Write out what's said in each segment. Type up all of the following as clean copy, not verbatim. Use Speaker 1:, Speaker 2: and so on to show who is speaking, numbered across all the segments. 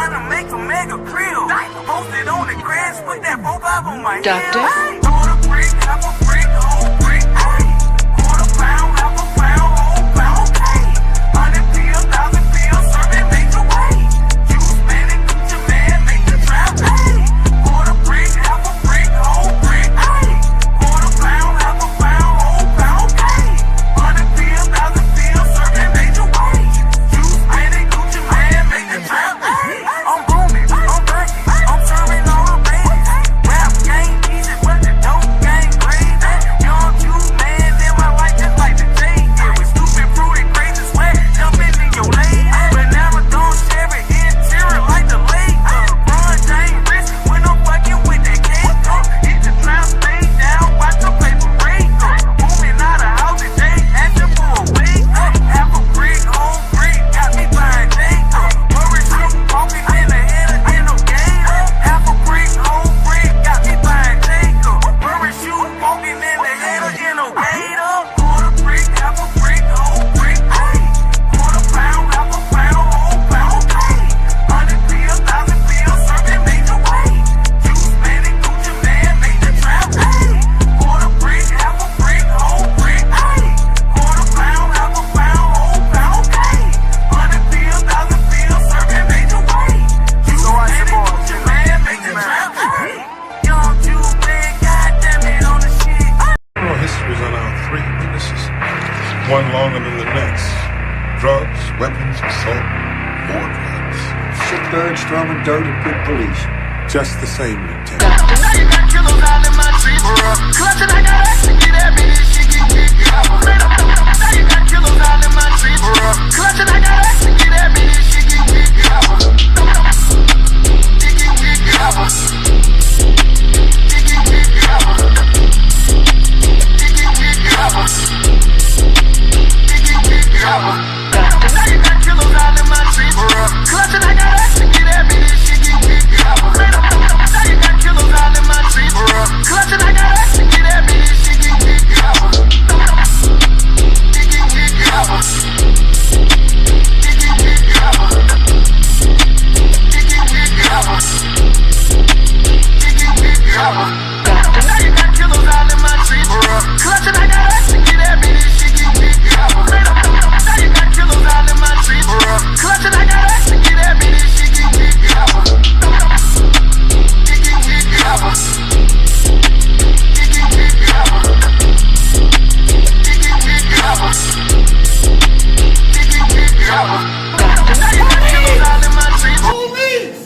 Speaker 1: tryna make a mega grill. Posted on the grass, put that 4-5 on my
Speaker 2: Duct.
Speaker 1: head. Quarter brick, half a brick, whole brick, ayy. Quarter pound, half a pound, whole pound, ayy. 100 pills, 1,000 pills, serving major way. Juice man and Gucci man, make the trap, ayy. Quarter brick, half a brick, whole brick, ayy. Quarter pound, half a pound, whole pound, ayy. 100 pills, 1,000 pills, serving major way. Juice man and Gucci man, make the trap, ayy. I'm booming, I'm breaking, I'm serving all the babies. Rap game easy, but the dope game crazy. Young juice man, live my life just like the J. Yeah, we stupid, fruity, crazy, sweat, jumping in your lane. Banana don't share it, interior like the lake. Run James wrist when I'm fucking with that cake. Hit the trap, stay down, watch the paper break. Moving out of house today, asking for a wake. Half a brick, whole brick, got me buying Jake. Worry shoot, walking in the head in no game. Half a brick, whole brick, got me buying Jake. Worry shoot, walking in the head in no gator. Quarter brick, half a brick, whole brick, ayy. Quarter pound, half a pound, whole pound, ayy. 100 pills, 1,000 pills, serving major way. Juice man and Gucci man, make the trap, ayy. Quarter brick, half a brick, whole brick, ayy. Quarter pound, half a pound, whole pound, ayy. 100 pills, 1,000 pills, serving major way. Juice man and Gucci man, make the trap, ayy. Young Jew man, goddamn it on the shit.
Speaker 3: Criminal history's on our 3 witnesses. One longer than the next. Drugs, weapons, assault, more drugs.
Speaker 4: Sick, third, strong, and dirty, good police.
Speaker 3: Just the same, Lieutenant.
Speaker 1: Now you got killers out in my tree, bro. Clutching, I got action, get at me, this shit get big. Now you got killers out in my tree, bro. Clutching, I got action, get at me, this shit get big. Now you got killers out in my tree, bro. Clutching, I got action, get at me, this shit get big. Now you got killers out in my tree, bro. Clutching, I got action, get at me, this shit get big. Now you got killers out in my tree, bro. Clutching, I got action, get at me, this shit get big. Now you got killers out in my tree, bro. Clutching, I got action, get at me, this shit get big.
Speaker 5: Police!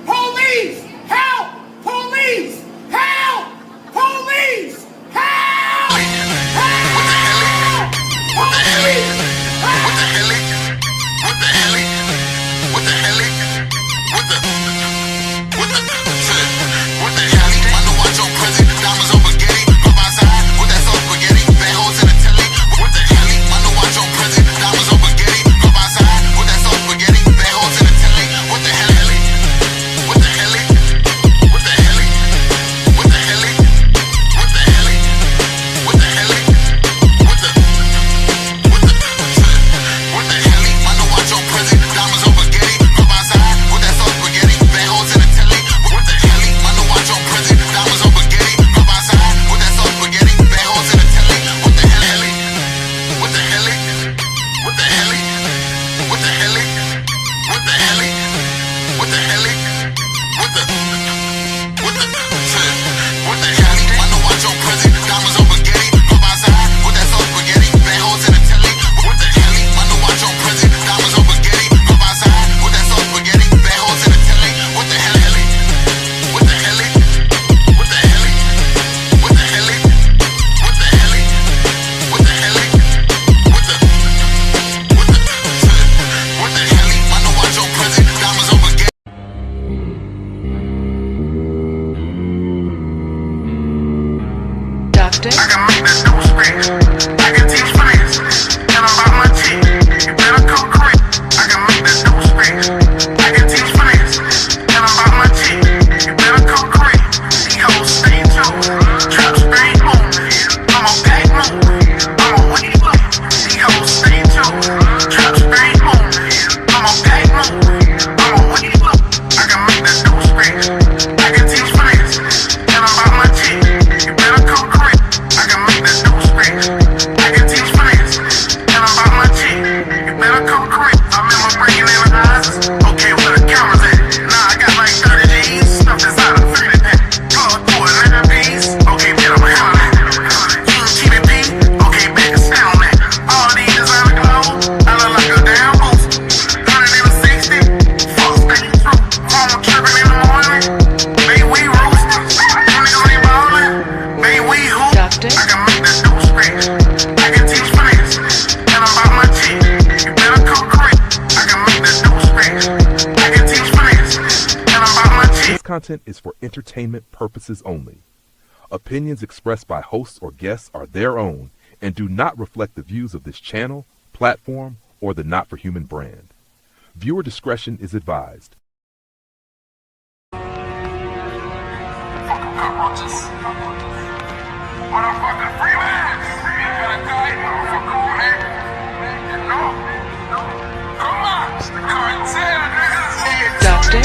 Speaker 5: Police! Help! Police! Help! Police! Help! Help! Police!
Speaker 2: Duct.
Speaker 1: I can make that dope spin. I can teach finesse. Tell 'em about my team. You better come quick. I can make that dope spin. I can teach finesse. Tell 'em about my team. You better come quick. These hoes stay tuned. Trap stay moving. I'm a pack moving. I'm a way low. These hoes stay tuned. Trap stay moving. I'm a pack moving. I'm a way low. I
Speaker 2: content is for entertainment purposes only. Opinions expressed by hosts or guests are their own and do not reflect the views of this channel, platform, or the Not for Human brand. Viewer discretion is advised.
Speaker 1: Cockroaches. Motherfucker, free man. You got a guy, motherfucker, man. You know? Come on, it's the cartel, niggas.
Speaker 6: Duct.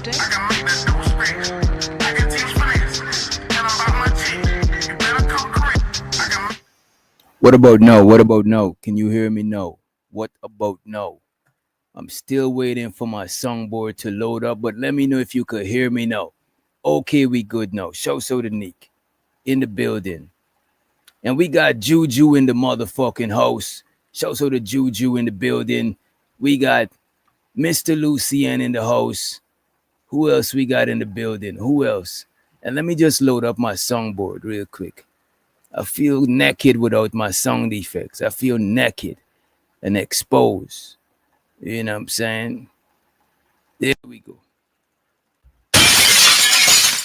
Speaker 1: I can make that dope space. I can teach players. Tell them about my G. You better come correct. I can.
Speaker 7: What about no? What about no? Can you hear me? No. What about no? I'm still waiting for my songboard to load up, but let me know if you could hear me now. Okay, we good now. Show so the Nick. in the building. And we got Juju in the motherfucking house. Shouts out to Juju in the building. We got Mr. Lucien in the house. Who else we got in the building? Who else? And let me just load up my songboard real quick. I feel naked without my sound effects. I feel naked and exposed. You know what I'm saying? There we go.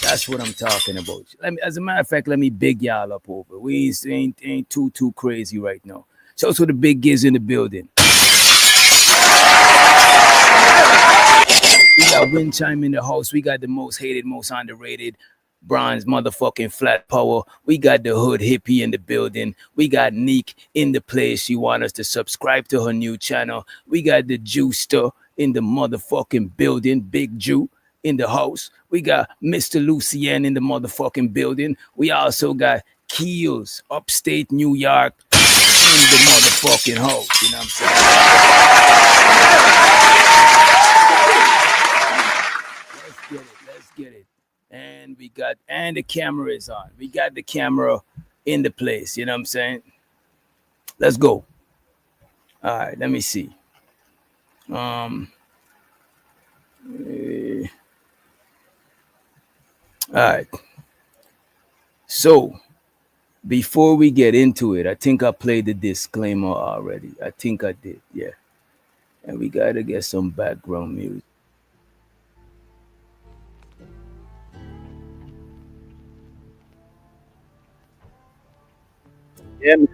Speaker 7: That's what I'm talking about. As a matter of fact, let me big y'all up over. We ain't too crazy right now. So the big giz in the building. We got Wind Chime in the house. We got the most hated, most underrated bronze motherfucking flat power. We got the hood hippie in the building. We got Neek in the place. She want us to subscribe to her new channel. We got the Juicer in the motherfucking building. Big Jew in the house. We got Mr. Lucien in the motherfucking building. We also got Keels, upstate New York, in the motherfucking house. You know what I'm saying? Let's get it. And the camera is on. We got the camera in the place. You know what I'm saying? Let's go. All right, let me see. All right. So before we get into it, I think I played the disclaimer already. I think I did, yeah. And we gotta get some background music. Yeah, man.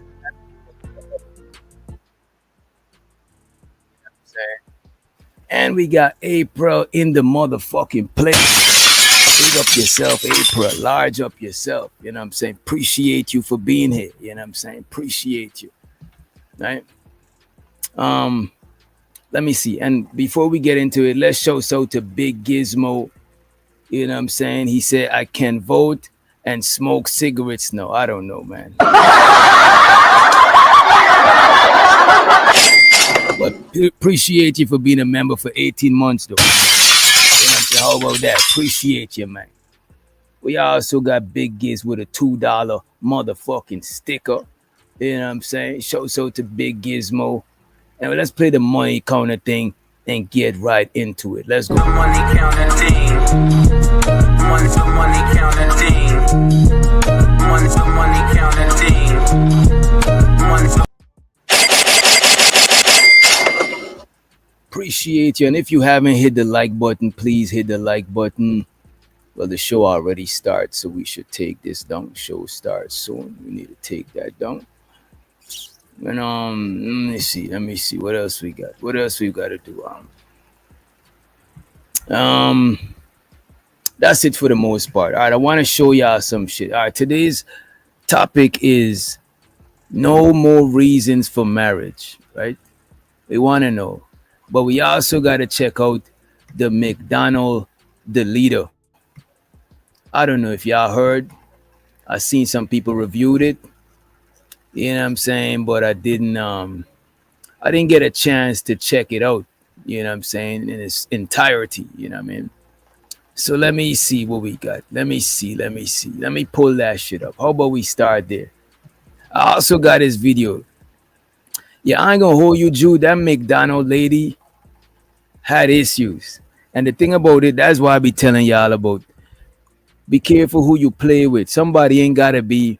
Speaker 7: And we got April in the motherfucking place. Big up yourself, April. Large up yourself. You know what I'm saying? Appreciate you for being here. You know what I'm saying? Appreciate you. Right? Let me see. And before we get into it, let's show so to Big Gizmo. You know what I'm saying? He said, I can vote and smoke cigarettes. No, I don't know, man. But appreciate you for being a member for 18 months, though. You know what I'm saying? How about that? Appreciate you, man. We also got Big Giz with a $2 motherfucking sticker. You know what I'm saying? Show so to Big Gizmo. And let's play the money counter thing and get right into it. Let's go.
Speaker 1: Money counter thing. Money counter thing. Money counter thing.
Speaker 7: Appreciate you. And if you haven't hit the like button, please hit the like button. Well, the show already starts, so we should take this down. Show starts soon. We need to take that down. And let me see. What else we got? What else we got to do? That's it for the most part. All right, I want to show y'all some shit. All right, today's topic is no more reasons for marriage, right? We want to know. But we also got to check out the McDonald, the leader. I don't know if y'all heard. I seen some people reviewed it. You know what I'm saying? But I didn't get a chance to check it out, you know what I'm saying, in its entirety, you know what I mean? So let me see what we got. Let me see. Let me pull that shit up. How about we start there? I also got his video. Yeah, I ain't gonna hold you, Jude. That McDonald lady had issues. And the thing about it, that's why I be telling y'all about, be careful who you play with. Somebody ain't gotta be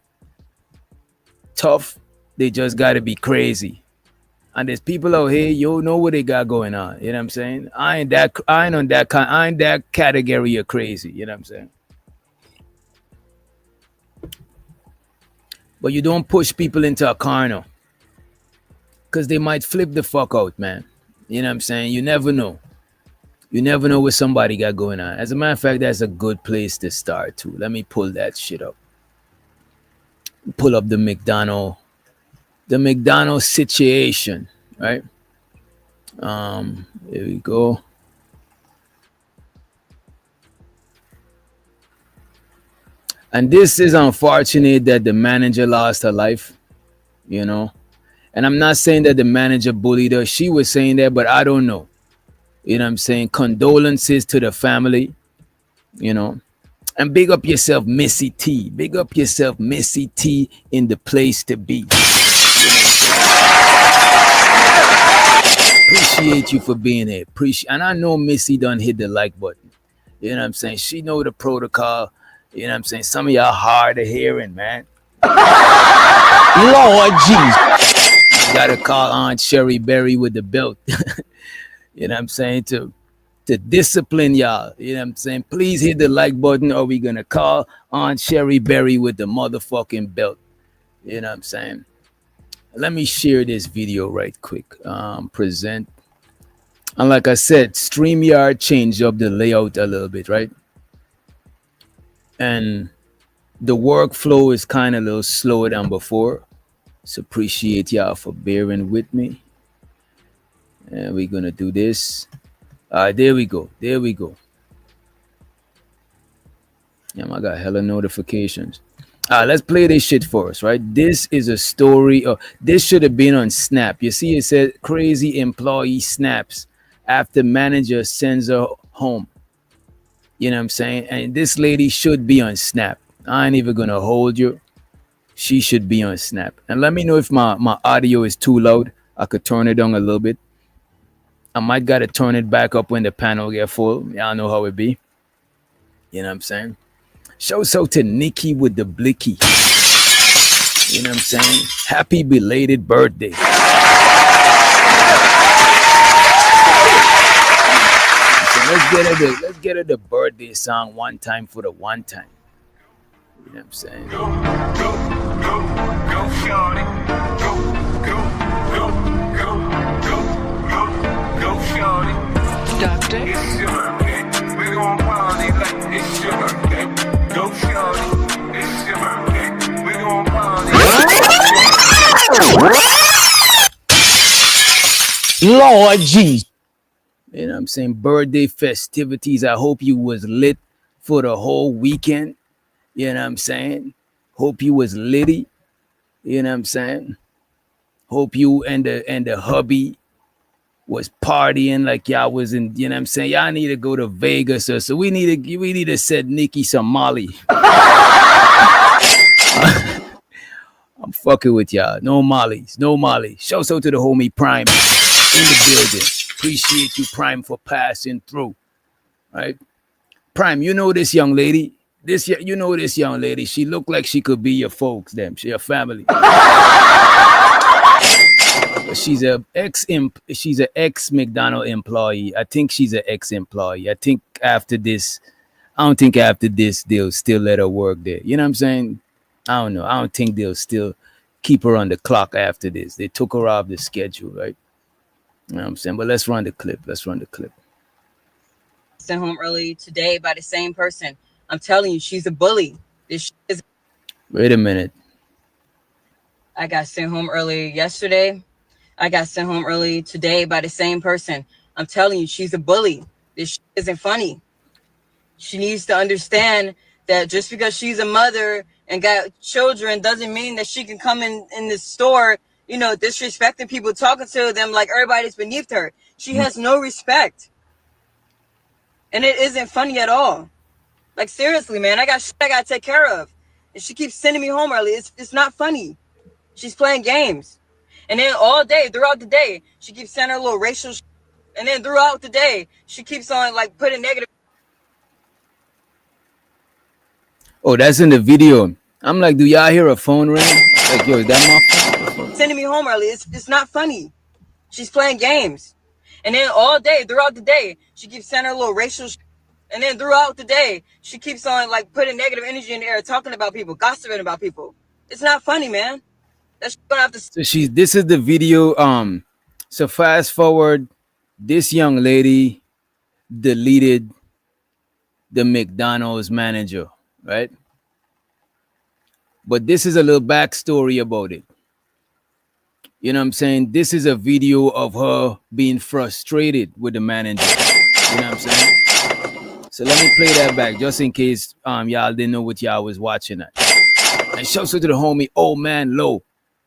Speaker 7: tough, they just gotta be crazy. And there's people out here, you know what they got going on. You know what I'm saying? I ain't that category of crazy. You know what I'm saying? But you don't push people into a corner, because they might flip the fuck out, man. You know what I'm saying? You never know. You never know what somebody got going on. As a matter of fact, that's a good place to start too. Let me pull that shit up. Pull up the McDonald situation, right? Here we go. And this is unfortunate that the manager lost her life, you know. And I'm not saying that the manager bullied her. She was saying that, but I don't know. You know what I'm saying? Condolences to the family, you know. And big up yourself, Missy T. Big up yourself, Missy T, in the place to be. Appreciate you for being here. And I know Missy done hit the like button. You know what I'm saying? She know the protocol. You know what I'm saying? Some of y'all hard of hearing, man. Lord Jesus. You gotta call Aunt Sherry Berry with the belt. You know what I'm saying? To discipline y'all. You know what I'm saying? Please hit the like button or we gonna call Aunt Sherry Berry with the motherfucking belt. You know what I'm saying? Let me share this video right quick. Present. And like I said, StreamYard changed up the layout a little bit, right? And the workflow is kind of a little slower than before. So appreciate y'all for bearing with me. And we're gonna do this. All right, there we go. There we go. Yeah, I got hella notifications. All right, let's play this shit first, right? This is a story. This should have been on Snap. You see, it said crazy employee snaps after manager sends her home. You know what I'm saying? And this lady should be on Snap. I ain't even gonna hold you. She should be on Snap. And let me know if my audio is too loud. I could turn it down a little bit. I might gotta turn it back up when the panel get full. Y'all know how it be. You know what I'm saying? Shouts out to Nikki with the blicky. You know what I'm saying? Happy belated birthday. So let's get her the birthday song one time for the one time. You know what I'm saying?
Speaker 1: Go, shawty. Go, shawty.
Speaker 6: Doctor.
Speaker 1: It's your birthday. We gon' party like it's your birthday. Go, shawty. It's your birthday. We gon' party like
Speaker 7: Lord G. You know what I'm saying? Birthday festivities. I hope you was lit for the whole weekend. You know what I'm saying? Hope you was litty. You know what I'm saying? Hope you and the hubby was partying like y'all was in, you know what I'm saying? Y'all need to go to Vegas or so. We need to send Nikki some Molly. I'm fucking with y'all. No Mollies. No Molly. Shouts out to the homie Prime in the building. Appreciate you, Prime, for passing through. Right? Prime, you know this young lady. This young lady. She look like she could be your folks, them. She your family. She's an ex McDonald employee. I think she's an ex employee. I don't think after this they'll still let her work there. You know what I'm saying? I don't know. I don't think they'll still keep her on the clock after this. They took her off the schedule, right? You know what I'm saying? But let's run the clip.
Speaker 8: Sent home early today by the same person. I'm telling you, she's a bully.
Speaker 7: Wait a minute.
Speaker 8: I got sent home early yesterday. I got sent home early today by the same person. I'm telling you, she's a bully. This isn't funny. She needs to understand that just because she's a mother and got children doesn't mean that she can come in the store, you know, disrespecting people, talking to them like everybody's beneath her. She has no respect. And it isn't funny at all. Like, seriously, man, I got shit I got to take care of. And she keeps sending me home early. It's not funny. She's playing games. And then all day, throughout the day, she keeps sending her little racial shit. And then throughout the day, she keeps on, like, putting negative.
Speaker 7: Oh, that's in the video. I'm like, do y'all hear a phone ring? Like, yo, is that my phone?
Speaker 8: Sending me home early. It's not funny. She's playing games. And then all day, throughout the day, she keeps sending her little racial shit. And then throughout the day, she keeps on, like, putting negative energy in the air, talking about people, gossiping about people. It's not funny, man. That's gonna have to.
Speaker 7: So this is the video. So fast forward, this young lady deleted the McDonald's manager, right? But this is a little backstory about it. You know what I'm saying? This is a video of her being frustrated with the manager. You know what I'm saying? So let me play that back just in case y'all didn't know what y'all was watching at. And shouts out to the homie, Old Man Low.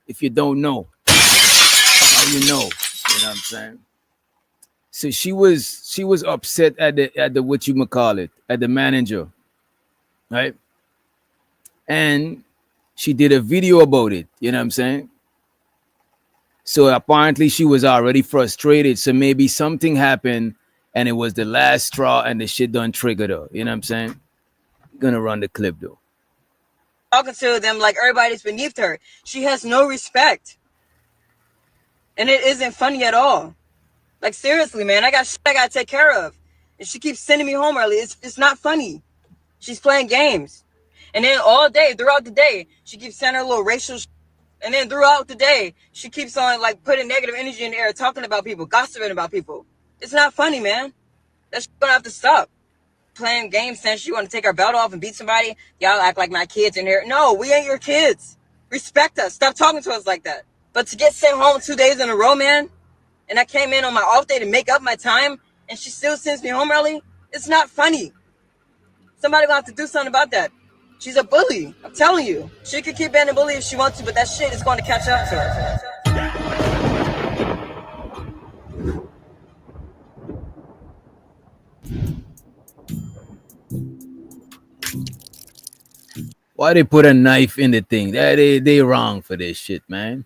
Speaker 7: If you don't know, how you know? You know what I'm saying? So she was upset at the what you call it, at the manager. right? And she did a video about it. You know what I'm saying? So apparently she was already frustrated. So maybe something happened and it was the last straw and the shit done triggered her. You know what I'm saying? Gonna run the clip though.
Speaker 8: Talking to them like everybody's beneath her. She has no respect. And it isn't funny at all. Like, seriously, man, I got shit I gotta take care of. And she keeps sending me home early. It's not funny. She's playing games. And then all day, throughout the day, she keeps sending her little racial shit. And then throughout the day, she keeps on like putting negative energy in the air, talking about people, gossiping about people. It's not funny, man. That shit gonna have to stop. Playing games since you want to take our belt off and beat somebody. Y'all act like my kids in here. No, we ain't your kids. Respect us. Stop talking to us like that. But to get sent home 2 days in a row, man, and I came in on my off day to make up my time, and she still sends me home early, it's not funny. Somebody gonna have to do something about that. She's a bully. I'm telling you. She could keep being a bully if she wants to, but that shit is going to catch up to her.
Speaker 7: Why they put a knife in the thing? They wrong for this shit, man.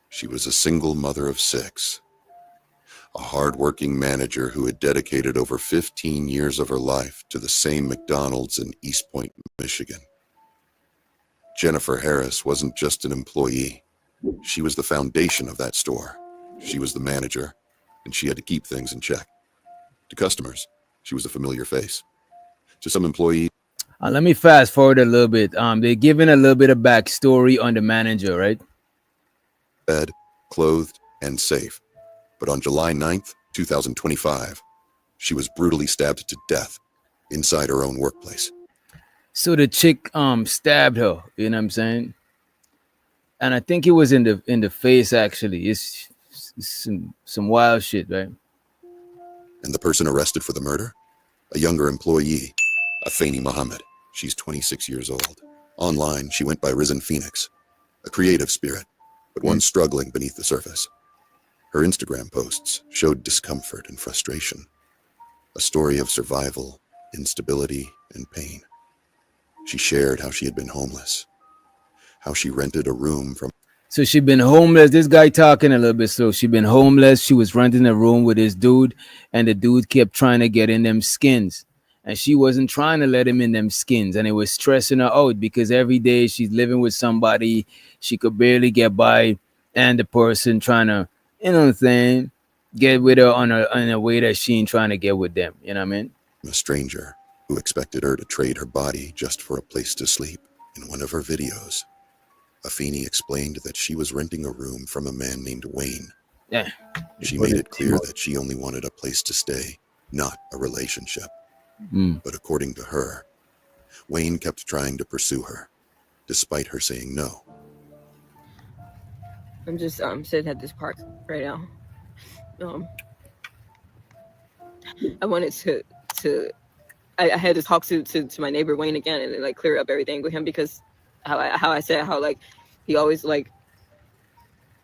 Speaker 6: She was a single mother of 6, a hard-working manager who had dedicated over 15 years of her life to the same McDonald's in East Point, Michigan. Jennifer Harris wasn't just an employee. She was the foundation of that store. She was the manager, and she had to keep things in check. To customers, she was a familiar face. To some employees,
Speaker 7: Let me fast forward a little bit. They're giving a little bit of backstory on the manager, right?
Speaker 6: fed, clothed, and safe. But on July 9th, 2025, she was brutally stabbed to death inside her own workplace.
Speaker 7: So the chick stabbed her, you know what I'm saying? And I think it was in the face actually. It's some wild shit, right?
Speaker 6: And the person arrested for the murder? A younger employee, Afeni Muhammad. She's 26 years old. Online, she went by Risen Phoenix, a creative spirit, but one struggling beneath the surface. Her Instagram posts showed discomfort and frustration, a story of survival, instability, and pain. She shared how she had been homeless, how she rented a room from...
Speaker 7: So she'd been homeless. This guy talking a little bit slow. She'd been homeless. She was renting a room with this dude, and the dude kept trying to get in them skins. And she wasn't trying to let him in them skins. And it was stressing her out because every day she's living with somebody. She could barely get by. And the person trying to, you know what I'm saying, get with her in a way that she ain't trying to get with them. You know what I mean?
Speaker 6: A stranger who expected her to trade her body just for a place to sleep. In one of her videos, Afeni explained that she was renting a room from a man named Wayne.
Speaker 7: Yeah.
Speaker 6: She made it clear that she only wanted a place to stay, not a relationship. But according to her, Wayne kept trying to pursue her, despite her saying no.
Speaker 9: I'm just sitting at this park right now. I wanted to I had to talk to my neighbor Wayne again and like clear up everything with him, because how I said how like he's always like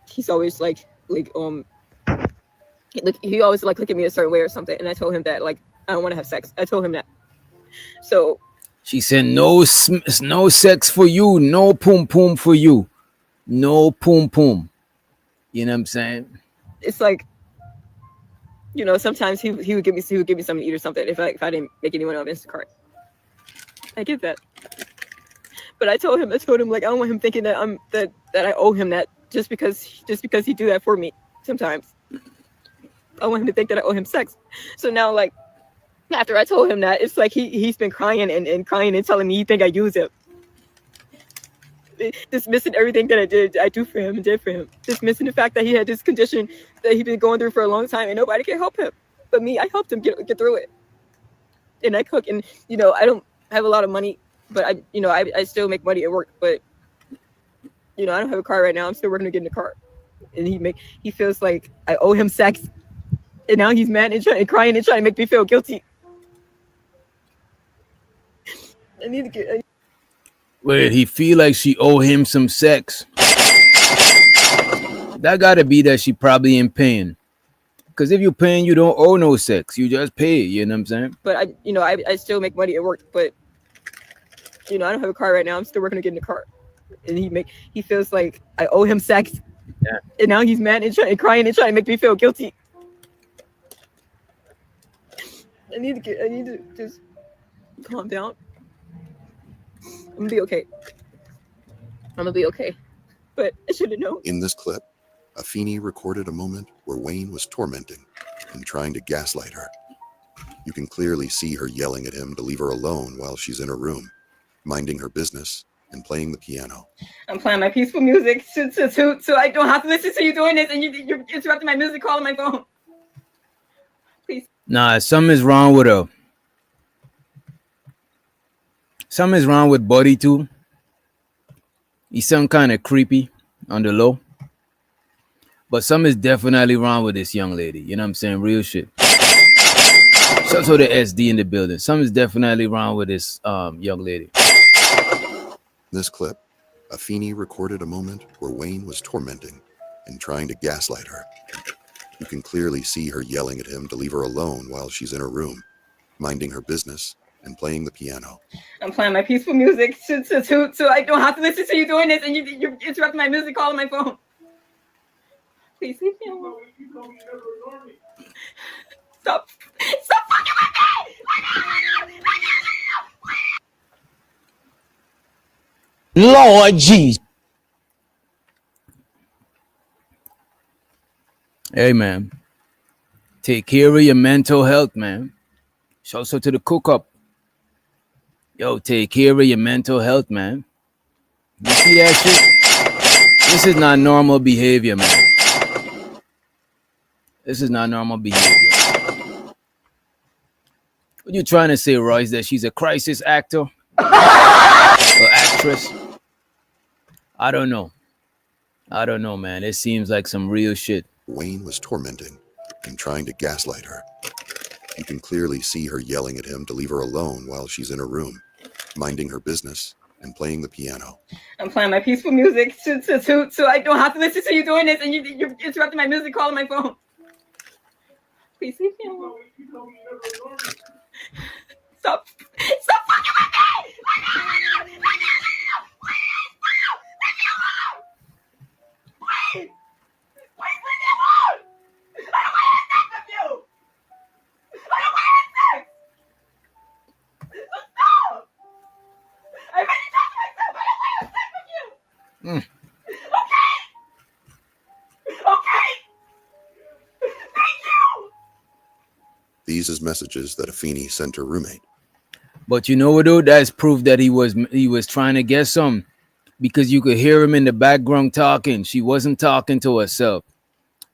Speaker 9: he always like look at me a certain way or something, and I told him that like I don't want to have sex. I told him that. So
Speaker 7: she said no sex for you, no pum pum for you, no pum pum. You know what I'm saying?
Speaker 9: It's like, you know, sometimes he would give me something to eat or something if I didn't make anyone on Instacart. I get that, but I told him like I don't want him thinking that that I owe him that just because he do that for me. Sometimes I want him to think that I owe him sex. So now like after I told him that, it's like he's been crying and crying and telling me he think I use him. Dismissing everything that I do for him and did for him. Dismissing the fact that he had this condition that he'd been going through for a long time and nobody can help him. But me, I helped him get through it. And I cook, and you know, I don't have a lot of money, but I still make money at work. But you know, I don't have a car right now. I'm still working to get in the car. And he feels like I owe him sex. And now he's mad and crying and trying to make me feel guilty. I need to get.
Speaker 7: Wait, he feel like she owe him some sex. That gotta be that she probably in pain. Because if you're paying, you don't owe no sex. You just pay. You know what I'm saying?
Speaker 9: But I still make money at work. But I don't have a car right now. I'm still working to get in the car, and he feels like I owe him sex.
Speaker 7: Yeah.
Speaker 9: And now he's mad and crying and trying to make me feel guilty. I need to just calm down. I'm gonna be okay. But I should have known.
Speaker 6: In this clip, Afeni recorded a moment where Wayne was tormenting and trying to gaslight her. You can clearly see her yelling at him to leave her alone while she's in her room, minding her business and playing the piano.
Speaker 9: I'm playing my peaceful music so I don't have to listen to you doing this, and you're interrupting my music call on my phone. Please.
Speaker 7: Nah, something is wrong with her. Something is wrong with Buddy too. He's some kind of creepy on the low. But something is definitely wrong with this young lady. You know what I'm saying? Real shit. Shout out to the SD in the building. Something is definitely wrong with this young lady.
Speaker 6: In this clip, Afeni recorded a moment where Wayne was tormenting and trying to gaslight her. You can clearly see her yelling at him to leave her alone while she's in her room, minding her business and playing the piano.
Speaker 9: I'm playing my peaceful music so I don't have to listen to you doing this, and you're interrupting my music call on my phone. Please leave me alone. Stop fucking with me!
Speaker 7: Lord Jesus. Hey, man. Take care of your mental health, man. Shout out to the cook up. Yo, take care of your mental health, man. You see that shit? This is not normal behavior, man. This is not normal behavior. What you trying to say, Royce? That she's a crisis actor? Or actress? I don't know. I don't know, man. It seems like some real shit.
Speaker 6: Wayne was tormenting and trying to gaslight her. You can clearly see her yelling at him to leave her alone while she's in her room, minding her business and playing the piano.
Speaker 9: I'm playing my peaceful music so I don't have to listen to you doing this, and you're interrupting my music call on my phone. Please leave me alone. Stop fucking with me! Please! Please leave me alone! I don't want to have sex with you! I don't want to have sex! So stop! I already talked to myself, I don't want to have sex with you! Okay? Okay? Thank you!
Speaker 6: These is messages that Afeni sent her roommate.
Speaker 7: But you know what, though? That's proof that he was trying to get some, because you could hear him in the background talking. She wasn't talking to herself.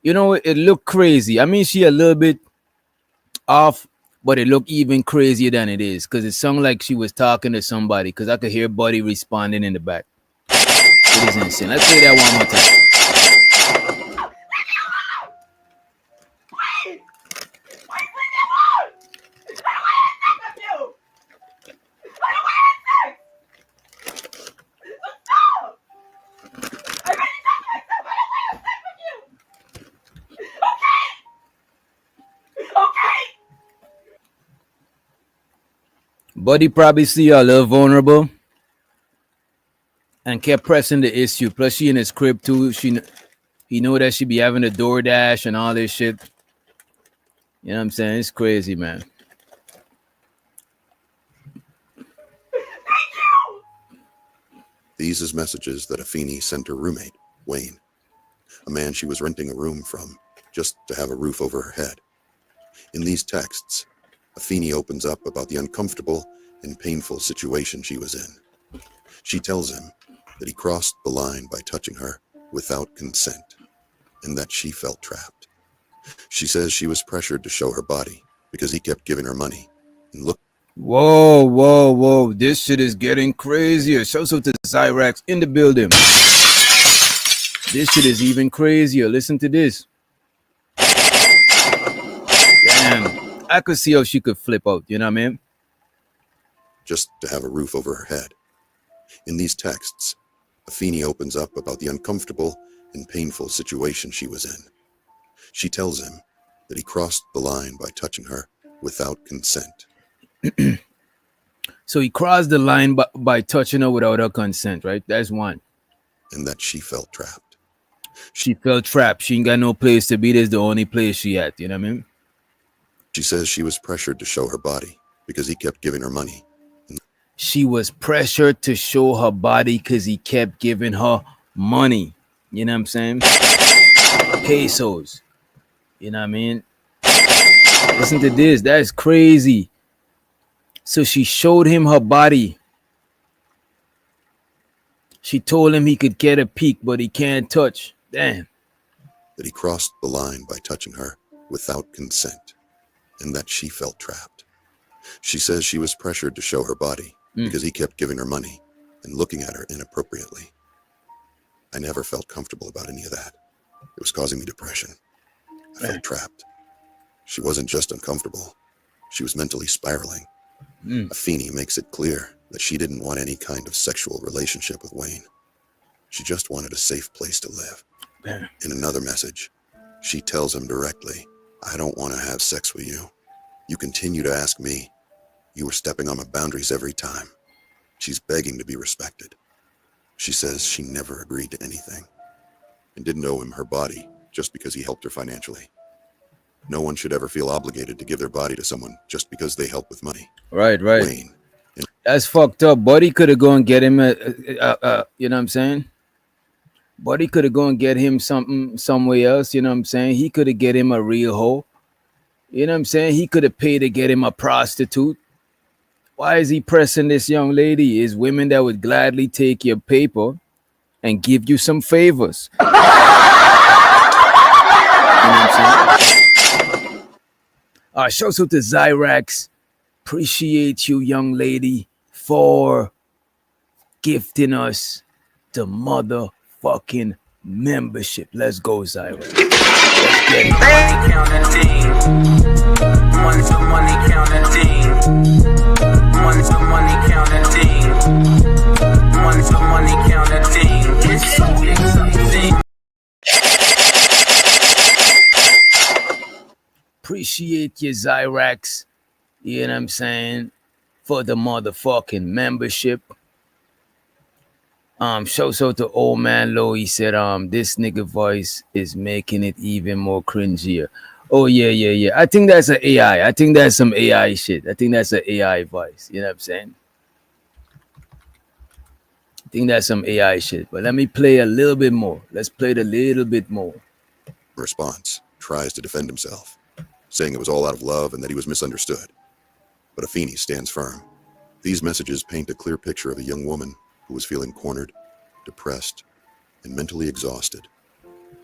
Speaker 7: You know, it looked crazy. I mean, she a little bit off, but it looked even crazier than it is, because it sounded like she was talking to somebody, because I could hear Buddy responding in the back. It is insane. Let's play that one more time. Buddy probably see her a little vulnerable and kept pressing the issue. Plus, she in his crib too. He know that she be having a DoorDash and all this shit. You know what I'm saying? It's crazy, man.
Speaker 6: These is messages that Afeni sent her roommate, Wayne, a man she was renting a room from just to have a roof over her head. In these texts, Afeni opens up about the uncomfortable and painful situation she was in. She tells him that he crossed the line by touching her without consent and that she felt trapped. She says she was pressured to show her body because he kept giving her money and look.
Speaker 7: Whoa. This shit is getting crazier. Shout out to Zyrax in the building. This shit is even crazier. Listen to this. Damn. I could see how she could flip out. You know what I mean?
Speaker 6: Just to have a roof over her head. In these texts, Afeni opens up about the uncomfortable and painful situation she was in. She tells him that he crossed the line by touching her without consent.
Speaker 7: So he crossed the line by touching her without her consent, right? That's one.
Speaker 6: And that she felt trapped.
Speaker 7: She felt trapped. She ain't got no place to be. This is the only place she at. You know what I mean?
Speaker 6: She says she was pressured to show her body because he kept giving her money.
Speaker 7: She was pressured to show her body because he kept giving her money. You know what I'm saying? Pesos. You know what I mean? Listen to this. That's crazy. So she showed him her body. She told him he could get a peek, but he can't touch. Damn.
Speaker 6: That he crossed the line by touching her without consent, and that she felt trapped. She says she was pressured to show her body because he kept giving her money and looking at her inappropriately. I never felt comfortable about any of that. It was causing me depression. I felt trapped. She wasn't just uncomfortable. She was mentally spiraling. Afeni makes it clear that she didn't want any kind of sexual relationship with Wayne. She just wanted a safe place to live. In another message, she tells him directly, I don't want to have sex with you. You continue to ask me. You were stepping on my boundaries every time. She's begging to be respected. She says she never agreed to anything and didn't owe him her body just because he helped her financially. No one should ever feel obligated to give their body to someone just because they help with money.
Speaker 7: Right.
Speaker 6: Wayne.
Speaker 7: That's fucked up. Buddy could have gone and get him you know what I'm saying? Buddy could have gone and get him something somewhere else, you know what I'm saying? He could have get him a real hoe. You know what I'm saying? He could have paid to get him a prostitute. Why is he pressing this young lady? Is women that would gladly take your paper and give you some favors. You know what I'm saying? Shouts out to Zyrax. Appreciate you, young lady, for gifting us the motherfucking membership. Let's go, Zyrax. Let's get it.
Speaker 1: Money counting. Money counting. Money counting. Money counting. It's so exciting.
Speaker 7: Appreciate you, Zyrax. You know what I'm saying? For the motherfucking membership. Shouts out to Old Man Low. He said, this nigga voice is making it even more cringier. Oh, yeah. I think that's an AI. I think that's some AI shit. I think that's an AI voice. You know what I'm saying? I think that's some AI shit. But let me play a little bit more. Let's play it a little bit more.
Speaker 6: Response tries to defend himself, saying it was all out of love and that he was misunderstood. But Afeni stands firm. These messages paint a clear picture of a young woman who was feeling cornered, depressed, and mentally exhausted,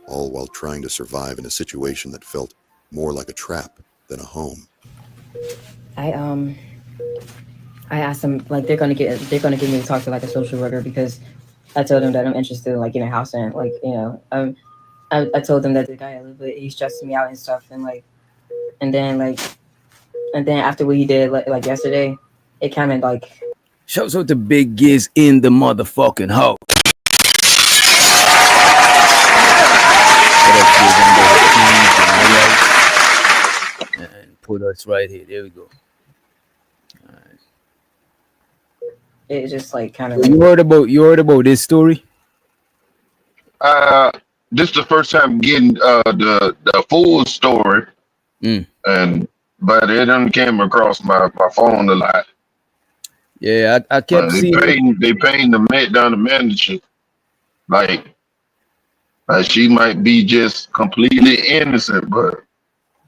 Speaker 6: all while trying to survive in a situation that felt more like a trap than a home.
Speaker 10: I asked them, like, they're gonna get me to talk to like a social worker because I told them that I'm interested in like getting a house and like, you know, I told them that the guy I live with, he's stressing me out and stuff, and then after what he did like yesterday, it kind of like.
Speaker 7: Shouts out to Big Giz in the motherfucking house. And put us right here. There we go. All right.
Speaker 10: It just like kind of.
Speaker 7: You heard about this story?
Speaker 3: This is the first time getting the full story, but it done came across my phone a lot.
Speaker 7: Yeah, I kept seeing
Speaker 3: they paying the manager like she might be just completely innocent, but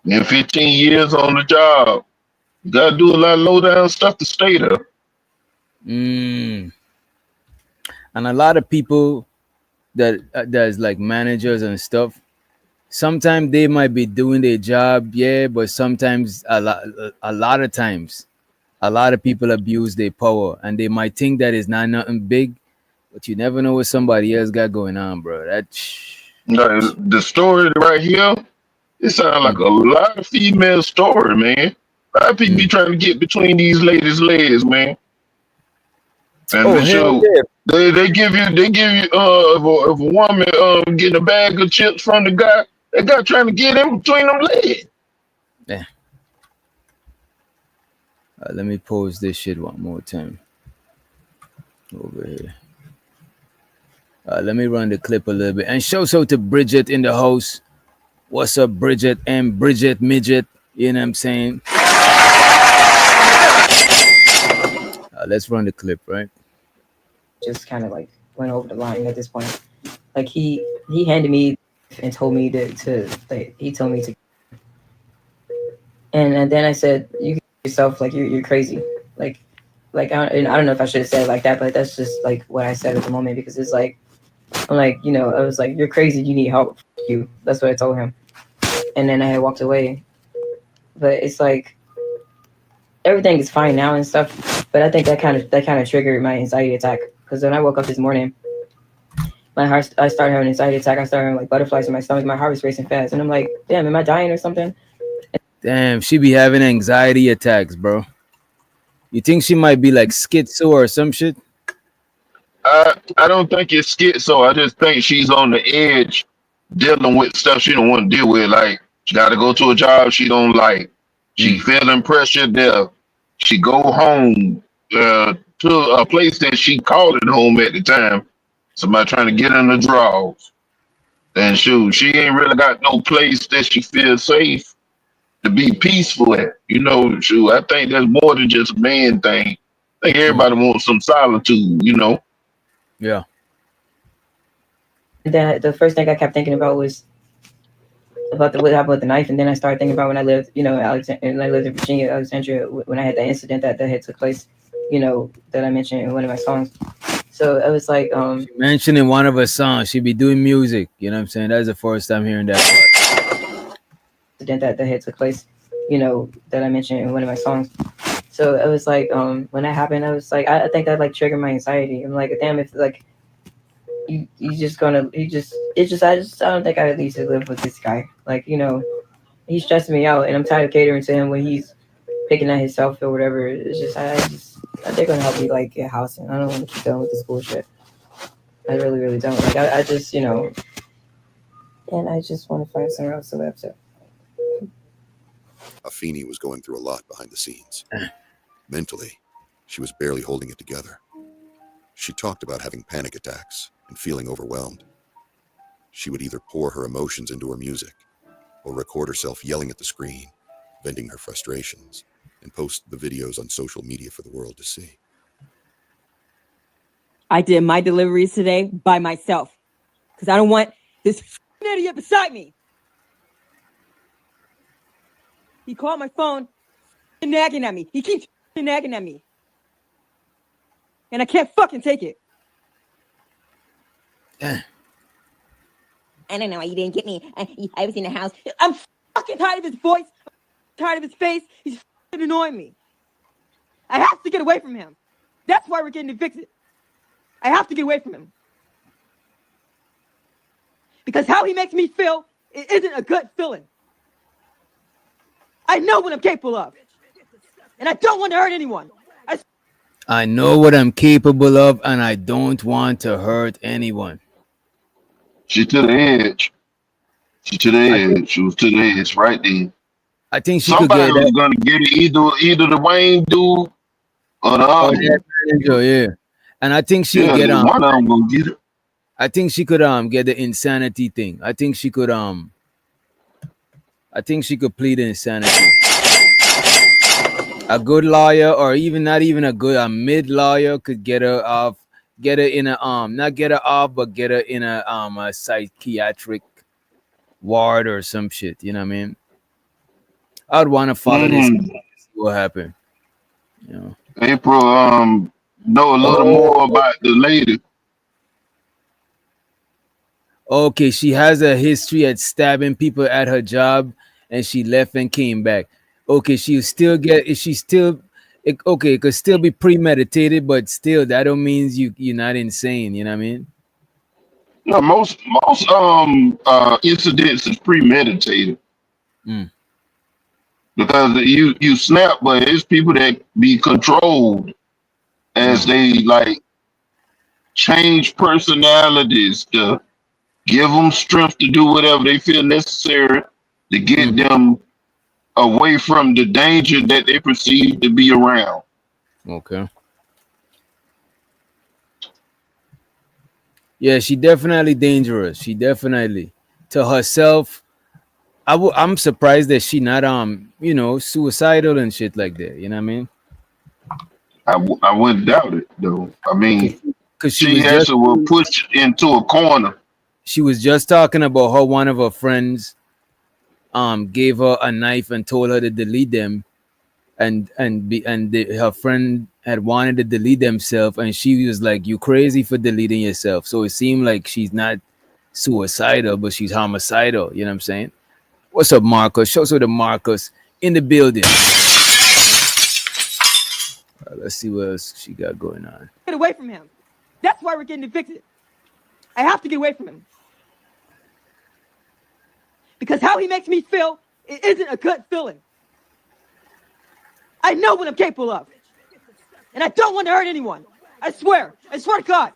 Speaker 3: in 15 years on the job, you gotta do a lot of low down stuff to stay there.
Speaker 7: And a lot of people that's like managers and stuff, sometimes they might be doing their job, yeah, but sometimes a lot of times a lot of people abuse their power and they might think that it's not nothing big, but you never know what somebody else got going on, bro.
Speaker 3: The story right here, it sounds like a lot of female story, man. A lot of people be trying to get between these ladies' legs, man. And they give you if a woman getting a bag of chips from the guy, that guy trying to get in between them legs.
Speaker 7: Yeah. Let me pause this shit one more time over here. Let me run the clip a little bit and shout out to Bridget in the house. What's up, Bridget and Bridget Midget? You know what I'm saying? Let's run the clip, right?
Speaker 10: Just kind of like went over the line at this point. Like he handed me and told me to like, he told me to, and then I said, you yourself, like you're crazy, like I don't know if I should have said it like that, but that's just like what I said at the moment, because it's like, I'm like, you know, I was like, you're crazy, you need help, you. That's what I told him, and then I had walked away. But it's like everything is fine now and stuff, but I think that kind of triggered my anxiety attack, because when I woke up this morning, I started having an anxiety attack. I started having like butterflies in my stomach. My heart was racing fast, and I'm like, damn, am I dying or something?
Speaker 7: Damn, she be having anxiety attacks, bro. You think she might be like schizo or some shit?
Speaker 3: I don't think it's schizo. I just think she's on the edge, dealing with stuff she don't want to deal with. Like she got to go to a job she don't like. She feeling pressure there. She go home to a place that she called it home at the time. Somebody trying to get in the draws. And shoot, she ain't really got no place that she feels safe to be peaceful at. You know, shoot, I think that's more than just a man thing. I think everybody wants some solitude, you know.
Speaker 7: Yeah.
Speaker 10: Then the first thing I kept thinking about was about the knife, and then I started thinking about when I lived, you know, and I lived in Virginia, Alexandria, when I had that incident that had took place, you know, that I mentioned in one of my songs. So I was like,
Speaker 7: she mentioned in one of her songs, she be doing music. You know what I'm saying? That's the first time hearing that part.
Speaker 10: Incident that had took place, you know, that I mentioned in one of my songs. So I was like, when that happened, I was like, I think that like triggered my anxiety. I'm like, damn, if like I don't think I at least live with this guy. Like, you know, he's stressing me out, and I'm tired of catering to him when he's picking at himself or whatever. It's just, they're gonna help me like get housing. I don't want to keep going with this bullshit. I really, really don't. Like, I just, you know, and I just want to find somewhere else to live. So.
Speaker 6: Afeni was going through a lot behind the scenes. Mentally, she was barely holding it together. She talked about having panic attacks and feeling overwhelmed. She would either pour her emotions into her music or record herself yelling at the screen, venting her frustrations, and post the videos on social media for the world to see.
Speaker 9: I did my deliveries today by myself because I don't want this idiot beside me. He called my phone and nagging at me. He keeps nagging at me. And I can't fucking take it. I don't know why you didn't get me. I was in the house. I'm fucking tired of his voice. I'm tired of his face. He's fucking annoying me. I have to get away from him. That's why we're getting evicted. I have to get away from him. Because how he makes me feel, it isn't a good feeling. I know what I'm capable of. And I don't want to hurt anyone.
Speaker 7: I know what I'm capable of, and I don't want to hurt anyone.
Speaker 3: She to the edge. She to the edge. She was to the edge right there.
Speaker 7: I think
Speaker 3: somebody was gonna get it, either the Wayne dude or the other.
Speaker 7: Yeah. And I think she would get
Speaker 3: one of them gonna get it.
Speaker 7: I think she could get the insanity thing. I think she could plead insanity. A good lawyer, or even not even a mid lawyer, could get her off, get her in a not get her off, but get her in a psychiatric ward or some shit. You know what I mean? I'd want to follow this. See what happened. You know,
Speaker 3: April know a little more about the lady.
Speaker 7: Okay, she has a history at stabbing people at her job, and she left and came back. Okay, it could still be premeditated, but still that don't mean you're not insane. You know what I mean?
Speaker 3: No, most incidents is premeditated. Because you snap, but it's people that be controlled as they like change personalities to give them strength to do whatever they feel necessary to get them away from the danger that they perceive to be around.
Speaker 7: Okay. Yeah, she definitely dangerous. She definitely to herself. I'm surprised that she not suicidal and shit like that. You know what I mean?
Speaker 3: I wouldn't doubt it though. I mean,
Speaker 7: Because
Speaker 3: she actually was pushed into a corner.
Speaker 7: she was just talking about how one of her friends gave her a knife and told her to delete them, her friend had wanted to delete themselves, and she was like, "You crazy for deleting yourself." So it seemed like she's not suicidal, but she's homicidal. You know what I'm saying? What's up, Marcus? Show us the Marcus in the building. Let's see what else she got going on.
Speaker 9: Get away from him. That's why we're getting evicted. I have to get away from him. Because how he makes me feel, it isn't a good feeling. I know what I'm capable of. And I don't want to hurt anyone. I swear to God.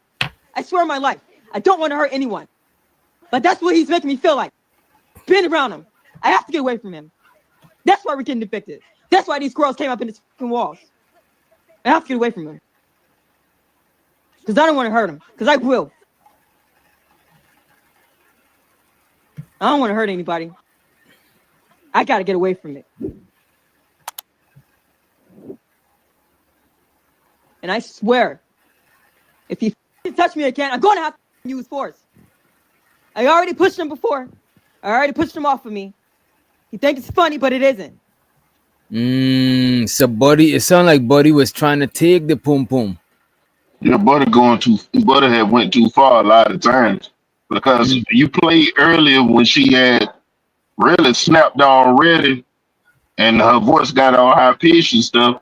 Speaker 9: I swear on my life. I don't want to hurt anyone. But that's what he's making me feel like. Being around him. I have to get away from him. That's why we're getting evicted. That's why these girls came up in his fucking walls. I have to get away from him. Because I don't want to hurt him. Because I will. I don't want to hurt anybody. I got to get away from it. And I swear, if he touch me again, I'm going to have to use force. I already pushed him before. I already pushed him off of me. He thinks it's funny, but it isn't.
Speaker 7: So Buddy, it sounded like Buddy was trying to take the pum pum.
Speaker 3: Yeah, Butter had went too far a lot of times. Because you played earlier when she had really snapped already and her voice got all high pitched and stuff.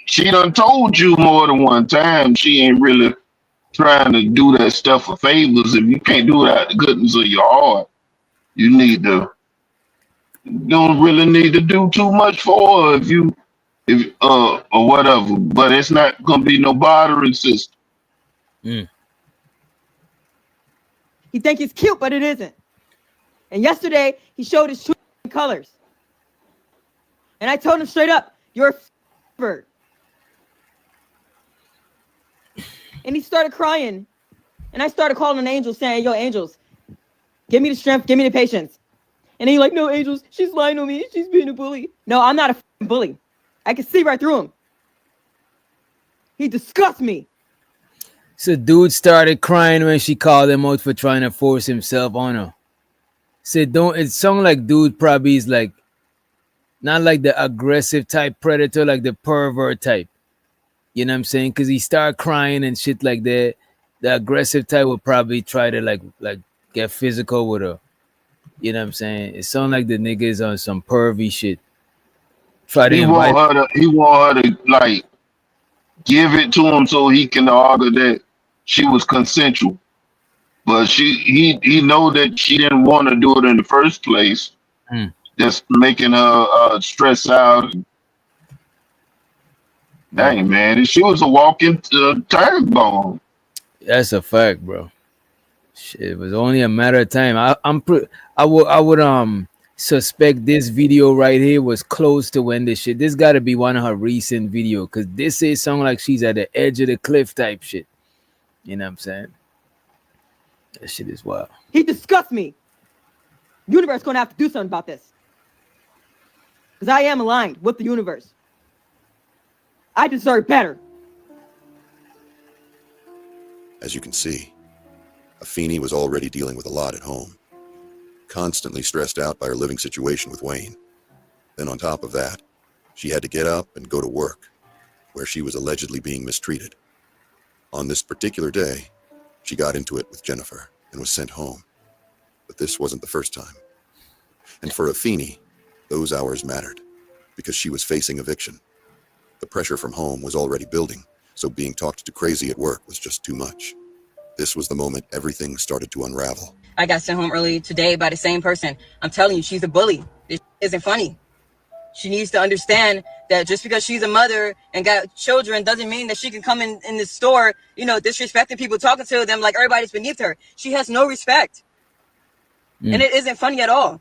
Speaker 3: She done told you more than one time she ain't really trying to do that stuff for favors. If you can't do it out the goodness of your heart, you don't really need to do too much for her or whatever. But it's not gonna be no bartering system.
Speaker 9: He thinks it's cute, but it isn't. And yesterday, he showed his true colors. And I told him straight up, you're a bird. And he started crying. And I started calling on angels, saying, yo, angels, give me the strength, give me the patience. And he like, no, angels, she's lying on me. She's being a bully. No, I'm not a bully. I can see right through him. He disgusts me.
Speaker 7: So dude started crying when she called him out for trying to force himself on her. Said it sounded like dude probably is like not like the aggressive type predator, like the pervert type. You know what I'm saying? Because he started crying and shit like that. The aggressive type would probably try to like get physical with her. You know what I'm saying? It sounds like the nigga is on some pervy shit.
Speaker 3: He want her to like give it to him so he can argue that she was consensual. But he know that she didn't want to do it in the first place. Just making her stress out. Dang, man, she was a walking time bomb.
Speaker 7: That's a fact, bro. Shit, it was only a matter of time. I would suspect this video right here was close to when this shit. This got to be one of her recent video because this is something like she's at the edge of the cliff type shit. You know what I'm saying? That shit is wild.
Speaker 9: He disgusts me. The universe gonna have to do something about this. Because I am aligned with the universe. I deserve better.
Speaker 6: As you can see, Afeni was already dealing with a lot at home, constantly stressed out by her living situation with Wayne. Then on top of that, she had to get up and go to work, where she was allegedly being mistreated. On this particular day, she got into it with Jennifer and was sent home. But this wasn't the first time. And for Afeni, those hours mattered, because she was facing eviction. The pressure from home was already building, so being talked to crazy at work was just too much. This was the moment everything started to unravel.
Speaker 8: I got sent home early today by the same person. I'm telling you, she's a bully. This isn't funny. She needs to understand that just because she's a mother and got children doesn't mean that she can come in the store, disrespecting people, talking to them like everybody's beneath her. She has no respect. And it isn't funny at all.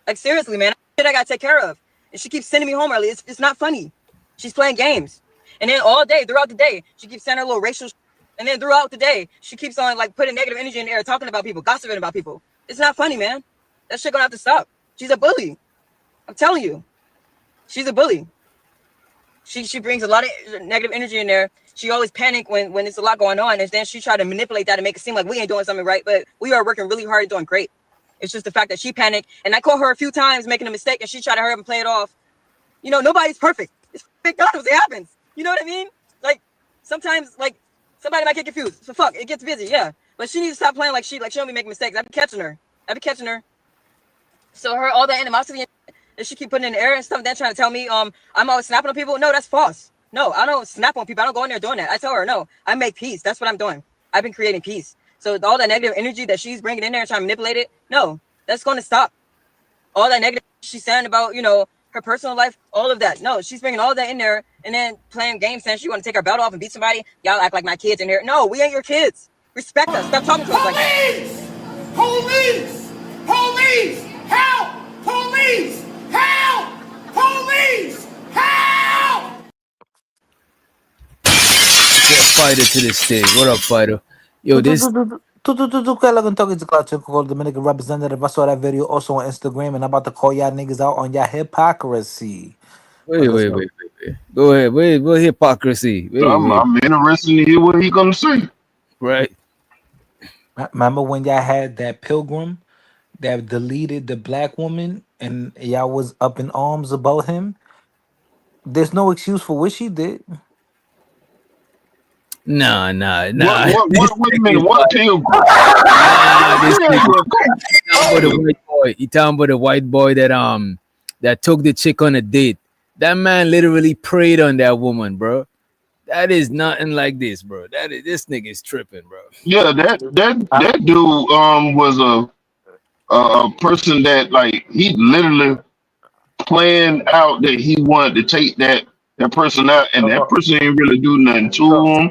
Speaker 8: Like, seriously, man. shit I gotta take care of. And she keeps sending me home early. It's not funny. She's playing games. And then all day, throughout the day, she keeps sending her little racial shit. And then throughout the day, she keeps on like putting negative energy in the air, talking about people, gossiping about people. It's not funny, man. That shit gonna have to stop. She's a bully. I'm telling you. She's a bully. She brings a lot of negative energy in there. She always panic when there's a lot going on, and then she try to manipulate that and make it seem like we ain't doing something right, but we are working really hard and doing great. It's just the fact that she panicked, and I caught her a few times making a mistake, and she tried to hurry up and play it off. You know, nobody's perfect. It's McDonald's. It happens. You know what I mean? Like sometimes, like somebody might get confused. So fuck, it gets busy, yeah. But she needs to stop playing like she don't be making mistakes. I be catching her. So her all that animosity that she keep putting in the air and stuff, then trying to tell me I'm always snapping on people. No, that's false. No, I don't snap on people. I don't go in there doing that. I tell her, no, I make peace. That's what I'm doing. I've been creating peace. So all that negative energy that she's bringing in there and trying to manipulate it, no, that's going to stop. All that negative she's saying about, you know, her personal life, all of that. No, she's bringing all that in there and then playing games saying she want to take her belt off and beat somebody. Y'all act like my kids in here. No, we ain't your kids. Respect us. Stop talking to us like that.
Speaker 5: Police! Police! Help! Police! Help! Police! Help!
Speaker 7: Get Fighter to the stage. What up, Fighter? Yo, this.
Speaker 11: Quella con talking to Clutch called Dominican representative. I saw that video also on Instagram, and I'm about to call y'all niggas out on y'all hypocrisy.
Speaker 7: Wait. Go ahead. What hypocrisy?
Speaker 3: I'm interested to hear what he gonna say.
Speaker 7: Right.
Speaker 11: Remember when y'all had that pilgrim that deleted the black woman, and y'all was up in arms about him? There's no excuse for what she did.
Speaker 7: Nah.
Speaker 3: Wait a minute, what pilgrim?
Speaker 7: This nigga, he talking about the white boy that took the chick on a date. That man literally preyed on that woman, bro. That is nothing like this, bro. This nigga is tripping, bro.
Speaker 3: Yeah, that dude was a person that like he literally planned out that he wanted to take that person out, and that person ain't really do nothing to him.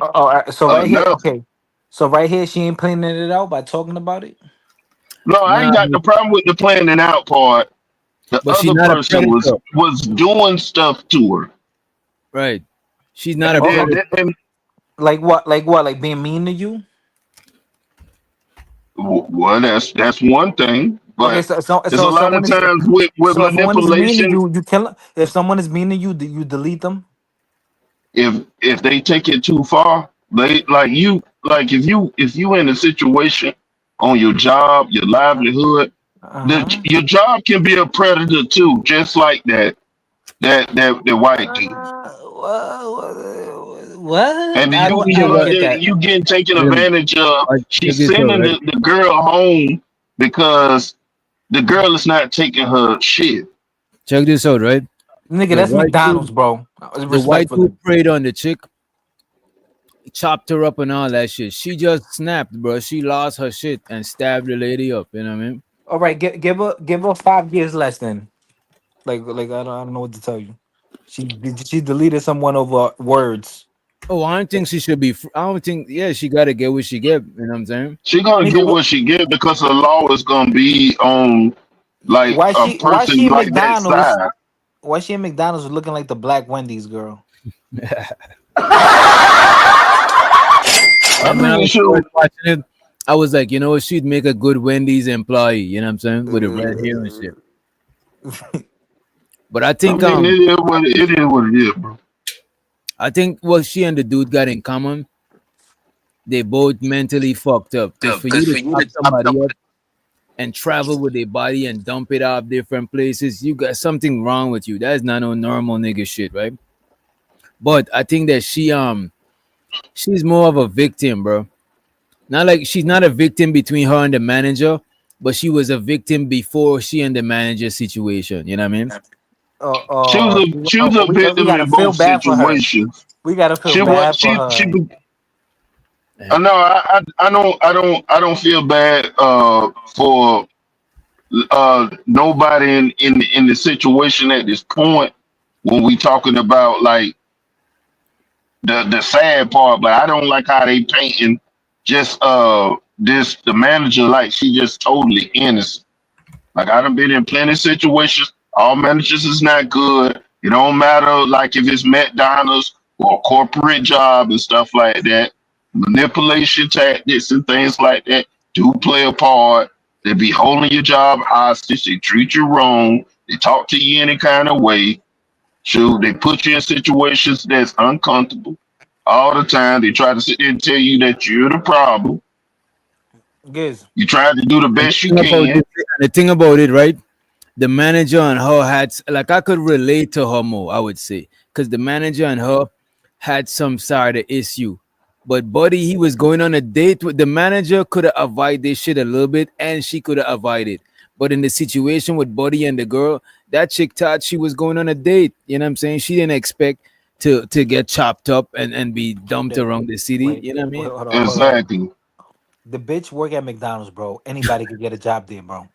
Speaker 11: So right here, okay. So right here, she ain't planning it out by talking about it.
Speaker 3: No, I ain't got the problem with the planning out part. The other person was doing stuff to her.
Speaker 7: Right. She's not a predator.
Speaker 11: Like what? Like being mean to you?
Speaker 3: Well, that's one thing. But
Speaker 11: okay, so
Speaker 3: there's a lot of times with manipulation.
Speaker 11: You kill. If someone is mean to you, you delete them.
Speaker 3: If they take it too far, they if you in a situation on your job, your livelihood, your job can be a predator too, just like that white dude.
Speaker 11: What?
Speaker 3: And you getting taken advantage of. She's sending the girl home because the girl is not taking her shit.
Speaker 7: Check this out, right?
Speaker 11: Nigga, that's McDonald's, bro.
Speaker 7: The white dude preyed on the chick, chopped her up and all that shit. She just snapped, bro. She lost her shit and stabbed the lady up. You know what I mean?
Speaker 11: All right, give her 5 years less then. Like I don't know what to tell you. She deleted someone over words.
Speaker 7: Oh, I don't think she should be. I don't think. Yeah, she gotta get what she get. You know what I'm saying?
Speaker 3: She gonna get what she get because the law is gonna be on like
Speaker 11: why
Speaker 3: a person like
Speaker 11: McDonald's,
Speaker 3: that side.
Speaker 11: Why she in McDonald's looking like the Black Wendy's girl?
Speaker 7: I was like, you know, she'd make a good Wendy's employee. You know what I'm saying? With the red hair and shit. But I think
Speaker 3: it is what it is, bro.
Speaker 7: I think what she and the dude got in common, they both mentally fucked up. For you to fuck somebody up and travel with their body and dump it off different places, you got something wrong with you. That's not no normal nigga shit, right? But I think that she's more of a victim, bro. Not like she's not a victim between her and the manager, but she was a victim before she and the manager situation. You know what I mean?
Speaker 3: She was a victim in both situations.
Speaker 11: We gotta feel bad for her.
Speaker 3: No, I don't feel bad for nobody in the situation at this point when we talking about like the sad part. But I don't like how they painting just the manager like she just totally innocent. Like I done been in plenty of situations. All managers is not good. It don't matter like if it's McDonald's or a corporate job and stuff like that. Manipulation tactics and things like that do play a part. They be holding your job hostage. They treat you wrong. They talk to you any kind of way. Shoot, they put you in situations that's uncomfortable all the time. They try to sit there and tell you that you're the problem.
Speaker 11: Giz.
Speaker 3: You try to do the best you can.
Speaker 7: The thing about it, right? The manager and her had like I could relate to her more, I would say, because the manager and her had some sort of issue. But Buddy, he was going on a date with the manager, could have avoided this shit a little bit, and she could have avoided. But in the situation with Buddy and the girl, that chick thought she was going on a date. You know what I'm saying? She didn't expect to get chopped up and be dumped around the city.
Speaker 11: Wait,
Speaker 7: You know what I mean?
Speaker 11: hold on.
Speaker 3: Exactly.
Speaker 11: The bitch work at McDonald's, bro. Anybody could get a job there, bro.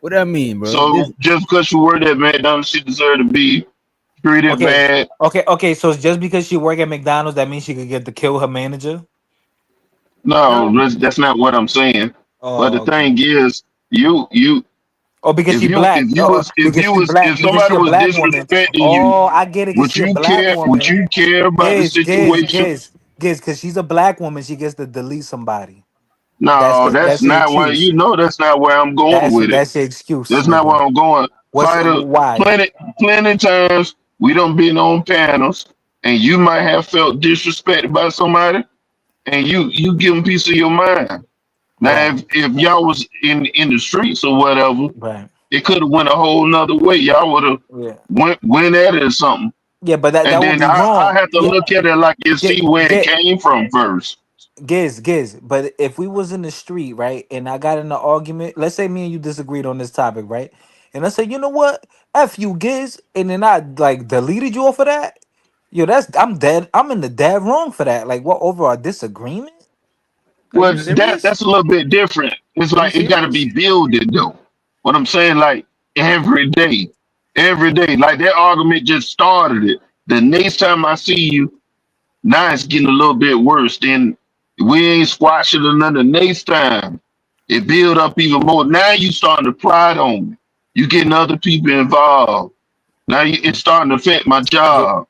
Speaker 7: What I mean, bro?
Speaker 3: So just because you work at McDonald's, she deserve to be treated bad.
Speaker 11: Okay. So just because she work at McDonald's, that means she could get to kill her manager?
Speaker 3: No, that's not what I'm saying. But the thing is, you
Speaker 11: because
Speaker 3: if
Speaker 11: she
Speaker 3: you
Speaker 11: black.
Speaker 3: if somebody was disrespecting you,
Speaker 11: I get it.
Speaker 3: would you care? Would you care about the situation?
Speaker 11: Because she's a black woman, she gets to delete somebody.
Speaker 3: No, that's not why. You know, that's not where I'm going with it.
Speaker 11: That's the excuse.
Speaker 3: That's not where I'm going.
Speaker 11: Why?
Speaker 3: Plenty times we don't been on panels, and you might have felt disrespected by somebody, and you give them a piece of your mind. Now, if y'all was in the streets or whatever, it could have went a whole nother way. Y'all would have went at it or something.
Speaker 11: Yeah, but that would be wrong.
Speaker 3: I have to look at it like and see where it came from first.
Speaker 11: Giz. But if we was in the street, right, and I got in an argument, let's say me and you disagreed on this topic, right? And I said, you know what? F you, Giz, and then I like deleted you off of that. Yo, I'm dead. I'm in the dead wrong for that. Like, what, over our disagreement?
Speaker 3: Well, that's a little bit different. It's like it gotta be builded though. What I'm saying, like every day. Like that argument just started it. The next time I see you, now it's getting a little bit worse. Then we ain't squashing another next time. It build up even more. Now you starting to plot on me. You getting other people involved. Now it's starting to affect my job.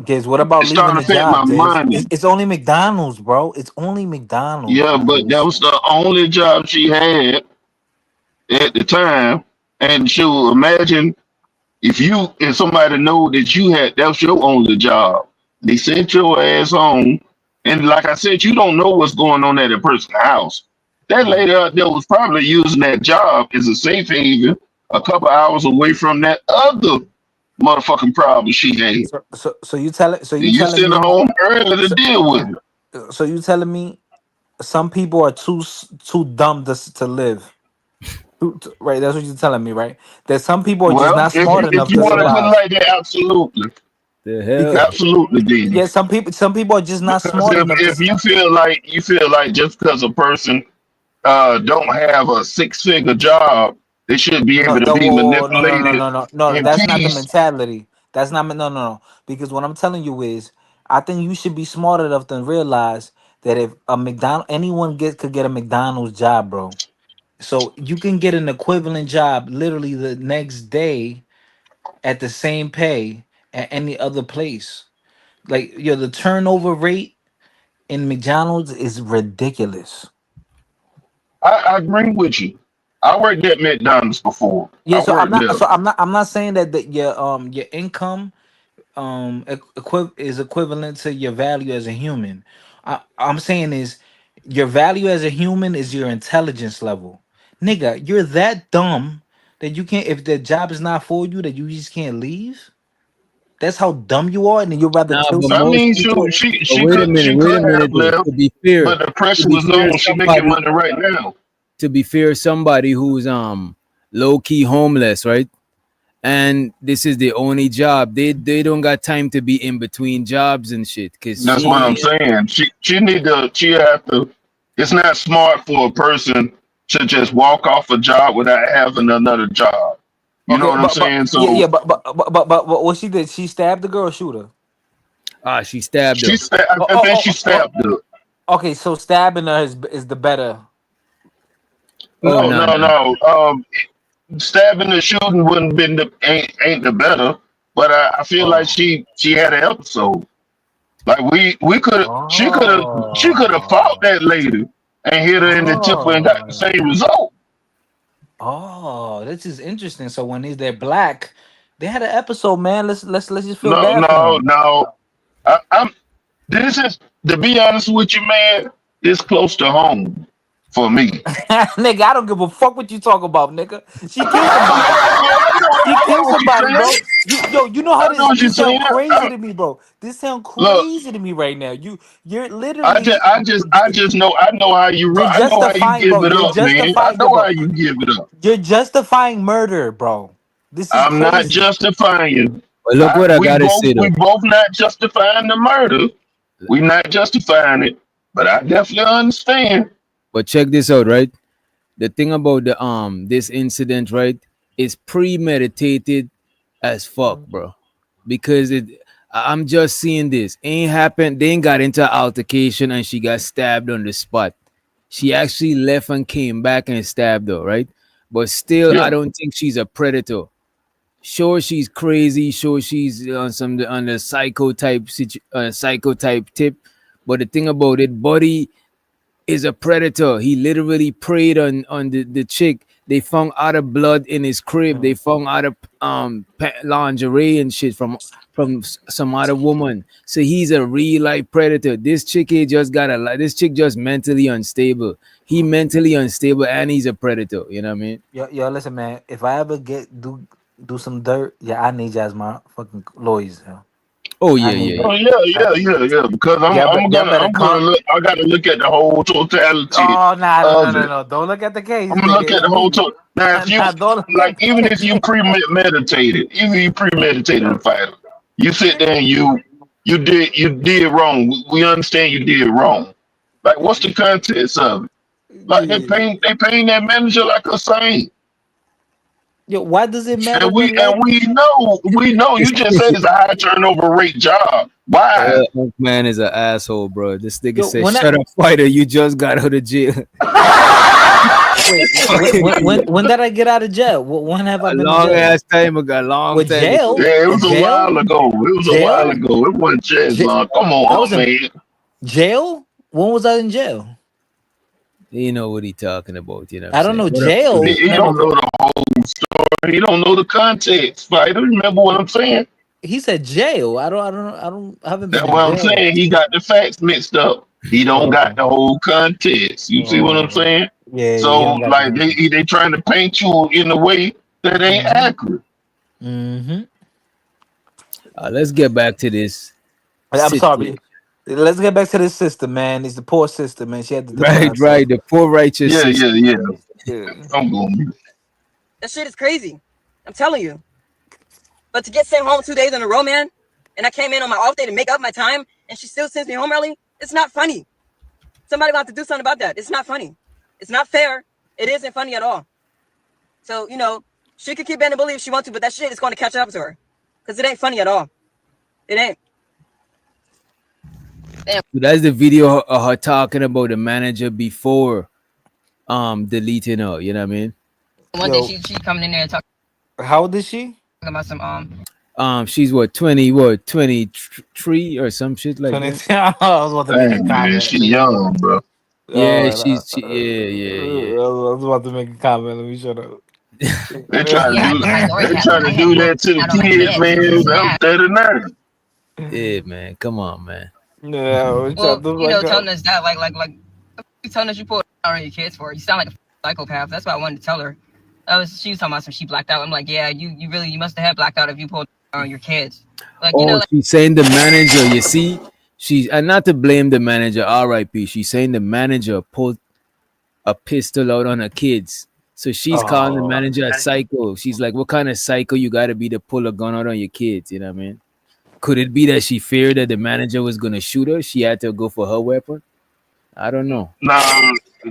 Speaker 11: Giz, what about
Speaker 3: it's
Speaker 11: leaving the job?
Speaker 3: My money.
Speaker 11: It's only McDonald's, bro. It's only McDonald's.
Speaker 3: Yeah, but that was the only job she had at the time. And she'll imagine if somebody know that that was your only job. They sent your ass home. And like I said, you don't know what's going on at a person's house. That lady out there was probably using that job as a safe haven a couple hours away from that other motherfucking problem she had.
Speaker 11: So you telling
Speaker 3: you send her home early to deal with it.
Speaker 11: So you telling me some people are too dumb to live? Right, that's what you're telling me, right? That some people are just not smart enough to survive. If you want to put it like that,
Speaker 3: absolutely.
Speaker 11: The hell?
Speaker 3: Absolutely, Dean.
Speaker 11: Yeah, some people are just not smart enough.
Speaker 3: If you feel like just because a person don't have a six-figure job, they should be able to be manipulated.
Speaker 11: No. That's not the mentality. That's not no. Because what I'm telling you is, I think you should be smart enough to realize that if anyone could get a McDonald's job, bro. So you can get an equivalent job literally the next day at the same pay at any other place. Like, the turnover rate in McDonald's is ridiculous.
Speaker 3: I agree with you. I worked at McDonald's before.
Speaker 11: Yeah, I'm not saying that your income is equivalent to your value as a human. I'm saying is your value as a human is your intelligence level. Nigga, you're that dumb that you can't, if the job is not for you, that you just can't leave. That's how dumb you are, and then you'd rather kill.
Speaker 3: I mean, she
Speaker 7: wait a minute. To be fair,
Speaker 3: but the pressure was on. She making money right now.
Speaker 7: To be fair, somebody who's low key homeless, right? And this is the only job. They don't got time to be in between jobs and shit. Cause
Speaker 3: that's what I'm saying. She have to. It's not smart for a person to just walk off a job without having another job. You know what I'm saying? So
Speaker 11: but what she did? She stabbed the girl or shoot her?
Speaker 7: She stabbed her.
Speaker 3: I think she stabbed her.
Speaker 11: Okay, so stabbing her is the better.
Speaker 3: No. stabbing and shooting wouldn't been the ain't the better. But I feel like
Speaker 11: Oh.
Speaker 3: she had an episode. Like we could she could have fought
Speaker 11: Oh.
Speaker 3: that lady and hit her in the temple and got the
Speaker 11: Oh.
Speaker 3: same result.
Speaker 11: Oh, this is interesting. So when they're black, they had an episode, man. Let's just feel
Speaker 3: No,
Speaker 11: bad for
Speaker 3: no,
Speaker 11: them.
Speaker 3: no. I'm this is to be honest with you, man. It's close to home for me.
Speaker 11: Nigga, I don't give a fuck what you talk about, nigga. She killed somebody. She
Speaker 3: I know
Speaker 11: killed
Speaker 3: what you're
Speaker 11: somebody, bro.
Speaker 3: saying.
Speaker 11: You know how
Speaker 3: I know what you're
Speaker 11: this sound
Speaker 3: saying.
Speaker 11: crazy to me, bro. This sound
Speaker 3: Look,
Speaker 11: crazy to me right now. You're literally
Speaker 3: I just know I know how you
Speaker 11: you're
Speaker 3: I know how you
Speaker 11: justifying,
Speaker 3: give
Speaker 11: bro.
Speaker 3: it
Speaker 11: You're
Speaker 3: up, man. I
Speaker 11: justifying, yo,
Speaker 3: know
Speaker 11: bro.
Speaker 3: how you give it up.
Speaker 11: You're justifying murder, bro. This is
Speaker 3: I'm not
Speaker 11: crazy.
Speaker 3: justifying.
Speaker 7: But look what I gotta say
Speaker 3: We
Speaker 7: though.
Speaker 3: both not justifying the murder. We not justifying it, but I definitely understand.
Speaker 7: But check this out, right? The thing about the this incident, right, is premeditated as fuck, bro. Because I'm just seeing this. Ain't happened, they ain't got into an altercation and she got stabbed on the spot. She actually left and came back and stabbed her, right? But still, I
Speaker 3: Yeah,
Speaker 7: don't think she's a predator. Sure, she's crazy. Sure, she's on the psycho type tip. But the thing about it, Buddy is a predator. He literally preyed on the chick. They found other blood in his crib. They found other lingerie and shit from some other woman. So he's a real life predator. This chick he just got this chick just mentally unstable. He mentally unstable and he's a predator. You know what I mean?
Speaker 11: Yo, listen, man. If I ever do some dirt, yeah, I need you as my fucking lawyers. Yo.
Speaker 7: Oh
Speaker 11: I
Speaker 7: yeah,
Speaker 11: need
Speaker 7: yeah,
Speaker 3: oh
Speaker 11: that.
Speaker 3: yeah. Because
Speaker 11: Y'all better
Speaker 3: I'm gonna
Speaker 11: come.
Speaker 3: look. I got to look at the whole totality
Speaker 11: Oh, nah, no, no,
Speaker 3: of
Speaker 11: no,
Speaker 3: it.
Speaker 11: no. Don't look at the case,
Speaker 3: I'm gonna look
Speaker 11: nigga.
Speaker 3: at
Speaker 11: It's
Speaker 3: the whole
Speaker 11: me.
Speaker 3: total. Now, if you
Speaker 11: Nah, don't look
Speaker 3: like,
Speaker 11: at the
Speaker 3: even if you
Speaker 11: case.
Speaker 3: premeditated, even if you premeditated the fight, you sit there and you did wrong. We understand you did wrong. Like, what's the context of it? Like
Speaker 11: Yeah.
Speaker 3: they paying that manager like a saint.
Speaker 11: Yo, why does it matter
Speaker 3: And
Speaker 11: what life?
Speaker 3: we know you just said it's a high turnover rate job. Why?
Speaker 7: Unk Man is an asshole, bro. This nigga
Speaker 11: Yo,
Speaker 7: said,
Speaker 11: when I
Speaker 7: "Shut up, fighter. You just got out of jail."
Speaker 11: wait, when did I get out of jail? When have I
Speaker 7: A
Speaker 11: been in
Speaker 7: long
Speaker 11: jail?
Speaker 7: ass time ago. Long
Speaker 11: With
Speaker 7: time ago.
Speaker 11: jail?
Speaker 3: Yeah, it
Speaker 11: In
Speaker 3: was a
Speaker 11: jail?
Speaker 3: while ago. It was a while
Speaker 11: Jail?
Speaker 3: ago. It wasn't just
Speaker 11: J-
Speaker 3: long. Come
Speaker 11: I
Speaker 3: on,
Speaker 11: was in
Speaker 3: man.
Speaker 11: jail. When was I in jail?
Speaker 7: You know what he talking about. You know what I'm
Speaker 11: I don't
Speaker 7: saying?
Speaker 11: know.
Speaker 7: What up,
Speaker 11: Jail.
Speaker 3: He
Speaker 11: Never.
Speaker 3: don't know the whole story. He don't know the context. Fighter, remember what I'm saying?
Speaker 11: He said jail. I haven't been
Speaker 3: That's
Speaker 11: in
Speaker 3: what I'm
Speaker 11: jail.
Speaker 3: saying. He got the facts mixed up. He don't
Speaker 11: Oh,
Speaker 3: got
Speaker 11: okay.
Speaker 3: the whole context. You see what I'm
Speaker 11: Oh,
Speaker 3: saying?
Speaker 11: yeah. He
Speaker 3: So
Speaker 11: don't got
Speaker 3: like
Speaker 11: the.
Speaker 3: they trying to paint you in a way that ain't
Speaker 11: Mm-hmm.
Speaker 3: accurate.
Speaker 11: Mm-hmm.
Speaker 7: Let's get back to this
Speaker 11: I'm
Speaker 7: situation.
Speaker 11: sorry. Let's get back to this sister, man. It's the poor sister, man. She had to defend
Speaker 7: Right,
Speaker 11: herself.
Speaker 7: right. The poor righteous
Speaker 3: Yeah,
Speaker 7: sister.
Speaker 3: yeah.
Speaker 11: Yeah.
Speaker 3: I'm going.
Speaker 8: That shit is crazy. I'm telling you. But to get sent home 2 days in a row, man, and I came in on my off day to make up my time, and she still sends me home early, it's not funny. Somebody will have to do something about that. It's not funny. It's not fair. It isn't funny at all. So, she could keep being a bully if she wants to, but that shit is going to catch up to her. Because it ain't funny at all. It ain't. Damn.
Speaker 7: So that's the video of her talking about the manager before deleting her. You know what I mean?
Speaker 8: One day
Speaker 11: Yo,
Speaker 8: she coming in there and talking
Speaker 11: how old is she?
Speaker 8: about some
Speaker 7: She's what 23 or some shit like
Speaker 11: 20.
Speaker 7: that.
Speaker 11: I was about to make a
Speaker 3: Dang, man,
Speaker 11: comment.
Speaker 3: she young, bro.
Speaker 7: Yeah,
Speaker 11: Oh,
Speaker 7: yeah.
Speaker 11: I was about to make a comment. Let me shut up.
Speaker 3: They trying to do that to the kids, man. I'm 39.
Speaker 7: Yeah, man. Come on, man.
Speaker 11: No,
Speaker 8: well,
Speaker 11: shut the fuck
Speaker 8: telling
Speaker 11: up.
Speaker 8: us that like you telling us you pulled out on your kids for it. You sound like a psychopath. That's why I wanted to tell her. She was talking about some she blacked out. I'm like, yeah, you must have had blacked out if you pulled on your kids. Like,
Speaker 7: Oh, she's saying the manager. You see, she's and not to blame the manager. R.I.P. She's saying the manager pulled a pistol out on her kids. So she's calling the
Speaker 11: Oh,
Speaker 7: manager a psycho. She's like, "What kind of psycho you gotta be to pull a gun out on your kids?" You know what I mean? Could it be that she feared that the manager was gonna shoot her? She had to go for her weapon. I don't know.
Speaker 3: No,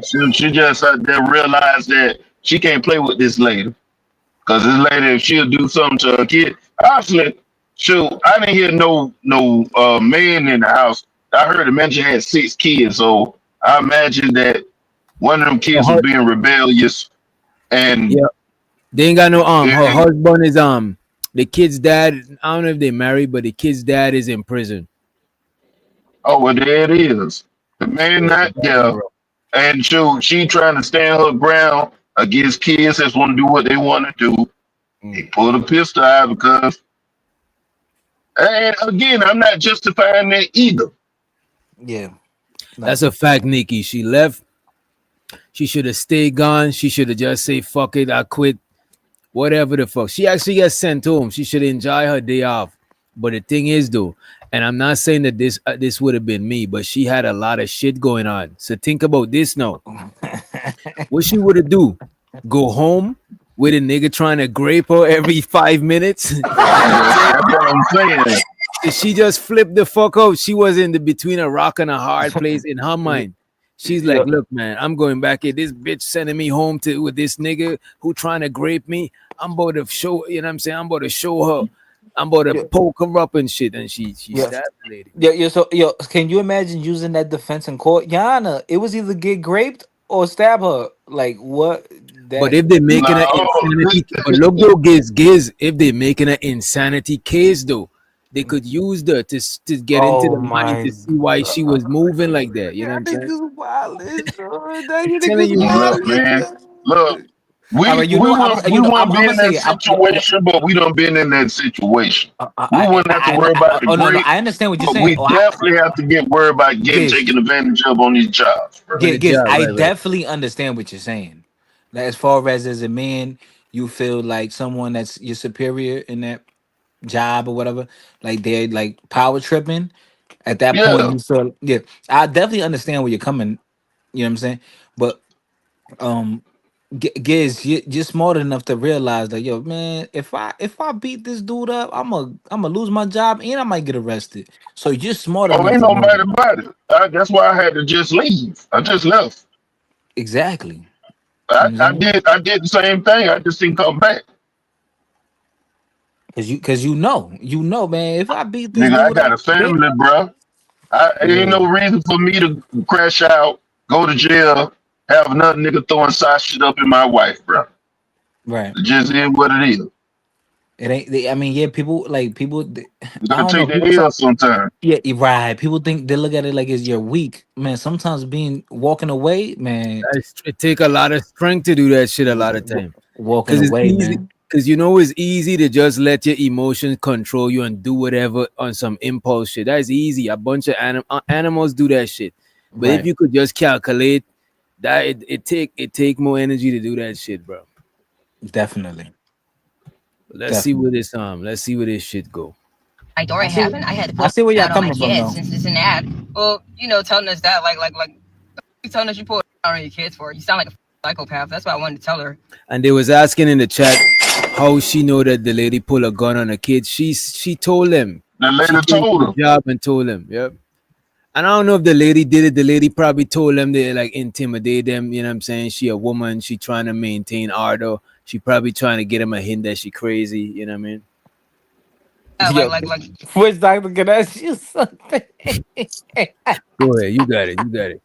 Speaker 3: she just realized that she can't play with this lady. Because this lady, if she'll do something to her kid, actually, shoot, I didn't hear no man in the house. I heard the manager had 6 kids, so I imagine that one of them kids was being rebellious, and
Speaker 7: Yeah. They ain't got no her
Speaker 3: And,
Speaker 7: husband is the kid's dad. I don't know if they married, but the kid's dad is in prison.
Speaker 3: oh, well, there it is. The man
Speaker 7: So
Speaker 3: not
Speaker 7: imagine,
Speaker 3: there,
Speaker 7: bro.
Speaker 3: and she trying to stand her ground against kids that want to do what they want to do. He pulled a pistol out because, and again, I'm not justifying that either.
Speaker 11: Yeah.
Speaker 7: That's a fact, Nikki. She left. She should have stayed gone. She should have just say fuck it, I quit. Whatever the fuck. She actually gets sent home. She should enjoy her day off. But the thing is, though, and I'm not saying that this would have been me, but she had a lot of shit going on. So think about this now. What she would have do? Go home with a nigga trying to grape her every 5 minutes?
Speaker 3: That's what I'm saying.
Speaker 7: She just flipped the fuck out. She was in the between a rock and a hard place in her mind. She's like, look, man, I'm going back here. This bitch sending me home to with this nigga who trying to grape me. I'm about to show, you know what I'm saying? I'm about to show her. I'm about to poke her up and shit. And she stabbed the lady.
Speaker 11: So can you imagine using that defense in court? Yana, it was either get raped or stab her. Like what?
Speaker 7: But if they're making an insanity, but look though, Giz, if they're making an insanity case though, they could use the to get into the mind to see why she was moving like that. You know what I'm saying? I'm telling you, bro.
Speaker 3: Look, man. Look, we
Speaker 11: All right,
Speaker 3: we won't we won't
Speaker 11: I'm
Speaker 3: be in
Speaker 11: gonna say
Speaker 3: that
Speaker 11: it.
Speaker 3: situation, but we done been in that situation. We wouldn't have to worry about the
Speaker 11: Oh no,
Speaker 3: great,
Speaker 11: I understand what you're
Speaker 3: but
Speaker 11: saying.
Speaker 3: we definitely have to get worried about getting taken advantage of on these jobs, bro.
Speaker 11: I definitely understand what you're saying. Like, as far as a man, you feel like someone that's your superior in that job or whatever, like they're like power tripping. At that point,
Speaker 3: Yeah.
Speaker 11: you feel I definitely understand where you're coming. You know what I'm saying? But Giz, you're smart enough to realize that, yo, man, if I beat this dude up, I'm gonna lose my job and I might get arrested. So you're smart
Speaker 3: Oh,
Speaker 11: enough
Speaker 3: ain't
Speaker 11: to
Speaker 3: no
Speaker 11: know
Speaker 3: matter
Speaker 11: that.
Speaker 3: about it. That's why I had to just leave. I just left.
Speaker 11: Exactly.
Speaker 3: I did the same thing. I just didn't come back.
Speaker 11: Cause you know, man, if I beat this
Speaker 3: Nigga, I
Speaker 11: dude
Speaker 3: got
Speaker 11: up,
Speaker 3: a family, bro. Ain't no reason for me to crash out, go to jail, have another nigga throwing side shit up in my wife, bro.
Speaker 11: right.
Speaker 3: It just is what it is.
Speaker 11: It ain't. I mean, yeah, people.
Speaker 3: You
Speaker 11: I
Speaker 3: gotta
Speaker 11: don't know.
Speaker 3: take
Speaker 11: People
Speaker 3: the L sometimes.
Speaker 11: yeah, right. People think they look at it like it's you're weak, man. Sometimes being walking away, man.
Speaker 7: It take a lot of strength to do that shit a lot of time.
Speaker 11: Walking
Speaker 7: Because it's
Speaker 11: away,
Speaker 7: easy.
Speaker 11: man.
Speaker 7: Because you know it's easy to just let your emotions control you and do whatever on some impulse shit. That's easy. A bunch of animals do that shit. But if
Speaker 11: Right.
Speaker 7: you could just calculate that, it take more energy to do that shit, bro.
Speaker 11: Definitely.
Speaker 7: Let's see where this shit go.
Speaker 8: My door ain't happened. I had to
Speaker 11: I
Speaker 8: pull
Speaker 11: see where y'all
Speaker 8: out on my
Speaker 11: coming from,
Speaker 8: kids
Speaker 11: though.
Speaker 8: since it's an ad. Well, telling us that like you telling us you pulled out on your kids for. You sound like a psychopath. That's why I wanted to tell her.
Speaker 7: And they was asking in the chat how she know that the lady pull a gun on a kid. She told them.
Speaker 3: The
Speaker 7: She
Speaker 3: lady
Speaker 7: came to
Speaker 3: told
Speaker 7: the
Speaker 3: him.
Speaker 7: job and told them. Yep. And I don't know if the lady did it. The lady probably told them they like intimidate them. You know what I'm saying? She a woman. She trying to maintain ardor. She probably trying to get him a hint that she crazy. You know what I mean?
Speaker 11: Yo, which doctor can ask you something?
Speaker 7: Go ahead. You got it. You got it.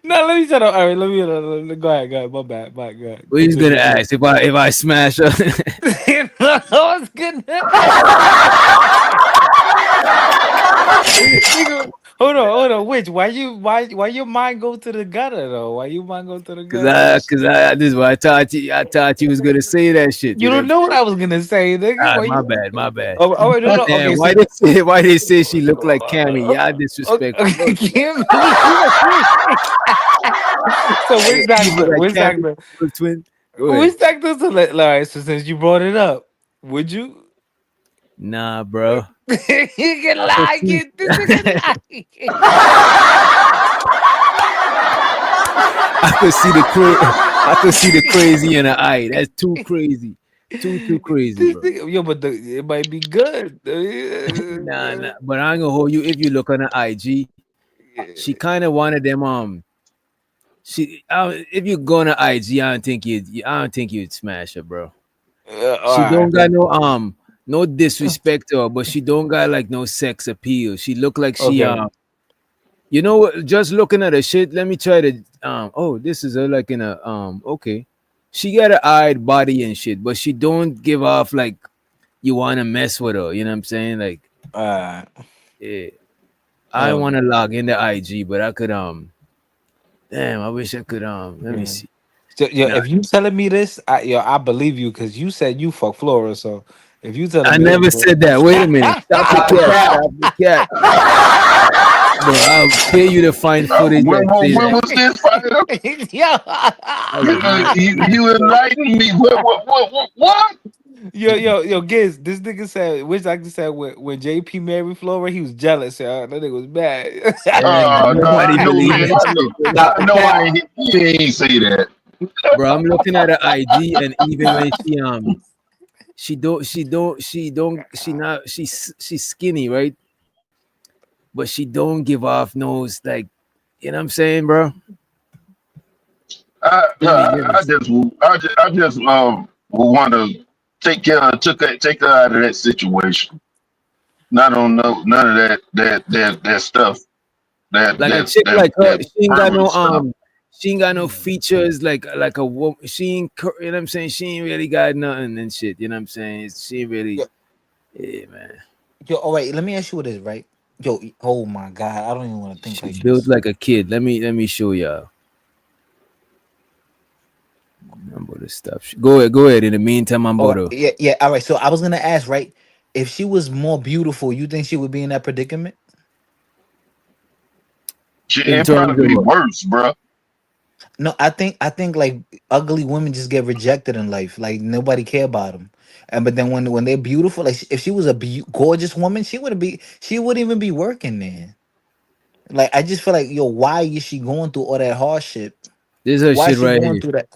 Speaker 11: No, let me shut up. All right, let me go ahead. Go ahead. My bad. Go ahead.
Speaker 7: Well, he's gonna ask if I smash her.
Speaker 11: I was gonna. Nigga, hold on. Which? Why your mind go to the gutter though? Why you mind go to the gutter?
Speaker 7: Cause I this is why I thought you was gonna say that shit.
Speaker 11: You don't know what I was gonna say, nigga. Why
Speaker 7: My
Speaker 11: you?
Speaker 7: bad, my bad.
Speaker 11: Oh, wait, no.
Speaker 7: Damn,
Speaker 11: Okay,
Speaker 7: why they say she looked like Cammy? Y'all disrespectful.
Speaker 11: So which doctor?
Speaker 7: Twin?
Speaker 11: Which doctor? So, all right. So since you brought it up, would you?
Speaker 7: Nah, bro.
Speaker 11: You can lie. Get this nigga lie.
Speaker 7: I could see the crazy in her eye. That's too crazy. Too crazy, bro.
Speaker 11: Yo, but it might be good.
Speaker 7: Nah. But I ain't gonna hold you. If you look on her IG, she kind of wanted them. If you go on her IG, I don't think you'd smash her, bro. She don't got no disrespect to her, but she don't got like no sex appeal. She look like she you know what? Just looking at her shit, let me try to this is her like in a okay. she got an eyed body and shit, but she don't give off like you want to mess with her. You know what I'm saying? Like,
Speaker 11: Uh,
Speaker 7: yeah, I
Speaker 11: oh,
Speaker 7: want to log into IG, but I could damn, I wish I could let me
Speaker 11: yeah.
Speaker 7: see.
Speaker 11: So, yo,
Speaker 7: Nah,
Speaker 11: if you telling me this, I believe you because you said you fuck Flora. So if you telling
Speaker 7: I
Speaker 11: me this,
Speaker 7: never
Speaker 11: bro,
Speaker 7: said that. Wait a minute. Stop the cat. Stop the cat. Bro, I'll pay you to find footage
Speaker 3: When,
Speaker 7: that
Speaker 3: when,
Speaker 7: say
Speaker 3: when
Speaker 7: that.
Speaker 3: was this fighter?
Speaker 11: yo,
Speaker 7: I would not.
Speaker 3: You enlightened me. What?
Speaker 11: yo, Giz, this nigga said, which actor said when JP married Flora, he was jealous. That nigga was mad.
Speaker 7: And
Speaker 3: No,
Speaker 7: nobody
Speaker 3: I know,
Speaker 7: believe
Speaker 3: man.
Speaker 7: that shit. So
Speaker 3: I
Speaker 7: stop the
Speaker 3: know
Speaker 7: cat.
Speaker 3: he ain't say that.
Speaker 7: Bro, I'm looking at her IG, and even when she not she's skinny, right? But she don't give off nose like, you know what I'm saying, bro?
Speaker 3: I just want to take her out of that situation. Not on none of that stuff.
Speaker 7: Like a chick like her,
Speaker 3: That
Speaker 7: she ain't got no
Speaker 3: permanent stuff.
Speaker 7: she ain't got no features like a woman. She ain't, you know what I'm saying? She ain't really got nothing and shit. You know what I'm saying? She ain't really,
Speaker 11: yo,
Speaker 7: yeah, man.
Speaker 11: yo, all right, let me ask you this, right? Yo, oh my God, I don't even want to think
Speaker 7: She
Speaker 11: like
Speaker 7: built
Speaker 11: this.
Speaker 7: like a kid. Let me show y'all. I'm about to stop. Go ahead. In the meantime, I'm
Speaker 11: Oh,
Speaker 7: about to.
Speaker 11: yeah, all right. So I was gonna ask, right? If she was more beautiful, you think she would be in that predicament?
Speaker 3: Shit,
Speaker 7: In
Speaker 3: it
Speaker 7: terms
Speaker 3: probably be
Speaker 7: of
Speaker 3: worse, bro.
Speaker 11: No, I think like ugly women just get rejected in life. Like nobody care about them. And but then when they're beautiful, like if she was a gorgeous woman, she wouldn't even be working there. Like I just feel like yo, why is she going through all that hardship?
Speaker 7: this is her
Speaker 11: Why
Speaker 7: shit
Speaker 11: is she
Speaker 7: right
Speaker 11: going
Speaker 7: here.
Speaker 11: through that?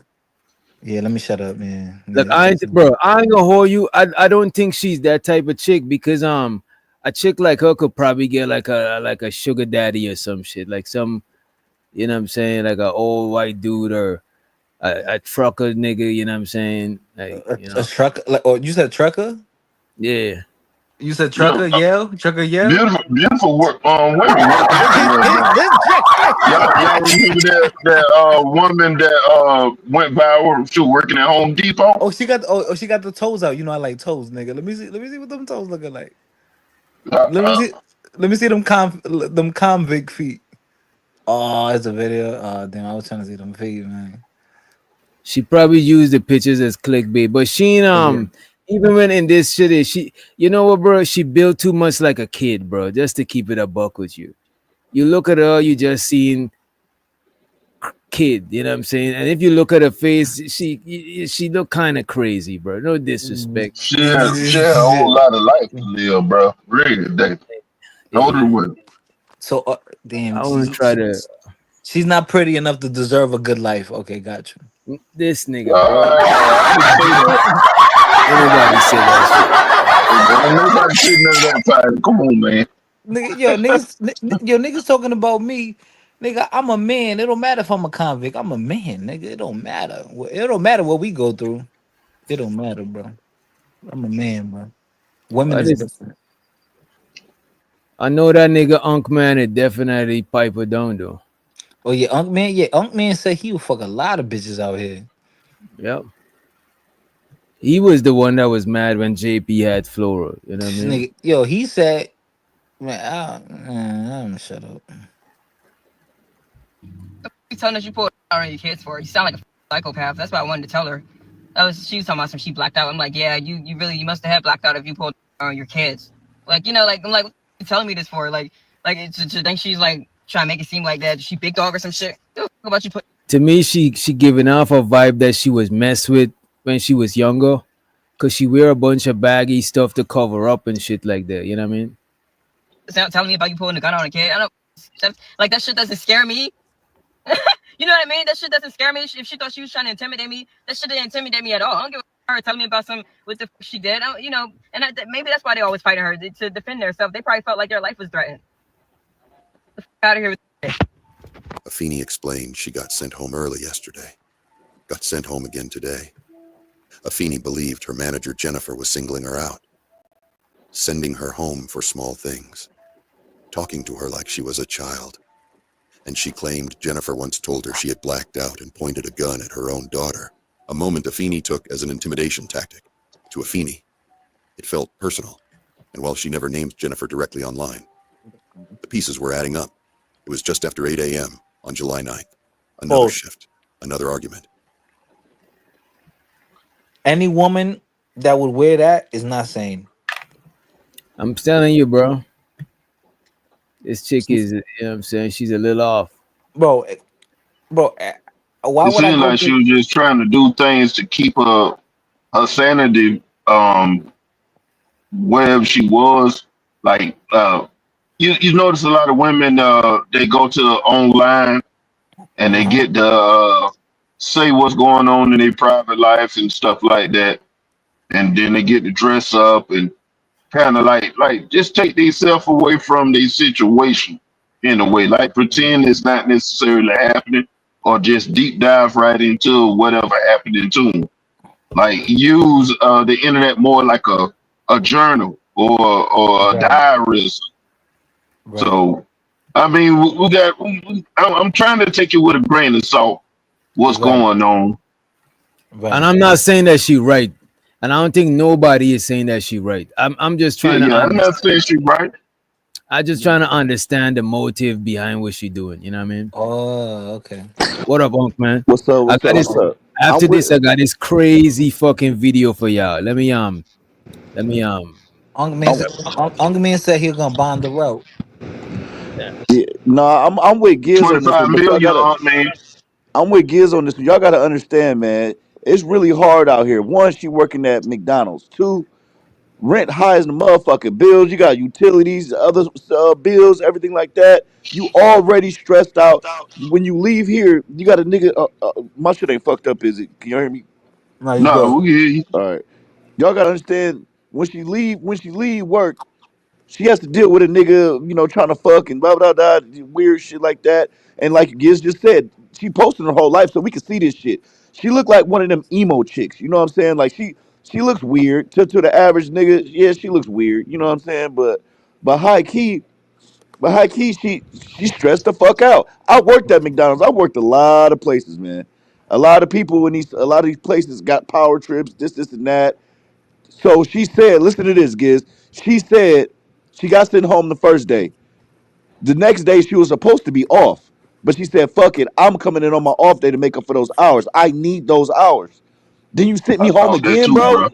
Speaker 11: Yeah, let me shut up, man.
Speaker 7: Look,
Speaker 11: Yeah, this is-
Speaker 7: I ain't gonna hold you. I don't think she's that type of chick because a chick like her could probably get like a sugar daddy or some shit, like some, you know what I'm saying, like an old white dude or a trucker nigga, you know what I'm saying, like, you
Speaker 11: a
Speaker 7: know,
Speaker 11: trucker. Like, or you said trucker?
Speaker 7: yeah.
Speaker 11: You said
Speaker 3: Yo,
Speaker 11: trucker? Yell, trucker, yell.
Speaker 3: beautiful work. Women working out there, bro.
Speaker 11: This chick.
Speaker 3: Y'all remember that woman that went viral? She was working at Home Depot.
Speaker 11: She got the toes out. You know I like toes, nigga. Let me see what them toes looking like.
Speaker 3: Uh,
Speaker 11: Let me
Speaker 3: uh,
Speaker 11: see. Let me see them convict feet. Oh, it's a video. Oh, damn, I was trying to see them feet, man.
Speaker 7: She probably used the pictures as clickbait, but she ain't,
Speaker 11: Oh yeah.
Speaker 7: even when in this shit, she, you know what, bro? She built too much like a kid, bro. Just to keep it a buck with you. You look at her, you just seen kid. You know what I'm saying? And if you look at her face, she look kind of crazy, bro. No disrespect.
Speaker 3: she had a whole lot of life to live, bro. Really, they told her
Speaker 7: Yeah,
Speaker 3: what.
Speaker 11: So damn,
Speaker 7: I want to try to
Speaker 11: she's not pretty enough to deserve a good life. Okay, got
Speaker 7: this nigga, bro.
Speaker 3: I didn't say that.
Speaker 7: Ain't nobody said that shit.
Speaker 3: Ain't nobody said none of that time. Come on, man.
Speaker 11: Nigga, niggas talking about me. Nigga, I'm a man. It don't matter if I'm a convict. I'm a man, nigga. It don't matter. It don't matter what we go through. It don't matter, bro. I'm a man, bro. Women
Speaker 7: What
Speaker 11: is
Speaker 7: is?
Speaker 11: different.
Speaker 7: I know that nigga Unk Man is definitely Piper down though.
Speaker 11: Oh yeah, Unk Man. Yeah, Unk Man said he would fuck a lot of bitches out here.
Speaker 7: Yep. He was the one that was mad when JP had Flora. You know what I mean?
Speaker 11: Nigga, yo, he said, man, I'm gonna shut up.
Speaker 8: You telling us you pulled out on your kids for? You sound like a psychopath. That's what I wanted to tell her. She was talking about some she blacked out. I'm like, yeah, you must have had blacked out if you pulled on your kids. Like, you know, like I'm like, what are you telling me this for? Like to think she's like trying to make it seem like that she big dog or some shit. What about you put
Speaker 7: To me, she giving off a vibe that she was messed with when she was younger, cause she wear a bunch of baggy stuff to cover up and shit like that. You know what I mean?
Speaker 8: telling me about you pulling a gun on a kid? I don't like that shit doesn't scare me. You know what I mean? That shit doesn't scare me. If she thought she was trying to intimidate me, that shit didn't intimidate me at all. I don't give a her telling me about some what the she did. You know, and maybe that's why they always fighting her to defend themselves. They probably felt like their life was threatened. The out of here.
Speaker 6: Afeni explained she got sent home early yesterday. Got sent home again today. Afeni believed her manager Jennifer was singling her out, sending her home for small things, talking to her like she was a child. And she claimed Jennifer once told her she had blacked out and pointed a gun at her own daughter, a moment Afeni took as an intimidation tactic. To Afeni, it felt personal, and while she never named Jennifer directly online, the pieces were adding up. It was just after 8 a.m. on July 9th. Another shift, another argument.
Speaker 11: Any woman that would wear that is not sane.
Speaker 7: I'm telling you, bro. This chick is, you know what I'm saying? She's a little off.
Speaker 11: Bro, why
Speaker 3: It
Speaker 11: would I
Speaker 3: seemed
Speaker 11: go
Speaker 3: like she
Speaker 11: through?
Speaker 3: was just trying to do things to keep her sanity wherever she was. Like you notice a lot of women they go to online and they get to say what's going on in their private life and stuff like that, and then they get to dress up and kind of like just take themselves away from the situation in a way, like pretend it's not necessarily happening, or just deep dive right into whatever happening to them. Like use the internet more like a journal or a
Speaker 11: Right,
Speaker 3: diary.
Speaker 11: right,
Speaker 3: So I mean, I'm trying to take it with a grain of salt. What's
Speaker 11: right,
Speaker 3: going on?
Speaker 7: And
Speaker 11: right.
Speaker 7: I'm not saying that she right. And I don't think nobody is saying that she right. I'm just
Speaker 3: Yeah,
Speaker 7: trying to
Speaker 3: yeah. I'm not saying
Speaker 7: understand.
Speaker 3: she right.
Speaker 7: I just trying to understand the motive behind what she doing. You know what I mean?
Speaker 11: Oh, okay.
Speaker 7: What up, Unc, man?
Speaker 12: What's up?
Speaker 7: I
Speaker 12: What's
Speaker 7: got
Speaker 12: up?
Speaker 7: this.
Speaker 12: What's up?
Speaker 7: After
Speaker 12: I'm with.
Speaker 7: this, I got this crazy fucking video for y'all. Let me
Speaker 12: I'm,
Speaker 11: Ung Man said he was gonna bond the road.
Speaker 7: yeah.
Speaker 12: yeah, no, I'm with Giz on this
Speaker 3: 25
Speaker 12: one, but y'all
Speaker 3: million,
Speaker 12: gotta.
Speaker 3: man.
Speaker 12: I'm with Giz on this one. Y'all gotta understand, man. It's really hard out here. One, she working at McDonald's. Two, rent high as the motherfucking bills. You got utilities, other bills, everything like that. You already stressed out. When you leave here, you got a nigga. My shit ain't fucked up, is it? Can you hear me?
Speaker 11: No, you
Speaker 3: No,
Speaker 11: good.
Speaker 3: we hear you.
Speaker 12: All right. Y'all gotta understand when she leave work. She has to deal with a nigga, trying to fuck and blah blah blah, weird shit like that. And like Giz just said, she posted her whole life so we can see this shit. She looked like one of them emo chicks. You know what I'm saying? Like she looks weird to the average nigga. Yeah, she looks weird. You know what I'm saying? But high key, she stressed the fuck out. I worked at McDonald's. I worked a lot of places, man. A lot of people a lot of these places got power trips, this and that. So she said, listen to this, Giz. She said she got sent home the first day. The next day she was supposed to be off. But she said, fuck it, I'm coming in on my off day to make up for those hours. I need those hours. Then you sent me
Speaker 3: I
Speaker 12: home
Speaker 3: thought that
Speaker 12: again,
Speaker 3: too,
Speaker 12: bro?
Speaker 3: bro.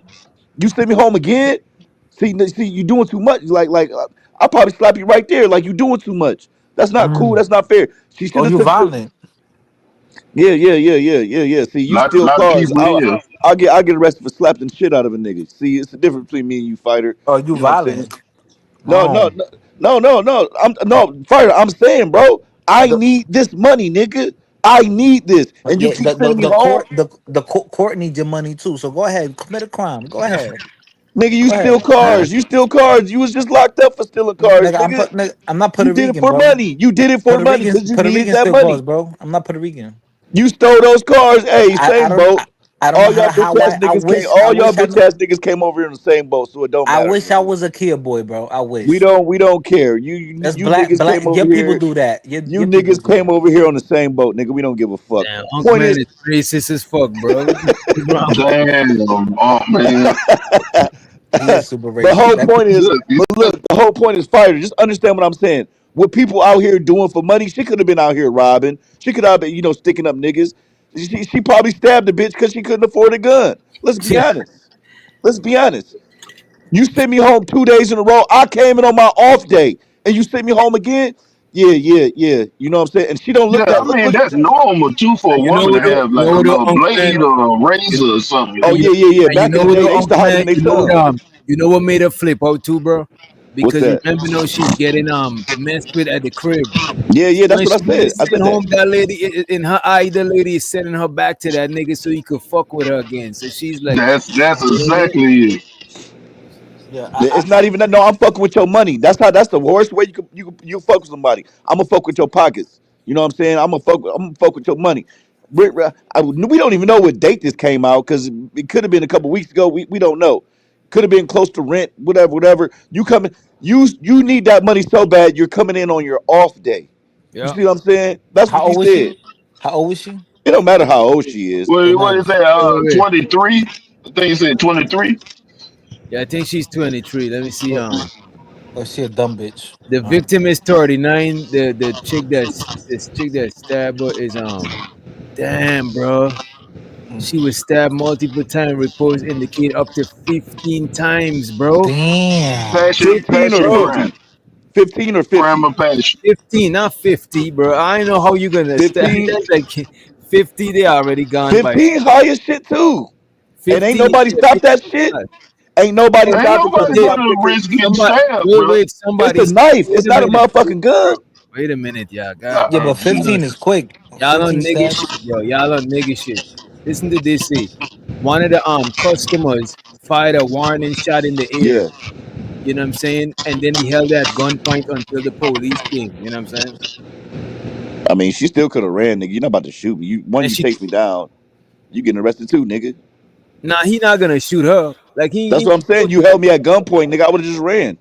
Speaker 12: You sent me home again? See, you doing too much. I'll probably slap you right there. Like, you doing too much. That's not cool.
Speaker 11: Mm.
Speaker 12: That's not fair. She
Speaker 11: Oh,
Speaker 12: should have
Speaker 11: you
Speaker 12: took the.
Speaker 11: violent.
Speaker 12: Yeah. See, you steal
Speaker 3: Lot of
Speaker 12: cars.
Speaker 3: people here.
Speaker 12: I'll get arrested for slapping the shit out of a nigga. See, it's the difference between me and you, fighter.
Speaker 11: Oh, you
Speaker 12: You know what I'm saying?
Speaker 11: violent.
Speaker 12: No,
Speaker 11: Oh,
Speaker 12: no, no, no. Fighter. I'm saying, bro, I
Speaker 11: the,
Speaker 12: need this money, nigga. I need this, and you
Speaker 11: yeah,
Speaker 12: keep sending me
Speaker 11: the
Speaker 12: home,
Speaker 11: court court needs your money too. So go ahead, commit a crime. Go ahead,
Speaker 12: nigga. You
Speaker 11: go
Speaker 12: steal
Speaker 11: ahead,
Speaker 12: cars. You steal cars. You was just locked up for stealing cars, nigga.
Speaker 11: Nigga, I'm not
Speaker 12: You
Speaker 11: Puerto
Speaker 12: did it
Speaker 11: Rican,
Speaker 12: for
Speaker 11: bro.
Speaker 12: money. You did it for money because you
Speaker 11: Puerto
Speaker 12: needed
Speaker 11: Rican
Speaker 12: that
Speaker 11: still cause,
Speaker 12: money.
Speaker 11: bro. I'm not Puerto Rican.
Speaker 12: You stole those cars. Hey,
Speaker 11: I
Speaker 12: same
Speaker 11: don't
Speaker 12: boat.
Speaker 11: I don't know
Speaker 12: All y'all bitch
Speaker 11: how
Speaker 12: ass
Speaker 11: I
Speaker 12: niggas came.
Speaker 11: I
Speaker 12: All y'all
Speaker 11: wish I
Speaker 12: bitch
Speaker 11: kn-
Speaker 12: ass niggas came over here in the same boat, so it don't
Speaker 11: I
Speaker 12: matter,
Speaker 11: wish I
Speaker 12: nigga.
Speaker 11: was a kid boy, bro. I
Speaker 12: We
Speaker 11: wish.
Speaker 12: don't we don't care. You niggas
Speaker 11: Black
Speaker 12: came over
Speaker 11: your people
Speaker 12: here.
Speaker 11: do that.
Speaker 12: You
Speaker 11: Your people
Speaker 12: niggas
Speaker 11: do
Speaker 12: came
Speaker 11: that.
Speaker 12: over here on the same boat, nigga. We don't give a fuck.
Speaker 7: Damn, Unc
Speaker 12: Point
Speaker 7: man
Speaker 12: is,
Speaker 7: is racist as fuck, bro. What the fuck is wrong with you?
Speaker 3: Damn, man.
Speaker 11: He is super
Speaker 12: the
Speaker 11: racist.
Speaker 12: whole
Speaker 11: That
Speaker 12: point is,
Speaker 3: Look,
Speaker 12: but look, the whole point is fighter. Just understand what I'm saying. What people out here doing for money, she could have been out here robbing. She could have been, sticking up niggas. She probably stabbed a bitch because she couldn't afford a gun. Let's be
Speaker 7: Yeah.
Speaker 12: honest. Let's be honest. You sent me home 2 days in a row. I came in on my off day, and you sent me home again. Yeah. You know what I'm saying? And she don't
Speaker 3: yeah,
Speaker 12: look that.
Speaker 3: I mean that's normal too for a
Speaker 7: And you know
Speaker 3: woman to
Speaker 7: what the
Speaker 3: have like a little
Speaker 7: Unc man,
Speaker 3: blade or a
Speaker 7: you,
Speaker 3: razor or something
Speaker 12: Oh
Speaker 3: like
Speaker 7: and you
Speaker 3: that.
Speaker 12: yeah.
Speaker 7: and you
Speaker 12: Back in
Speaker 7: know
Speaker 12: the
Speaker 7: what
Speaker 12: day,
Speaker 7: the
Speaker 12: they used
Speaker 7: Unc
Speaker 12: to hide it
Speaker 7: man,
Speaker 12: in their son.
Speaker 7: you know what made her flip out too, bro?
Speaker 12: What's
Speaker 7: Because
Speaker 12: that?
Speaker 7: remember, no, she's getting messed with at the crib.
Speaker 12: Yeah. That's
Speaker 7: When
Speaker 12: what I
Speaker 7: she
Speaker 12: said. I
Speaker 7: sent
Speaker 12: said that.
Speaker 7: home that lady in her eye, the lady is sending her back to that nigga so he could fuck with her again. So she's like,
Speaker 3: That's
Speaker 7: you know what I mean?
Speaker 3: exactly it.
Speaker 11: yeah,
Speaker 12: It's not even that. No, I'm fucking with your money. That's the worst way you fuck with somebody. I'm gonna fuck with your pockets. You know what I'm saying? I'm gonna fuck with your money. We don't even know what date this came out because it could have been a couple weeks ago. We don't know. Could have been close to rent, whatever. You coming? You need that money so bad. You're coming in on your off day. You
Speaker 7: Yeah.
Speaker 12: see what I'm saying? That's
Speaker 11: how
Speaker 12: what she
Speaker 11: old is she?
Speaker 12: said.
Speaker 11: How old is she?
Speaker 12: It don't matter how old she is.
Speaker 3: What
Speaker 11: It
Speaker 3: what is
Speaker 11: matters.
Speaker 3: that?
Speaker 7: Wait.
Speaker 3: 23. I think you said 23.
Speaker 7: Yeah, I think she's 23. Let me see.
Speaker 11: Or she a dumb bitch.
Speaker 7: The victim is 39. This chick that stabbed her is damn, bro.
Speaker 11: Mm.
Speaker 7: She was stabbed multiple times. Reports indicate up to 15 times, bro.
Speaker 11: Damn.
Speaker 3: Passion,
Speaker 12: 15 or
Speaker 3: passion,
Speaker 7: Bro,
Speaker 3: crime,
Speaker 12: 50? 15 or
Speaker 3: crime
Speaker 12: 50?
Speaker 3: of passion.
Speaker 7: 15, not 50, bro. I know how you gonna stab.
Speaker 12: 15?
Speaker 7: That's like 50. They already gone by.
Speaker 12: 15 high as shit too. And ain't
Speaker 7: 50,
Speaker 12: nobody
Speaker 7: yeah,
Speaker 12: stopped that
Speaker 7: 50.
Speaker 12: shit. Ain't nobody
Speaker 7: Oh,
Speaker 3: Ain't
Speaker 12: stopped it because
Speaker 3: nobody
Speaker 12: it's
Speaker 3: gonna
Speaker 12: something.
Speaker 3: risk getting
Speaker 7: somebody,
Speaker 3: stabbed,
Speaker 7: wait,
Speaker 3: bro.
Speaker 7: wait,
Speaker 12: It's
Speaker 7: somebody,
Speaker 12: a knife.
Speaker 7: wait
Speaker 12: It's
Speaker 7: a
Speaker 12: not a
Speaker 7: minute.
Speaker 12: motherfucking gun.
Speaker 7: Wait a minute, y'all. God
Speaker 11: Yeah, but
Speaker 7: damn. Y'all
Speaker 11: 15
Speaker 7: on,
Speaker 11: is quick.
Speaker 7: y'all on
Speaker 11: 15
Speaker 7: nigga
Speaker 11: stabs.
Speaker 7: shit, bro. Y'all on nigga shit. Listen to this. Say, one of the customers fired a warning shot in the air.
Speaker 12: Yeah.
Speaker 7: You know what I'm saying? And then he held at gunpoint until the police came. You know what I'm saying?
Speaker 12: I mean, she still could have ran, nigga. You're not about to shoot me.
Speaker 7: And
Speaker 12: You
Speaker 7: she,
Speaker 12: chase me down, you getting arrested too, nigga.
Speaker 7: nah, he not gonna shoot her. Like
Speaker 12: That's
Speaker 7: he
Speaker 12: what I'm saying. You held me at gunpoint, nigga. I would have just ran.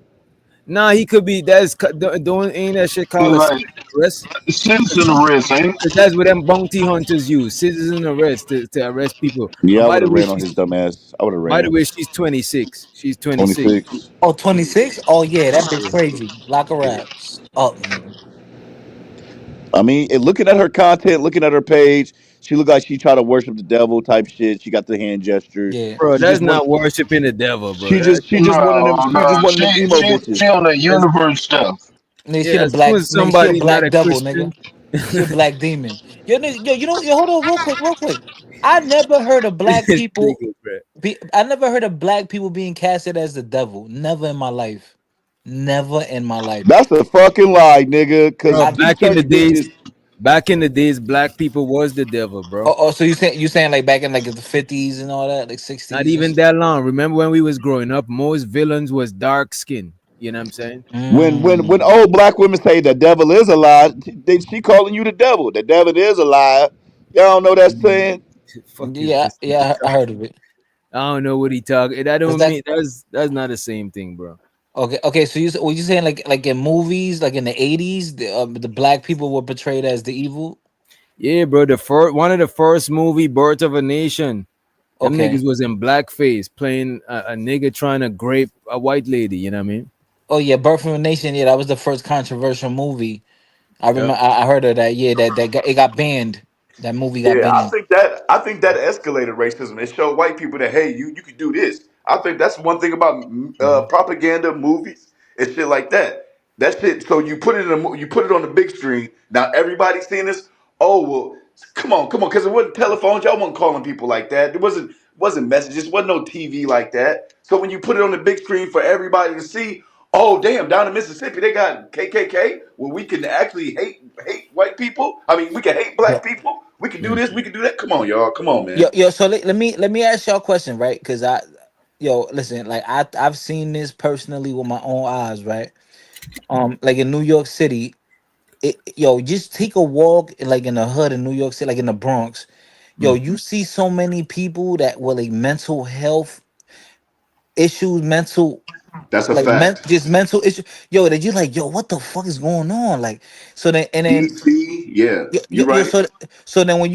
Speaker 7: nah, he could be. Don't ain't that shit
Speaker 3: It's
Speaker 7: called a
Speaker 3: like
Speaker 7: citizen arrest?
Speaker 3: citizen arrest, ain't it?
Speaker 7: Because that's what them bounty hunters use, citizen arrest to arrest people.
Speaker 12: Yeah,
Speaker 7: And
Speaker 12: I would have ran on his dumb ass. I would have
Speaker 7: by the
Speaker 12: ran.
Speaker 7: way, she's 26. She's 26.
Speaker 12: 26.
Speaker 11: Oh, 26? Oh, yeah, that bitch crazy. Lock her up. Oh,
Speaker 12: I mean, and looking at her content, looking at her page, she looked like she tried to worship the devil type shit. She got the hand gestures.
Speaker 11: yeah.
Speaker 7: Bro,
Speaker 12: She
Speaker 7: that's
Speaker 12: just one.
Speaker 7: not worshiping the devil, bro.
Speaker 12: She
Speaker 7: That
Speaker 12: just she
Speaker 7: shit,
Speaker 12: just one of them.
Speaker 3: No,
Speaker 12: She just
Speaker 3: no,
Speaker 12: one of them emo bitches.
Speaker 3: she on that
Speaker 7: as,
Speaker 3: universe stuff.
Speaker 11: Nigga, she
Speaker 7: yeah,
Speaker 11: the
Speaker 7: as soon
Speaker 11: black
Speaker 7: as
Speaker 11: nigga, she a
Speaker 7: somebody's not
Speaker 11: black
Speaker 7: a
Speaker 11: devil, nigga.
Speaker 7: Christian,
Speaker 11: She a black demon. Yo, nigga, yo, hold on real quick. I never heard of black
Speaker 7: this
Speaker 11: people
Speaker 7: nigga, bro.
Speaker 11: I never heard of black people being casted as the devil. Never in my life. Never in my life.
Speaker 12: That's a fucking lie, nigga. Cause
Speaker 7: Bro,
Speaker 11: I
Speaker 12: these church bitches.
Speaker 7: back in the days, black people was the devil, bro.
Speaker 11: so you saying like back in like the 50s and all that, like
Speaker 7: Not
Speaker 11: 60s and
Speaker 7: even
Speaker 11: shit?
Speaker 7: that long. Remember when we was growing up, most villains was dark skin. You know what I'm saying?
Speaker 12: When
Speaker 11: Mm.
Speaker 12: old black women say the devil is a lie, she calling you the devil. The devil is a lie. Y'all don't know that saying?
Speaker 7: Fuck is
Speaker 11: Yeah,
Speaker 7: this nigga
Speaker 11: yeah, I
Speaker 7: talking?
Speaker 11: heard of it.
Speaker 7: I don't know what he talking. That
Speaker 11: Is
Speaker 7: don't
Speaker 11: that
Speaker 7: mean that's not the same thing, bro.
Speaker 11: okay? So were you saying like in movies, like in the 80s, the black people were portrayed as the evil?
Speaker 7: Yeah, bro. The first one of the first movie, Birth of a Nation. Them
Speaker 11: Okay.
Speaker 7: niggas was in blackface playing a nigga trying to grape a white lady. You know what I mean?
Speaker 11: Oh yeah, Birth from a Nation. Yeah, that was the first controversial movie. I
Speaker 7: Yeah.
Speaker 11: remember. I heard of that. Yeah, it got banned. That movie got
Speaker 12: Yeah,
Speaker 11: banned.
Speaker 12: I think that escalated racism. It showed white people that hey, you can do this. I think that's one thing about
Speaker 11: Mhm.
Speaker 12: propaganda movies and shit like that. That shit. So you put it you put it on the big screen. Now everybody's seeing this. Oh well, come on, because it wasn't telephones. Y'all wasn't calling people like that. There wasn't messages. Wasn't no TV like that. So when you put it on the big screen for everybody to see, oh damn, down in Mississippi they got KKK. Well, we can actually hate white people. I mean, we can hate black people. We can do this. We can do that. Come on, y'all. Come on, man.
Speaker 11: Yo. So let me ask y'all a question, right? Because listen, like I've seen this personally with my own eyes, right? Like in New York City, just take a walk like in the hood in New York City, like in the Bronx. Yo,
Speaker 7: Mm.
Speaker 11: you see so many people that with like mental health issues,
Speaker 12: That's a
Speaker 11: like
Speaker 12: fact.
Speaker 11: just mental issues. Yo, that you like, yo, what the fuck is going on? Like, so then and then
Speaker 12: DC, yeah,
Speaker 11: yo,
Speaker 12: you
Speaker 11: yo,
Speaker 12: right.
Speaker 11: so then when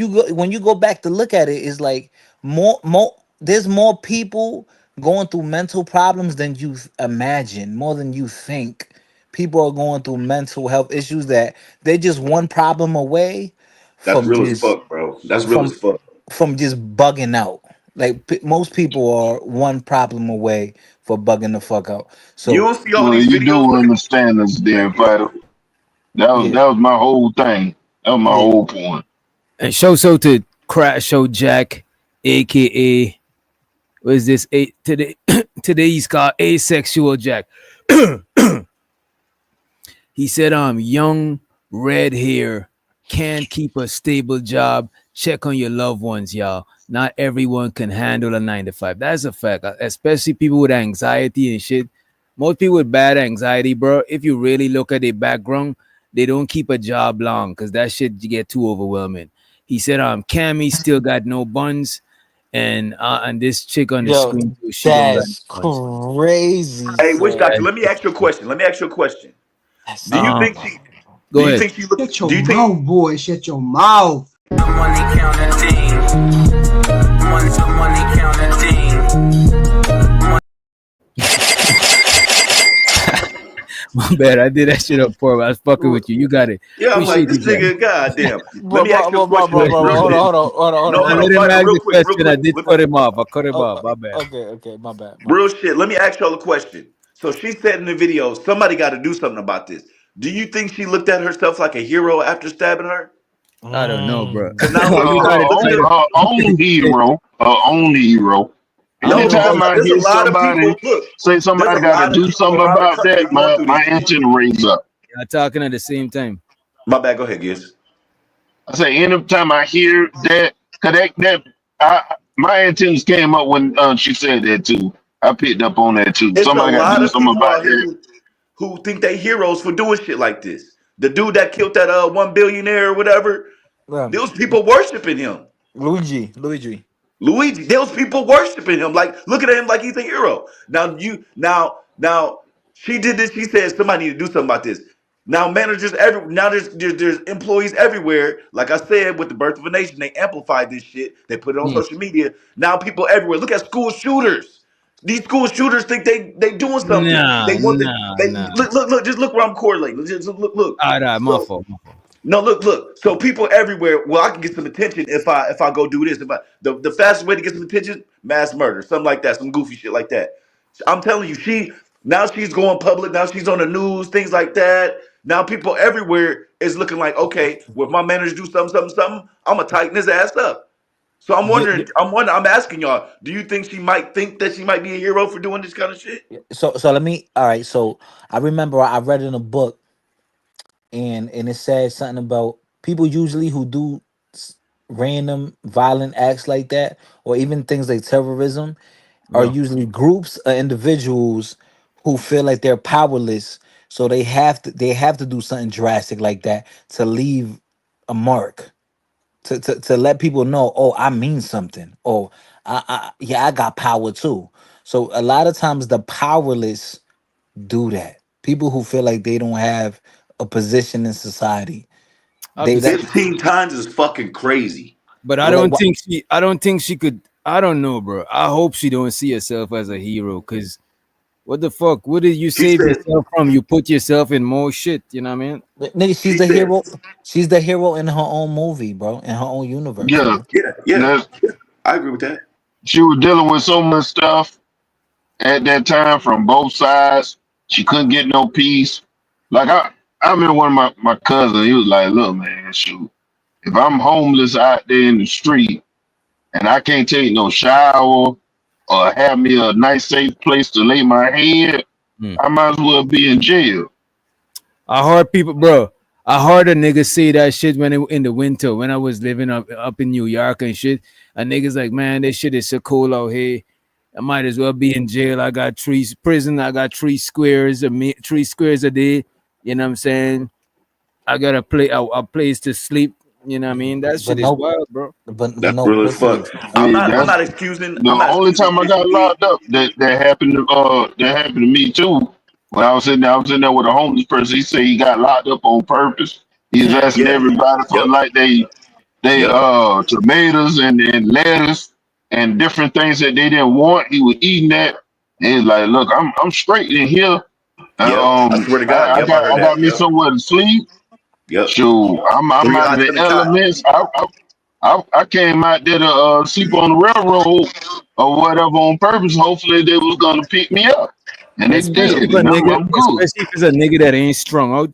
Speaker 11: you go back to look at it, it's like more there's more people going through mental problems than you imagine, more than you think. People are going through mental health issues that they're just one problem away
Speaker 12: That's
Speaker 11: from
Speaker 12: real as
Speaker 11: just
Speaker 12: fuck, bro. That's real as
Speaker 11: from
Speaker 12: fuck.
Speaker 11: from just bugging out. Like most people are one problem away for bugging the fuck out.
Speaker 12: You
Speaker 11: So
Speaker 12: don't see all
Speaker 3: Well,
Speaker 12: these
Speaker 3: you
Speaker 12: videos
Speaker 3: do
Speaker 12: where
Speaker 3: understand us there, Vital.
Speaker 11: yeah,
Speaker 3: That was my whole thing. That was my
Speaker 11: yeah.
Speaker 3: whole point.
Speaker 7: And so to Crash Show Jack, aka what is this? Today today he's called Asexual Jack. He said, young, red hair, can't keep a stable job. Check on your loved ones, y'all. Not everyone can handle a 9 to 5. That's a fact, especially people with anxiety and shit. Most people with bad anxiety, bro, if you really look at their background, they don't keep a job long because that shit get too overwhelming. He said, Cammy still got no buns. And this chick on the
Speaker 11: Yo,
Speaker 7: screen, too, she don't got
Speaker 11: that's
Speaker 7: no buns.
Speaker 11: crazy,
Speaker 12: hey, witch
Speaker 11: son.
Speaker 12: doctor, let me ask you a question. Let me ask you a question.
Speaker 11: That's
Speaker 12: Do you
Speaker 7: Um,
Speaker 12: think she
Speaker 7: Go ahead.
Speaker 12: do
Speaker 5: Shut your
Speaker 12: you think
Speaker 5: mouth, boy. Shut your mouth.
Speaker 1: Money counting team. Money counting team.
Speaker 7: My bad. I did that shit up for. I was fucking with you. You got it.
Speaker 12: Yeah, I'm like,
Speaker 7: Appreciate
Speaker 12: this
Speaker 7: you, bro.
Speaker 12: nigga, goddamn. Let
Speaker 11: Bro,
Speaker 12: me ask you a question
Speaker 11: hold
Speaker 12: real quick.
Speaker 11: on.
Speaker 12: No,
Speaker 7: I
Speaker 12: hold on,
Speaker 7: let him ask
Speaker 12: real
Speaker 7: the
Speaker 12: quick, real
Speaker 7: question. I
Speaker 12: quick.
Speaker 7: did cut him off. I cut him off. My bad.
Speaker 11: Okay, my bad.
Speaker 12: Real shit. Let me ask y'all a question. So she said in the video, somebody got to do something about this. Do you think she looked at herself like a hero after stabbing her?
Speaker 7: I don't know, bro.
Speaker 12: Because now
Speaker 3: Her
Speaker 12: look,
Speaker 7: You
Speaker 12: look,
Speaker 7: gotta
Speaker 12: look,
Speaker 7: try
Speaker 3: own,
Speaker 12: look.
Speaker 7: to.
Speaker 3: her own hero. Her own hero.
Speaker 7: I don't know.
Speaker 3: Anytime I
Speaker 12: There's a
Speaker 3: hear
Speaker 12: lot of
Speaker 3: somebody
Speaker 12: people. Look,
Speaker 3: say
Speaker 12: there's a
Speaker 3: somebody got to
Speaker 12: lot of
Speaker 3: do
Speaker 12: people
Speaker 3: something
Speaker 12: around the
Speaker 3: about
Speaker 12: country
Speaker 3: that,
Speaker 12: going through
Speaker 3: my
Speaker 12: this shit.
Speaker 3: antenna raise up.
Speaker 7: Y'all talking at the same time.
Speaker 12: My bad. Go ahead, Giz.
Speaker 3: I say anytime I hear that, cause my antennas came up when she said that too. I picked up on that too.
Speaker 12: It's a
Speaker 3: Somebody got to
Speaker 12: lot
Speaker 3: do
Speaker 12: of
Speaker 3: something
Speaker 12: people
Speaker 3: about
Speaker 12: out here
Speaker 3: that.
Speaker 12: who think they heroes for doing shit like this. The dude that killed that 1 billionaire or whatever, there was people worshiping him.
Speaker 11: Luigi.
Speaker 12: Luigi, there was people worshiping him, like looking at him like he's a hero. Now she did this. She said somebody need to do something about this. Now managers now there's employees everywhere. Like I said, with the birth of a nation, they amplified this shit. They put it on
Speaker 7: Hmm.
Speaker 12: social media. Now people everywhere. Look at school shooters. These school shooters think they doing something. They want the they
Speaker 7: Nah.
Speaker 12: look. Just look where I'm correlating. Just look.
Speaker 7: All right, my
Speaker 12: So
Speaker 7: fault.
Speaker 12: no, look. So people everywhere. Well, I can get some attention if I go do this. If I the fastest way to get some attention, mass murder, something like that, some goofy shit like that. I'm telling you, she's going public. Now she's on the news, things like that. Now people everywhere is looking like, okay, well, if my manager do something, I'm gonna tighten his ass up. So I'm asking y'all, do you think she might think that she might be a hero for doing this kind of shit?
Speaker 11: So let me. All right. So I remember I read in a book, and it said something about people usually who do random violent acts like that, or even things like terrorism, are
Speaker 12: No.
Speaker 11: usually groups of individuals who feel like they're powerless, so they have to do something drastic like that to leave a mark, to let people know, oh, I mean something, oh, I got power too. So a lot of times the powerless do that. People who feel like they don't have a position in society,
Speaker 7: I have
Speaker 11: they
Speaker 7: to say,
Speaker 11: that
Speaker 12: 15 times is fucking crazy.
Speaker 7: but I
Speaker 11: like
Speaker 7: don't
Speaker 11: what
Speaker 7: think she. I don't think she could. I don't know, bro. I hope she don't see herself as a hero. Cause what the fuck? What did you
Speaker 12: She
Speaker 7: save
Speaker 12: said,
Speaker 7: yourself from? You put yourself in more shit. You know what I mean?
Speaker 11: nigga, she's
Speaker 12: she
Speaker 11: the
Speaker 12: said,
Speaker 11: hero. She's the hero in her own movie, bro, in her own universe,
Speaker 3: Yeah,
Speaker 11: bro.
Speaker 12: yeah,
Speaker 3: that's,
Speaker 12: I agree with that.
Speaker 3: she was dealing with so much stuff at that time from both sides. She couldn't get no peace. Like I remember one of my cousins, he was like, look, man, shoot, if I'm homeless out there in the street and I can't take no shower or have me a nice safe place to lay my head,
Speaker 7: Hmm.
Speaker 3: I might as well be in jail.
Speaker 7: I heard people, bro. I heard a nigga say that shit when in the winter when I was living up in New York and shit. And niggas like, man, this shit is so cold out here. I might as well be in jail. I got prison. I got 3 squares a day. You know what I'm saying? I got a place to sleep. You know what I mean? That
Speaker 11: But
Speaker 7: shit is
Speaker 11: no,
Speaker 7: wild, bro.
Speaker 11: but
Speaker 12: That's
Speaker 11: no
Speaker 12: real as
Speaker 11: pussy.
Speaker 12: fuck. I'm
Speaker 3: See,
Speaker 12: not I'm
Speaker 3: that's
Speaker 12: not excusing
Speaker 3: the
Speaker 12: I'm not
Speaker 3: only
Speaker 12: excusing
Speaker 3: time I
Speaker 12: shit
Speaker 3: got
Speaker 12: she did.
Speaker 3: locked up that happened to me too. When I was in there with a homeless person. He said he got locked up on purpose. He was asking
Speaker 12: Yeah.
Speaker 3: everybody for
Speaker 12: Yep.
Speaker 3: like they
Speaker 12: Yep.
Speaker 3: tomatoes and lettuce and different things that they didn't want. He was eating that. And he's like, look, I'm straight in here.
Speaker 12: Yep. I swear to God.
Speaker 3: I
Speaker 12: Yep, I
Speaker 3: got
Speaker 12: heard
Speaker 3: I got
Speaker 12: that.
Speaker 3: me
Speaker 12: Yep.
Speaker 3: somewhere to sleep.
Speaker 12: Yep.
Speaker 3: Shoot, I'm
Speaker 12: Three
Speaker 3: out of
Speaker 12: hots
Speaker 3: the
Speaker 12: in a cot.
Speaker 3: elements. I came out there to sleep on the railroad or whatever on purpose. Hopefully they was gonna pick me up, and they
Speaker 7: Especially
Speaker 3: did,
Speaker 7: if a
Speaker 3: and
Speaker 7: nigga,
Speaker 3: I'm good.
Speaker 7: especially if it's a nigga that ain't strung out.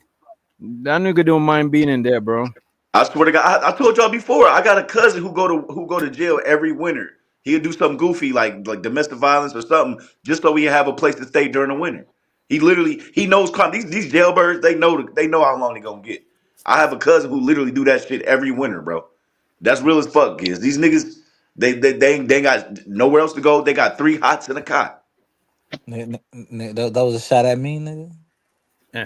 Speaker 7: That nigga don't mind being in there, bro.
Speaker 12: I swear to God, I told y'all before. I got a cousin who go to jail every winter. He'll do something goofy like domestic violence or something, just so he have a place to stay during the winter. He knows crime. These jailbirds they know how long they gonna get. I have a cousin who literally do that shit every winter, bro. That's real as fuck, kids. These niggas they ain't got nowhere else to go. They got three hots in a cot.
Speaker 11: That was a shot at me, nigga.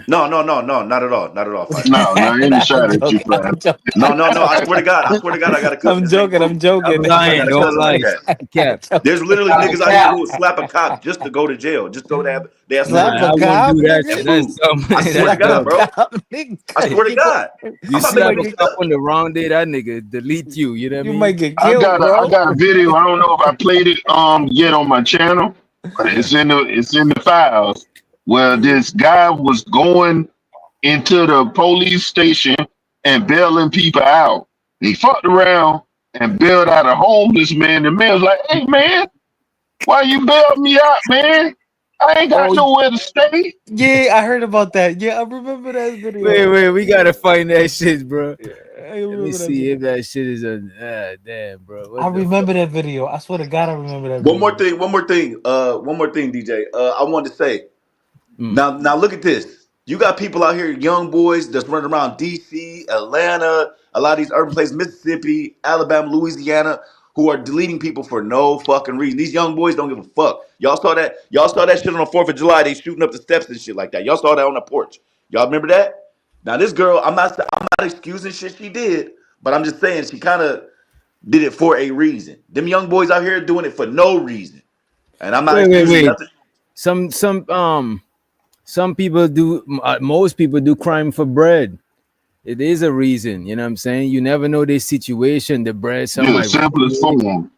Speaker 13: No, no, no, no, not at all, not at all, Fire.
Speaker 3: No, no, I ain't
Speaker 11: Nah, I'm
Speaker 3: shot at you,
Speaker 11: joking.
Speaker 3: fam.
Speaker 11: I'm joking.
Speaker 13: No, no, no. I swear to God, I got a cousin.
Speaker 11: I'm
Speaker 13: His name
Speaker 11: joking. I'm
Speaker 13: Fruit.
Speaker 8: Stop
Speaker 11: joking.
Speaker 13: I
Speaker 8: lying.
Speaker 13: got a
Speaker 8: Don't
Speaker 13: cousin like
Speaker 8: lie.
Speaker 13: that.
Speaker 11: I'm
Speaker 8: Cap.
Speaker 11: joking.
Speaker 13: There's literally
Speaker 5: Gotta
Speaker 13: niggas out here
Speaker 5: cap.
Speaker 13: who will slap a cop just to go to jail, just so they have some
Speaker 11: Slap
Speaker 8: Nah,
Speaker 13: money
Speaker 8: I
Speaker 11: a
Speaker 8: wouldn't
Speaker 11: cop,
Speaker 8: do that
Speaker 13: and
Speaker 8: shit.
Speaker 11: nigga.
Speaker 8: That's
Speaker 13: food.
Speaker 8: dumb.
Speaker 13: I swear to
Speaker 8: That's
Speaker 11: Slap a
Speaker 13: God,
Speaker 8: dumb.
Speaker 13: bro.
Speaker 11: cop,
Speaker 13: I
Speaker 11: nigga.
Speaker 13: swear to God.
Speaker 8: You
Speaker 13: I'm not
Speaker 11: You
Speaker 13: making
Speaker 8: slap
Speaker 11: might
Speaker 13: no
Speaker 8: a
Speaker 11: get
Speaker 13: shit
Speaker 8: cop
Speaker 13: up.
Speaker 8: on the wrong day, that nigga delete you. You know what I
Speaker 11: you might
Speaker 8: mean?
Speaker 11: get
Speaker 3: I
Speaker 11: killed,
Speaker 3: I
Speaker 11: bro.
Speaker 3: got a video. I don't know if I played it yet on my channel, but it's in the files where this guy was going into the police station and bailing people out. He fucked around and bailed out a homeless man. The man was like, "Hey man, why you bailed me out, man? I ain't got
Speaker 11: Oh
Speaker 3: nowhere to stay."
Speaker 11: yeah, I heard about that. Yeah, I remember that
Speaker 8: Wait,
Speaker 11: video.
Speaker 8: wait, we gotta find that shit, bro.
Speaker 11: Yeah, I
Speaker 8: Let me
Speaker 11: remember that
Speaker 8: see
Speaker 11: video.
Speaker 8: if that shit is a damn, bro.
Speaker 11: I
Speaker 8: What the fuck?
Speaker 11: remember that video. I swear to God, I remember that
Speaker 13: One more
Speaker 11: video.
Speaker 13: thing, one more thing, DJ. I wanted to say.
Speaker 8: Mm.
Speaker 13: Now look at this. You got people out here, young boys that's running around DC, Atlanta, a lot of these urban places, Mississippi, Alabama, Louisiana, who are deleting people for no fucking reason. These young boys don't give a fuck. Y'all saw that? Y'all saw that shit on the 4th of July. They shooting up the steps and shit like that. Y'all saw that on the porch. Y'all remember that? Now this girl, I'm not excusing shit she did, but I'm just saying she kind of did it for a reason. Them young boys out here doing it for no reason. And I'm not excusing
Speaker 8: Wait.
Speaker 13: nothing.
Speaker 8: Some people do. Most people do crime for bread. It is a reason. You know what I'm saying? You never know their situation. The bread, some
Speaker 3: Yeah,
Speaker 8: might rob
Speaker 3: simplest
Speaker 8: you.
Speaker 3: form.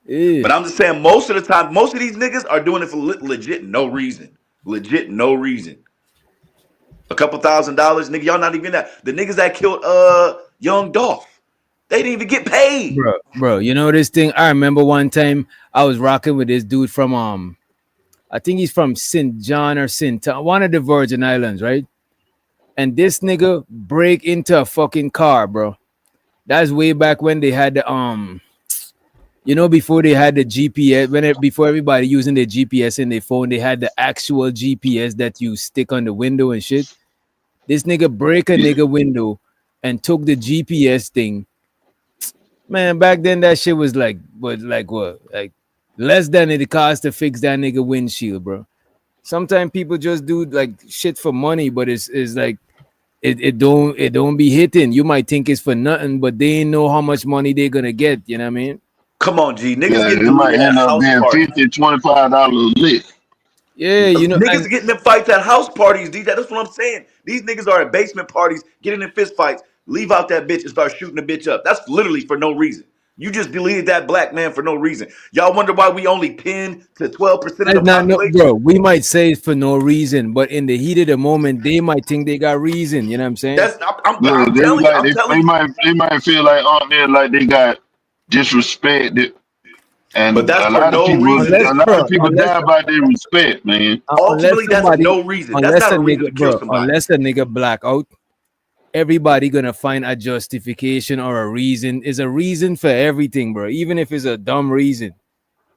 Speaker 8: Yeah.
Speaker 13: But I'm just saying, most of the time, most of these niggas are doing it for legit no reason. Legit no reason. A couple $1,000, nigga. Y'all not even that. The niggas that killed young Dolph, they didn't even get paid.
Speaker 8: Bro, you know this thing? I remember one time I was rocking with this dude from I think he's from St. John or St. Tom, one of the Virgin Islands, right? And this nigga break into a fucking car, bro. That's way back when they had the before they had the GPS, before everybody using their GPS in their phone, they had the actual GPS that you stick on the window and shit. This nigga break a nigga window and took the GPS thing. Man, back then that shit was like what? Like less than it cost to fix that nigga windshield, bro. Sometimes people just do like shit for money, but it's like it don't be hitting. You might think it's for nothing, but they ain't know how much money they're gonna get. You know what I mean?
Speaker 13: Come on, G. Niggas
Speaker 3: Yeah,
Speaker 13: getting
Speaker 3: it might
Speaker 13: deleted at
Speaker 3: end up
Speaker 13: house
Speaker 3: being
Speaker 13: parties.
Speaker 3: $50, $25 lit.
Speaker 8: Yeah,
Speaker 13: Niggas
Speaker 8: and
Speaker 13: getting in fights at house parties, DJ. That's what I'm saying. These niggas are at basement parties, getting in fist fights, leave out that bitch and start shooting the bitch up. That's literally for no reason. You just deleted that black man for no reason. Y'all wonder why we only pin to 12% of
Speaker 8: that's
Speaker 13: the
Speaker 8: not no,
Speaker 13: population?
Speaker 8: bro. We might say it for no reason, but in the heat of the moment, they might think they got reason. You know what I'm saying?
Speaker 13: That's I'm,
Speaker 3: Yeah,
Speaker 13: I'm telling you. I'm telling you.
Speaker 3: they might feel like man, like they got disrespected,
Speaker 13: But
Speaker 3: and
Speaker 13: that's for no reason.
Speaker 3: a lot of people die by their respect, man.
Speaker 8: Unless
Speaker 13: Ultimately, that's
Speaker 8: somebody,
Speaker 13: no reason. That's not a reason to kill somebody.
Speaker 8: unless a nigga black out, everybody gonna find a justification or a reason. Is a reason for everything, bro. Even if it's a dumb reason.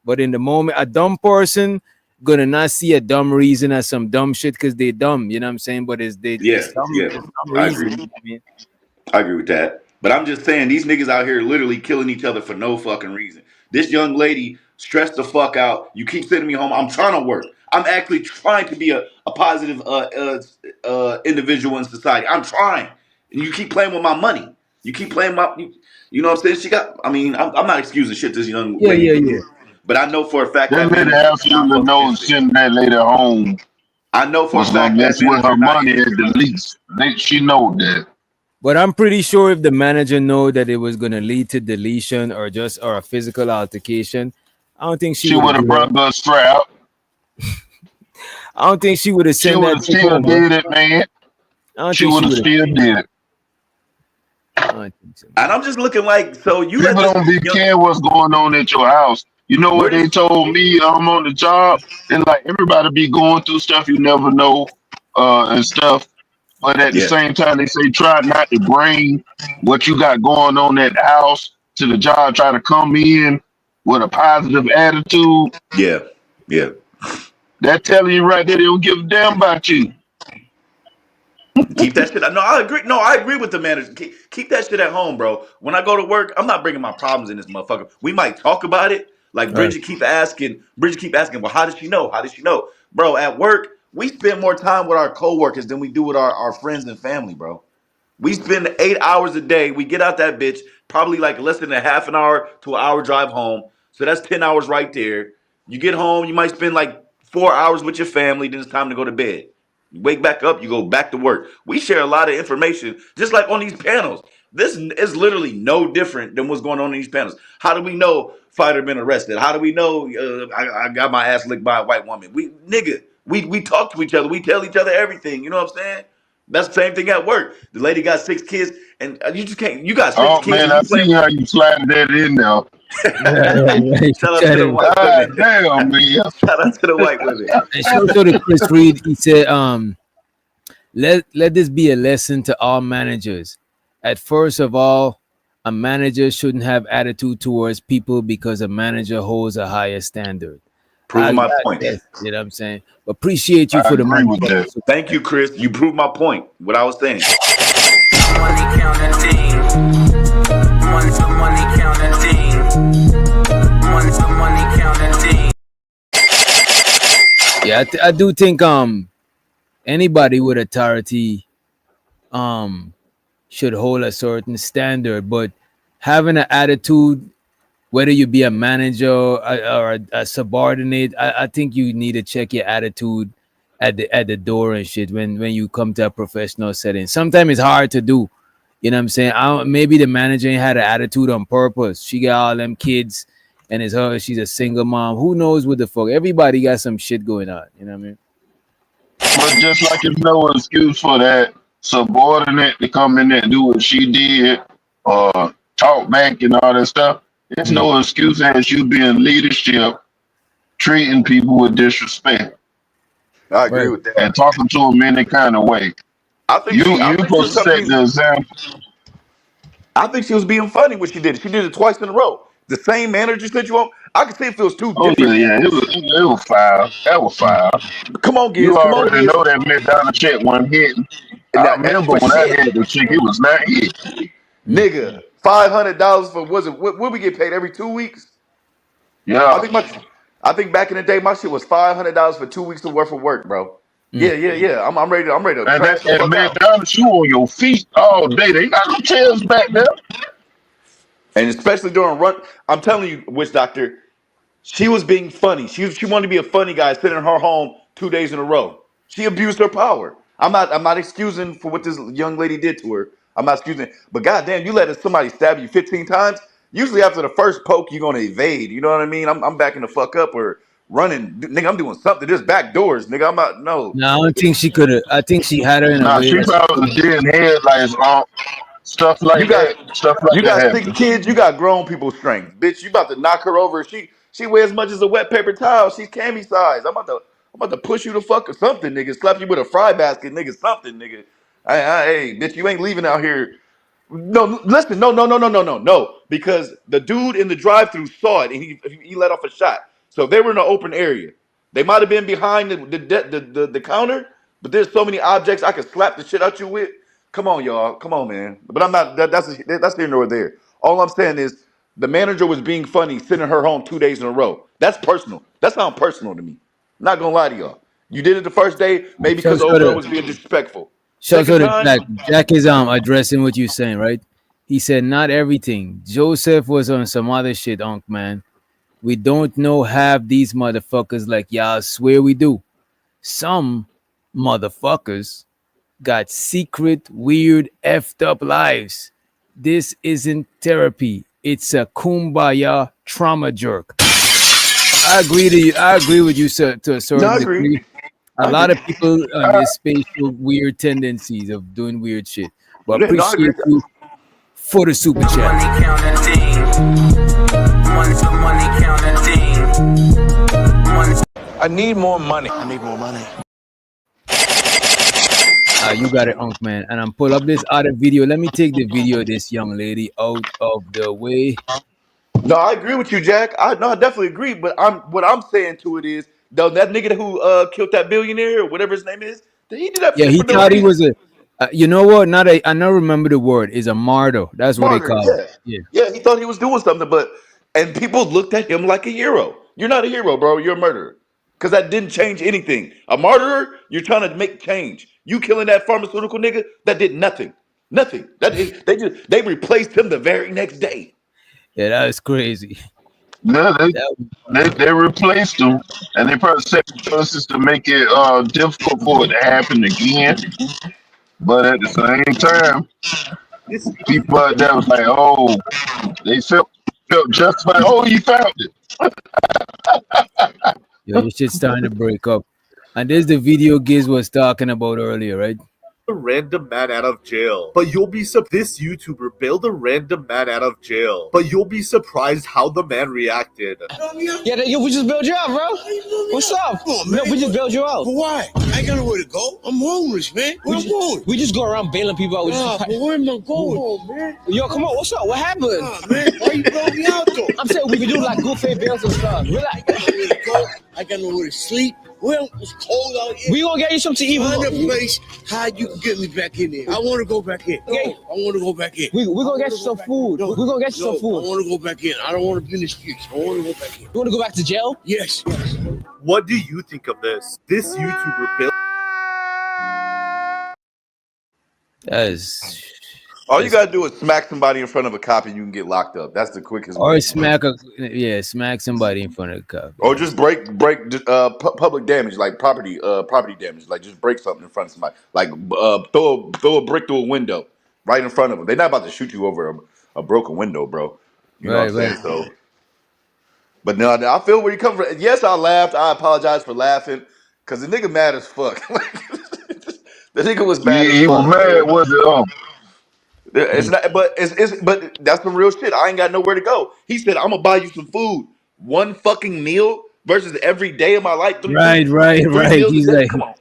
Speaker 8: But in the moment, a dumb person gonna not see a dumb reason as some dumb shit because they dumb. You know what I'm saying? But
Speaker 13: Yeah, yeah,
Speaker 8: it's some
Speaker 13: I
Speaker 8: reason.
Speaker 13: agree.
Speaker 8: You know what I mean?
Speaker 13: I agree with that. But I'm just saying these niggas out here literally killing each other for no fucking reason. This young lady stressed the fuck out. You keep sending me home. I'm trying to work. I'm actually trying to be a positive individual in society. I'm trying. And you keep playing with my money. You keep playing you know what I'm saying? She got, I mean, I'm not excusing shit this young
Speaker 8: Yeah,
Speaker 13: lady
Speaker 8: yeah,
Speaker 13: did.
Speaker 8: yeah.
Speaker 13: But I know for a fact
Speaker 3: That
Speaker 13: that man
Speaker 3: lady
Speaker 13: is not
Speaker 3: absolutely
Speaker 13: fucking
Speaker 3: knows
Speaker 13: innocent.
Speaker 3: sending that lady home
Speaker 13: I know for a
Speaker 3: was gonna
Speaker 13: fact that
Speaker 3: mess
Speaker 13: man
Speaker 3: with
Speaker 13: out
Speaker 3: her
Speaker 13: here not
Speaker 3: money at
Speaker 13: innocent,
Speaker 3: the
Speaker 13: bro.
Speaker 3: least. She know that.
Speaker 8: But I'm pretty sure if the manager know that it was gonna lead to deletion or a physical altercation, I don't think she
Speaker 3: She
Speaker 8: would have
Speaker 3: would
Speaker 8: do
Speaker 3: have
Speaker 8: that.
Speaker 3: brought her strap.
Speaker 8: I don't think she would have
Speaker 3: She
Speaker 8: sent
Speaker 3: would
Speaker 8: that
Speaker 3: have
Speaker 8: chick
Speaker 3: still
Speaker 8: home, bro.
Speaker 3: did it, man.
Speaker 8: I don't
Speaker 3: She
Speaker 8: think
Speaker 3: would
Speaker 8: she
Speaker 3: have
Speaker 8: would have.
Speaker 3: still did it.
Speaker 8: I don't think so,
Speaker 13: And
Speaker 8: man.
Speaker 13: I'm just looking like, so you let
Speaker 3: People
Speaker 13: this
Speaker 3: don't be
Speaker 13: young,
Speaker 3: care what's going on at your house. You know
Speaker 13: where
Speaker 3: what they
Speaker 13: this,
Speaker 3: told me? I'm on the job, and like everybody be going through stuff you never know, and stuff. But at the
Speaker 13: yeah,
Speaker 3: same time, they say try not to bring what you got going on at the house to the job. Try to come in with a positive attitude.
Speaker 13: yeah, yeah.
Speaker 3: That telling you right there, they don't give a damn about you.
Speaker 13: Keep that shit. No, I agree. No, I agree with the manager. Keep that shit at home, bro. When I go to work, I'm not bringing my problems in this motherfucker. We might talk about it. Like
Speaker 8: All right.
Speaker 13: Bridget keep asking. Bridget keep asking. Well, how did she know? How did she know, bro? At work, We spend more time with our coworkers than we do with our friends and family, bro. We spend 8 hours a day. We get out that bitch probably like less than a half an hour to an hour drive home. So that's 10 hours right there. You get home, you might spend like 4 hours with your family. Then it's time to go to bed. You wake back up, you go back to work. We share a lot of information, just like on these panels. This is literally no different than what's going on in these panels. How do we know fighter been arrested? How do we know I got my ass licked by a white woman? We talk to each other. We tell each other everything. You know what I'm saying? That's the same thing at work. The lady got 6 kids, and you just can't. You got six
Speaker 3: Oh
Speaker 13: kids,
Speaker 3: man,
Speaker 13: and
Speaker 3: I
Speaker 13: you
Speaker 3: see
Speaker 13: playing.
Speaker 3: how you sliding that in there.
Speaker 13: Shout out to the white
Speaker 3: God
Speaker 13: women.
Speaker 3: damn, man.
Speaker 13: Shout out to the white women.
Speaker 7: And shout out to Chris Reed. He said, let this be a lesson to all managers. At first of all, a manager shouldn't have attitude towards people because a manager holds a higher standard.
Speaker 13: Proving my point.
Speaker 7: You know what I'm saying? Appreciate you
Speaker 3: I
Speaker 7: for the
Speaker 3: agree with
Speaker 7: motherfucker.
Speaker 3: that.
Speaker 13: Thank you, Chris. You proved my point. What I was saying.
Speaker 1: Money counting thing. Money counting thing. Money counting thing.
Speaker 7: Yeah, I do think anybody with authority should hold a certain standard, but having an attitude, whether you be a manager or a subordinate, I think you need to check your attitude at the door and shit when you come to a professional setting. Sometimes it's hard to do. You know what I'm saying? Maybe the manager ain't had an attitude on purpose. She got all them kids and she's a single mom. Who knows what the fuck? Everybody got some shit going on. You know what I mean?
Speaker 3: But just like it's no excuse for that subordinate to come in there and do what she did, or talk back and all that stuff, there's no excuse as you being leadership, treating people with disrespect
Speaker 13: I agree with that.
Speaker 3: and talking to them in any kind of way.
Speaker 13: I think
Speaker 3: You
Speaker 13: she
Speaker 3: supposed to set the example.
Speaker 13: I think she was being funny when she did it. She did it twice in a row. The same manager sent you on. I could see if it was two
Speaker 3: Oh
Speaker 13: different.
Speaker 3: yeah, it was foul. That was foul.
Speaker 13: Come on, Giz.
Speaker 3: You
Speaker 13: Come on,
Speaker 3: already
Speaker 13: Giz.
Speaker 3: know that McDonald's check wasn't hitting.
Speaker 13: And
Speaker 3: I
Speaker 13: that's
Speaker 3: remember
Speaker 13: for
Speaker 3: when I
Speaker 13: shit.
Speaker 3: had the check, it was not hit.
Speaker 13: Nigga, $500 for what we get paid every 2 weeks?
Speaker 3: Yeah.
Speaker 13: I think back in the day my shit was $500 for 2 weeks to worth of work, bro. Yeah. I'm ready to
Speaker 3: And
Speaker 13: crash the
Speaker 3: that
Speaker 13: fuck out.
Speaker 3: McDonald's, you on your feet all day. They got no chairs back there.
Speaker 13: And especially during run, I'm telling you, Witch Doctor, she was being funny. She wanted to be a funny guy sitting in her home 2 days in a row. She abused her power. I'm not excusing for what this young lady did to her. I'm not excusing, but goddamn, you let somebody stab you 15 times. Usually after the first poke, you're gonna evade. You know what I mean? I'm backing the fuck up or running, nigga. I'm doing something. There's back doors, nigga. I'm not. No.
Speaker 7: No, I don't think she could have. I think she had her in a
Speaker 3: Nah,
Speaker 7: way.
Speaker 3: she probably didn't headlights on. Stuff like
Speaker 13: You got
Speaker 3: that. Stuff like
Speaker 13: you
Speaker 3: that
Speaker 13: got 6
Speaker 3: happens.
Speaker 13: kids. You got grown people strength, bitch. You about to knock her over. She weighs as much as a wet paper towel. She's cami size. I'm about to push you the fuck or something, nigga. Slap you with a fry basket, nigga. Something, nigga. Hey, bitch, you ain't leaving out here. No, listen, no. Because the dude in the drive-through saw it and he let off a shot. So they were in an open area. They might have been behind the counter, but there's so many objects I could slap the shit out you with. Come on, y'all. Come on, man. But I'm not. That's here nor there. All I'm saying is the manager was being funny, sending her home 2 days in a row. That's personal. That sounds personal to me. Not gonna lie to y'all. You did it the first day, maybe because the old girl was being disrespectful.
Speaker 7: So
Speaker 13: Second
Speaker 7: the
Speaker 13: time,
Speaker 7: Jack is addressing what you're saying, right? He said not everything. Joseph was on some other shit, Unc man. We don't know half these motherfuckers like y'all swear we do. Some motherfuckers got secret, weird, effed up lives. This isn't therapy. It's a kumbaya trauma jerk. I agree to you. I agree with you, sir, to a certain
Speaker 13: I agree.
Speaker 7: degree. A lot of people on this space show weird tendencies of doing weird shit. But
Speaker 13: Yeah, no, I agree.
Speaker 7: appreciate you for the super chat.
Speaker 1: Money counting thing. Money counting thing.
Speaker 5: I need more money. I need more money.
Speaker 7: You got it, Unc man. And I'm pull up this other video. Let me take the video of this young lady out of the way.
Speaker 13: No, I agree with you, Jack. I definitely agree. But what I'm saying to it is, though, that nigga who killed that billionaire or whatever his name is, he did that
Speaker 7: Yeah,
Speaker 13: shit
Speaker 7: he
Speaker 13: for no
Speaker 7: thought he
Speaker 13: reason.
Speaker 7: was a. You know what? I don't remember the word. Is a martyr. That's what they
Speaker 13: Martyr,
Speaker 7: call it.
Speaker 13: yeah. He thought he was doing something, and people looked at him like a hero. You're not a hero, bro. You're a murderer. because that didn't change anything. A martyr, you're trying to make change. You killing that pharmaceutical nigga, that did nothing. Nothing. They replaced him the very next day.
Speaker 7: Yeah, that was crazy.
Speaker 3: Yeah,
Speaker 7: That
Speaker 3: they replaced them, and they probably set policies to make it difficult for it to happen again. But at the same time, people out there was like, oh, they felt justified. Oh, you found it.
Speaker 7: Yo, your shit's starting to break up. And there's the video Giz was talking about earlier, right?
Speaker 14: Random man out of jail. But you'll be this YouTuber bailed a random man out of jail. But you'll be surprised how the man reacted.
Speaker 5: Yeah, yo, we just bailed you out, bro. What's up? Come on, man. No, we just bailed you out.
Speaker 15: But why? I ain't got nowhere to go. I'm homeless, man. Where I'm going?
Speaker 5: We just go around bailing people out.
Speaker 15: But where am I going? Come on, man.
Speaker 5: Yo, come on. What's up? What happened?
Speaker 15: Man, why you bailed me out, though?
Speaker 5: I'm saying we can do like good faith bails and stuff. Relax.
Speaker 15: I got nowhere to go. I got nowhere to sleep. Well, it's cold out here.
Speaker 5: We gonna get you something to eat.
Speaker 15: Find a place how you can get me back in there. I want to go back in.
Speaker 5: Okay.
Speaker 15: I want to go back in.
Speaker 5: We gonna get you some food.
Speaker 15: No,
Speaker 5: We gonna get you some food.
Speaker 15: I want to go back in. I don't want to be in the streets. I want to go back in.
Speaker 5: You want to go back to jail?
Speaker 15: Yes.
Speaker 14: What do you think of this? This YouTuber bailed.
Speaker 7: That is.
Speaker 13: All you gotta do is smack somebody in front of a cop and you can get locked up. That's the quickest
Speaker 7: Or
Speaker 13: way.
Speaker 7: smack somebody in front of the cop.
Speaker 13: Or just break public damage, like property damage. Like just break something in front of somebody. Like throw a brick through a window right in front of them. They're not about to shoot you over a broken window, bro. You know what I'm saying? So, but no, I feel where you come from. Yes, I laughed. I apologize for laughing because the nigga mad as fuck. The nigga was mad.
Speaker 3: He was mad. Was it?
Speaker 13: It's not, but but that's some real shit. I ain't got nowhere to go. He said, "I'm gonna buy you some food, one fucking meal versus every day of my life."
Speaker 7: Right. He's like,
Speaker 13: come on,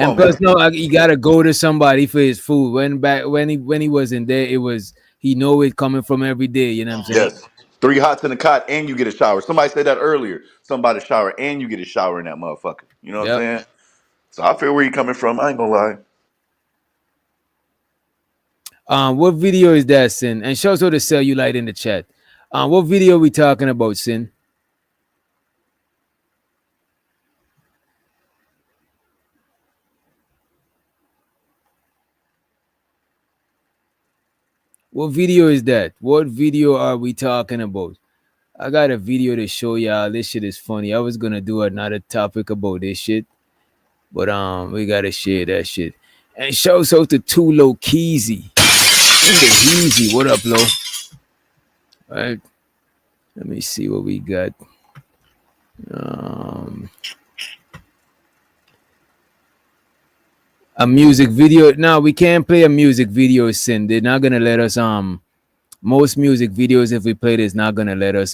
Speaker 7: and plus, you gotta go to somebody for his food. When he wasn't there, it was he know it coming from every day. You know what I'm saying?
Speaker 13: Yes, 3 hots in the cot and you get a shower. Somebody said that earlier. Somebody shower and you get a shower in that motherfucker. You know what I'm saying? So I feel where you coming from. I ain't gonna lie.
Speaker 7: What video is that, Sin? And show us how to cellulite in the chat. What video are we talking about, Sin? What video is that? What video are we talking about? I got a video to show y'all. This shit is funny. I was gonna do another topic about this shit, but we gotta share that shit. And shows out to Tulo Keezy. Easy. What up, Lo? All right. Let me see what we got. A music video. No, we can't play a music video, Sin. They're not gonna let us most music videos, if we play this, not gonna let us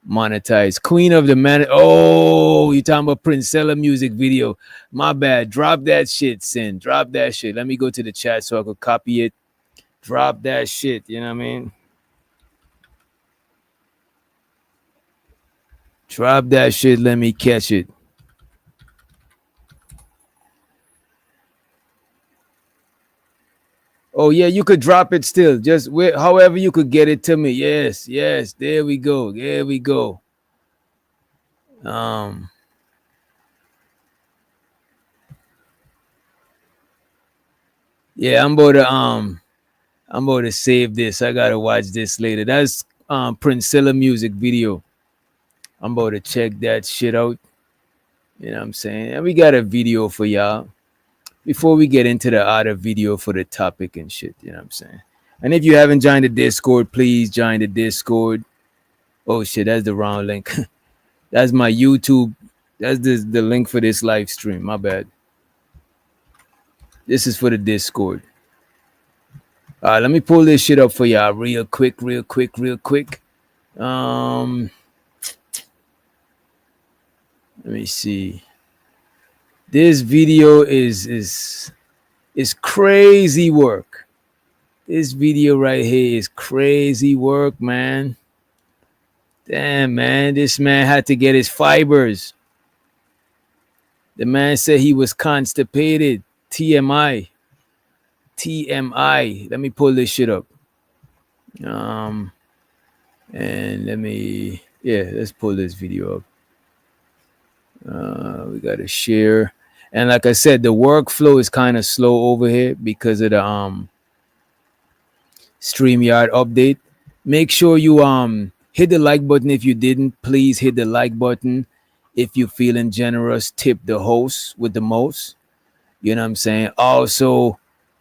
Speaker 7: monetize. Queen of the Man. Oh, you talking about Princella music video. My bad. Drop that shit, Sin. Drop that shit. Let me go to the chat so I could copy it. Drop that shit. You know what I mean? Drop that shit. Let me catch it. Oh, yeah, you could drop it still. Just however you could get it to me. Yes. There we go. Yeah, I'm about to save this. I gotta watch this later. That's Princella music video. I'm about to check that shit out. You know what I'm saying? And we got a video for y'all before we get into the other video for the topic and shit. You know what I'm saying? And if you haven't joined the Discord, please join the Discord. Oh shit, that's the wrong link. That's my YouTube. That's the link for this live stream. My bad. This is for the Discord. All right, let me pull this shit up for y'all real quick. Let me see. This video is crazy work. This video right here is crazy work, man. Damn, man. This man had to get his fibers. The man said he was constipated. TMI. Let me pull this shit up. And let's pull this video up. We got to share. And like I said, the workflow is kind of slow over here because of the StreamYard update. Make sure you hit the like button. If you didn't, please hit the like button. If you're feeling generous, tip the host with the most. You know what I'm saying? Also,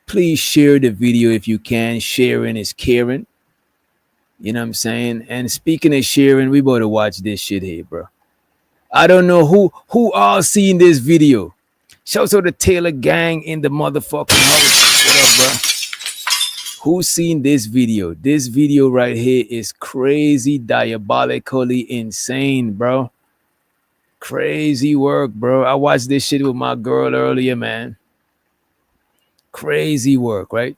Speaker 7: please share the video if you can. Sharing is caring. You know what I'm saying? And speaking of sharing, we better watch this shit here, bro. I don't know who all seen this video. Shouts out the Taylor gang in the motherfucking house. What up, bro? Who's seen this video? This video right here is crazy, diabolically insane, bro. Crazy work, bro. I watched this shit with my girl earlier, man. Crazy work, right?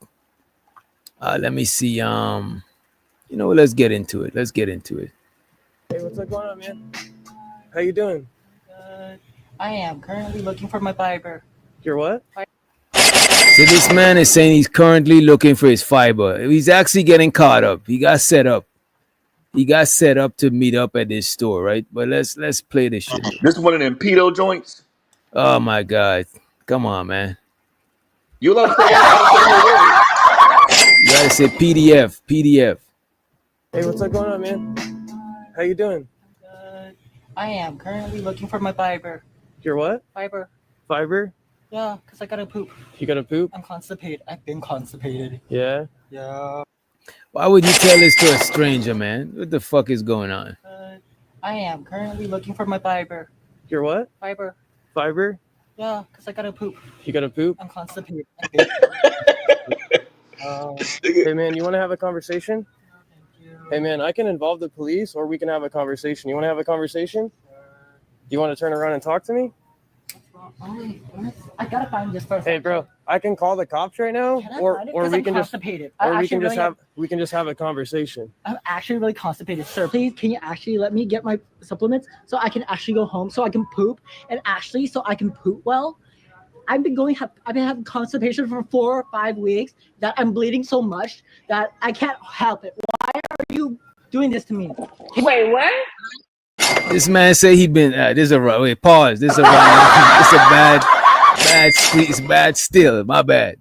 Speaker 7: Let me see. You know, let's get into it. Let's get into it.
Speaker 16: Hey, what's up going on, man? How you doing?
Speaker 17: I am currently looking for my fiber.
Speaker 16: Your what?
Speaker 7: So this man is saying he's currently looking for his fiber. He's actually getting caught up. He got set up. He got set up to meet up at this store, right? But let's play this shit.
Speaker 13: This one of them pedo joints.
Speaker 7: Oh my god. Come on, man.
Speaker 13: You love saying that?
Speaker 7: You gotta say PDF. PDF.
Speaker 16: Hey, what's up going on, man? How you doing?
Speaker 17: I am currently looking for my fiber.
Speaker 16: Your what?
Speaker 17: Fiber.
Speaker 16: Fiber?
Speaker 17: Yeah, because I gotta poop.
Speaker 16: You gotta poop?
Speaker 17: I'm constipated. I've been constipated.
Speaker 16: Yeah?
Speaker 17: Yeah.
Speaker 7: Why would you tell this to a stranger, man? What the fuck is going on?
Speaker 17: I am currently looking for my fiber.
Speaker 16: Your what?
Speaker 17: Fiber.
Speaker 16: Fiber?
Speaker 17: Yeah, because I gotta poop.
Speaker 16: You gotta poop?
Speaker 17: I'm constipated.
Speaker 16: Hey, man, you want to have a conversation? Hey, man, I can involve the police or we can have a conversation. You want to have a conversation? You want to turn around and talk to me?
Speaker 17: I gotta find this person.
Speaker 16: Hey, bro, I can call the cops right now, or we can just have a conversation.
Speaker 17: I'm actually really constipated, sir. Please, can you actually let me get my supplements so I can actually go home so I can poop and actually so I can poop well? I've been having constipation for 4 or 5 weeks that I'm bleeding so much that I can't help it. Why are you doing this to me?
Speaker 18: Wait, what?
Speaker 7: This man say he been. This a wait. Pause. This a it's a bad still. My bad.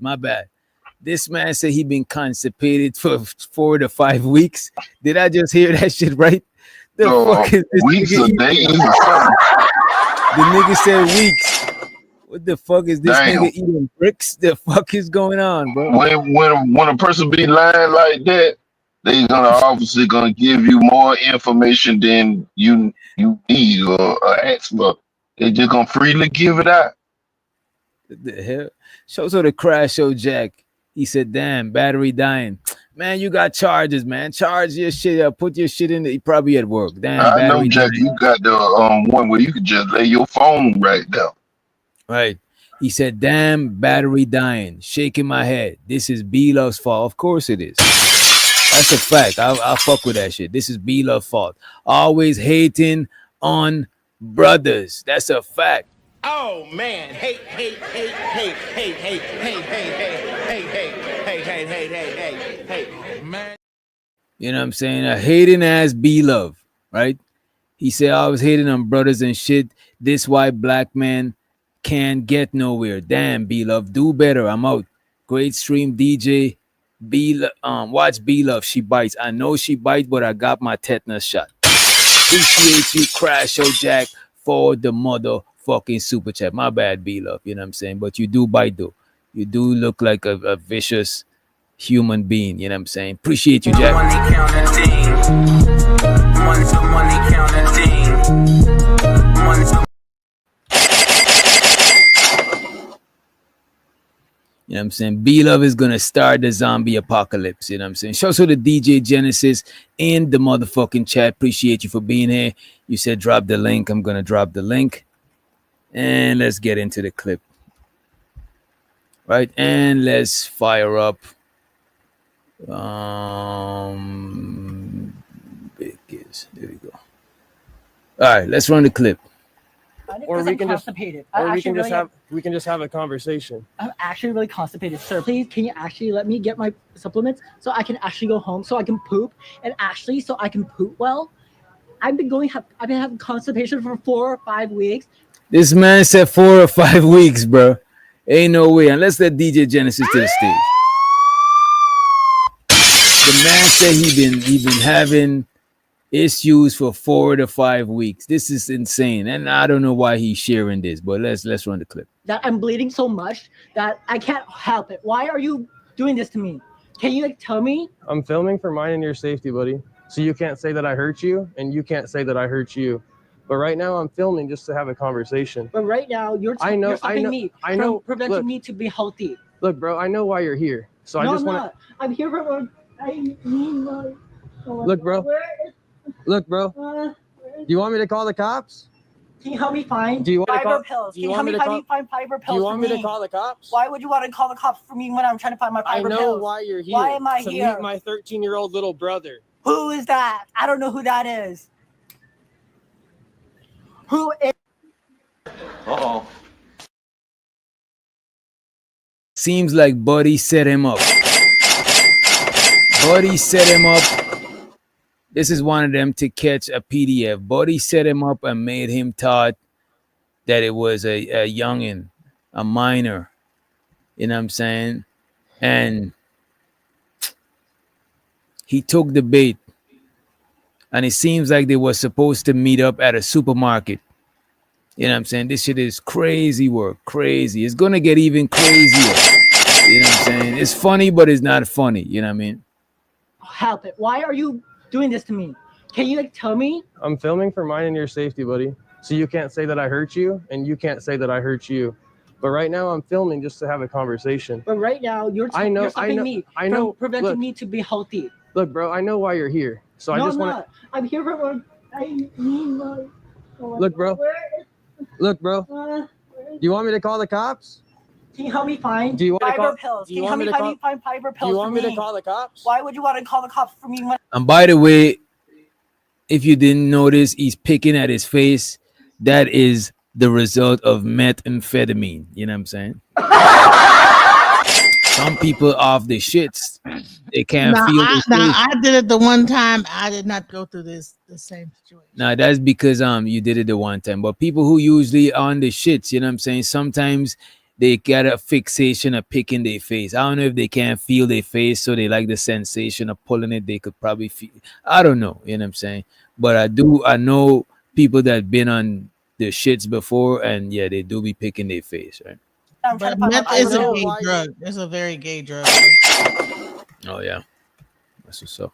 Speaker 7: This man said he been constipated for 4 to 5 weeks. Did I just hear that shit right? The fuck is this
Speaker 3: weeks
Speaker 7: nigga
Speaker 3: or days
Speaker 7: eating?
Speaker 3: or something.
Speaker 7: The nigga said weeks. What the fuck is this
Speaker 3: Damn.
Speaker 7: nigga eating bricks? The fuck is going on, bro?
Speaker 3: When a person be lying like that, they obviously gonna give you more information than you need or ask for. They just gonna freely give it out.
Speaker 7: What the hell? Shows her the crash show Jack. He said, damn, battery dying. Man, you got charges, man. Charge your shit up. Put your shit in the, probably at work. Damn,
Speaker 3: I know,
Speaker 7: battery
Speaker 3: Jack,
Speaker 7: dying.
Speaker 3: you got the one where you can just lay your phone right there.
Speaker 7: Right. He said, damn, battery dying. Shaking my head. This is B-Love's fault. Of course it is. That's a fact. I'll fuck with that shit. This is B-Love's fault. Always hating on brothers. That's a fact.
Speaker 18: Oh man, hey, man.
Speaker 7: You know what I'm saying? A hating ass B-Love, right? He said, I was hating on brothers and shit. This white black man can't get nowhere. Damn, B-Love, do better. I'm out. Great stream, DJ. Watch B-Love. She bites. I know she bites, but I got my tetanus shot. Appreciate you, Crash Show Jack, for the motherfucking super chat. My bad, B-Love. You know what I'm saying? But you do bite, though. You do look like a vicious human being. You know what I'm saying? Appreciate you, Jack. You know what I'm saying? B-Love is going to start the zombie apocalypse. You know what I'm saying? Shout out to the DJ Genesis in the motherfucking chat. Appreciate you for being here. You said drop the link. I'm going to drop the link. And let's get into the clip. Right? And let's fire up. There we go. All right, let's run the clip.
Speaker 16: Or we can just have a conversation.
Speaker 17: I'm actually really constipated, sir. Please, can you actually let me get my supplements so I can actually go home so I can poop and actually so I can poop well? I've been having constipation for 4 or 5 weeks
Speaker 7: This man said 4 or 5 weeks, bro. Ain't no way. And let's let DJ Genesis to the stage. The man said he been having issues for 4 to 5 weeks. This is insane, and I don't know why he's sharing this. But let's run the clip.
Speaker 17: That I'm bleeding so much that I can't help it. Why are you doing this to me? Can you like tell me?
Speaker 16: I'm filming for mine and your safety, buddy. So you can't say that I hurt you, and you can't say that I hurt you. But right now, I'm filming just to have a conversation.
Speaker 17: But right now, you're stopping me from preventing me to be healthy.
Speaker 16: Look, bro, I know why you're here. So
Speaker 17: No,
Speaker 16: I just
Speaker 17: I'm
Speaker 16: want
Speaker 17: not. I'm here for. I need my.
Speaker 16: Look, bro. Look, bro. Do you want me to call the cops?
Speaker 17: Can you help me find
Speaker 16: Do you want to
Speaker 17: fiber
Speaker 16: call?
Speaker 17: pills?
Speaker 16: Do
Speaker 17: Can
Speaker 16: you
Speaker 17: you help
Speaker 16: want
Speaker 17: me
Speaker 16: me to call?
Speaker 17: find fiber pills?
Speaker 16: Do you want me
Speaker 17: for
Speaker 16: to call the cops?
Speaker 17: Why would you want to call the cops for me when I'm trying to find my
Speaker 16: I
Speaker 17: fiber
Speaker 16: know
Speaker 17: pills?
Speaker 16: why you're here.
Speaker 17: Why am I
Speaker 16: to
Speaker 17: here?
Speaker 16: meet my 13-year-old little brother.
Speaker 17: Who is that? I don't know who that is. Who is?
Speaker 16: Uh-oh.
Speaker 7: Seems like Buddy set him up. Buddy set him up. This is one of them to catch a PDF. Buddy set him up and made him thought that it was a youngin, a minor. You know what I'm saying? And he took the bait. And it seems like they were supposed to meet up at a supermarket. You know what I'm saying? This shit is crazy work. Crazy. It's going to get even crazier. You know what I'm saying? It's funny, but it's not funny. You know what I mean?
Speaker 17: Help it. Why are you doing this to me? Can you like tell me?
Speaker 16: I'm filming for mine and your safety, buddy. So you can't say that I hurt you, and you can't say that I hurt you. But right now, I'm filming just to have a conversation.
Speaker 17: But right now, you're stopping me from preventing me to be healthy.
Speaker 16: Look, bro, I know why you're here. So
Speaker 17: No,
Speaker 16: I just
Speaker 17: I'm
Speaker 16: want
Speaker 17: not. I'm here for. I need my.
Speaker 16: Look, bro. Look, bro. Do you want me to call the cops?
Speaker 17: Can you help me find
Speaker 16: Do you want to
Speaker 17: fiber
Speaker 16: call?
Speaker 17: pills?
Speaker 16: Do
Speaker 17: Can
Speaker 16: you
Speaker 17: you help
Speaker 16: want me
Speaker 17: me
Speaker 16: to call?
Speaker 17: find fiber pills?
Speaker 16: Do you want me
Speaker 17: for
Speaker 16: to call the cops?
Speaker 17: Why would you want to call the cops for me?
Speaker 7: And by the way, if you didn't notice, he's picking at his face. That is the result of methamphetamine. You know what I'm saying? Some people off the shits. They can't feel their face.
Speaker 19: I did it the one time. I did not go through the same situation.
Speaker 7: Now that's because you did it the one time. But people who usually on the shits, you know what I'm saying? Sometimes they get a fixation of picking their face. I don't know if they can't feel their face, so they like the sensation of pulling it. They could probably feel. I don't know, you know what I'm saying? But I know people that been on the shits before, and yeah, they do be picking their face, right?
Speaker 19: But meth is a gay drug. It's a very gay drug.
Speaker 7: Oh yeah, that's what's up.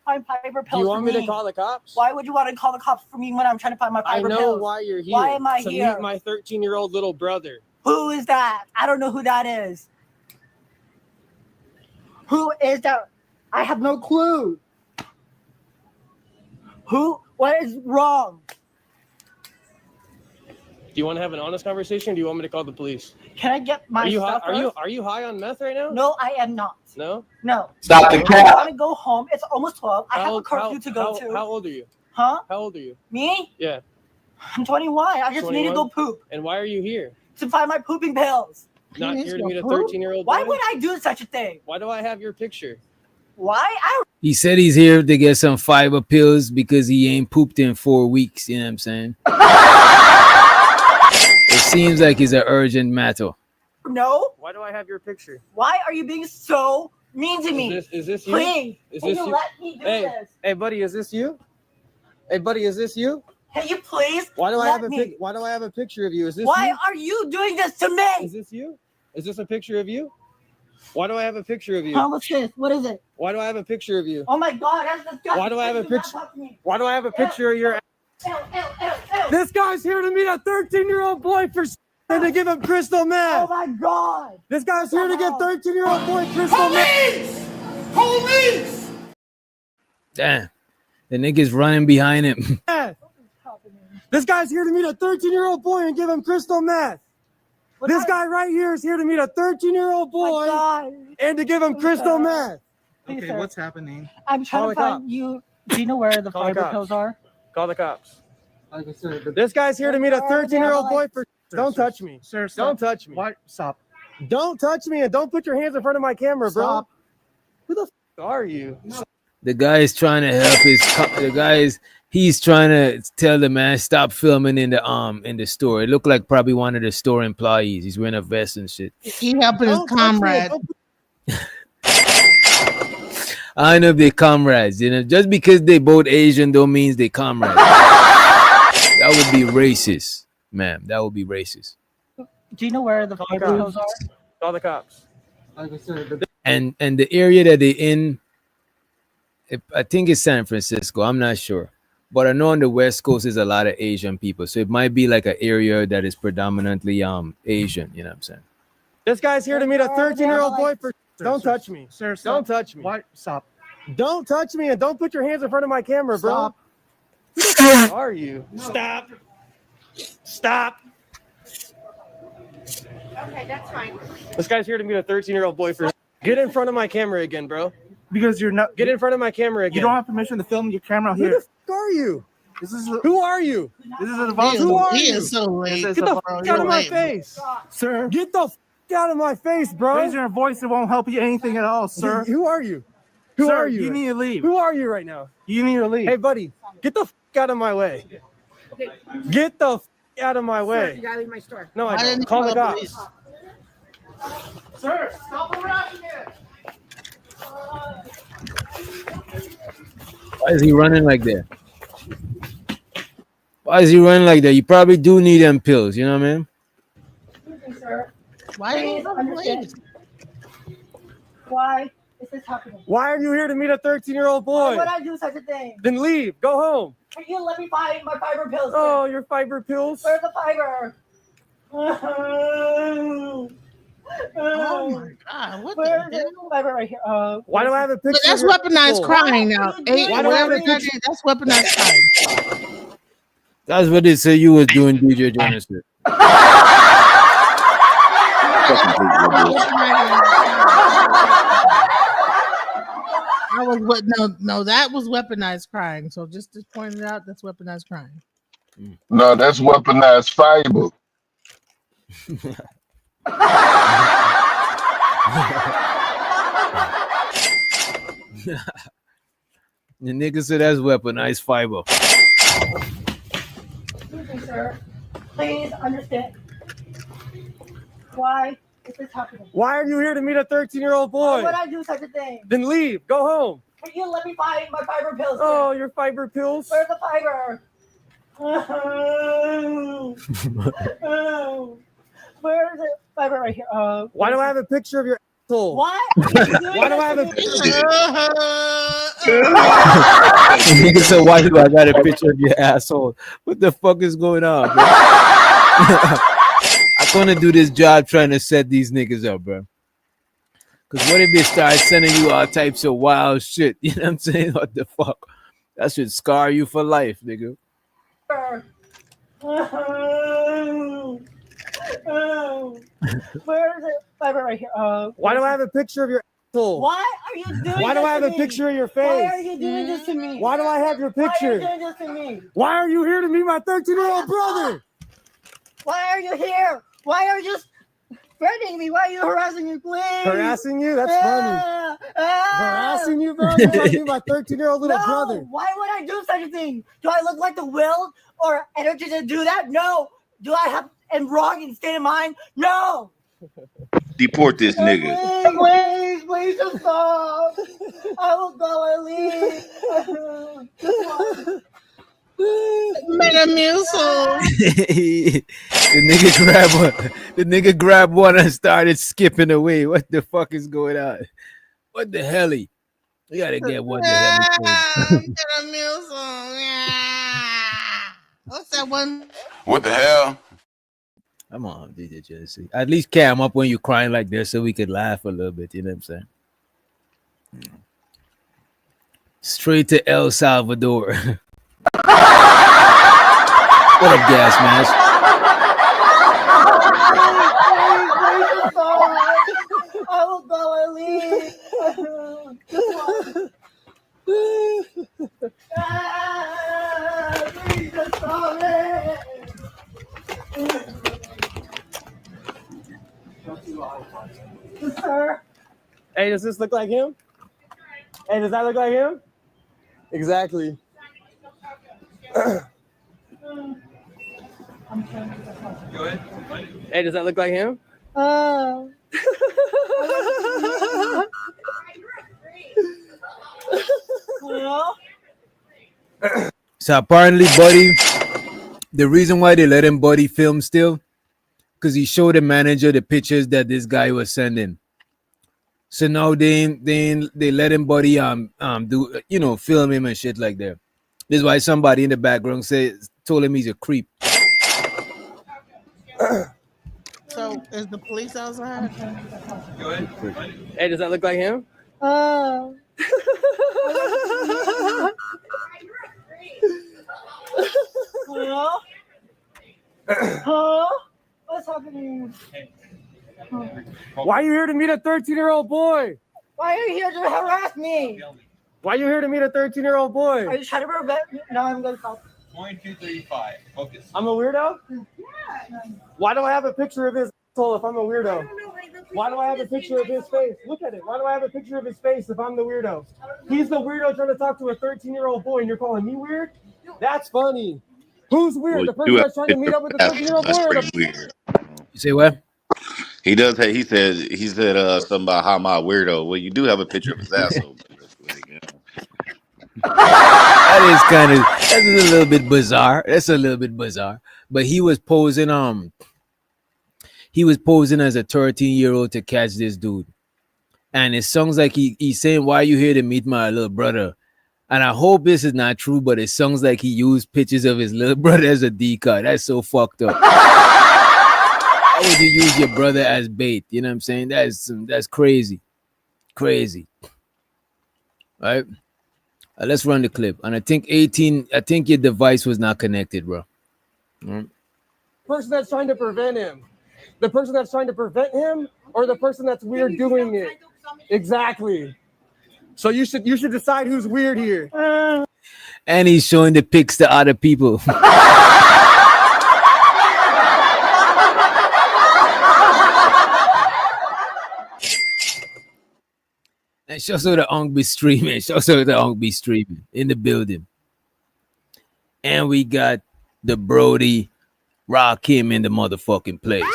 Speaker 17: Find fiber pills.
Speaker 16: Do you want
Speaker 17: for
Speaker 16: me to call the cops?
Speaker 17: Why would you want to call the cops for me when I'm trying to find my
Speaker 16: I
Speaker 17: fiber
Speaker 16: know
Speaker 17: pills?
Speaker 16: why you're here.
Speaker 17: Why am I
Speaker 16: to
Speaker 17: here?
Speaker 16: meet my 13-year-old little brother.
Speaker 17: Who is that? I don't know who that is. Who is that? I have no clue. Who? What is wrong?
Speaker 16: Do you want to have an honest conversation? Or do you want me to call the police?
Speaker 17: Can I get my
Speaker 16: Are you
Speaker 17: stuff?
Speaker 16: high? Are you high on meth right now?
Speaker 17: No, I am not.
Speaker 16: No.
Speaker 17: No.
Speaker 16: Stop the
Speaker 17: I
Speaker 16: cap.
Speaker 17: want to go home. It's almost 12. I have a curfew to go to.
Speaker 16: How old are you?
Speaker 17: Huh?
Speaker 16: How old are you?
Speaker 17: Me?
Speaker 16: Yeah.
Speaker 17: I'm 21. I just need to go
Speaker 16: 21?
Speaker 17: poop
Speaker 16: And why are you here?
Speaker 17: to find my pooping pills.
Speaker 16: Not here to meet a
Speaker 17: Poop?
Speaker 16: 13-year-old
Speaker 17: Why
Speaker 16: boy?
Speaker 17: would I do such a thing?
Speaker 16: Why do I have your picture?
Speaker 17: Why? I don't.
Speaker 7: He said he's here to get some fiber pills because he ain't pooped in 4 weeks. You know what I'm saying? It seems like it's an urgent matter.
Speaker 17: No.
Speaker 16: Why do I have your picture?
Speaker 17: Why are you being so mean to me?
Speaker 16: Is this you?
Speaker 17: Please.
Speaker 16: Is
Speaker 17: Can
Speaker 16: this
Speaker 17: you
Speaker 16: you?
Speaker 17: let me do this?
Speaker 16: Hey, buddy, is this you? Hey, buddy, is this you?
Speaker 17: Can you please?
Speaker 16: Why do I
Speaker 17: let
Speaker 16: have
Speaker 17: me?
Speaker 16: Why do I have a picture of you? Is this
Speaker 17: Why
Speaker 16: you?
Speaker 17: are you doing this to me?
Speaker 16: Is this you? Is this a picture of you? Why do I have a picture of you?
Speaker 17: Huh, what's this? What is it?
Speaker 16: Why do I have a picture of you?
Speaker 17: Oh my God, that's disgusting.
Speaker 16: Why do I have a
Speaker 17: Please do not
Speaker 16: picture?
Speaker 17: touch me.
Speaker 16: Why do I have a picture of your?
Speaker 17: Ew, ew, ew, ew.
Speaker 16: This guy's here to meet a 13-year-old boy for and to give him crystal
Speaker 17: Oh
Speaker 16: meth.
Speaker 17: my God.
Speaker 16: This guy's here to get 13-year-old boy crystal meth.
Speaker 17: Police!
Speaker 7: Damn. The nigga's running behind him.
Speaker 16: This guy's here to meet a 13-year-old boy and give him crystal meth. This guy right here is here to meet a 13-year-old boy and to give him crystal meth.
Speaker 17: Please,
Speaker 20: Okay,
Speaker 17: sir.
Speaker 20: what's happening?
Speaker 17: I'm trying
Speaker 16: Call
Speaker 17: to
Speaker 16: the
Speaker 17: find
Speaker 16: cops.
Speaker 17: you. Do you know where the
Speaker 16: Call the
Speaker 17: fiber
Speaker 16: cops.
Speaker 17: pills are?
Speaker 16: Call the cops.
Speaker 20: Like I said, the-
Speaker 16: This guy's here to meet a 13-year-old boy for. Don't touch me.
Speaker 20: Sir,
Speaker 16: Don't
Speaker 20: stop.
Speaker 16: touch me.
Speaker 20: Why? Stop.
Speaker 16: Don't touch me and don't put your hands in front of my camera, bro.
Speaker 20: Stop.
Speaker 16: Who the are you?
Speaker 7: The guy is trying to help the guy is He's trying to tell the man stop filming in the store. It looked like probably one of the store employees. He's wearing a vest and shit.
Speaker 19: He helping his comrade.
Speaker 7: I know they're comrades. You know, just because they both Asian don't mean they comrades. That would be racist, ma'am. That would be racist.
Speaker 17: Do you know where the fiber pills are?
Speaker 16: Call the cops.
Speaker 7: And the area that they're in, I think it's San Francisco. I'm not sure. But I know on the West Coast there's a lot of Asian people. So it might be like an area that is predominantly Asian, you know what I'm saying?
Speaker 16: This guy's here to meet a 13-year-old boy for. Don't touch me.
Speaker 17: Sir,
Speaker 16: Don't touch me.
Speaker 17: What? Stop.
Speaker 16: Don't touch me and don't put your hands in front of my camera, bro.
Speaker 17: Stop.
Speaker 16: Who the fuck are you? Stop. Stop.
Speaker 20: Okay, that's fine.
Speaker 16: This guy's here to meet a 13-year-old boy for. Get in front of my camera again, bro.
Speaker 17: Because you're not.
Speaker 16: Get in front of my camera again.
Speaker 17: You don't have permission to film your camera
Speaker 16: Who
Speaker 17: here.
Speaker 16: the fuck are you?
Speaker 17: This is
Speaker 16: Who are you?
Speaker 17: This is a
Speaker 16: Who are
Speaker 19: He
Speaker 16: you?
Speaker 19: is so late.
Speaker 16: Get the fuck out of my face,
Speaker 17: Sir,
Speaker 16: Get the fuck out of my face, bro.
Speaker 17: raise your voice. It won't help you anything at all, sir.
Speaker 16: Who are you? Who
Speaker 17: Sir,
Speaker 16: are you?
Speaker 17: You need to leave.
Speaker 16: Who are you right now?
Speaker 17: You need to leave.
Speaker 16: Hey, buddy, get the fuck out of my way. Get the fuck out of my way.
Speaker 20: You gotta leave my store.
Speaker 16: No, I
Speaker 19: Why
Speaker 16: don't.
Speaker 19: didn't you
Speaker 16: Call the
Speaker 19: call
Speaker 16: cops.
Speaker 19: police?
Speaker 17: Sir, stop harassing him.
Speaker 7: Why is he running like that? Why is he running like that? You probably do need them pills, you know what I mean?
Speaker 20: Sir,
Speaker 19: Why are you
Speaker 20: understand. Why is this happening?
Speaker 16: Why are you here to meet a 13-year-old
Speaker 20: Why
Speaker 16: boy?
Speaker 20: would I do such a thing?
Speaker 16: Then leave. Go home.
Speaker 20: Can you let me find my fiber pills?
Speaker 16: Oh, your fiber pills?
Speaker 20: Where's the fiber?
Speaker 19: Oh my God! What
Speaker 20: Where's
Speaker 19: the
Speaker 20: the
Speaker 19: hell?
Speaker 20: fiber right here?
Speaker 16: Why do I have a picture?
Speaker 19: But that's
Speaker 16: of your
Speaker 19: weaponized
Speaker 16: asshole?
Speaker 19: crying now.
Speaker 16: Why do I have a
Speaker 19: Whatever that
Speaker 16: picture?
Speaker 19: is, that's weaponized crying.
Speaker 7: That's what they say you was doing, DJ Genesis.
Speaker 19: I was what? No, that was weaponized crying. So just to point it out, that's weaponized crying.
Speaker 3: No, that's weaponized fiber.
Speaker 7: The nigga said that's weaponized fiber.
Speaker 20: Excuse me, sir. Please understand. Why is this happening?
Speaker 16: Why are you here to meet a 13-year-old
Speaker 20: Why
Speaker 16: boy?
Speaker 20: would I do such a thing?
Speaker 16: Then leave. Go home.
Speaker 20: Can you let me find my fiber pills?
Speaker 16: Oh, your fiber pills?
Speaker 20: Where's the fiber? Where's the fiber right here?
Speaker 16: Why do I have a picture of your asshole?
Speaker 20: What?
Speaker 16: Why do I have a picture?
Speaker 7: Nigga said, why do I got a picture of your asshole? What the fuck is going on, bro? I'm gonna do this job trying to set these niggas up, bro. Cause what if they start sending you all types of wild shit? You know what I'm saying? What the fuck? That should scar you for life, nigga.
Speaker 20: Where's the fiber right here?
Speaker 16: Why do I have a picture of your asshole?
Speaker 20: Why are you doing
Speaker 16: Why do
Speaker 20: this
Speaker 16: I have
Speaker 20: to
Speaker 16: a
Speaker 20: me?
Speaker 16: picture of your
Speaker 20: Why
Speaker 16: face?
Speaker 20: are you doing this to me?
Speaker 16: Why do I have your
Speaker 20: Why are
Speaker 16: picture?
Speaker 20: you doing this to me?
Speaker 16: Why are you here to meet my 13-year-old brother?
Speaker 20: Why are you here? Why are you threatening me? Why are you harassing me, please?
Speaker 16: Harassing you? That's funny. Harassing you, bro? You're trying to meet my 13-year-old little
Speaker 20: No,
Speaker 16: brother.
Speaker 20: why would I do such a thing? Do I look like the will or energy to do that? No. Do I have am wrong in state of mind? No.
Speaker 13: Deport this nigga.
Speaker 20: Please just stop. I will go and leave.
Speaker 19: Metamucil.
Speaker 7: The nigga grabbed one and started skipping away. What the fuck is going on? What the hell? We gotta get what the hell.
Speaker 19: Metamucil. What's that one?
Speaker 21: What the hell?
Speaker 7: Come on, DJ Jesse. At least cam up when you're crying like this so we could laugh a little bit. You know what I'm saying? Straight to El Salvador. What up, Gas Mask?
Speaker 20: I will go and leave. Please just stop it. Sir.
Speaker 16: Hey, does this look like him? Hey, does that look like him? Exactly. Hey, does that look like him?
Speaker 7: So apparently, Buddy, the reason why they let him Buddy film still, because he showed the manager the pictures that this guy was sending. So now they let him Buddy do film him and shit like that. This is why somebody in the background told him he's a creep.
Speaker 19: So is the police outside?
Speaker 16: Hey, does that look like him?
Speaker 20: Huh? Huh? What's happening?
Speaker 16: Why are you here to meet a 13-year-old boy?
Speaker 20: Why are you here to harass me?
Speaker 16: Why are you here to meet a 13-year-old boy?
Speaker 20: Are you trying to prevent me? No, I'm gonna stop.
Speaker 18: Point 235. Focus.
Speaker 16: I'm a weirdo? Why do I have a picture of his asshole if I'm a weirdo? Why do I have a picture of his face? Look at it. Why do I have a picture of his face if I'm the weirdo? He's the weirdo trying to talk to a 13-year-old boy and you're calling me weird? That's funny. Who's weird? The person that's trying to meet up with the 13-year-old boy or
Speaker 13: That's
Speaker 16: the...
Speaker 13: pretty weird.
Speaker 7: You say what?
Speaker 13: He does. Hey, he said something about how am I a weirdo. Well, you do have a picture of his asshole.
Speaker 7: That's a little bit bizarre. That's a little bit bizarre. But he was posing as a 13-year-old to catch this dude. And it sounds like he's saying, why are you here to meet my little brother? And I hope this is not true, but it sounds like he used pictures of his little brother as a decoy. That's so fucked up. How would you use your brother as bait? You know what I'm saying? That's crazy. Crazy. All right? Let's run the clip. And I think your device was not connected, bro.
Speaker 16: person that's trying to prevent him? The person that's trying to prevent him or the person that's weird doing it? Exactly. So you should decide who's weird here.
Speaker 7: And he's showing the pics to other people. And shows so the Ong be streaming. Shows so the Ong be streaming in the building. And we got the Brody Rakim in the motherfucking place.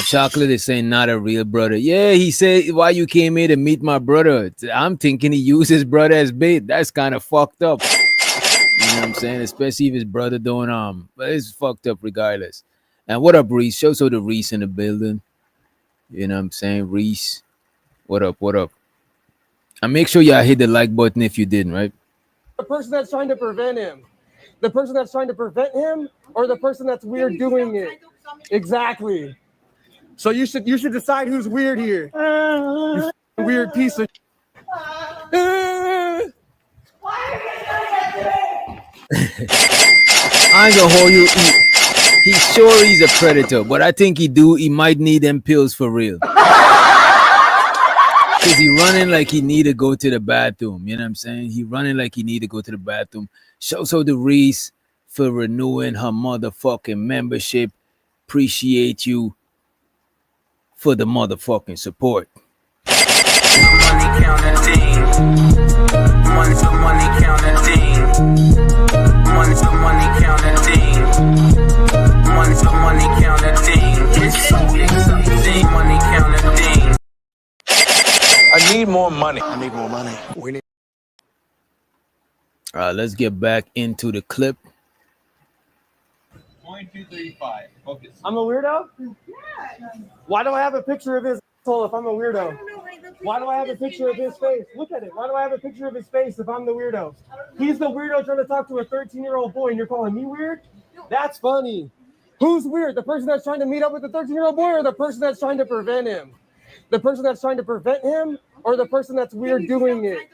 Speaker 7: Chocolate is saying not a real brother. Yeah, he said, why you came here to meet my brother? I'm thinking he used his brother as bait. That's kind of fucked up. You know what I'm saying? Especially if his brother don't but it's fucked up regardless. And what up, Reese? Show so the Reese in the building. You know what I'm saying? Reese. What up? What up? And make sure y'all hit the like button if you didn't, right?
Speaker 16: The person that's trying to prevent him. The person that's trying to prevent him or the person that's weird doing it. Exactly. So you should decide who's weird here. You weird piece of
Speaker 7: I ain't gonna hold you. He's sure he's a predator, but I think he might need them pills for real. Cause he running like he need to go to the bathroom. You know what I'm saying? He running like he need to go to the bathroom. Shouts out to Reese for renewing her motherfucking membership. Appreciate you for the motherfucking support.
Speaker 1: Money counting team. Money counting team. Money counting team. Money counting team. It's so exciting. Money counting team.
Speaker 18: I need more money. I need more money. We need.
Speaker 7: All right, let's get back into the clip.
Speaker 18: Point 235. Focus.
Speaker 16: I'm a weirdo? Why do I have a picture of his asshole if I'm a weirdo? Why do I have a picture of his face? Look at it. Why do I have a picture of his face if I'm the weirdo? He's the weirdo trying to talk to a 13-year-old boy and you're calling me weird? That's funny. Who's weird? The person that's trying to meet up with the 13-year-old boy or the person that's trying to prevent him? The person that's trying to prevent him or the person that's weird doing it?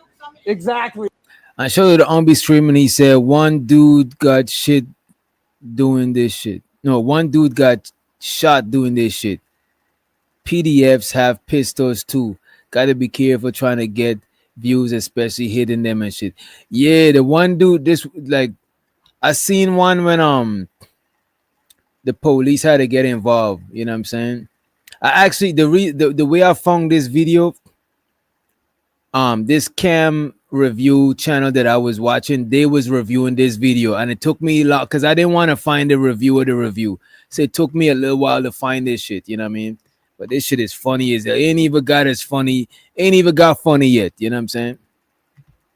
Speaker 16: Exactly.
Speaker 7: I showed you the Ombi stream and he said one dude got shit doing this shit. No, one dude got shot doing this shit. PDFs have pistols too. Gotta be careful trying to get views, especially hitting them and shit. Yeah, the one dude, I seen one when the police had to get involved. You know what I'm saying? I actually the way I found this video, this cam review channel that I was watching, they was reviewing this video, and it took me a lot because I didn't want to find the review of the review. So it took me a little while to find this shit, you know what I mean? But this shit is funny as hell. Ain't even got funny yet, you know what I'm saying?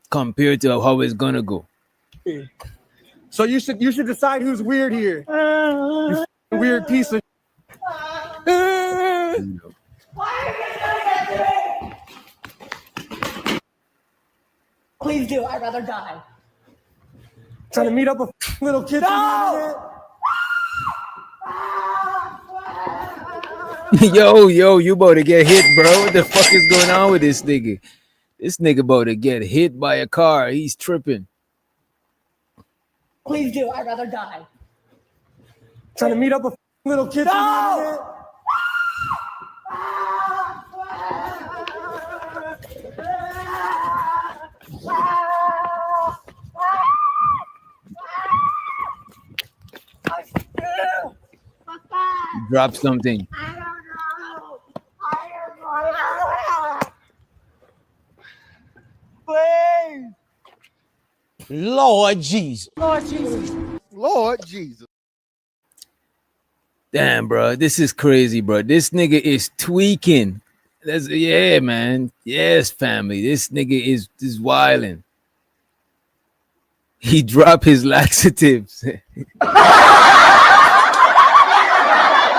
Speaker 7: Compared to how it's gonna go.
Speaker 16: So you should decide who's weird here. You weird piece of.
Speaker 20: Please do. I'd rather die.
Speaker 16: Trying to meet up with little kids.
Speaker 20: No!
Speaker 7: Yo, you about to get hit, bro. What the fuck is going on with this nigga? This nigga about to get hit by a car. He's tripping.
Speaker 20: Please do. I'd rather die.
Speaker 16: Trying to meet up with little kids.
Speaker 20: No!
Speaker 7: Drop something.
Speaker 20: Please.
Speaker 5: Lord Jesus.
Speaker 20: Lord Jesus.
Speaker 5: Lord Jesus.
Speaker 7: Damn, bro. This is crazy, bro. This nigga is tweaking. Yeah, man. Yes, family. This nigga is wilding. He dropped his laxatives.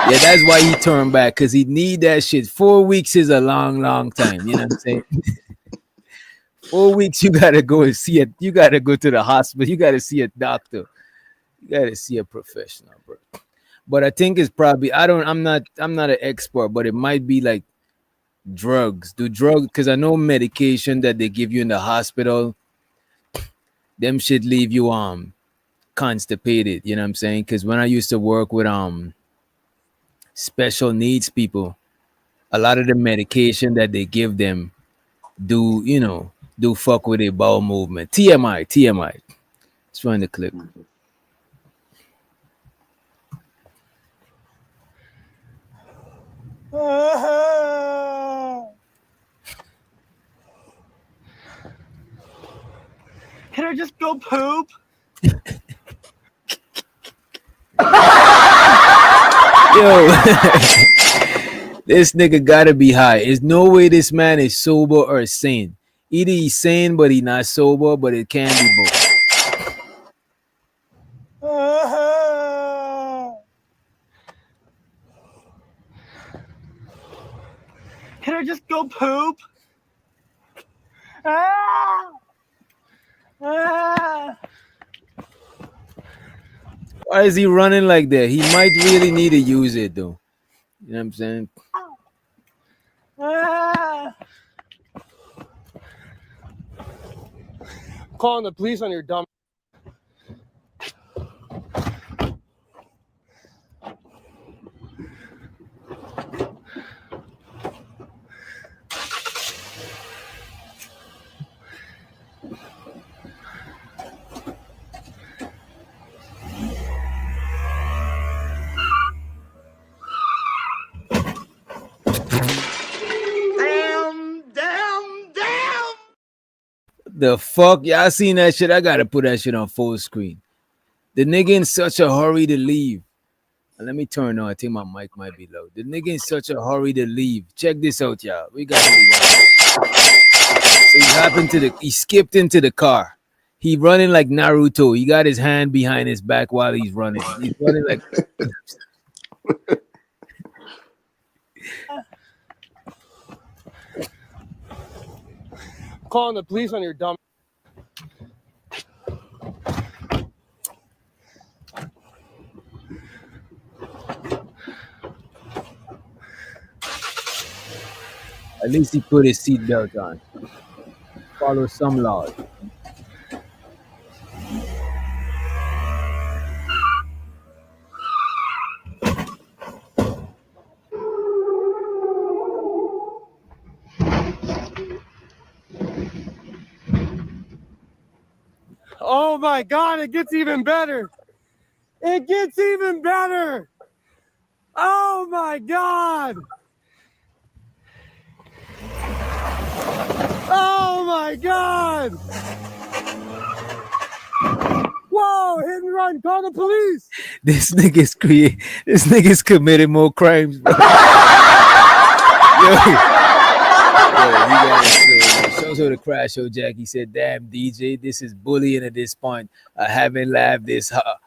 Speaker 7: Yeah, that's why he turned back, because he need that shit. 4 weeks is a long, long time. You know what I'm saying? 4 weeks, you gotta go and see it. You gotta go to the hospital. You gotta see a doctor. You gotta see a professional, bro. But I think it's probably I'm not an expert, but it might be like drugs. Because I know medication that they give you in the hospital, them should leave you constipated. You know what I'm saying? Because when I used to work with special needs people, a lot of the medication that they give them do fuck with their bowel movement. TMI. Let's find the clip.
Speaker 20: Can I just go poop?
Speaker 7: Yo, this nigga gotta be high. There's no way this man is sober or sane. Either he's sane, but he's not sober, but it can be both.
Speaker 20: Can I just go poop?
Speaker 7: Why is he running like that? He might really need to use it, though. You know what I'm saying?
Speaker 16: Calling the police on your dumb.
Speaker 7: The fuck? Y'all seen that shit? I gotta put that shit on full screen. The nigga in such a hurry to leave. Let me turn on. I think my mic might be low. The nigga in such a hurry to leave. Check this out, y'all. We got So he skipped into the car. He running like Naruto. He got his hand behind his back while he's running. He's running like
Speaker 16: Calling the police on your dumb.
Speaker 7: At least he put his seatbelt on. Follow some laws.
Speaker 16: Oh my God, it gets even better. It gets even better. Oh my God. Oh my God! Whoa! Hit and run! Call the police!
Speaker 7: This nigga's committed more crimes, bro. So the crash show Jackie said, damn DJ, this is bullying at this point. I haven't laughed this hard.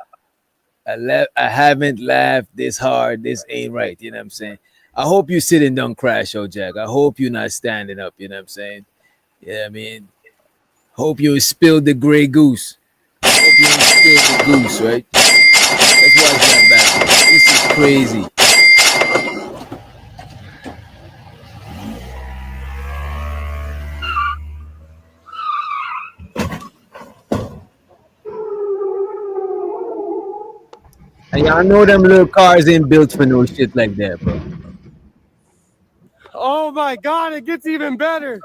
Speaker 7: I haven't laughed this hard. This ain't right. You know what I'm saying? I hope you sitting down, crash show Jack. I hope you're not standing up. You know what I'm saying? Yeah, I mean, hope you spilled the gray goose. Hope you spilled the goose, right? Let's watch that back. This is crazy. And y'all know them little cars ain't built for no shit like that, bro.
Speaker 16: Oh my God, it gets even better.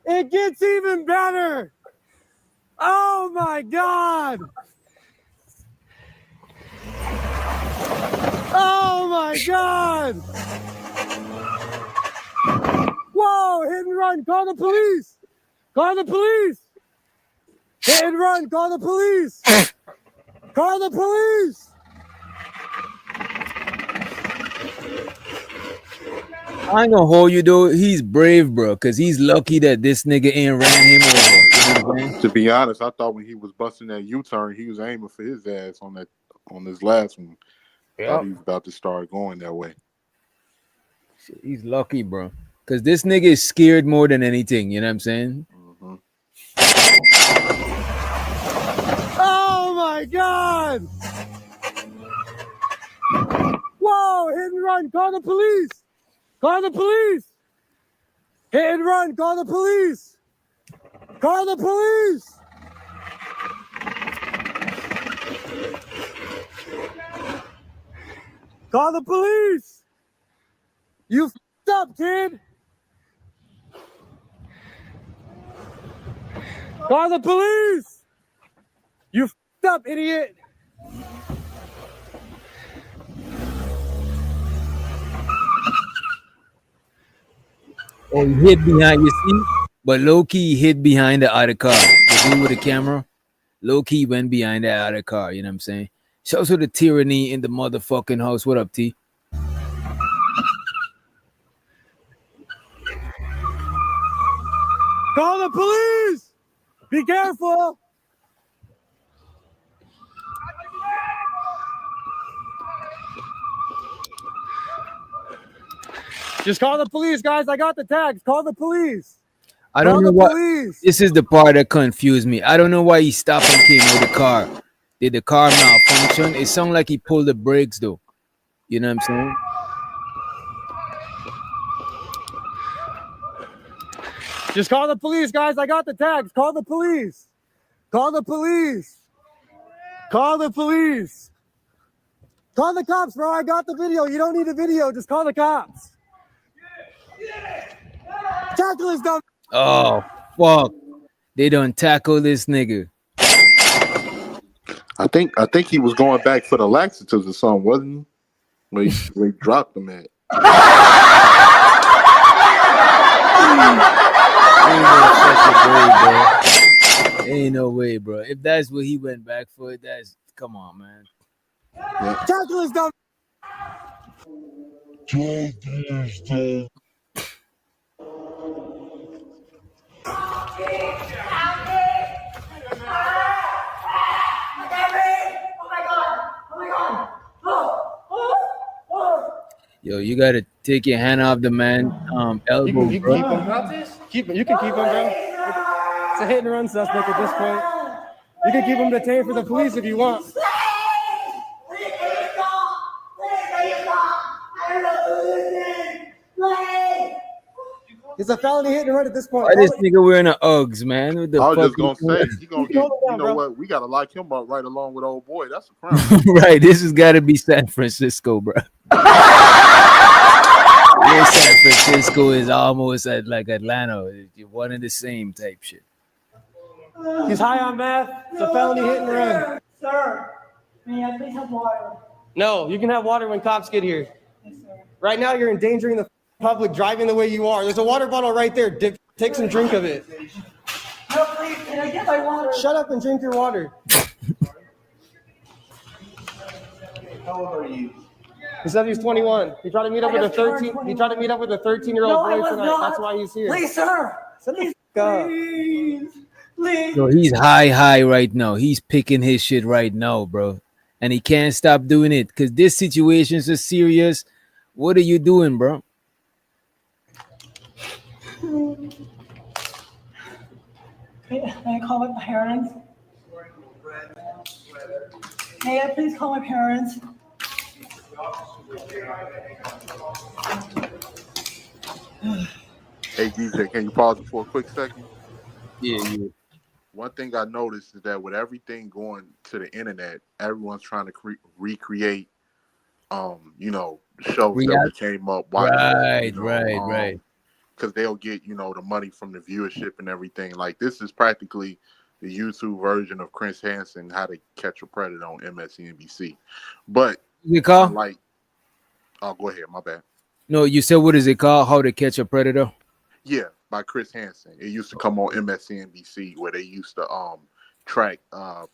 Speaker 16: It gets even better. Oh my God. Oh my God. Whoa, hit and run, call the police. Call the police. Hit and run, call the police. Call the police.
Speaker 7: I ain't gonna hold you though. He's brave, bro, because he's lucky that this nigga ain't ran him over. You know what I'm saying?
Speaker 21: To be honest, I thought when he was busting that U-turn, he was aiming for his ass on this last one.
Speaker 7: Yep.
Speaker 21: Thought he was about to start going that way.
Speaker 7: He's lucky, bro, because this nigga is scared more than anything. You know what I'm saying?
Speaker 21: Mm-hmm.
Speaker 16: Oh my God! Whoa, hit and run, call the police! Call the police! Hit and run, call the police! Call the police! Call the police! You f***ed up, kid! Call the police! You f***ed up, idiot!
Speaker 7: Oh, he hid behind you, see? But low-key he hid behind the other car. The dude with the camera, low-key went behind that other car, you know what I'm saying? Shows her the tyranny in the motherfucking house. What up, T?
Speaker 16: Call the police! Be careful! Just call the police, guys. I got the tags. Call the police.
Speaker 7: I don't
Speaker 16: Call
Speaker 7: know
Speaker 16: the
Speaker 7: what.
Speaker 16: police.
Speaker 7: This is the part that confused me. I don't know why he stopped and came out of the car. Did the car malfunction? It sounded like he pulled the brakes, though. You know what I'm saying?
Speaker 16: Just call the police, guys. I got the tags. Call the police. Call the police. Call the police. Call the cops, bro. I got the video. You don't need the video. Just call the cops. Tackle is done.
Speaker 7: Oh, fuck. They done tackle this nigga.
Speaker 21: I think he was going back for the laxatives or something, wasn't he? Where he dropped them at.
Speaker 7: Ain't no way, bro. If that's what he went back for, that's come on, man.
Speaker 21: Yeah.
Speaker 16: Tackle is done.
Speaker 7: Yo, you gotta take your hand off the man elbow,
Speaker 16: You
Speaker 7: bro.
Speaker 16: can keep him, bro. It's a hit and run suspect at this point. You can keep him detained for the police if you want. It's a felony hit and run at this point.
Speaker 7: Why this nigga wearing a Uggs, man? What the
Speaker 21: I was
Speaker 7: fuck
Speaker 21: just gonna say, he gonna get. You know what? We gotta lock him up right along with old boy. That's a crime.
Speaker 7: Right, this has got to be San Francisco, bro. San Francisco is almost at like Atlanta. You're one and the same type shit.
Speaker 16: He's high on meth. It's a felony hit and run.
Speaker 20: Sir, may I please have water?
Speaker 16: No, you can have water when cops get here. Right now, you're endangering the public driving the way you are. There's a water bottle right there. Take some drink of it.
Speaker 20: No, please, can I get my water?
Speaker 16: Shut up and drink your water.
Speaker 14: How old are you?
Speaker 16: He said he's 21. He tried to meet up with a 13. He tried to meet up with a 13-year-old
Speaker 20: No, I
Speaker 16: boy
Speaker 20: was
Speaker 16: tonight.
Speaker 20: not.
Speaker 16: That's why he's here.
Speaker 20: Please, sir.
Speaker 16: Please, God.
Speaker 20: Please.
Speaker 7: So he's high right now. He's picking his shit right now, bro. And he can't stop doing it because this situation is so serious. What are you doing, bro?
Speaker 20: May I call my parents? May I please call my parents?
Speaker 21: Hey DJ, can you pause it for a quick second?
Speaker 7: Yeah.
Speaker 21: One thing I noticed is that with everything going to the internet, everyone's trying to recreate, shows that came up.
Speaker 7: Right.
Speaker 21: Because they'll get, the money from the viewership and everything. Like this is practically the YouTube version of Chris Hansen, How to Catch a Predator on MSNBC. But
Speaker 7: you call?
Speaker 21: Oh, go ahead. My bad.
Speaker 7: No, you said what is it called? How to Catch a Predator?
Speaker 21: Yeah, by Chris Hansen. It used to come on MSNBC where they used to track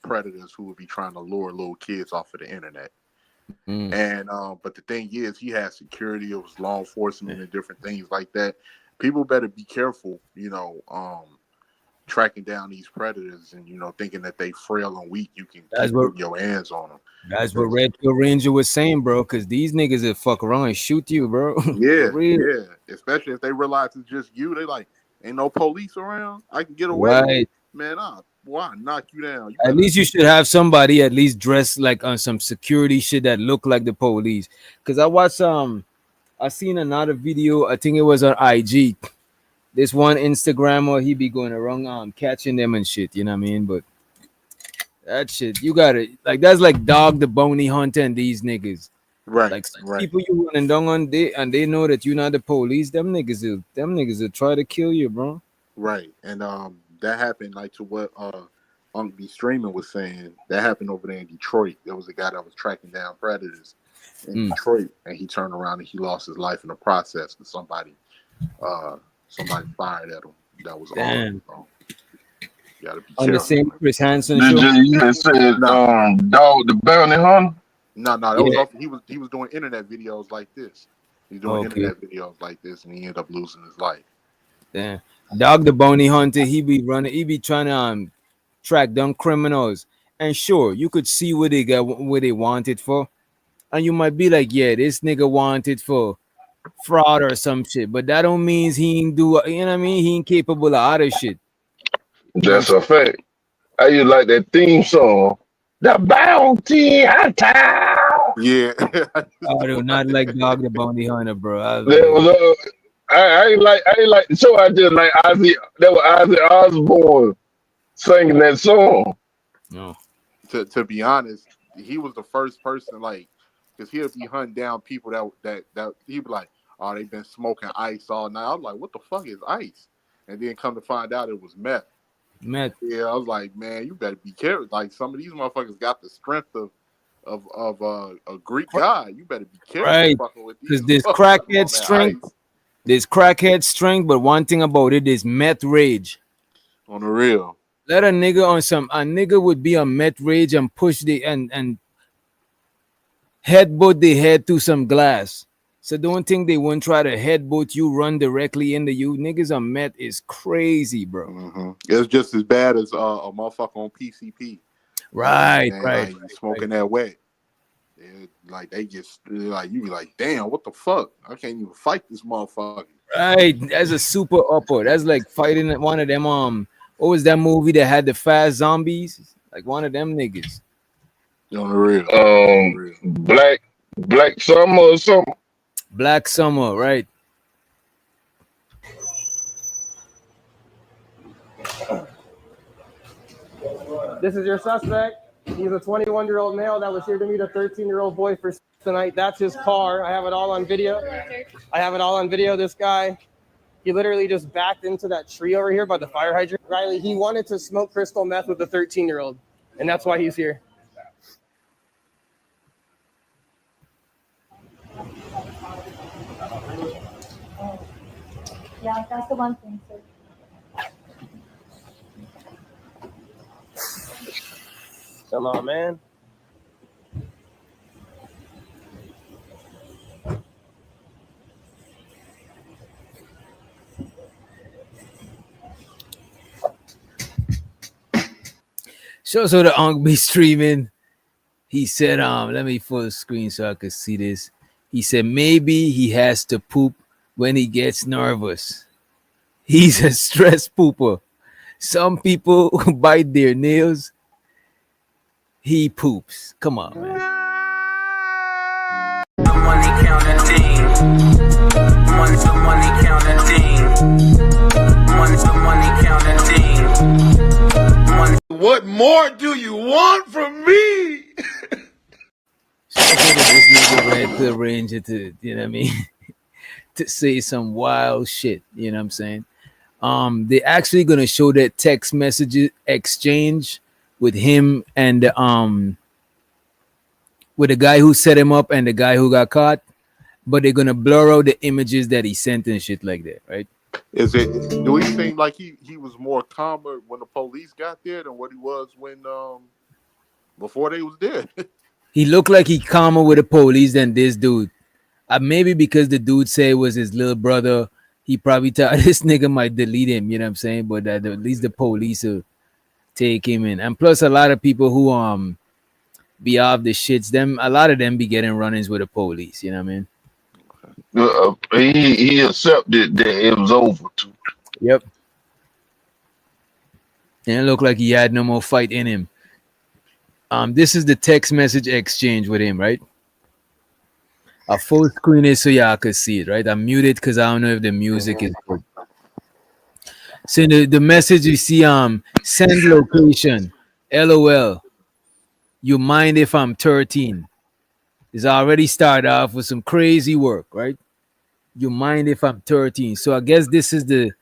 Speaker 21: predators who would be trying to lure little kids off of the internet. And but the thing is, he has security. It was law enforcement and different things like that. People better be careful, tracking down these predators and thinking that they frail and weak. You can keep putting your hands on them.
Speaker 7: That's what Red Pill Ranger was saying, bro. Because these niggas will fuck around and shoot you, bro.
Speaker 21: Yeah. Especially if they realize it's just you. They like, ain't no police around. I can get away. Right. Man, why knock you down?
Speaker 7: At least you should have somebody at least dressed like on some security shit that look like the police. Because I watched I seen another video. I think it was on IG. This one Instagrammer, he be going around catching them and shit. You know what I mean? But that shit, you gotta that's like Dog the Bounty Hunter and these niggas.
Speaker 21: Right.
Speaker 7: Like people you running down on and they know that you're not the police. Them niggas will try to kill you, bro.
Speaker 21: Right. And that happened like to what Unc B Streaming was saying. That happened over there in Detroit. There was a guy that was tracking down predators in Detroit, and he turned around and he lost his life in the process because somebody fired at him. That was all. So, you gotta be
Speaker 7: on
Speaker 21: careful.
Speaker 7: The same Chris Hansen
Speaker 3: show. You just said Dog the Bounty Hunter?
Speaker 21: No, that was off, he was doing internet videos like this. He's doing internet videos like this, and he ended up losing his life.
Speaker 7: Damn. Dog the Bounty Hunter, he be trying to track down criminals. And sure, you could see what they wanted for. And you might be like, yeah, this nigga wanted for fraud or some shit. But that don't mean he ain't do, you know what I mean? He ain't capable of other shit.
Speaker 3: That's a fact. I used like that theme song. The Bounty Hunter.
Speaker 21: Yeah.
Speaker 3: I
Speaker 7: do not like Dog the Bounty Hunter, bro.
Speaker 3: I ain't like the show. I just like Ozzy. That was Ozzy Osbourne singing that song.
Speaker 7: No.
Speaker 21: To be honest, he was the first person because he'll be hunting down people that he'd be like, oh, they've been smoking ice all night. I was like, what the fuck is ice? And then come to find out it was meth.
Speaker 7: Meth.
Speaker 21: Yeah, I was like, man, you better be careful. Like some of these motherfuckers got the strength of a Greek god. You better be careful.
Speaker 7: Right. Because there's crackhead strength. There's crackhead strength, but one thing about it is meth rage.
Speaker 21: On the real.
Speaker 7: Let a nigga would be on meth rage and push and headbutt the head through some glass. So don't think they won't try to headbutt you, run directly into you. Niggas on meth is crazy, bro.
Speaker 21: Mm-hmm. It's just as bad as a motherfucker on PCP.
Speaker 7: Right.
Speaker 21: Like, smoking that wet. Like they just you be like, damn, what the fuck? I can't even fight this motherfucker.
Speaker 7: Right, that's a super upper. That's like fighting one of them. What was that movie that had the fast zombies? Like one of them niggas.
Speaker 21: On the real.
Speaker 3: Black Summer or something.
Speaker 7: Black Summer, right?
Speaker 16: This is your suspect. He's a 21-year-old male that was here to meet a 13-year-old boy for tonight. That's his car. I have it all on video. This guy, he literally just backed into that tree over here by the fire hydrant. Riley, he wanted to smoke crystal meth with a 13-year-old, and that's why he's here.
Speaker 4: Yeah, that's the one thing, sir.
Speaker 16: Come on, man.
Speaker 7: So the Unk be streaming. He said, let me full screen so I could see this. He said maybe he has to poop when he gets nervous. He's a stress pooper. Some people bite their nails. He poops. Come on, man.
Speaker 1: Money counting thing. Money counting thing. Money counting thing.
Speaker 18: What more do you want from me?
Speaker 7: So this nigga right to arrange it to, you know what I mean, to say some wild shit. You know what I'm saying? They're actually gonna show that text message exchange with him and with the guy who set him up and the guy who got caught, but they're gonna blur out the images that he sent and shit like that, right?
Speaker 21: Do he seem like he was more calmer when the police got there than what he was when before they was there?
Speaker 7: He looked like he calmer with the police than this dude. Maybe because the dude said it was his little brother, he probably thought this nigga might delete him, you know what I'm saying? But at least the police will take him in. And plus a lot of people who be off the shits, a lot of them be getting run-ins with the police, you know what I mean?
Speaker 3: He accepted that it was over too.
Speaker 7: Yep. And it looked like he had no more fight in him. This is the text message exchange with him, right? A full screen is so y'all could see it, right? I'm muted because I don't know if the music is good. So the message you see, send location, LOL. You mind if I'm 13? It's already started off with some crazy work, right? You mind if I'm 13? So I guess this is the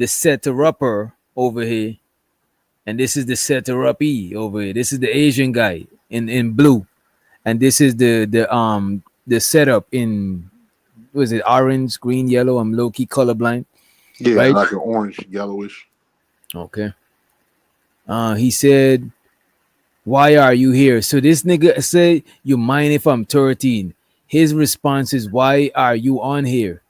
Speaker 7: setter-upper over here. And this is the setter-uppee over here. This is the Asian guy in blue. And this is the setup in, was it orange, green, yellow? I'm low-key colorblind.
Speaker 21: Yeah,
Speaker 7: right?
Speaker 21: like an orange, yellowish.
Speaker 7: Okay. He said, why are you here? So this nigga said, you mind if I'm 13? His response is, why are you on here?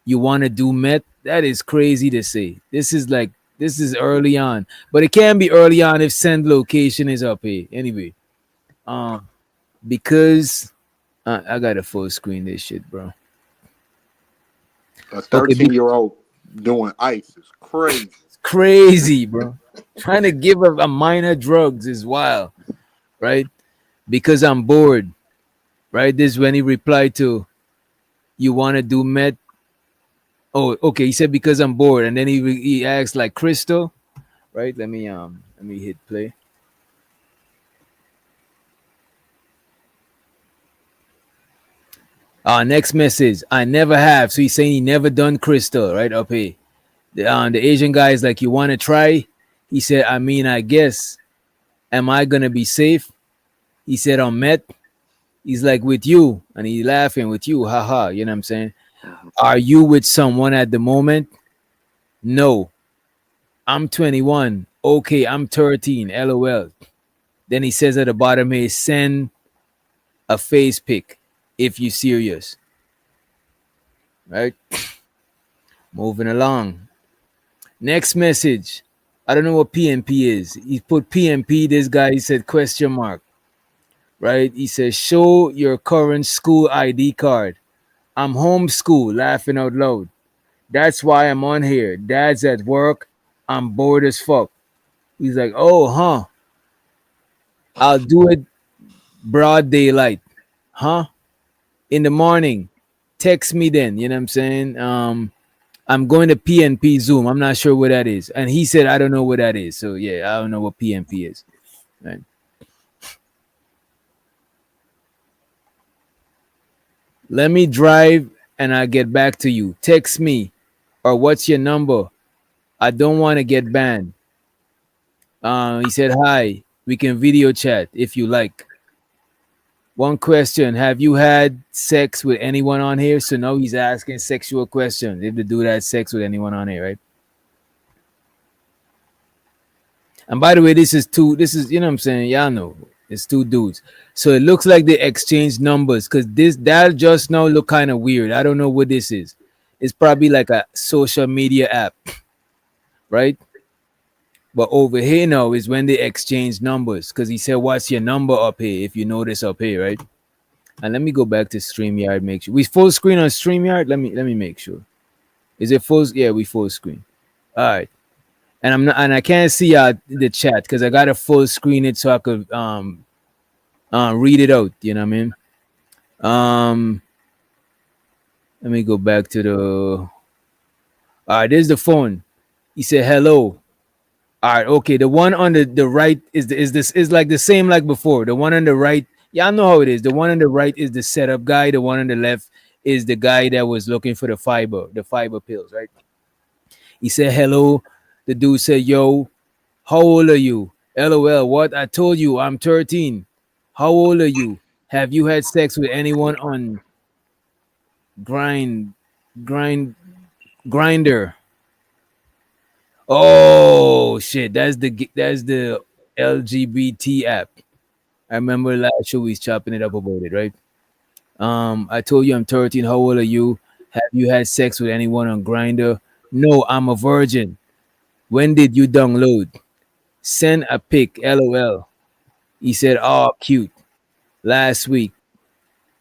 Speaker 7: You want to do meth? That is crazy to say. This is early on. But it can be early on if send location is up here. Anyway. Because I got to full screen this shit, bro.
Speaker 21: A 13-year-old doing ice is crazy.
Speaker 7: It's crazy, bro. Trying to give a minor drugs is wild, right? Because I'm bored, right? This is when he replied to, you want to do meth? Oh, okay. He said, because I'm bored. And then he asked like Crystal, right? Let me hit play. Next message. I never have. So he's saying he never done Crystal, right? Up here. The Asian guy is like, you want to try? He said, I mean, I guess. Am I going to be safe? He said, I'm met. He's like, with you. And he's laughing with you. Haha. You know what I'm saying? Are you with someone at the moment? No. I'm 21. Okay, I'm 13. LOL. Then he says at the bottom here, send a face pic if you serious. Right? Moving along. Next message. I don't know what PNP is. He put PNP. This guy, he said question mark. Right? He says, show your current school ID card. I'm homeschooled, laughing out loud. That's why I'm on here. Dad's at work. I'm bored as fuck. He's like, oh, huh. I'll do it broad daylight. Huh? In the morning. Text me then. You know what I'm saying? I'm going to PNP Zoom. I'm not sure what that is. And he said, I don't know what that is. So, yeah, I don't know what PNP is. Right. Let me drive and I'll get back to you. Text me. Or what's your number? I don't want to get banned. He said, hi. We can video chat if you like. One question. Have you had sex with anyone on here? So now he's asking sexual questions. If the dude had sex with anyone on here, right? And by the way, this is two. This is, you know what I'm saying. Y'all know it's two dudes. So it looks like they exchanged numbers because that just now look kind of weird. I don't know what this is. It's probably like a social media app, right? But over here now is when they exchange numbers because he said, "What's your number up here?" If you notice up here, right? And let me go back to StreamYard. Make sure we full screen on StreamYard. Let me make sure. Is it full? Yeah, we full screen. All right. And I'm not, and I can't see the chat because I got to full screen it so I could read it out. You know what I mean? Um, let me go back to the. All right, there's the phone. He said hello. All right, okay. The one on the right is like the same like before. The one on the right, yeah, I know how it is. The one on the right is the setup guy. The one on the left is the guy that was looking for the fiber pills, right? He said hello. The dude said, "Yo, how old are you?" LOL. What? I told you I'm 13. How old are you? Have you had sex with anyone on grind grind grinder? Oh shit, that's the LGBT app. I remember last show we was chopping it up about it, right? I told you I'm 13. How old are you? Have you had sex with anyone on Grinder? No, I'm a virgin. When did you download? Send a pic. LOL. He said, "Oh, cute. Last week.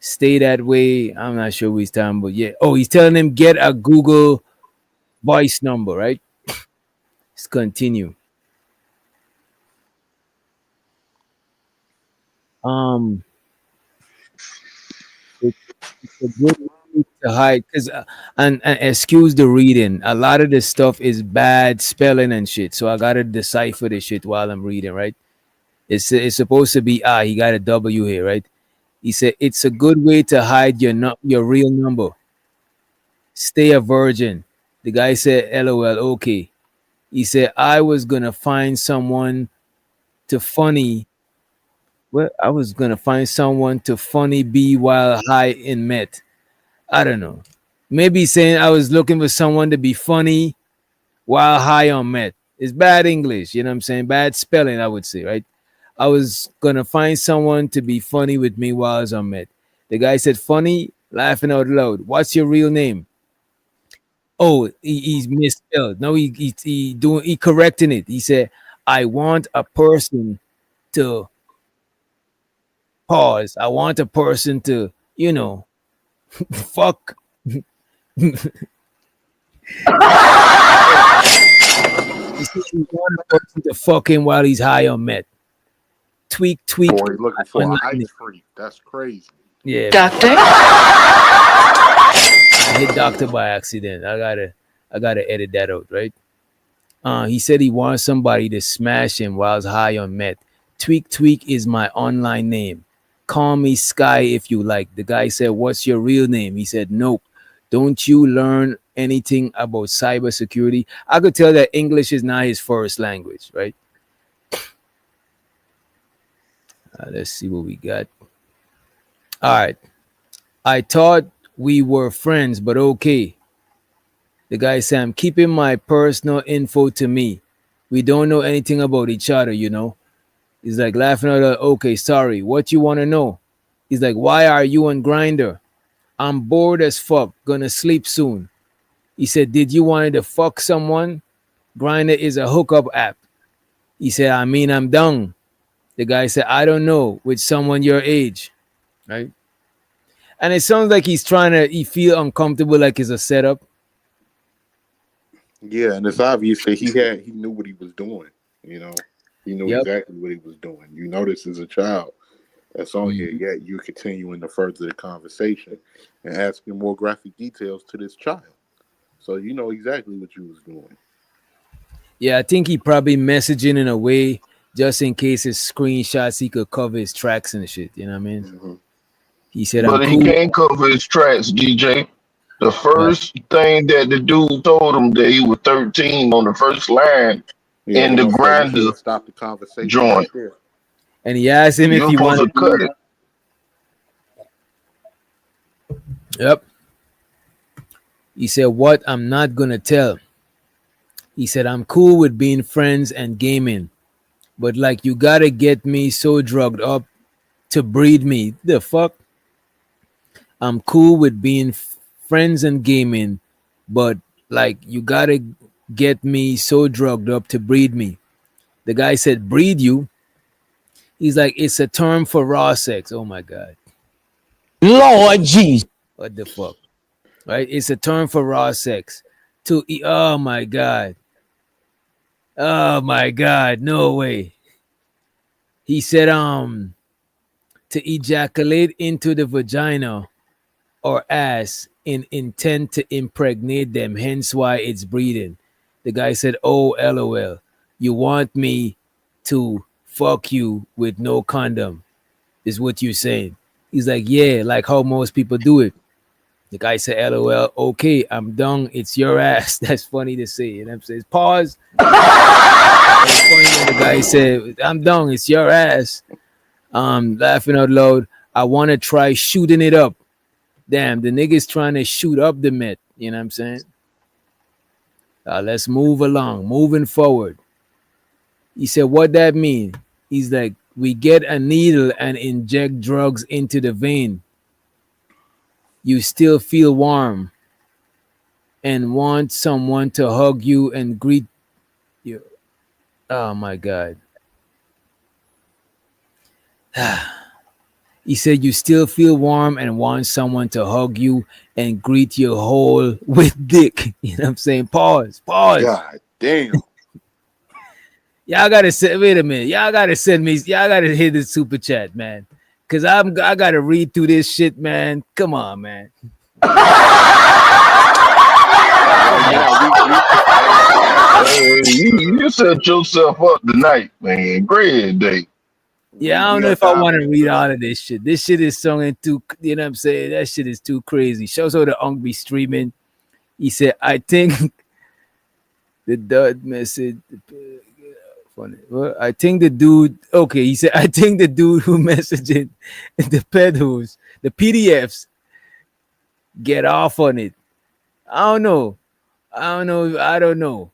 Speaker 7: Stay that way." I'm not sure what he's talking about. Yeah. Oh, he's telling him get a Google voice number, right? Let's continue. Um, it's a good way to hide because and excuse the reading. A lot of this stuff is bad spelling and shit, so I gotta decipher this shit while I'm reading, right? It's supposed to be he got a W here, right? He said it's a good way to hide your real number. Stay a virgin. The guy said, "LOL." Okay. He said I was gonna find someone to funny. Well, I was gonna find someone to funny be while high in Met. I don't know. Maybe he's saying I was looking for someone to be funny while high on Met. It's bad English, you know what I'm saying? Bad spelling, I would say, right? I was gonna find someone to be funny with me while I was on Met. The guy said, "Funny," laughing out loud. "What's your real name?" Oh, he's misspelled. No, he correcting it. He said, "I want a person to pause. I want a person to, fuck." He said he want a person to fuck him while he's high on Met. Tweak.
Speaker 21: Boy, looking for an
Speaker 7: Online.
Speaker 21: ice freak. That's crazy.
Speaker 7: Yeah.
Speaker 20: Doctor?
Speaker 7: I hit doctor by accident. I gotta edit that out, right? He said he wants somebody to smash him while high on Met. Tweak is my online name. Call me Sky if you like. The guy said, "What's your real name?" He said, "Nope. Don't you learn anything about cybersecurity?" I could tell that English is not his first language, right? Let's see what we got. All right. I thought we were friends, but okay. The guy said, "I'm keeping my personal info to me. We don't know anything about each other, you know." He's like laughing at her. "Okay, sorry. What you want to know?" He's like, "Why are you on Grinder?" "I'm bored as fuck. Gonna sleep soon." He said, "Did you want to fuck someone?" Grinder is a hookup app. He said, "I mean, I'm done." The guy said, "I don't know, with someone your age." Right? And it sounds like he feel uncomfortable, like it's a setup.
Speaker 21: Yeah, and it's obvious that he knew what he was doing. You know, he knew
Speaker 7: Yep.
Speaker 21: exactly what he was doing. You notice as a child that's on here,
Speaker 7: Mhm.
Speaker 21: yet you're continuing to further the conversation and asking more graphic details to this child. So you know exactly what you was doing.
Speaker 7: Yeah, I think he probably messaging in a way just in case his screenshots he could cover his tracks and shit. You know what I mean?
Speaker 21: Mm-hmm.
Speaker 7: He said, "I'm
Speaker 3: But he
Speaker 7: cool."
Speaker 3: can't cover his tracks, DJ. The first thing that the dude told him that he was 13 on the first line
Speaker 21: Yeah,
Speaker 3: in
Speaker 21: they're
Speaker 3: the
Speaker 21: gonna say you should
Speaker 3: grinder
Speaker 21: have stopped the conversation right
Speaker 3: joint.
Speaker 21: there.
Speaker 7: And he asked him if
Speaker 3: You're
Speaker 7: he
Speaker 3: supposed
Speaker 7: wanted.
Speaker 3: to cut it.
Speaker 7: Yep. He said, "What? I'm not gonna tell." He said, "I'm cool with being friends and gaming." but like you gotta get me so drugged up to breed me. The fuck? I'm cool with being friends and gaming, but like you gotta get me so drugged up to breed me. The guy said, breed you? He's like, it's a term for raw sex. Oh my God.
Speaker 5: Lord Jesus.
Speaker 7: What the fuck? Right? It's a term for raw sex. To oh my God. Oh my God. No way. He said, to ejaculate into the vagina or ass in intent to impregnate them, hence why it's breeding. The guy said, oh, LOL. You want me to fuck you with no condom, is what you're saying. He's like, yeah, like how most people do it. The guy said, LOL, okay, I'm done. It's your ass. That's funny to say. And I'm saying, pause. It's funny when the guy said, I'm done. It's your ass. Laughing out loud. I want to try shooting it up. Damn, the nigga's trying to shoot up the Met. You know what I'm saying? Let's move along. Moving forward. He said, what that mean? He's like, we get a needle and inject drugs into the vein. You still feel warm and want someone to hug you and greet you. Oh my God. He said you still feel warm and want someone to hug you and greet your hole with dick. You know what I'm saying? Pause.
Speaker 21: God damn.
Speaker 7: Y'all gotta say, wait a minute. Y'all gotta send me, y'all gotta hit the super chat, man. Cause I gotta read through this shit, man. Come on, man.
Speaker 3: You set yourself up tonight, man. Great day.
Speaker 7: Yeah, I don't know if I want to read all of this shit. This shit is sung too, you know what I'm saying? That shit is too crazy. Shows how the Unk be streaming. He said, I think the dud message. Funny. Well, I think the dude, okay, he said, I think the dude who messaging the pedals, the PDFs, get off on it. I don't know. I don't know.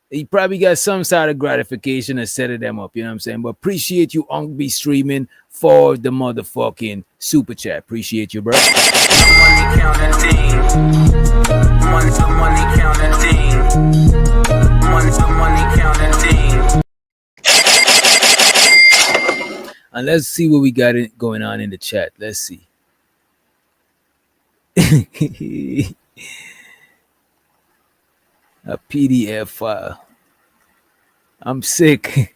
Speaker 7: He probably got some sort of gratification of setting them up, you know what I'm saying? But appreciate you, Unk be streaming for the motherfucking super chat. Appreciate you, bro.
Speaker 1: Money counting team. Money counting team. Money counting team.
Speaker 7: And let's see what we got going on in the chat. Let's see. A PDF file. I'm sick.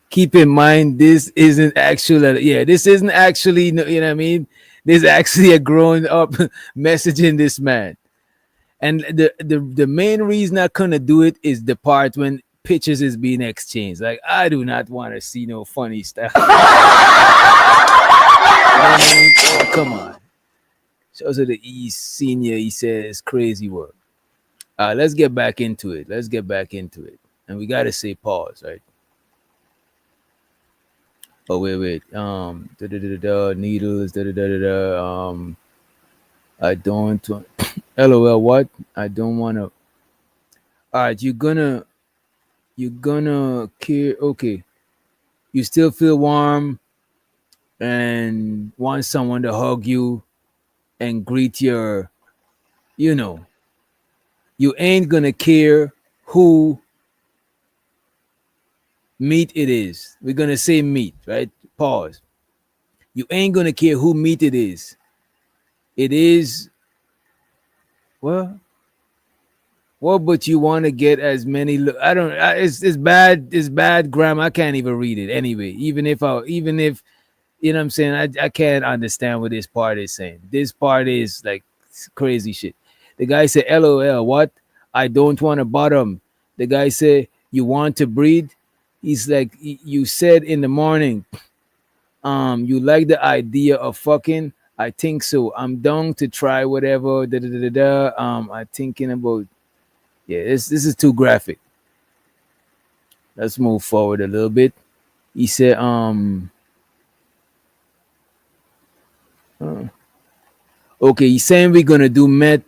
Speaker 7: Keep in mind, this isn't actually, this isn't actually, you know what I mean? There's actually a grown up messaging this man. And the main reason I couldn't do it is the part when pictures is being exchanged. Like, I do not want to see no funny stuff. You know what I mean? Oh, come on. Shows of the East Senior, he says, crazy work. Let's get back into it. And we got to say pause, right? Oh, wait. Needles, I don't want, LOL, what? I don't want to. All right, you're gonna care. Okay. You still feel warm and want someone to hug you and greet your, you ain't gonna care who meat it is. We're gonna say meat, right? Pause. You ain't gonna care who meat it is. It is, well, but you want to get as many. It's bad grammar. I can't even read it anyway. Even if you know what I'm saying, I can't understand what this part is saying. This part is like crazy shit. The guy said, LOL, what? I don't want to bottom. The guy said, you want to breed? He's like, you said in the morning, you like the idea of fucking? I think so. I'm down to try whatever. I'm thinking about, this is too graphic. Let's move forward a little bit. He said, okay, he's saying we're gonna do met.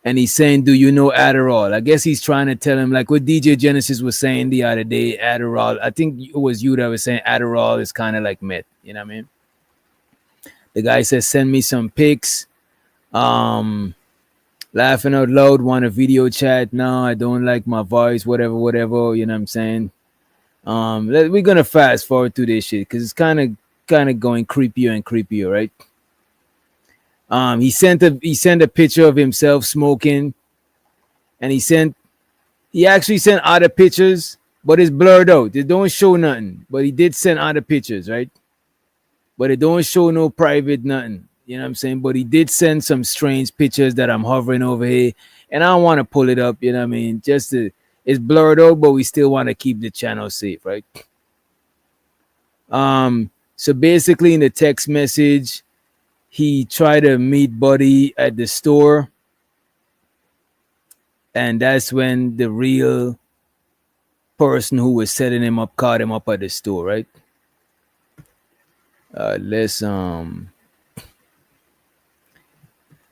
Speaker 7: and he's saying, "Do you know Adderall?" I guess he's trying to tell him, like what DJ Genesis was saying the other day. Adderall. I think it was you that was saying Adderall is kind of like meth. You know what I mean? The guy says, "Send me some pics." Laughing out loud. Want a video chat? No, I don't like my voice. Whatever, whatever. You know what I'm saying? We're gonna fast forward to this shit because it's kind of going creepier and creepier, right? He sent a picture of himself smoking, and he actually sent other pictures, but it's blurred out. They don't show nothing, but he did send other pictures, right? But it don't show no private nothing. You know what I'm saying? But he did send some strange pictures that I'm hovering over here, and I don't want to pull it up. You know what I mean? It's blurred out, but we still want to keep the channel safe, right? So basically, in the text message, he tried to meet Buddy at the store, and that's when the real person who was setting him up caught him up at the store, right?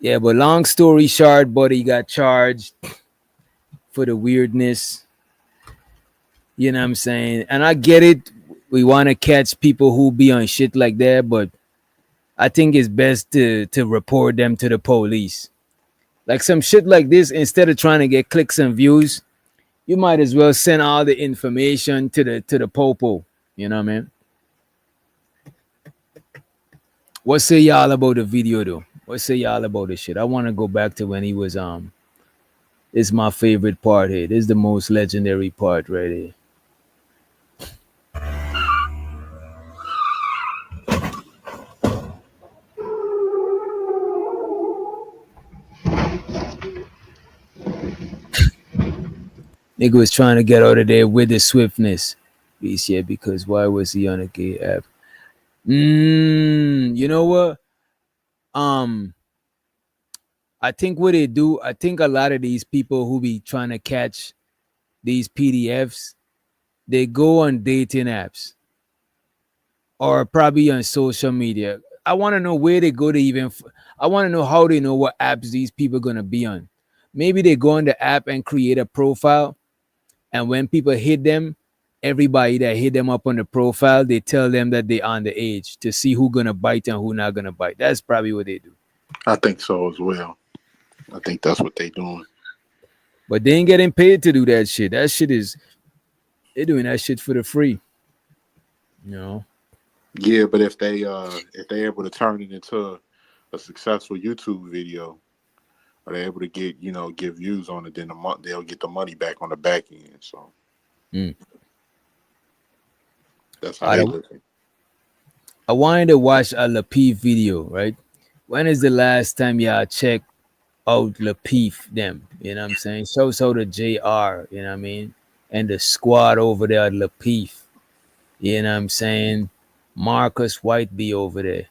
Speaker 7: Yeah, but long story short, Buddy got charged for the weirdness. You know what I'm saying? And I get it. We want to catch people who be on shit like that, but I think it's best to report them to the police. Like some shit like this, instead of trying to get clicks and views, you might as well send all the information to the popo. You know what I mean? What say y'all about the video though? What say y'all about this shit? I want to go back to when he was This is my favorite part here. This is the most legendary part right here. Nigga was trying to get out of there with the swiftness. Yeah, because why was he on a gay app? You know what? I think what they do, I think a lot of these people who be trying to catch these PDFs, they go on dating apps or probably on social media. I want to know where they go to even. I want to know how they know what apps these people are gonna be on. Maybe they go on the app and create a profile, and when people hit them, everybody that hit them up on the profile, they tell them that they're underage to see who gonna bite and who not gonna bite. That's probably what they do.
Speaker 21: I think so as well. I think that's what they doing.
Speaker 7: But they ain't getting paid to do that shit. That shit is, they're doing that shit for the free. You know?
Speaker 21: Yeah, but if they're able to turn it into a successful YouTube video, or they're able to get get views on it, then they'll get the money back on the back end. So that's how they look at it.
Speaker 7: I wanted to watch a Lapeef video, right? When is the last time y'all checked out Lapeef them? You know what I'm saying? Shouts out to JR, you know what I mean? And the squad over there at Lapeef. You know what I'm saying? Marcus White be over there.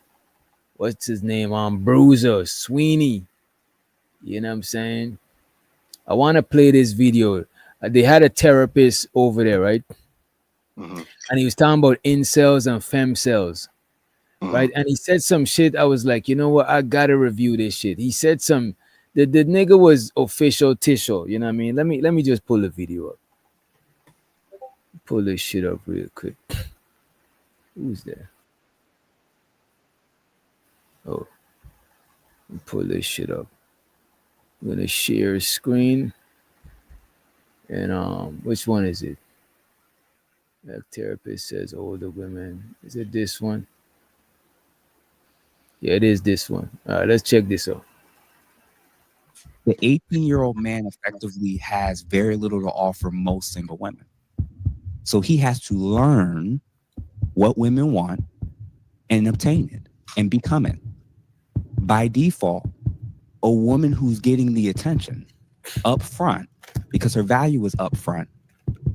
Speaker 7: What's his name? Bruiser, Sweeney. You know what I'm saying? I want to play this video. They had a therapist over there, right?
Speaker 21: Mm-hmm.
Speaker 7: And he was talking about incels and femcells. Right, and he said some shit. I was like, you know what? I gotta review this shit. He said the nigga was official Tisho. You know what I mean? Let me just pull the video up. Pull this shit up real quick. Who's there? Oh, pull this shit up. I'm gonna share screen. And which one is it? That therapist says older women. Is it this one? Yeah, it is this one. All right, let's check this out.
Speaker 4: The 18-year-old man effectively has very little to offer most single women. So he has to learn what women want and obtain it and become it. By default, a woman who's getting the attention up front, because her value is up front,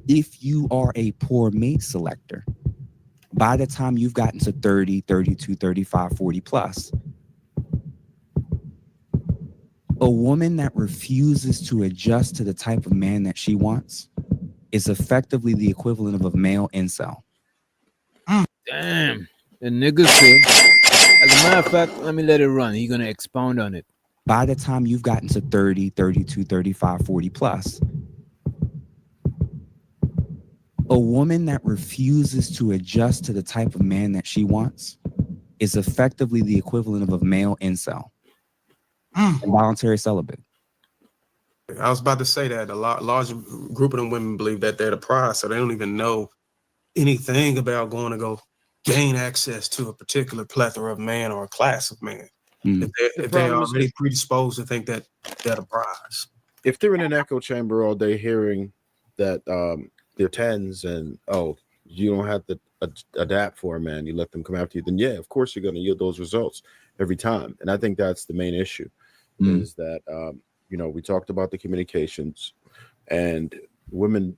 Speaker 4: if you are a poor mate selector, by the time you've gotten to 30, 32, 35, 40 plus, a woman that refuses to adjust to the type of man that she wants is effectively the equivalent of a male incel.
Speaker 7: Damn. The nigga said, as a matter of fact, let me let it run. He's going to expound on it.
Speaker 4: By the time you've gotten to 30, 32, 35, 40 plus, a woman that refuses to adjust to the type of man that she wants is effectively the equivalent of a male incel, involuntary celibate.
Speaker 2: I was about to say that a large group of them women believe that they're the prize, so they don't even know anything about going to go gain access to a particular plethora of man or a class of man. If they're already predisposed to think that they're the prize.
Speaker 22: If they're in an echo chamber all day hearing that they're tens and you don't have to adapt for a man, you let them come after you, then yeah, of course you're going to yield those results every time. And I think that's the main issue is that we talked about the communications, and women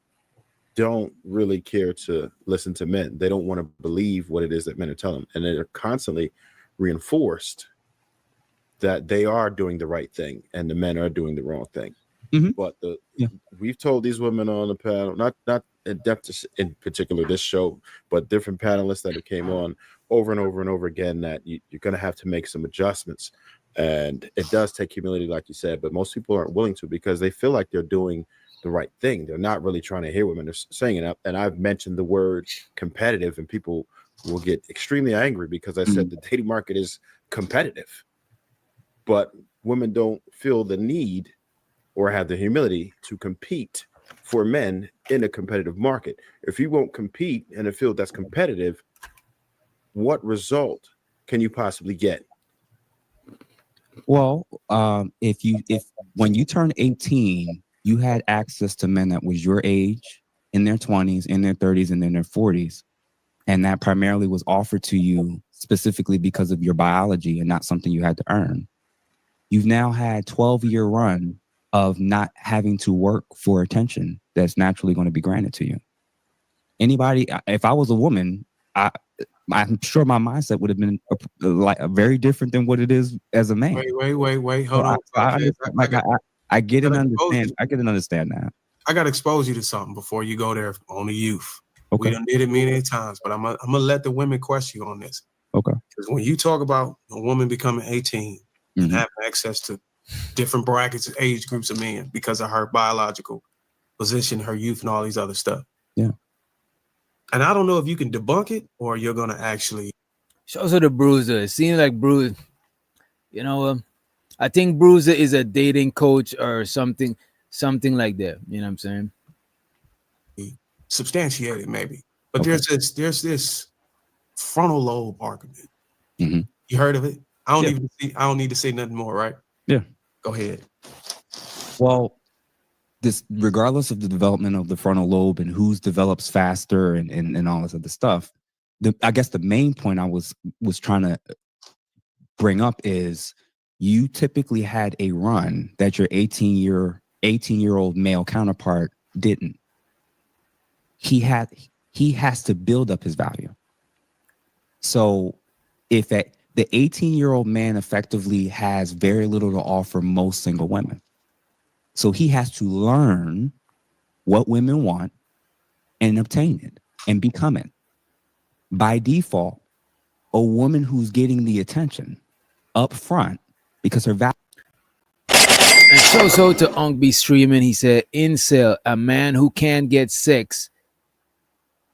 Speaker 22: don't really care to listen to men. They don't want to believe what it is that men are telling them, and they're constantly reinforced that they are doing the right thing and the men are doing the wrong thing. But we've told these women on the panel, not in depth in particular this show, but different panelists that have came on over and over and over again, that you're going to have to make some adjustments. And it does take humility, like you said, but most people aren't willing to because they feel like they're doing the right thing. They're not really trying to hear women are saying it. And I've mentioned the word competitive, and people will get extremely angry because I said the dating market is competitive. But women don't feel the need or have the humility to compete for men in a competitive market. If you won't compete in a field that's competitive, what result can you possibly get?
Speaker 4: Well, if when you turn 18, you had access to men that was your age, in their 20s, in their 30s, and in their 40s, and that primarily was offered to you specifically because of your biology and not something you had to earn. You've now had 12-year run of not having to work for attention that's naturally going to be granted to you. Anybody, if I was a woman, I'm sure my mindset would have been very different than what it is as a man.
Speaker 2: Wait, hold on.
Speaker 4: I get and understand. I get and understand that.
Speaker 2: I got to expose you to something before you go there on the youth.
Speaker 4: Okay.
Speaker 2: We done did it many times, but I'm gonna let the women question you on this.
Speaker 4: Okay.
Speaker 2: Because when you talk about a woman becoming 18 and having access to different brackets, age groups of men because of her biological position, her youth, and all these other stuff.
Speaker 4: Yeah.
Speaker 2: And I don't know if you can debunk it or you're gonna actually.
Speaker 7: Shows her the Bruiser. It seems like Bruiser. I think Bruiser is a dating coach or something like that. You know what I'm saying?
Speaker 2: Substantiated, maybe. But there's this frontal lobe argument. You heard of it? I don't need to say nothing more, right?
Speaker 4: Yeah.
Speaker 2: Go ahead.
Speaker 4: Well, this, regardless of the development of the frontal lobe and whose develops faster and all this other stuff, I guess the main point I was trying to bring up is you typically had a run that your 18-year-old male counterpart didn't. He has to build up his value. So if the 18-year-old man effectively has very little to offer most single women. So he has to learn what women want and obtain it and become it. By default, a woman who's getting the attention up front because her value.
Speaker 7: And so to Unk be streaming, he said, incel, a man who can't get sex.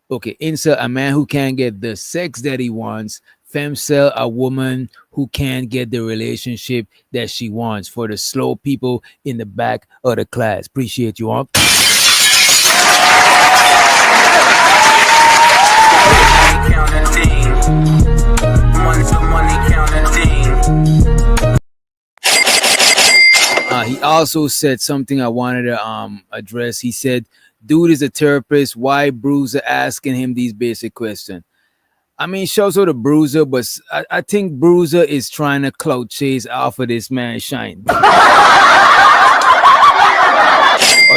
Speaker 7: Okay, incel, a man who can't get the sex that he wants. Femcel, a woman who can't get the relationship that she wants. For the slow people in the back of the class. Appreciate you, Unk. He also said something I wanted to address. He said, dude is a therapist. Why Bruiser asking him these basic questions? I mean, shows her the Bruiser, but I think Bruiser is trying to clout chase off of this man Shine. Or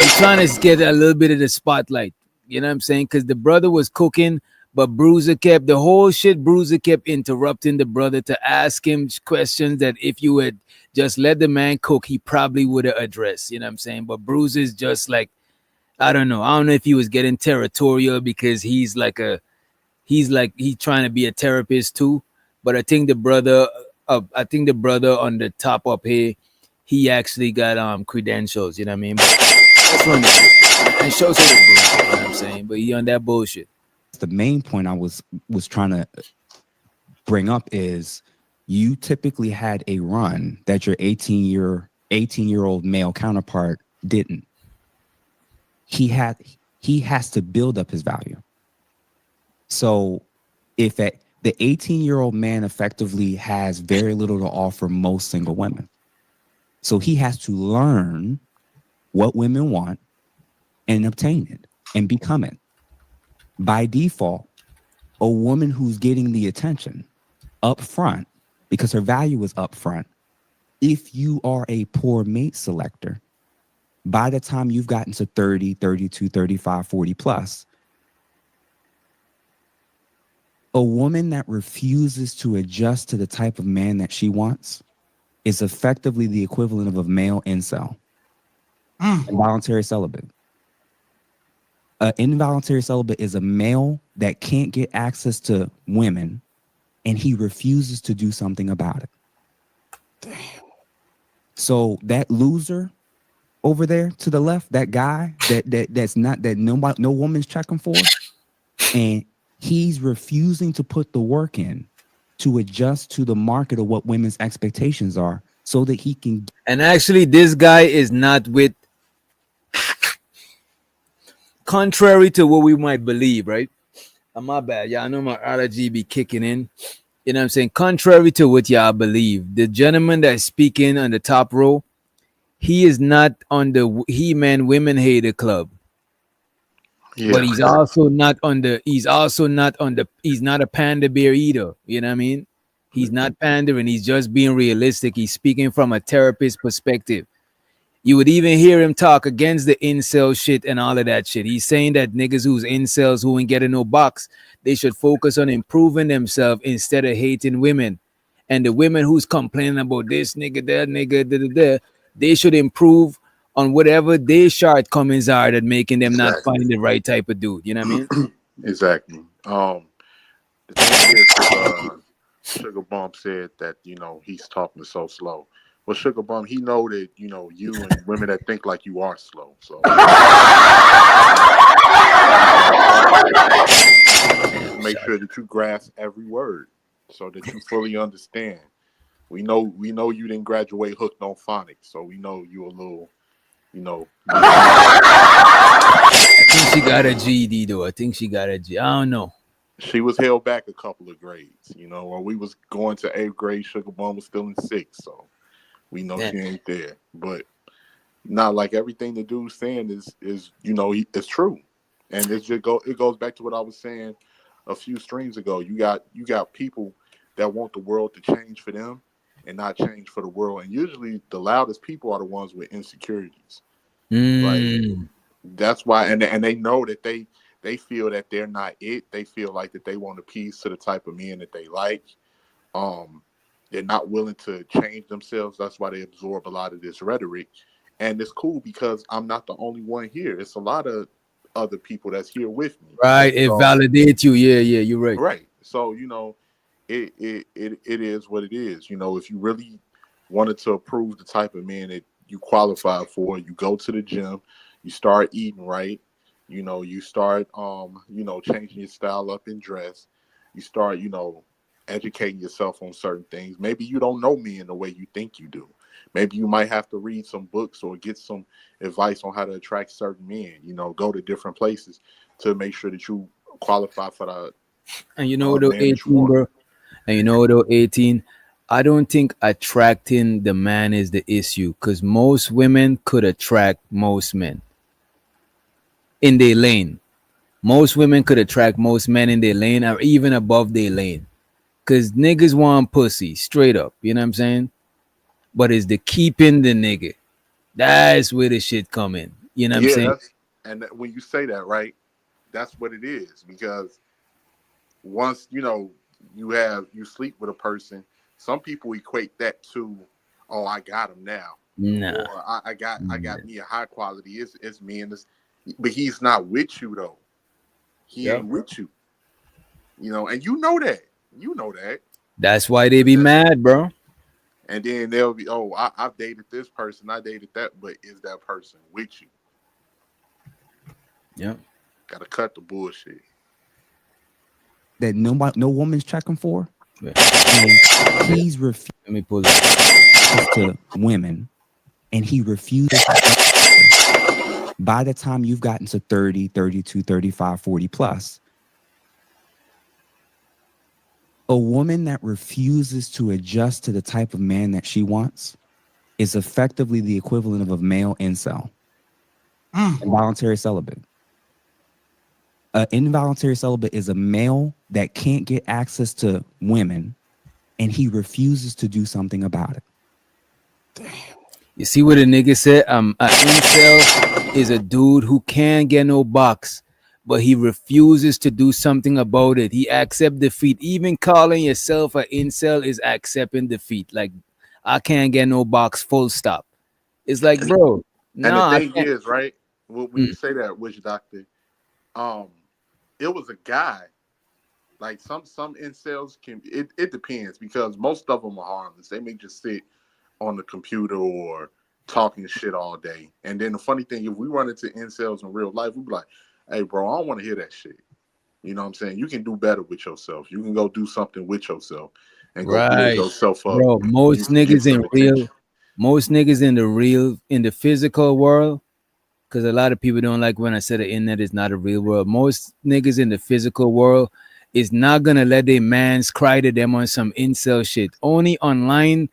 Speaker 7: he's trying to get a little bit of the spotlight. You know what I'm saying? Because the brother was cooking, but Bruiser kept interrupting the brother to ask him questions that if you had just let the man cook, he probably would have addressed. You know what I'm saying? But Bruiser's just like, I don't know if he was getting territorial because he's trying to be a therapist too. But I think the brother on the top up here, he actually got credentials. You know what I mean? But that's one of the and shows her the bullshit. You know what I'm saying? But he on that bullshit.
Speaker 4: The main point I was trying to bring up is you typically had a run that your 18-year-old male counterpart didn't. He has to build up his value. So if the 18-year-old man effectively has very little to offer most single women. So he has to learn what women want and obtain it and become it. By default, a woman who's getting the attention up front, because her value is up front, if you are a poor mate selector, by the time you've gotten to 30, 32, 35, 40 plus, a woman that refuses to adjust to the type of man that she wants is effectively the equivalent of a male incel, involuntary celibate. Involuntary celibate is a male that can't get access to women and he refuses to do something about it. Damn. So that loser over there to the left, that guy that's not, that no woman's checking for, and he's refusing to put the work in to adjust to the market of what women's expectations are so that he can.
Speaker 7: And actually, this guy is not with, contrary to what we might believe, right? My bad. Yeah, I know my allergy be kicking in. You know what I'm saying? Contrary to what y'all believe, the gentleman that's speaking on the top row, he is not on the He-Man Women Hater Club.
Speaker 21: Yeah.
Speaker 7: But he's also not on the, he's not a panda bear eater. You know what I mean? He's not pandering. He's just being realistic. He's speaking from a therapist perspective. You would even hear him talk against the incel shit and all of that shit. He's saying that niggas who's incels who ain't getting no box, they should focus on improving themselves instead of hating women. And the women who's complaining about this nigga, that nigga, they should improve on whatever their shortcomings are that making them not find the right type of dude. You know what I mean?
Speaker 21: Exactly. The thing is, Sugar Bump said that, you know, he's talking so slow. Well, Sugar Bum, he know that, you know, you and women that think like you are slow. So make sure that you grasp every word so that you fully understand. We know you didn't graduate hooked on phonics, so we know you a little, you know.
Speaker 7: I think she got a GED though. I think she got a G. I don't know.
Speaker 21: She was held back a couple of grades, you know. When we was going to 8th grade, Sugar Bum was still in 6th, so we know she ain't there. But not like everything the dude's saying is you know, it's true. And it goes back to what I was saying a few streams ago. You got people that want the world to change for them and not change for the world. And usually the loudest people are the ones with insecurities. Like that's why, and they know that they feel that they're not it. They feel like that they want a piece to the type of men that they like. They're not willing to change themselves. That's why they absorb a lot of this rhetoric. And it's cool because I'm not the only one here. It's a lot of other people that's here with me.
Speaker 7: Right. It validates you. Yeah, you're right.
Speaker 21: Right. So, you know, it is what it is. You know, if you really wanted to approve the type of man that you qualify for, you go to the gym, you start eating right, you know, you start you know, changing your style up in dress, you start, you know, educating yourself on certain things. Maybe you don't know men the way you think you do. Maybe you might have to read some books or get some advice on how to attract certain men, you know, go to different places to make sure that you qualify for the
Speaker 7: and you know, though 18, bro. And you know, though 18, I don't think attracting the man is the issue, because most women could attract most men in their lane. Most women could attract most men in their lane or even above their lane. Because niggas want pussy, straight up. You know what I'm saying? But it's the keeping the nigga. That's where the shit come in. You know what I'm saying?
Speaker 21: And when you say that, right, that's what it is. Because once, you know, you sleep with a person, some people equate that to, oh, I got him now.
Speaker 7: Nah.
Speaker 21: Or I got me a high quality. It's me and this. But he's not with you, though. He ain't with you. You know, and you know that. You know that.
Speaker 7: That's why they be mad, bro.
Speaker 21: And then they'll be, oh, I've dated this person, I dated that, but is that person with you?
Speaker 7: Yeah.
Speaker 21: Gotta cut the bullshit.
Speaker 4: That no woman's checking for.
Speaker 7: Yeah.
Speaker 4: And he's refused
Speaker 7: Let me pull it
Speaker 4: to women, and he refuses. By the time you've gotten to 30, 32, 35, 40 plus, a woman that refuses to adjust to the type of man that she wants is effectively the equivalent of a male incel. Involuntary celibate. Involuntary celibate is a male that can't get access to women, and he refuses to do something about it.
Speaker 7: You see what a nigga said? An incel is a dude who can't get no box, but he refuses to do something about it. He accepts defeat. Even calling yourself an incel is accepting defeat. Like, I can't get no box, full stop. It's like, bro,
Speaker 21: And the
Speaker 7: I
Speaker 21: thing
Speaker 7: can't.
Speaker 21: is, right, when you say that, Witch Doctor, it was a guy. Like some incels can, it depends, because most of them are harmless. They may just sit on the computer or talking shit all day. And then the funny thing, if we run into incels in real life, we be like, hey, bro, I don't want to hear that shit. You know what I'm saying? You can do better with yourself. You can go do something with yourself and go build
Speaker 7: Right,
Speaker 21: yourself up.
Speaker 7: bro. Most
Speaker 21: You can get
Speaker 7: niggas in
Speaker 21: some attention.
Speaker 7: most niggas in the physical world, because a lot of people don't like when I said the internet is not a real world. Most niggas in the physical world is not gonna let their mans cry to them on some incel shit. Only online,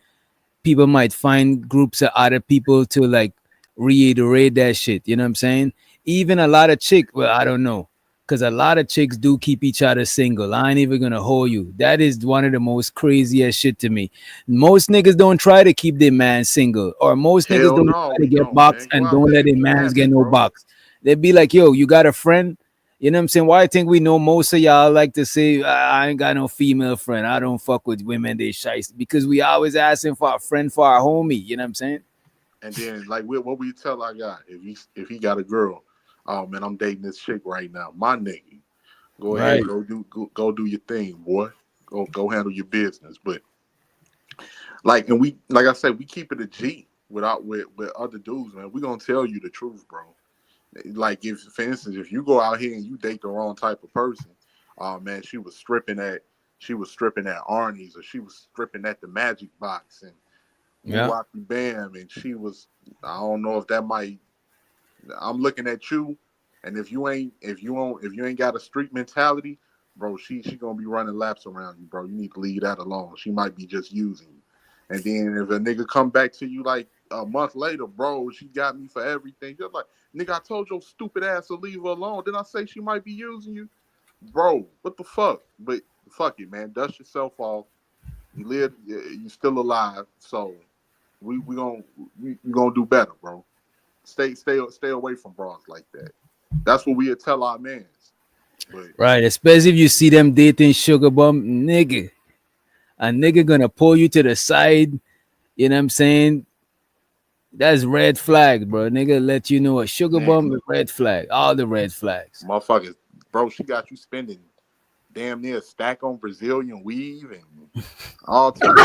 Speaker 7: people might find groups of other people to like reiterate that shit. You know what I'm saying? Even a lot of chicks, well, I don't know, because a lot of chicks do keep each other single. I ain't even gonna hold you. That is one of the most craziest shit to me. Most niggas don't try to keep their man single, or most niggas
Speaker 21: Hell
Speaker 7: don't
Speaker 21: no,
Speaker 7: try to
Speaker 21: we
Speaker 7: get
Speaker 21: don't,
Speaker 7: boxed
Speaker 21: man. Go
Speaker 7: and
Speaker 21: out
Speaker 7: don't
Speaker 21: there
Speaker 7: let
Speaker 21: and
Speaker 7: their
Speaker 21: be
Speaker 7: mans
Speaker 21: happy,
Speaker 7: get no
Speaker 21: bro.
Speaker 7: box. They'd be like, yo, you got a friend? You know what I'm saying? Why I think we know most of y'all like to say, I ain't got no female friend. I don't fuck with women, they shice. Because we always asking for a friend for our homie. You know what I'm saying?
Speaker 21: And then, like, what we tell our guy if he got a girl, oh man, I'm dating this chick right now, my nigga, go ahead,
Speaker 7: Right.
Speaker 21: go do your thing, boy, go handle your business. But like, and we, like I said, we keep it a G with other dudes, man. We gonna tell you the truth, bro. Like, if, for instance, if you go out here and you date the wrong type of person, oh man, she was stripping at Arnie's, or she was stripping at the Magic Box, and
Speaker 7: Yeah.
Speaker 21: Rocky Bam, and she was, I don't know if that might, I'm looking at you, and if you ain't got a street mentality, bro, she gonna be running laps around you, bro. You need to leave that alone. She might be just using you. And then if a nigga come back to you like a month later, bro, she got me for everything. You're like, nigga, I told your stupid ass to leave her alone. Didn't I say she might be using you? Bro, what the fuck? But fuck it, man. Dust yourself off. You live, you still alive. So we gonna do better, bro. Stay away from bras like that. That's what we tell our mans. But
Speaker 7: Right. Especially if you see them dating sugar bum, nigga. A nigga gonna pull you to the side. You know what I'm saying? That's red flag, bro. Nigga let you know a sugar
Speaker 21: man,
Speaker 7: bum is red flag. All the red flags.
Speaker 21: motherfuckers, bro, she got you spending damn near a stack on Brazilian weave and all types.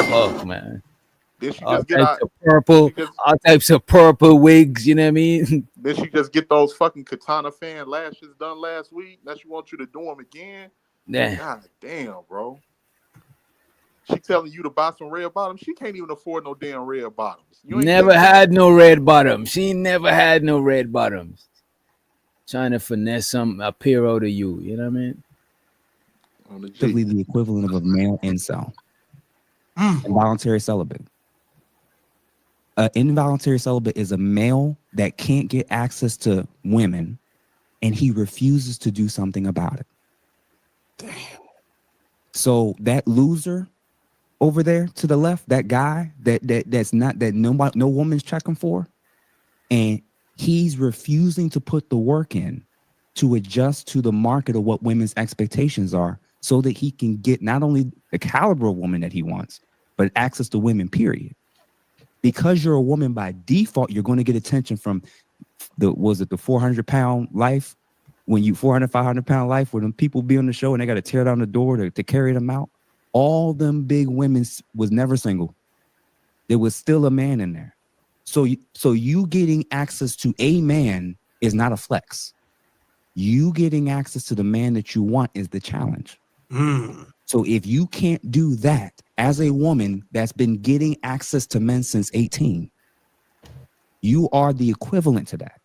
Speaker 7: Fuck, man.
Speaker 21: Then she
Speaker 7: All
Speaker 21: just get
Speaker 7: types
Speaker 21: out.
Speaker 7: of purple, all types of purple wigs, you know what I mean?
Speaker 21: Then she just get those fucking katana fan lashes done last week. Now she wants you to do them again.
Speaker 7: Yeah.
Speaker 21: God damn, bro. She telling you to buy some red bottoms. She can't even afford no damn red bottoms. You ain't
Speaker 7: Never had no red bottoms. She never had no red bottoms. Trying to finesse some apparel to you, you know what I mean?
Speaker 4: Effectively the equivalent of a male incel. Involuntary celibate. Involuntary celibate is a male that can't get access to women, and he refuses to do something about it. Damn. So that loser over there to the left, that guy that's not, that no woman's checking for, and he's refusing to put the work in to adjust to the market of what women's expectations are, so that he can get not only the caliber of woman that he wants, but access to women, period. Because you're a woman by default, you're going to get attention from the 400-pound life, when you 400, 500-pound life, where them people be on the show and they got to tear down the door to carry them out. all them big women was never single. There was still a man in there. So you getting access to a man is not a flex. You getting access to the man that you want is the challenge. So if you can't do that as a woman that's been getting access to men since 18, you are the equivalent to that.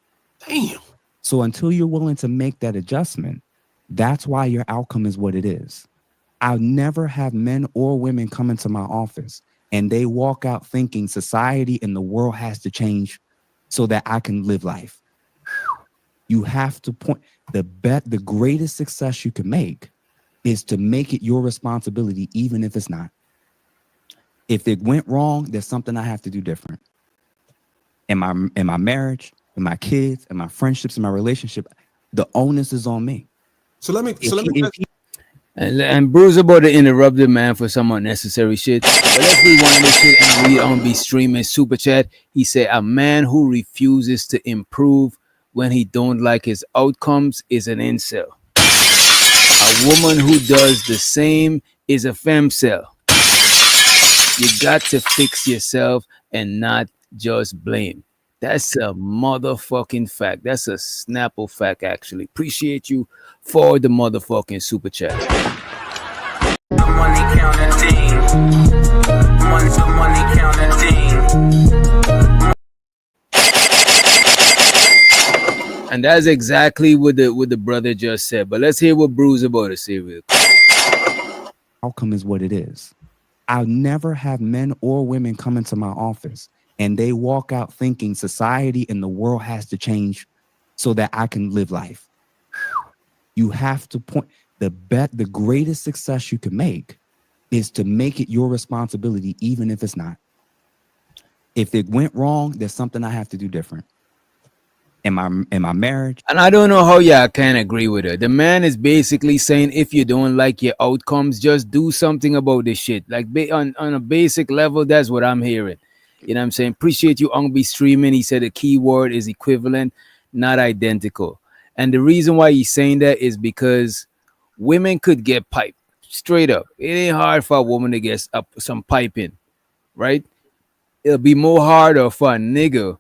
Speaker 2: Damn.
Speaker 4: So until you're willing to make that adjustment, that's why your outcome is what it is. I'll never have men or women come into my office and they walk out thinking society and the world has to change so that I can live life. You have to point the greatest success you can make is to make it your responsibility, even if it's not. If it went wrong, there's something I have to do different. In my marriage, in my kids, in my friendships, in my relationship, the onus is on me.
Speaker 7: And Bruce about to interrupt the man for some unnecessary shit. But let's rewind this shit and read on be streaming super chat. He said a man who refuses to improve when he don't like his outcomes is an incel. A woman who does the same is a femcel. You got to fix yourself and not just blame. That's a motherfucking fact. That's a Snapple fact, actually. Appreciate you for the motherfucking super chat.
Speaker 1: Money counting money counting.
Speaker 7: And that's exactly what the brother just said. But let's hear what Bruce about to say real quick.
Speaker 4: Outcome is what it is. I'll never have men or women come into my office and they walk out thinking society and the world has to change so that I can live life. You have to point the greatest success you can make is to make it your responsibility, even if it's not. If it went wrong, there's something I have to do different. In my marriage.
Speaker 7: And I don't know how y'all can agree with her. The man is basically saying if you don't like your outcomes, just do something about this shit. Like on a basic level, that's what I'm hearing. You know what I'm saying? Appreciate you, Ung, be streaming. He said the key word is equivalent, not identical. And the reason why he's saying that is because women could get piped straight up. It ain't hard for a woman to get some piping, right? It'll be more harder for a nigga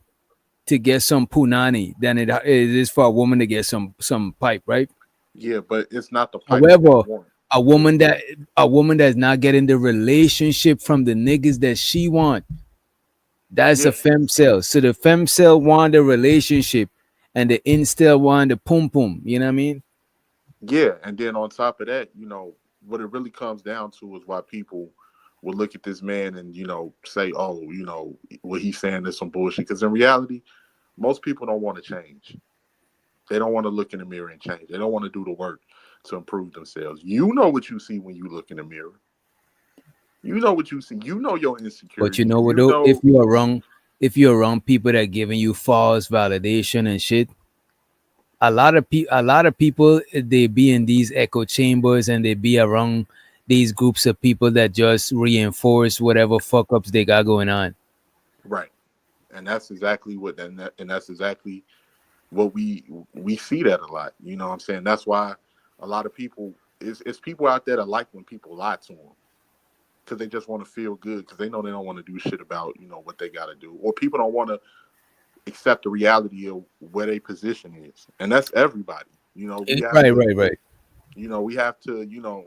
Speaker 7: to get some punani than it is for a woman to get some pipe, right?
Speaker 21: Yeah, but it's not the pipe.
Speaker 7: However, a woman that's not getting the relationship from the niggas that she want, that's a femcel. So the femcel want the relationship and the incel want the pum pum. You know what I mean?
Speaker 21: Yeah, and then on top of that, you know, what it really comes down to is why people will look at this man and, you know, say, oh, you know, what he's saying is some bullshit. Because in reality, most people don't want to change. They don't want to look in the mirror and change. They don't want to do the work to improve themselves. You know what you see when you look in the mirror. You know what you see. You know your insecurity.
Speaker 7: But you know what, though? If you're wrong people that are giving you false validation and shit, a lot of people, they be in these echo chambers and they be around these groups of people that just reinforce whatever fuck ups they got going on.
Speaker 21: Right. And that's exactly what what we see that a lot. You know what I'm saying? That's why a lot of people it's people out there that like when people lie to them because they just want to feel good because they know they don't want to do shit about, you know, what they got to do, or people don't want to accept the reality of where their position is, and that's everybody. You know,
Speaker 7: right.
Speaker 21: You know, we have to, you know,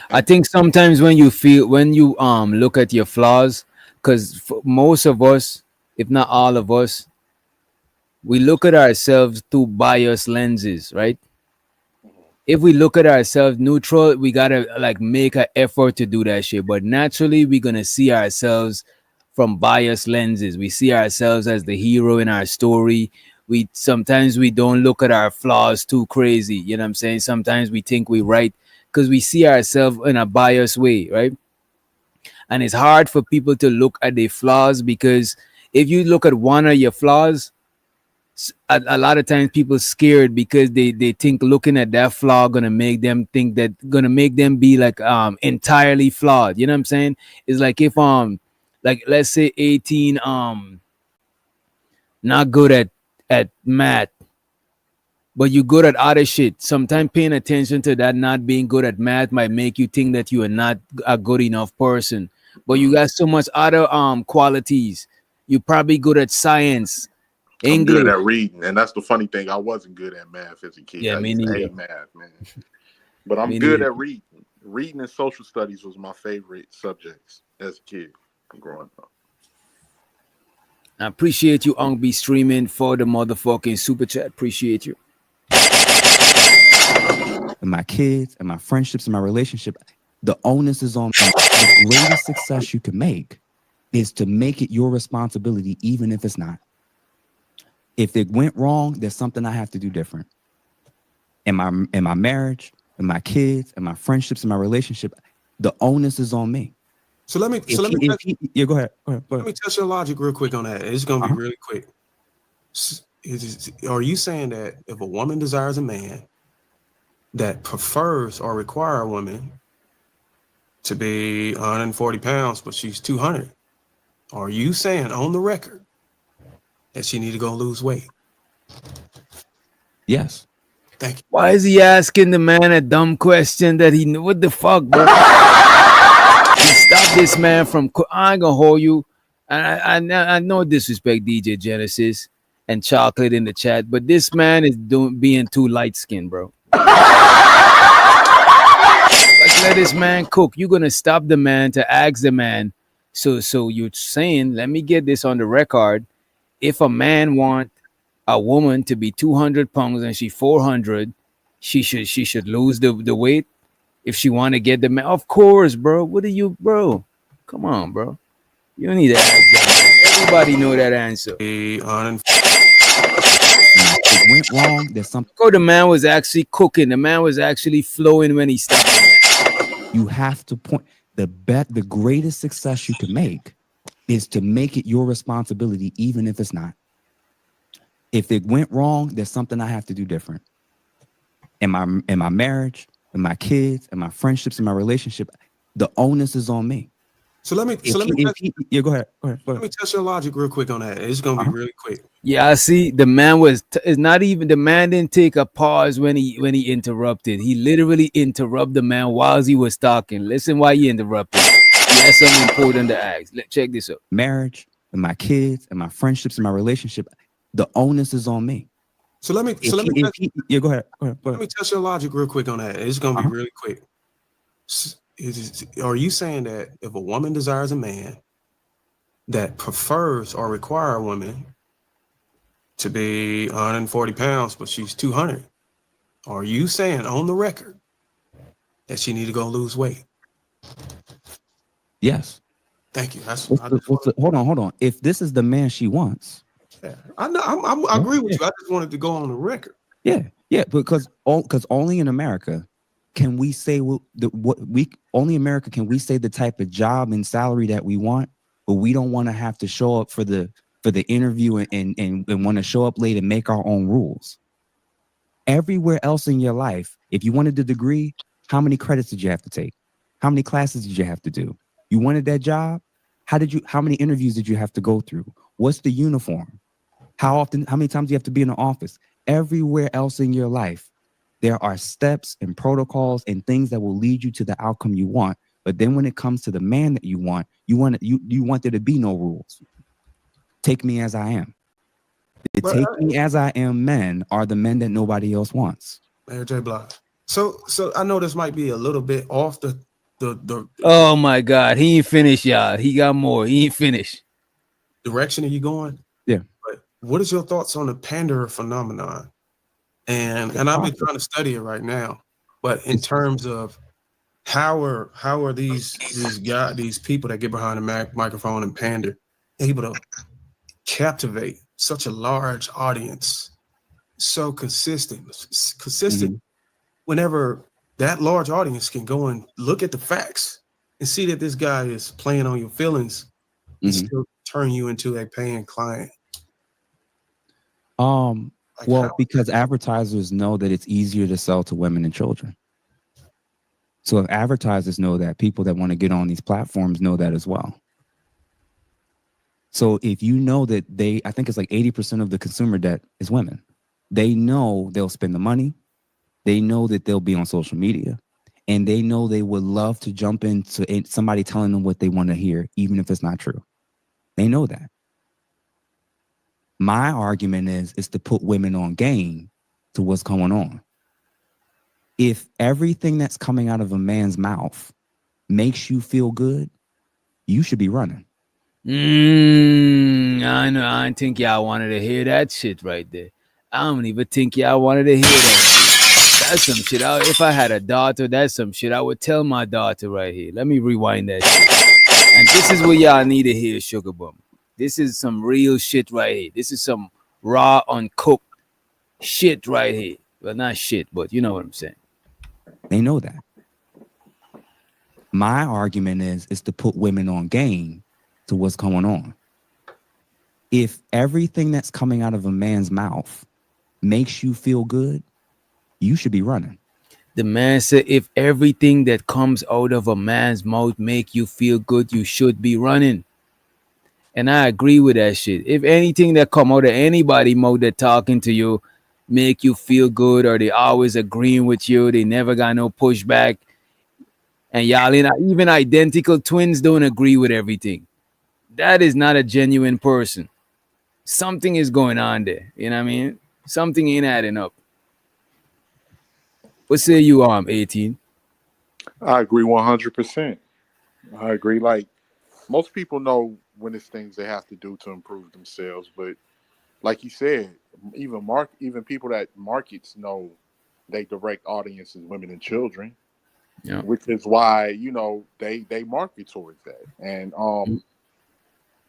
Speaker 7: I think sometimes when you look at your flaws, because most of us, if not all of us, we look at ourselves through biased lenses, right? If we look at ourselves neutral, we gotta like make an effort to do that shit. But naturally, we're gonna see ourselves from biased lenses. We see ourselves as the hero in our story. Sometimes we don't look at our flaws too crazy. You know what I'm saying? Sometimes we think we're right because we see ourselves in a biased way, right? And it's hard for people to look at their flaws because if you look at one of your flaws, a lot of times people scared because they think looking at that flaw gonna make them be like entirely flawed. You know what I'm saying? It's like if like let's say 18 not good at math, but you're good at other shit. Sometimes paying attention to that not being good at math might make you think that you are not a good enough person. But you got so much other qualities. You're probably good at science,
Speaker 21: I'm good
Speaker 7: English.
Speaker 21: at reading, and that's the funny thing. I wasn't good at math as a kid.
Speaker 7: Yeah,
Speaker 21: I
Speaker 7: me
Speaker 21: used to
Speaker 7: neither.
Speaker 21: hate math, man. But I'm
Speaker 7: Me
Speaker 21: good
Speaker 7: neither.
Speaker 21: at reading. Reading and social studies was my favorite subjects as a kid growing up.
Speaker 7: I appreciate you, Ong, be streaming for the motherfucking super chat. Appreciate you.
Speaker 4: And my kids and my friendships and my relationship, the onus is on me. The greatest success you can make is to make it your responsibility, even if it's not. If it went wrong, there's something I have to do different. In my marriage, in my kids, and my friendships and my relationship, the onus is on me.
Speaker 2: So let me
Speaker 4: Go ahead.
Speaker 2: Let me test your logic real quick on that. It's gonna be really quick. Are you saying that if a woman desires a man that prefers or require a woman to be 140 pounds, but she's 200, are you saying on the record that she need to go lose weight?
Speaker 4: Yes.
Speaker 2: Thank you.
Speaker 7: Why is he asking the man a dumb question that he knew? What the fuck, bro? He stopped this man from. I ain't gonna hold you. I know disrespect DJ Genesis and Chocolate in the chat, but this man is being too light skinned, bro. Like, let this man cook. You're gonna stop the man to ask the man. So you're saying, let me get this on the record. If a man want a woman to be 200 pounds and she 400, she should lose the weight if she want to get the man. Of course, bro. What are you, bro? Come on, bro. You don't need to ask that. Everybody know that answer.
Speaker 4: It went wrong. There's something.
Speaker 7: Oh, the man was actually cooking. The man was actually flowing when he stopped.
Speaker 4: You have to point. The greatest success you can make is to make it your responsibility, even if it's not. If it went wrong, there's something I have to do different. In my marriage, in my kids, and my friendships, and my relationship, the onus is on me.
Speaker 2: Go ahead. Let me test your logic real quick on that. It's gonna be really quick.
Speaker 7: Yeah, I see. The man was. It's not even. The man didn't take a pause when he interrupted. He literally interrupted the man while he was talking. Listen, why he interrupted? He has something important to ask. Check this out.
Speaker 4: Marriage, and my kids, and my friendships, and my relationship, the onus is on me.
Speaker 2: Go ahead. Let me test your logic real quick on that. It's gonna be really quick. Are you saying that if a woman desires a man that prefers or require a woman to be 140 pounds, but she's 200, are you saying on the record that she need to go lose weight?
Speaker 4: Yes.
Speaker 2: Thank you.
Speaker 4: Hold on. If this is the man she wants.
Speaker 2: Yeah, I know. I agree with you. I just wanted to go on the record.
Speaker 4: Yeah, because only in America can we say only America can we say the type of job and salary that we want, but we don't want to have to show up for the interview and want to show up late and make our own rules. Everywhere else in your life, if you wanted the degree, how many credits did you have to take? How many classes did you have to do? You wanted that job? How many interviews did you have to go through? What's the uniform? How many times do you have to be in the office? Everywhere else in your life, there are steps and protocols and things that will lead you to the outcome you want. But then when it comes to the man that you want there to be no rules. Take me as I am. The take me as I am men are the men that nobody else wants.
Speaker 2: Mayor J. Block. So I know this might be a little bit off the
Speaker 7: Oh my God, he ain't finished, y'all. He got more. He ain't finished.
Speaker 2: Direction are you going?
Speaker 4: Yeah.
Speaker 2: But what is your thoughts on the pander phenomenon? And I've been trying to study it right now. But in terms of how are these people that get behind the microphone and pander able to captivate such a large audience so consistent whenever that large audience can go and look at the facts and see that this guy is playing on your feelings and still turn you into a paying client?
Speaker 4: Because advertisers know that it's easier to sell to women and children. So if advertisers know that, people that want to get on these platforms know that as well. So if you know that I think it's like 80% of the consumer debt is women. They know they'll spend the money. They know that they'll be on social media. And they know they would love to jump into somebody telling them what they want to hear, even if it's not true. They know that. My argument is to put women on game to what's going on. If everything that's coming out of a man's mouth makes you feel good, you should be running.
Speaker 7: I know. I don't think y'all wanted to hear that shit right there. I don't even think y'all wanted to hear that shit. That's some shit. If I had a daughter, that's some shit I would tell my daughter right here. Let me rewind that shit. And this is what y'all need to hear, Sugar Bum. This is some real shit right here. This is some raw, uncooked shit right here. Well, not shit, but you know what I'm saying.
Speaker 4: They know that. My argument is to put women on game to what's going on. If everything that's coming out of a man's mouth makes you feel good, you should be running.
Speaker 7: The man said, if everything that comes out of a man's mouth make you feel good, you should be running. And I agree with that shit. If anything that come out of anybody's mouth that talking to you make you feel good, or they always agreeing with you, they never got no pushback, and y'all even identical twins don't agree with everything, that is not a genuine person. Something is going on there. You know what I mean? Something ain't adding up. What say you, 18?
Speaker 21: I agree 100%. I agree. Like, most people know when it's things they have to do to improve themselves, but like you said, even people that markets know they direct audiences, women and children,
Speaker 7: yeah.
Speaker 21: Which is why they market towards that. And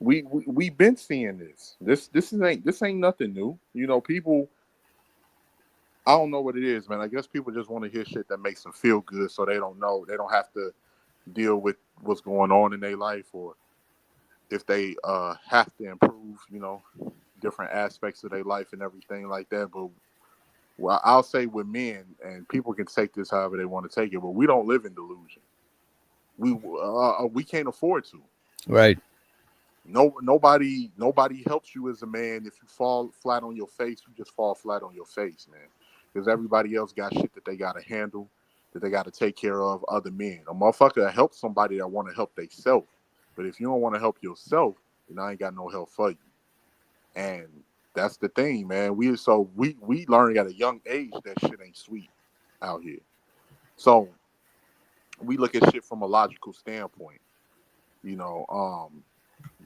Speaker 21: we've been seeing this. This ain't nothing new. People. I don't know what it is, man. I guess people just want to hear shit that makes them feel good, so they don't have to deal with what's going on in their life, or if they have to improve, different aspects of their life and everything like that. But I'll say with men, and people can take this however they want to take it, but we don't live in delusion. We can't afford to.
Speaker 7: Right.
Speaker 21: Nobody helps you as a man. If you fall flat on your face, you just fall flat on your face, man. Because everybody else got shit that they got to handle, that they got to take care of. Other men, a motherfucker help somebody that want to help themselves. But if you don't want to help yourself, then I ain't got no help for you. And that's the thing, man. We learn at a young age that shit ain't sweet out here. So we look at shit from a logical standpoint,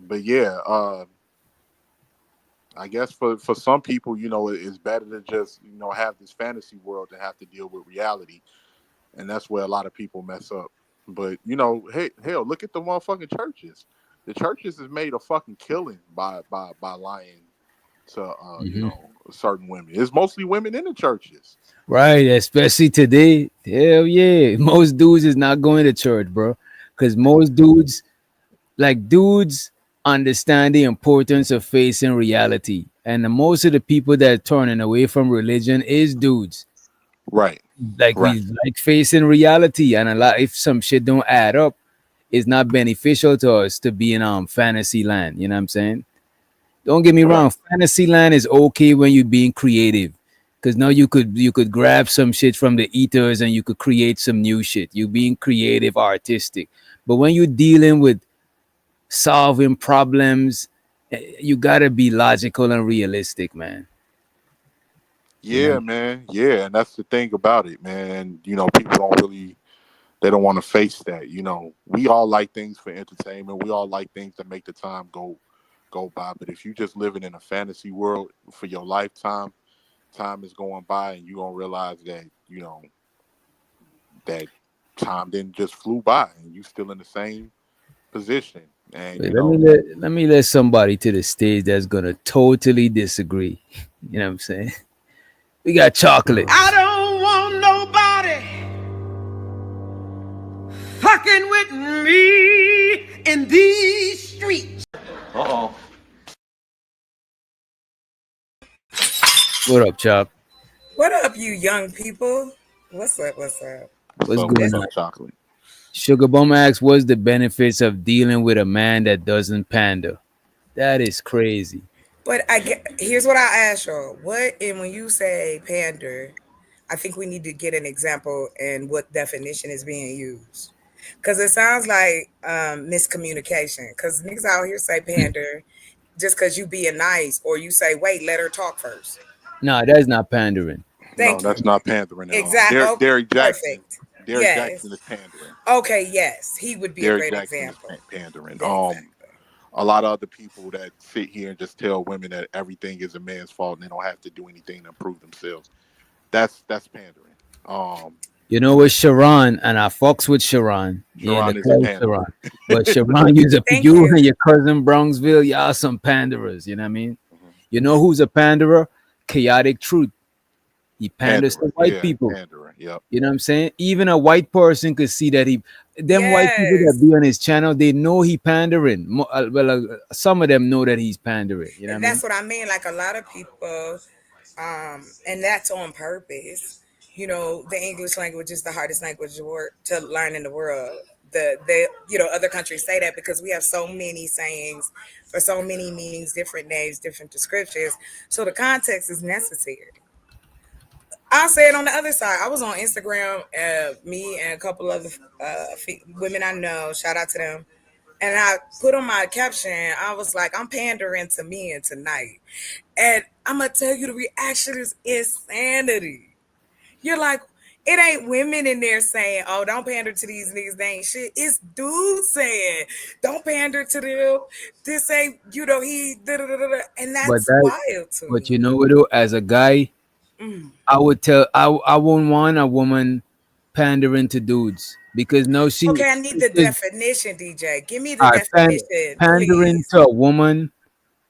Speaker 21: But yeah, I guess for some people, it's better to just have this fantasy world than have to deal with reality, and that's where a lot of people mess up. But hey, hell, look at the motherfucking churches. The churches has made a fucking killing by lying to certain women. It's mostly women in the churches,
Speaker 7: right? Especially today. Hell yeah, most dudes is not going to church, bro, because most dudes understand the importance of facing reality, and most of the people that are turning away from religion is dudes.
Speaker 21: Right.
Speaker 7: We like facing reality, and a lot, if some shit don't add up, it's not beneficial to us to be in fantasy land. You know what I'm saying? Don't get me wrong, fantasy land is okay when you're being creative, because now you could grab some shit from the ethers and you could create some new shit. You being creative, artistic. But when you're dealing with solving problems, you gotta be logical and realistic, man.
Speaker 21: Yeah, man. Yeah, and that's the thing about it, man. People they don't want to face that. We all like things for entertainment. We all like things that make the time go by. But if you just living in a fantasy world for your lifetime, time is going by, and you gonna realize that that time didn't just flew by, and you still in the same position. And
Speaker 7: let me let somebody to the stage that's gonna totally disagree. You know what I'm saying? We got Chocolate.
Speaker 1: I don't want nobody fucking with me in these streets.
Speaker 21: Uh-oh.
Speaker 7: What up, Chop?
Speaker 9: What up, you young people? What's up? What's up?
Speaker 7: What's going on?
Speaker 21: Chocolate?
Speaker 7: Sugar Bum asks, what's the benefits of dealing with a man that doesn't pander? That is crazy.
Speaker 9: But here's what I ask y'all. What, and when you say pander, I think we need to get an example and what definition is being used. Because it sounds like miscommunication. Because niggas out here say pander just because you being nice, or you say, wait, let her talk first.
Speaker 7: No, that's not pandering.
Speaker 9: Thank
Speaker 21: No,
Speaker 9: you.
Speaker 21: that's not pandering at all.
Speaker 9: Exactly. Oh,
Speaker 21: Derek Jackson.
Speaker 9: perfect.
Speaker 21: Derek
Speaker 9: Yes.
Speaker 21: Jackson is pandering.
Speaker 9: Okay, yes. He would be a
Speaker 21: Derek
Speaker 9: great
Speaker 21: Jackson is
Speaker 9: example.
Speaker 21: pandering.
Speaker 9: Exactly.
Speaker 21: A lot of other people that sit here and just tell women that everything is a man's fault and they don't have to do anything to improve themselves. That's pandering.
Speaker 7: You know what, Sharon, and I fucks with Sharon. Yeah, in the
Speaker 21: Sharon is a
Speaker 7: club,
Speaker 21: panderer.
Speaker 7: Sharon. But Sharon,
Speaker 9: Thank
Speaker 7: you
Speaker 9: you.
Speaker 7: and your cousin Bronxville, y'all some panderers. You know what I mean? You know who's a panderer? Chaotic Truth. He panders to
Speaker 21: Panderer.
Speaker 7: white
Speaker 21: Yeah,
Speaker 7: people.
Speaker 21: panderer. Yep.
Speaker 7: You know what I'm saying? Even a white person could see that them white people that
Speaker 9: Yes.
Speaker 7: be on his channel, they know he pandering. Some of them know that he's pandering. You know
Speaker 9: And
Speaker 7: what I mean?
Speaker 9: that's what I mean. Like a lot of people, and that's on purpose. You know, the English language is the hardest language to learn in the world. Other countries say that because we have so many sayings for so many meanings, different names, different descriptions. So the context is necessary. I'll say it on the other side. I was on Instagram, me and a couple other women I know. Shout out to them. And I put on my caption, I was like, I'm pandering to men tonight. And I'm going to tell you, the reaction is insanity. You're like, it ain't women in there saying, oh, don't pander to these niggas, they ain't shit. It's dudes saying, don't pander to them. This ain't, he, da da da da. And
Speaker 7: But
Speaker 9: that's
Speaker 7: that,
Speaker 9: wild to
Speaker 7: but
Speaker 9: me.
Speaker 7: you know what? Though, as a guy,
Speaker 9: Mm.
Speaker 7: I wouldn't want a woman pandering to dudes because no,
Speaker 9: Okay, I need the
Speaker 7: because
Speaker 9: definition, DJ. Give me the
Speaker 7: all right,
Speaker 9: definition,
Speaker 7: pandering
Speaker 9: please.
Speaker 7: to a woman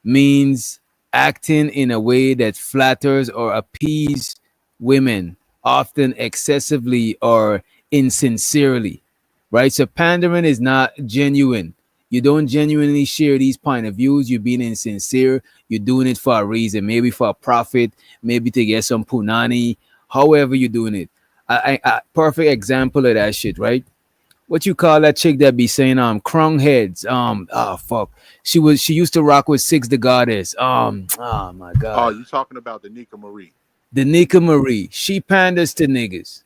Speaker 7: means acting in a way that flatters or appease women, often excessively or insincerely. Right? So pandering is not genuine. You don't genuinely share these point of views. You're being insincere. You're doing it for a reason, maybe for a profit, maybe to get some punani. However, you're doing it. Perfect example of that shit, right? What you call that chick that be saying crunk heads? Fuck. She used to rock with Six the Goddess. Oh my
Speaker 21: Oh,
Speaker 7: god.
Speaker 21: you talking about the Nika Marie?
Speaker 7: The Nika Marie. She panders to niggas.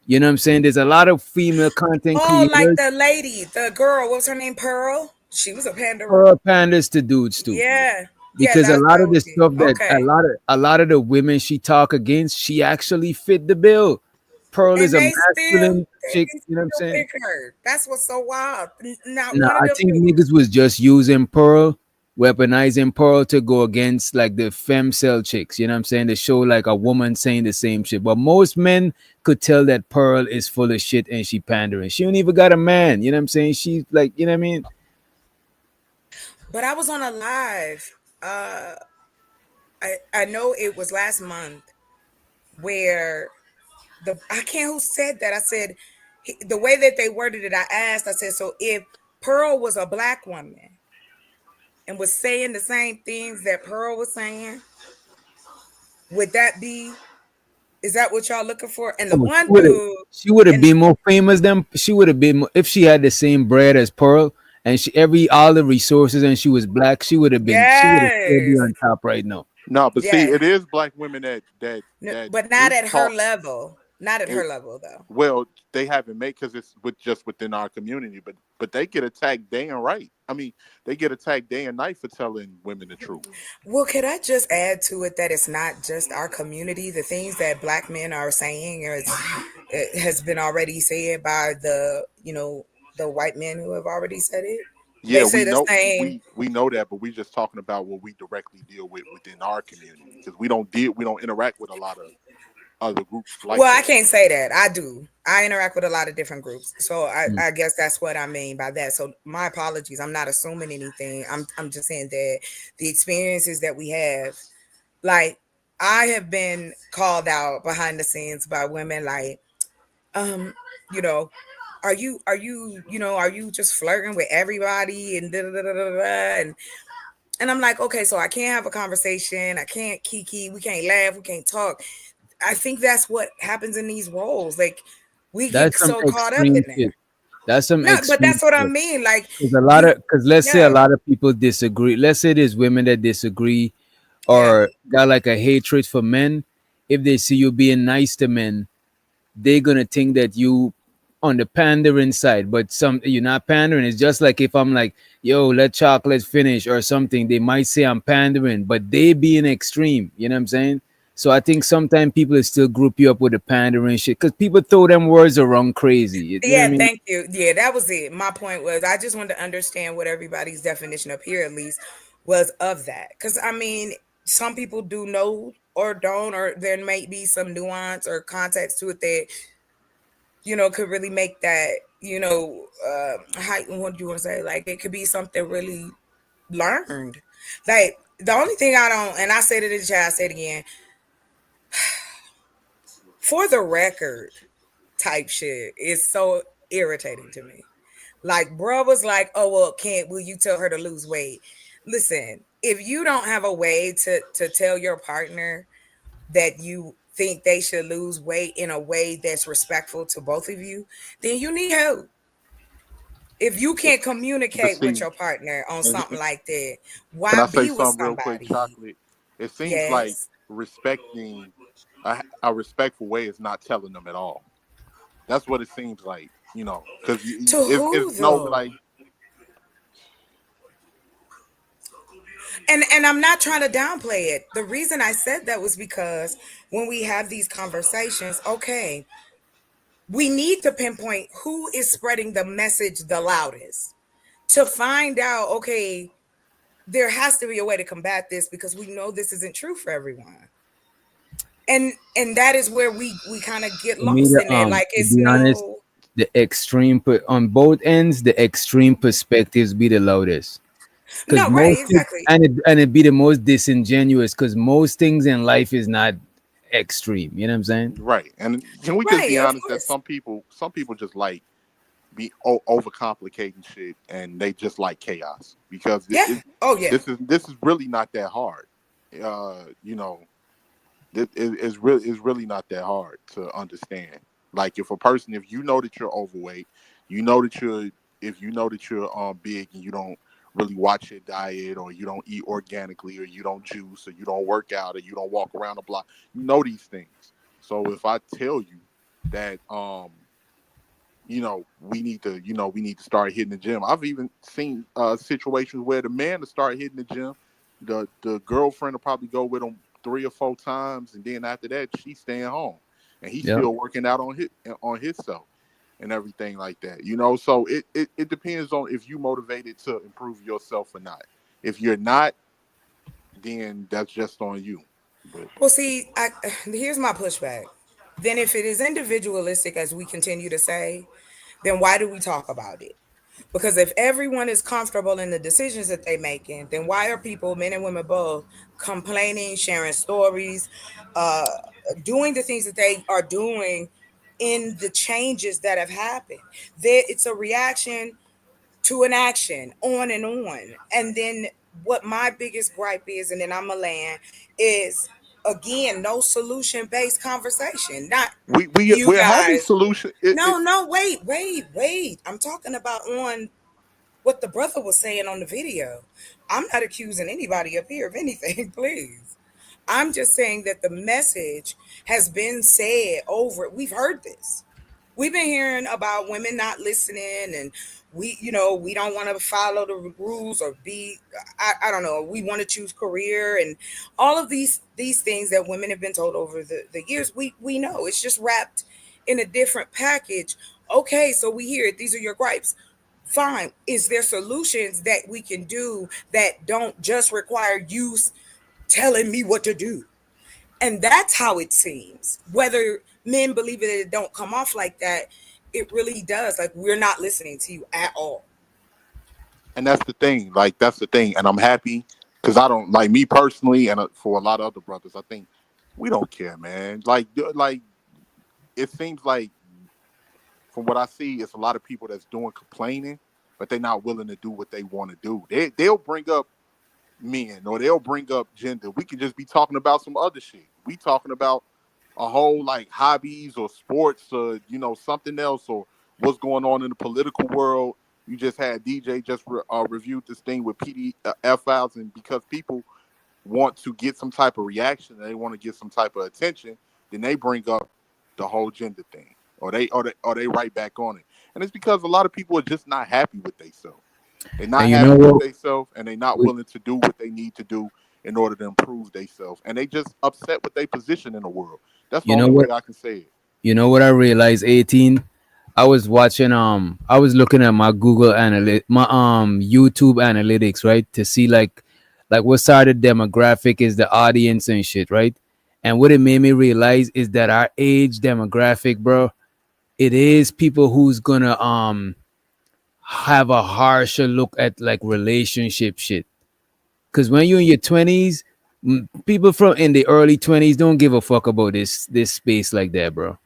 Speaker 7: You know what I'm saying? There's a lot of female content
Speaker 9: Oh, like
Speaker 7: creators
Speaker 9: the lady, the girl, what was her name? Pearl? She was a panderer.
Speaker 7: who are panders to dudes too.
Speaker 9: Yeah. Yeah,
Speaker 7: Because a
Speaker 9: that's
Speaker 7: lot
Speaker 9: that
Speaker 7: of
Speaker 9: would
Speaker 7: the
Speaker 9: be.
Speaker 7: stuff that
Speaker 9: Okay.
Speaker 7: a lot of the women she talk against, she actually fit the bill. Pearl is
Speaker 9: And
Speaker 7: a
Speaker 9: they
Speaker 7: masculine chick, you know what I'm
Speaker 9: still
Speaker 7: saying?
Speaker 9: pick her. That's what's so wild. Not
Speaker 7: No,
Speaker 9: one of
Speaker 7: I
Speaker 9: them
Speaker 7: think
Speaker 9: people.
Speaker 7: niggas was just using Pearl, weaponizing Pearl to go against like the femcel chicks. You know what I'm saying? To show like a woman saying the same shit. But most men could tell that Pearl is full of shit and she pandering. She don't even got a man. You know what I'm saying? She's like, you know what I mean?
Speaker 9: But I was on a live. I know it was last month where I can't who said that. I said the way that they worded it, I asked, I said, so if Pearl was a black woman and was saying the same things that Pearl was saying, would that be, is that what y'all looking for? And the
Speaker 7: Oh,
Speaker 9: one dude,
Speaker 7: she would have
Speaker 9: and
Speaker 7: been more famous than she would have been if she had the same bread as Pearl and she every all the resources and she was black, she would have still be
Speaker 9: yes,
Speaker 7: on top right now.
Speaker 21: No, but see,
Speaker 9: yes.
Speaker 21: it is black women
Speaker 9: No,
Speaker 21: that
Speaker 9: but not
Speaker 21: do
Speaker 9: at her
Speaker 21: talk.
Speaker 9: level. Not at her
Speaker 21: It,
Speaker 9: level though.
Speaker 21: well, they haven't made because it's just within our community, but they get attacked day and right. I mean, they get attacked day and night for telling women the truth.
Speaker 9: Well, could I just add to it that it's not just our community? The things that black men are saying it has been already said by the white men who have already said it. They
Speaker 21: Yeah,
Speaker 9: say
Speaker 21: we
Speaker 9: the
Speaker 21: know
Speaker 9: same.
Speaker 21: we know that, but we're just talking about what we directly deal with within our community because we don't interact with a lot of other groups like
Speaker 9: Well, I
Speaker 21: that.
Speaker 9: can't say that. I do. I interact with a lot of different groups. So
Speaker 7: Mm.
Speaker 9: I guess that's what I mean by that. So my apologies. I'm not assuming anything. I'm just saying that the experiences that we have, like I have been called out behind the scenes by women like, um, you know, are you just flirting with everybody and da da da da da da, and I'm like, okay, so I can't have a conversation, I can't kiki, we can't laugh, we can't talk. I think that's what happens in these roles. Like we get
Speaker 7: That's some
Speaker 9: so caught up in
Speaker 7: extreme shit.
Speaker 9: there.
Speaker 7: That's some
Speaker 9: No, but
Speaker 7: extreme
Speaker 9: that's what I
Speaker 7: shit.
Speaker 9: mean. Like
Speaker 7: Because let's say a
Speaker 9: yeah,
Speaker 7: lot of people disagree. Let's say there's women that disagree
Speaker 9: yeah.
Speaker 7: or got like a hatred for men. If they see you being nice to men, they're gonna think that you on the pandering side, but some you're not pandering. It's just like if I'm like, yo, let chocolate finish or something, they might say I'm pandering, but they being extreme, you know what I'm saying? So I think sometimes people still group you up with the pandering shit because people throw them words around crazy. You know what I
Speaker 9: Yeah,
Speaker 7: mean?
Speaker 9: thank you. Yeah, that was it. My point was I just wanted to understand what everybody's definition up here at least was of that. Because I mean, some people do know or don't, or there may be some nuance or context to it that could really make that how what do you want to say? Like it could be something really learned. Like the only thing I don't, and I said it in the chat, I said it again, for the record, type shit is so irritating to me. Like, bro was like, "Oh well, can't will you tell her to lose weight?" Listen, if you don't have a way to tell your partner that you think they should lose weight in a way that's respectful to both of you, then you need help. If you can't
Speaker 21: But
Speaker 9: communicate with
Speaker 21: see,
Speaker 9: your partner on
Speaker 21: and
Speaker 9: something like that,
Speaker 21: can
Speaker 9: why
Speaker 21: I say
Speaker 9: be with
Speaker 21: something real quick,
Speaker 9: somebody?
Speaker 21: Chocolate? It seems like
Speaker 9: Yes.
Speaker 21: respecting a respectful way is not telling them at all. That's what it seems like, because
Speaker 9: To
Speaker 21: it's
Speaker 9: who
Speaker 21: no
Speaker 9: though?
Speaker 21: like
Speaker 9: And I'm not trying to downplay it. The reason I said that was because when we have these conversations, okay, we need to pinpoint who is spreading the message the loudest to find out, okay, there has to be a way to combat this because we know this isn't true for everyone. And that is where we kind of get
Speaker 7: For me,
Speaker 9: lost in it. Like
Speaker 7: to
Speaker 9: it's
Speaker 7: be honest,
Speaker 9: no.
Speaker 7: the extreme on both ends, the extreme perspectives be the loudest. Because
Speaker 9: No, right,
Speaker 7: most things,
Speaker 9: exactly.
Speaker 7: and it be the most disingenuous. Because most things in life is not extreme. You know what I'm saying?
Speaker 21: right. And can we just
Speaker 9: Right,
Speaker 21: be
Speaker 9: of
Speaker 21: honest that
Speaker 9: course.
Speaker 21: some people just like be overcomplicating shit, and they just like chaos because
Speaker 9: Yeah. Oh yeah.
Speaker 21: this is really not that hard. Uh, you know, it's really not that hard to understand. Like if you know that you're overweight, you know that you're if you know that you're big and you don't really watch your diet or you don't eat organically or you don't juice or you don't work out or you don't walk around the block, you know these things. So if I tell you that we need to start hitting the gym. I've even seen situations where the man to start hitting the gym, the girlfriend will probably go with him 3 or 4 times, and then after that, she's staying home, and he's
Speaker 7: Yeah.
Speaker 21: still working out on himself and everything like that. So it depends on if you motivated to improve yourself or not. If you're not, then that's just on you. But
Speaker 9: Well, see, here's my pushback. Then, if it is individualistic, as we continue to say, then why do we talk about it? Because if everyone is comfortable in the decisions that they're making, then why are people, men and women both, complaining, sharing stories, uh, doing the things that they are doing in the changes that have happened? It's a reaction to an action, on and on. And then what my biggest gripe is, and then I'm a land, is again, no solution based conversation. Not you
Speaker 21: we're having
Speaker 9: guys.
Speaker 21: solution.
Speaker 9: No, no, wait. I'm talking about on what the brother was saying on the video. I'm not accusing anybody up here of anything, please. I'm just saying that the message has been said over. We've heard this. We've been hearing about women not listening, and we don't want to follow the rules or be. I don't know. We want to choose career and all of these things that women have been told over the years. We know it's just wrapped in a different package. Okay, so we hear it. These are your gripes. Fine. Is there solutions that we can do that don't just require you telling me what to do? And that's how it seems. Whether men believe it, it don't come off like that, it really does. Like we're not listening to you at all.
Speaker 21: And that's the thing. Like that's the thing. And I'm happy because I don't like me personally, and for a lot of other brothers, I think we don't care, man. Like it seems like from what I see, it's a lot of people that's doing complaining, but they're not willing to do what they want to do. They'll bring up men or they'll bring up gender. We could just be talking about some other shit. We talking about a whole like hobbies or sports or something else what's going on in the political world. You just had DJ just reviewed this thing with PDF files, and because people want to get some type of reaction, they want to get some type of attention, then they bring up the whole gender thing, or they right back on it, and it's because a lot of people are just not happy with themselves. They're not
Speaker 7: And you
Speaker 21: happy
Speaker 7: know
Speaker 21: with
Speaker 7: what?
Speaker 21: themselves, and they're not willing to do what they need to do in order to improve themselves, and they just upset with their position in the world. That's the
Speaker 7: You know
Speaker 21: only way
Speaker 7: what?
Speaker 21: I can say it.
Speaker 7: You know what I realized? 18. I was watching. I was looking at my my YouTube analytics, right, to see like what side of demographic is the audience and shit, right? And what it made me realize is that our age demographic, bro, it is people who's gonna have a harsher look at like relationship shit. Because when you're in your 20s, people from in the early 20s don't give a fuck about this space like that, bro.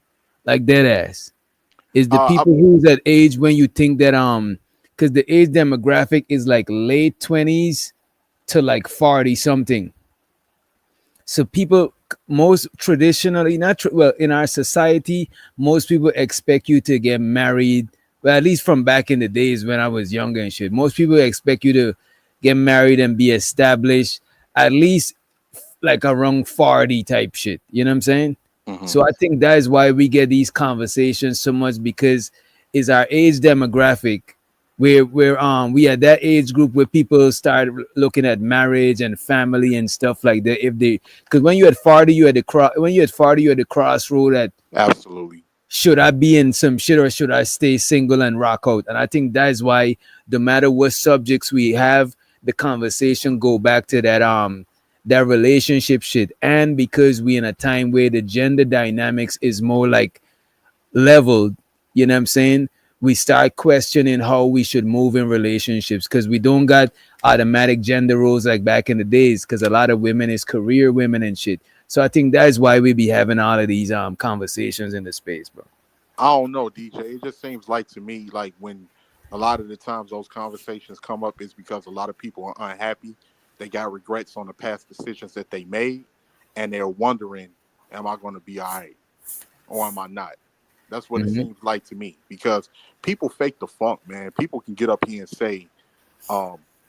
Speaker 7: Like dead ass. Is the
Speaker 21: I,
Speaker 7: people who's at age when you think that because the age demographic is like late 20s to like 40 something. So people most traditionally well in our society, most people expect you to get married. Well, at least from back in the days when I was younger and shit, most people expect you to get married and be established at least like around 40 type shit. You know what I'm saying? So I think that is why we get these conversations so much, because it's our age demographic. We at that age group where people start looking at marriage and family and stuff like that. If they, because when you're at 40, you're at the crossroad at
Speaker 21: absolutely.
Speaker 7: Should I be in some shit or should I stay single and rock out? And I think that is why no matter what subjects we have, the conversation go back to that relationship shit. And because we in a time where the gender dynamics is more like leveled, you know what I'm saying? We start questioning how we should move in relationships, because we don't got automatic gender roles like back in the days, because a lot of women is career women and shit. So I think that's why we be having all of these conversations in the space, bro.
Speaker 21: I don't know, DJ. It just seems like to me, like when a lot of the times those conversations come up, is because a lot of people are unhappy. They got regrets on the past decisions that they made, and they're wondering, am I going to be all right or am I not? That's what it seems like to me, because people fake the funk, man. People can get up here and say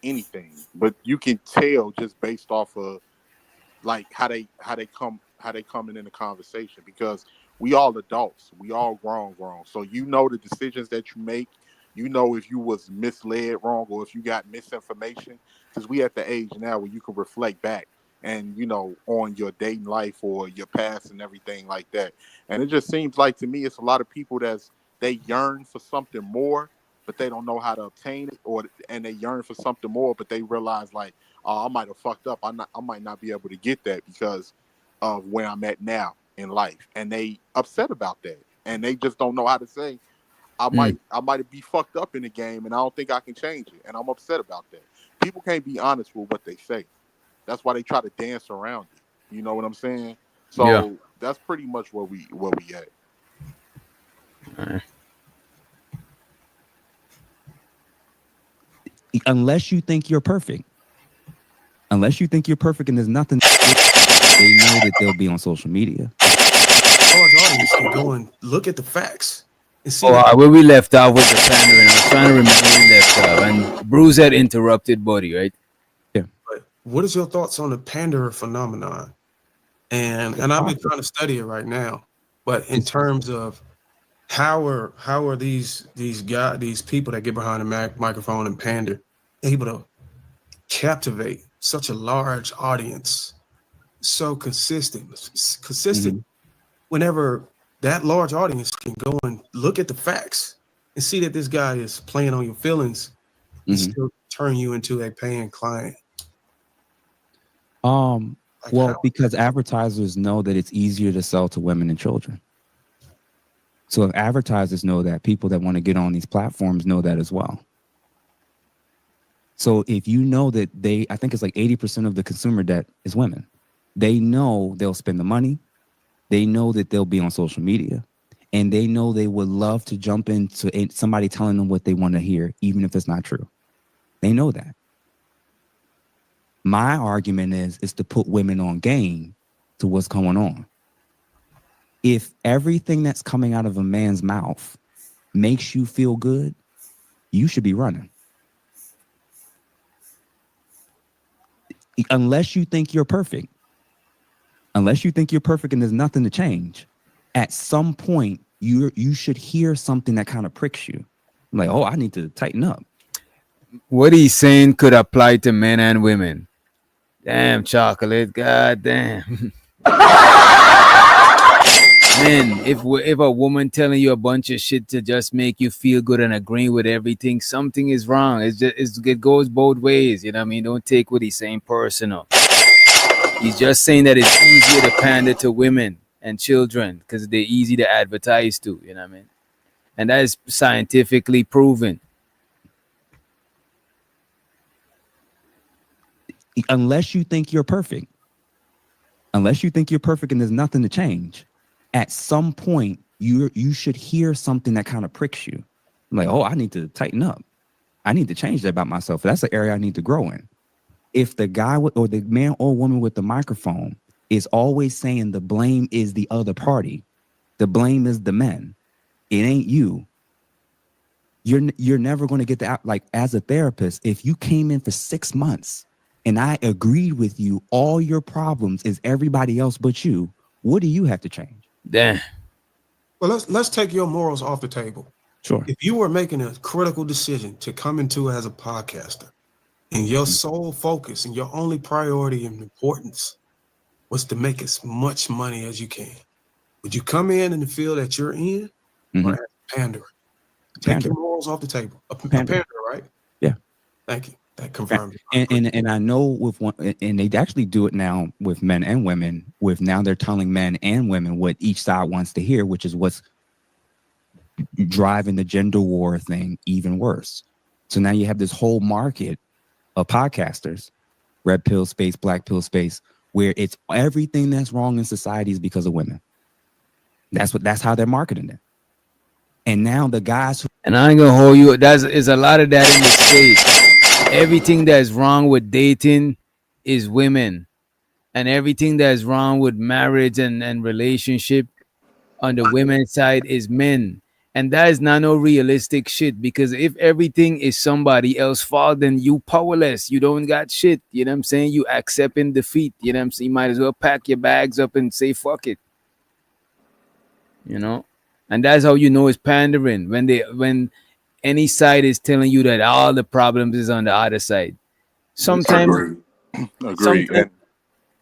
Speaker 21: anything, but you can tell just based off of like how they coming in the conversation, because we all adults, we all grown, so you know the decisions that you make, you know if you was misled wrong or if you got misinformation, because we at the age now where you can reflect back and you know on your dating life or your past and everything like that. And it just seems like to me it's a lot of people they yearn for something more, but they don't know how to obtain it, and they yearn for something more, but they realize like, oh, I might have fucked up. I might not be able to get that because of where I'm at now in life, and they upset about that, and they just don't know how to say, I might be fucked up in the game, and I don't think I can change it, and I'm upset about that. People can't be honest with what they say. That's why they try to dance around it. You know what I'm saying? So that's pretty much where we at.
Speaker 4: Unless you think you're perfect. Unless you think you're perfect and there's nothing, they know that they'll be on social media.
Speaker 2: Large audience can go and look at the facts and see.
Speaker 7: Where we left off with the pandering, I was trying to remember where we left off, and Bruce had interrupted Buddy, right?
Speaker 2: Yeah. But what is your thoughts on the panderer phenomenon? And I've been trying to study it right now. But in terms of how are these people that get behind the microphone and pander able to captivate such a large audience so consistent whenever that large audience can go and look at the facts and see that this guy is playing on your feelings and still turn you into a paying client?
Speaker 4: Because advertisers know that it's easier to sell to women and children. So if advertisers know that, people that want to get on these platforms know that as well. So if you know that I think it's like 80% of the consumer debt is women. They know they'll spend the money. They know that they'll be on social media. And they know they would love to jump into somebody telling them what they want to hear, even if it's not true. They know that. My argument is to put women on game to what's going on. If everything that's coming out of a man's mouth makes you feel good, you should be running. Unless you think you're perfect. Unless you think you're perfect and there's nothing to change, at some point you should hear something that kind of pricks you. Like, oh, I need to tighten up.
Speaker 7: What he's saying could apply to men and women. Damn, chocolate, god damn. Man, if a woman telling you a bunch of shit to just make you feel good and agree with everything, something is wrong. It goes both ways. You know what I mean? Don't take what he's saying personal. He's just saying that it's easier to pander to women and children because they're easy to advertise to. You know what I mean? And that is scientifically proven.
Speaker 4: Unless you think you're perfect. Unless you think you're perfect and there's nothing to change, at some point you should hear something that kind of pricks you. Like, oh, I need to tighten up. I need to change that about myself. That's an area I need to grow in. If the guy or the man or woman with the microphone is always saying the blame is the other party, the blame is the men, it ain't you. You're never going to get that. Like, as a therapist, if you came in for 6 months and I agreed with you, all your problems is everybody else but you, what do you have to change?
Speaker 7: Damn.
Speaker 2: Well, let's take your morals off the table.
Speaker 4: Sure.
Speaker 2: If you were making a critical decision to come into as a podcaster, and your sole focus and your only priority and importance was to make as much money as you can, would you come in the field that you're in, or as a panderer? Take your morals off the table. A panderer, right?
Speaker 4: Yeah.
Speaker 2: Thank you. That confirms it.
Speaker 4: And I know with one, and they actually do it now with men and women. With now they're telling men and women what each side wants to hear, which is what's driving the gender war thing even worse. So now you have this whole market of podcasters, red pill space, black pill space, where it's everything that's wrong in society is because of women. That's how they're marketing it. And now the guys
Speaker 7: and I ain't gonna hold you, is a lot of that in the States. Everything that's wrong with dating is women, and everything that's wrong with marriage and relationship on the women's side is men. And that is not no realistic shit, because if everything is somebody else's fault, then you powerless. You don't got shit. You know what I'm saying? You accepting defeat. You know what I'm saying? You might as well pack your bags up and say fuck it. You know? And that's how you know it's pandering. When any side is telling you that all the problems is on the other side. Sometimes
Speaker 21: Agreed.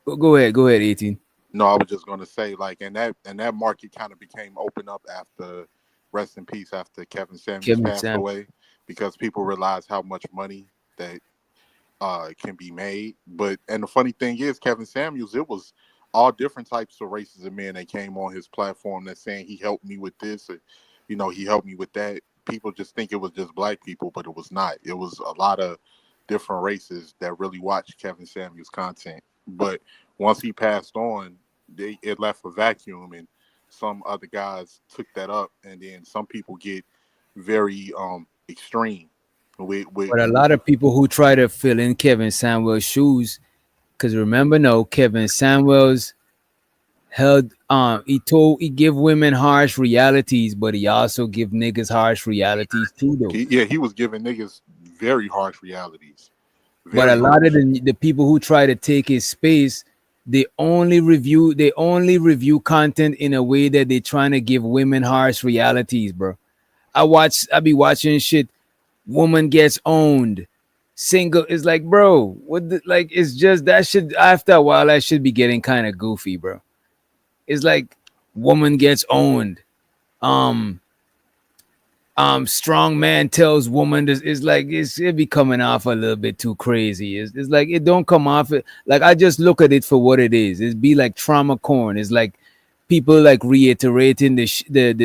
Speaker 7: Go ahead, 18.
Speaker 21: No, I was just gonna say, like, and that market kind of became open up after, rest in peace, after Kevin Samuels passed away, because people realized how much money that can be made. And the funny thing is, Kevin Samuels, it was all different types of races of men that came on his platform that saying he helped me with this, or, he helped me with that. People just think it was just black people, but it was not. It was a lot of different races that really watched Kevin Samuels' content. But once he passed on, it left a vacuum, and some other guys took that up, and then some people get very extreme.
Speaker 7: But a lot of people who try to fill in Kevin Samuels' shoes, because remember, no, Kevin Samuels held he give women harsh realities, but he also give niggas harsh realities too, though.
Speaker 21: He was giving niggas very harsh realities.
Speaker 7: But a lot of the people who try to take his space, they only review content in a way that they're trying to give women harsh realities, bro. I be watching shit. Woman gets owned. Single is like, bro, it's just that shit. After a while, that should be getting kind of goofy, bro. It's like woman gets owned. Strong man tells woman this. Is like it be coming off a little bit too crazy. It's like it don't come off it. Like, I just look at it for what it is. It be like trauma corn. It's like people like reiterating the shit that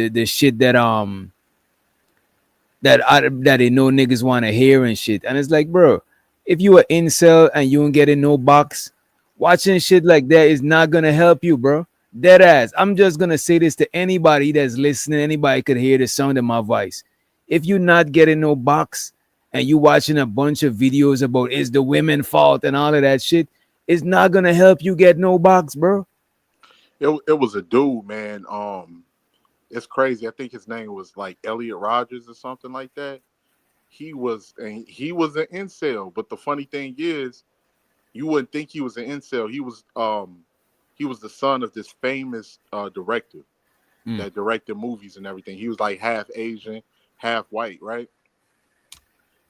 Speaker 7: that they know niggas want to hear and shit. And it's like, bro, if you are incel and you ain't getting no box, watching shit like that is not gonna help you, bro. Dead ass. I'm just gonna say this to anybody that's listening. Anybody could hear the sound of my voice. If you're not getting no box and you watching a bunch of videos about it's the women fault and all of that shit, it's not gonna help you get no box, bro.
Speaker 21: It was a dude, man. it's crazy. I think his name was like Elliot Rogers or something like that. He was an incel, but the funny thing is, you wouldn't think he was an incel. He was the son of this famous director that directed movies and everything. He was like half Asian, half white, right?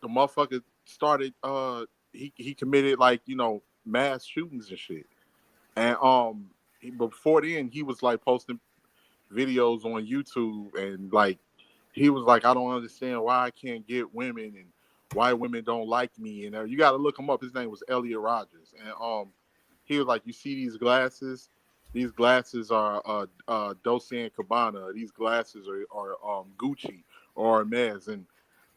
Speaker 21: The motherfucker started he committed like, you know, mass shootings and shit. And before then he was like posting videos on YouTube, and like he was like, I don't understand why I can't get women and why women don't like me. And you got to look him up. His name was Elliot Rogers, and he was like, you see these glasses? These glasses are Dolce and Gabbana. These glasses are Gucci or Hermes, and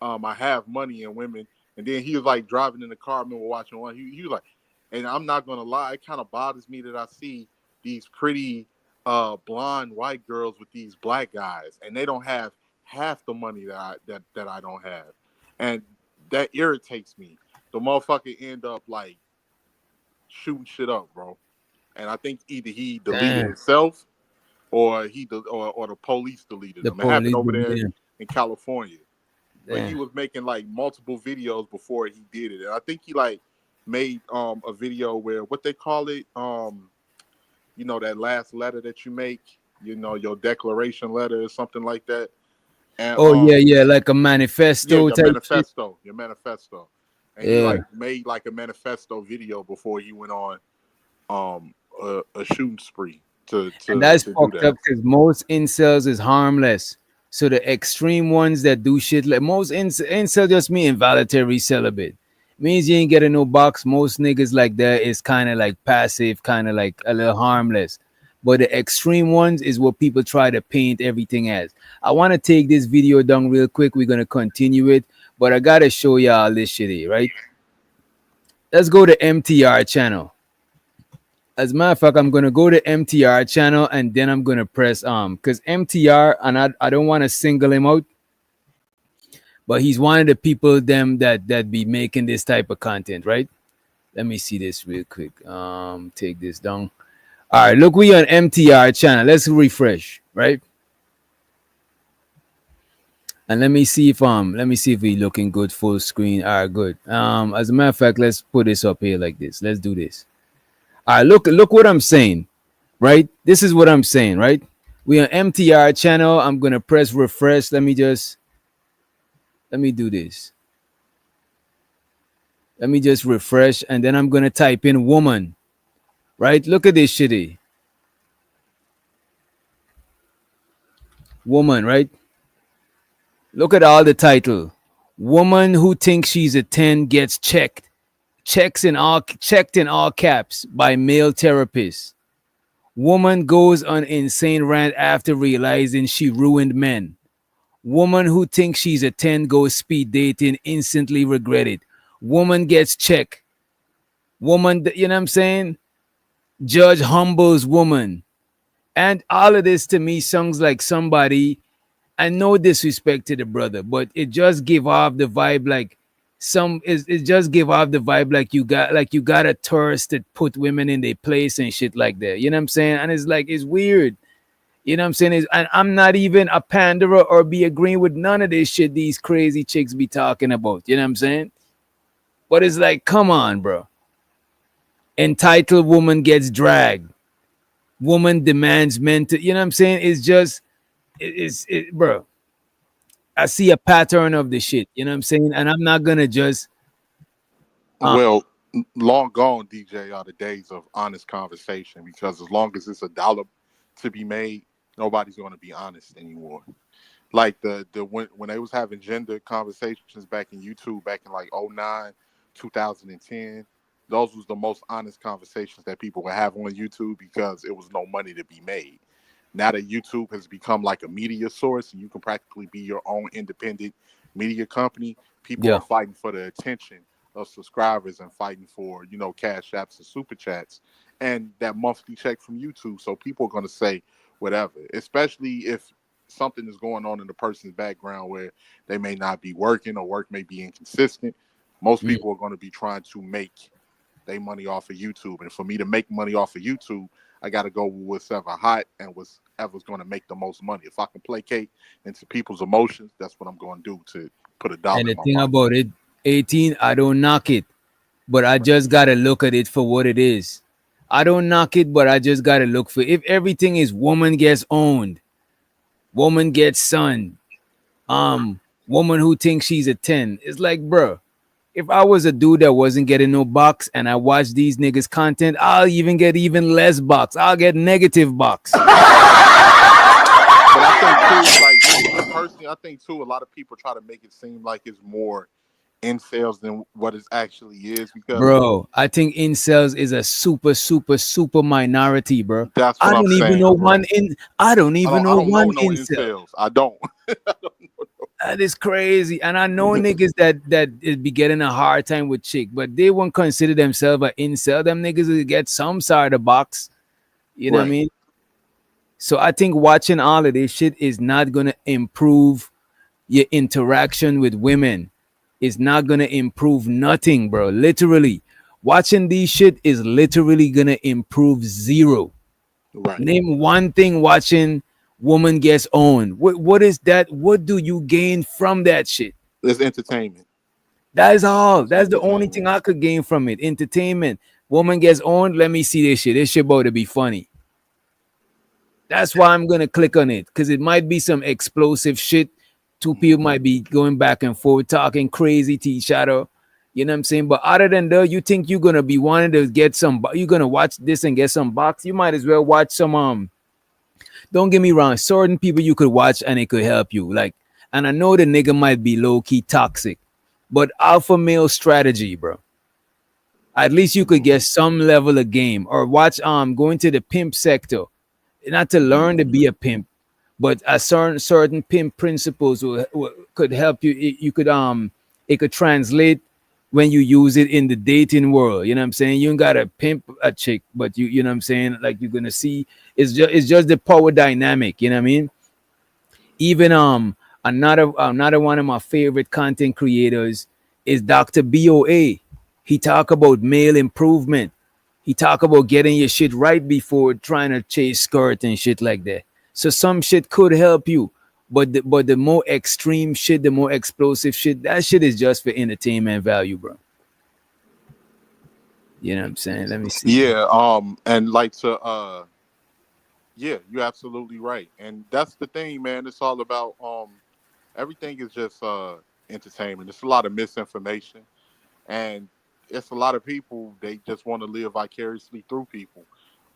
Speaker 21: I have money and women. And then he was like driving in the car. I remember watching one. He was like, and I'm not gonna lie, it kind of bothers me that I see these pretty blonde white girls with these black guys, and they don't have half the money that I don't have, and that irritates me. The motherfucker end up like shooting shit up, bro. And I think either he deleted himself or or the police deleted him. It happened over there in California. But he was making like multiple videos before he did it. And I think he like made a video where what they call it, you know, that last letter that you make, you know, your declaration letter or something like that. And,
Speaker 7: yeah, like a manifesto type
Speaker 21: manifesto, your manifesto. And he like made like a manifesto video before he went on a shooting spree
Speaker 7: and that's
Speaker 21: to
Speaker 7: fucked up because most incels is harmless. So the extreme ones that do shit, like most incel just mean involuntary celibate. Means you ain't getting no box. Most niggas like that is kind of like passive, kind of like a little harmless. But the extreme ones is what people try to paint everything as. I want to take this video down real quick. We're gonna continue it, but I gotta show y'all this shit here, right? Let's go to MTR channel. As a matter of fact, I'm gonna go to MTR channel and then I'm gonna press because MTR, and I don't want to single him out, but he's one of the people them that be making this type of content, right? Let me see this real quick. Take this down. All right, look, we on MTR channel. Let's refresh, right? And let me see if we looking good full screen. All right, good. As a matter of fact, let's put this up here like this. Let's do this. All right, look what I'm saying, right? This is what I'm saying, right? We on MTR channel. I'm gonna press refresh. Let me do this. Let me just refresh, and then I'm gonna type in woman, right? Look at this shitty woman, right? Look at all the title. Woman who thinks she's a 10 gets checked in all caps by male therapist. Woman goes on insane rant after realizing she ruined men. Woman who thinks she's a 10 goes speed dating, instantly regret it. Woman gets checked. Woman, you know what I'm saying? Judge humbles woman. And all of this to me sounds like somebody, and no disrespect to the brother, but it just give off the vibe like it just give off the vibe like you got a tourist to put women in their place and shit like that. You know what I'm saying? And it's like, it's weird. You know what I'm saying? And I'm not even a panderer or be agreeing with none of this shit these crazy chicks be talking about. You know what I'm saying? But it's like, come on, bro. Entitled woman gets dragged. Woman demands men to, you know what I'm saying? It's just, bro. I see a pattern of the shit, you know what I'm saying? And I'm not gonna just
Speaker 21: well, long gone, DJ, are the days of honest conversation, because as long as it's a dollar to be made, nobody's gonna be honest anymore. Like the when they was having gender conversations back in YouTube back in like 09, 2010, those was the most honest conversations that people would have on YouTube because it was no money to be made. Now that YouTube has become like a media source and you can practically be your own independent media company, people are fighting for the attention of subscribers and fighting for, you know, cash apps and super chats and that monthly check from YouTube. So people are going to say whatever, especially if something is going on in the person's background where they may not be working or work may be inconsistent. Most people are going to be trying to make their money off of YouTube. And for me to make money off of YouTube, I got to go with what's ever hot and what's ever's going to make the most money. If I can placate into people's emotions, that's what I'm going to do to put a dollar
Speaker 7: And
Speaker 21: in
Speaker 7: the
Speaker 21: my
Speaker 7: thing
Speaker 21: pocket.
Speaker 7: about it, 18, I don't knock it, but I just gotta look at it for what it is. I don't knock it, but I just gotta look for if everything is woman gets owned, woman gets son, woman who thinks she's a 10. It's like, bro, if I was a dude that wasn't getting no box and I watch these niggas content, I'll even get even less box. I'll get negative box.
Speaker 21: But I think too, like personally, I think too, a lot of people try to make it seem like it's more incels than what it actually is because
Speaker 7: Bro, I think incels is a super minority, bro.
Speaker 21: that's
Speaker 7: I
Speaker 21: what I'm
Speaker 7: don't even
Speaker 21: saying,
Speaker 7: know
Speaker 21: bro.
Speaker 7: I don't even
Speaker 21: I
Speaker 7: know
Speaker 21: don't know
Speaker 7: one
Speaker 21: no
Speaker 7: incel.
Speaker 21: incels. I don't.
Speaker 7: That is crazy. And I know niggas that is be getting a hard time with chick, but they won't consider themselves an incel. Them niggas will get some side of the box. You know what I
Speaker 21: Right.
Speaker 7: mean? So I think watching all of this shit is not gonna improve your interaction with women. It's not gonna improve nothing, bro. Literally, watching these shit is literally gonna improve zero.
Speaker 21: Right.
Speaker 7: Name one thing watching woman gets owned. What is that? What do you gain from that shit?
Speaker 21: It's entertainment.
Speaker 7: That is all.
Speaker 21: It's
Speaker 7: That's the only thing I could gain from it. Entertainment. Woman gets owned. Let me see this shit. This shit about to be funny. That's why I'm gonna click on it because it might be some explosive shit. Two people might be going back and forth talking crazy to each other. You know what I'm saying? But other than that, you think you're gonna be wanting to get some? You're gonna watch this and get some box. You might as well watch some. Don't get me wrong. Certain people you could watch and it could help you. Like, and I know the nigga might be low key toxic, but alpha male strategy, bro. At least you could get some level of game or watch go into the pimp sector, not to learn to be a pimp, but a certain pimp principles could help you. You could it could translate when you use it in the dating world. You know what I'm saying? You ain't gotta pimp a chick, but you know what I'm saying? Like you're gonna see it's just the power dynamic, you know what I mean? Even another one of my favorite content creators is Dr. BOA. He talk about male improvement. He talk about getting your shit right before trying to chase skirt and shit like that. So some shit could help you, but the more extreme shit, the more explosive shit, that shit is just for entertainment value, bro. You know what I'm saying? Let me see.
Speaker 21: Yeah, and like to yeah, you're absolutely right. And that's the thing, man. It's all about everything is just entertainment. It's a lot of misinformation. And it's a lot of people, they just want to live vicariously through people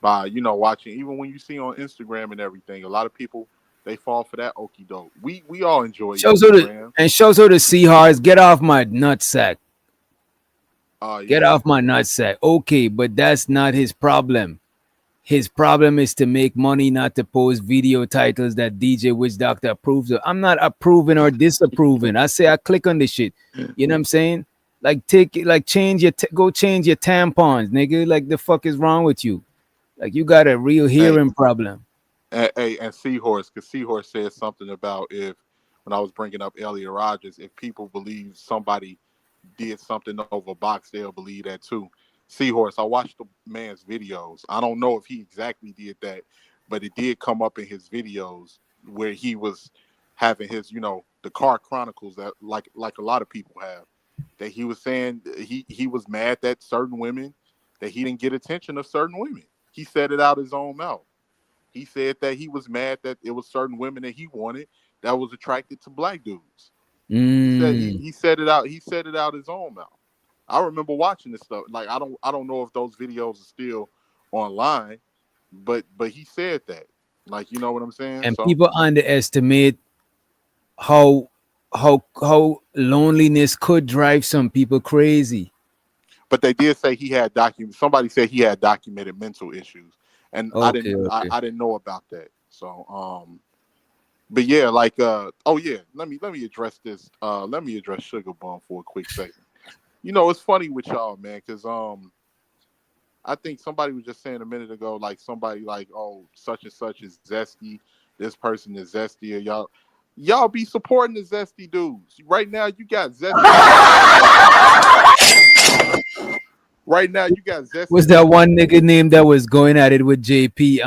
Speaker 21: by, watching. Even when you see on Instagram and everything, a lot of people, they fall for that okie doke. We all enjoy
Speaker 7: Shows her
Speaker 21: Instagram.
Speaker 7: the Seahawks. Get off my nutsack. Get
Speaker 21: Yeah.
Speaker 7: off my nutsack. Okay, but that's not his problem. His problem is to make money, not to post video titles that DJ Witch Doctor approves of. I'm not approving or disapproving. I say I click on this shit. You know what I'm saying? Like change your go change your tampons, nigga. Like the fuck is wrong with you? Like you got a real hearing problem.
Speaker 21: And Seahorse, because Seahorse said something about if, when I was bringing up Elliot Rodgers, if people believe somebody did something over box, they'll believe that too. Seahorse, I watched the man's videos. I don't know if he exactly did that, but it did come up in his videos where he was having his, the car chronicles that like a lot of people have. That he was saying he was mad that certain women, that he didn't get attention of certain women. He said it out his own mouth. He said that he was mad that it was certain women that he wanted that was attracted to black dudes. He said it out. He said it out his own mouth. I remember watching this stuff. Like I don't know if those videos are still online, but he said that. Like, you know what I'm saying?
Speaker 7: And
Speaker 21: So
Speaker 7: people underestimate how loneliness could drive some people crazy.
Speaker 21: but they did say he had somebody said he had documented mental issues. And I
Speaker 7: Okay.
Speaker 21: didn't know about that. So but yeah, like oh yeah, let me address this. Let me address Sugar Bum for a quick second. It's funny with y'all, man, because I think somebody was just saying a minute ago, like somebody like, oh, such and such is zesty, this person is zesty, or y'all be supporting the zesty dudes. Right now you got zesty. Right now, you got Zesty.
Speaker 7: What's that one nigga name that was going at it with JP?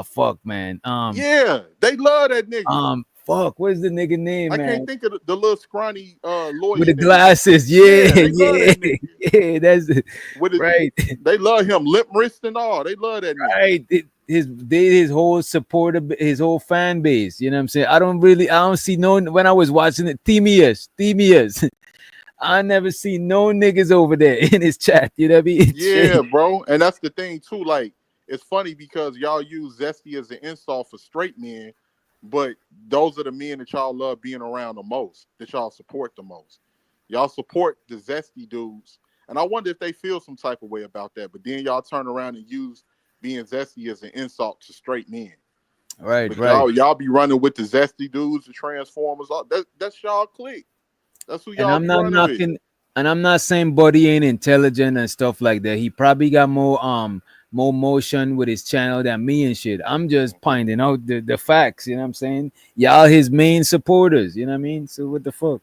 Speaker 7: Fuck, man.
Speaker 21: Yeah, they love that nigga.
Speaker 7: Fuck, what's the nigga name,
Speaker 21: I can't
Speaker 7: man?
Speaker 21: think of the little scrawny lawyer
Speaker 7: With the
Speaker 21: nigga.
Speaker 7: glasses,
Speaker 21: Yeah,
Speaker 7: yeah,
Speaker 21: they love that nigga.
Speaker 7: yeah, that's it.
Speaker 21: With it,
Speaker 7: Right,
Speaker 21: they love him, lip wrist and all. They love that nigga.
Speaker 7: right. His whole supporter, his whole fan base. You know what I'm saying? I don't see no. When I was watching it, Themius. I never see no niggas over there in his chat. You know what I mean?
Speaker 21: Yeah, bro. And that's the thing too. Like, it's funny because y'all use Zesty as an insult for straight men, but those are the men that y'all love being around the most, that y'all support the most. Y'all support the Zesty dudes. And I wonder if they feel some type of way about that. But then y'all turn around and use being Zesty as an insult to straight men.
Speaker 7: Right,
Speaker 21: but
Speaker 7: right.
Speaker 21: Y'all be running with the Zesty dudes, the Transformers. That's y'all clique. That's who y'all
Speaker 7: And I'm
Speaker 21: be
Speaker 7: not
Speaker 21: running
Speaker 7: knocking,
Speaker 21: with.
Speaker 7: and I'm not saying Buddy ain't intelligent and stuff like that. He probably got more motion with his channel than me and shit. I'm just pointing out the facts, you know what I'm saying? Y'all his main supporters, you know what I mean? So what the fuck?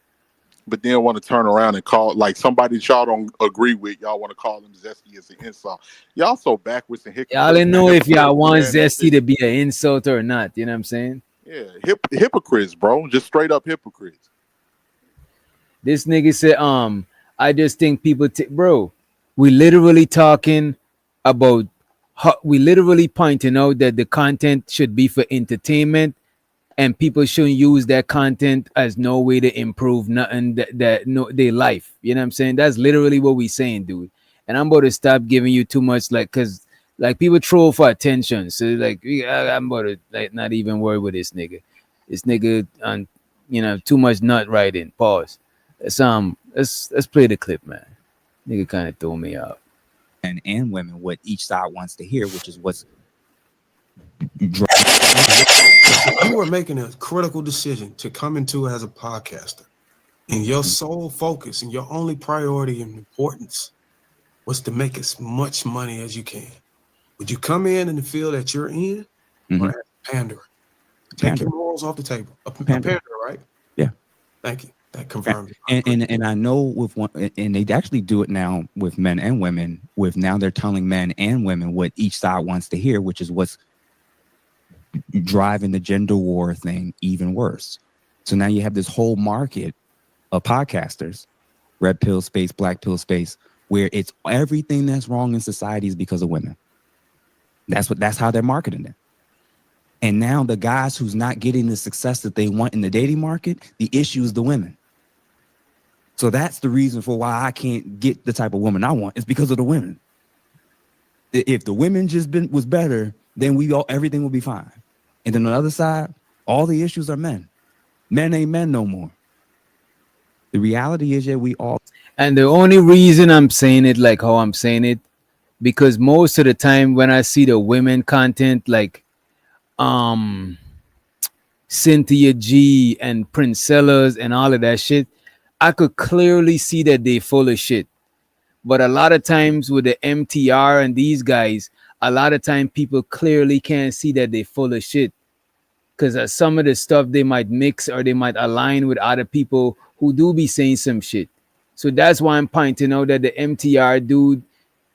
Speaker 21: But then want to turn around and call like somebody that y'all don't agree with, y'all want to call them Zesty as an insult. Y'all so backwards and
Speaker 7: Y'all didn't know if y'all want
Speaker 21: man,
Speaker 7: Zesty to be an insult or not, you know what I'm saying?
Speaker 21: Yeah, hypocrites, bro. Just straight up hypocrites.
Speaker 7: This nigga said, I just think people, bro, we literally talking about, we literally pointing out that the content should be for entertainment, and people shouldn't use that content as no way to improve nothing that no their life. You know what I'm saying? That's literally what we saying, dude. And I'm about to stop giving you too much, like, cause like people troll for attention. So like, I'm about to like not even worry with this nigga. This nigga on, too much nut writing. Pause. Let's play the clip, man. Nigga kind of threw me out.
Speaker 4: And women, what each side wants to hear, which is what's
Speaker 2: if you were making a critical decision to come into as a podcaster, and your sole focus and your only priority and importance was to make as much money as you can, would you come in the field that you're in, or as a panderer? Take your morals off the table. A panderer, right?
Speaker 4: Yeah.
Speaker 2: Thank you. That confirms
Speaker 4: it. And I know with one, and they actually do it now with men and women. With now they're telling men and women what each side wants to hear, which is what's driving the gender war thing even worse. So now you have this whole market of podcasters, red pill space, black pill space, where it's everything that's wrong in society is because of women. That's how they're marketing it. And now the guys who's not getting the success that they want in the dating market, the issue is the women. So that's the reason for why I can't get the type of woman I want. It's because of the women. If the women was better, then everything will be fine. And then on the other side, all the issues are men. Men ain't men no more. The reality is that we all.
Speaker 7: And the only reason I'm saying it like how I'm saying it, because most of the time when I see the women content like Cynthia G and Princellas and all of that shit, I could clearly see that they full of shit. But a lot of times with the MTR and these guys, a lot of time people clearly can't see that they full of shit, because some of the stuff they might mix or they might align with other people who do be saying some shit. So that's why I'm pointing out that the MTR dude,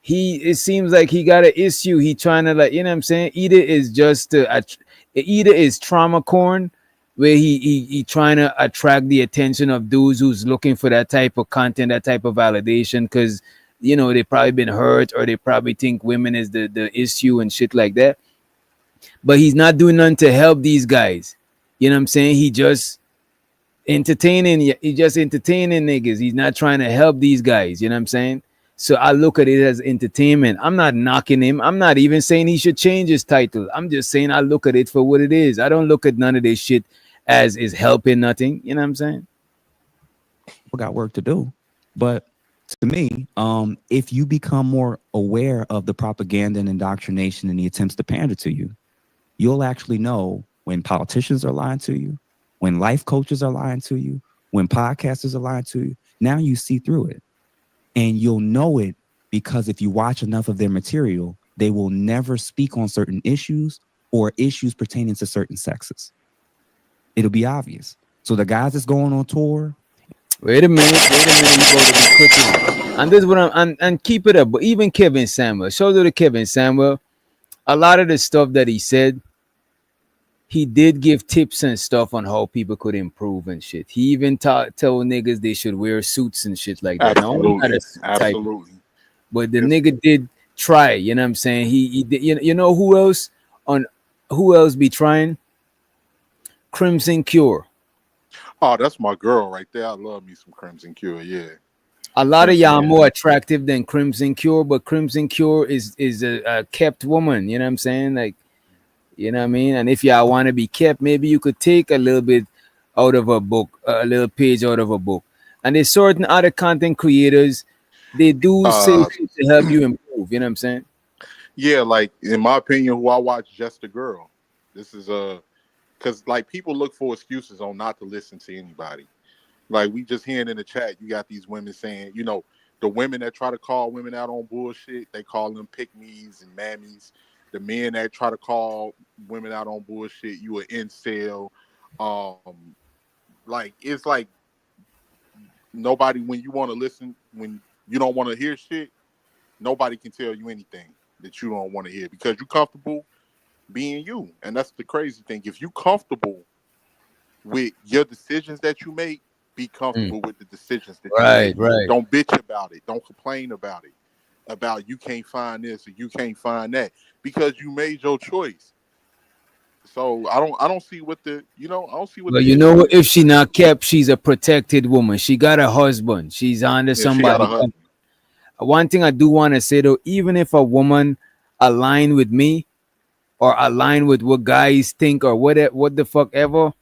Speaker 7: it seems like he got an issue. He trying to, like, you know what I'm saying? Either is just either is trauma corn, where he trying to attract the attention of dudes who's looking for that type of content, that type of validation, because they probably been hurt, or they probably think women is the issue and shit like that. But he's not doing nothing to help these guys. You know what I'm saying? He just entertaining niggas. He's not trying to help these guys. You know what I'm saying? So I look at it as entertainment. I'm not knocking him. I'm not even saying he should change his title. I'm just saying I look at it for what it is. I don't look at none of this shit as is helping nothing. You know what I'm saying?
Speaker 4: We got work to do. But to me, if you become more aware of the propaganda and indoctrination and the attempts to pander to you, you'll actually know when politicians are lying to you, when life coaches are lying to you, when podcasters are lying to you. Now you see through it. And you'll know it because if you watch enough of their material, they will never speak on certain issues or issues pertaining to certain sexes. It'll be obvious. So the guys that's going on tour,
Speaker 7: Wait a minute. You got to be quick. And this is what and keep it up. But even Kevin Samuel, shout out to Kevin Samuel. A lot of the stuff that he said, he did give tips and stuff on how people could improve and shit. He even tell niggas they should wear suits and shit like that. Now I'm not
Speaker 21: Absolutely,
Speaker 7: a suit type,
Speaker 21: absolutely.
Speaker 7: but the
Speaker 21: It's,
Speaker 7: nigga did try. You know what I'm saying? He did, you know who else on who else be trying? Crimson Cure.
Speaker 21: oh, that's my girl right there. I love me some Crimson Cure. Yeah,
Speaker 7: A lot of
Speaker 21: Crimson
Speaker 7: y'all
Speaker 21: Cure.
Speaker 7: more attractive than Crimson Cure, but Crimson Cure is a kept woman. You know what I'm saying? Like, you know what I mean? And if y'all want to be kept, maybe you could take a little bit out of a book, a little page out of a book. And there's certain other content creators, they do say
Speaker 21: Uh,
Speaker 7: shit to help you improve. You know what I'm saying?
Speaker 21: yeah, like in my opinion, who I watch, Just a Girl. This is because like people look for excuses on not to listen to anybody. Like we just hearing in the chat, you got these women saying, you know, the women that try to call women out on bullshit, they call them pick-me's and mammies. The men that try to call women out on bullshit, you an incel. Um, like it's like nobody when you want to listen, when you don't want to hear shit, nobody can tell you anything that you don't want to hear because you're comfortable being you. And that's the crazy thing. If you comfortable with your decisions that you make, be comfortable with the decisions that you
Speaker 7: Right,
Speaker 21: make.
Speaker 7: right.
Speaker 21: Don't bitch about it. Don't complain about it. About you can't find this or you can't find that because you made your choice. So I don't see what the I don't see what
Speaker 7: But
Speaker 21: the
Speaker 7: you know
Speaker 21: issue
Speaker 7: what?
Speaker 21: is.
Speaker 7: If she not kept, she's a protected woman. She got a husband. She's under
Speaker 21: Yeah, she got a
Speaker 7: somebody.
Speaker 21: husband.
Speaker 7: One thing I do want to say though, even if a woman align with me or align with what guys think or what the fuck ever,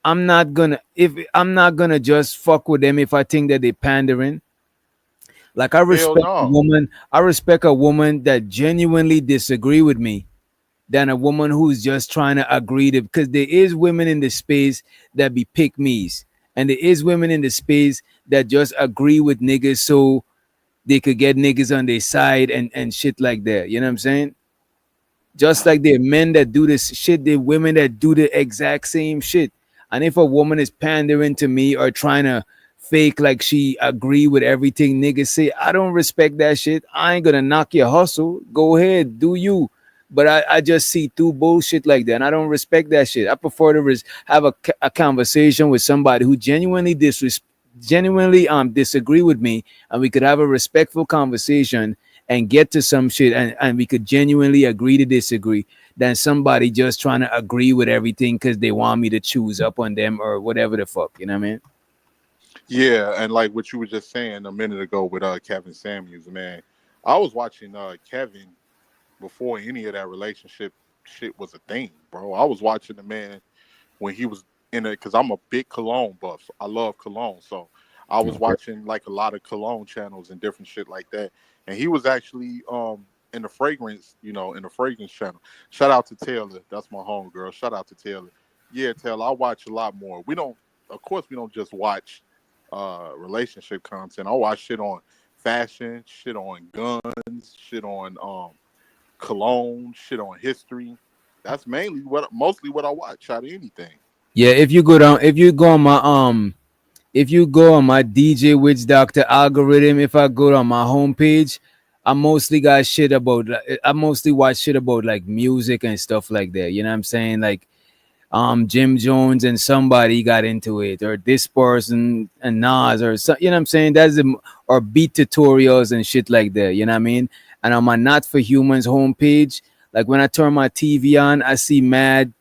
Speaker 7: I'm not gonna just fuck with them if I think that they pandering. Like
Speaker 21: Hell no.
Speaker 7: I respect a woman that genuinely disagree with me than a woman who's just trying to agree to, because there is women in the space that be pick me's and there is women in the space that just agree with niggas so they could get niggas on their side and shit like that. You know what I'm saying? Just like there are men that do this shit, there are women that do the exact same shit. And if a woman is pandering to me or trying to fake like she agree with everything niggas say, I don't respect that shit. I ain't gonna knock your hustle. Go ahead, do you. But I just see through bullshit like that, and I don't respect that shit. I prefer to have a conversation with somebody who genuinely disagree with me, and we could have a respectful conversation and get to some shit, and we could genuinely agree to disagree than somebody just trying to agree with everything because they want me to choose up on them or whatever the fuck. You know what I mean?
Speaker 21: Yeah, and like what you were just saying a minute ago with Kevin Samuels, man. I was watching Kevin before any of that relationship shit was a thing, bro. I was watching the man when he was in it because I'm a big cologne buff. I love cologne, so I was
Speaker 7: Okay.
Speaker 21: watching like a lot of cologne channels and different shit like that. And he was actually in the fragrance, in the fragrance channel. Shout out to Taylor, that's my home girl. Shout out to Taylor. Yeah, Taylor, I watch a lot more. Of course, we don't just watch relationship content. I watch shit on fashion, shit on guns, shit on cologne, shit on history. That's mostly what I watch out of anything.
Speaker 7: Yeah, if you go on my DJ Witch Doctor algorithm, if I go on my homepage, I mostly watch shit about like music and stuff like that. You know what I'm saying? Like Jim Jones and somebody got into it, or this person and Nas, or so, you know what I'm saying? Or beat tutorials and shit like that. You know what I mean? And on my Not for Humans homepage, like when I turn my TV on, I see mad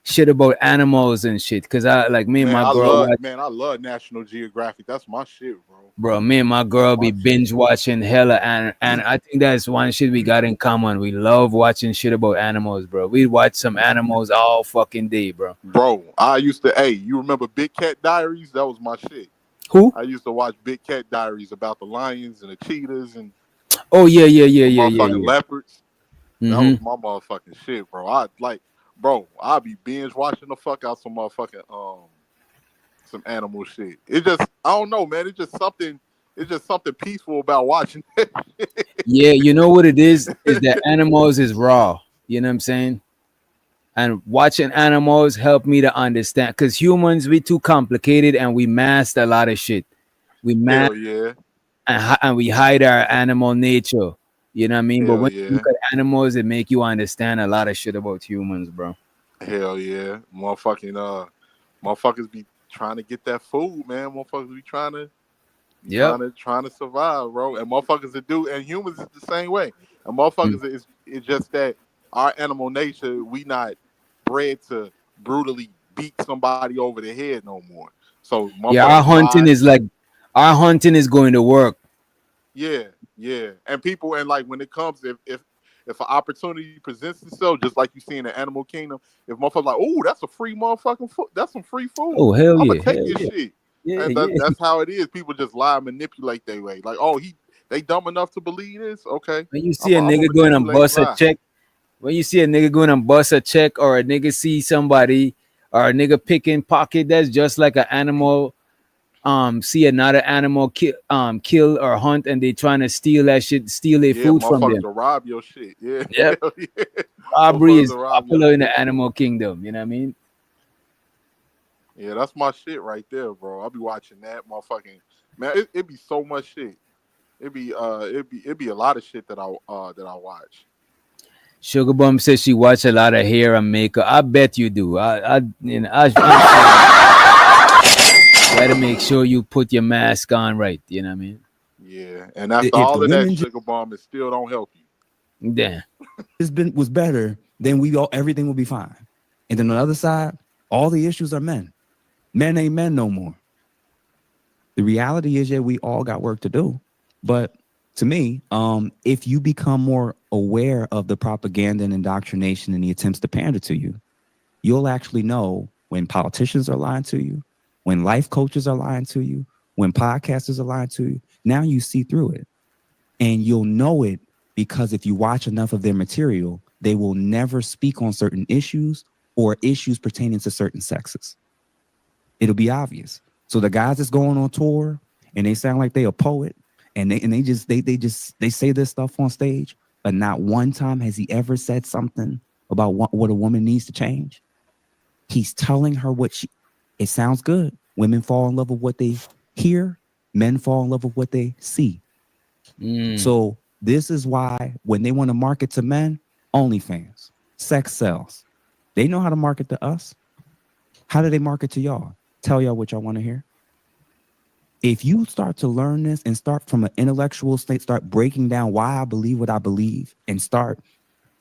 Speaker 7: shit about animals and shit. Cause I like me and
Speaker 21: Man,
Speaker 7: my girl watch.
Speaker 21: I love National Geographic. That's my shit, bro.
Speaker 7: Bro, me and my
Speaker 21: That's
Speaker 7: girl
Speaker 21: my
Speaker 7: be
Speaker 21: shit.
Speaker 7: binge watching hella, and I think that's one shit we got in common. We love watching shit about animals, bro. We watch some animals all fucking day, bro.
Speaker 21: Bro, I used to, hey, you remember Big Cat Diaries? That was my shit.
Speaker 7: Who?
Speaker 21: I used to watch Big Cat Diaries about the lions and the cheetahs and
Speaker 7: Oh yeah,
Speaker 21: the
Speaker 7: yeah,
Speaker 21: motherfucking leopards. That was
Speaker 7: Mm-hmm.
Speaker 21: my motherfucking shit, bro. I'd be binge watching the fuck out some motherfucking some animal shit. It just I don't know, man. It's just something peaceful about watching that shit.
Speaker 7: Yeah, you know what it is? Is that animals is raw. You know what I'm saying? And watching animals help me to understand, because humans, we too complicated and we mask a lot of shit. We mask
Speaker 21: Hell yeah.
Speaker 7: and we hide our animal nature. You know what I mean? But
Speaker 21: Hell
Speaker 7: when you
Speaker 21: yeah.
Speaker 7: look at animals, it make you understand a lot of shit about humans, bro.
Speaker 21: Hell yeah. Motherfuckers be trying to get that food, man. Motherfuckers be
Speaker 7: Yep.
Speaker 21: trying to survive, bro. And motherfuckers that do, and humans is the same way. And
Speaker 7: Mm.
Speaker 21: motherfuckers it's just that our animal nature, we not bred to brutally beat somebody over the head no more. So
Speaker 7: Yeah,
Speaker 21: motherfuckers lie.
Speaker 7: our hunting is going to work.
Speaker 21: Yeah, yeah. And people, and like when it comes, if an opportunity presents itself, just like you see in the animal kingdom, if motherfuckers like, oh, that's a free motherfucking food, that's some free food.
Speaker 7: Oh hell
Speaker 21: I'm gonna
Speaker 7: yeah,
Speaker 21: take
Speaker 7: hell
Speaker 21: this
Speaker 7: yeah,
Speaker 21: shit.
Speaker 7: yeah,
Speaker 21: And
Speaker 7: yeah.
Speaker 21: that's how it is. People just lie and manipulate their way. Like, oh, they dumb enough to believe this. Okay,
Speaker 7: When you
Speaker 21: I'm
Speaker 7: see a
Speaker 21: gonna
Speaker 7: nigga going and
Speaker 21: manipulate and
Speaker 7: bust a
Speaker 21: lie.
Speaker 7: check, when you see a nigga going and bust a check, or a nigga see somebody, or a nigga picking pocket, that's just like an animal. See another animal kill or hunt, and they trying to steal that shit, steal their
Speaker 21: Yeah,
Speaker 7: food from
Speaker 21: motherfuckers
Speaker 7: them.
Speaker 21: will rob your shit. Yeah,
Speaker 7: Yep.
Speaker 21: hell yeah.
Speaker 7: Robbery
Speaker 21: Motherfuckers
Speaker 7: is
Speaker 21: will rob your
Speaker 7: popular in
Speaker 21: shit.
Speaker 7: the animal kingdom. You know what I mean?
Speaker 21: Yeah, that's my shit right there, bro. I'll be watching that motherfucking man. It be so much shit. It be a lot of shit that I watch.
Speaker 7: Sugar Bum says she watch a lot of hair and makeup. I bet you do. Gotta make sure you put your mask on right. You know what I mean?
Speaker 21: Yeah, and after
Speaker 2: If the
Speaker 21: all of that,
Speaker 2: women
Speaker 21: sugar bomb, it still don't help you.
Speaker 7: Damn.
Speaker 4: Was better, then everything will be fine. And then on the other side, all the issues are men. Men ain't men no more. The reality is, yeah, we all got work to do. But to me, if you become more aware of the propaganda and indoctrination and the attempts to pander to you, you'll actually know when politicians are lying to you, when life coaches are lying to you, when podcasters are lying to you. Now you see through it. And you'll know it because if you watch enough of their material, they will never speak on certain issues or issues pertaining to certain sexes. It'll be obvious. So the guys that's going on tour and they sound like they a poet and they say this stuff on stage, but not one time has he ever said something about what a woman needs to change. He's telling her it sounds good. Women fall in love with what they hear. Men fall in love with what they see. So this is why when they want to market to men, OnlyFans, sex sells. They know how to market to us. How do they market to y'all? Tell y'all what y'all want to hear. If you start to learn this and start from an intellectual state, start breaking down why I believe what I believe, and start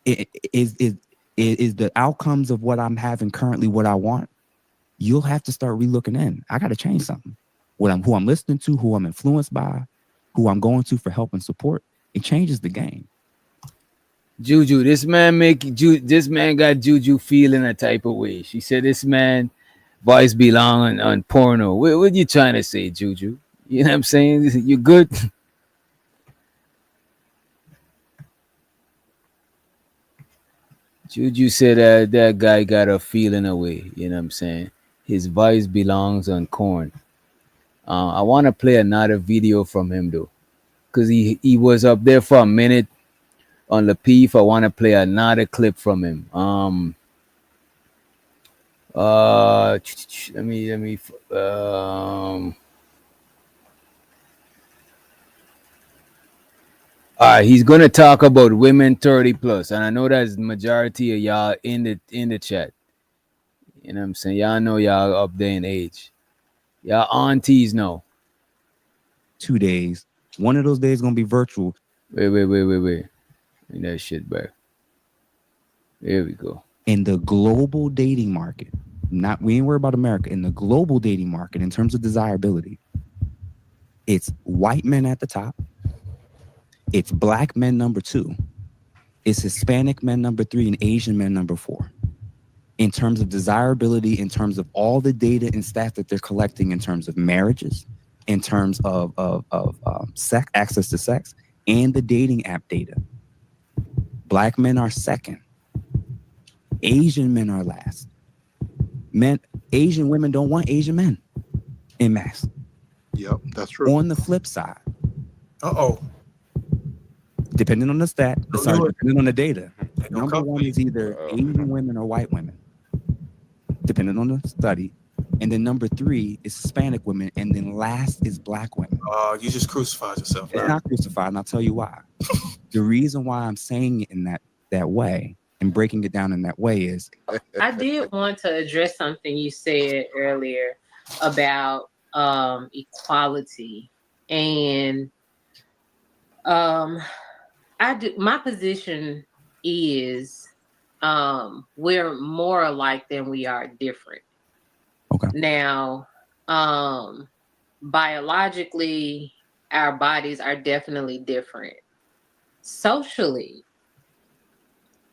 Speaker 4: is the outcomes of what I'm having currently what I want, you'll have to start relooking in. I got to change something. Who I'm listening to, who I'm influenced by, who I'm going to for help and support. It changes the game.
Speaker 7: Juju, this man got Juju feeling a type of way. She said this man voice belong on porno. What you trying to say, Juju? You know what I'm saying? You good? Juju said that guy got a feeling away. You know what I'm saying? His voice belongs on corn. I want to play another video from him though, because he was up there for a minute on the Peef. I want to play another clip from him. Let me all right, he's gonna talk about women 30 plus, and I know that's the majority of y'all in the chat. You know what I'm saying? Y'all know y'all up there in age. Y'all aunties know.
Speaker 4: 2 days. One of those days gonna be virtual.
Speaker 7: Wait. Bring that shit back. There we go.
Speaker 4: In the global dating market, we ain't worried about America. In the global dating market, in terms of desirability, it's white men at the top. It's black men number 2. It's Hispanic men number 3 and Asian men number 4. In terms of desirability, in terms of all the data and stats that they're collecting in terms of marriages, in terms of sex, access to sex, and the dating app data. Black men are second. Asian men are last. Asian women don't want Asian men en masse.
Speaker 21: Yep, that's true.
Speaker 4: On the flip side,
Speaker 2: Uh-oh.
Speaker 4: depending on the stat, depending on the data, Number one is either Asian women or white women, depending on the study. And then number 3 is Hispanic women, and then last is black women.
Speaker 2: You just crucified yourself.
Speaker 4: It's not crucified, and I'll tell you why. The reason why I'm saying it in that way and breaking it down in that way is
Speaker 6: I did want to address something you said earlier about equality, and my position is we're more alike than we are different.
Speaker 4: Okay.
Speaker 6: Now, biologically, our bodies are definitely different. Socially,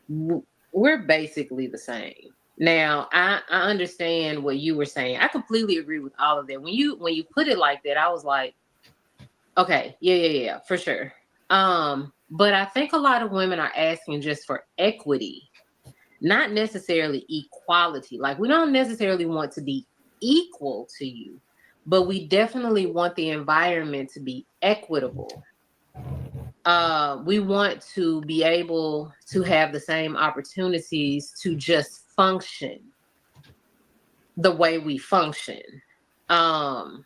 Speaker 6: we're basically the same. Now, I understand what you were saying. I completely agree with all of that. When you put it like that, I was like, okay, yeah, for sure. But I think a lot of women are asking just for equity, not necessarily equality. Like, we don't necessarily want to be equal to you, but we definitely want the environment to be equitable. We want to be able to have the same opportunities to just function the way we function.
Speaker 4: Can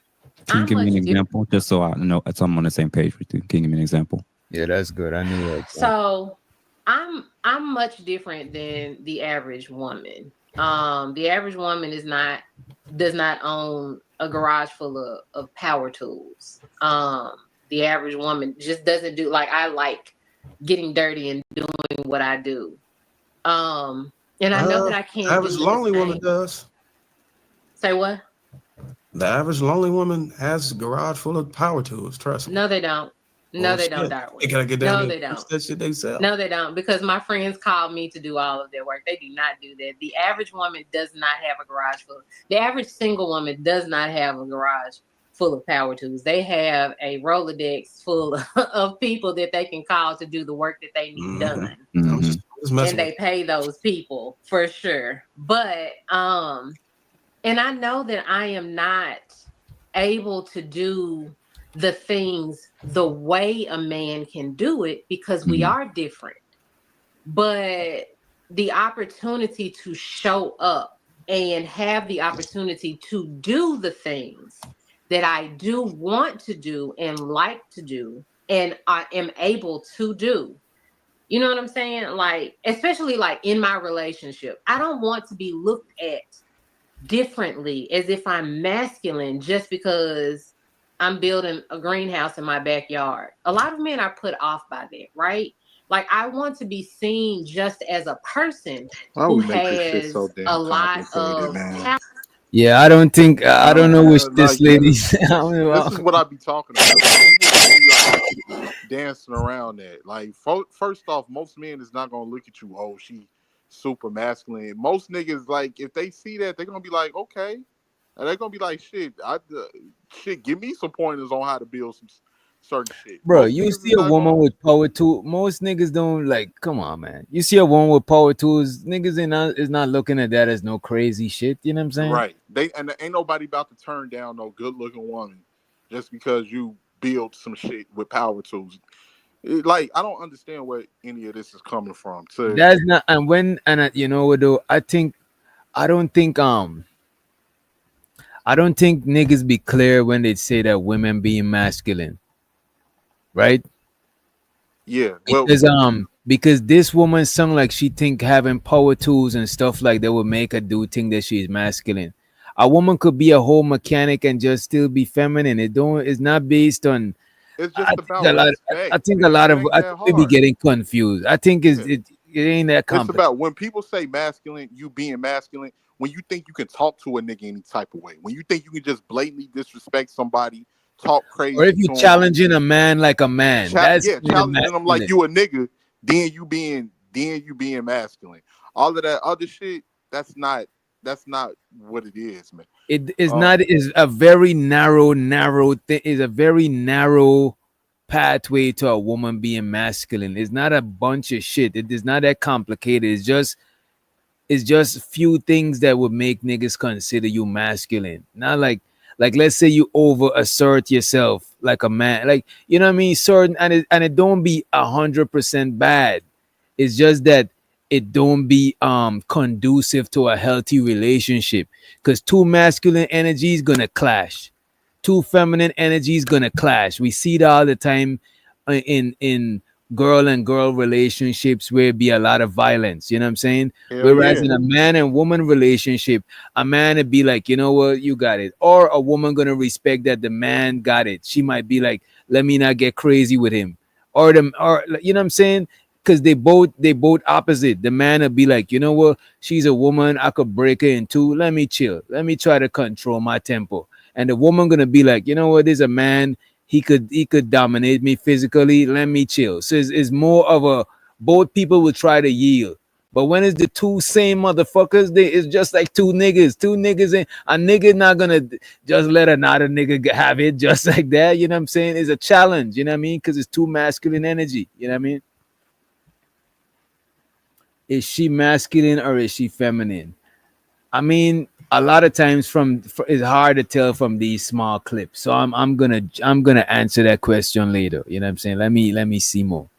Speaker 4: you give me an example, just so I know I'm on the same page with you? Can you give me an example?
Speaker 7: Yeah, that's good. I knew that.
Speaker 6: So I'm much different than the average woman. The average woman does not own a garage full of power tools. The average woman just doesn't do, like, I like getting dirty and doing what I do. And I know that I can't.
Speaker 2: Average lonely woman does.
Speaker 6: Say what?
Speaker 2: The average lonely woman has a garage full of power tools. Trust me.
Speaker 6: No, they don't. No, they don't, Darwin.
Speaker 2: They gotta get down
Speaker 6: No,
Speaker 2: there
Speaker 6: they
Speaker 2: and
Speaker 6: don't.
Speaker 2: that shit they sell.
Speaker 6: No, they don't, because my friends call me to do all of their work. They do not do that. The average woman does not have a garage full. The average single woman does not have a garage full of power tools. They have a Rolodex full of people that they can call to do the work that they need done.
Speaker 2: I'm just
Speaker 6: And they pay those people for sure. But and I know that I am not able to do the things the way a man can do it, because we are different. But the opportunity to show up and have the opportunity to do the things that I do want to do and like to do, and I am able to do. You know what I'm saying? Like, especially like in my relationship, I don't want to be looked at differently as if I'm masculine just because I'm building a greenhouse in my backyard. A lot of men are put off by that, right? Like, I want to be seen just as a person who has a lot of talent.
Speaker 7: Yeah, I don't think I don't know which this lady.
Speaker 21: This is what I be talking about. People be, like, dancing around that. Like, first off, most men is not gonna look at you. Oh, she super masculine. Most niggas, like, if they see that, they're gonna be like, okay, and they're gonna be like, shit, give me some pointers on how to build some certain shit.
Speaker 7: Bro,
Speaker 21: Most
Speaker 7: you
Speaker 21: niggas
Speaker 7: see
Speaker 21: is
Speaker 7: a
Speaker 21: not
Speaker 7: woman
Speaker 21: gonna-
Speaker 7: with power tools. Most niggas don't, like, come on, man. You see a woman with power tools, niggas is not looking at that as no crazy shit. You know what I'm saying?
Speaker 21: Right. And ain't nobody about to turn down no good looking woman just because you build some shit with power tools. Like, I don't understand where any of this is coming from. So
Speaker 7: That's not. And when you know what though, I don't think niggas be clear when they say that women being masculine, right?
Speaker 21: yeah, well,
Speaker 7: Because this woman sound like she think having power tools and stuff like that would make her do think that she's masculine. A woman could be a whole mechanic and just still be feminine. It's not based on.
Speaker 21: it's just about respect.
Speaker 7: I think a lot of
Speaker 21: It ain't
Speaker 7: I
Speaker 21: that
Speaker 7: think we be
Speaker 21: hard.
Speaker 7: getting confused. I think it ain't that
Speaker 21: It's
Speaker 7: complex.
Speaker 21: about when people say masculine, you being masculine, when you think you can talk to a nigga any type of way, when you think you can just blatantly disrespect somebody, talk crazy,
Speaker 7: Or if you
Speaker 21: to 'em,
Speaker 7: challenging a man like a man, that's
Speaker 21: challenging them like you a nigga, then you being masculine. All of that other shit, that's not what it is, man.
Speaker 7: It is not is a very narrow thing. Is a very narrow pathway to a woman being masculine. It's not a bunch of shit. It is not that complicated. It's just few things that would make niggas consider you masculine. Not like let's say you over assert yourself like a man, like, you know what I mean, certain, and it don't be 100% bad. It's just that it don't be conducive to a healthy relationship, because two masculine energies gonna clash, two feminine energies gonna clash. We see that all the time in girl and girl relationships where it be a lot of violence, you know what I'm saying?
Speaker 21: Hell
Speaker 7: Whereas
Speaker 21: yeah.
Speaker 7: in a man and woman relationship, a man would be like, you know what, you got it. Or a woman gonna respect that the man got it. She might be like, let me not get crazy with him. Or you know what I'm saying? Because they both opposite. The man would be like, you know what, she's a woman, I could break her in two. Let me chill. Let me try to control my tempo. And the woman gonna be like, you know what, there's a man, he could dominate me physically. Let me chill. So it's more of a, both people will try to yield. But when it's the two same motherfuckers, it's just like two niggas. Two niggas, and a nigga not gonna just let another nigga have it just like that. You know what I'm saying? It's a challenge. You know what I mean? Because it's too masculine energy. You know what I mean? Is she masculine or is she feminine? I mean, a lot of times it's hard to tell from these small clips. So I'm gonna answer that question later. You know what I'm saying? Let me see more.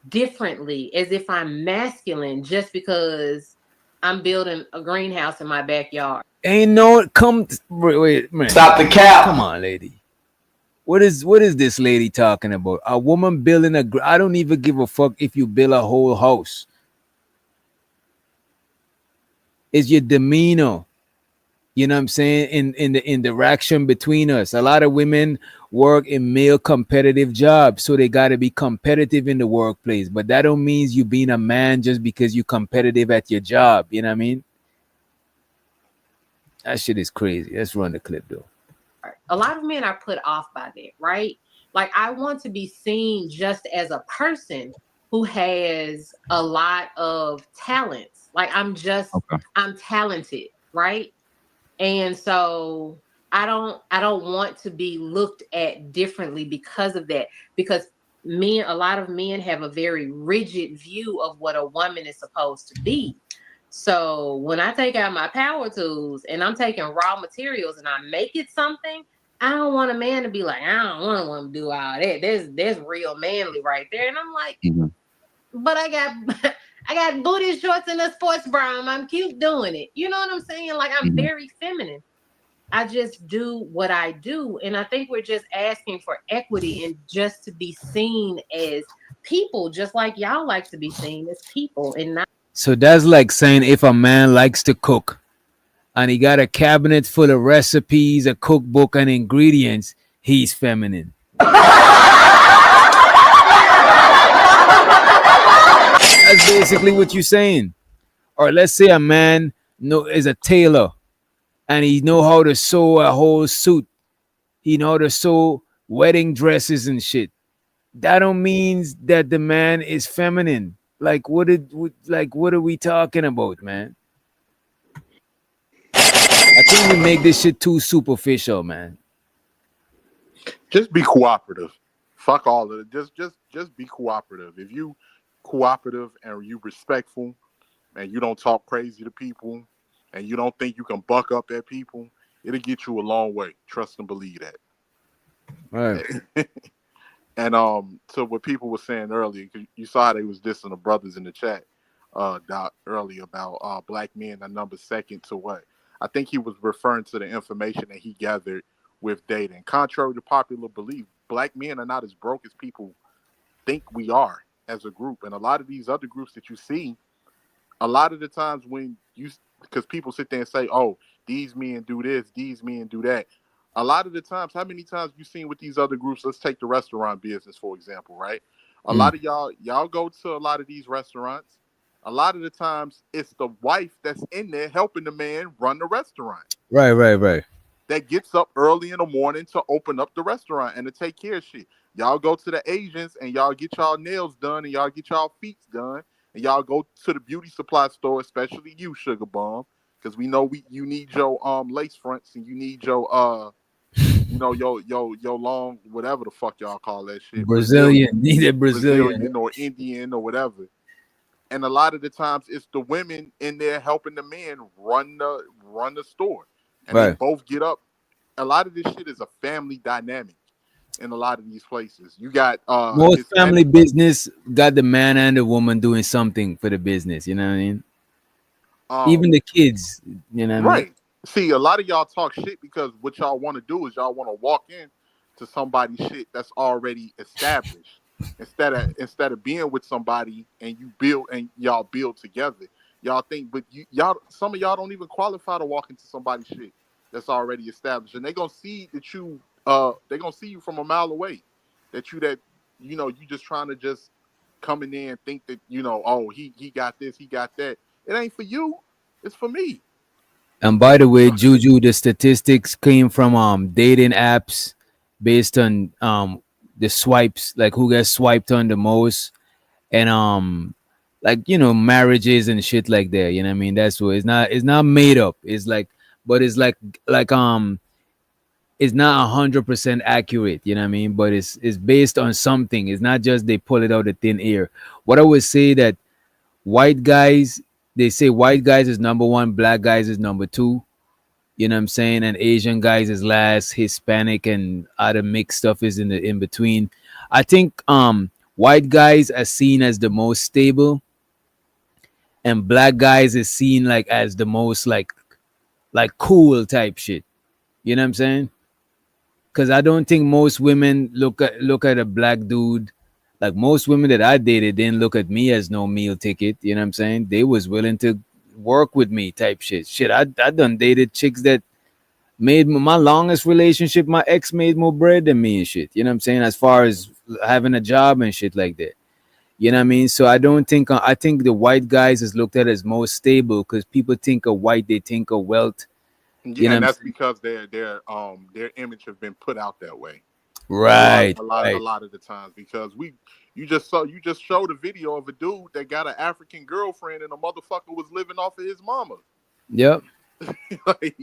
Speaker 6: Differently, as if I'm masculine just because I'm building a greenhouse in my backyard.
Speaker 7: Ain't no wait, man.
Speaker 5: Stop the cap.
Speaker 7: Come on, lady. What is this lady talking about? A woman building I don't even give a fuck if you build a whole house. It's your demeanor. You know what I'm saying? In the interaction between us. A lot of women work in male competitive jobs, so they gotta be competitive in the workplace. But that don't mean you being a man just because you competitive at your job. You know what I mean? That shit is crazy. Let's run the clip though.
Speaker 6: A lot of men are put off by that, right? Like, I want to be seen just as a person who has a lot of talents. Like, I'm talented, right? And so I don't want to be looked at differently because of that. Because a lot of men have a very rigid view of what a woman is supposed to be. So when I take out my power tools and I'm taking raw materials and I make it something, I don't want a man to be like, I don't want a woman to do all that. That's real manly right there. And I'm like, but I got booty shorts and a sports bra. I'm cute doing it. You know what I'm saying? Like, I'm very feminine. I just do what I do. And I think we're just asking for equity and just to be seen as people, just like y'all like to be seen as people and not.
Speaker 7: So that's like saying if a man likes to cook and he got a cabinet full of recipes, a cookbook, and ingredients, he's feminine. That's basically what you're saying. Or let's say a man is a tailor and he know how to sew a whole suit. He know how to sew wedding dresses and shit. That don't mean that the man is feminine. Like what are we talking about, man? I think we make this shit too superficial, man.
Speaker 21: Just be cooperative. Fuck all of it. Just be cooperative. If you cooperative and you respectful and you don't talk crazy to people and you don't think you can buck up at people, it'll get you a long way. Trust and believe that.
Speaker 7: Right.
Speaker 21: And so what people were saying earlier, 'cause you saw how they was dissing the brothers in the chat, Doc, earlier about black men are number second to what? I think he was referring to the information that he gathered with dating. Contrary to popular belief, black men are not as broke as people think we are as a group. And a lot of these other groups that you see, a lot of the times because people sit there and say, oh, these men do this, these men do that. A lot of the times, how many times you seen with these other groups? Let's take the restaurant business, for example, right? A lot of y'all go to a lot of these restaurants. A lot of the times, it's the wife that's in there helping the man run the restaurant.
Speaker 7: Right.
Speaker 21: That gets up early in the morning to open up the restaurant and to take care of shit. Y'all go to the Asians and y'all get y'all nails done and y'all get y'all feet done and y'all go to the beauty supply store, especially you, Sugar Bomb, because we know you need your lace fronts and you need your your long whatever the fuck y'all call that shit.
Speaker 7: Brazilian. Need a Brazilian
Speaker 21: or Indian or whatever. And a lot of the times it's the women in there helping the men run the store. And they both get up. A lot of this shit is a family dynamic. in a lot of these places. You got
Speaker 7: Most
Speaker 21: his
Speaker 7: family business got the man and the woman doing something for the business. You know what I mean? Even the kids. You know what I mean?
Speaker 21: right. See, a lot of y'all talk shit because what y'all want to do is y'all want to walk in to somebody's shit that's already established. Instead of being with somebody and you build and y'all build together. Y'all think, but y'all some of y'all don't even qualify to walk into somebody's shit that's already established. And they're gonna see that they're gonna see you from a mile away. You just trying to just come in there and think that, oh, he got this, he got that. It ain't for you, it's for me.
Speaker 7: And by the way, Juju, the statistics came from dating apps based on the swipes, like who gets swiped on the most, and like marriages and shit like that. You know what I mean? That's what it's not made up. It's like, but it's like it's not 100% accurate. You know what I mean? But it's based on something. It's not just they pull it out of thin air. What I would say that white guys, they say white guys is number one, black guys is number two. You know what I'm saying? And Asian guys is last, Hispanic and other mixed stuff is in between. I think white guys are seen as the most stable, and black guys is seen like as the most like cool type shit. You know what I'm saying? Because I don't think most women look at a black dude. Like most women that I dated didn't look at me as no meal ticket. You know what I'm saying? They was willing to work with me type shit. Shit, I done dated chicks that made my longest relationship. My ex made more bread than me and shit. You know what I'm saying? As far as having a job and shit like that. You know what I mean? So I don't think I think the white guys is looked at as most stable because people think of white, they think of wealth. You
Speaker 21: Yeah,
Speaker 7: know
Speaker 21: and
Speaker 7: what I'm
Speaker 21: that's
Speaker 7: saying?
Speaker 21: because their image have been put out that way.
Speaker 7: Right,
Speaker 21: A
Speaker 7: right.
Speaker 21: lot of the times because you just showed a video of a dude that got an African girlfriend and a motherfucker was living off of his mama.
Speaker 7: Yep.
Speaker 21: Like,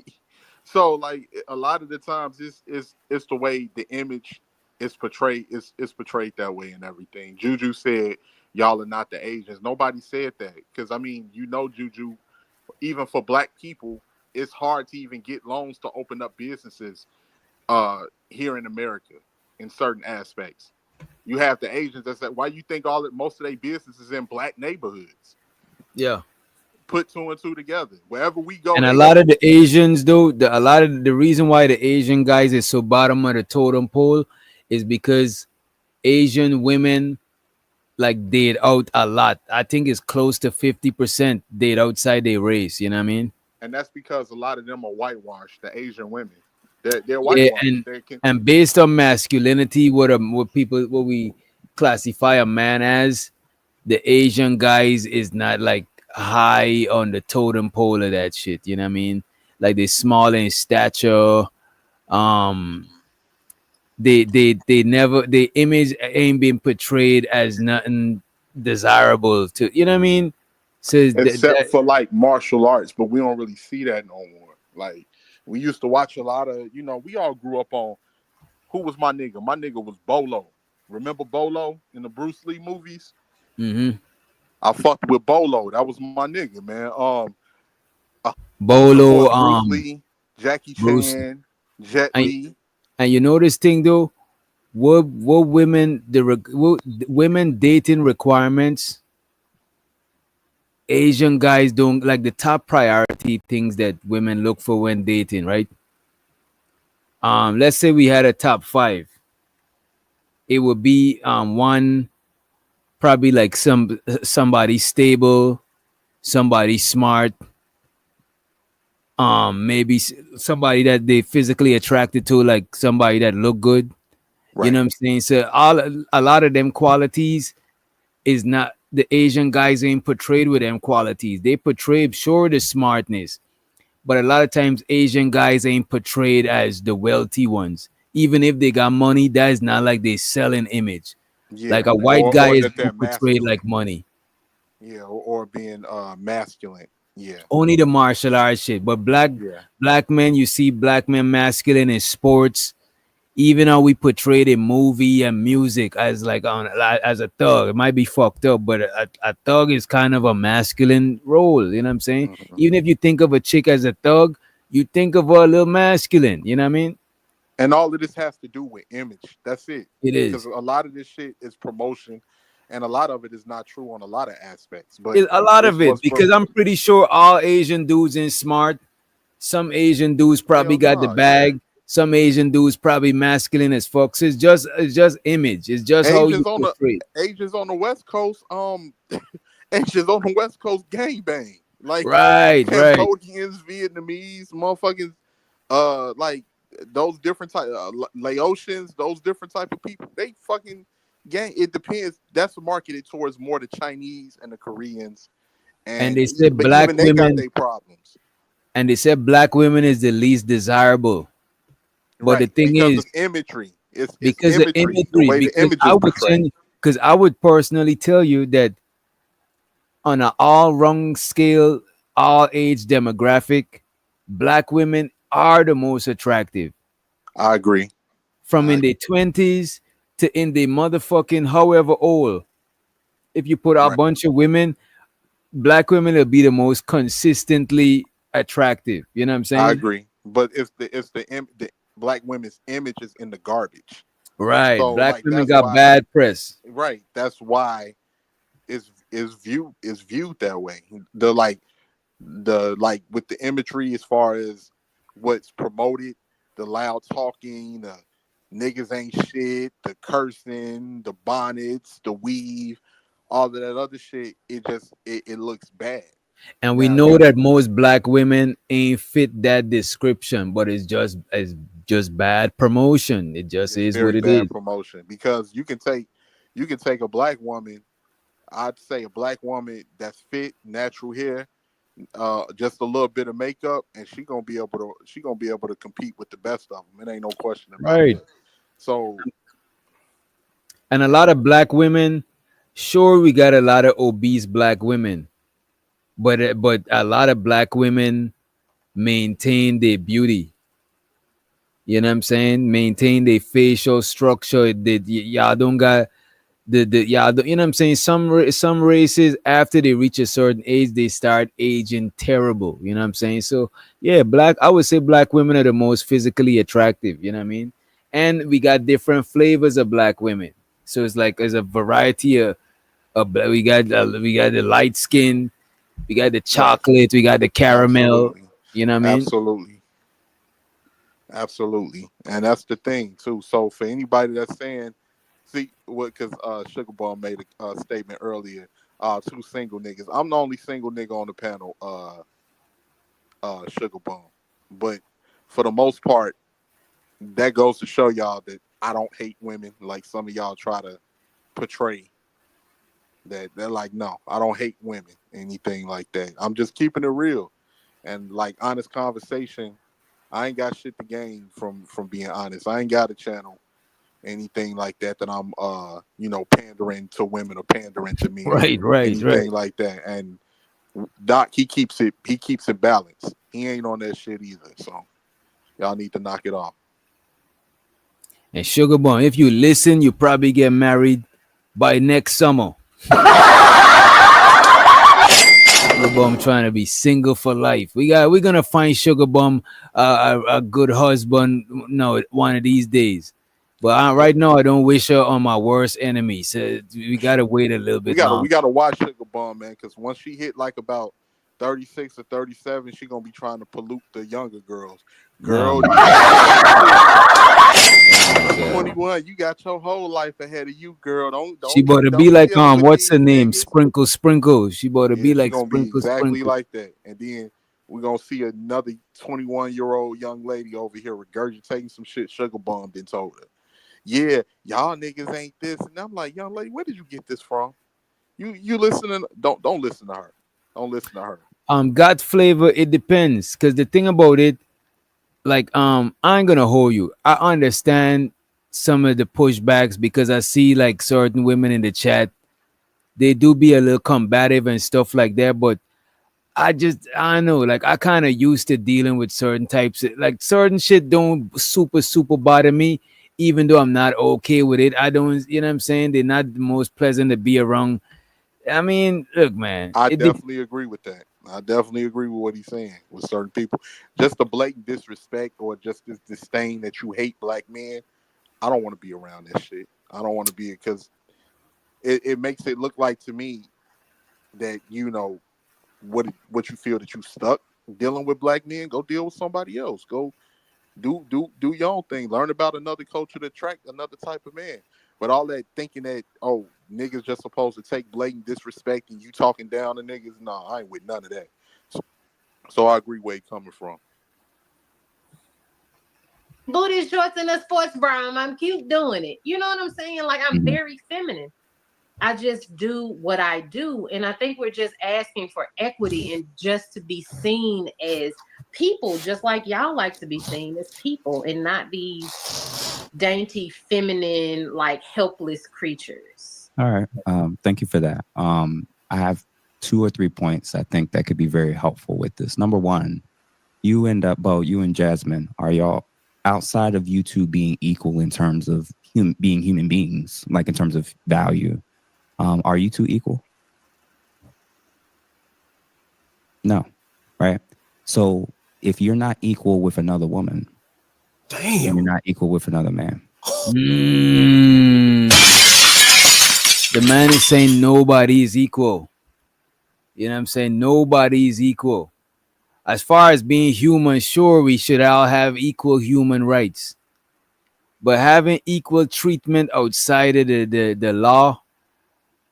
Speaker 21: so like a lot of the times it's the way the image is portrayed is portrayed that way and everything. Juju said y'all are not the Asians. Nobody said that because I mean Juju, even for black people, it's hard to even get loans to open up businesses here in America in certain aspects. You have the Asians that say, why you think most of their business is in black neighborhoods?
Speaker 7: Yeah.
Speaker 21: Put two and two together. Wherever we go,
Speaker 7: And a
Speaker 21: they
Speaker 7: lot
Speaker 21: go.
Speaker 7: of the Asians, though, a lot of the reason why the Asian guys is so bottom of the totem pole is because Asian women like date out a lot. I think it's close to 50% date outside their race. You know what I mean?
Speaker 21: And that's because a lot of them are whitewashed, the Asian women. They're
Speaker 7: Yeah,
Speaker 21: whitewashed. They can,
Speaker 7: and based on masculinity, what we classify a man as, the Asian guys is not like high on the totem pole of that shit. You know what I mean? Like they small in stature. Um, they never their image ain't been portrayed as nothing desirable to. You know what I mean? So
Speaker 21: except for like martial arts, but we don't really see that no more. Like we used to watch a lot of, we all grew up on who was my nigga? My nigga was Bolo. Remember Bolo in the Bruce Lee movies?
Speaker 7: Mm-hmm.
Speaker 21: I fucked with Bolo. That was my nigga, man. Of
Speaker 7: Bolo,
Speaker 21: course, Bruce Lee, Jackie
Speaker 7: Bruce,
Speaker 21: Chan, Jet
Speaker 7: and,
Speaker 21: Li.
Speaker 7: and you know this thing though. What women what women dating requirements, Asian guys don't like the top priority things that women look for when dating, right? Let's say we had a top five. It would be one, probably like somebody stable, somebody smart, maybe somebody that they physically attracted to, like somebody that look good. You know
Speaker 21: Right.
Speaker 7: what I'm saying? So a lot of them qualities is not, the Asian guys ain't portrayed with them qualities. They portray sure the smartness, but a lot of times Asian guys ain't portrayed as the wealthy ones. Even if they got money, that is not like they sell an image. Like
Speaker 21: Yeah.
Speaker 7: a white guy
Speaker 21: Or
Speaker 7: is
Speaker 21: that they're
Speaker 7: portrayed like
Speaker 21: masculine.
Speaker 7: money.
Speaker 21: Yeah. Or being masculine. Yeah.
Speaker 7: Only the martial arts shit. But
Speaker 21: Yeah.
Speaker 7: black men, you see black men masculine in sports. Even how we portrayed in movie and music as like as a thug, it might be fucked up, but a thug is kind of a masculine role. You know what I'm saying?
Speaker 21: Mhm.
Speaker 7: Even if you think of a chick as a thug, you think of her a little masculine. You know what I mean?
Speaker 21: And all of this has to do with image. That's it.
Speaker 7: It
Speaker 21: Because
Speaker 7: is.
Speaker 21: a lot of this shit is promotion, and a lot of it is not true on a lot of aspects. But
Speaker 7: A lot
Speaker 21: it's
Speaker 7: of it,
Speaker 21: what's
Speaker 7: because I'm pretty sure all Asian dudes ain't smart. Some Asian dudes probably
Speaker 21: hell
Speaker 7: got the
Speaker 21: no. Yeah,
Speaker 7: bag. Some Asian dudes probably masculine as fuck. So it's just image. It's just how you
Speaker 21: Asians on the
Speaker 7: portray.
Speaker 21: Asians on the West Coast, Asians on the West Coast gangbang. Like
Speaker 7: Right, right.
Speaker 21: Cambodians, Vietnamese, motherfuckers, like those different type Laotians, those different type of people. They fucking gang. It depends. That's marketed towards more the Chinese and the Koreans,
Speaker 7: And
Speaker 21: and
Speaker 7: they said
Speaker 21: but
Speaker 7: black
Speaker 21: even they got
Speaker 7: women,
Speaker 21: their problems,
Speaker 7: and they said black women is the least desirable. But the
Speaker 21: right?
Speaker 7: thing
Speaker 21: Because
Speaker 7: is,
Speaker 21: of imagery. It's
Speaker 7: because of
Speaker 21: imagery, the
Speaker 7: imagery,
Speaker 21: way the image is portrayed.
Speaker 7: because I would personally tell you that on an all rung scale, all age demographic, black women are the most attractive.
Speaker 21: I agree.
Speaker 7: From in their 20s to in their motherfucking however old. If you put a
Speaker 21: Right.
Speaker 7: bunch of women, black women will be the most consistently attractive. You know what I'm
Speaker 21: I
Speaker 7: saying?
Speaker 21: agree, but the black women's image is in the garbage.
Speaker 7: Right.
Speaker 21: So
Speaker 7: Black
Speaker 21: like
Speaker 7: women
Speaker 21: that's
Speaker 7: got
Speaker 21: why,
Speaker 7: bad press.
Speaker 21: right? That's why is viewed that way. The with the imagery as far as what's promoted, the loud talking, the niggas ain't shit, the cursing, the bonnets, the weave, all of that other shit. It looks bad.
Speaker 7: And we
Speaker 21: Now
Speaker 7: know
Speaker 21: you
Speaker 7: that most black women ain't fit that description, but it's just bad promotion. It just
Speaker 21: It's
Speaker 7: is what
Speaker 21: very
Speaker 7: it is.
Speaker 21: bad promotion because you can take a black woman. I'd say a black woman that's fit, natural hair, just a little bit of makeup, and she gonna be able to compete with the best of them. It ain't no question about
Speaker 7: Right.
Speaker 21: that. So
Speaker 7: And a lot of black women, sure, we got a lot of obese black women, but a lot of black women maintain their beauty. You know what I'm saying? Maintain their facial structure. Y'all don't got y'all don't, you know what I'm saying? Some races after they reach a certain age, they start aging terrible. You know what I'm saying? So yeah, I would say black women are the most physically attractive. You know what I mean? And we got different flavors of black women. So it's like there's a variety we got the light skin, we got the
Speaker 21: right,
Speaker 7: chocolate, we got the caramel.
Speaker 21: absolutely,
Speaker 7: You know what I mean?
Speaker 21: absolutely, absolutely, and that's the thing too. So for anybody that's saying, see what, because Sugar Bum made a statement earlier. Two single niggas. I'm the only single nigga on the panel. Sugar Bum, but for the most part, that goes to show y'all that I don't hate women like some of y'all try to portray. That they're like, no, I don't hate women, anything like that. I'm just keeping it real and like honest conversation. I ain't got shit to gain from being honest. I ain't got a channel, anything like that I'm pandering to women or pandering to men,
Speaker 7: Right, right, right.
Speaker 21: anything like that. And Doc, he keeps it balanced. He ain't on that shit either. So y'all need to knock it off.
Speaker 7: And Sugar Bum, if you listen, you probably get married by next summer. Sugar Bum trying to be single for life. We're gonna find Sugar Bum a good husband. No, one of these days. But right now, I don't wish her on my worst enemy. So we gotta wait a little
Speaker 21: We
Speaker 7: bit
Speaker 21: gotta we
Speaker 7: long.
Speaker 21: gotta watch Sugar Bum, man, because once she hit like about 36 or 37, she gonna be trying to pollute the younger girls. Girl,
Speaker 7: No.
Speaker 21: you got 21, you got your whole life ahead of you, girl.
Speaker 7: She
Speaker 21: Don't
Speaker 7: about to be
Speaker 21: don't be
Speaker 7: like
Speaker 21: dealing with
Speaker 7: what's her
Speaker 21: these
Speaker 7: name?
Speaker 21: niggas.
Speaker 7: Sprinkle Sprinkle. She about to
Speaker 21: Yeah,
Speaker 7: be
Speaker 21: she
Speaker 7: like
Speaker 21: gonna be
Speaker 7: Sprinkle
Speaker 21: exactly
Speaker 7: Sprinkle.
Speaker 21: like that. And then we're gonna see another 21-year-old young lady over here regurgitating some shit Sugar Bum then told her. Yeah, y'all niggas ain't this. And I'm like, young lady, where did you get this from? You listening? Don't listen to her. Don't listen to her.
Speaker 7: God flavor, it depends. Cause the thing about it, like I ain't gonna hold you. I understand some of the pushbacks because I see like certain women in the chat, they do be a little combative and stuff like that, but I don't know, like I kind of used to dealing with certain types of, like certain shit don't super bother me, even though I'm not okay with it. I don't, you know what I'm saying? They're not the most pleasant to be around. I mean, look, man.
Speaker 21: I definitely agree with that. I definitely agree with what he's saying with certain people. Just the blatant disrespect or just this disdain that you hate black men. I don't want to be around that shit. I don't want to be, because it makes it look like to me that, you know, what you feel that you stuck dealing with black men. Go deal with somebody else. Go do your own thing. Learn about another culture to attract another type of man. But all that thinking that, oh, niggas just supposed to take blatant disrespect and you talking down to niggas, nah, I ain't with none of that. So I agree where he coming from.
Speaker 6: Booty shorts and a sports bra. I'm cute doing it. You know what I'm saying? Like, I'm very feminine. I just do what I do. And I think we're just asking for equity and just to be seen as people, just like y'all like to be seen as people and not these dainty, feminine, like helpless creatures.
Speaker 4: All right. Thank you for that. I have 2 or 3 points I think that could be very helpful with this. Number one, you and Jasmine, are y'all outside of you two being equal in terms of being human beings, like in terms of value? Are you two equal? No, right? So if you're not equal with another woman,
Speaker 2: damn,
Speaker 4: you're not equal with another man.
Speaker 7: The man is saying nobody is equal. You know what I'm saying? Nobody is equal. As far as being human, sure, we should all have equal human rights. But having equal treatment outside of the law,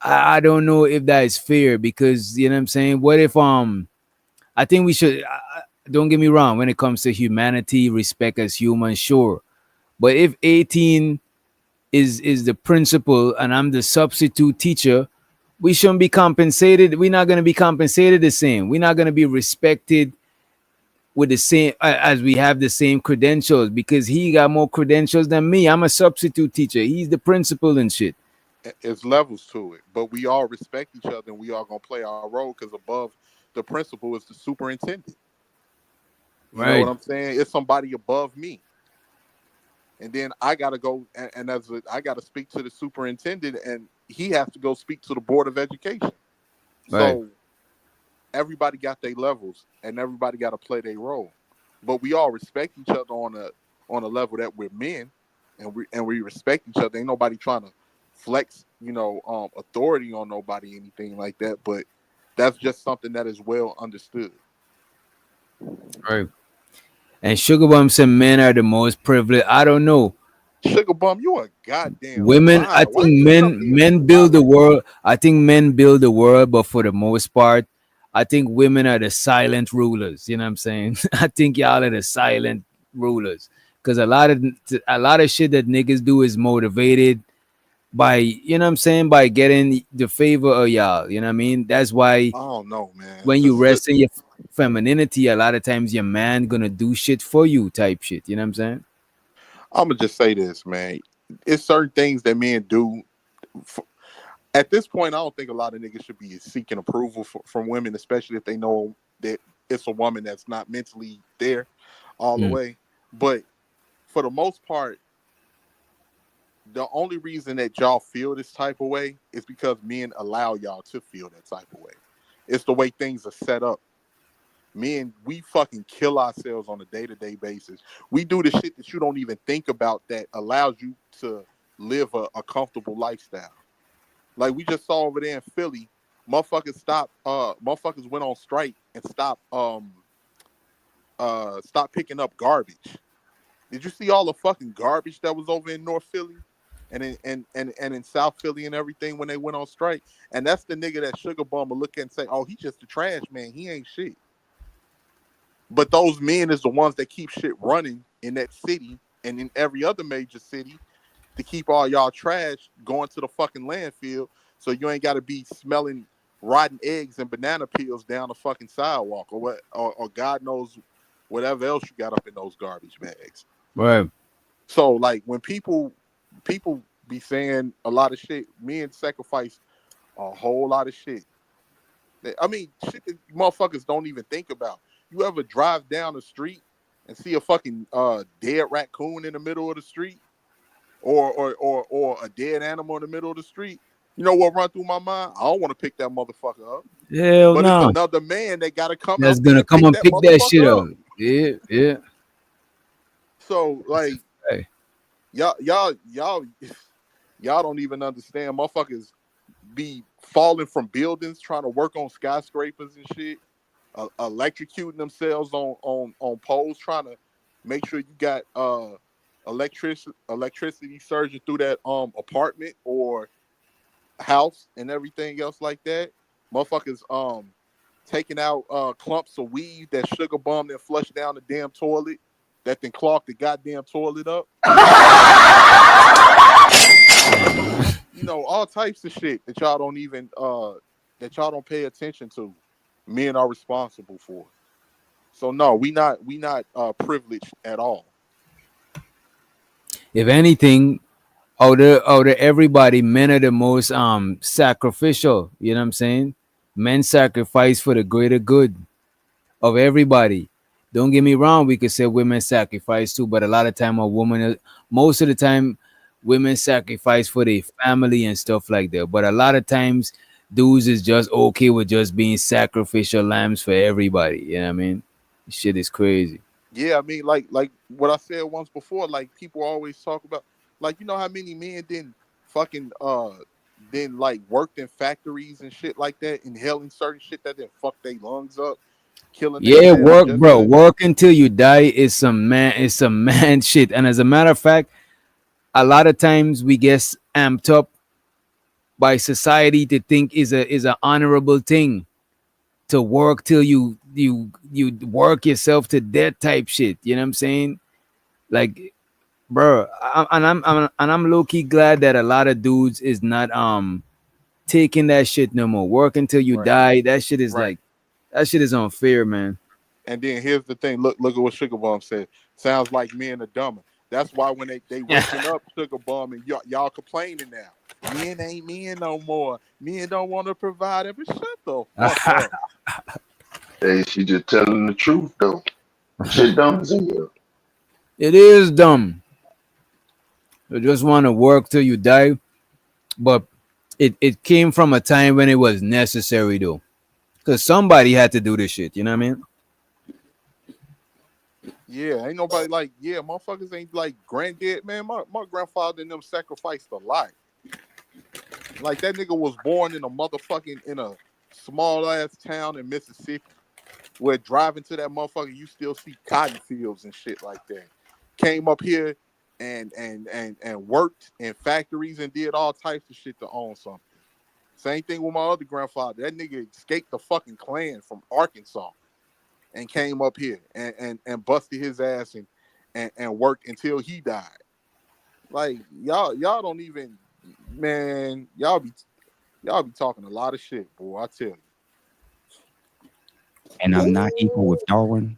Speaker 7: I don't know if that is fair, because, you know what I'm saying? What if I think we should, don't get me wrong, when it comes to humanity, respect as humans, sure. But if 18 is the principal and I'm the substitute teacher, we shouldn't be compensated. We're not going to be compensated the same. We're not going to be respected with the same, as we have the same credentials, because he got more credentials than me. I'm a substitute teacher. He's the principal and shit.
Speaker 21: It's levels to it, but we all respect each other and we all gonna play our role, because above the principal is the superintendent. You know what I'm saying? It's somebody above me. And then I gotta go and I gotta speak to the superintendent, and he has to go speak to the board of education. So everybody got their levels and everybody got to play their role. But we all respect each other on a level that we're men, and we respect each other. Ain't nobody trying to flex, authority on nobody, anything like that. But that's just something that is well understood.
Speaker 7: Right. And Sugar Bum said men are the most privileged. I don't know.
Speaker 21: Sugar Bum, you a goddamn
Speaker 7: women.
Speaker 21: lie.
Speaker 7: I think men build the world. I think men build the world, but for the most part, I think women are the silent rulers. You know what I'm saying? I think y'all are the silent rulers, because a lot of shit that niggas do is motivated by, you know what I'm saying, by getting the favor of y'all. You know what I mean? That's why
Speaker 21: I don't know, man.
Speaker 7: when you rest in your femininity, a lot of times your man gonna do shit for you, type shit. You know what I'm saying?
Speaker 21: I'm gonna just say this, man. It's certain things that men do. At this point, I don't think a lot of niggas should be seeking approval from women, especially if they know that it's a woman that's not mentally there all the way. But for the most part, the only reason that y'all feel this type of way is because men allow y'all to feel that type of way. It's the way things are set up. Men, we fucking kill ourselves on a day-to-day basis. We do the shit that you don't even think about that allows you to live a comfortable lifestyle. Like we just saw over there in Philly, motherfuckers went on strike and stopped picking up garbage. Did you see all the fucking garbage that was over in North Philly and in South Philly and everything when they went on strike? And that's the nigga that Sugar Bum will look at and say, oh, he's just a trash man. He ain't shit. But those men is the ones that keep shit running in that city and in every other major city to keep all y'all trash going to the fucking landfill, so you ain't got to be smelling rotten eggs and banana peels down the fucking sidewalk, or what, or God knows whatever else you got up in those garbage bags.
Speaker 7: Right.
Speaker 21: So like when people be saying a lot of shit, men sacrifice a whole lot of shit. I mean, shit that motherfuckers don't even think about. You ever drive down the street and see a fucking dead raccoon in the middle of the street, or a dead animal in the middle of the street? You know what run through my mind? I don't want to pick that motherfucker up.
Speaker 7: Hell
Speaker 21: But it's
Speaker 7: no.
Speaker 21: another man that gotta come
Speaker 7: That's
Speaker 21: out there
Speaker 7: gonna
Speaker 21: and
Speaker 7: come
Speaker 21: pick
Speaker 7: and
Speaker 21: that
Speaker 7: pick that shit
Speaker 21: motherfucker
Speaker 7: up.
Speaker 21: up.
Speaker 7: Yeah, yeah.
Speaker 21: So like
Speaker 7: Hey.
Speaker 21: y'all don't even understand. Motherfuckers be falling from buildings trying to work on skyscrapers and shit, electrocuting themselves on poles trying to make sure you got electricity surging through that apartment or house and everything else like that. Motherfuckers taking out clumps of weed that sugar bombed and flushed down the damn toilet that then clogged the goddamn toilet up. You know, all types of shit that y'all don't even that y'all don't pay attention to. Men are responsible for. So no, we not privileged at all.
Speaker 7: If anything, out of everybody, men are the most sacrificial. You know what I'm saying? Men sacrifice for the greater good of everybody. Don't get me wrong, we could say women sacrifice too, but a lot of time a woman, most of the time, women sacrifice for their family and stuff like that. But a lot of times, dudes is just okay with just being sacrificial lambs for everybody. You know what I mean? Shit is crazy.
Speaker 21: Yeah, I mean, like what I said once before, like people always talk about, like, you know how many men didn't fucking then like worked in factories and shit like that, inhaling certain shit that then fuck their lungs up, killing
Speaker 7: Yeah,
Speaker 21: themselves
Speaker 7: work,
Speaker 21: just
Speaker 7: bro.
Speaker 21: to
Speaker 7: Work until you die is some man shit. And as a matter of fact, a lot of times we get amped up by society to think is a honorable thing to work till you work yourself to death type shit. You know what I'm saying? Like, bro, I'm low key glad that a lot of dudes is not taking that shit no more. Work until you
Speaker 21: right,
Speaker 7: die. That shit is
Speaker 21: right.
Speaker 7: like that shit is unfair, man.
Speaker 21: And then here's the thing. Look at what Sugar Bum said. Sounds like men are dumber. That's why when they waking up, Sugar Bum, and y'all complaining now. Men ain't men no more. Men don't want to provide it. But shut the fuck up.
Speaker 3: Hey, she just telling the truth though. Shit dumb as hell.
Speaker 7: It is dumb. You just want to work till you die, but it came from a time when it was necessary though, because somebody had to do this shit. You know what I mean?
Speaker 21: Yeah, ain't nobody like, yeah, motherfuckers ain't like granddad, man. My grandfather and them sacrificed a lot. Like that nigga was born in a small ass town in Mississippi where driving to that motherfucker you still see cotton fields and shit like that. Came up here and worked in factories and did all types of shit to own something. Same thing with my other grandfather. That nigga escaped the fucking Klan from Arkansas and came up here and busted his ass and worked until he died. Like y'all don't even, man, y'all be talking a lot of shit, boy. I tell you.
Speaker 4: And I'm not equal with Darwin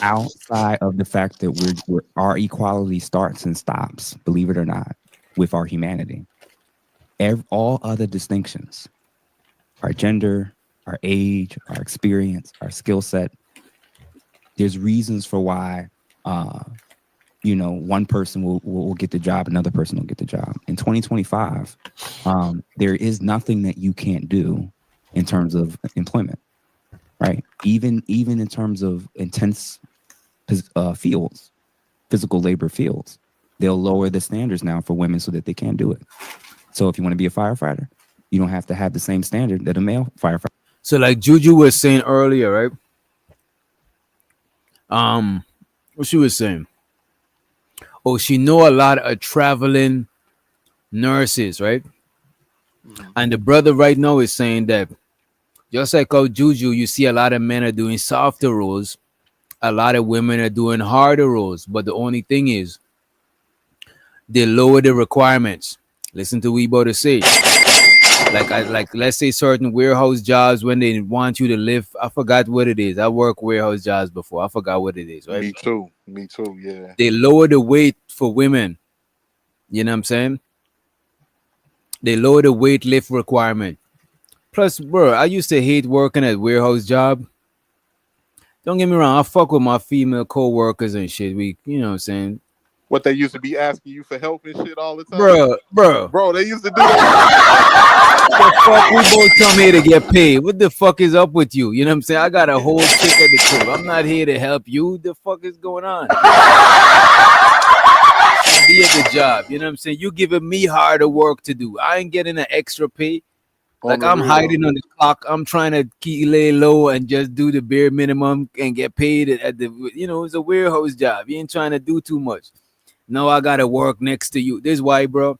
Speaker 4: outside of the fact that our equality starts and stops, believe it or not, with our humanity. All other distinctions, our gender, our age, our experience, our skill set, there's reasons for why one person will get the job, another person will get the job. In 2025, there is nothing that you can't do in terms of employment, right? Even in terms of intense fields, physical labor fields, they'll lower the standards now for women so that they can do it. So if you want to be a firefighter, you don't have to have the same standard that a male firefighter.
Speaker 7: So like Juju was saying earlier, right? What she was saying? Oh, she know a lot of traveling nurses, right?
Speaker 21: Mm-hmm.
Speaker 7: And the brother right now is saying that just like how Juju, you see a lot of men are doing softer roles, a lot of women are doing harder roles. But the only thing is, they lower the requirements. Listen to what we about to say. Like let's say certain warehouse jobs when they want you to live. I forgot what it is. I worked warehouse jobs before. I forgot what it is, right?
Speaker 21: Me too. Yeah.
Speaker 7: They lower the weight for women. You know what I'm saying? They lower the weight lift requirement. Plus, bro, I used to hate working at warehouse job. Don't get me wrong, I fuck with my female co-workers and shit. We, you know what I'm saying?
Speaker 21: What they used to be asking you for help and shit all the time,
Speaker 7: bro.
Speaker 21: bro. They used to do that.
Speaker 7: The fuck, we both come here to get paid. What the fuck is up with you? You know what I'm saying? I got a whole chick at the crib. I'm not here to help you. What the fuck is going on? Be at the job. You know what I'm saying? You giving me harder work to do. I ain't getting an extra pay. Like I'm hiding on the clock. I'm trying to lay low and just do the bare minimum and get paid at the. It's a warehouse job. You ain't trying to do too much. No, I gotta work next to you. This is why, bro.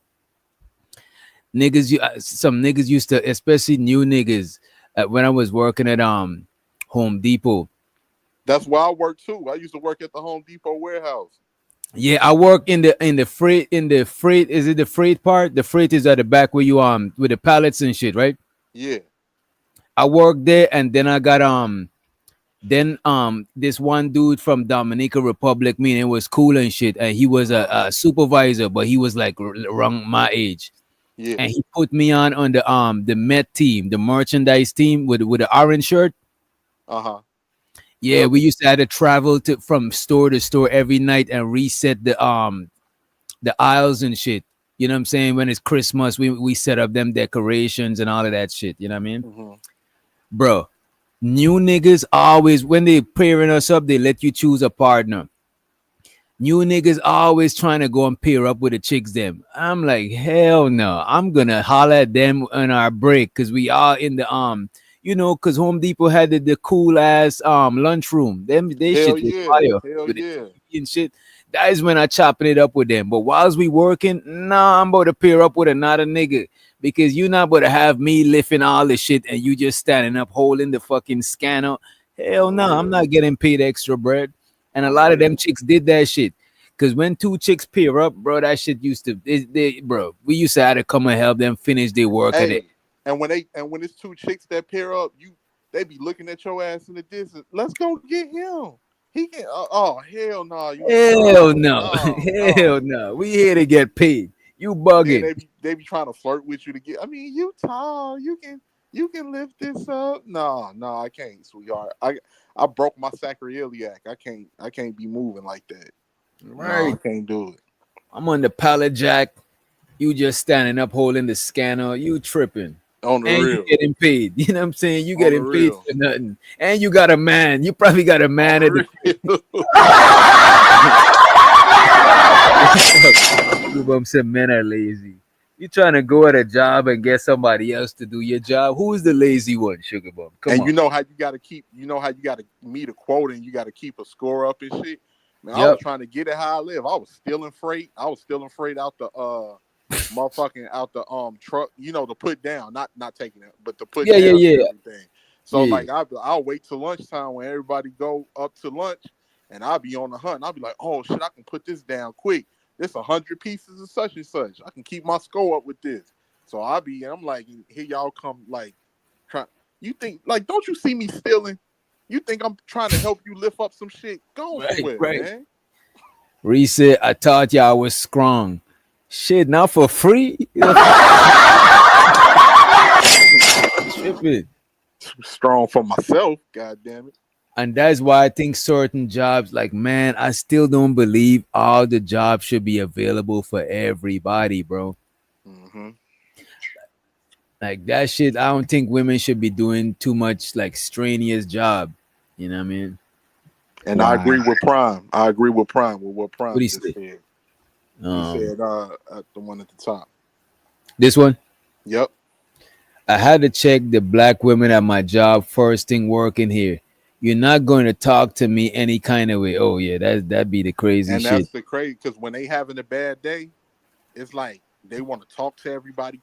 Speaker 7: Niggas, some niggas used to, especially new niggas, when I was working at Home Depot.
Speaker 21: That's where I work too. I used to work at the Home Depot warehouse.
Speaker 7: Yeah, I work in the freight. Is it the freight part? The freight is at the back where you with the pallets and shit, right?
Speaker 21: Yeah.
Speaker 7: I worked there, and then I got this one dude from Dominican Republic, meaning it was cool and shit, and he was a supervisor, but he was like around my age.
Speaker 21: Yeah.
Speaker 7: And he put me on the Met team, the merchandise team with the orange shirt.
Speaker 21: Uh-huh.
Speaker 7: Yeah, we used to have to travel from store to store every night and reset the aisles and shit. You know what I'm saying? When it's Christmas, we set up them decorations and all of that shit. You know what I mean?
Speaker 21: Mm-hmm.
Speaker 7: Bro, new niggas always, when they pairing us up, they let you choose a partner. New niggas always trying to go and pair up with the chicks them. I'm like, hell no. I'm gonna holler at them on our break because we are in the because Home Depot had the cool ass lunchroom. They
Speaker 21: Hell
Speaker 7: shit
Speaker 21: yeah.
Speaker 7: fire
Speaker 21: Hell
Speaker 7: with
Speaker 21: yeah.
Speaker 7: the TV and shit. That is when I chopping it up with them. But whilst we working, nah, I'm about to pair up with another nigga because you're not about to have me lifting all the shit and you just standing up holding the fucking scanner. Hell no, I'm not getting paid extra bread. And a lot of them chicks did that shit. Cause when two chicks pair up, bro, that shit used to bro. We used to have to come and help them finish their work at it.
Speaker 21: And when it's two chicks that pair up, they be looking at your ass in the distance. Let's go get him. He can. Oh hell no!
Speaker 7: Hell no! Hell no! We here to get paid. You bugging?
Speaker 21: They be trying to flirt with you to get. I mean, you tall. You can lift this up. No, I can't, sweetheart. I broke my sacroiliac. I can't be moving like that.
Speaker 7: Right?
Speaker 21: No, I can't do it.
Speaker 7: I'm on the pallet jack. You just standing up holding the scanner. You tripping.
Speaker 21: On the
Speaker 7: and
Speaker 21: real.
Speaker 7: You getting paid. You know what I'm saying? You
Speaker 21: On
Speaker 7: getting
Speaker 21: the
Speaker 7: paid
Speaker 21: real.
Speaker 7: for nothing. And you got a man. You probably got a man at the I'm saying men are lazy. You trying to go at a job and get somebody else to do your job. Who's the lazy one, Sugar Bum? Come on.
Speaker 21: You know how you gotta meet a quota and you gotta keep a score up and shit. Man, I was trying to get it how I live. I was stealing freight. I was stealing freight out the motherfucking out the truck, to put down, not taking it, but to put down everything. So like I'll wait till lunchtime when everybody go up to lunch and I'll be on the hunt. I'll be like, oh shit, I can put this down quick. This 100 pieces of such and such. I can keep my score up with this. So I'm like, here y'all come like you think like don't you see me stealing? You think I'm trying to help you lift up some shit? Go somewhere, man.
Speaker 7: Reset, I thought y'all was strong. Shit, not for free. Tripping.
Speaker 21: Strong for myself, god damn it.
Speaker 7: And that's why I think certain jobs, like, man, I still don't believe all the jobs should be available for everybody, bro.
Speaker 21: Mm-hmm.
Speaker 7: Like that shit, I don't think women should be doing too much like strenuous job. You know what I mean?
Speaker 21: And I agree with Prime. with what Prime
Speaker 7: what
Speaker 21: just said. He said the one at the top.
Speaker 7: This one?
Speaker 21: Yep.
Speaker 7: I had to check the black women at my job first thing working here. You're not going to talk to me any kind of way. Oh yeah, that'd be the crazy
Speaker 21: and
Speaker 7: shit.
Speaker 21: That's the crazy because when they having a bad day, it's like they want to talk to everybody.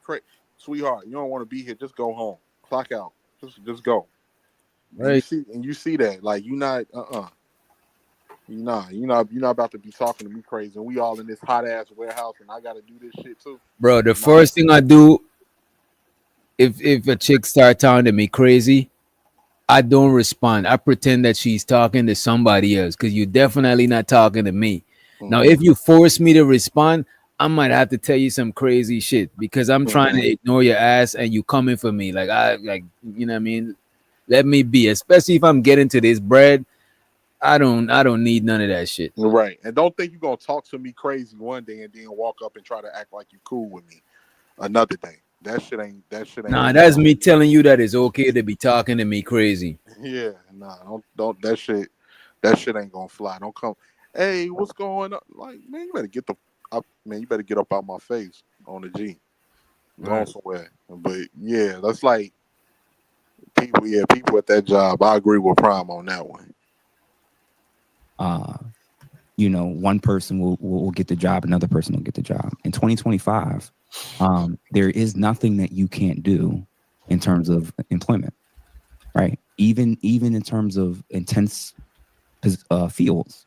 Speaker 21: Sweetheart, you don't want to be here. Just go home. Clock out. Just go.
Speaker 7: Right.
Speaker 21: You see that like you're not You're not about to be talking to me crazy. And we all in this hot ass warehouse, and I got to do this shit too.
Speaker 7: Bro, the first thing I do, if a chick start talking to me crazy, I don't respond. I pretend that she's talking to somebody else because you're definitely not talking to me. Mm-hmm. Now, if you force me to respond, I might have to tell you some crazy shit because I'm trying to ignore your ass and you coming for me. You know what I mean? Let me be, especially if I'm getting to this bread. I don't need none of that shit.
Speaker 21: Right. And don't think you're gonna talk to me crazy one day and then walk up and try to act like you cool with me another day. That shit ain't
Speaker 7: Nah,
Speaker 21: gonna
Speaker 7: that's
Speaker 21: fly.
Speaker 7: me telling you that it's okay to be talking to me crazy.
Speaker 21: Yeah, nah, don't that shit ain't gonna fly. Don't come. Hey, what's going on? Like, man, you better get the up, man. You better get up out my face on the G. Going
Speaker 7: Right.
Speaker 21: somewhere. But yeah, that's like people. Yeah, people at that job. I agree with Prime on that one.
Speaker 4: You know, one person will get the job, another person will get the job. In 2025, there is nothing that you can't do in terms of employment, right? Even in terms of intense fields,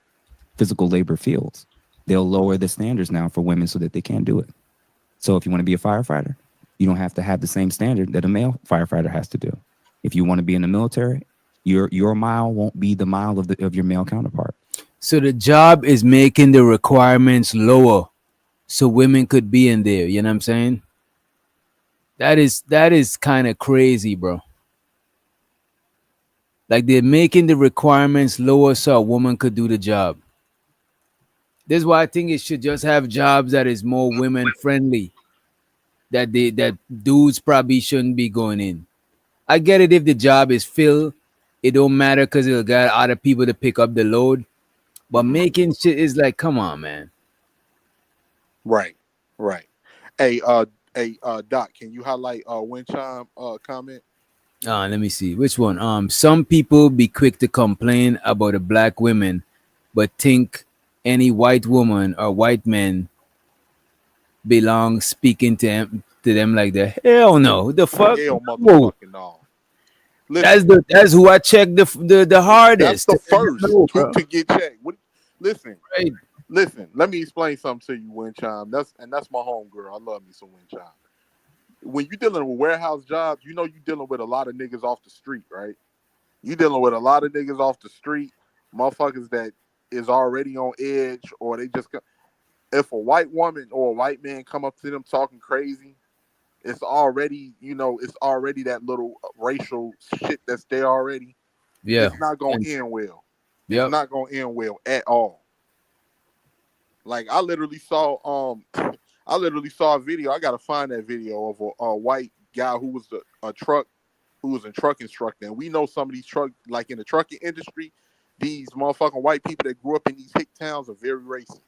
Speaker 4: physical labor fields, they'll lower the standards now for women so that they can't do it. So if you want to be a firefighter, you don't have to have the same standard that a male firefighter has to do. If you want to be in the military, your mile won't be the mile of your male counterpart.
Speaker 7: So the job is making the requirements lower so women could be in there. You know what I'm saying? That is kind of crazy, bro. Like they're making the requirements lower so a woman could do the job. This is why I think it should just have jobs that is more women friendly. That dudes probably shouldn't be going in. I get it if the job is filled, it don't matter because it'll get other people to pick up the load. But making shit is like, come on, man.
Speaker 21: Right. Right. Hey, Doc, can you highlight Wind Chime comment?
Speaker 7: Let me see which one. Some people be quick to complain about the black women, but think any white woman or white man belongs speaking to them like that. Hell no. The fuck?
Speaker 21: Hell
Speaker 7: Whoa.
Speaker 21: motherfucking no. Listen,
Speaker 7: That's who I check the
Speaker 21: that's
Speaker 7: hardest.
Speaker 21: the first
Speaker 7: No, bro.
Speaker 21: to get checked. Listen,
Speaker 7: Right.
Speaker 21: listen. Let me explain something to you, Wind Chime. That's my home girl. I love me some Wind Chime. When you're dealing with warehouse jobs, you know you're dealing with a lot of niggas off the street, right? You dealing with a lot of niggas off the street, motherfuckers that is already on edge, or they just if a white woman or a white man come up to them talking crazy, it's already that little racial shit that's there already.
Speaker 7: Yeah.
Speaker 21: It's not gonna
Speaker 7: And-
Speaker 21: end well.
Speaker 7: Yep.
Speaker 21: It's not gonna end well at all. Like I literally saw a video. I gotta find that video of a white guy who was a truck instructor. And we know some of these like in the trucking industry, these motherfucking white people that grew up in these hick towns are very racist.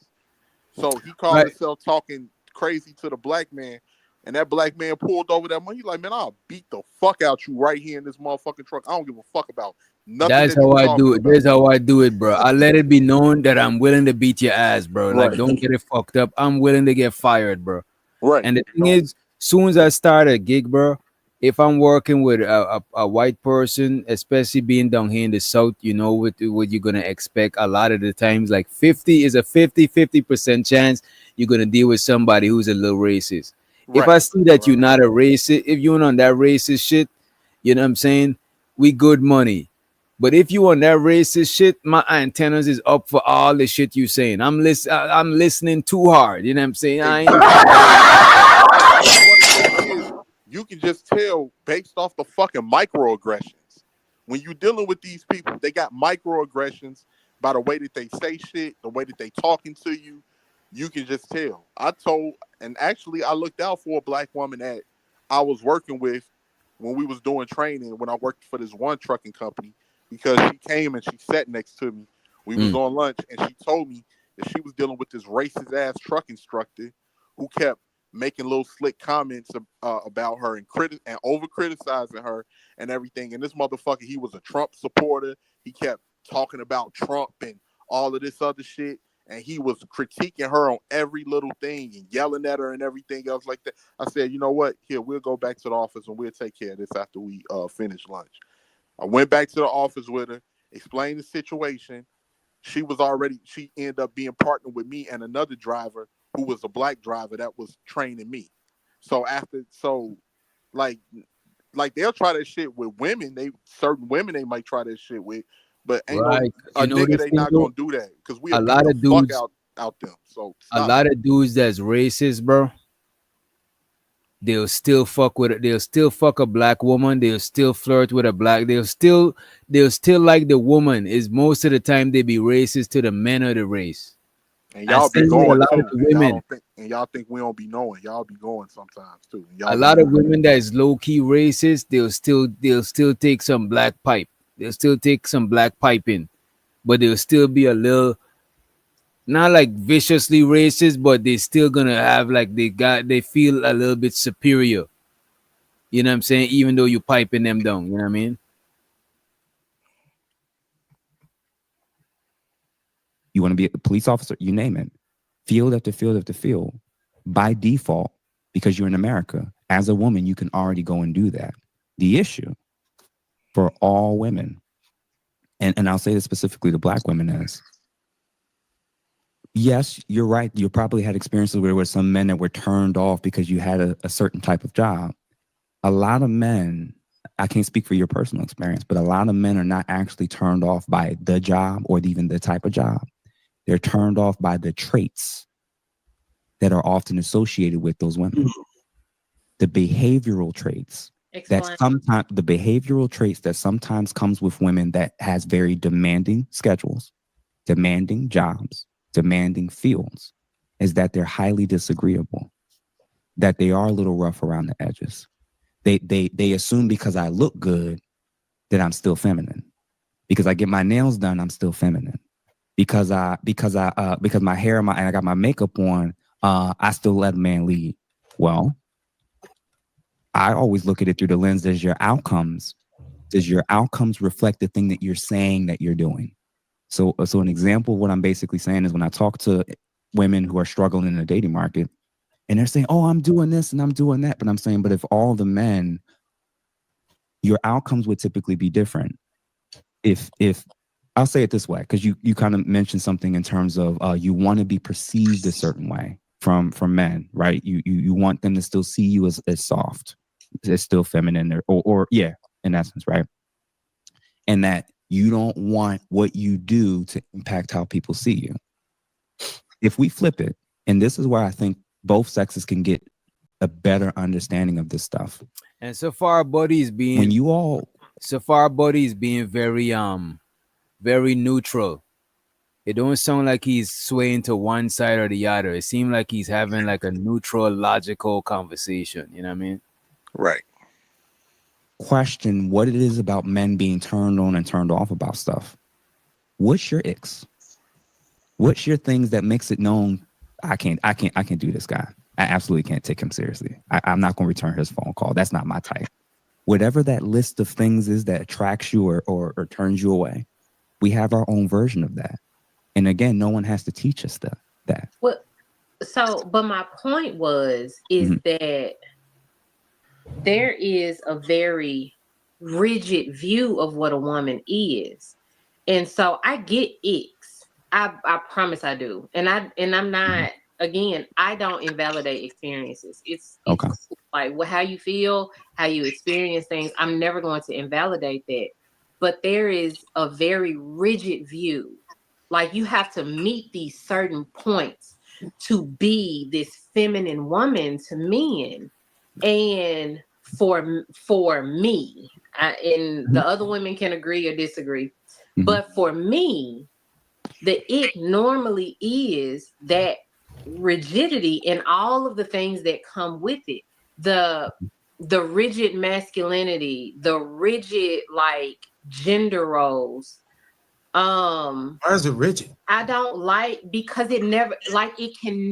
Speaker 21: So he called himself talking crazy to the black man, and that black man pulled over that money. He's like, man, I'll beat the fuck out you right here in this motherfucking truck. I don't give a fuck about nothing.
Speaker 7: That's how I do it. That's how I do it, bro. I let it be known that I'm willing to beat your ass, bro. Like,
Speaker 21: Right.
Speaker 7: don't get it fucked up. I'm willing to get fired, bro.
Speaker 21: Right.
Speaker 7: And the thing is, soon as I start a gig, bro, if I'm working with a white person, especially being down here in the South, you know what you're gonna expect a lot of the times. Like 50% chance you're gonna deal with somebody who's a little racist. If I see that you're not a racist, if you're on that racist shit, you know what I'm saying? We good money. But if you on that racist shit, my antennas is up for all the shit you saying. I'm listening too hard. You know what I'm saying?
Speaker 21: You can just tell based off the fucking microaggressions. When you're dealing with these people, they got microaggressions by the way that they say shit, the way that they talking to you. You can just tell. I looked out for a black woman that I was working with when we was doing training, when I worked for this one trucking company, because she came and she sat next to me. We was on lunch, and she told me that she was dealing with this racist ass truck instructor who kept making little slick comments about her and over criticizing her and everything. And this motherfucker, he was a Trump supporter. He kept talking about Trump and all of this other shit. And he was critiquing her on every little thing and yelling at her and everything else like that. I said, you know what? Here, we'll go back to the office and we'll take care of this after we finish lunch. I went back to the office with her, explained the situation. She ended up being partnered with me and another driver who was a black driver that was training me. So like they'll try that shit with women. Certain women they might try that shit with, but ain't no nigga they not gonna do that because we
Speaker 7: a lot of dudes
Speaker 21: out them. So
Speaker 7: a lot of dudes that's racist, bro. they'll still fuck a black woman, they'll still flirt with a black, they'll still like the woman. Is most of the time they be racist to the men of the race.
Speaker 21: And
Speaker 7: I
Speaker 21: y'all be
Speaker 7: seen it a
Speaker 21: going
Speaker 7: lot
Speaker 21: too.
Speaker 7: of the
Speaker 21: And y'all
Speaker 7: women.
Speaker 21: don't think, and y'all think we don't be knowing. Y'all be going sometimes too. And
Speaker 7: A
Speaker 21: y'all
Speaker 7: lot
Speaker 21: be
Speaker 7: of women that is low key racist, they'll still take some black pipe. They'll still take some black pipe in, but they'll still be a little, not like viciously racist, but they still gonna have like they feel a little bit superior. You know what I'm saying? Even though you piping them down, you know what I mean?
Speaker 4: You want to be a police officer, you name it. Field after field after field. By default, because you're in America, as a woman, you can already go and do that. The issue for all women, and I'll say this specifically to black women, is yes, you're right. You probably had experiences where there were some men that were turned off because you had a certain type of job. A lot of men, I can't speak for your personal experience, but a lot of men are not actually turned off by the job or even the type of job. They're turned off by the traits that are often associated with those women. The behavioral traits that sometimes comes with women that has very demanding schedules, demanding jobs, demanding fields, is that they're highly disagreeable, that they are a little rough around the edges. They assume because I look good that I'm still feminine. Because I get my nails done, I'm still feminine. Because my hair and I got my makeup on, I still let a man lead. Well, I always look at it through the lens, does your outcomes reflect the thing that you're saying that you're doing? So an example of what I'm basically saying is when I talk to women who are struggling in the dating market and they're saying, oh, I'm doing this and I'm doing that. But I'm saying, but if all the men, your outcomes would typically be different. If I'll say it this way, because you kind of mentioned something in terms of you want to be perceived a certain way from men, right? You want them to still see you as soft, as still feminine, or yeah, in essence, right? And that you don't want what you do to impact how people see you. If we flip it, and this is where I think both sexes can get a better understanding of this stuff.
Speaker 7: And so far, Buddy is being very very neutral. It don't sound like he's swaying to one side or the other. It seems like he's having like a neutral, logical conversation. You know what I mean?
Speaker 21: Right.
Speaker 4: Question what it is about men being turned on and turned off about stuff. What's your icks? What's your things that makes it known? I can't do this guy. I absolutely can't take him seriously. I'm not going to return his phone call. That's not my type. Whatever that list of things is that attracts you or turns you away, we have our own version of that. And again, no one has to teach us that.
Speaker 6: Well, but my point is that there is a very rigid view of what a woman is. And so I get icks. I promise I do. And I'm not, again, I don't invalidate experiences. It's like how you feel, how you experience things. I'm never going to invalidate that. But there is a very rigid view. Like you have to meet these certain points to be this feminine woman to men. And for me, and the other women can agree or disagree, but for me, the it normally is that rigidity and all of the things that come with it. The rigid masculinity, the rigid like gender roles.
Speaker 2: Why is it rigid?
Speaker 6: I don't like because it can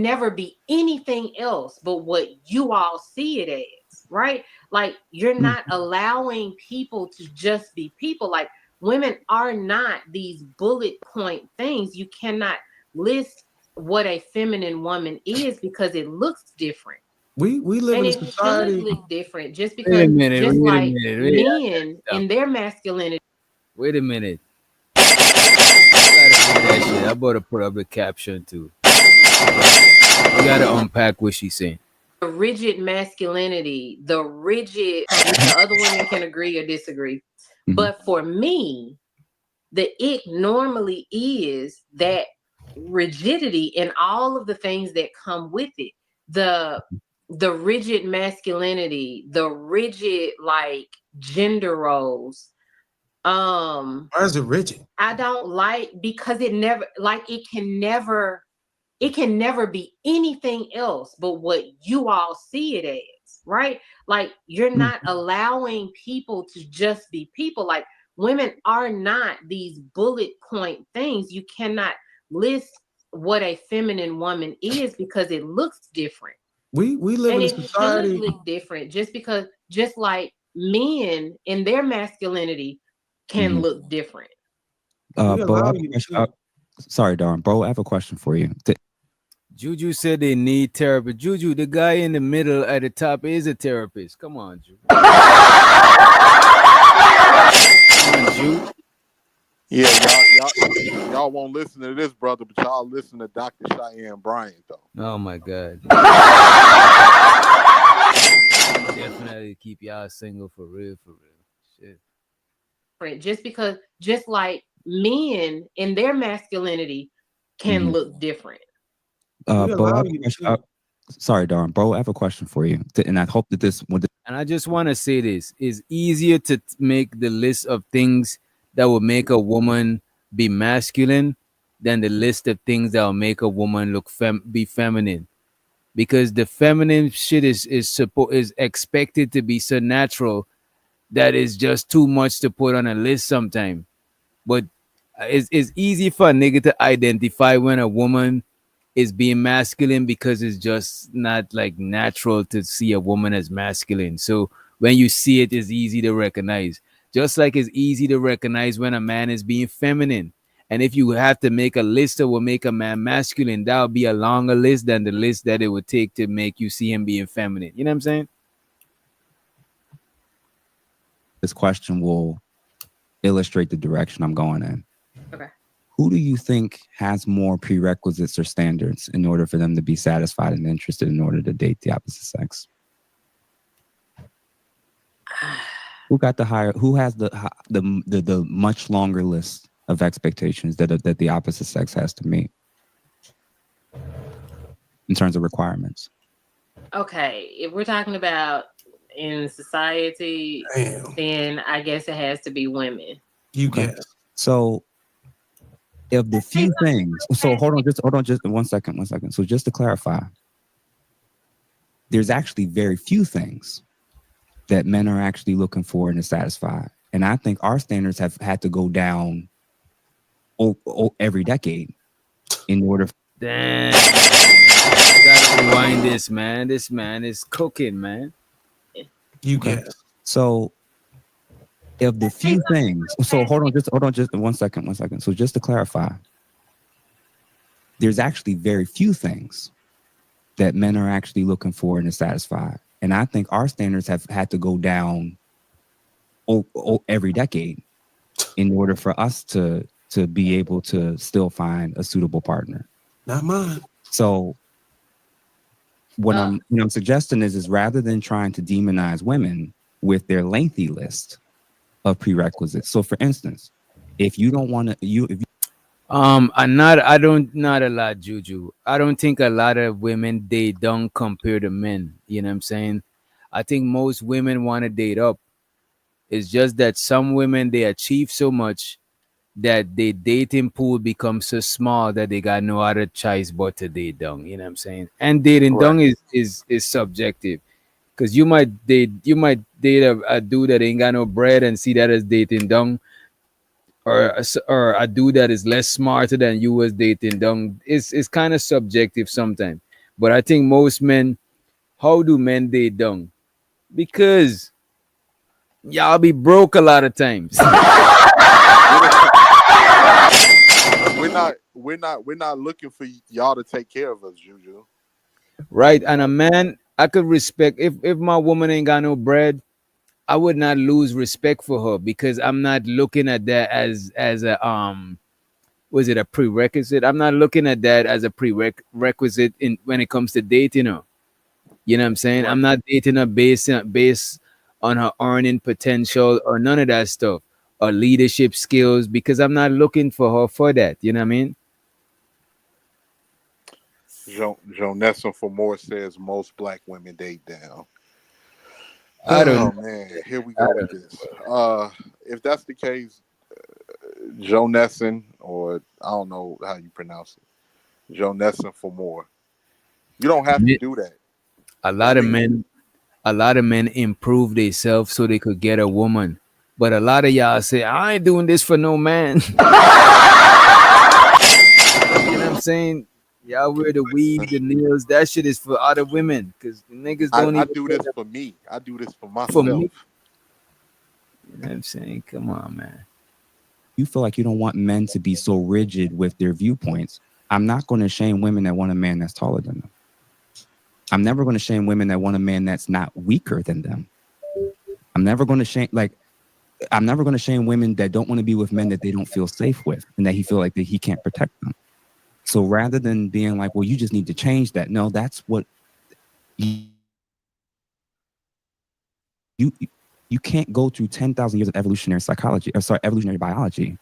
Speaker 6: never be anything else but what you all see it as, right? Like you're not allowing people to just be people. Like women are not these bullet point things. You cannot list what a feminine woman is because it looks different.
Speaker 2: We live in a society.
Speaker 6: Should look different just because men in their masculinity.
Speaker 7: Wait a minute. I about to put up a caption too. You gotta unpack what she's saying.
Speaker 6: The rigid masculinity, the other women can agree or disagree. But for me, the it normally is that rigidity and all of the things that come with it. the rigid masculinity, the rigid like gender roles.
Speaker 2: Why is it rigid?
Speaker 6: I don't like, because it never, like, it can never be anything else but what you all see it as, right? Like, you're not allowing people to just be people. Like, women are not these bullet point things. You cannot list what a feminine woman is because it looks different.
Speaker 2: We live
Speaker 6: And
Speaker 2: in a
Speaker 6: it
Speaker 2: society.
Speaker 6: should look different, just like men in their masculinity can look different.
Speaker 4: Bo, I have a question. Sorry, Darn. Bo, I have a question for you.
Speaker 7: Juju said they need therapy. Juju, the guy in the middle at the top is a therapist. Come on, Juju. Come on, Juju.
Speaker 21: Yeah, y'all won't listen to this, brother, but y'all listen to Dr. Cheyenne Bryant, though.
Speaker 7: Oh my God. Definitely keep y'all single for real, for real. Shit.
Speaker 6: Just like men in their masculinity can look different.
Speaker 4: Bo, I have a question. Sorry, Darn. Bo, I have a question for you, and I hope that this would.
Speaker 7: And I just want to say this: it's easier to make the list of things that will make a woman be masculine than the list of things that will make a woman look be feminine, because the feminine shit is expected to be so natural that is just too much to put on a list sometimes. But it's easy for a nigga to identify when a woman is being masculine because it's just not like natural to see a woman as masculine. So when you see it, it's easy to recognize. Just like it's easy to recognize when a man is being feminine. And if you have to make a list that will make a man masculine, that would be a longer list than the list that it would take to make you see him being feminine. You know what I'm saying?
Speaker 4: This question will illustrate the direction I'm going in.
Speaker 6: Okay.
Speaker 4: Who do you think has more prerequisites or standards in order for them to be satisfied and interested in order to date the opposite sex? Who got the higher? Who has the much longer list of expectations that the opposite sex has to meet in terms of requirements?
Speaker 6: Okay, if we're talking about in society, then I guess it has to be women.
Speaker 2: You guess.
Speaker 4: So, if the few things, so hold on, just 1 second. So just to clarify, there's actually very few things that men are actually looking for and to satisfy. And I think our standards have had to go down every decade in order.
Speaker 7: Damn. I gotta rewind this, man. This man is cooking, man.
Speaker 2: You guess.
Speaker 4: So if the few things, so hold on, just 1 second. So just to clarify, there's actually very few things that men are actually looking for and to satisfy. And I think our standards have had to go down every decade in order for us to be able to still find a suitable partner.
Speaker 2: Not mine.
Speaker 4: So what I'm suggesting is rather than trying to demonize women with their lengthy list of prerequisites. So for instance, if you don't want to,
Speaker 7: I don't not a lot, Juju. I don't think a lot of women date down compared to men. You know what I'm saying? I think most women want to date up. It's just that some women, they achieve so much that their dating pool becomes so small that they got no other choice but to date down. You know what I'm saying? And dating down is subjective. Because you might date a dude that ain't got no bread and see that as dating down. Or a dude that is less smarter than you was dating down. It's kind of subjective sometimes. But I think most men, how do men date down? Because y'all be broke a lot of times.
Speaker 21: We're not looking for y'all to take care of us, Juju.
Speaker 7: Right. And a man, I could respect if my woman ain't got no bread, I would not lose respect for her because I'm not looking at that as a was it a prerequisite? I'm not looking at that as a prerequisite in when it comes to dating her. You know what I'm saying? I'm not dating her based on her earning potential or none of that stuff or leadership skills because I'm not looking for her for that. You know what I mean?
Speaker 21: Jonessa for more says most black women date down.
Speaker 7: I don't
Speaker 21: Oh
Speaker 7: know.
Speaker 21: man, here we go with this. If that's the case, Jonessin, or I don't know how you pronounce it, Jonessin for more. You don't have to do that.
Speaker 7: A lot of men improve themselves so they could get a woman. But a lot of y'all say, I ain't doing this for no man. You know what I'm saying? Y'all wear the weave, the nails. That shit is for other women. Because the niggas don't
Speaker 21: I
Speaker 7: even
Speaker 21: do this for me. I do this for myself.
Speaker 7: for me. You know what I'm saying? Come on, man.
Speaker 4: You feel like you don't want men to be so rigid with their viewpoints. I'm not going to shame women that want a man that's taller than them. I'm never going to shame women that want a man that's not weaker than them. I'm never going to shame women that don't want to be with men that they don't feel safe with and that he feel like that he can't protect them. So rather than being like, well, you just need to change that. No, that's what you can't go through 10,000 years of evolutionary biology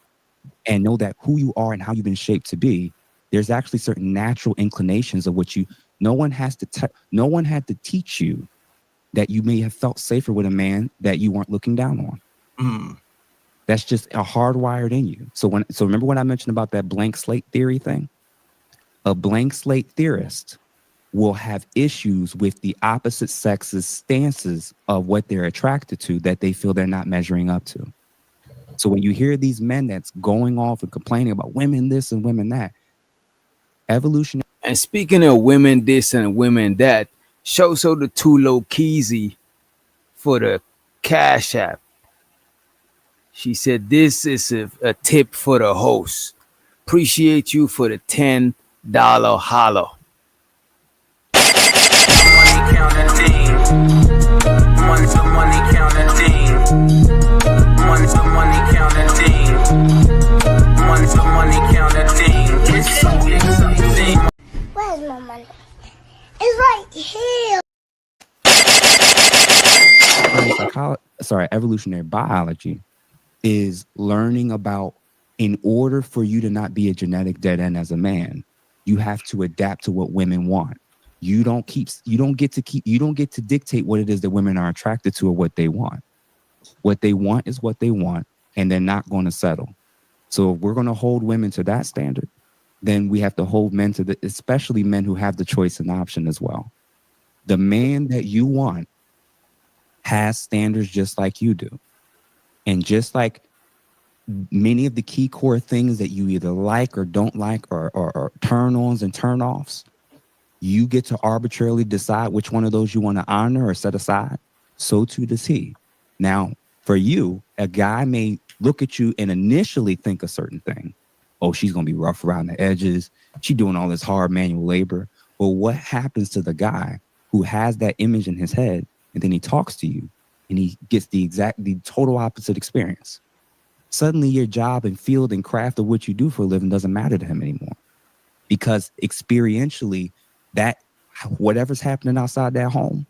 Speaker 4: and know that who you are and how you've been shaped to be. There's actually certain natural inclinations of what no one had to teach you that you may have felt safer with a man that you weren't looking down on.
Speaker 2: Mm.
Speaker 4: That's just a hardwired in you. So remember when I mentioned about that blank slate theory thing? A blank slate theorist will have issues with the opposite sex's stances of what they're attracted to that they feel they're not measuring up to. So when you hear these men that's going off and complaining about women this and women that, evolution.
Speaker 7: And speaking of women this and women that, show the too low keezy for the Cash App. She said, this is a tip for the host. Appreciate you for the $10 holler.
Speaker 10: Where's my money? It's right here.
Speaker 4: Evolutionary biology is learning about, in order for you to not be a genetic dead end as a man, you have to adapt to what women want. You don't get to dictate what it is that women are attracted to or what they want. What they want is what they want, and they're not going to settle. So if we're going to hold women to that standard, then we have to hold men to especially men who have the choice and option as well. The man that you want has standards just like you do. And just like many of the key core things that you either like or don't like or turn-ons and turn-offs, you get to arbitrarily decide which one of those you want to honor or set aside. So too does he. Now, for you, a guy may look at you and initially think a certain thing. Oh, she's going to be rough around the edges. She's doing all this hard manual labor. But what happens to the guy who has that image in his head, and then he talks to you and he gets the total opposite experience? Suddenly your job and field and craft of what you do for a living doesn't matter to him anymore. Because experientially, that whatever's happening outside that home,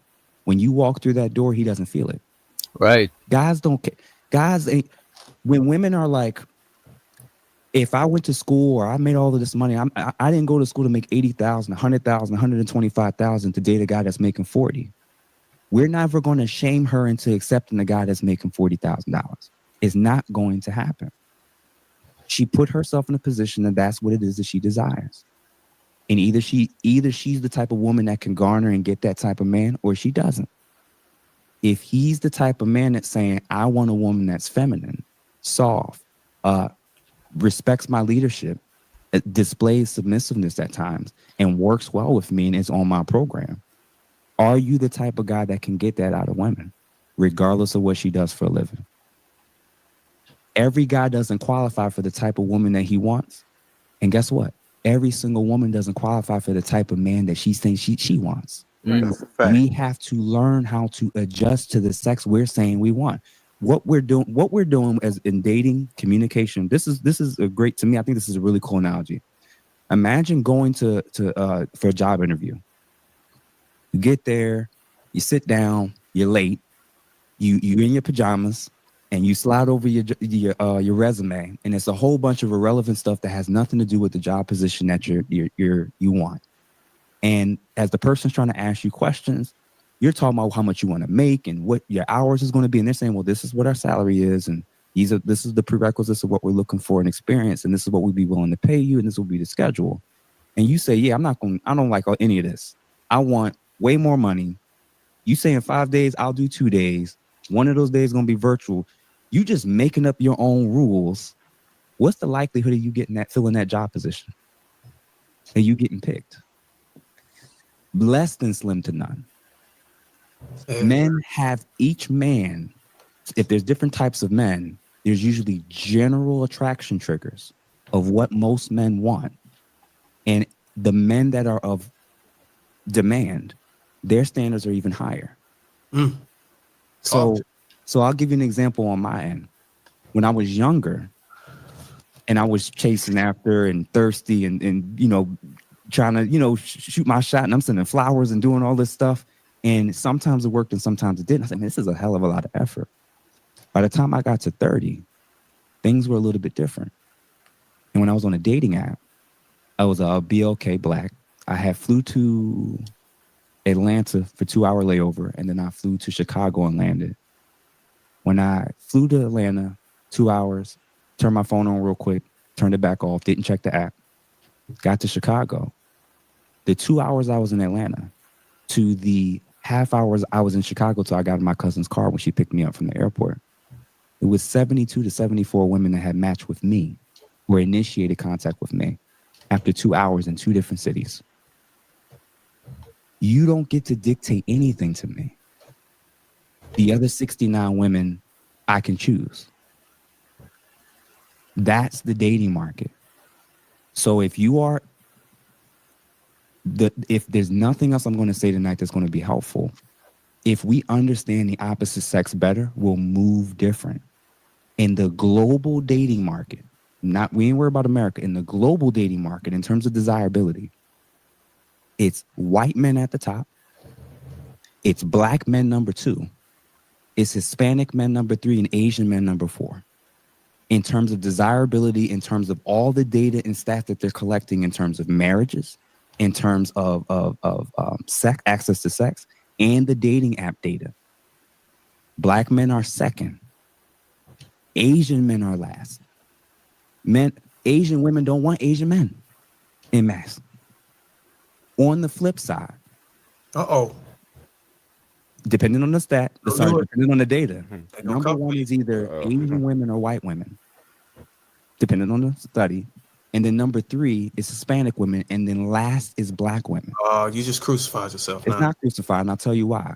Speaker 4: when you walk through that door, he doesn't feel it.
Speaker 7: Right.
Speaker 4: Guys don't care. Guys ain't, when women are like, if I went to school or I made all of this money, I didn't go to school to make 80,000, 100,000, 125,000 to date a guy that's making 40. We're never going to shame her into accepting a guy that's making $40,000. It's not going to happen. She put herself in a position that that's what it is that she desires. And either she's the type of woman that can garner and get that type of man, or she doesn't. If he's the type of man that's saying, I want a woman that's feminine, soft, respects my leadership, displays submissiveness at times, and works well with me and is on my program, are you the type of guy that can get that out of women, regardless of what she does for a living? Every guy doesn't qualify for the type of woman that he wants. And guess what? Every single woman doesn't qualify for the type of man that she thinks she wants. We have to learn how to adjust to the sex we're saying we want. What we're doing as in dating, communication. This is a great, to me, I think this is a really cool analogy. Imagine going for a job interview. You get there, you sit down, you're late, you in your pajamas, and you slide over your resume, and it's a whole bunch of irrelevant stuff that has nothing to do with the job position that you want. And as the person's trying to ask you questions, you're talking about how much you want to make and what your hours is going to be. And they're saying, well, this is what our salary is. And this is the prerequisites of what we're looking for in experience. And this is what we'd be willing to pay you. And this will be the schedule. And you say, yeah, I don't like any of this. I want way more money. You say in 5 days, I'll do 2 days. One of those days is going to be virtual. You just making up your own rules. What's the likelihood of you filling that job position? And you getting picked? Less than slim to none. Men have each man, if there's different types of men, there's usually general attraction triggers of what most men want. And the men that are of demand, their standards are even higher. So I'll give you an example on my end. When I was younger and I was chasing after and thirsty and trying to, shoot my shot, and I'm sending flowers and doing all this stuff. And sometimes it worked and sometimes it didn't. I said, man, this is a hell of a lot of effort. By the time I got to 30, things were a little bit different. And when I was on a dating app, I was a BLK Black. I flew to Atlanta for 2-hour layover, and then I flew to Chicago and landed. When I flew to Atlanta, 2 hours, turned my phone on real quick, turned it back off, didn't check the app, got to Chicago. The 2 hours I was in Atlanta to the half hours I was in Chicago till I got in my cousin's car when she picked me up from the airport. It was 72 to 74 women that had matched with me or initiated contact with me after 2 hours in 2 different cities. You don't get to dictate anything to me. The other 69 women, I can choose. That's the dating market. So if there's nothing else I'm going to say tonight that's going to be helpful, if we understand the opposite sex better, we'll move different. In the global dating market, we ain't worried about America, in the global dating market, in terms of desirability, it's white men at the top, it's Black men number 2, it's Hispanic men number 3, and Asian men number 4. In terms of desirability, in terms of all the data and stats that they're collecting in terms of marriages, in terms of sex, access to sex, and the dating app data. Black men are second. Asian men are last. Asian women don't want Asian men en masse. On the flip side, depending on the depending on the data, number 1 is either Asian women or white women, depending on the study. And then number 3 is Hispanic women. And then last is Black women.
Speaker 2: You just crucified yourself.
Speaker 4: It's not crucified, and I'll tell you why.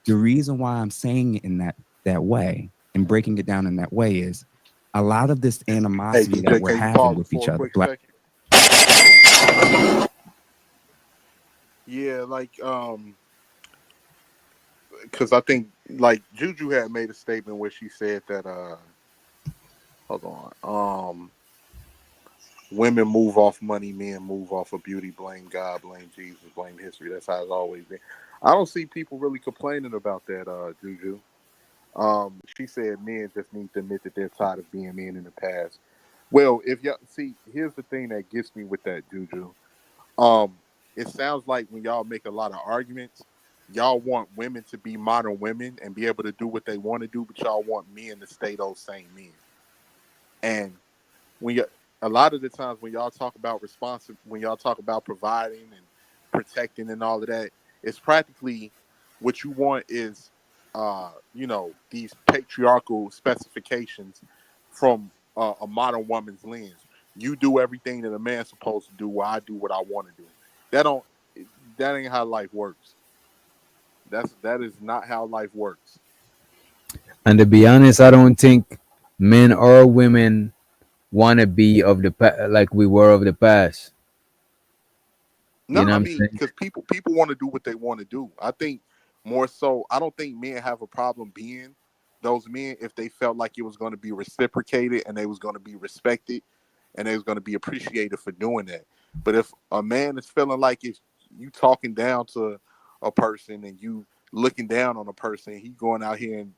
Speaker 4: The reason why I'm saying it in that way and breaking it down in that way is a lot of this animosity that we're having with each other.
Speaker 21: Yeah, because I think Juju had made a statement where she said that women move off money, men move off of beauty, blame God, blame Jesus, blame history. That's how it's always been. I don't see people really complaining about that, Juju. She said men just need to admit that they're tired of being men in the past. Well, if y'all see, here's the thing that gets me with that, Juju. It sounds like when y'all make a lot of arguments, y'all want women to be modern women and be able to do what they want to do, but y'all want men to stay those same men. And a lot of the times when y'all talk about when y'all talk about providing and protecting and all of that, it's practically what you want is, these patriarchal specifications from a modern woman's lens. You do everything that a man's supposed to do, while I do what I want to do. That ain't how life works. That is not how life works.
Speaker 7: And to be honest, I don't think men or women want to be like we were of the past.
Speaker 21: No, I mean, because people want to do what they want to do. I think more so, I don't think men have a problem being those men if they felt like it was going to be reciprocated and they was going to be respected and they was going to be appreciated for doing that. But if a man is feeling like if you talking down to a person and you looking down on a person, he going out here and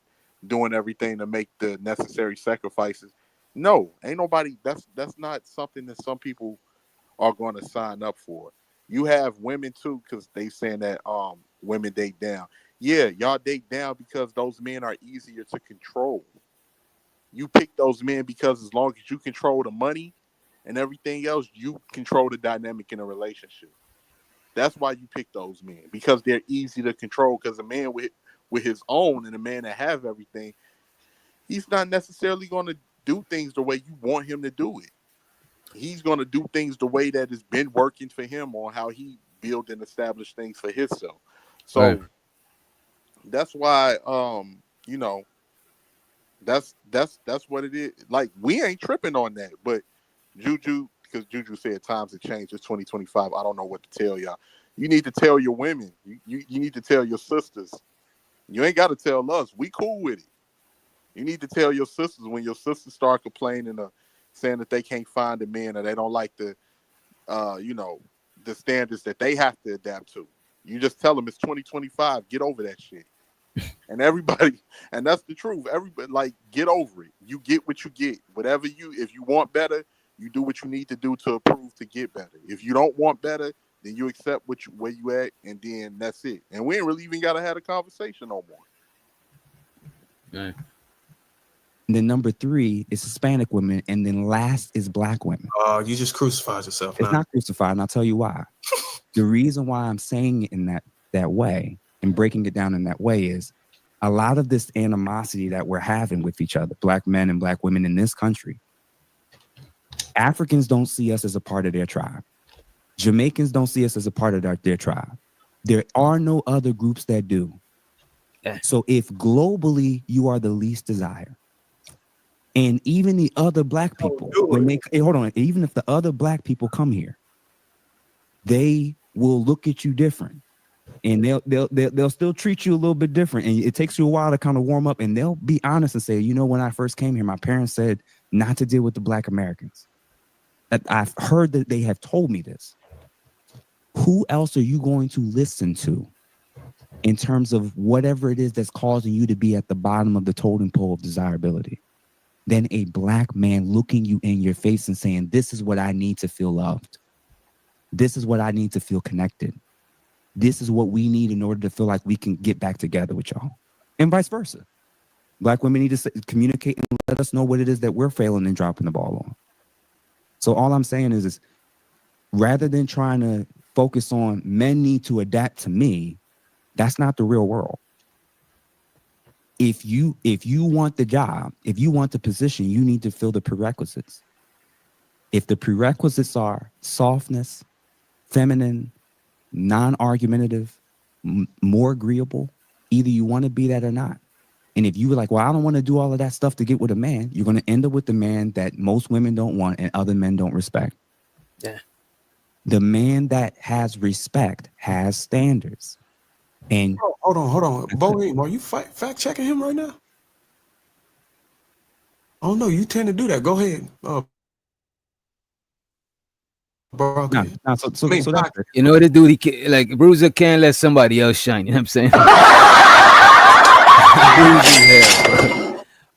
Speaker 21: doing everything to make the necessary sacrifices. No, ain't nobody. That's not something that some people are going to sign up for. You have women too, because they saying that women date down. Yeah, y'all date down because those men are easier to control. You pick those men because as long as you control the money and everything else, you control the dynamic in a relationship. That's why you pick those men, because they're easy to control. Because a man with his own and a man that have everything, he's not necessarily going to do things the way you want him to do it. He's going to do things the way that has been working for him, on how he build and establish things for himself. So
Speaker 7: Right.
Speaker 21: that's why, you know, that's what it is. Like, we ain't tripping on that, but Juju, because Juju said times have changed. It's 2025. I don't know what to tell y'all. You need to tell your women. You need to tell your sisters. You ain't got to tell us. We cool with it. You need to tell your sisters when your sisters start complaining or saying that they can't find a man or they don't like the, you know, the standards that they have to adapt to. You just tell them it's 2025. Get over that shit. And everybody, and that's the truth. Everybody, like, get over it. You get what you get. Whatever if you want better, you do what you need to do to improve to get better. If you don't want better, then you accept where you at, and then that's it. And we ain't really even gotta have a conversation no more.
Speaker 7: Right.
Speaker 4: And then number 3 is Hispanic women, and then last is Black women.
Speaker 2: You just crucified yourself.
Speaker 4: It's not crucified, and I'll tell you why. The reason why I'm saying it in that way and breaking it down in that way is a lot of this animosity that we're having with each other, Black men and Black women in this country. Africans don't see us as a part of their tribe. Jamaicans don't see us as a part of their tribe. There are no other groups that do. So if globally you are the least desired, and even the other Black people, even if the other Black people come here, they will look at you different, and they'll still treat you a little bit different. And it takes you a while to kind of warm up, and they'll be honest and say, you know, when I first came here, my parents said not to deal with the Black Americans. I've heard that they have told me this. Who else are you going to listen to in terms of whatever it is that's causing you to be at the bottom of the totem pole of desirability than a Black man looking you in your face and saying, this is what I need to feel loved. This is what I need to feel connected. This is what we need in order to feel like we can get back together with y'all, and vice versa. Black women need to communicate and let us know what it is that we're failing and dropping the ball on. So all I'm saying is rather than trying to focus on men need to adapt to me, that's not the real world. If you want the job, if you want the position, you need to fill the prerequisites. If the prerequisites are softness, feminine, non-argumentative, more agreeable, either you want to be that or not. And if you were like, well, I don't want to do all of that stuff to get with a man, you're going to end up with the man that most women don't want and other men don't respect.
Speaker 7: Yeah.
Speaker 4: The man that has respect has standards. And
Speaker 2: hold on. Boeing, are you fact checking him right now? Oh no, you tend to do that. Go ahead. Bro,
Speaker 7: you know what to do? Like Bruiser can't let somebody else shine. You know what I'm saying?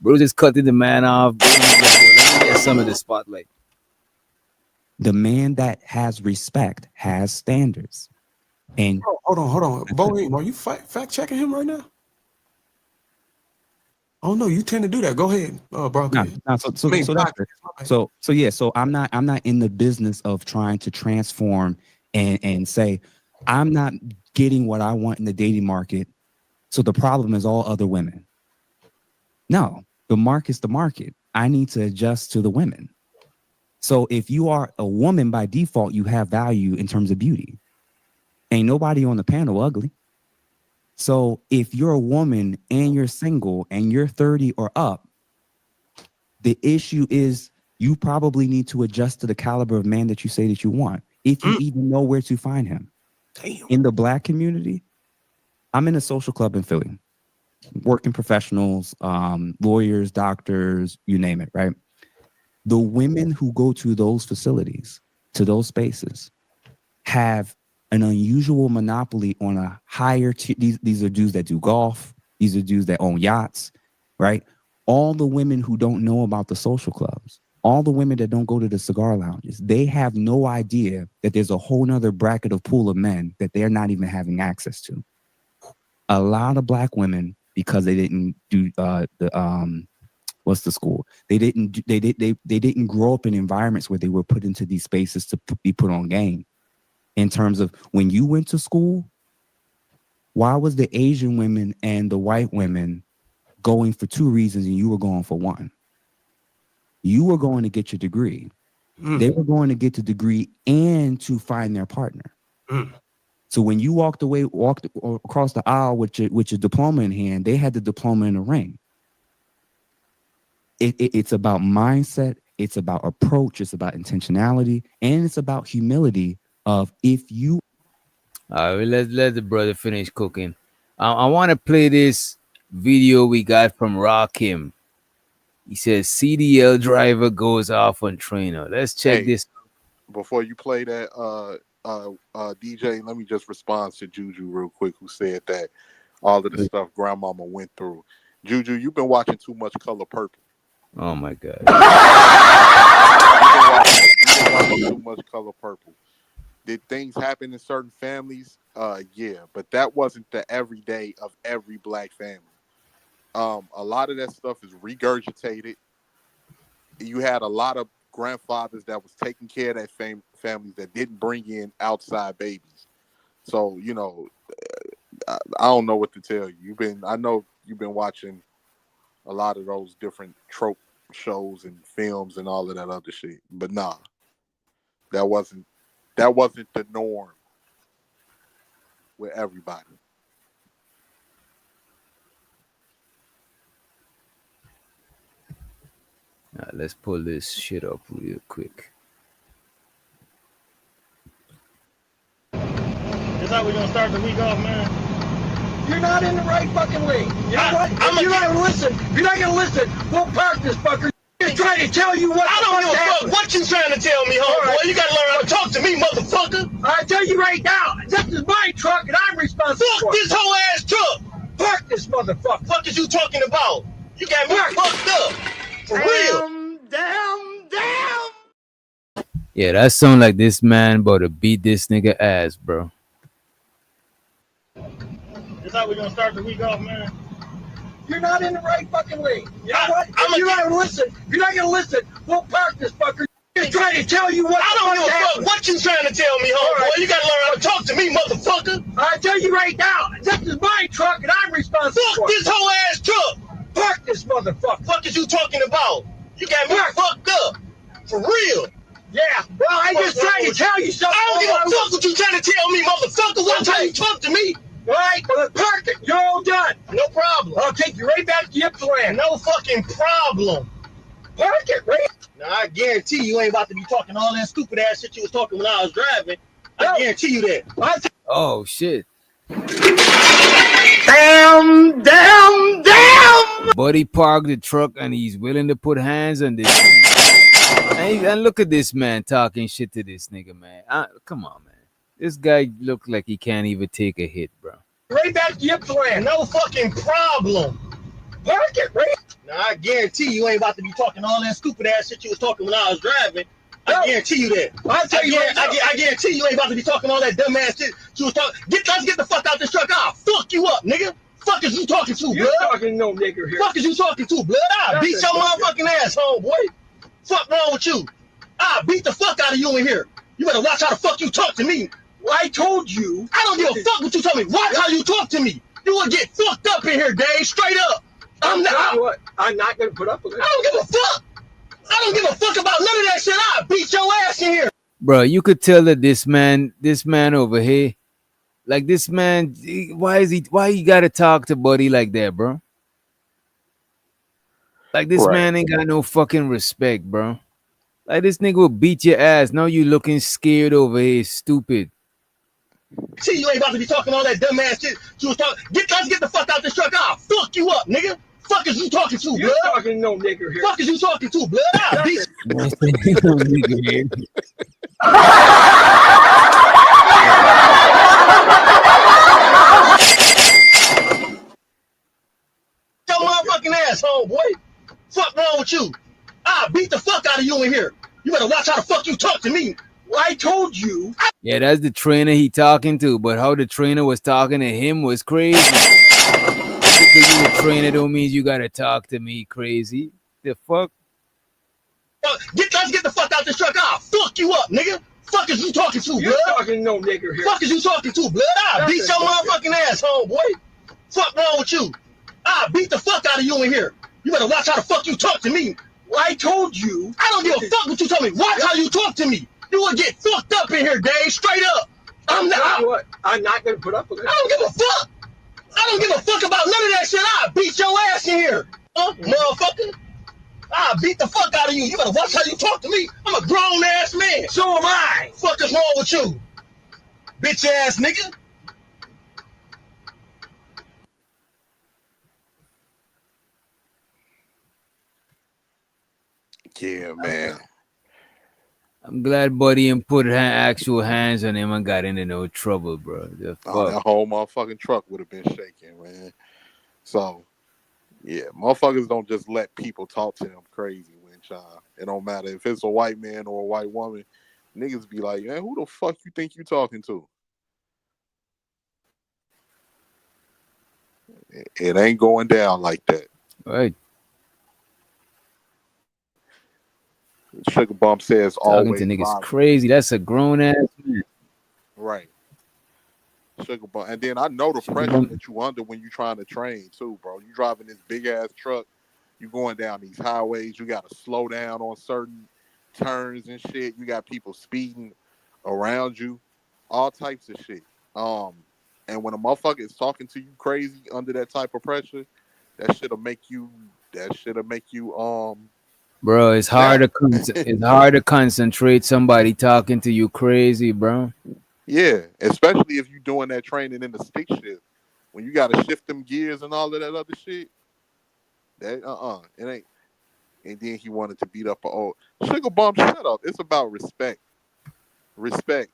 Speaker 7: Bruiser's cutting the man off. Let me get some of the spotlight.
Speaker 4: The man that has respect has standards. And
Speaker 2: hold on. Boeing, are you fact checking him right now? Oh no, you tend to do that. Go ahead, Bronco.
Speaker 4: So I'm not in the business of trying to transform and say I'm not getting what I want in the dating market, so the problem is all other women. No, the market's the market. I need to adjust to the women. So if you are a woman by default, you have value in terms of beauty. Ain't nobody on the panel ugly. So if you're a woman and you're single and you're 30 or up, the issue is you probably need to adjust to the caliber of man that you say that you want, if you even know where to find him.
Speaker 2: Damn.
Speaker 4: In the Black community, I'm in a social club in Philly, working professionals, lawyers, doctors, you name it, right? The women who go to those facilities, to those spaces, have an unusual monopoly on a higher tier. These are dudes that do golf. These are dudes that own yachts, right? All the women who don't know about the social clubs All the women that don't go to the cigar lounges, they have no idea that there's a whole nother bracket of pool of men that they're not even having access to. A lot of black women, because they didn't do what's the school? They didn't grow up in environments where they were put into these spaces to be put on game. In terms of when you went to school, why was the Asian women and the white women going for 2 reasons and you were going for 1? You were going to get your degree. They were going to get the degree and to find their partner. So when you walked across the aisle with your diploma in hand, they had the diploma in the ring. It's about mindset. It's about approach. It's about intentionality. And it's about humility of if you...
Speaker 7: All right, let the brother finish cooking. I want to play this video we got from Rakim. He says CDL driver goes off on trainer. Let's check this.
Speaker 21: Before you play that, DJ, let me just respond to Juju real quick, who said that all of the stuff grandmama went through. Juju, you've been watching too much Color Purple.
Speaker 7: Oh my God.
Speaker 21: You've been watching too much Color Purple. Did things happen in certain families? Yeah, but that wasn't the everyday of every black family. A lot of that stuff is regurgitated. You had a lot of grandfathers that was taking care of that families that didn't bring in outside babies. So, you know, I don't know what to tell you. I know you've been watching a lot of those different trope shows and films and all of that other shit. But nah, that wasn't the norm with everybody.
Speaker 7: Right, let's pull this shit up real quick.
Speaker 16: Is that we're gonna start the week off, man?
Speaker 15: You're not in the right fucking league. You know what? You're not gonna listen. You're not gonna listen. We'll park this fucker. Just trying to tell you what.
Speaker 16: I don't give a fuck what you trying to tell me, homeboy. Right. You gotta learn how to talk to me, motherfucker.
Speaker 15: I tell you right now, this is my truck and I'm responsible for it.
Speaker 16: Fuck this whole ass truck.
Speaker 15: Park this motherfucker.
Speaker 16: Fuck is you talking about? You got me fucked up. For real. Damn.
Speaker 7: Yeah, that sound like this man about to beat this nigga ass, bro.
Speaker 16: Is that we're gonna start the week off, man?
Speaker 15: You're not in the right fucking league. You know what? You're not gonna listen. You're not gonna listen. We'll park this fucker. Just trying to tell you what.
Speaker 16: I don't give a fuck what you trying to tell me, homeboy. Right. You gotta learn how to talk to me, motherfucker.
Speaker 15: I tell you right now, this is my truck and I'm responsible for it.
Speaker 16: Fuck this whole ass truck.
Speaker 15: Park this motherfucker.
Speaker 16: Fuck is you talking about? You got me fucked up. For real.
Speaker 15: Yeah. Well, I just trying to tell you something.
Speaker 16: I don't give a fuck what you trying to tell me, motherfucker. What time you talk to me?
Speaker 15: All right, well, let's park it. You're all done.
Speaker 16: No problem.
Speaker 15: I'll take you right back to Ypsilanti.
Speaker 16: No fucking problem.
Speaker 15: Park it, right?
Speaker 16: Now, I guarantee you ain't about to be talking all that stupid ass shit you was talking when I was driving. I guarantee you that.
Speaker 7: Oh, shit.
Speaker 15: Damn.
Speaker 7: Buddy parked the truck and he's willing to put hands on this thing. And look at this man talking shit to this nigga, man. Come on, man. This guy look like he can't even take a hit, bro.
Speaker 15: Right back to Ypsilanti.
Speaker 16: No fucking problem.
Speaker 15: Park it, right?
Speaker 16: Now, I guarantee you ain't about to be talking all that stupid ass shit you was talking when I was driving. I guarantee you that.
Speaker 15: I
Speaker 16: guarantee you ain't about to be talking all that dumb ass shit you was talking. Let's get the fuck out this truck. I'll fuck you up, nigga. Fuck is you talking to, blood?
Speaker 15: You're talking no nigger here.
Speaker 16: Fuck is you talking to, blood? I'll beat your motherfucking ass, homeboy. Fuck wrong with you? I'll beat the fuck out of you in here. You better watch how the fuck you talk to me.
Speaker 15: Well, I told you.
Speaker 16: I don't give a fuck what you told me. Watch how you talk to me. You will get fucked up in here, Dave. Straight up.
Speaker 15: I'm not going to put up with it.
Speaker 16: I don't give a fuck. I don't give a fuck about none of that shit. I'll beat your ass in here.
Speaker 7: Bro, you could tell that this man over here, like this man, why you gotta talk to Buddy like that, bro? Like this man ain't got no fucking respect, bro. Like this nigga will beat your ass. Now you looking scared over here, stupid.
Speaker 16: See, you ain't about to be talking all that dumb ass shit. You was talking. Let's get the fuck out this truck. I'll fuck you up, nigga. Fuck is you talking to, blood?
Speaker 15: You're talking no nigger here.
Speaker 16: Fuck is you talking to, blood? I'll beat your motherfucking ass, homeboy. Fuck wrong with you? I'll
Speaker 15: I'll beat the fuck out of you in here. You better watch how the fuck you talk to me. Well, I told you.
Speaker 7: Yeah, that's the trainer he talking to, but how the trainer was talking to him was crazy. Because you a trainer don't mean you gotta talk to me crazy. The fuck?
Speaker 15: Let's get the fuck out this truck. I'll fuck you up, nigga. Fuck is you talking to, blood? You talking no nigga here. Fuck is you talking to, blood? I'll beat your motherfucking ass, homeboy. Fuck wrong with you? I'll beat the fuck out of you in here. You better watch how the fuck you talk to me. Well, I told you. I don't give a fuck what you told me. Watch how you talk to me. You will get fucked up in here, Dave. Straight up. I'm not gonna put up with it. I don't give a fuck. I don't give a fuck about none of that shit. I'll beat your ass in here. Motherfucker. I'll beat the fuck out of you. You better watch how you talk to me. I'm a grown ass man. So am I. Fuck is wrong with you? Bitch ass nigga.
Speaker 21: Yeah, man.
Speaker 7: I'm glad Buddy and put actual hands on him and got into no trouble, bro. The
Speaker 21: Oh, that
Speaker 7: fuck.
Speaker 21: whole motherfucking truck would have been shaking, man. So, yeah, motherfuckers don't just let people talk to them crazy when child. It don't matter if it's a white man or a white woman. Niggas be like, man, who the fuck you think you talking to? It ain't going down like that.
Speaker 7: Right.
Speaker 21: Sugar Bump says
Speaker 7: Talking
Speaker 21: always
Speaker 7: to niggas
Speaker 21: violent.
Speaker 7: crazy. That's a grown ass man.
Speaker 21: Right. Sugar Bump. And then I know the pressure
Speaker 7: Bump.
Speaker 21: that you under when you trying to train too, bro. You driving this big ass truck, you going down these highways, you gotta slow down on certain turns and shit. You got people speeding around you, all types of shit. And when a motherfucker is talking to you crazy under that type of pressure, that shit'll make you
Speaker 7: Bro, it's hard it's hard to concentrate somebody talking to you crazy, bro.
Speaker 21: yeah, especially if you're doing that training in the stick shift. When you gotta shift them gears and all of that other shit, that it ain't. And then he wanted to beat up an old Sugar Bump. Shut up. It's about respect. Respect.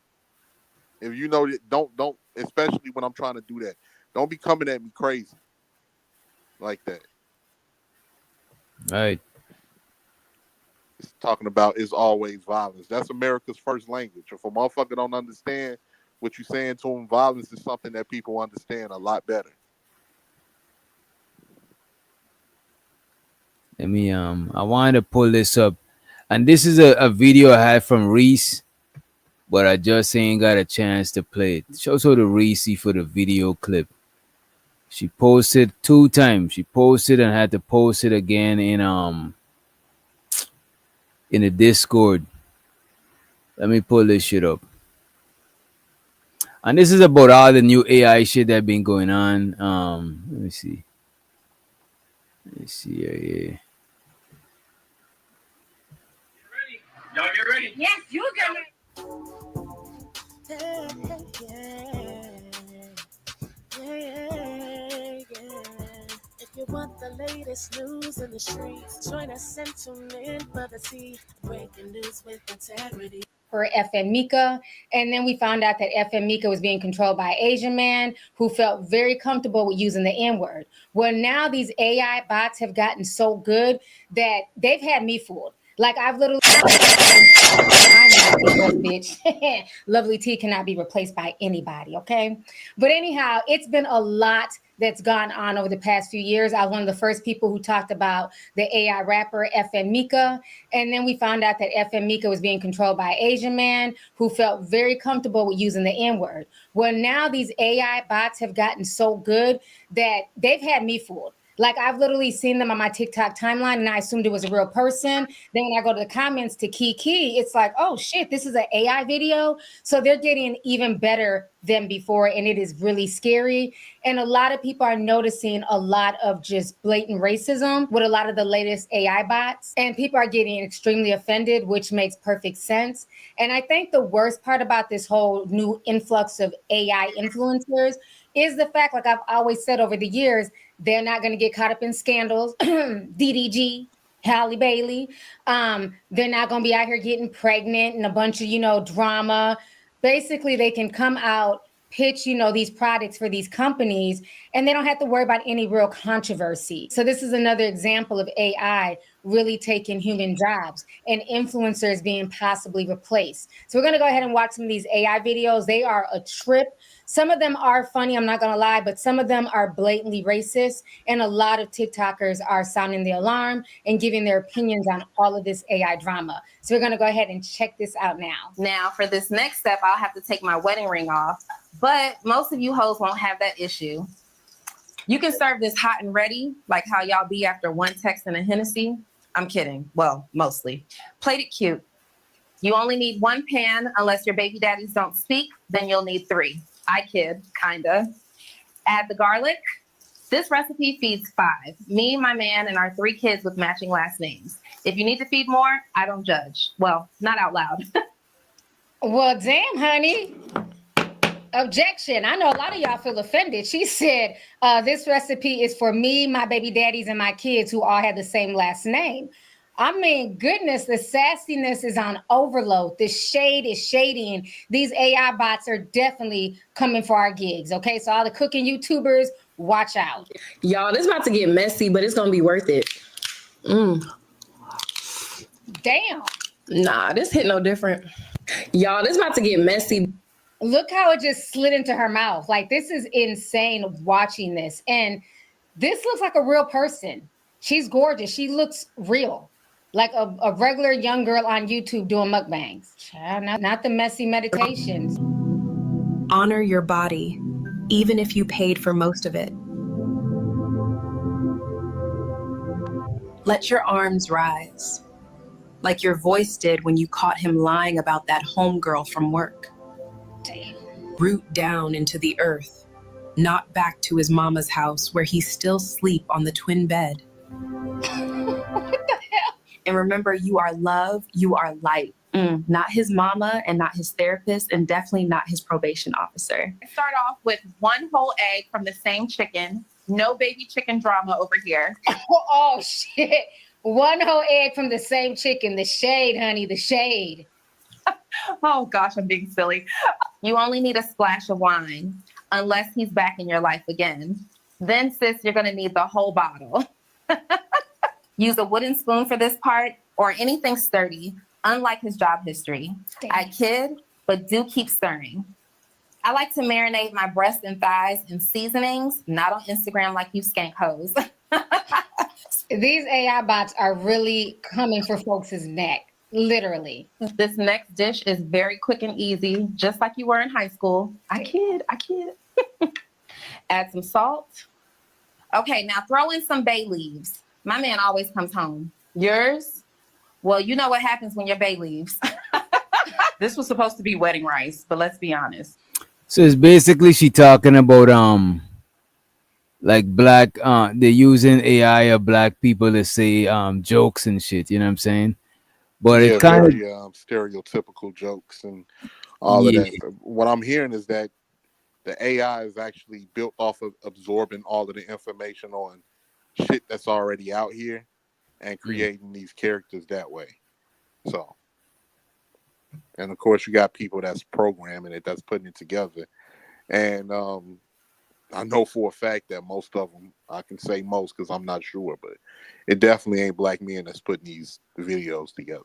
Speaker 21: If you know that, don't. Especially when I'm trying to do that, don't be coming at me crazy like that.
Speaker 7: Right.
Speaker 21: It's talking about is always violence. That's America's first language. If a motherfucker don't understand what you're saying to him, violence is something that people understand a lot better.
Speaker 7: Let me I wanted to pull this up. And this is a video I had from Reese, but I just ain't got a chance to play it. Shows her the Reese for the video clip. She posted 2 times. She posted and had to post it again in the Discord. Let me pull this shit up. And this is about all the new AI shit that been going on. Let me see. Let's see here.
Speaker 1: Y'all get ready? Yes, you get ready.
Speaker 11: If you want the latest news in the streets, join us and tune in for the tea. Breaking news with integrity.
Speaker 12: For FM Mika, and then we found out that FM Mika was being controlled by an Asian man who felt very comfortable with using the N-word. Well, now these AI bots have gotten so good that they've had me fooled. Like I've literally bitch. Lovely T cannot be replaced by anybody, okay? But anyhow, it's been a lot that's gone on over the past few years. I was one of the first people who talked about the AI rapper FM Mika. And then we found out that FM Mika was being controlled by an Asian man who felt very comfortable with using the N-word. Well, now these AI bots have gotten so good that they've had me fooled. Like I've literally seen them on my TikTok timeline and I assumed it was a real person. Then when I go to the comments to Kiki, it's like, oh shit, this is an AI video. So they're getting even better than before. And it is really scary. And a lot of people are noticing a lot of just blatant racism with a lot of the latest AI bots. And people are getting extremely offended, which makes perfect sense. And I think the worst part about this whole new influx of AI influencers is the fact, like I've always said over the years, they're not going to get caught up in scandals, DDG, Halle Bailey. They're not going to be out here getting pregnant and a bunch of, drama. Basically, they can come out, pitch, these products for these companies, and they don't have to worry about any real controversy. So this is another example of AI really taking human jobs and influencers being possibly replaced. So we're going to go ahead and watch some of these AI videos. They are a trip. Some of them are funny, I'm not going to lie, but some of them are blatantly racist. And a lot of TikTokers are sounding the alarm and giving their opinions on all of this AI drama. So we're going to go ahead and check this out now.
Speaker 8: Now, for this next step, I'll have to take my wedding ring off, but most of you hoes won't have that issue. You can serve this hot and ready, like how y'all be after one text and a Hennessy. I'm kidding. Well, mostly. Plate it cute. You only need one pan unless your baby daddies don't speak, then you'll need 3. I kid, kinda. Add the garlic. This recipe feeds 5. Me, my man, and our 3 kids with matching last names. If you need to feed more, I don't judge. Well, not out loud.
Speaker 12: Well, damn, honey. Objection. I know a lot of y'all feel offended. She said, this recipe is for me, my baby daddies, and my kids who all have the same last name. I mean, goodness, the sassiness is on overload. The shade is shading. These AI bots are definitely coming for our gigs, okay? So all the cooking YouTubers, watch out.
Speaker 17: Y'all, this about to get messy, but it's going to be worth it.
Speaker 12: Damn.
Speaker 17: Nah, this hit no different. Y'all, this about to get messy.
Speaker 12: Look how it just slid into her mouth. Like, this is insane watching this. And this looks like a real person. She's gorgeous. She looks real. Like a regular young girl on YouTube doing mukbangs. Child, not the messy meditations.
Speaker 23: Honor your body, even if you paid for most of it. Let your arms rise, like your voice did when you caught him lying about that homegirl from work.
Speaker 12: Damn.
Speaker 23: Root down into the earth, not back to his mama's house where he still sleep on the twin bed. And remember, you are love, you are light. Not his mama and not his therapist and definitely not his probation officer.
Speaker 8: Start off with 1 whole egg from the same chicken. No baby chicken drama over here.
Speaker 12: Oh, shit. 1 whole egg from the same chicken. The shade, honey, the shade.
Speaker 8: Oh, gosh, I'm being silly. You only need a splash of wine, unless he's back in your life again. Then, sis, you're going to need the whole bottle. Use a wooden spoon for this part or anything sturdy, unlike his job history.
Speaker 12: Damn.
Speaker 8: I kid, but do keep stirring. I like to marinate my breasts and thighs in seasonings, not on Instagram like you skank hoes.
Speaker 12: These AI bots are really coming for folks' neck, literally.
Speaker 8: This next dish is very quick and easy, just like you were in high school. I kid. Add some salt. Okay, now throw in some bay leaves. My man always comes home. Yours? Well, you know what happens when your bay leaves.
Speaker 24: This was supposed to be wedding rice, but let's be honest.
Speaker 7: So it's basically she talking about like black they're using AI of black people to say jokes and shit, you know what I'm saying? But
Speaker 21: Yeah,
Speaker 7: it kind of
Speaker 21: very stereotypical jokes and all of that. What I'm hearing is that the AI is actually built off of absorbing all of the information on shit that's already out here and creating these characters that way. So, and of course you got people that's programming it, that's putting it together. And I know for a fact that most of them, I can say most because I'm not sure, but it definitely ain't black men that's putting these videos together.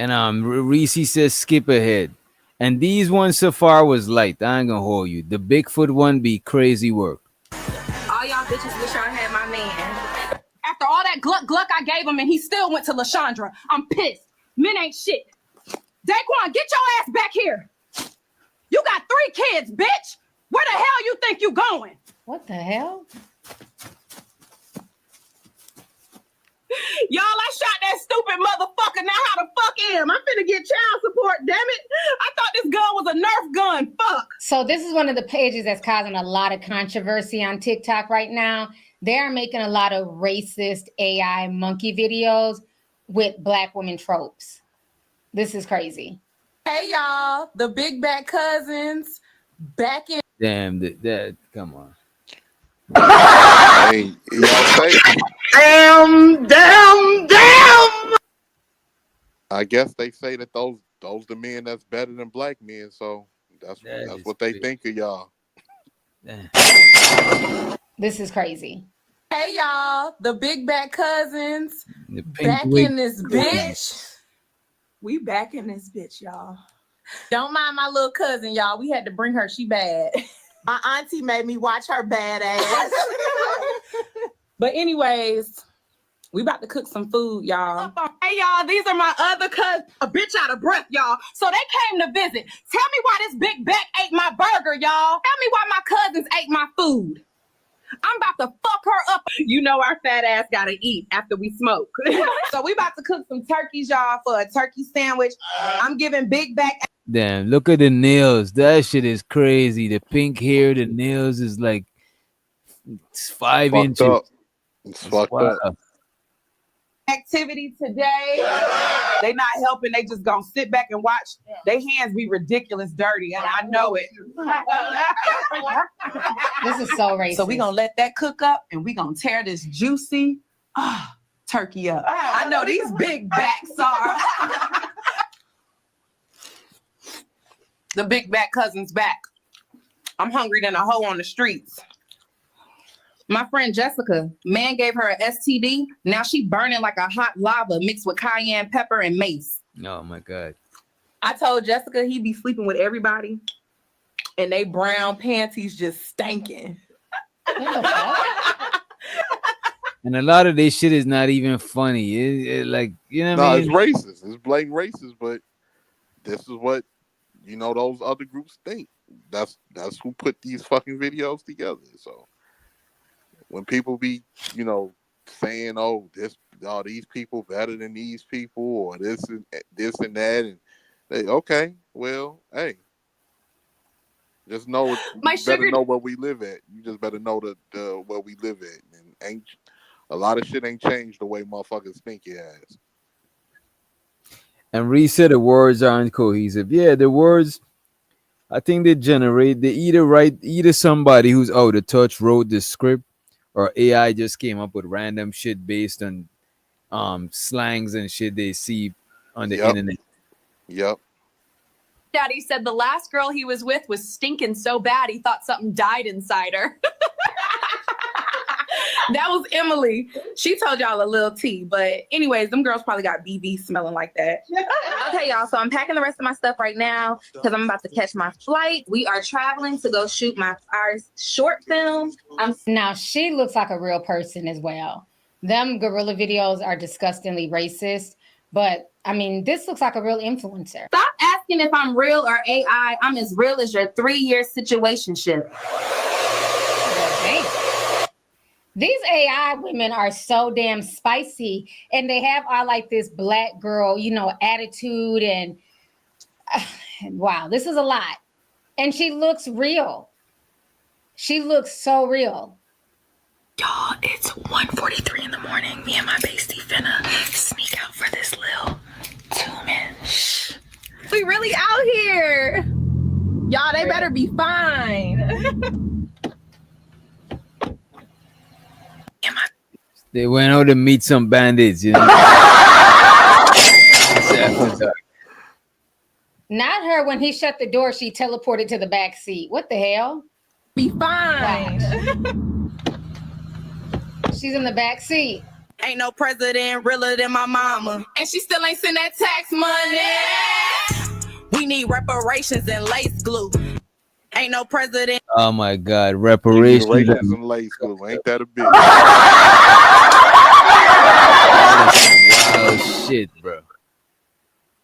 Speaker 7: and Reese says skip ahead. And these ones so far was light. I ain't gonna hold you. The Bigfoot one be crazy work.
Speaker 24: All y'all bitches wish y'all had my man. After all that gluck I gave him and he still went to LaShondra, I'm pissed. Men ain't shit. Daquan, get your ass back here. You got 3 kids, bitch. Where the hell you think you going?
Speaker 12: What the hell?
Speaker 24: Y'all, I shot that stupid motherfucker. Now how the fuck am I finna get child support, damn it? I thought this gun was a Nerf gun. Fuck.
Speaker 12: So this is one of the pages that's causing a lot of controversy on TikTok right now. They're making a lot of racist AI monkey videos with black women tropes. This is crazy.
Speaker 24: Hey y'all, the big back cousins back in.
Speaker 7: Damn, that come on.
Speaker 21: Hey, y'all say damn. I guess they say that those the men that's better than black men, so that's what they think of y'all.
Speaker 12: This is crazy.
Speaker 24: Hey y'all, the big back cousins
Speaker 7: The
Speaker 24: back
Speaker 7: wig
Speaker 24: in this bitch. We back in this bitch, y'all. Don't mind my little cousin, y'all. We had to bring her. She bad. My auntie made me watch her bad ass. But anyways, we about to cook some food, y'all. Hey y'all, these are my other cousins. A bitch out of breath, y'all. So they came to visit. Tell me why this big back ate my burger, y'all. Tell me why my cousins ate my food. I'm about to fuck her up. You know our fat ass gotta eat after we smoke. So we about to cook some turkeys, y'all, for a turkey sandwich. I'm giving big back.
Speaker 7: Damn, look at the nails. That shit is crazy. The pink hair, the nails is like it's 5
Speaker 21: Fucked
Speaker 7: inches.
Speaker 21: up. It's fucked
Speaker 7: wild.
Speaker 21: up.
Speaker 24: Activity today. They not helping. They just gonna sit back and watch. They hands be ridiculous dirty, and I know it.
Speaker 12: This is so racist.
Speaker 24: So we gonna let that cook up, and we gonna tear this juicy turkey up. I know these big backs are. The big back cousin's back. I'm hungry than a hoe on the streets. My friend Jessica, man gave her a STD. Now she burning like a hot lava mixed with cayenne pepper and mace.
Speaker 7: Oh my God.
Speaker 24: I told Jessica he be sleeping with everybody and they brown panties just stinking.
Speaker 7: And a lot of this shit is not even funny. It like, you know what I
Speaker 21: It's
Speaker 7: mean?
Speaker 21: racist. It's blatant racist, but this is what those other groups think. That's who put these fucking videos together. So when people be, saying, "Oh, these people better than these people," or this and that, and they okay, well, hey, just know better know where we live at. You just better know the where we live at, and a lot of shit ain't changed the way motherfuckers think it has.
Speaker 7: And Reese said the words aren't cohesive. Yeah, the words, I think they either somebody who's out of touch wrote the script, or AI just came up with random shit based on slangs and shit they see on the internet.
Speaker 21: Yep.
Speaker 23: Daddy said the last girl he was with was stinking so bad he thought something died inside her.
Speaker 24: That was Emily. She told y'all a little tea, but anyways, them girls probably got BB smelling like that. Okay, y'all, so I'm packing the rest of my stuff right now because I'm about to catch my flight. We are traveling to go shoot our short film.
Speaker 12: Now, she looks like a real person as well. Them gorilla videos are disgustingly racist, but I mean, this looks like a real influencer.
Speaker 24: Stop asking if I'm real or AI. I'm as real as your 3-year situationship.
Speaker 12: These AI women are so damn spicy, and they have all like this black girl, attitude, and wow, this is a lot. And she looks real. She looks so real.
Speaker 23: Y'all, it's 1:43 in the morning. Me and my bestie finna sneak out for this little 2-minute. Shh.
Speaker 24: We really out here. Y'all, they better be fine.
Speaker 7: They went out to meet some bandits,
Speaker 12: Not her. When he shut the door, she teleported to the back seat. What the hell?
Speaker 24: Be fine.
Speaker 12: She's in the back seat.
Speaker 24: Ain't no president realer than my mama. And she still ain't send that tax money. We need reparations and lace glue. Ain't no president.
Speaker 7: Oh my God, reparations
Speaker 21: and lace glue. Ain't that a bitch?
Speaker 7: Wild shit, bro.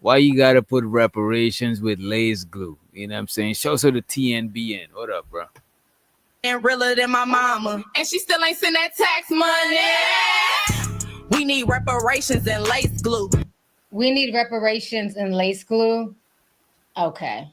Speaker 7: Why you gotta put reparations with lace glue? You know what I'm saying? Show us the TNBN. What up, bro?
Speaker 24: And realer than my mama. And she still ain't send that tax money. We need reparations and lace glue.
Speaker 12: We need reparations and lace glue. Okay.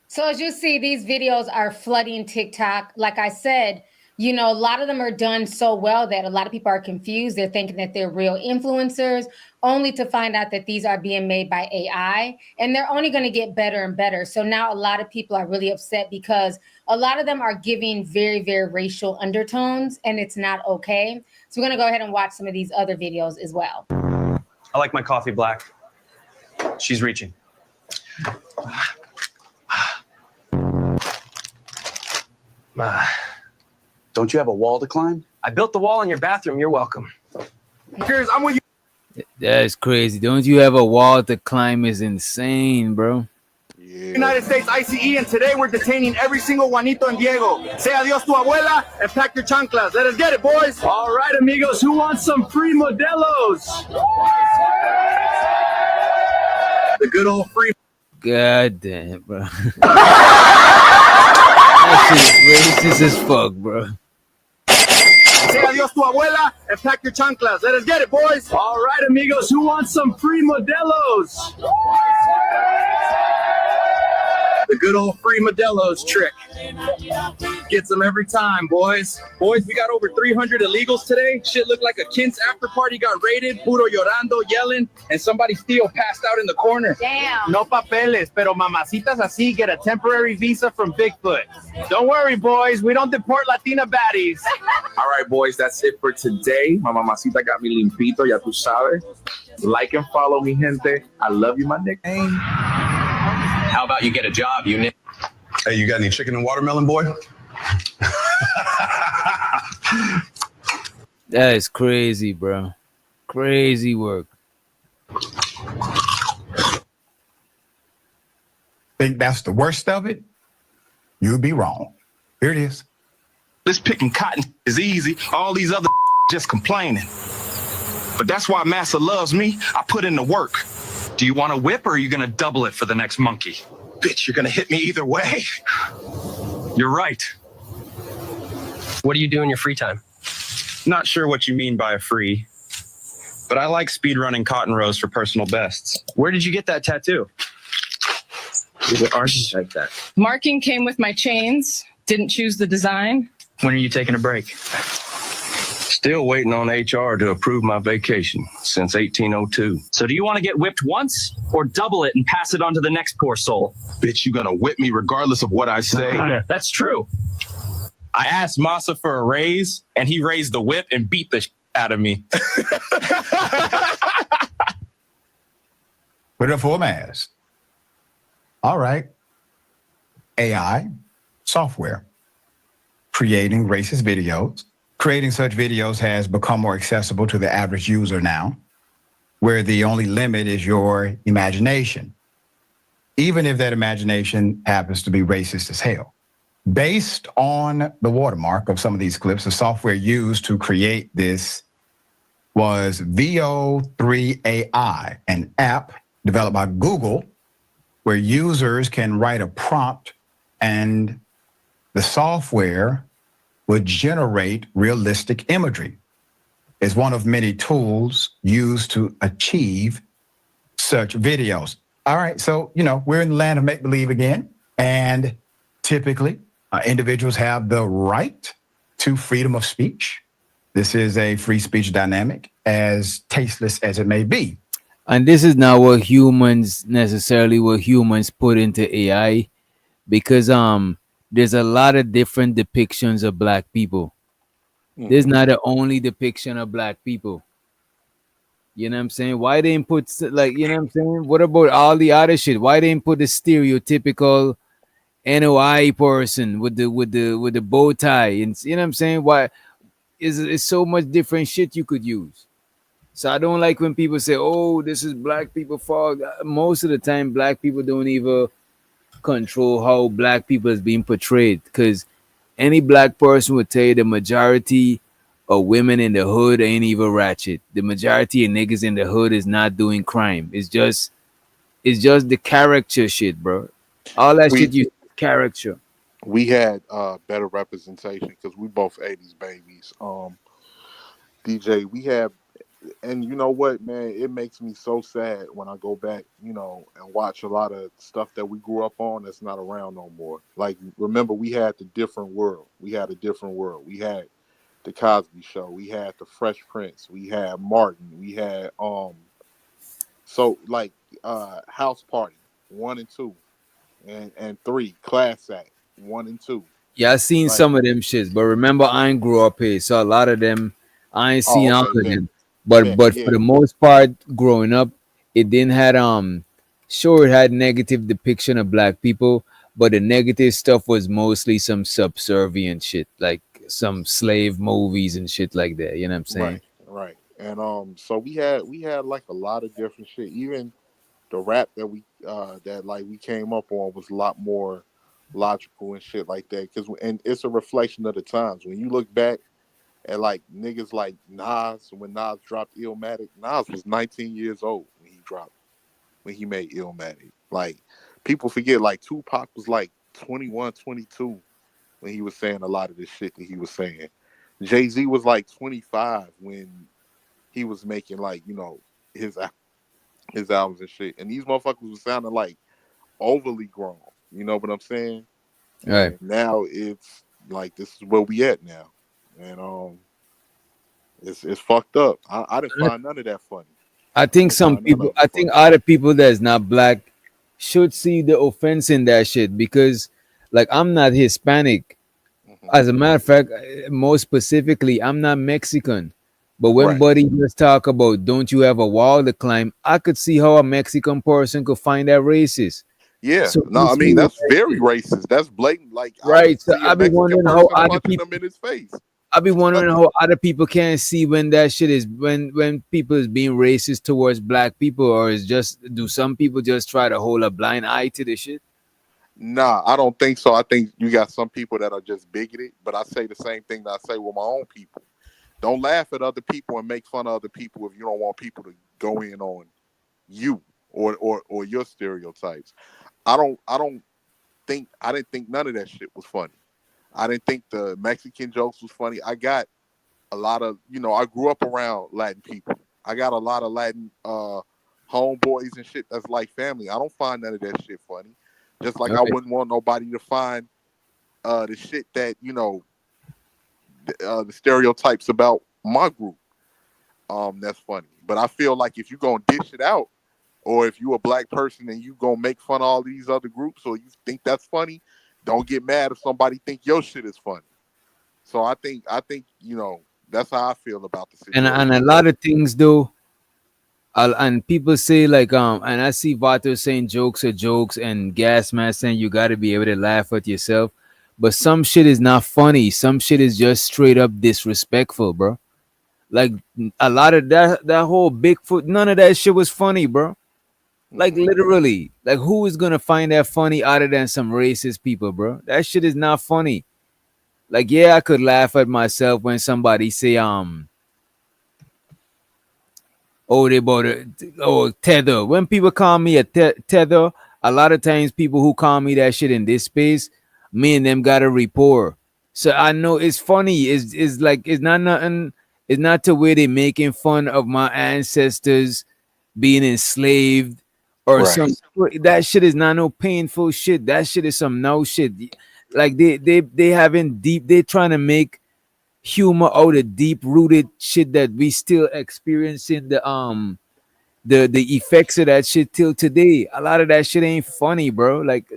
Speaker 12: So as you see, these videos are flooding TikTok. Like I said, a lot of them are done so well that a lot of people are confused. They're thinking that they're real influencers, only to find out that these are being made by AI, and they're only going to get better and better. So now a lot of people are really upset because a lot of them are giving very, very racial undertones, and it's not okay. So we're going to go ahead and watch some of these other videos as well.
Speaker 13: I like my coffee black. She's reaching.
Speaker 14: Don't you have a wall to climb?
Speaker 13: I built the wall in your bathroom. You're welcome.
Speaker 15: I'm with you.
Speaker 7: That's crazy. Don't you have a wall to climb? Is insane, bro.
Speaker 15: United States ICE, and today we're detaining every single Juanito and Diego. Say adios tu abuela and pack your chanclas. Let us get it, boys. All right, amigos, who wants some free Modelos? The good old free.
Speaker 7: God damn, bro. That shit is racist as fuck, bro.
Speaker 15: Say adios tu abuela and pack your chanclas. Let us get it, boys. All right, amigos, who wants some free Modelos? The good old free Modelo's trick. Gets them every time, boys. Boys, we got over 300 illegals today. Shit looked like a Kent's after party got raided. Puro llorando, yelling, and somebody still passed out in the corner.
Speaker 24: Damn.
Speaker 15: No papeles, pero mamacitas así get a temporary visa from Bigfoot. Don't worry, boys. We don't deport Latina baddies.
Speaker 14: All right, boys, that's it for today. My mamacita got me limpito, ya tú sabes. Like and follow me, gente. I love you, my nigga.
Speaker 13: How about you get a job, you?
Speaker 18: Hey, you got any chicken and watermelon, boy?
Speaker 7: That is crazy, bro. Crazy work.
Speaker 19: Think that's the worst of it? You'd be wrong. Here it is.
Speaker 15: This picking cotton is easy. All these other just complaining. But that's why Massa loves me. I put in the work.
Speaker 13: Do you want a whip or are you going to double it for the next monkey?
Speaker 15: Bitch, you're gonna hit me either way.
Speaker 13: You're right. What do you do in your free time? Not sure what you mean by a free, but I like speedrunning cotton rows for personal bests. Where did you get that tattoo? What archetype that?
Speaker 24: Marking came with my chains. Didn't choose the design.
Speaker 13: When are you taking a break?
Speaker 20: Still waiting on HR to approve my vacation since 1802.
Speaker 13: So do you want to get whipped once or double it and pass it on to the next poor soul?
Speaker 20: Bitch, you gonna whip me regardless of what I say?
Speaker 13: That's true. I asked Massa for a raise and he raised the whip and beat the out of me.
Speaker 19: Put it up for a mask. All right. AI, software, creating racist videos. Creating such videos has become more accessible to the average user now, where the only limit is your imagination, even if that imagination happens to be racist as hell. Based on the watermark of some of these clips, the software used to create this was VO3AI, an app developed by Google, where users can write a prompt and the software would generate realistic imagery. It's one of many tools used to achieve such videos. All right, so, we're in the land of make-believe again, and typically individuals have the right to freedom of speech. This is a free speech dynamic, as tasteless as it may be.
Speaker 7: And this is not what humans put into AI, because there's a lot of different depictions of black people. There's not the only depiction of black people. You know what I'm saying? Why they didn't put What about all the other shit? Why they didn't put the stereotypical NOI person with the bow tie? And you know what I'm saying? Why is so much different shit you could use? So I don't like when people say, "Oh, this is black people fault." Most of the time, black people don't even control how black people is being portrayed, because any black person would tell you the majority of women in the hood ain't even ratchet. The majority of niggas in the hood is not doing crime. It's just the character shit, bro. All that shit you character.
Speaker 21: We had better representation because we both 80s babies. DJ, we have, and you know what, man, it makes me so sad when I go back, and watch a lot of stuff that we grew up on that's not around no more. Like, remember, we had the different world. We had a different world. We had the Cosby Show. We had the Fresh Prince. We had Martin. We had House Party 1 and 2, and 3 Class Act 1 and 2.
Speaker 7: Yeah, I seen some of them shits, but remember, I ain't grew up here, so a lot of them I ain't seen all of them. But for the most part, growing up, it didn't had sure it had negative depiction of black people, but the negative stuff was mostly some subservient shit, like some slave movies and shit like that. You know what I'm saying?
Speaker 21: Right. And so we had like a lot of different shit. Even the rap that we came up on was a lot more logical and shit like that. And it's a reflection of the times. When you look back at like niggas like Nas, when Nas dropped Illmatic, Nas was 19 years old when he made Illmatic. Like people forget, like Tupac was like 21, 22 when he was saying a lot of the shit that he was saying. Jay-Z was like 25 when he was making like, his albums and shit. And these motherfuckers was sounding like overly grown. You know what I'm saying?
Speaker 7: Right.
Speaker 21: And now it's like this is where we at now. And it's fucked up. I didn't find none of that funny.
Speaker 7: I think some people, I think other people that's not black should see the offense in that shit because, like, I'm not Hispanic. As a matter of fact, more specifically, I'm not Mexican. But when Buddy just talk about don't you have a wall to climb, I could see how a Mexican person could find that racist.
Speaker 21: Yeah,
Speaker 7: So
Speaker 21: no, I
Speaker 7: it's
Speaker 21: mean
Speaker 7: me,
Speaker 21: that's very racist. That's blatant. Like I
Speaker 7: right.
Speaker 21: could
Speaker 7: So
Speaker 21: see a
Speaker 7: I be
Speaker 21: Mexican
Speaker 7: wondering
Speaker 21: person
Speaker 7: how other
Speaker 21: punching
Speaker 7: people
Speaker 21: him in his face.
Speaker 7: I be wondering how other people can't see when that shit is when people is being racist towards black people, or is just do some people just try to hold a blind eye to the shit?
Speaker 21: Nah, I don't think so. I think you got some people that are just bigoted, but I say the same thing that I say with my own people. Don't laugh at other people and make fun of other people if you don't want people to go in on you or your stereotypes. I didn't think none of that shit was funny. I didn't think the Mexican jokes was funny. I got a lot of, I grew up around Latin people. I got a lot of Latin homeboys and shit that's like family. I don't find none of that shit funny. Just like I
Speaker 7: Right.
Speaker 21: wouldn't want nobody to find the shit that, the stereotypes about my group. That's funny. But I feel like if you're gonna dish it out, or if you a black person and you gonna make fun of all these other groups, or you think that's funny, don't get mad if somebody think your shit is funny. So I think that's how I feel about the
Speaker 7: And
Speaker 21: situation.
Speaker 7: a lot of things though, and people say like and I see Vato saying jokes are jokes and Gas Man saying you got to be able to laugh at yourself, but some shit is not funny. Some shit is just straight up disrespectful, bro. Like a lot of that whole Bigfoot, none of that shit was funny, bro. Like literally, like who is gonna find that funny other than some racist people, bro? That shit is not funny. Like yeah, I could laugh at myself when somebody say oh, they bought a tether. When people call me a tether, a lot of times people who call me that shit in this space, me and them got a rapport. So I know it's funny. It's like it's not nothing. It's not the way they making fun of my ancestors being enslaved or
Speaker 21: Right.
Speaker 7: some. That shit is not no painful shit. That shit is some no shit. Like they having deep. They trying to make humor out of deep rooted shit that we still experiencing the effects of that shit till today. A lot of that shit ain't funny, bro. Like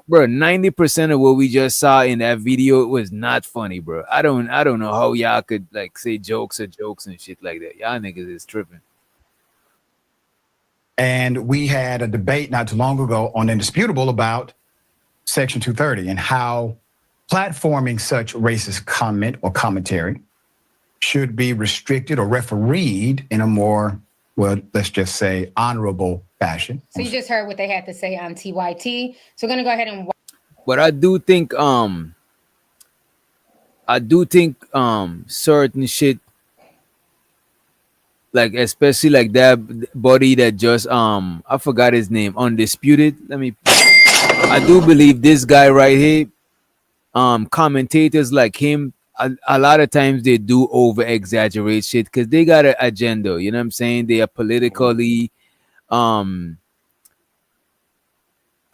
Speaker 7: bro, 90% of what we just saw in that video was not funny, bro. I don't know how y'all could like say jokes are jokes and shit like that. Y'all niggas is tripping.
Speaker 19: And we had a debate not too long ago on Indisputable about Section 230 and how platforming such racist comment or commentary should be restricted or refereed in a more, well, let's just say, honorable fashion.
Speaker 12: So you just heard what they had to say on TYT. So we're gonna go ahead and.
Speaker 7: But I do think certain shit, like especially like that body that just I forgot his name, Undisputed. I do believe this guy right here, commentators like him, a lot of times they do over exaggerate shit because they got an agenda, you know what I'm saying? They are politically I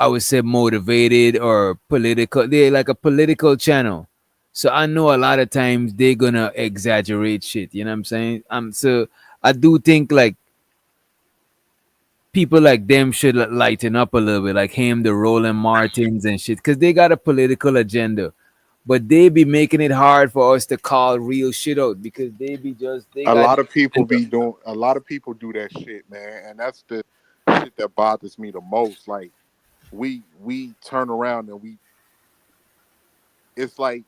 Speaker 7: would say motivated or political. They're like a political channel. So I know a lot of times they're gonna exaggerate shit. You know what I'm saying? So I do think like people like them should lighten up a little bit, like him, the Roland Martins and shit, because they got a political agenda. But they be making it hard for us to call real shit out because they
Speaker 21: A
Speaker 7: got
Speaker 21: lot of people do that shit, man, and that's the shit that bothers me the most. Like we turn around and it's like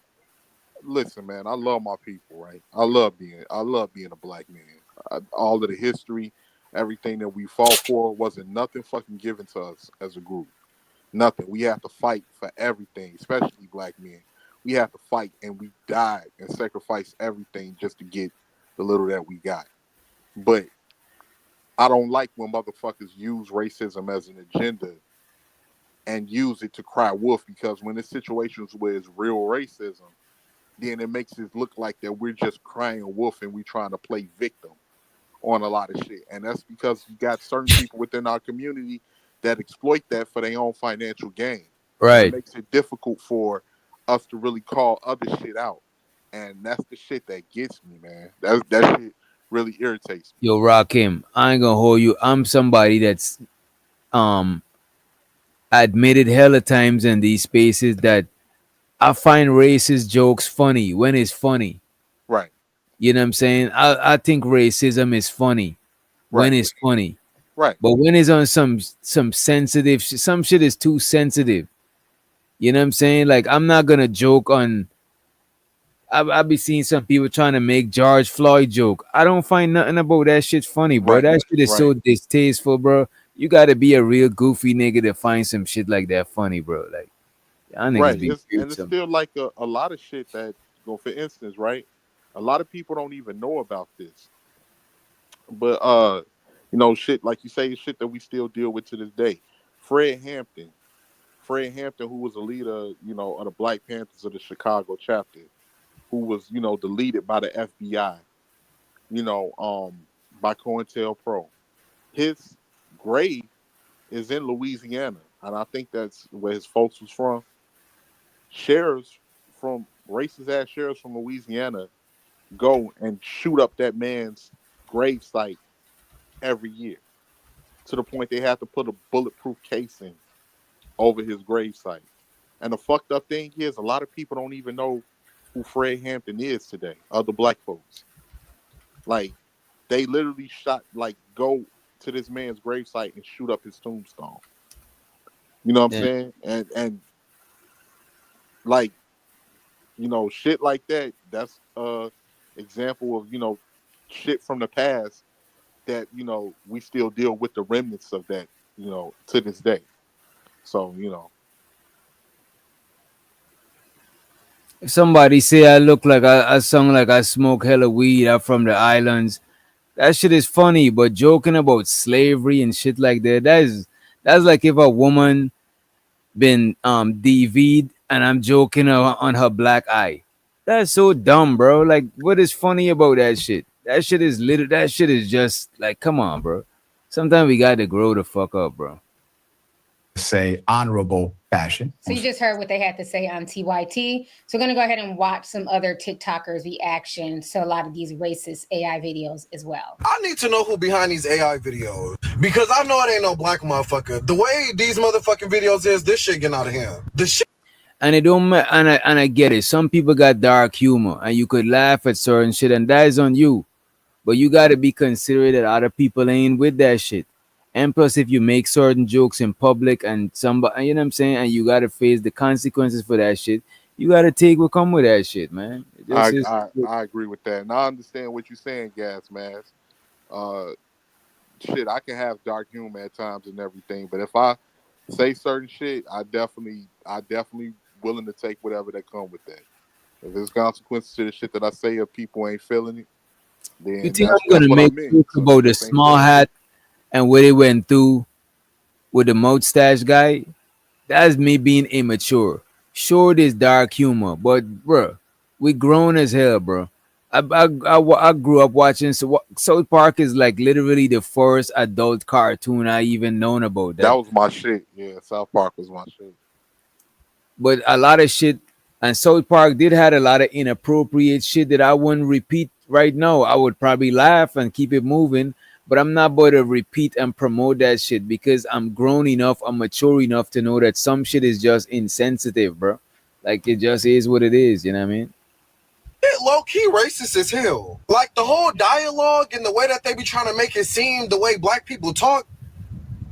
Speaker 21: listen, man, I love my people, right? I love being a black man. All of the history, everything that we fought for wasn't nothing fucking given to us as a group. Nothing. We have to fight for everything, especially black men. We have to fight, and we died and sacrificed everything just to get the little that we got. But I don't like when motherfuckers use racism as an agenda and use it to cry wolf, because when it's situations where it's real racism, then it makes it look like that we're just crying wolf and we trying to play victim on a lot of shit. And that's because you got certain people within our community that exploit that for their own financial gain.
Speaker 7: Right.
Speaker 21: It makes it difficult for us to really call other shit out. And that's the shit that gets me, man. That shit really irritates me.
Speaker 7: Yo, Rakim, I ain't gonna hold you. I'm somebody that's admitted hella times in these spaces that I find racist jokes funny when it's funny.
Speaker 21: Right.
Speaker 7: You know what I'm saying? I think racism is funny when it's funny.
Speaker 21: Right.
Speaker 7: But when it's on some sensitive some shit is too sensitive. You know what I'm saying? Like, I'm not gonna joke on. I be seeing some people trying to make George Floyd joke. I don't find nothing about that shit funny, bro. That shit is so distasteful, bro. You gotta be a real goofy nigga to find some shit like that funny, bro. Like, y'all niggas be
Speaker 21: And it's still like a lot of shit that, for instance, right? A lot of people don't even know about this. But shit like you say, shit that we still deal with to this day. Fred Hampton, who was a leader, of the Black Panthers of the Chicago chapter, who was, deleted by the FBI, by COINTELPRO. His grave is in Louisiana, and I think that's where his folks was from. Racist ass sheriffs from Louisiana go and shoot up that man's grave site every year, to the point they have to put a bulletproof casing over his grave site. And the fucked up thing is, a lot of people don't even know who Fred Hampton is today, other black folks. Like, they literally go to this man's gravesite and shoot up his tombstone. You know what I'm saying? And like, shit like that, that's example of, shit from the past that, we still deal with the remnants of that, to this day. So,
Speaker 7: If somebody say I look like I sound like I smoke hella weed, I'm from the islands, that shit is funny. But joking about slavery and shit like that's like if a woman been DV'd and I'm joking on her black eye. That's so dumb, bro. Like, what is funny about that shit? That shit is little. That shit is just like, come on, bro. Sometimes we got to grow the fuck up, bro.
Speaker 19: Say honorable fashion.
Speaker 12: So you just heard what they had to say on TYT. So we're going to go ahead and watch some other TikTokers' reactions to a lot of these racist AI videos as well.
Speaker 3: I need to know who behind these AI videos, because I know it ain't no black motherfucker. The way these motherfucking videos is, this shit getting out of hand. The shit.
Speaker 7: And it don't and I get it. Some people got dark humor and you could laugh at certain shit, and that is on you. But you got to be considerate that other people ain't with that shit. And plus, if you make certain jokes in public and somebody, you know what I'm saying, and you got to face the consequences for that shit, you got to take what come with that shit, man.
Speaker 21: I agree with that. And I understand what you're saying, Gas Mask. Shit, I can have dark humor at times and everything, but if I say certain shit, I definitely willing to take whatever that come with that. If there's consequences to the shit that I say, if people ain't feeling it, then
Speaker 7: you think I'm gonna make jokes about the small hat and what it went through with the mustache guy? That's me being immature. Sure, there's dark humor, but bro, we grown as hell, bro. I grew up watching South Park is like literally the first adult cartoon I even known about.
Speaker 21: That was my shit. Yeah, South Park was my shit.
Speaker 7: But a lot of shit, and South Park did had a lot of inappropriate shit that I wouldn't repeat right now. I would probably laugh and keep it moving, but I'm not about to repeat and promote that shit because I'm grown enough, I'm mature enough to know that some shit is just insensitive, bro. Like, it just is what it is, you know what I mean?
Speaker 3: Low-key racist as hell. Like, the whole dialogue and the way that they be trying to make it seem the way black people talk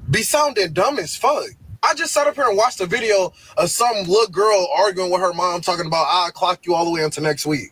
Speaker 3: be sounding dumb as fuck. I just sat up here and watched a video of some little girl arguing with her mom talking about I'll clock you all the way into next week.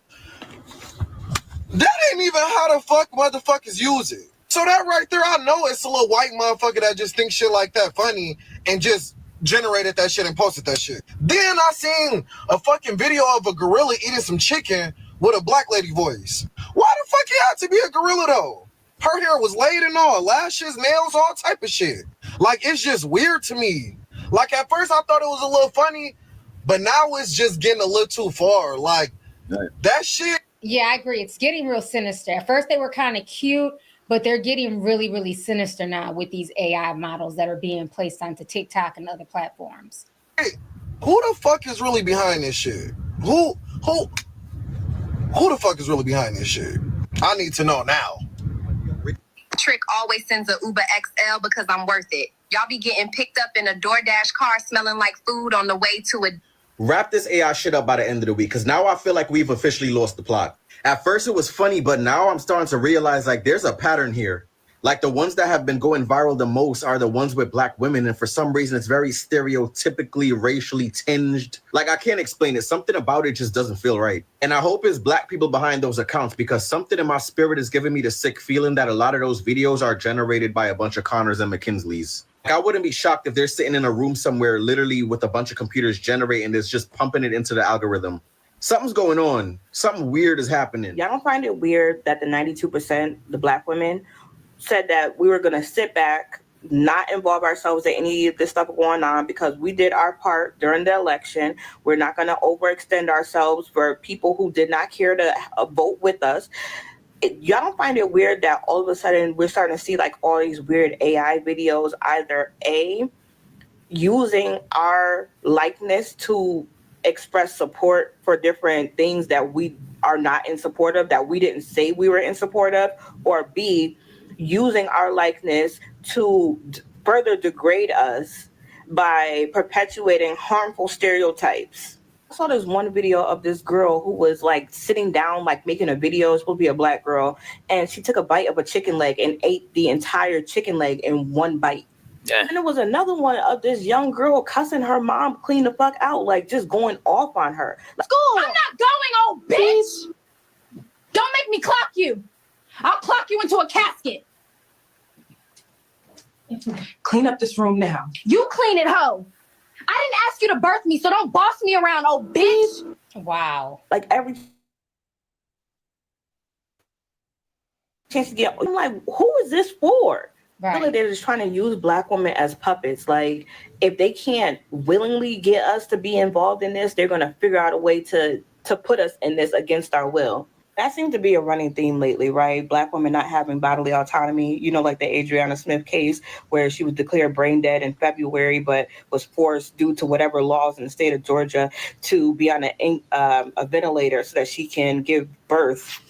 Speaker 3: That ain't even how the fuck motherfuckers use it. So that right there, I know it's a little white motherfucker that just thinks shit like that funny and just generated that shit and posted that shit. Then I seen a fucking video of a gorilla eating some chicken with a black lady voice. Why the fuck it had to be a gorilla though? Her hair was laid and all, lashes, nails, all type of shit. Like, it's just weird to me. Like, at first I thought it was a little funny, but now it's just getting a little too far. Like, that shit.
Speaker 12: Yeah, I agree. It's getting real sinister. At first they were kind of cute, but they're getting really, really sinister now with these AI models that are being placed onto TikTok and other platforms.
Speaker 3: Hey, who the fuck is really behind this shit? Who the fuck is really behind this shit? I need to know now.
Speaker 8: Trick always sends a Uber XL because I'm worth it. Y'all be getting picked up in a DoorDash car smelling like food on the way to a...
Speaker 5: Wrap this AI shit up by the end of the week, because now I feel like we've officially lost the plot. At first it was funny, but now I'm starting to realize like there's a pattern here. Like the ones that have been going viral the most are the ones with black women, and for some reason it's very stereotypically racially tinged. Like I can't explain it. Something about it just doesn't feel right. And I hope it's black people behind those accounts, because something in my spirit is giving me the sick feeling that a lot of those videos are generated by a bunch of Connors and McKinsleys. Like, I wouldn't be shocked if they're sitting in a room somewhere literally with a bunch of computers generating this, just pumping it into the algorithm. Something's going on. Something weird is happening.
Speaker 6: Y'all don't find it weird that the 92%, the black women, said that we were going to sit back, not involve ourselves in any of this stuff going on because we did our part during the election. We're not going to overextend ourselves for people who did not care to vote with us. Y'all don't find it weird that all of a sudden we're starting to see like all these weird AI videos, either A, using our likeness to express support for different things that we are not in support of, that we didn't say we were in support of, or B, using our likeness to further degrade us by perpetuating harmful stereotypes. I saw this one video of this girl who was like sitting down, like making a video, it's supposed to be a black girl, and she took a bite of a chicken leg and ate the entire chicken leg in one bite. Yeah. And there was another one of this young girl cussing her mom clean the fuck out, like just going off on her.
Speaker 24: School! I'm not going, old bitch! Don't make me clock you! I'll clock you into a casket!
Speaker 17: Clean up this room now.
Speaker 24: You clean it, hoe! I didn't ask you to birth me, so don't boss me around, old bitch!
Speaker 12: Wow.
Speaker 6: Like every chance to get, I'm like, who is this for? Right. I feel like they're just trying to use black women as puppets. Like, if they can't willingly get us to be involved in this, they're going to figure out a way to put us in this against our will. That seems to be a running theme lately, right? Black women not having bodily autonomy. You know, like the Adriana Smith case where she was declared brain dead in February, but was forced due to whatever laws in the state of Georgia to be on a ventilator so that she can give birth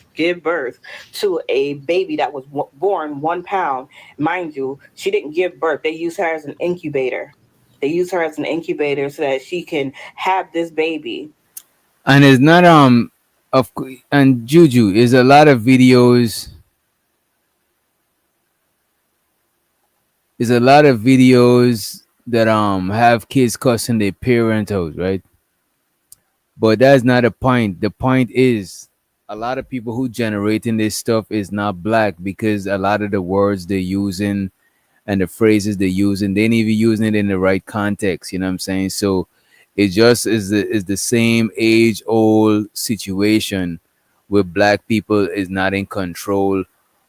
Speaker 6: to a baby that was born 1 pound. Mind you, she didn't give birth. They used her as an incubator. So that she can have this baby.
Speaker 7: And it's not and Juju is a lot of videos. There's a lot of videos that have kids cussing their parents out, right? But that's not the point. The point is a lot of people who generating this stuff is not black, because a lot of the words they're using and the phrases they're using, they ain't even using it in the right context. You know what I'm saying? So it just is the same age old situation where black people is not in control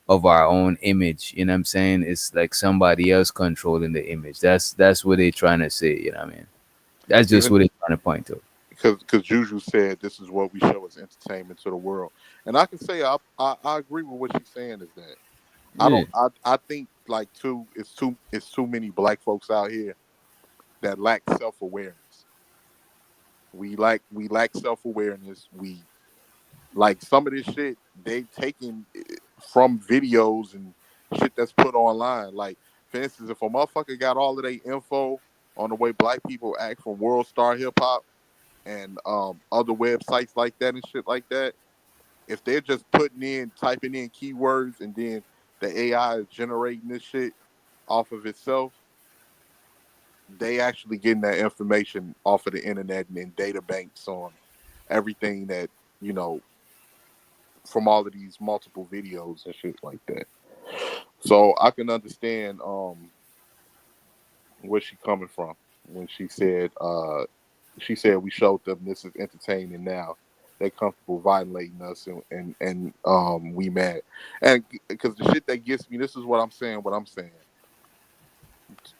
Speaker 7: of our own image. You know what I'm saying? It's like somebody else controlling the image. That's what they're trying to say. You know what I mean? That's just what they're trying to point to.
Speaker 21: Because Juju said this is what we show as entertainment to the world, and I can say I agree with what she's saying. Is that I think like it's too many black folks out here that lack self-awareness. We lack self-awareness. We like some of this shit they've taken from videos and shit that's put online. Like, for instance, if a motherfucker got all of their info on the way black people act from World Star Hip Hop and other websites like that and shit like that, if they're just typing in keywords and then the AI is generating this shit off of itself, they actually getting that information off of the internet and in data banks on everything that, you know, from all of these multiple videos and shit like that. So I can understand where she coming from when she said we showed them this is entertaining now. They comfortable violating us and we mad. And because the shit that gets me, this is what I'm saying.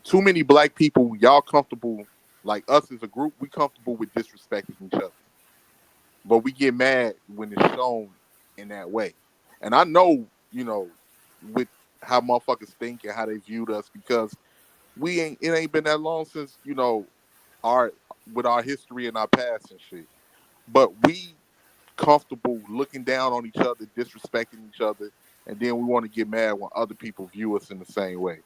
Speaker 21: Too many black people, y'all comfortable, like us as a group, we comfortable with disrespecting each other. But we get mad when it's shown in that way. And I know, you know, with how motherfuckers think and how they viewed us, because it ain't been that long since, you know, our history and our past and shit. But we comfortable looking down on each other, disrespecting each other, and then we want to get mad when other people view us in the same way.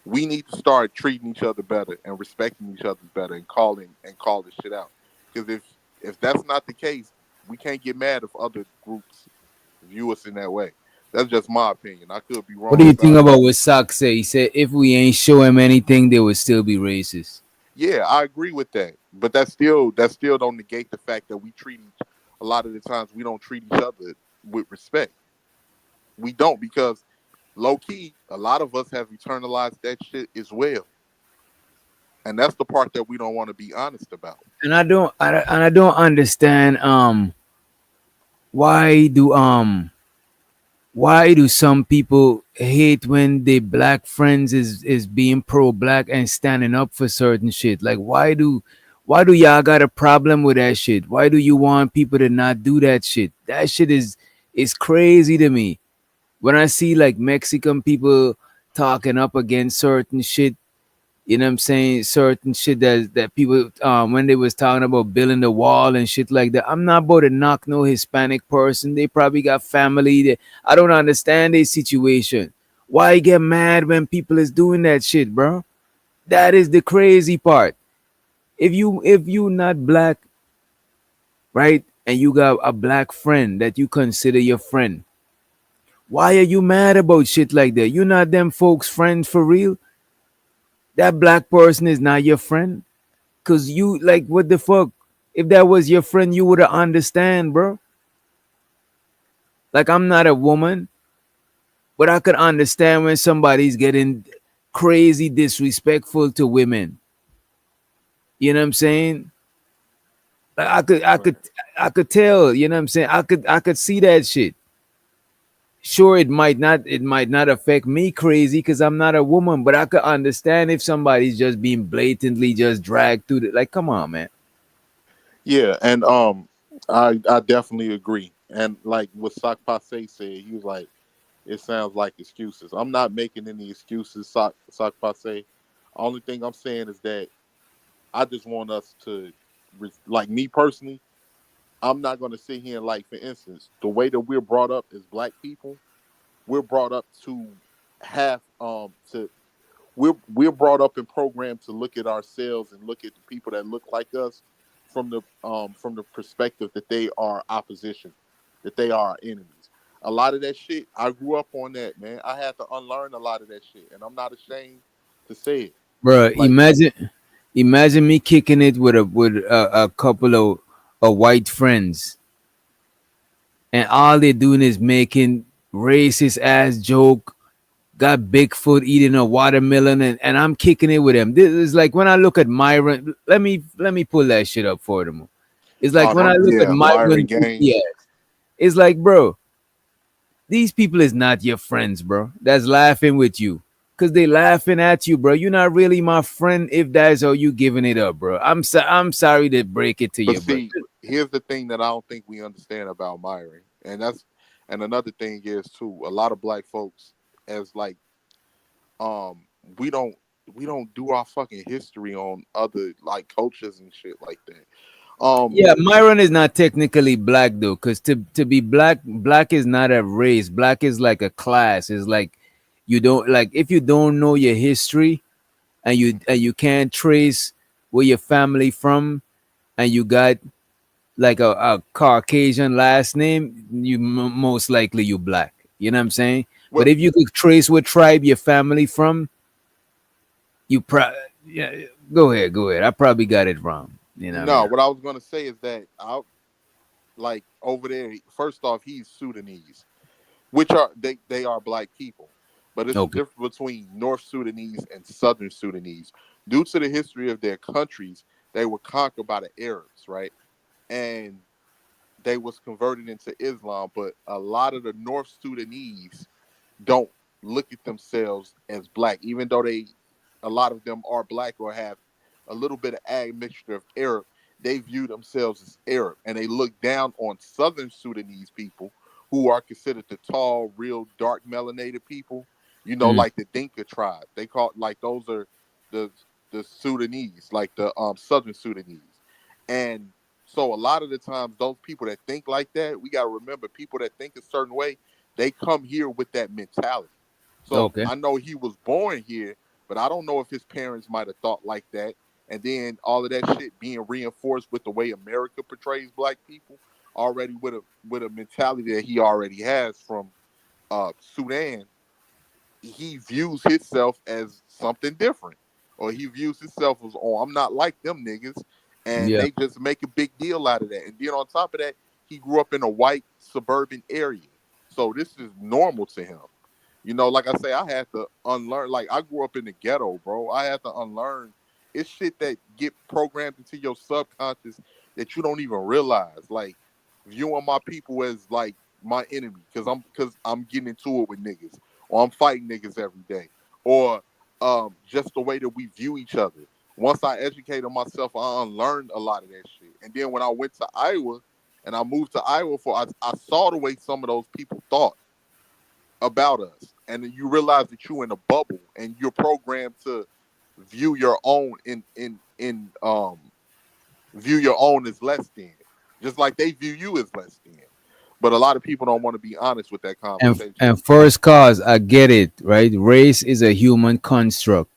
Speaker 21: We need to start treating each other better and respecting each other better and call this shit out. Because if that's not the case, we can't get mad if other groups view us in that way. That's just my opinion. I could be wrong.
Speaker 7: What do you think about what Sock said? He said if we ain't show him anything, they would still be racist.
Speaker 21: Yeah, I agree with that. But that still don't negate the fact that a lot of the times we don't treat each other with respect. We don't, because low key, a lot of us have internalized that shit as well. And that's the part that we don't want to be honest about.
Speaker 7: And I don't understand why do some people hate when their black friends is being pro-black and standing up for certain shit? Like why do y'all got a problem with that shit? Why do you want people to not do that shit? That shit is crazy to me. When I see like Mexican people talking up against certain shit, you know what I'm saying? Certain shit that people when they was talking about building the wall and shit like that. I'm not about to knock no Hispanic person. They probably got family that I don't understand their situation. Why get mad when people is doing that shit, bro? That is the crazy part. If you not black, right, and you got a black friend that you consider your friend, why are you mad about shit like that? You're not them folks' friends for real. That black person is not your friend. Cause you like what the fuck? If that was your friend, you would understand, bro. Like I'm not a woman, but I could understand when somebody's getting crazy disrespectful to women. You know what I'm saying? Like I could tell, you know what I'm saying? I could see that shit. Sure, it might not affect me crazy because I'm not a woman, but I could understand if somebody's just being blatantly just dragged through the, like, come on, man.
Speaker 21: Yeah, and I definitely agree. And like what Sak Passe said, he was like, it sounds like excuses. I'm not making any excuses, Sak Passe. Only thing I'm saying is that I just want us to, like me personally, I'm not going to sit here and, like, for instance, the way that we're brought up as black people, we're brought up to have we're brought up and programmed to look at ourselves and look at the people that look like us from the perspective that they are opposition, that they are our enemies. A lot of that shit, I grew up on that, man. I had to unlearn a lot of that shit, and I'm not ashamed to say it.
Speaker 7: Bro,
Speaker 21: Like,
Speaker 7: imagine me kicking it with a couple of white friends, and all they're doing is making racist ass joke. Got Bigfoot eating a watermelon, and I'm kicking it with them. This is like when I look at Myron. Let me pull that shit up for them. It's like when I look at Myron Gutierrez, it's like, bro, these people is not your friends, bro. That's laughing with you. Cause they laughing at you, bro. You're not really my friend if that's how you giving it up, bro. I'm sorry to break it to
Speaker 21: but
Speaker 7: you,
Speaker 21: see,
Speaker 7: bro.
Speaker 21: here's the thing that I don't think we understand about Myron, and another thing is too, a lot of black folks, as like, we don't do our fucking history on other like cultures and shit like that.
Speaker 7: Yeah, Myron is not technically black though, because to be black is not a race. Black is like a class. It's like you don't, like, if you don't know your history and you can't trace where your family from, and you got like a Caucasian last name, you most likely you black. You know what I'm saying? But if you could trace what tribe your family from, You yeah, go ahead, go ahead. I probably got it wrong. You know what I
Speaker 21: No,
Speaker 7: mean?
Speaker 21: what I was gonna say is that like over there, first off, he's Sudanese, which are they are black people, but it's a
Speaker 7: Okay.
Speaker 21: difference between North Sudanese and Southern Sudanese. Due to the history of their countries, they were conquered by the Arabs, right? And they was converted into Islam, but a lot of the North Sudanese don't look at themselves as black, even though a lot of them are black or have a little bit of admixture of Arab. They view themselves as Arab, and they look down on Southern Sudanese people who are considered the tall, real dark melanated people. You know,
Speaker 7: Mm.
Speaker 21: like the Dinka tribe. They call like those are the the Sudanese, like the Southern Sudanese, and so a lot of the times those people that think like that, we got to remember people that think a certain way, they come here with that mentality. So
Speaker 7: Okay.
Speaker 21: I know he was born here, but I don't know if his parents might have thought like that. And then all of that shit being reinforced with the way America portrays black people, already with a mentality that he already has from Sudan, he views himself as something different, or he views himself as, oh, I'm not like them niggas, and
Speaker 7: Yeah.
Speaker 21: they just make a big deal out of that. And then on top of that, he grew up in a white suburban area, so this is normal to him. You know, like I say, I had to unlearn. Like I grew up in the ghetto, bro. I had to unlearn. It's shit that get programmed into your subconscious that you don't even realize. Like viewing my people as like my enemy because I'm getting into it with niggas, or I'm fighting niggas every day, or just the way that we view each other. Once I educated myself, I unlearned a lot of that shit. And then when I went to Iowa and I moved to Iowa I saw the way some of those people thought about us, and then you realize that you're in a bubble and you're programmed to view your own view your own as less than, just like they view you as less than. But a lot of people don't want to be honest with that conversation.
Speaker 7: And first cause, I get it, right? Race is a human construct.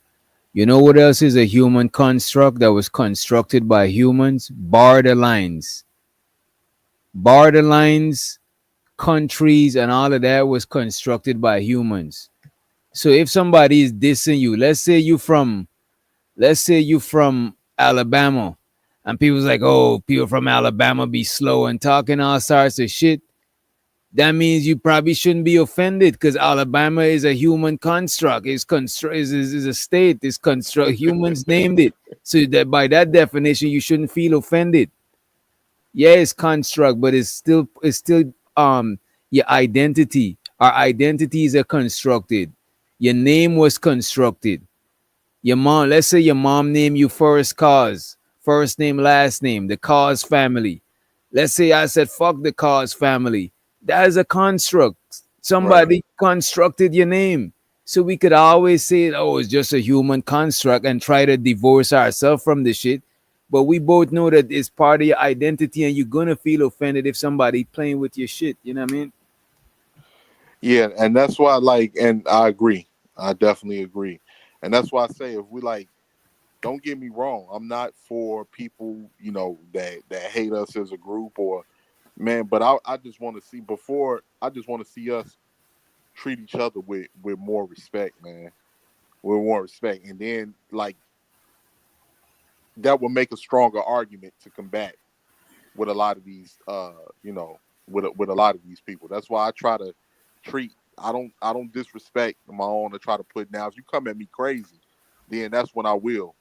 Speaker 7: You know what else is a human construct that was constructed by humans? Borderlines. Borderlines, countries, and all of that was constructed by humans. So if somebody is dissing you, let's say you from Alabama, and people's like, oh, people from Alabama be slow and talking all sorts of shit. That means you probably shouldn't be offended because Alabama is a human construct. Is a state. It's construct. Humans named it. So that by that definition, you shouldn't feel offended. Yeah, it's construct, but it's still your identity. Our identities are constructed. Your name was constructed. Your mom, let's say your mom named you first cause, first name, last name, the cause family. Let's say I said fuck the cause family. That is a construct. Somebody constructed your name. So we could always say, oh, it's just a human construct and try to divorce ourselves from the shit. But we both know that it's part of your identity and you're gonna feel offended if somebody playing with your shit. You know what I mean?
Speaker 21: Yeah, and that's why, like, and I agree. I definitely agree. And that's why I say, if we like, don't get me wrong, I'm not for people, you know, that hate us as a group or man, but I just want to see I just want to see us treat each other with more respect, man. With more respect. And then like that would make a stronger argument to combat with a lot of these you know, with a lot of these people. That's why I try to treat I don't disrespect my own to try to put now. If you come at me crazy, then that's when I will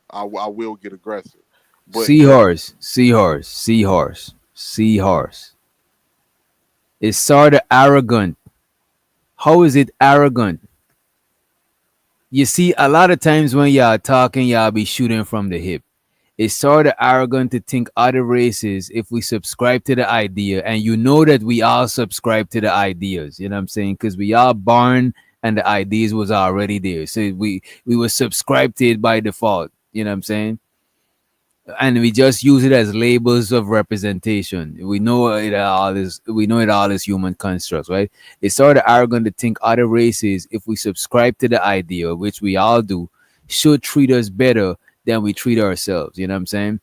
Speaker 21: get aggressive. But
Speaker 7: Seahorse, seahorse, seahorse, seahorse. It's sort of arrogant. How is it arrogant? You see, a lot of times when y'all talking, y'all be shooting from the hip. It's sort of arrogant to think other races, if we subscribe to the idea, and you know that we all subscribe to the ideas, you know what I'm saying? Because we all born and the ideas was already there. So we were subscribed to it by default, you know what I'm saying? And we just use it as labels of representation. We know it all is human constructs, right? It's sort of arrogant to think other races, if we subscribe to the idea, which we all do, should treat us better than we treat ourselves. You know what I'm saying?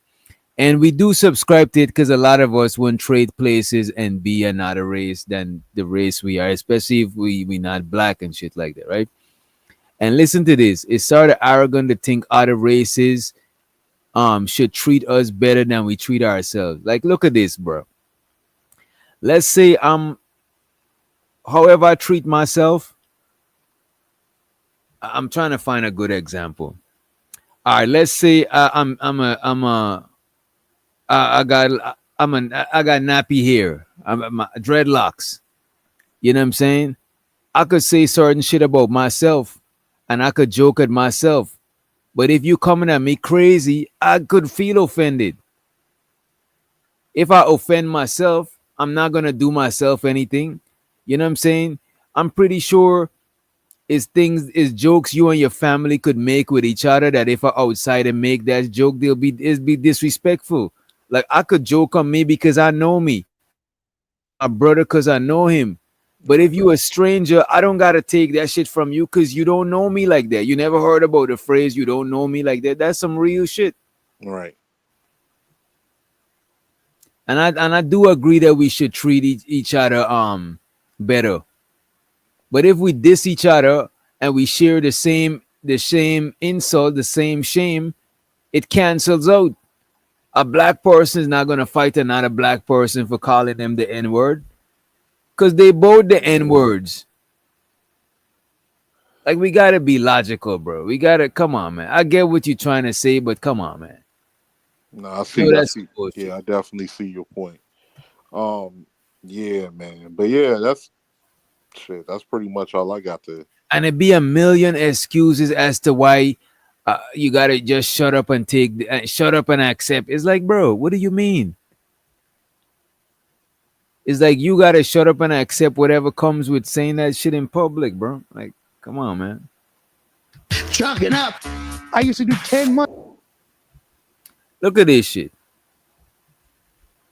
Speaker 7: And we do subscribe to it because a lot of us won't trade places and be another race than the race we are, especially if we not black and shit like that, right? And listen to this. It's sort of arrogant to think other races should treat us better than we treat ourselves. Like, look at this, bro. Let's say however I treat myself, I'm trying to find a good example. All right, let's say I got nappy hair. My dreadlocks. You know what I'm saying? I could say certain shit about myself and I could joke at myself. But if you coming at me crazy, I could feel offended. If I offend myself, I'm not gonna do myself anything. You know what I'm saying? I'm pretty sure it's jokes you and your family could make with each other that if I outside and make that joke, it'd be disrespectful. Like I could joke on me because I know me, my brother because I know him. But if you a stranger, I don't gotta take that shit from you because you don't know me like that. You never heard about the phrase "you don't know me like that." That's some real shit.
Speaker 21: Right.
Speaker 7: And I do agree that we should treat each other better. But if we diss each other and we share the same insult, the same shame, it cancels out. A black person is not gonna fight another black person for calling them the N-word. Because they both the N-words. Like, we gotta be logical, bro. We gotta, come on, man. I get what you're trying to say, but come on, man.
Speaker 21: No, I see. I definitely see your point. Yeah, man. But yeah, that's pretty much all I got to.
Speaker 7: And it'd be a million excuses as to why you gotta just shut up and shut up and accept. It's like, bro, what do you mean? It's like you gotta shut up and accept whatever comes with saying that shit in public, bro. Like, come on, man.
Speaker 15: Chalking up. I used to do 10 months.
Speaker 7: Look at this shit.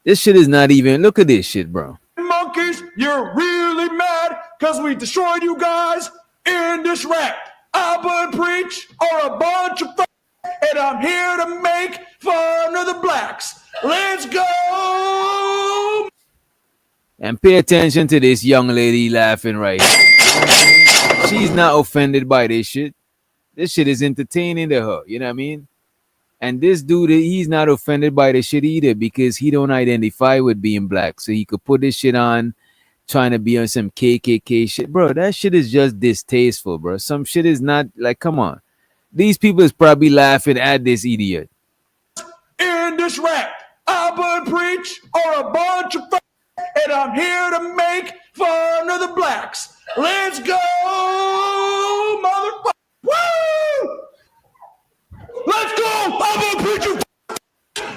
Speaker 7: This shit is not even. Look at this shit, bro.
Speaker 2: Monkeys, you're really mad because we destroyed you guys in this rap. I but preach are a bunch of and I'm here to make fun of the blacks. Let's go.
Speaker 7: And pay attention to this young lady laughing right here. She's not offended by this shit. This shit is entertaining to her. You know what I mean? And this dude, he's not offended by the shit either because he don't identify with being black. So he could put this shit on, trying to be on some KKK shit. Bro, that shit is just distasteful, bro. Some shit is not, like, come on. These people is probably laughing at this idiot.
Speaker 2: In this rap, I but preach are a bunch of and I'm here to make fun of the blacks. Let's go, motherfucker. Woo! Let's go! I'm gonna preach you.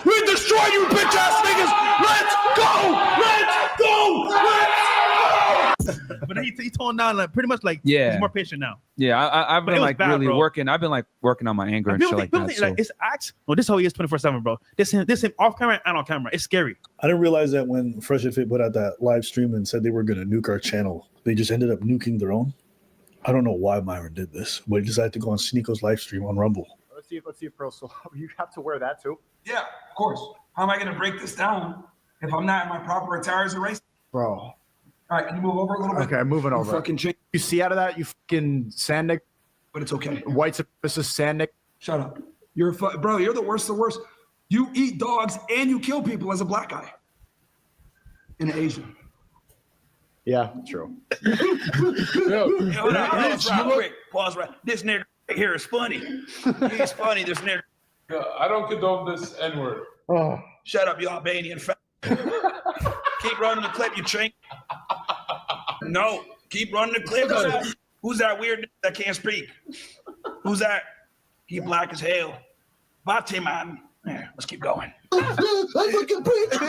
Speaker 2: We destroy you, bitch ass niggas. Let's go! Let's go! Let's go!
Speaker 9: But he toned down, like pretty much like he's more patient now.
Speaker 4: Yeah, I've been like
Speaker 9: bad,
Speaker 4: really
Speaker 9: bro.
Speaker 4: working. I've been like working on my anger and shit like that. So.
Speaker 9: It's acts. No, this is how he is 24/7, bro. This him off camera and on camera. It's scary.
Speaker 10: I didn't realize that when Fresh and Fit put out that live stream and said they were going to nuke our channel, they just ended up nuking their own. I don't know why Myron did this, but he decided to go on Sneako's live stream on Rumble.
Speaker 22: Let's see, bro. So you have to wear that too?
Speaker 2: Yeah, of course. How am I going to break this down if I'm not in my proper attire as a race?
Speaker 22: Bro.
Speaker 2: All right, can you move over a little bit?
Speaker 22: Okay, moving over.
Speaker 2: Fucking change.
Speaker 22: You see out of that, you fucking sand nigga.
Speaker 2: But it's okay.
Speaker 22: White supremacist sand nigga.
Speaker 2: Shut up. Bro, you're the worst of the worst. You eat dogs and you kill people as a black guy. And an Asian.
Speaker 22: Yeah, true.
Speaker 2: Pause right. This nigga right here is funny. He's funny, this nigga.
Speaker 25: I don't condone this N-word.
Speaker 22: Oh.
Speaker 2: Shut up, you Albanian fat. Keep running the clip, you chink. No, keep running the clip. Who's that weird nigga that can't speak? Who's that? He black as hell. Bate, man. Yeah, let's keep going.
Speaker 15: I fucking preach.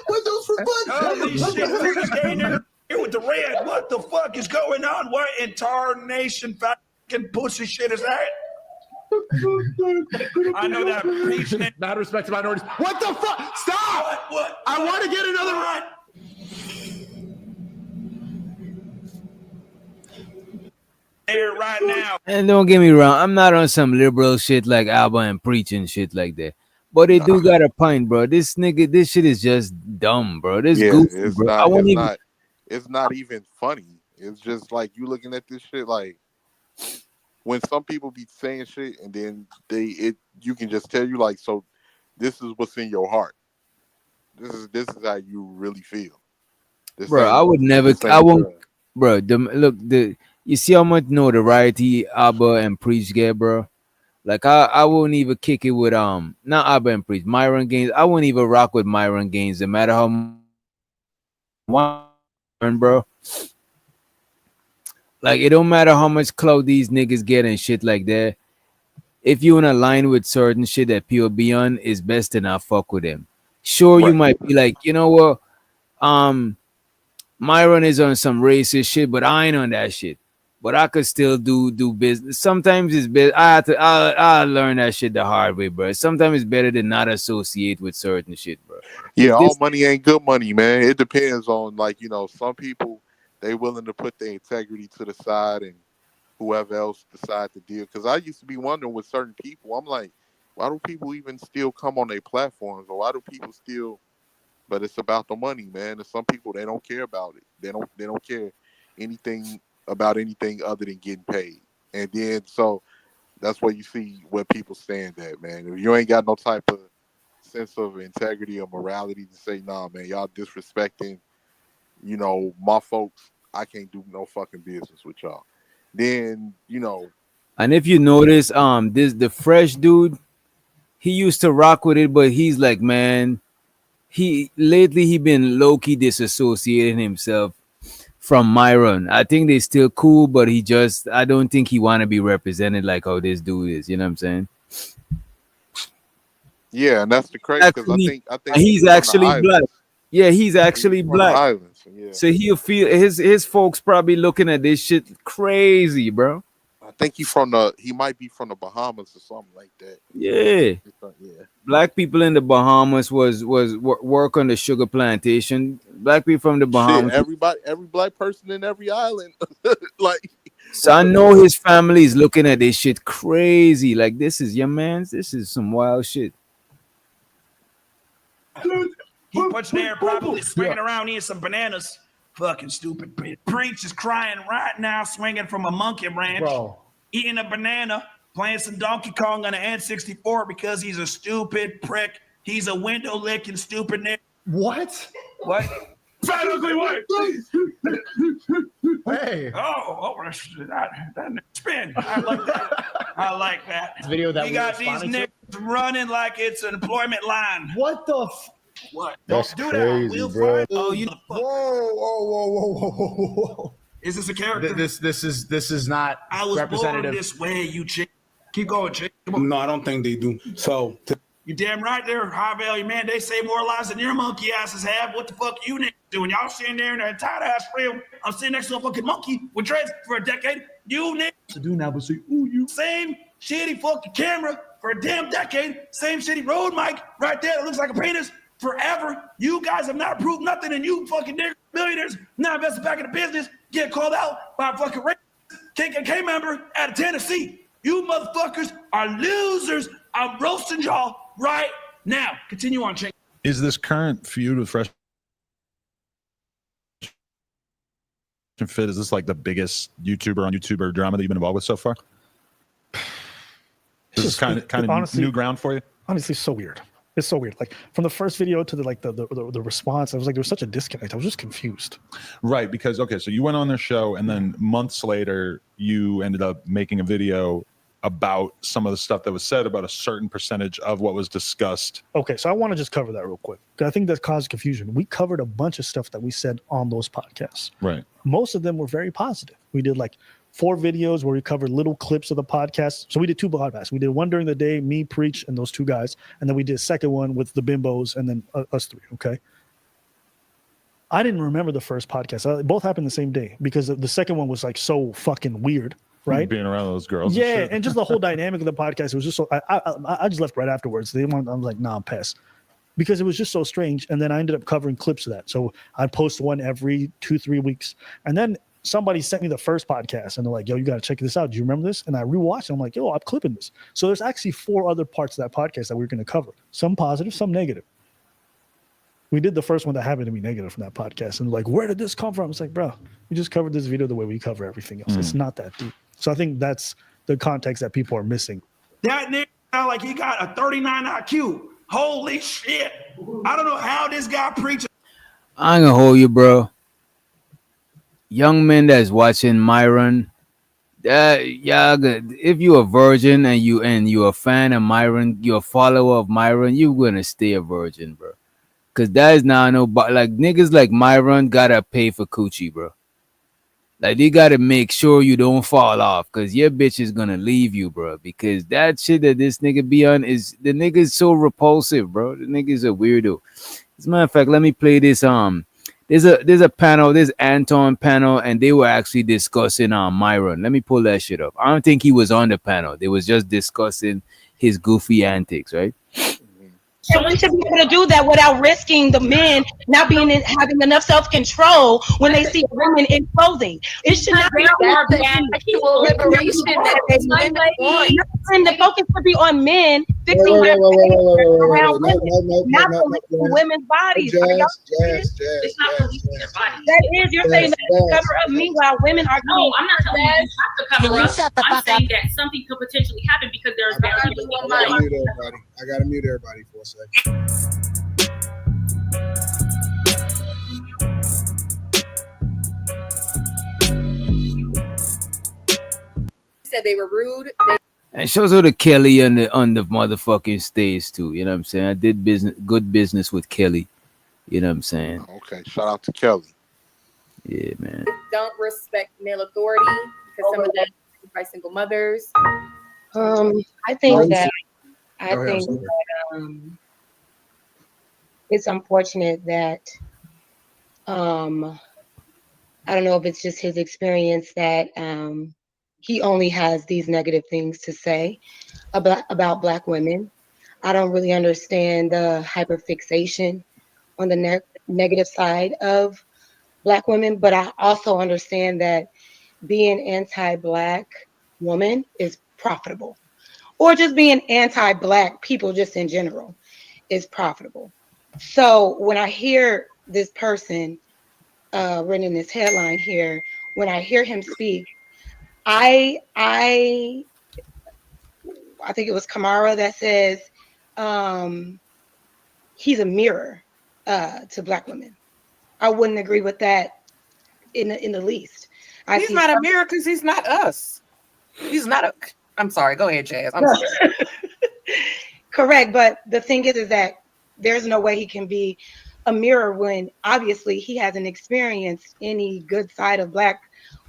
Speaker 15: Windows for fun.
Speaker 2: Oh, these shit getting here with the red. What the fuck is going on? What in tarnation fucking pussy shit is that? I know that preaching.
Speaker 22: Mad respect to minorities. What the fuck? Stop!
Speaker 2: What?
Speaker 22: I want to get another run.
Speaker 2: Here right now.
Speaker 7: And don't get me wrong, I'm not on some liberal shit like Alba and preaching shit like that. But they do got a point, bro. This shit is just dumb, bro. This goofy,
Speaker 21: it's
Speaker 7: bro.
Speaker 21: not. It's not even funny. It's just like you looking at this shit like, when some people be saying shit and then you can just tell you like, so this is what's in your heart. This is how you really feel.
Speaker 7: Bro, I would never. I won't. Bro, you see how much notoriety Abba and Preach get, bro. Like I wouldn't even kick it with not Abba and Preach, Myron Gaines. I wouldn't even rock with Myron Gaines, no matter how much, bro. Like it don't matter how much clout these niggas get and shit like that. If you in a line with certain shit that people be on, it's best to not fuck with them. Sure, you might be like, you know what, Myron is on some racist shit, but I ain't on that shit. But I could still do business. Sometimes it's better. I learn that shit the hard way, bro. Sometimes it's better to not associate with certain shit, bro.
Speaker 21: Yeah, all money ain't good money, man. It depends on, like, you know, some people, they willing to put their integrity to the side and whoever else decide to deal. Because I used to be wondering with certain people, I'm like, why do people even still come on their platforms? Or why do people still? But it's about the money, man. And some people, they don't care about it. They don't care anything about anything other than getting paid. And then so that's where you see where people stand at, man. If you ain't got no type of sense of integrity or morality to say, nah, man, y'all disrespecting, you know, my folks, I can't do no fucking business with y'all. Then, you know.
Speaker 7: And if you notice, the fresh dude, he used to rock with it, but he's like, man, he been low-key disassociating himself from Myron. I think they still cool, but I don't think he want to be represented like how this dude is. You know what I'm saying?
Speaker 21: Yeah, and that's the crazy because I think
Speaker 7: he's actually black. Yeah, he's actually black.
Speaker 21: Islands, yeah.
Speaker 7: So he'll feel his folks probably looking at this shit crazy, bro.
Speaker 21: I think he might be from the Bahamas or something like that.
Speaker 7: Yeah.
Speaker 21: Yeah.
Speaker 7: Black people in the Bahamas was work on the sugar plantation. Black people from the Bahamas.
Speaker 21: Shit, every black person in every island. Like,
Speaker 7: so I know his family is looking at this shit crazy. Like, this is your man's. This is some wild shit.
Speaker 2: He puts there probably swinging around eating some bananas. Fucking stupid. Preach is crying right now, swinging from a monkey branch, eating a banana, playing some Donkey Kong on an N64 because he's a stupid prick. He's a window licking stupid nigga.
Speaker 22: What?
Speaker 2: What?
Speaker 22: Fat ugly white. Hey.
Speaker 2: Oh, that spin. I like that. I like that.
Speaker 22: Video that
Speaker 2: we got these niggas running like it's an employment line.
Speaker 22: What the?
Speaker 2: What?
Speaker 22: That's
Speaker 2: Don't do
Speaker 22: crazy,
Speaker 2: that. We'll
Speaker 22: bro.
Speaker 2: Oh, you.
Speaker 22: Whoa.
Speaker 2: Is this a character?
Speaker 22: This is not
Speaker 2: I was
Speaker 22: representative.
Speaker 2: born this way, you chick. Keep going, chick.
Speaker 1: No, I don't think they do. So
Speaker 2: you damn right there, high value man. They say more lies than your monkey asses have. What the fuck you niggas doing? Y'all sitting there in a tight ass film. I'm sitting next to a fucking monkey with dreads for a decade. You niggas
Speaker 22: to do now, but say, ooh, you
Speaker 2: same shitty fucking camera for a damn decade. Same shitty road mic right there that looks like a penis forever. You guys have not proved nothing, and you fucking niggas, millionaires, now invested back in the business, get called out by a fucking KKK member out of Tennessee. You motherfuckers are losers. I'm roasting y'all right now. Continue on, Chink.
Speaker 11: Is this current feud with Fresh and Fit, is this like the biggest YouTuber drama that you've been involved with so far? This is kind of honestly new ground for you?
Speaker 10: Honestly, so weird. It's so weird. Like from the first video to the response, I was like, there was such a disconnect. I was just confused.
Speaker 11: Right, because so you went on their show, and then months later, you ended up making a video about some of the stuff that was said about a certain percentage of what was discussed.
Speaker 10: Okay, so I want to just cover that real quick. I think that caused confusion. We covered a bunch of stuff that we said on those podcasts.
Speaker 11: Right.
Speaker 10: Most of them were very positive. We did like 4 videos where we covered little clips of the podcast. So we did 2 podcasts. We did one during the day, me, Preach, and those 2 guys. And then we did a second one with the bimbos and then us 3, okay? I didn't remember the first podcast. Both happened the same day because the second one was like so fucking weird, right?
Speaker 11: Being around those girls.
Speaker 10: Yeah, and just the whole dynamic of the podcast. It was just so, I just left right afterwards. I was like, nah, I'm pissed. Because it was just so strange. And then I ended up covering clips of that. So I'd post one every 2-3 weeks. And then somebody sent me the first podcast and they're like, yo, you got to check this out. Do you remember this? And I rewatched it. I'm like, yo, I'm clipping this. So there's actually 4 other parts of that podcast that we're going to cover. Some positive, some negative. We did the first one that happened to be negative from that podcast. And like, where did this come from? It's like, bro, we just covered this video the way we cover everything else. It's not that deep. So I think that's the context that people are missing.
Speaker 2: That nigga sound like he got a 39 IQ. Holy shit. I don't know how this guy preaches.
Speaker 7: I ain't gonna hold you, bro. Young men that's watching Myron, if you're a virgin and you're a fan of Myron, you're a follower of Myron, you're gonna stay a virgin, bro. Cause that is not like niggas like Myron gotta pay for coochie, bro. Like they gotta make sure you don't fall off, cause your bitch is gonna leave you, bro. Because that shit that this nigga be on is the nigga is so repulsive, bro. The nigga is a weirdo. As a matter of fact, let me play this. There's a panel, there's Anton panel, and they were actually discussing Myron. Let me pull that shit up. I don't think he was on the panel. They was just discussing his goofy antics, right?
Speaker 14: And we should be able to do that without risking the men not having enough self-control when they see women in clothing. It should not be
Speaker 24: the actual liberation that women want.
Speaker 14: and the focus should be on men fixing around women, not policing women's bodies.
Speaker 16: It's not policing their bodies.
Speaker 14: That is, you're saying that to cover up. Meanwhile, women are.
Speaker 16: No, I'm not telling you have to cover up. I'm saying that something could potentially happen because there's bad people.
Speaker 3: I gotta mute everybody for a second.
Speaker 17: Said they were rude.
Speaker 7: And shows her the Kelly on the motherfucking stage too. You know what I'm saying? I did good business with Kelly. You know what I'm saying?
Speaker 21: Okay, shout out to Kelly.
Speaker 7: Yeah, man.
Speaker 17: Don't respect male authority because some of them are by single mothers.
Speaker 18: I think that it's unfortunate that I don't know if it's just his experience that he only has these negative things to say about Black women. I don't really understand the hyperfixation on the negative side of Black women, but I also understand that being anti-Black woman is profitable, or just being anti-Black people just in general is profitable. So when I hear this person written in this headline here, when I hear him speak, I think it was Kamara that says he's a mirror to Black women. I wouldn't agree with that in the least.
Speaker 20: He's not a mirror because he's not us. He's not a. I'm sorry. Go ahead, Jazz. I'm sorry.
Speaker 14: Correct, but the thing is that there's no way he can be a mirror when obviously he hasn't experienced any good side of Black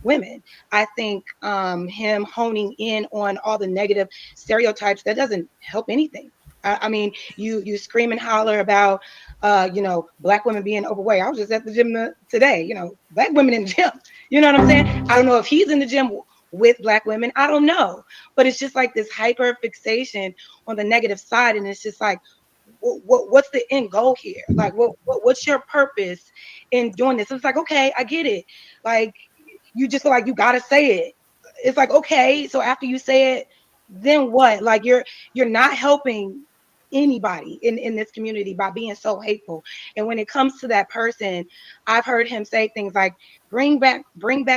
Speaker 14: women. I think him honing in on all the negative stereotypes, that doesn't help anything. I mean, you scream and holler about Black women being overweight. I was just at the gym today, Black women in the gym. You know what I'm saying? I don't know if he's in the gym with Black women. I don't know. But it's just like this hyper fixation on the negative side. And it's just like, what's the end goal here? Like, what's your purpose in doing this? It's like, okay, I get it. Like, you just feel like you gotta say it. It's like, okay, so after you say it, then what? Like, you're not helping anybody in this community by being so hateful. And when it comes to that person, I've heard him say things like, bring back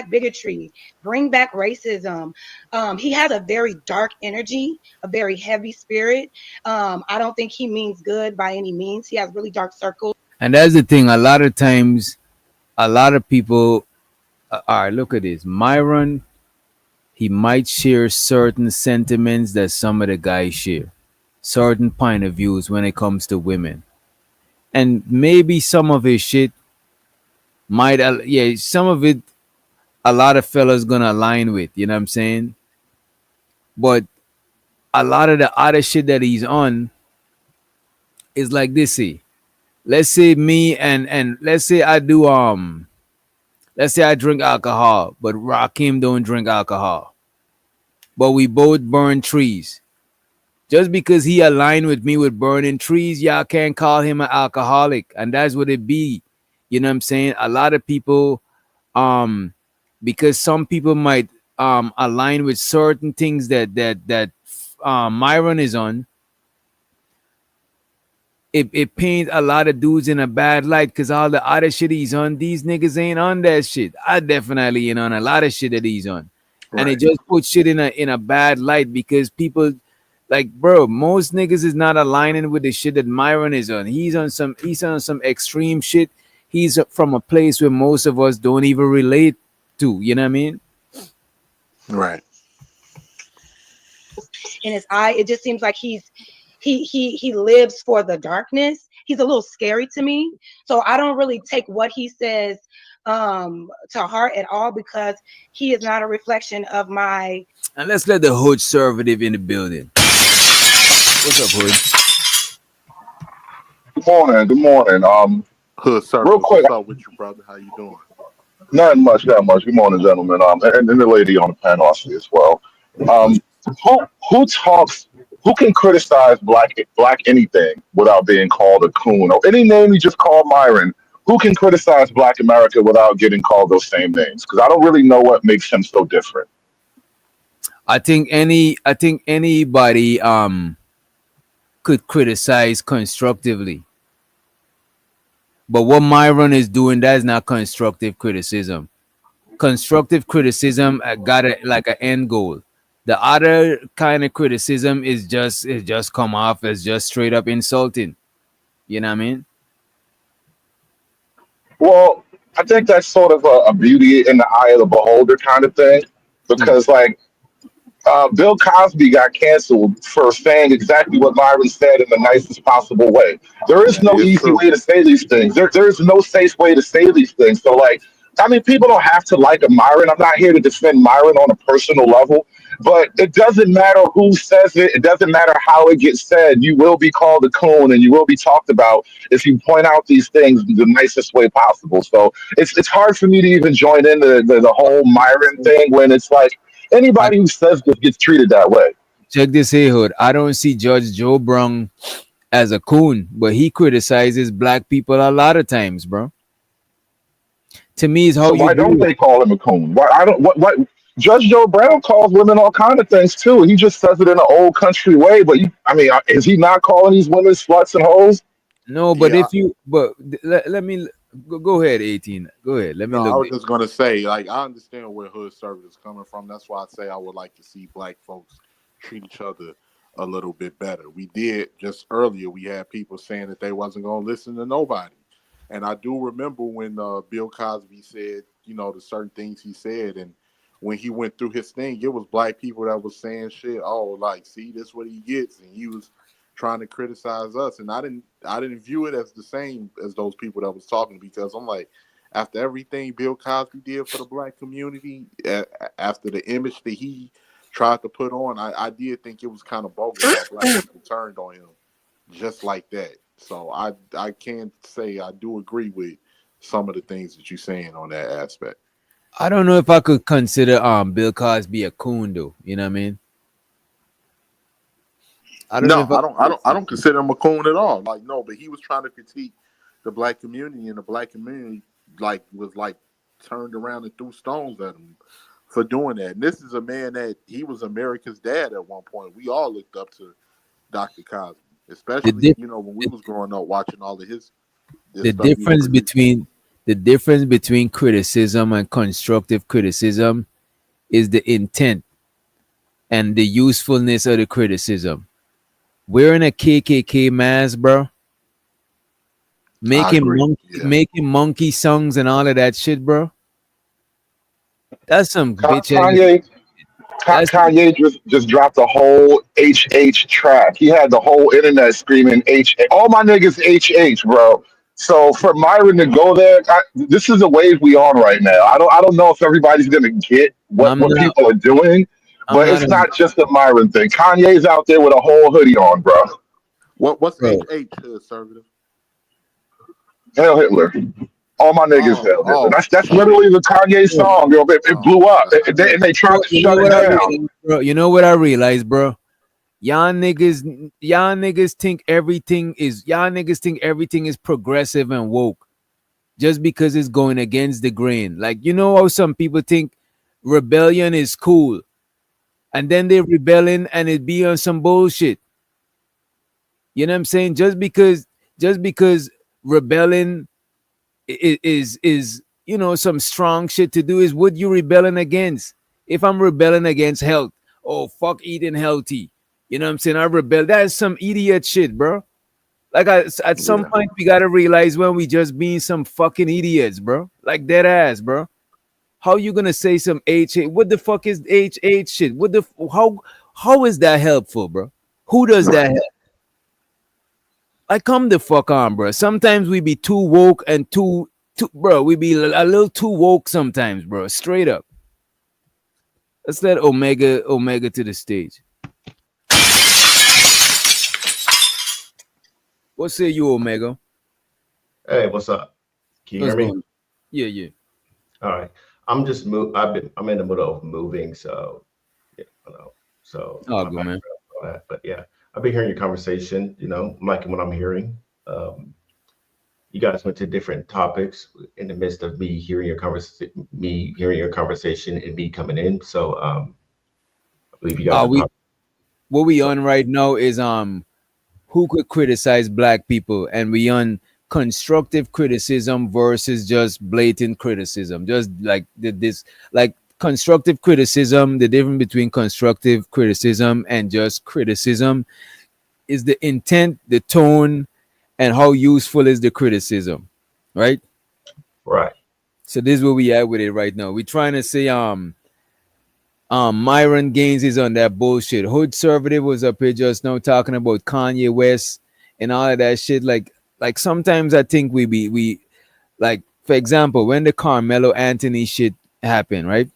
Speaker 14: bigotry, bring back racism. He has a very dark energy, a very heavy spirit. I don't think he means good by any means. He has really dark circles.
Speaker 7: And that's the thing. A lot of times, a lot of people. All right, look at this. Myron, he might share certain sentiments that some of the guys share, certain point of views when it comes to women, and maybe some of his shit might, some of it, a lot of fellas gonna align with. You know what I'm saying? But a lot of the other shit that he's on is like this. See, let's say me and let's say I do let's say I drink alcohol, but Rakim don't drink alcohol. But we both burn trees. Just because he aligned with me with burning trees, y'all can't call him an alcoholic. And that's what it be. You know what I'm saying? A lot of people, because some people might align with certain things that Myron is on, it paints a lot of dudes in a bad light because all the other shit he's on, these niggas ain't on that shit. I definitely ain't on a lot of shit that he's on. and it just puts shit in a bad light because people like, bro, most niggas is not aligning with the shit that Myron is on. He's on some extreme shit. He's from a place where most of us don't even relate to. You know what I mean?
Speaker 21: Right.
Speaker 14: In his eye, it just seems like he lives for the darkness. He's a little scary to me. So I don't really take what he says to heart at all because he is not a reflection of my.
Speaker 7: And let's let the hood conservative in the building. What's up, hood?
Speaker 5: Good morning. Good morning.
Speaker 21: Hood Service,
Speaker 5: Real quick,
Speaker 21: what's up with you, brother? How you doing?
Speaker 5: not much, not much. Good morning, gentlemen. And the lady on the panel, I see as well. Who talks? Who can criticize black anything without being called a coon or any name you just call Myron? Who can criticize Black America without getting called those same names? Because I don't really know what makes him so different.
Speaker 7: I think anybody could criticize constructively. But what Myron is doing, that is not constructive criticism. Constructive criticism got like an end goal. The other kind of criticism is just come off as just straight up insulting. You know what I mean?
Speaker 5: Well, I think that's sort of a beauty in the eye of the beholder kind of thing, because like Bill Cosby got canceled for saying exactly what Myron said in the nicest possible way. There is no easy way to say these things. There is no safe way to say these things. So, like, I mean, people don't have to like a Myron. I'm not here to defend Myron on a personal level, but it doesn't matter who says it. It doesn't matter how it gets said. You will be called a coon and you will be talked about if you point out these things the nicest way possible. So it's hard for me to even join in the whole Myron thing when it's like, anybody who says this gets treated that way.
Speaker 7: Check this here, hood. I don't see Judge Joe Brown as a coon, but he criticizes black people a lot of times, bro. To me, is how
Speaker 5: So why don't they call him a coon? Why I don't what Judge Joe Brown calls women all kind of things too. He just says it in an old country way. But is he not calling these women sluts and hoes?
Speaker 7: No, but let me go ahead, 18. Go ahead. Let me
Speaker 21: No,
Speaker 7: look.
Speaker 21: I was just gonna say, like, I understand where hood service is coming from. That's why I say I would like to see black folks treat each other a little bit better. We did just earlier. We had people saying that they wasn't gonna listen to nobody, and I do remember when Bill Cosby said, the certain things he said, and when he went through his thing, it was black people that was saying shit. Oh, like, see, this what he gets, and he was trying to criticize us, and I didn't view it as the same as those people that was talking, because I'm like, after everything Bill Cosby did for the black community, after the image that he tried to put on, I did think it was kind of bogus that black people turned on him just like that. So I can't say I do agree with some of the things that you're saying on that aspect.
Speaker 7: I don't know if I could consider Bill Cosby a coon though. You know what I mean?
Speaker 21: I don't consider him a coon at all. Like, no, but he was trying to critique the black community, and the black community was turned around and threw stones at him for doing that. And this is a man that he was America's dad at one point. We all looked up to Dr. Cosby, especially when we was growing up watching all of his
Speaker 7: the difference between criticism and constructive criticism is the intent and the usefulness of the criticism. Wearing a KKK mask, bro, making monkey songs and all of that shit, bro. That's some bitch.
Speaker 5: Kanye just dropped a whole HH track. He had the whole internet screaming H. All my niggas HH, bro. So for Myron to go there, this is the wave we on right now. I don't know if everybody's gonna get what people are doing, but it's not just a Myron thing. Kanye's out there with a whole hoodie on, bro.
Speaker 21: What's HH, conservative?
Speaker 5: Hail Hitler. All my niggas Hail Hitler. That's literally the Kanye song, yo. It blew up. And they tried to shut it down.
Speaker 7: Bro, you know what I realized, bro? Y'all niggas think everything is progressive and woke just because it's going against the grain. Like, you know how some people think rebellion is cool, and then they're rebelling and it be on some bullshit. You know what I'm saying? Just because rebelling is some strong shit to do is what you rebelling against. If I'm rebelling against health, oh fuck eating healthy. You know what I'm saying? I rebel. That is some idiot shit, bro. Like at some point we gotta realize when we just being some fucking idiots, bro. Like dead ass, bro. How you gonna say some HH? What the fuck is HH shit? What the how is that helpful, bro? Who does that help? Like come the fuck on, bro. Sometimes we be too woke and too bro. We be a little too woke sometimes, bro. Straight up. Let's let Omega to the stage. What say you, Omega?
Speaker 8: Hey, what's up? Can you
Speaker 7: What's
Speaker 8: hear me?
Speaker 7: going- Yeah.
Speaker 8: All right. I'm just I'm in the middle of moving, so yeah, I know. So
Speaker 7: Oh,
Speaker 8: my
Speaker 7: good, man.
Speaker 8: background, all that. But yeah, I've been hearing your conversation. I'm liking what I'm hearing. You guys went to different topics in the midst of me hearing your conversation, and me coming in. So I believe you guys are
Speaker 7: We what we on right now is who could criticize black people, and we on constructive criticism versus just blatant criticism. Just like this, like constructive criticism, the difference between constructive criticism and just criticism is the intent, the tone, and how useful is the criticism, right?
Speaker 8: Right.
Speaker 7: So this is where we at with it right now. We're trying to say Myron Gaines is on that bullshit. Hood Conservative was up here just now talking about Kanye West and all of that shit. Like sometimes I think we like, for example, when the Carmelo Anthony shit happened, right?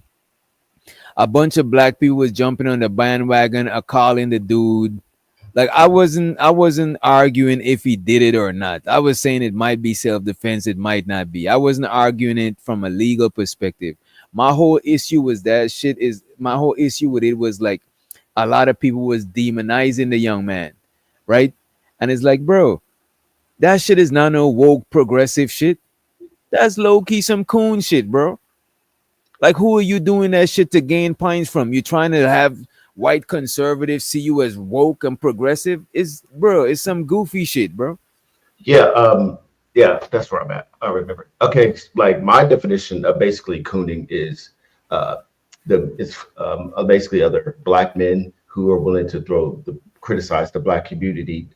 Speaker 7: A bunch of black people was jumping on the bandwagon, calling the dude. Like I wasn't arguing if he did it or not. I was saying it might be self-defense, it might not be. I wasn't arguing it from a legal perspective. My whole issue was my whole issue with it was like a lot of people was demonizing the young man, right? And it's like, bro, that shit is not no woke progressive shit. That's low-key some coon shit, bro. Like, who are you doing that shit to gain points from? You trying to have white conservatives see you as woke and progressive? It's some goofy shit, bro.
Speaker 8: Yeah, that's where I'm at. I remember. Okay, like my definition of basically cooning is basically other black men who are willing to criticize the black community,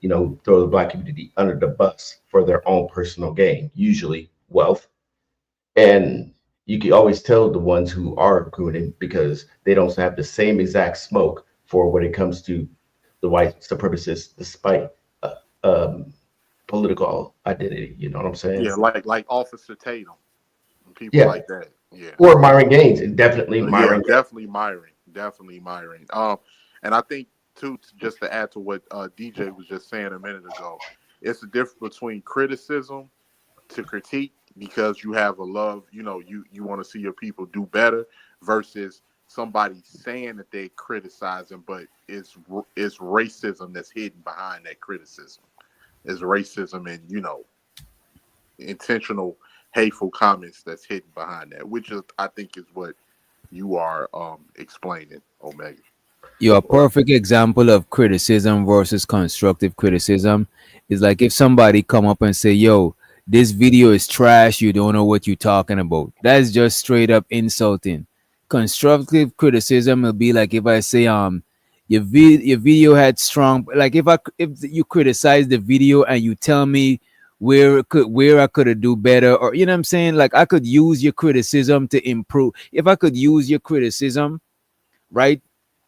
Speaker 8: throw the black community under the bus for their own personal gain, usually wealth. And you can always tell the ones who are cooning because they don't have the same exact smoke for when it comes to the white supremacists, despite political identity. You know what I'm saying?
Speaker 21: Yeah, like Officer Tatum and people like that. Yeah.
Speaker 8: Or Myron Gaines, and definitely Myron.
Speaker 21: Yeah, definitely Myron. And I think too, just to add to what DJ was just saying a minute ago, it's the difference between criticism to critique, because you have a love, you want to see your people do better, versus somebody saying that they criticizing, but it's racism that's hidden behind that criticism. Is racism and intentional hateful comments that's hidden behind that, which is, I think, is what you are explaining, Omega.
Speaker 7: You're a perfect example of criticism versus constructive criticism. Is like if somebody come up and say, yo, this video is trash, you don't know what you're talking about. That's just straight up insulting. Constructive criticism will be like if I say your video had strong, like if you criticize the video and you tell me where I could do better, or you know what I'm saying, like I could use your criticism to improve. If I could use your criticism, right,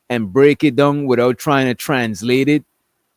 Speaker 7: and break it down without trying to translate it,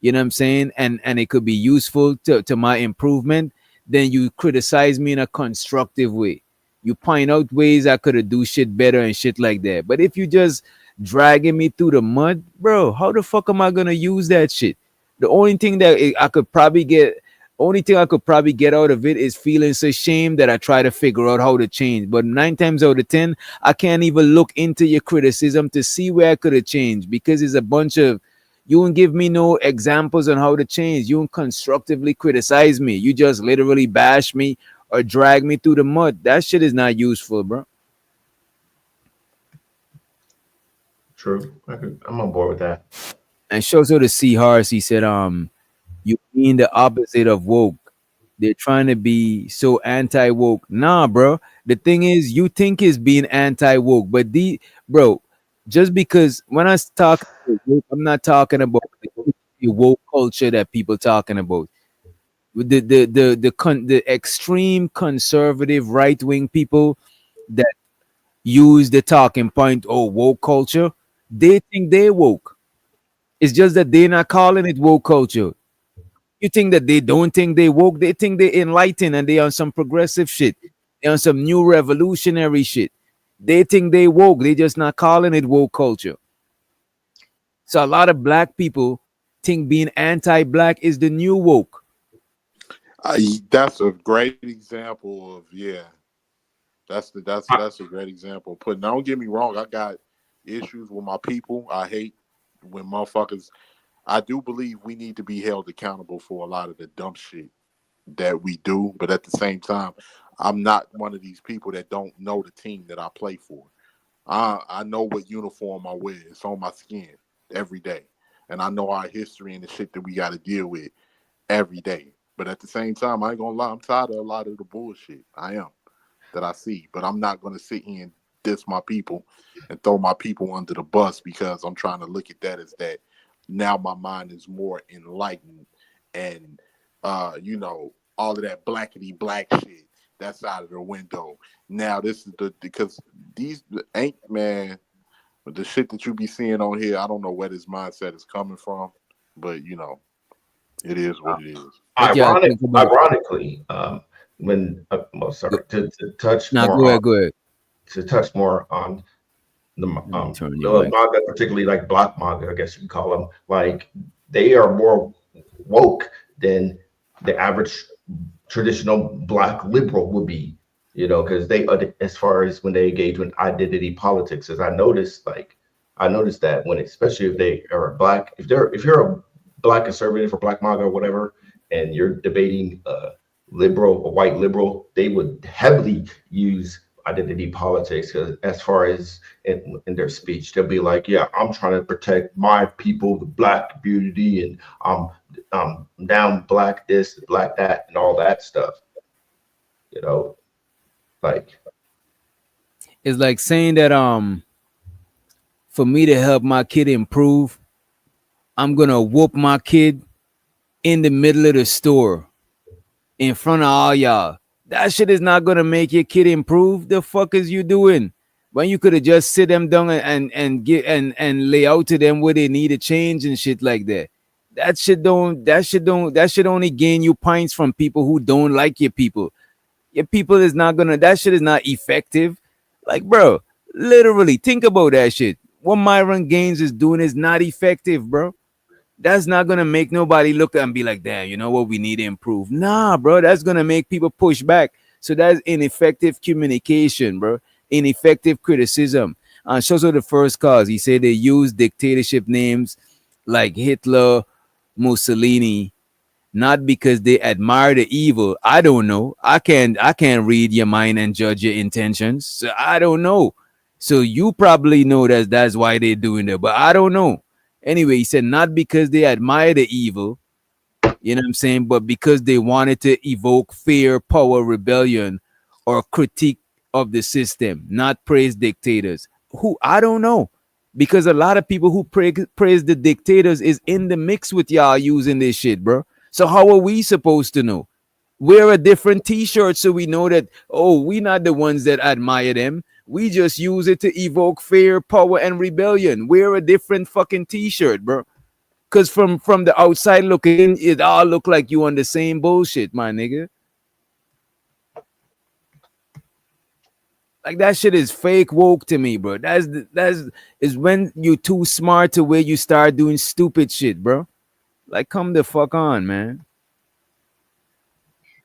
Speaker 7: you know what I'm saying, and it could be useful to my improvement, then you criticize me in a constructive way. You point out ways I could do shit better and shit like that. But if you just dragging me through the mud, bro, how the fuck am I gonna use that shit? The only thing I could probably get out of it is feeling so shame that I try to figure out how to change. But 9 times out of 10, I can't even look into your criticism to see where I could have changed, because it's a bunch of, you won't give me no examples on how to change. You won't constructively criticize me. You just literally bash me or drag me through the mud. That shit is not useful, bro.
Speaker 8: True. I'm on board with that.
Speaker 7: And shows her to see Harris. He said, you mean the opposite of woke. They're trying to be so anti-woke. Nah, bro. The thing is, you think it's being anti-woke, but bro, Just because when I talk, I'm not talking about the woke culture that people talking about. The extreme conservative right wing people that use the talking point, oh, woke culture, they think they woke. It's just that they're not calling it woke culture. You think that they don't think they woke, they think they enlightened and they on some progressive shit. They on some new revolutionary shit. They think they woke, they just not calling it woke culture. So a lot of black people think being anti-black is the new woke.
Speaker 21: That's a great example of that's a great example. But don't get me wrong, I got issues with my people. I hate when motherfuckers. I do believe we need to be held accountable for a lot of the dumb shit that we do, but at the same time, I'm not one of these people that don't know the team that I play for. I know what uniform I wear. It's on my skin every day, and I know our history and the shit that we got to deal with every day. But at the same time, I ain't gonna lie, I'm tired of a lot of the bullshit. I am that I see, but I'm not gonna sit here and diss my people and throw my people under the bus because I'm trying to look at that as that now my mind is more enlightened and all of that blackety black shit that's out of the window. Now this is because these ain't, man, the shit that you be seeing on here, I don't know where this mindset is coming from, but it is what it is.
Speaker 8: Ironically, when to touch more on,
Speaker 7: go ahead.
Speaker 8: To touch more on the manga, particularly like black manga, I guess you can call them, like they are more woke than the average traditional black liberal would be, because they, as far as when they engage with identity politics, as I noticed that when, especially if they are black, if you're a black conservative or black MAGA or whatever, and you're debating a white liberal, they would heavily use identity politics, because as far as in their speech, they'll be like, yeah, I'm trying to protect my people, the black community, and I'm down black this, black that, and all that stuff. Like
Speaker 7: it's like saying that for me to help my kid improve, I'm gonna whoop my kid in the middle of the store in front of all y'all. That shit is not gonna make your kid improve. The fuck is you doing? When you could have just sit them down and get and lay out to them where they need a change and shit like that. That shit only gain you points from people who don't like your people. Your people is not gonna, that shit is not effective. Like, bro, literally think about that shit. What Myron Gaines is doing is not effective, bro. That's not gonna make nobody look and be like, damn, you know what, we need to improve. Nah, bro, that's gonna make people push back. So that's ineffective communication, bro. Ineffective criticism. And shows the first cause. He said they use dictatorship names like Hitler, Mussolini, not because they admire the evil. I don't know. I can't read your mind and judge your intentions. So I don't know. So you probably know that's why they're doing it, but I don't know. Anyway, he said not because they admire the evil, you know what I'm saying, but because they wanted to evoke fear, power, rebellion, or critique of the system, not praise dictators. Who? I don't know. Because a lot of people who praise the dictators is in the mix with y'all using this shit, bro. So how are we supposed to know? Wear a different t-shirt so we know that, oh, we're not the ones that admire them. We just use it to evoke fear, power, and rebellion. Wear a different fucking t-shirt, bro. Because from the outside looking in, it all look like you on the same bullshit, my nigga. Like, that shit is fake woke to me, bro. That's is when you too smart to where you start doing stupid shit, bro. Like, come the fuck on, man.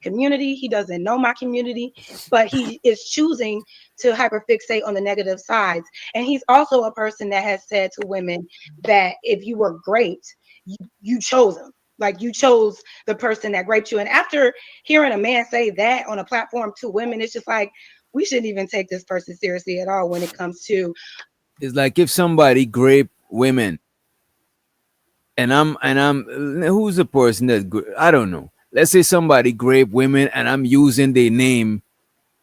Speaker 14: Community. He doesn't know my community, but he is choosing to hyperfixate on the negative sides. And he's also a person that has said to women that if you were great, you chose him. Like, you chose the person that raped you. And after hearing a man say that on a platform to women, it's just like, we shouldn't even take this person seriously at all when it comes to.
Speaker 7: It's like if somebody grape women, and I'm who's the person that, I don't know. Let's say somebody grape women and I'm using their name,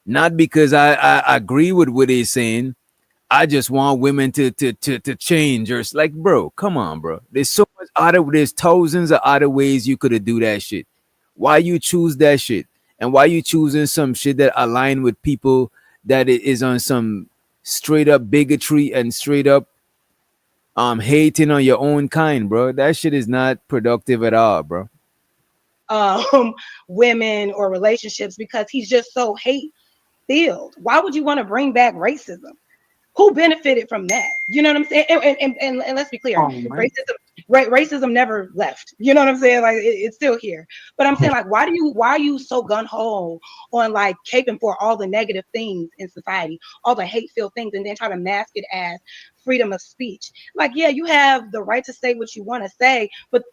Speaker 7: not because I agree with what they're saying. I just want women to change, or it's like, bro, come on, bro. There's so much there's thousands of other ways you could have do that shit. Why you choose that shit? And why you choosing some shit that align with people that it is on some straight up bigotry and straight up hating on your own kind, bro? That shit is not productive at all, bro.
Speaker 14: Women or relationships because he's just so hate filled. Why would you want to bring back racism? Who benefited from that? You know what I'm saying? And let's be clear, racism never left. You know what I'm saying? Like it's still here. But I'm saying, like, why are you so gun-ho on like caping for all the negative things in society, all the hate-filled things, and then try to mask it as freedom of speech? Like, yeah, you have the right to say what you want to say, but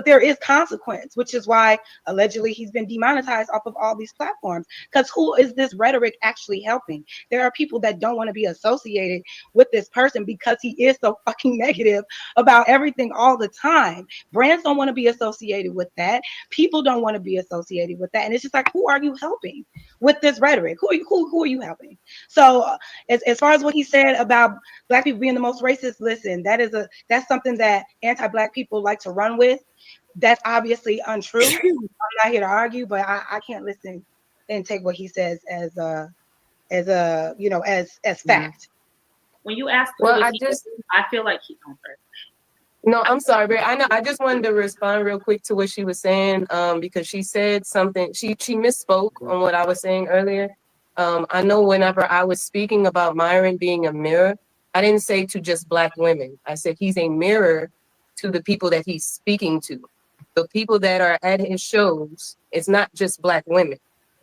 Speaker 14: there is consequence, which is why allegedly he's been demonetized off of all these platforms. Because who is this rhetoric actually helping? There are people that don't want to be associated with this person because he is so fucking negative about everything all the time. Brands don't want to be associated with that. People don't want to be associated with that. And it's just like, who are you helping with this rhetoric? Who are you helping? So as far as what he said about Black people being the most racist, listen, that's something that anti-Black people like to run with. That's obviously untrue. I'm not here to argue, but I can't listen and take what he says as fact.
Speaker 16: When you ask, I feel like he don't hurt.
Speaker 20: No, I'm sorry, but I know I just wanted to respond real quick to what she was saying, because she said something. She misspoke on what I was saying earlier. I know whenever I was speaking about Myron being a mirror, I didn't say to just Black women. I said he's a mirror to the people that he's speaking to. The people that are at his shows, it's not just Black women.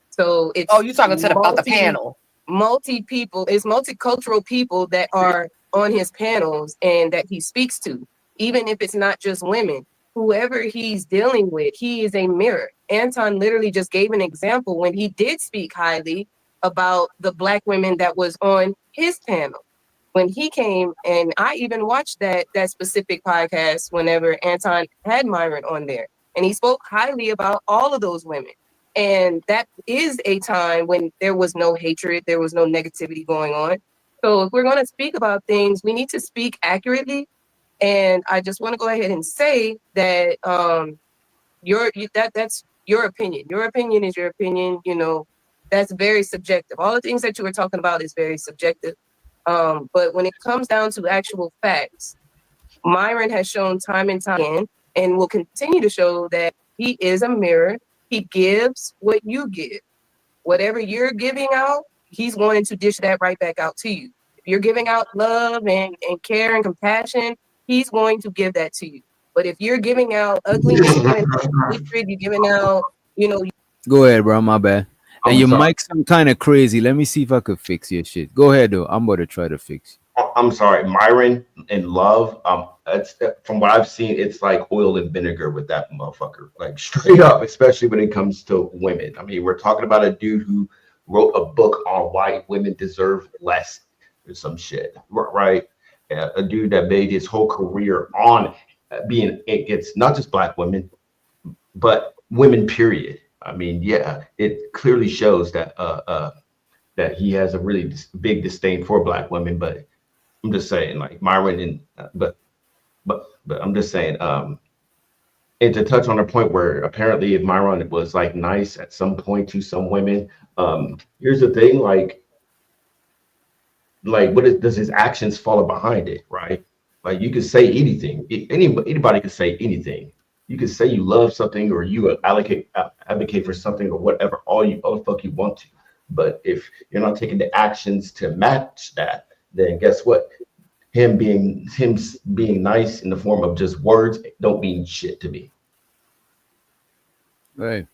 Speaker 20: So it's you talking about the panel. It's multicultural people that are on his panels and that he speaks to, even if it's not just women. Whoever he's dealing with, he is a mirror. Anton literally just gave an example when he did speak highly about the Black women that was on his panel. When he came, and I even watched that specific podcast whenever Anton had Myron on there, and he spoke highly about all of those women. And that is a time when there was no hatred, there was no negativity going on. So if we're going to speak about things, we need to speak accurately. And I just want to go ahead and say that that's your opinion. Your opinion is your opinion. You know, that's very subjective. All the things that you were talking about is very subjective. But when it comes down to actual facts, Myron has shown time and time again, and will continue to show that he is a mirror. He gives what you give. Whatever you're giving out, he's going to dish that right back out to you. If you're giving out love and care and compassion, he's going to give that to you. But if you're giving out ugliness, you're giving out,
Speaker 7: Go ahead, bro. My bad. And your mic's some kind of crazy. Let me see if I could fix your shit. Go ahead, though. I'm about to try to fix.
Speaker 8: I'm sorry, Myron and Love. It's, from what I've seen, it's like oil and vinegar with that motherfucker, like straight up. Especially when it comes to women. I mean, we're talking about a dude who wrote a book on why women deserve less or some shit, right? A dude that made his whole career on being against not just Black women, but women. Period. I mean, yeah, it clearly shows that that he has a really big disdain for Black women. But I'm just saying, like Myron, and but I'm just saying, and to touch on a point where apparently if Myron was like nice at some point to some women, here's the thing, like does his actions follow behind it, right? Like you could say anything, anybody could say anything. You could say you love something or you advocate for something or whatever, all the fuck you want to. But if you're not taking the actions to match that, then guess what? Him being nice in the form of just words don't mean shit to me.
Speaker 7: Right.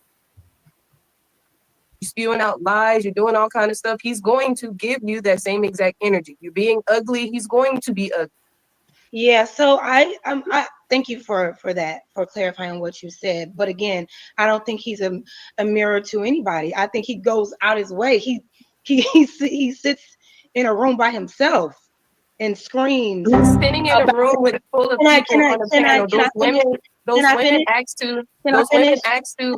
Speaker 20: You're spewing out lies, you're doing all kind of stuff. He's going to give you that same exact energy. You're being ugly, he's going to be ugly.
Speaker 14: Yeah, so I thank you for that, for clarifying what you said. But again, I don't think he's a mirror to anybody. I think he goes out his way. He sits in a room by himself and screams.
Speaker 20: Sitting in a room with full of people on the panel. Those women asked to.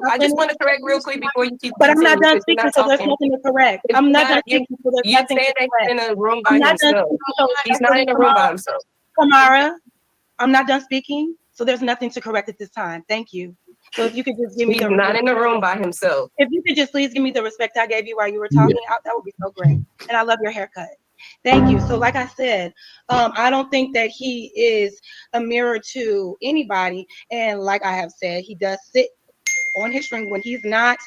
Speaker 20: I just want to correct real quick before you keep.
Speaker 14: But I'm not done
Speaker 20: because you're
Speaker 14: speaking, so there's nothing to correct.
Speaker 20: If
Speaker 14: I'm
Speaker 20: you're
Speaker 14: not done
Speaker 20: not- you-
Speaker 14: speaking, so there's
Speaker 20: You
Speaker 14: nothing
Speaker 20: said
Speaker 14: to
Speaker 20: that he's
Speaker 14: correct.
Speaker 20: in a room by
Speaker 14: I'm not done
Speaker 20: himself.
Speaker 14: speaking, so
Speaker 20: He's not in a room by himself.
Speaker 14: Kamara, I'm not done speaking, so there's nothing to correct at this time. Thank you. So if you could just give me
Speaker 20: He's
Speaker 14: the
Speaker 20: not in the room by himself.
Speaker 14: If you could just please give me the respect I gave you while you were talking, that would be so great. And I love your haircut. Thank you. So like I said, I don't think that he is a mirror to anybody. And like I have said, he does sit on his string when he's not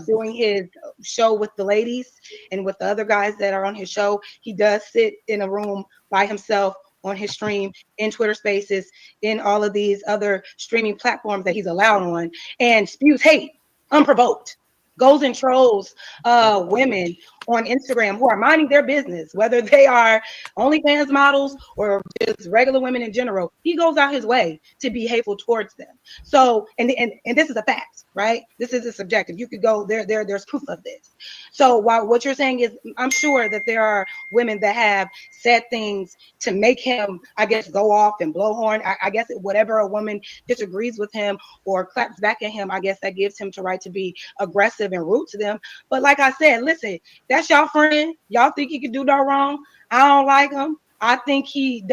Speaker 14: doing his show with the ladies and with the other guys that are on his show. He does sit in a room by himself on his stream, in Twitter Spaces, in all of these other streaming platforms that he's allowed on, and spews hate unprovoked, goes and trolls women on Instagram who are minding their business, whether they are OnlyFans models or just regular women in general. He goes out his way to be hateful towards them. So, and this is a fact, right? This isn't subjective. You could go there's proof of this. So while what you're saying is, I'm sure that there are women that have said things to make him, I guess, go off and blow horn. I guess whatever a woman disagrees with him or claps back at him, I guess that gives him the right to be aggressive and rude to them. But like I said, listen, that's y'all friend. Y'all think he can do no wrong. I don't like him. I think he's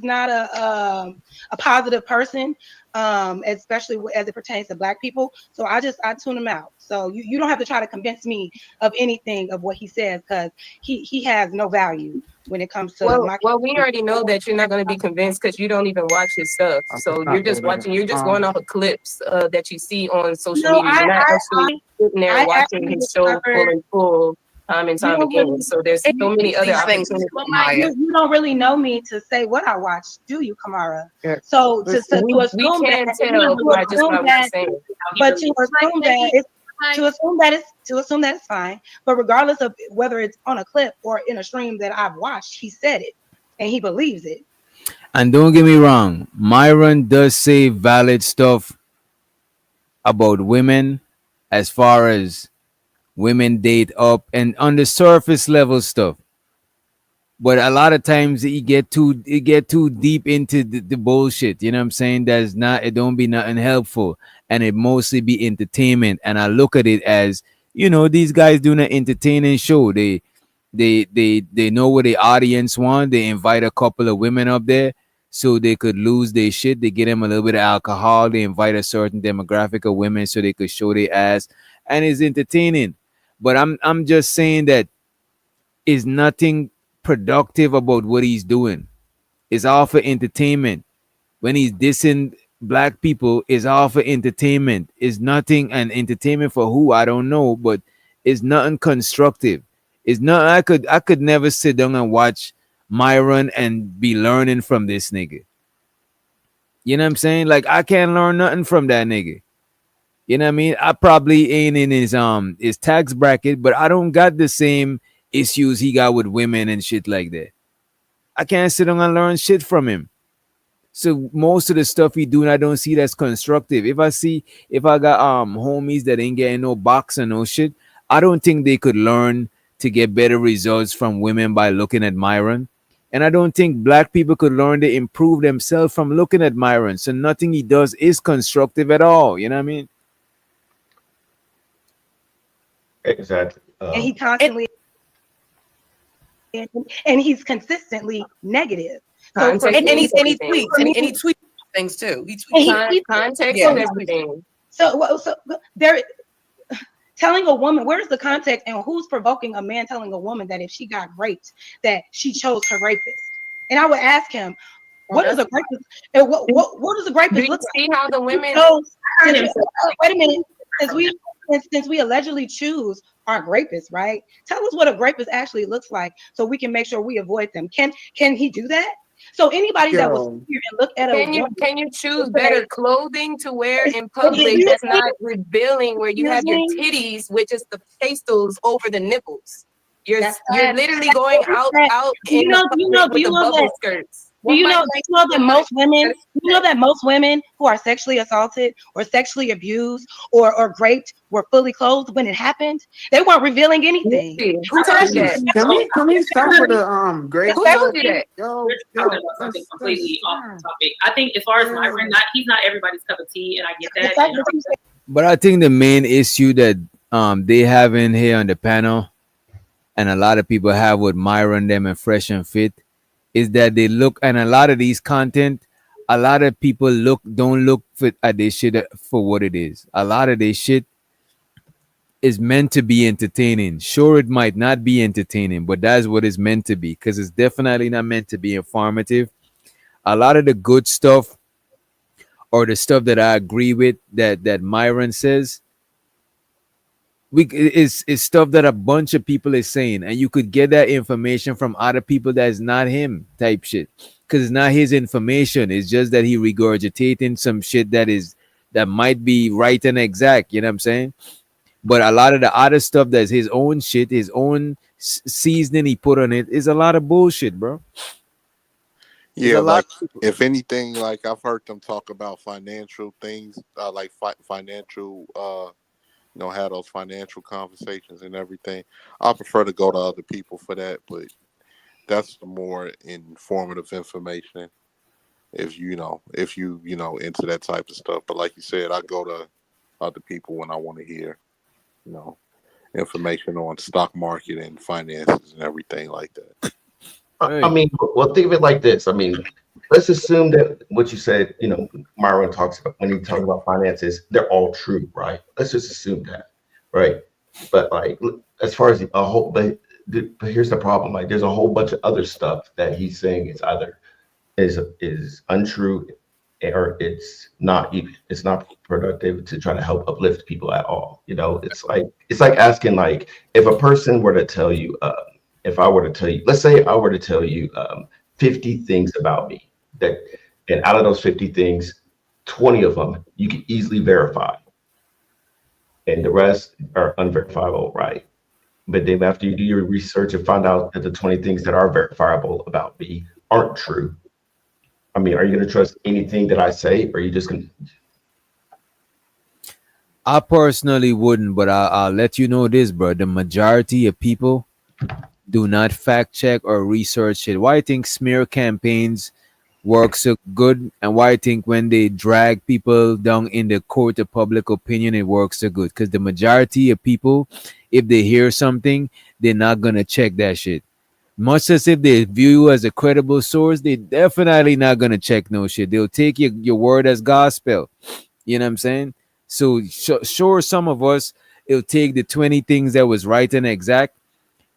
Speaker 14: not a positive person, especially as it pertains to Black people. So I tune him out. So you don't have to try to convince me of anything of what he says, because he has no value when it comes to
Speaker 20: well, we already know that you're not going to be convinced because you don't even watch his stuff. So you're just going off of clips that you see on social media. You're not actually sitting there watching his show full and full. Time and time again. So there's so many other opportunities.
Speaker 14: You don't really know me to say what I watch, do you, Kamara?
Speaker 20: Yeah.
Speaker 14: So to assume
Speaker 20: we can't
Speaker 14: that,
Speaker 20: tell by just what we're saying.
Speaker 14: But to assume that it's fine. But regardless of whether it's on a clip or in a stream that I've watched, he said it and he believes it.
Speaker 7: And don't get me wrong, Myron does say valid stuff about women as far as women date up and on the surface level stuff. But a lot of times it get too deep into the bullshit. You know what I'm saying? It don't be nothing helpful, and it mostly be entertainment. And I look at it as, these guys doing an entertaining show. They know what the audience want. They invite a couple of women up there so they could lose their shit. They get them a little bit of alcohol. They invite a certain demographic of women so they could show their ass, and it's entertaining. But I'm just saying that is nothing productive about what he's doing. It's all for entertainment. When he's dissing Black people, it's all for entertainment. It's nothing, and entertainment for who, I don't know, but it's nothing constructive. It's not. I could never sit down and watch Myron and be learning from this nigga. You know what I'm saying? Like, I can't learn nothing from that nigga. You know what I mean? I probably ain't in his tax bracket, but I don't got the same issues he got with women and shit like that. I can't sit down and learn shit from him. So most of the stuff he doing, I don't see that's constructive. If I got homies that ain't getting no box and no shit, I don't think they could learn to get better results from women by looking at Myron. And I don't think Black people could learn to improve themselves from looking at Myron. So nothing he does is constructive at all. You know what I mean?
Speaker 8: Exactly.
Speaker 14: And he constantly and he's consistently negative. So
Speaker 20: And he
Speaker 6: tweets things too. He tweets
Speaker 20: context and everything.
Speaker 14: So there, telling a woman, where's the context and who's provoking a man telling a woman that if she got raped, that she chose her rapist? And I would ask him, what is a rapist? And what does a rapist look like?
Speaker 20: See how the women?
Speaker 14: Wait a minute. Since we allegedly choose our rapists, right? Tell us what a rapist actually looks like, so we can make sure we avoid them. Can he do that? So anybody that was here and look at
Speaker 20: can you choose better clothing to wear in public that's not revealing, where you have your titties with just the pastels over the nipples? You're literally going out in the public with the bubble skirts.
Speaker 14: Do you know that most women, you know that most women who are sexually assaulted or sexually abused or raped were fully clothed when it happened? They weren't revealing anything.
Speaker 17: Who told you that?
Speaker 4: Can we stop with the great?
Speaker 17: Who told you that?
Speaker 4: Yo,
Speaker 16: We're talking about something completely off the topic. I think as far as Myron, he's not everybody's cup of tea, and I get that.
Speaker 7: But I think the main issue that they have in here on the panel, and a lot of people have with Myron, them, and Fresh and Fit, is that they look, and a lot of these content, a lot of people don't look at this shit for what it is. A lot of this shit is meant to be entertaining. Sure, it might not be entertaining, but that's what it's meant to be, because it's definitely not meant to be informative. A lot of the good stuff, or the stuff that I agree with that Myron says, is stuff that a bunch of people is saying, and you could get that information from other people that's not him type shit, because it's not his information. It's just that he regurgitating some shit that might be right and exact. You know what I'm saying? But a lot of the other stuff that's his own shit, his own seasoning he put on it, is a lot of bullshit, bro.
Speaker 21: Yeah, like if anything, like I've heard them talk about financial things, like financial, have those financial conversations and everything. I prefer to go to other people for that, but that's the more informative information. If you into that type of stuff. But like you said, I go to other people when I want to hear, information on stock market and finances and everything like that.
Speaker 8: I mean, well, think of it like this. I mean, let's assume that what you said, Myron talks about when he talks about finances, they're all true, right? Let's just assume that, right? But like, as far as but here's the problem. Like, there's a whole bunch of other stuff that he's saying is either is untrue, or it's not productive to try to help uplift people at all. It's like asking, like, if a person were to tell you, if I were to tell you, let's say I were to tell you 50 things about me, and out of those 50 things, 20 of them you can easily verify, and the rest are unverifiable, right? But then after you do your research and find out that the 20 things that are verifiable about me aren't true, I mean, are you going to trust anything that I say, or are you just going to?
Speaker 7: I personally wouldn't, but I'll let you know this, bro. The majority of people do not fact check or research it. Why I think smear campaigns work so good, and why I think when they drag people down in the court of public opinion, it works so good. Because the majority of people, if they hear something, they're not gonna check that shit. Much as if they view you as a credible source, they definitely not gonna check no shit. They'll take your word as gospel. You know what I'm saying? So sure, some of us, it'll take the 20 things that was right and exact,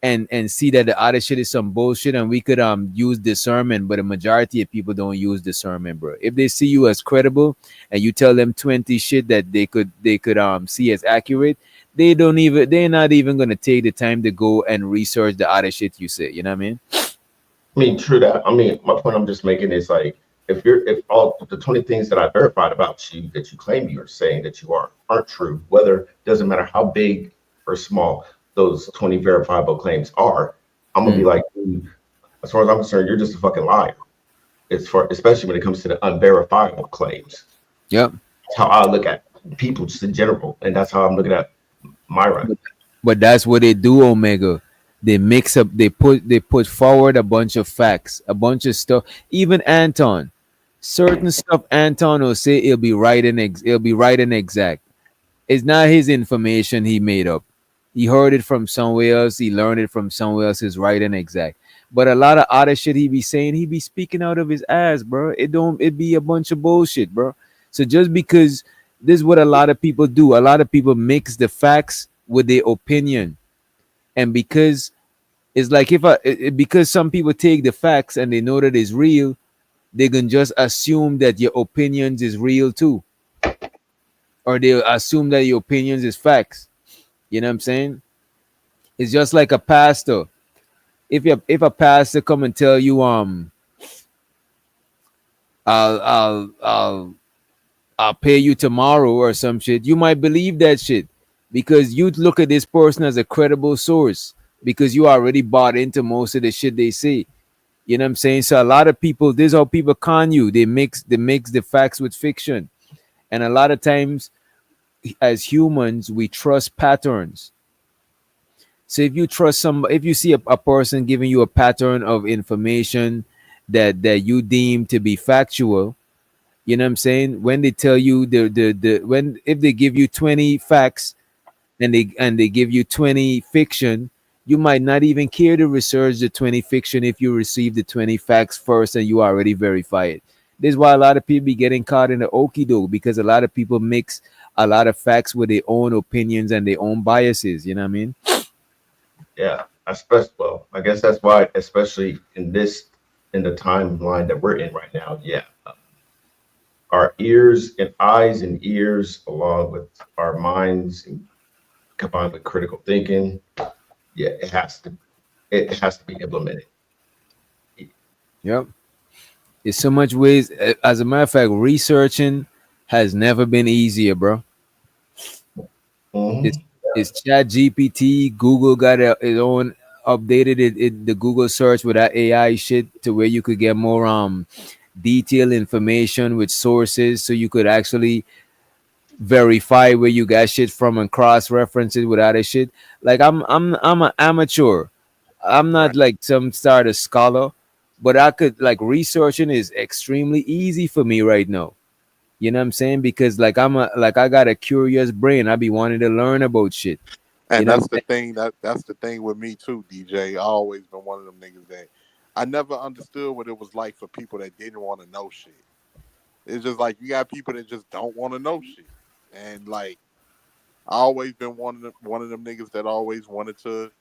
Speaker 7: and see that the other shit is some bullshit, and we could use discernment. But a majority of people don't use discernment, bro. If they see you as credible and you tell them 20 shit that they could see as accurate, they're not even gonna take the time to go and research the other shit you say. You know what I mean?
Speaker 8: I mean, true that. I mean, my point I'm just making is, like, if all the 20 things that I verified about you that you claim you're saying that you aren't true, whether doesn't matter how big or small those 20 verifiable claims are, I'm gonna be like, dude, as far as I'm concerned, you're just a fucking liar. Especially when it comes to the unverifiable claims.
Speaker 7: Yep.
Speaker 8: That's how I look at people just in general, and that's how I'm looking at Myron.
Speaker 7: But that's what they do, Omega. They mix up. They put forward a bunch of facts, a bunch of stuff. Even Anton, certain stuff Anton will say it'll be right and exact. It's not his information he made up. He heard it from somewhere else. He learned it from somewhere else. Is right and exact. But a lot of other shit he be saying, he be speaking out of his ass, bro. It be a bunch of bullshit, bro. So just because this is what a lot of people do, a lot of people mix the facts with their opinion, and because it's like because some people take the facts and they know that it's real, they can just assume that your opinions is real too, or they assume that your opinions is facts. You know what I'm saying? It's just like a pastor. If a pastor come and tell you I'll pay you tomorrow or some shit, you might believe that shit because you look at this person as a credible source because you already bought into most of the shit they say. You know what I'm saying? So a lot of people, this is how people con you. They mix the facts with fiction. And a lot of times as humans, we trust patterns. So if you see a person giving you a pattern of information that you deem to be factual, you know what I'm saying? When they tell you when if they give you 20 facts and they give you 20 fiction, you might not even care to research the 20 fiction if you receive the 20 facts first and you already verify it. This is why a lot of people be getting caught in the okie doke, because a lot of people mix a lot of facts with their own opinions and their own biases. You know what I mean?
Speaker 8: Yeah, I guess that's why, especially in the timeline that we're in right now. Yeah, our ears and eyes and ears, along with our minds, and combined with critical thinking. Yeah, it has to be implemented.
Speaker 7: Yep. It's so much ways. As a matter of fact, researching has never been easier, bro. It's Chat GPT. Google got its own updated the Google search with that AI shit to where you could get more detailed information with sources, so you could actually verify where you got shit from and cross reference it with other shit. Like I'm an amateur. I'm not like some sort of scholar, but I could like researching is extremely easy for me right now. You know what I'm saying? Because like I got a curious brain. I be wanting to learn about shit. You
Speaker 21: And
Speaker 7: know what
Speaker 21: that's
Speaker 7: I'm
Speaker 21: the thing. That's the thing with me too, DJ. I always been one of them niggas that I never understood what it was like for people that didn't want to know shit. It's just like you got people that just don't want to know shit, and like I always been one of them niggas that always wanted to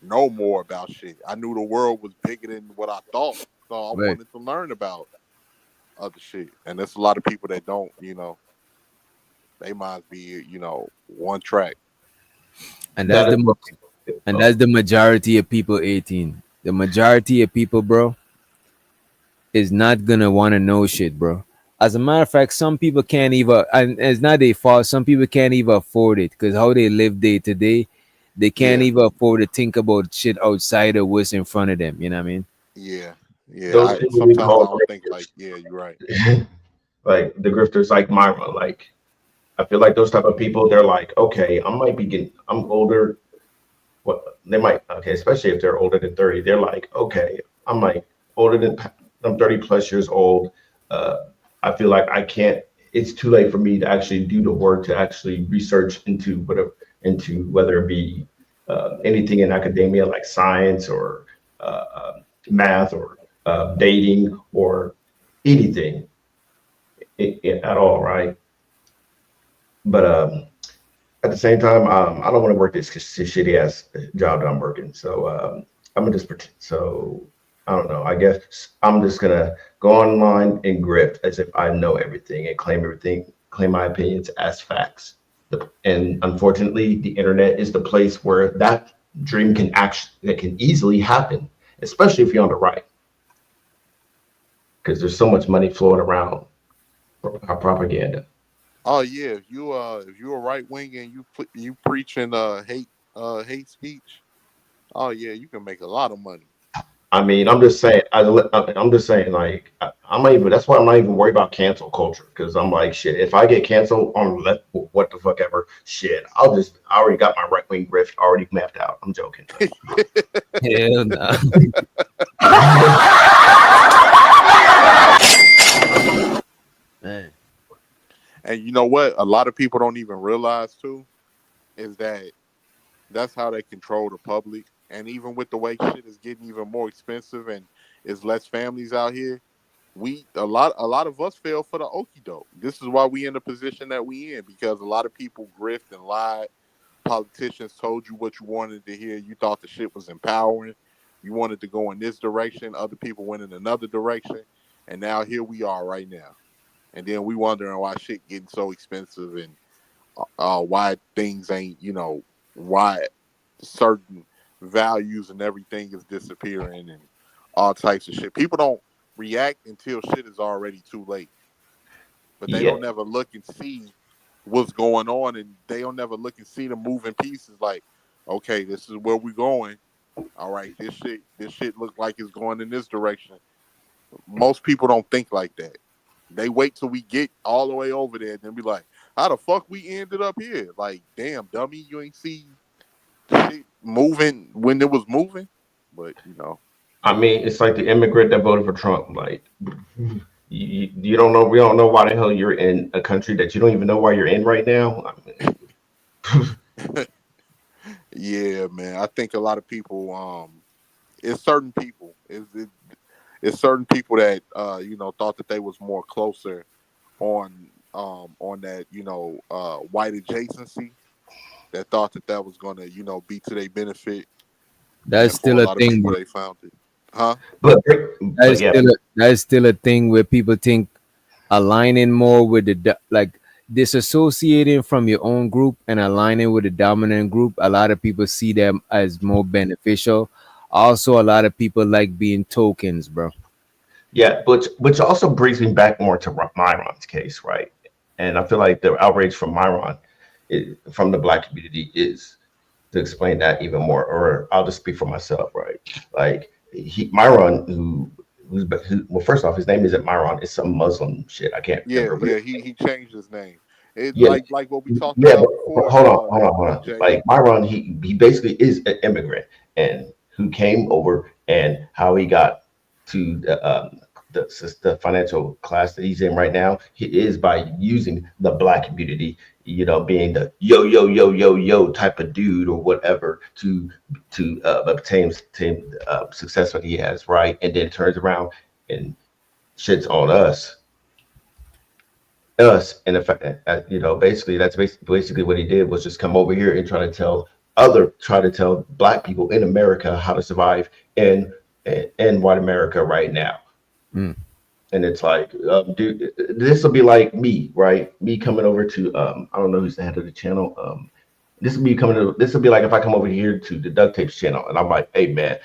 Speaker 21: know more about shit. I knew the world was bigger than what I thought, so I
Speaker 7: Right.
Speaker 21: wanted to learn about other shit. And there's a lot of people that don't, they might be, one track.
Speaker 7: And that's
Speaker 8: That is
Speaker 7: the and that's the majority of people 18. The majority of people, bro, is not gonna want to know shit, bro. As a matter of fact, some people can't even, and it's not their fault. Some people can't even afford it because how they live day to day, they can't
Speaker 21: Yeah,
Speaker 7: even afford to think about shit outside of what's in front of them. You know what I mean?
Speaker 21: yeah, yeah.
Speaker 8: those people we
Speaker 21: Sometimes I
Speaker 8: call
Speaker 21: don't think like, yeah, you're right.
Speaker 8: like the grifters, like Myra. Like I feel like those type of people, they're like, okay, I'm older. What they might, okay, especially if they're older than 30, they're like, okay, I'm like I'm 30 plus years old. Uh, I feel like I can't. It's too late for me to actually do the work to actually research into whether it be anything in academia like science or math or dating or anything at all, right? But at the same time, I don't want to work this shitty ass job that I'm working. So I'm gonna just pretend. So I don't know. I guess I'm just gonna go online and grift as if I know everything and claim my opinions as facts. And unfortunately, the internet is the place where that dream that can easily happen, especially if you're on the right, because there's so much money flowing around for propaganda.
Speaker 21: Oh yeah, if you a right wing and you preaching hate speech, oh yeah, you can make a lot of money.
Speaker 8: I mean, I'm just saying. I'm just saying. Like, I'm not even. That's why I'm not even worried about cancel culture. Because I'm like, shit. If I get canceled on what the fuck ever, shit. I already got my right wing grift already mapped out. I'm joking.
Speaker 7: Hell no. Man.
Speaker 21: And you know what? A lot of people don't even realize too is that that's how they control the public. And even with the way shit is getting even more expensive and there's less families out here, a lot of us fell for the okie doke. This is why we in the position that we in, because a lot of people grift and lied. Politicians told you what you wanted to hear. You thought the shit was empowering. You wanted to go in this direction. Other people went in another direction. And now here we are right now. And then we wondering why shit getting so expensive and why things ain't, why certain values and everything is disappearing and all types of shit. People don't react until shit is already too late. But they don't never look and see what's going on, and they don't never look and see the moving pieces like, okay, this is where we're going. All right, this shit look like it's going in this direction. Most people don't think like that. They wait till we get all the way over there and then be like, how the fuck we ended up here? Like, damn, dummy, you ain't see shit moving when it was moving. But, you know.
Speaker 8: I mean, it's like the immigrant that voted for Trump. Like, you don't know. We don't know why the hell you're in a country that you don't even know why you're in right now.
Speaker 21: Yeah, man. I think a lot of people, it's certain people. It's certain people that you know, thought that they was more closer on that, you know, white adjacency, that thought that that was gonna, you know, be to their benefit.
Speaker 7: That's
Speaker 21: And for
Speaker 7: still
Speaker 21: a
Speaker 7: a
Speaker 21: lot of
Speaker 7: thing,
Speaker 21: people,
Speaker 7: bro.
Speaker 21: they found it. Huh?
Speaker 7: That's still a thing where people think aligning more with like disassociating from your own group and aligning with the dominant group. A lot of people see them as more beneficial. Also, a lot of people like being tokens, bro.
Speaker 8: Yeah, which also brings me back more to Myron's case, right? And I feel like the outrage from Myron, from the black community, is to explain that even more. Or I'll just speak for myself, right? Like Myron, well, first off, his name isn't Myron; it's some Muslim shit. I can't
Speaker 21: Yeah,
Speaker 8: remember.
Speaker 21: yeah, he changed his name. It
Speaker 8: Yeah,
Speaker 21: like what we talked
Speaker 8: yeah,
Speaker 21: about
Speaker 8: but
Speaker 21: before.
Speaker 8: hold on.
Speaker 21: Jay.
Speaker 8: Like Myron, he basically is an immigrant and who came over and how he got to the financial class that he's in right now. He is by using the black community, you know, being the yo type of dude or whatever to obtain success what he has, right? And then turns around and shits on us and the fact you know, basically that's basically what he did was just come over here and try to tell black people in America how to survive in white America right now.
Speaker 7: Mm.
Speaker 8: And it's like, dude, this will be like me, right? Me coming over to I don't know who's the head of the channel. This will be like if I come over here to the Duct Tapes channel and I'm like, hey man,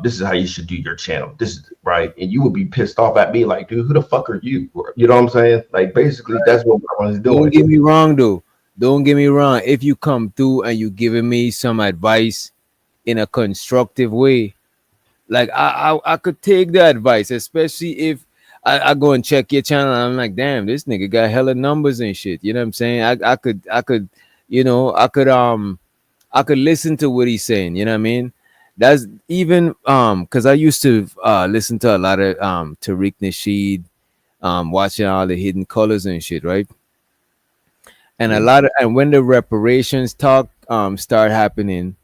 Speaker 8: this is how you should do your channel. This is right. And you would be pissed off at me like, dude, who the fuck are you? You know what I'm saying? Like, basically, that's what Myron's doing.
Speaker 7: Don't get me wrong, though. Don't get me wrong. If you come through and you giving me some advice in a constructive way, like I could take the advice, especially if I go and check your channel and I'm like, damn, this nigga got hella numbers and shit. You know what I'm saying? I could, you know, I could listen to what he's saying. You know what I mean? That's even because I used to listen to a lot of Tariq Nasheed, watching all the Hidden Colors and shit, right? And and when the reparations talk start happening,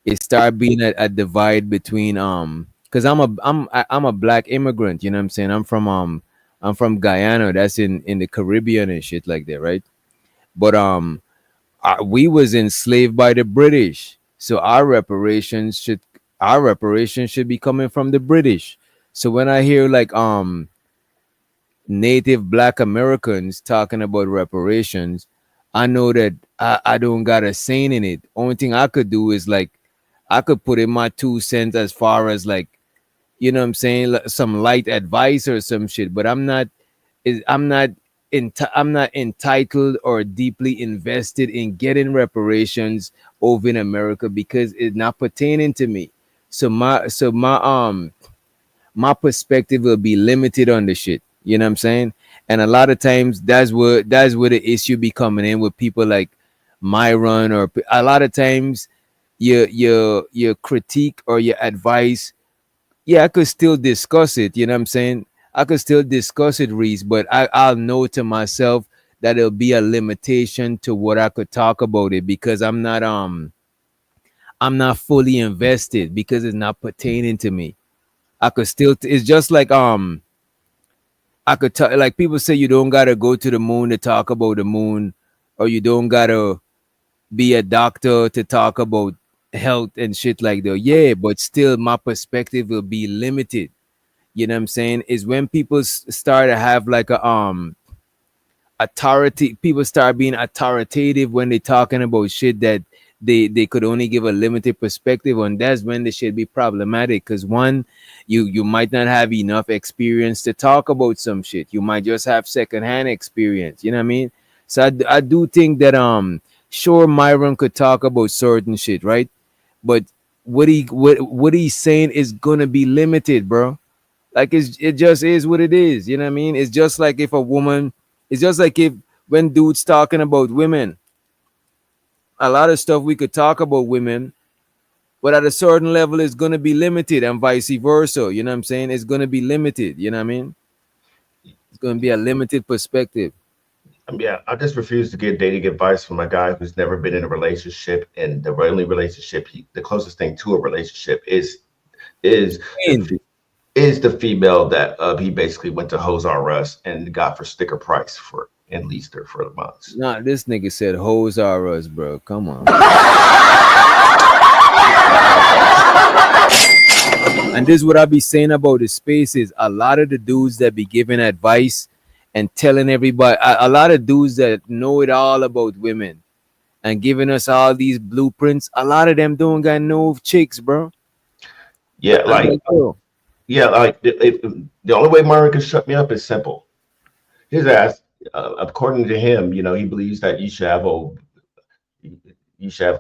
Speaker 7: it start being a divide between because I'm a black immigrant, you know what I'm saying? I'm from Guyana, that's in the Caribbean and shit like that, right? But we was enslaved by the British, so our reparations should be coming from the British. So when I hear like native black Americans talking about reparations, I know that I don't got a saying in it. Only thing I could do is like I could put in my 2 cents as far as like, you know what I'm saying, some light advice or some shit, but I'm not I'm not entitled or deeply invested in getting reparations over in America because it's not pertaining to me. So my perspective will be limited on the shit. You know what I'm saying? And a lot of times that's where the issue be coming in with people like Myron, or a lot of times your critique or your advice, yeah, I could still discuss it. You know what I'm saying? I could still discuss it, Reese, but I'll know to myself that it'll be a limitation to what I could talk about it because I'm not fully invested because it's not pertaining to me. I could still it's just like I could tell, like people say you don't gotta go to the moon to talk about the moon, or you don't gotta be a doctor to talk about health and shit like that. Yeah, but still my perspective will be limited. You know what I'm saying? Is when people start to have like a authority, people start being authoritative when they're talking about shit that they could only give a limited perspective on. That's when the shit be problematic, because one, you might not have enough experience to talk about some shit. You might just have secondhand experience, you know what I mean? So I do think that sure, Myron could talk about certain shit, right? But what he's saying is gonna be limited, bro. Like it just is what it is. You know what I mean? It's just like if a woman, it's just like if when dudes talking about women, a lot of stuff we could talk about women, but at a certain level it's gonna be limited, and vice versa. You know what I'm saying? It's gonna be limited. You know what I mean? It's gonna be a limited perspective.
Speaker 8: Yeah, I just refuse to get dating advice from a guy who's never been in a relationship, and the only relationship, the closest thing to a relationship is the female that he basically went to Hose R Us and got for sticker price for and leased her for the months.
Speaker 7: Nah, this nigga said hoes are us, bro. Come on. And this is what I be saying about the spaces. A lot of the dudes that be giving advice and telling everybody, a lot of dudes that know it all about women and giving us all these blueprints, a lot of them don't got no chicks, bro.
Speaker 8: Yeah, like, the only way Myron can shut me up is simple. His ass, according to him, you know, he believes that you should have a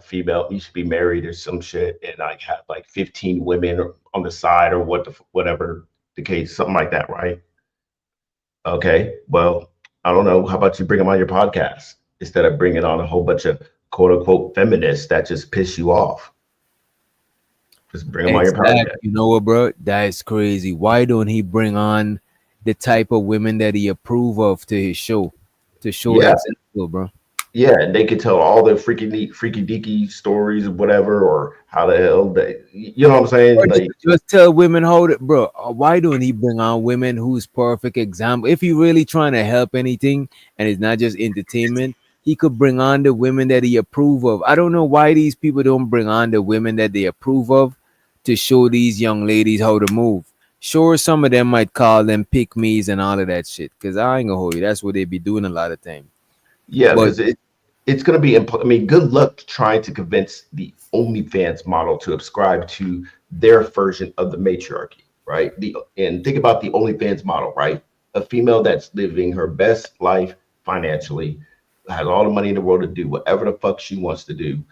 Speaker 8: female, you should be married or some shit, and like have like 15 women on the side or whatever the case, something like that, right? Okay, well, I don't know. How about you bring them on your podcast instead of bringing on a whole bunch of quote unquote feminists that just piss you off? Just bring them on your podcast.
Speaker 7: You know what, bro? That is crazy. Why don't he bring on the type of women that he approve of to his show to show example, bro?
Speaker 8: Yeah, and they could tell all the freaky deaky stories or whatever, or how the hell they, you know what I'm saying? Like,
Speaker 7: just tell women hold it, bro. Why don't he bring on women who's perfect example? If he really trying to help anything and it's not just entertainment, he could bring on the women that he approve of. I don't know why these people don't bring on the women that they approve of to show these young ladies how to move. Sure, some of them might call them pick-me's and all of that shit, because I ain't gonna hold you. That's what they be doing a lot of times.
Speaker 8: yeah, because it's going to be, I mean, good luck trying to convince the OnlyFans model to subscribe to their version of the matriarchy, right? And think about the OnlyFans model, right? A female that's living her best life financially, has all the money in the world to do whatever the fuck she wants to do,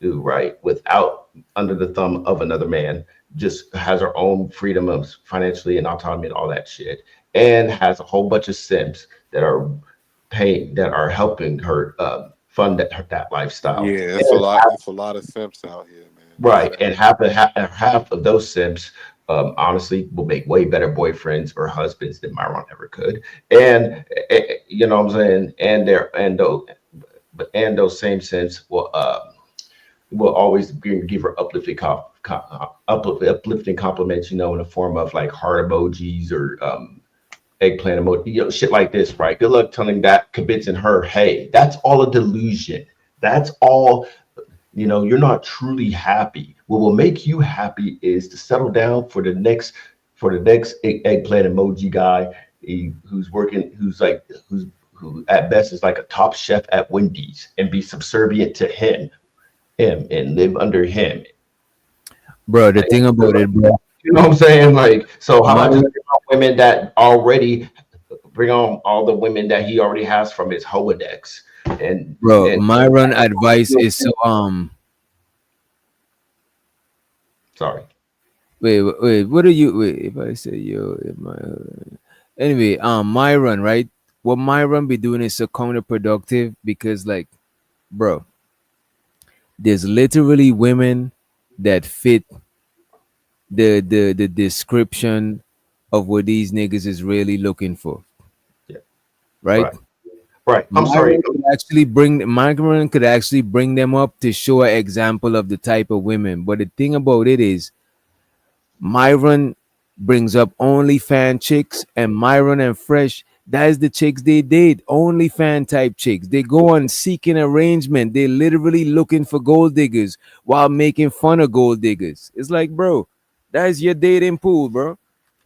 Speaker 8: right? Without under the thumb of another man, just has her own freedom of financially and autonomy and all that shit, and has a whole bunch of simps that are paying, that are helping her fund that lifestyle.
Speaker 21: Yeah, it's a lot of simps out here, man.
Speaker 8: Right, and half of those simps, honestly, will make way better boyfriends or husbands than Myron ever could. And you know what I'm saying? And those same simps will always give her uplifting compliments, you know, in the form of like heart emojis or eggplant emoji, you know, shit like this, right? Good luck telling that, convincing her, hey, that's all a delusion. That's all, you know, you're not truly happy. What will make you happy is to settle down for the next eggplant emoji guy who at best is like a top chef at Wendy's, and be subservient to him and live under him.
Speaker 7: Bro, the thing about it, bro.
Speaker 8: You know what I'm saying? Like, so how about just bring on women that already, bring on all the women that he already has from his Rolodex. And
Speaker 7: bro, Myron advice is so
Speaker 8: sorry.
Speaker 7: Wait, what are you? Wait, if I say yo, anyway, Myron, right? What Myron be doing is so counterproductive because, like, bro, there's literally women that fit the description of what these niggas is really looking for.
Speaker 8: Yeah.
Speaker 7: Right.
Speaker 8: I'm sorry.
Speaker 7: Myron could actually bring them up to show an example of the type of women. But the thing about it is, Myron brings up OnlyFans chicks, and Myron and Fresh, that is the chicks they date. OnlyFans type chicks. They go on seeking arrangement. They literally looking for gold diggers while making fun of gold diggers. It's like, bro, that is your dating pool, bro.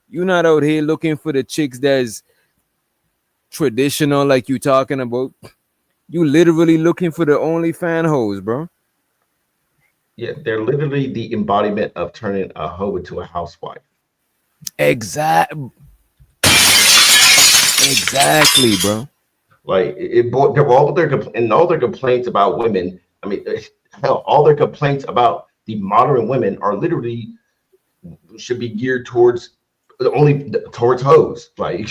Speaker 7: You're not out here looking for the chicks that's traditional like you talking about. You literally looking for the OnlyFans hoes, bro.
Speaker 8: Yeah, they're literally the embodiment of turning a hoe into a housewife. Exactly,
Speaker 7: bro.
Speaker 8: Like all their complaints about women. I mean, hell, all their complaints about the modern women are literally should be geared towards hoes, like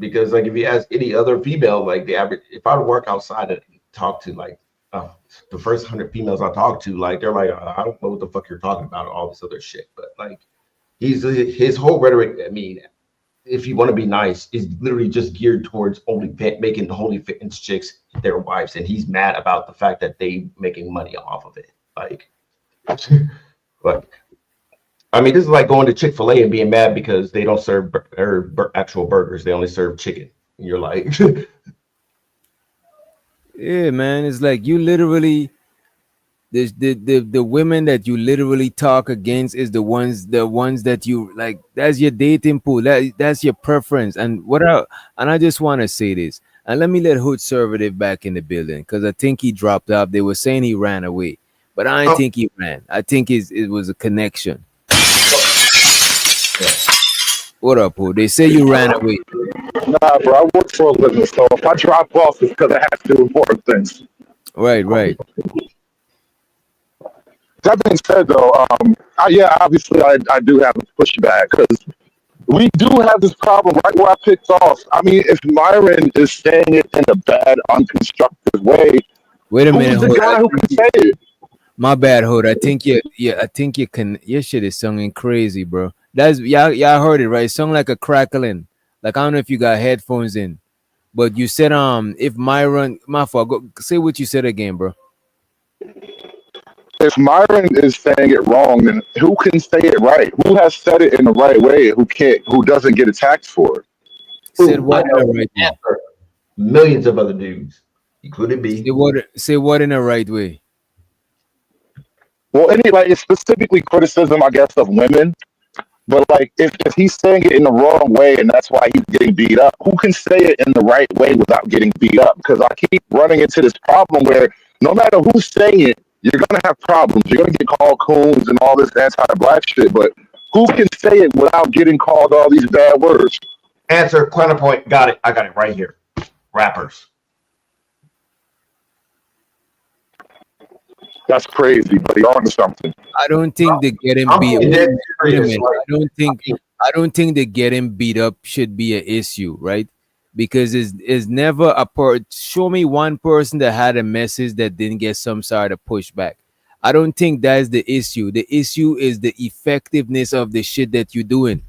Speaker 8: because like if you ask any other female, like the average, if I work outside and talk to like the first 100 females I talk to, like they're like, I don't know what the fuck you're talking about, all this other shit. But like his whole rhetoric, I mean, if you want to be nice, is literally just geared towards only making the OnlyFans chicks their wives, and he's mad about the fact that they making money off of it. Like, I mean, this is like going to Chick-fil-A and being mad because they don't serve actual burgers; they only serve chicken. And you're like,
Speaker 7: yeah, man, it's like you literally. The women that you literally talk against is the ones that you like. That's your dating pool. That's your preference. And I just want to say this. And let me let Hood Conservative back in the building because I think he dropped out. They were saying he ran away, but I don't think he ran. I think it was a connection. What up, Hood? They say you ran away.
Speaker 5: Nah, bro, I work for a living, so if I drop off, it's because I have to do important things.
Speaker 7: Right.
Speaker 5: That being said, though, obviously I do have a pushback because we do have this problem right where I picked off. I mean, if Myron is saying it in a bad, unconstructive way,
Speaker 7: wait a minute,
Speaker 5: who's the guy who can say it?
Speaker 7: My bad, Hood. I think your shit is sounding crazy, bro. That's y'all heard it right. It sound like a crackling. Like I don't know if you got headphones in, but you said if Myron, my fault. Go say what you said again, bro.
Speaker 5: If Myron is saying it wrong, then who can say it right? Who has said it in the right way? Who doesn't get attacked for it?
Speaker 7: Said what in the right way?
Speaker 8: Millions of other dudes, including me.
Speaker 7: Say what in the right way?
Speaker 5: Well, it's specifically criticism, I guess, of women. But like, if he's saying it in the wrong way and that's why he's getting beat up, who can say it in the right way without getting beat up? Because I keep running into this problem where no matter who's saying it, you're going to have problems. You're going to get called coons and all this anti-black shit. But who can say it without getting called all these bad words?
Speaker 8: Answer, counterpoint, got it. I got it right here. Rappers.
Speaker 5: That's crazy, but you're onto something.
Speaker 7: I don't think the getting beat up. I don't think the getting beat up should be an issue, right? Because it's never a part. Show me one person that had a message that didn't get some sort of pushback. I don't think that's the issue. The issue is the effectiveness of the shit that you're doing,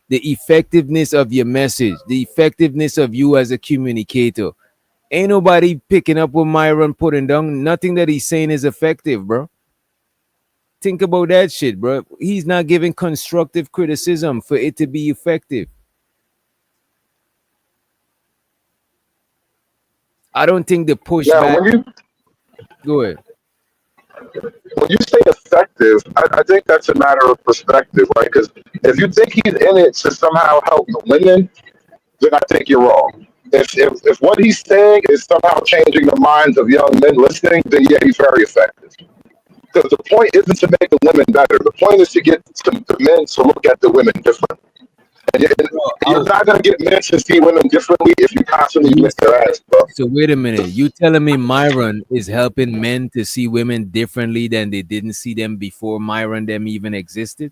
Speaker 7: the effectiveness of your message, the effectiveness of you as a communicator. Ain't nobody picking up what Myron putting down. Nothing that he's saying is effective, bro. Think about that shit, bro. He's not giving constructive criticism for it to be effective. I don't think the pushback. Go ahead.
Speaker 5: When you say effective, I think that's a matter of perspective, right? Because if you think he's in it to somehow help the women, then I think you're wrong. If what he's saying is somehow changing the minds of young men listening, then yeah, he's very effective. Because the point isn't to make the women better. The point is to get the men to look at the women differently. And you're not going to get men to see women differently if you constantly lift their ass, bro.
Speaker 7: So wait a minute. You telling me Myron is helping men to see women differently than they didn't see them before Myron them even existed?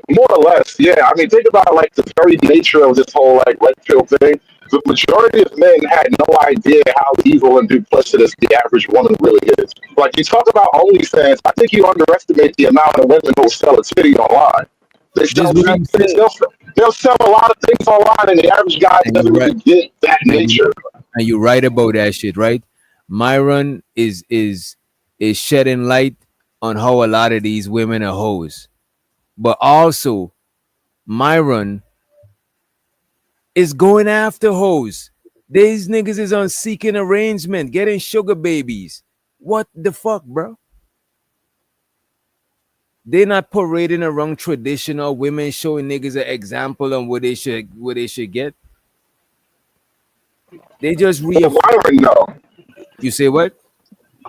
Speaker 5: More or less, yeah. I mean, think about like the very nature of this whole like red pill thing. The majority of men had no idea how evil and duplicitous the average woman really is. Like you talk about OnlyFans, I think you underestimate the amount of women who sell a titty online. They'll sell a lot of things online, and the average guy doesn't really get that nature.
Speaker 7: And you're right about that shit, right? Myron is shedding light on how a lot of these women are hoes. But also, Myron is going after hoes. These niggas is on seeking arrangement, getting sugar babies. What the fuck, bro? They're not parading around traditional women, showing niggas an example on what they should get. They just
Speaker 5: Myron, no.
Speaker 7: You say what?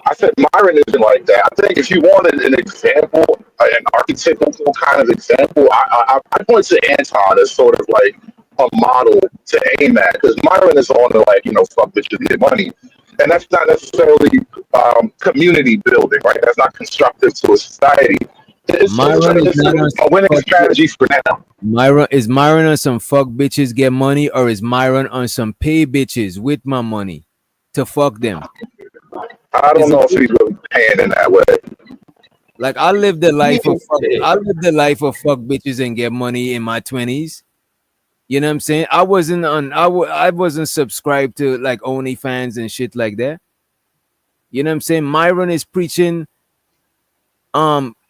Speaker 5: I said Myron isn't like that. I think if you wanted an example, an archetypical kind of example, I point to Anton as sort of like a model to aim at, because Myron is on the like, fuck bitches, get money. And that's not necessarily community building, right? That's not constructive to a society. It's a winning strategy for now.
Speaker 7: Is Myron on some fuck bitches get money, or is Myron on some pay bitches with my money to fuck them?
Speaker 5: I don't know if he's really paying in that way.
Speaker 7: Like I lived the life of fuck bitches and get money in my 20s. You know what I'm saying? I wasn't subscribed to like OnlyFans and shit like that. You know what I'm saying? Myron is preaching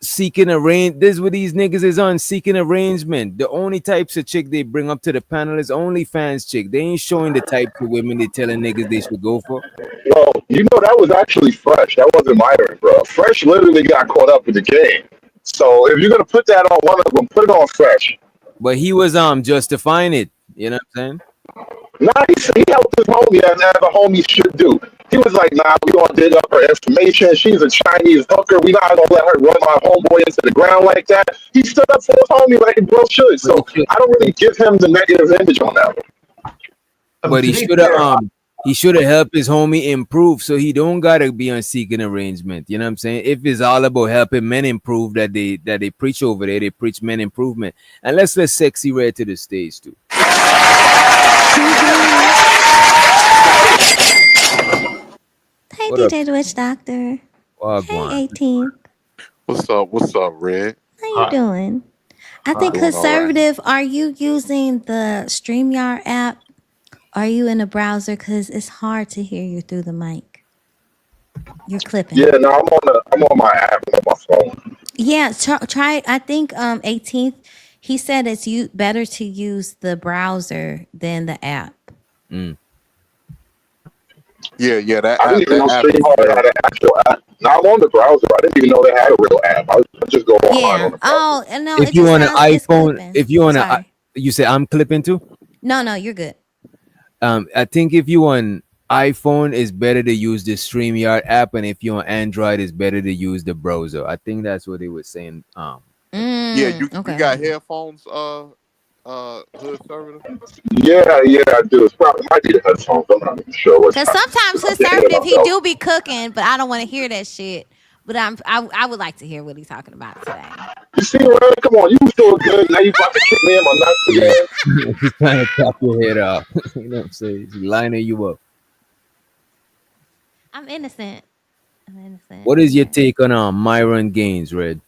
Speaker 7: seeking arrange. This is what these niggas is on, seeking arrangement. The only types of chick they bring up to the panel is OnlyFans chick. They ain't showing the type of women they telling niggas they should go for.
Speaker 5: Well, that was actually Fresh. That wasn't Myron, bro. Fresh literally got caught up in the game. So if you're gonna put that on one of them, put it on Fresh.
Speaker 7: But he was justifying it. You know what I'm saying?
Speaker 5: Nah, he helped his homie as a homie should do. He was like, nah, we gonna dig up her information. She's a Chinese hooker. We not gonna let her run my homeboy into the ground like that. He stood up for his homie like a bro should. So I don't really give him the negative image on that one.
Speaker 7: But he should have helped his homie improve, so he don't gotta be on seeking arrangement. You know what I'm saying? If it's all about helping men improve that they preach over there, they preach men improvement. And let's let Sexy Red to the stage too.
Speaker 9: Hey, DJ Witch Doctor. Hey, 18.
Speaker 21: What's up, Red?
Speaker 9: How you doing? I think conservative. Right. Are you using the StreamYard app? Are you in a browser? Because it's hard to hear you through the mic. You're clipping.
Speaker 5: Yeah, no, I'm on my app on my phone.
Speaker 9: Yeah, try. I think 18th. He said it's better to use the browser than the app.
Speaker 21: Mm. Yeah. That
Speaker 5: I didn't even know StreamYard had an actual app. Now I'm on the browser. I didn't even know they had a real app. I just go online on the browser.
Speaker 9: Oh no!
Speaker 7: If you on an iPhone, if you on a, you say I'm clipping too.
Speaker 9: No, you're good.
Speaker 7: I think if you on iPhone, it's better to use the StreamYard app, and if you're on Android, it's better to use the browser. I think that's what they were saying.
Speaker 21: Yeah, you got headphones, Hood Server?
Speaker 5: Yeah, I do. It's probably might be the headphones. I'm not even sure.
Speaker 9: Because sometimes Hood Server, he do be cooking, but I don't want to hear that shit. But I would like to hear what he's talking about today.
Speaker 5: You see, Red? Come on, you was so good. Now you about to kick me in my nuts again.
Speaker 7: He's trying to chop your head off. You know what I'm saying? He's lining you up.
Speaker 9: I'm innocent.
Speaker 7: What is your take on Myron Gaines, Red?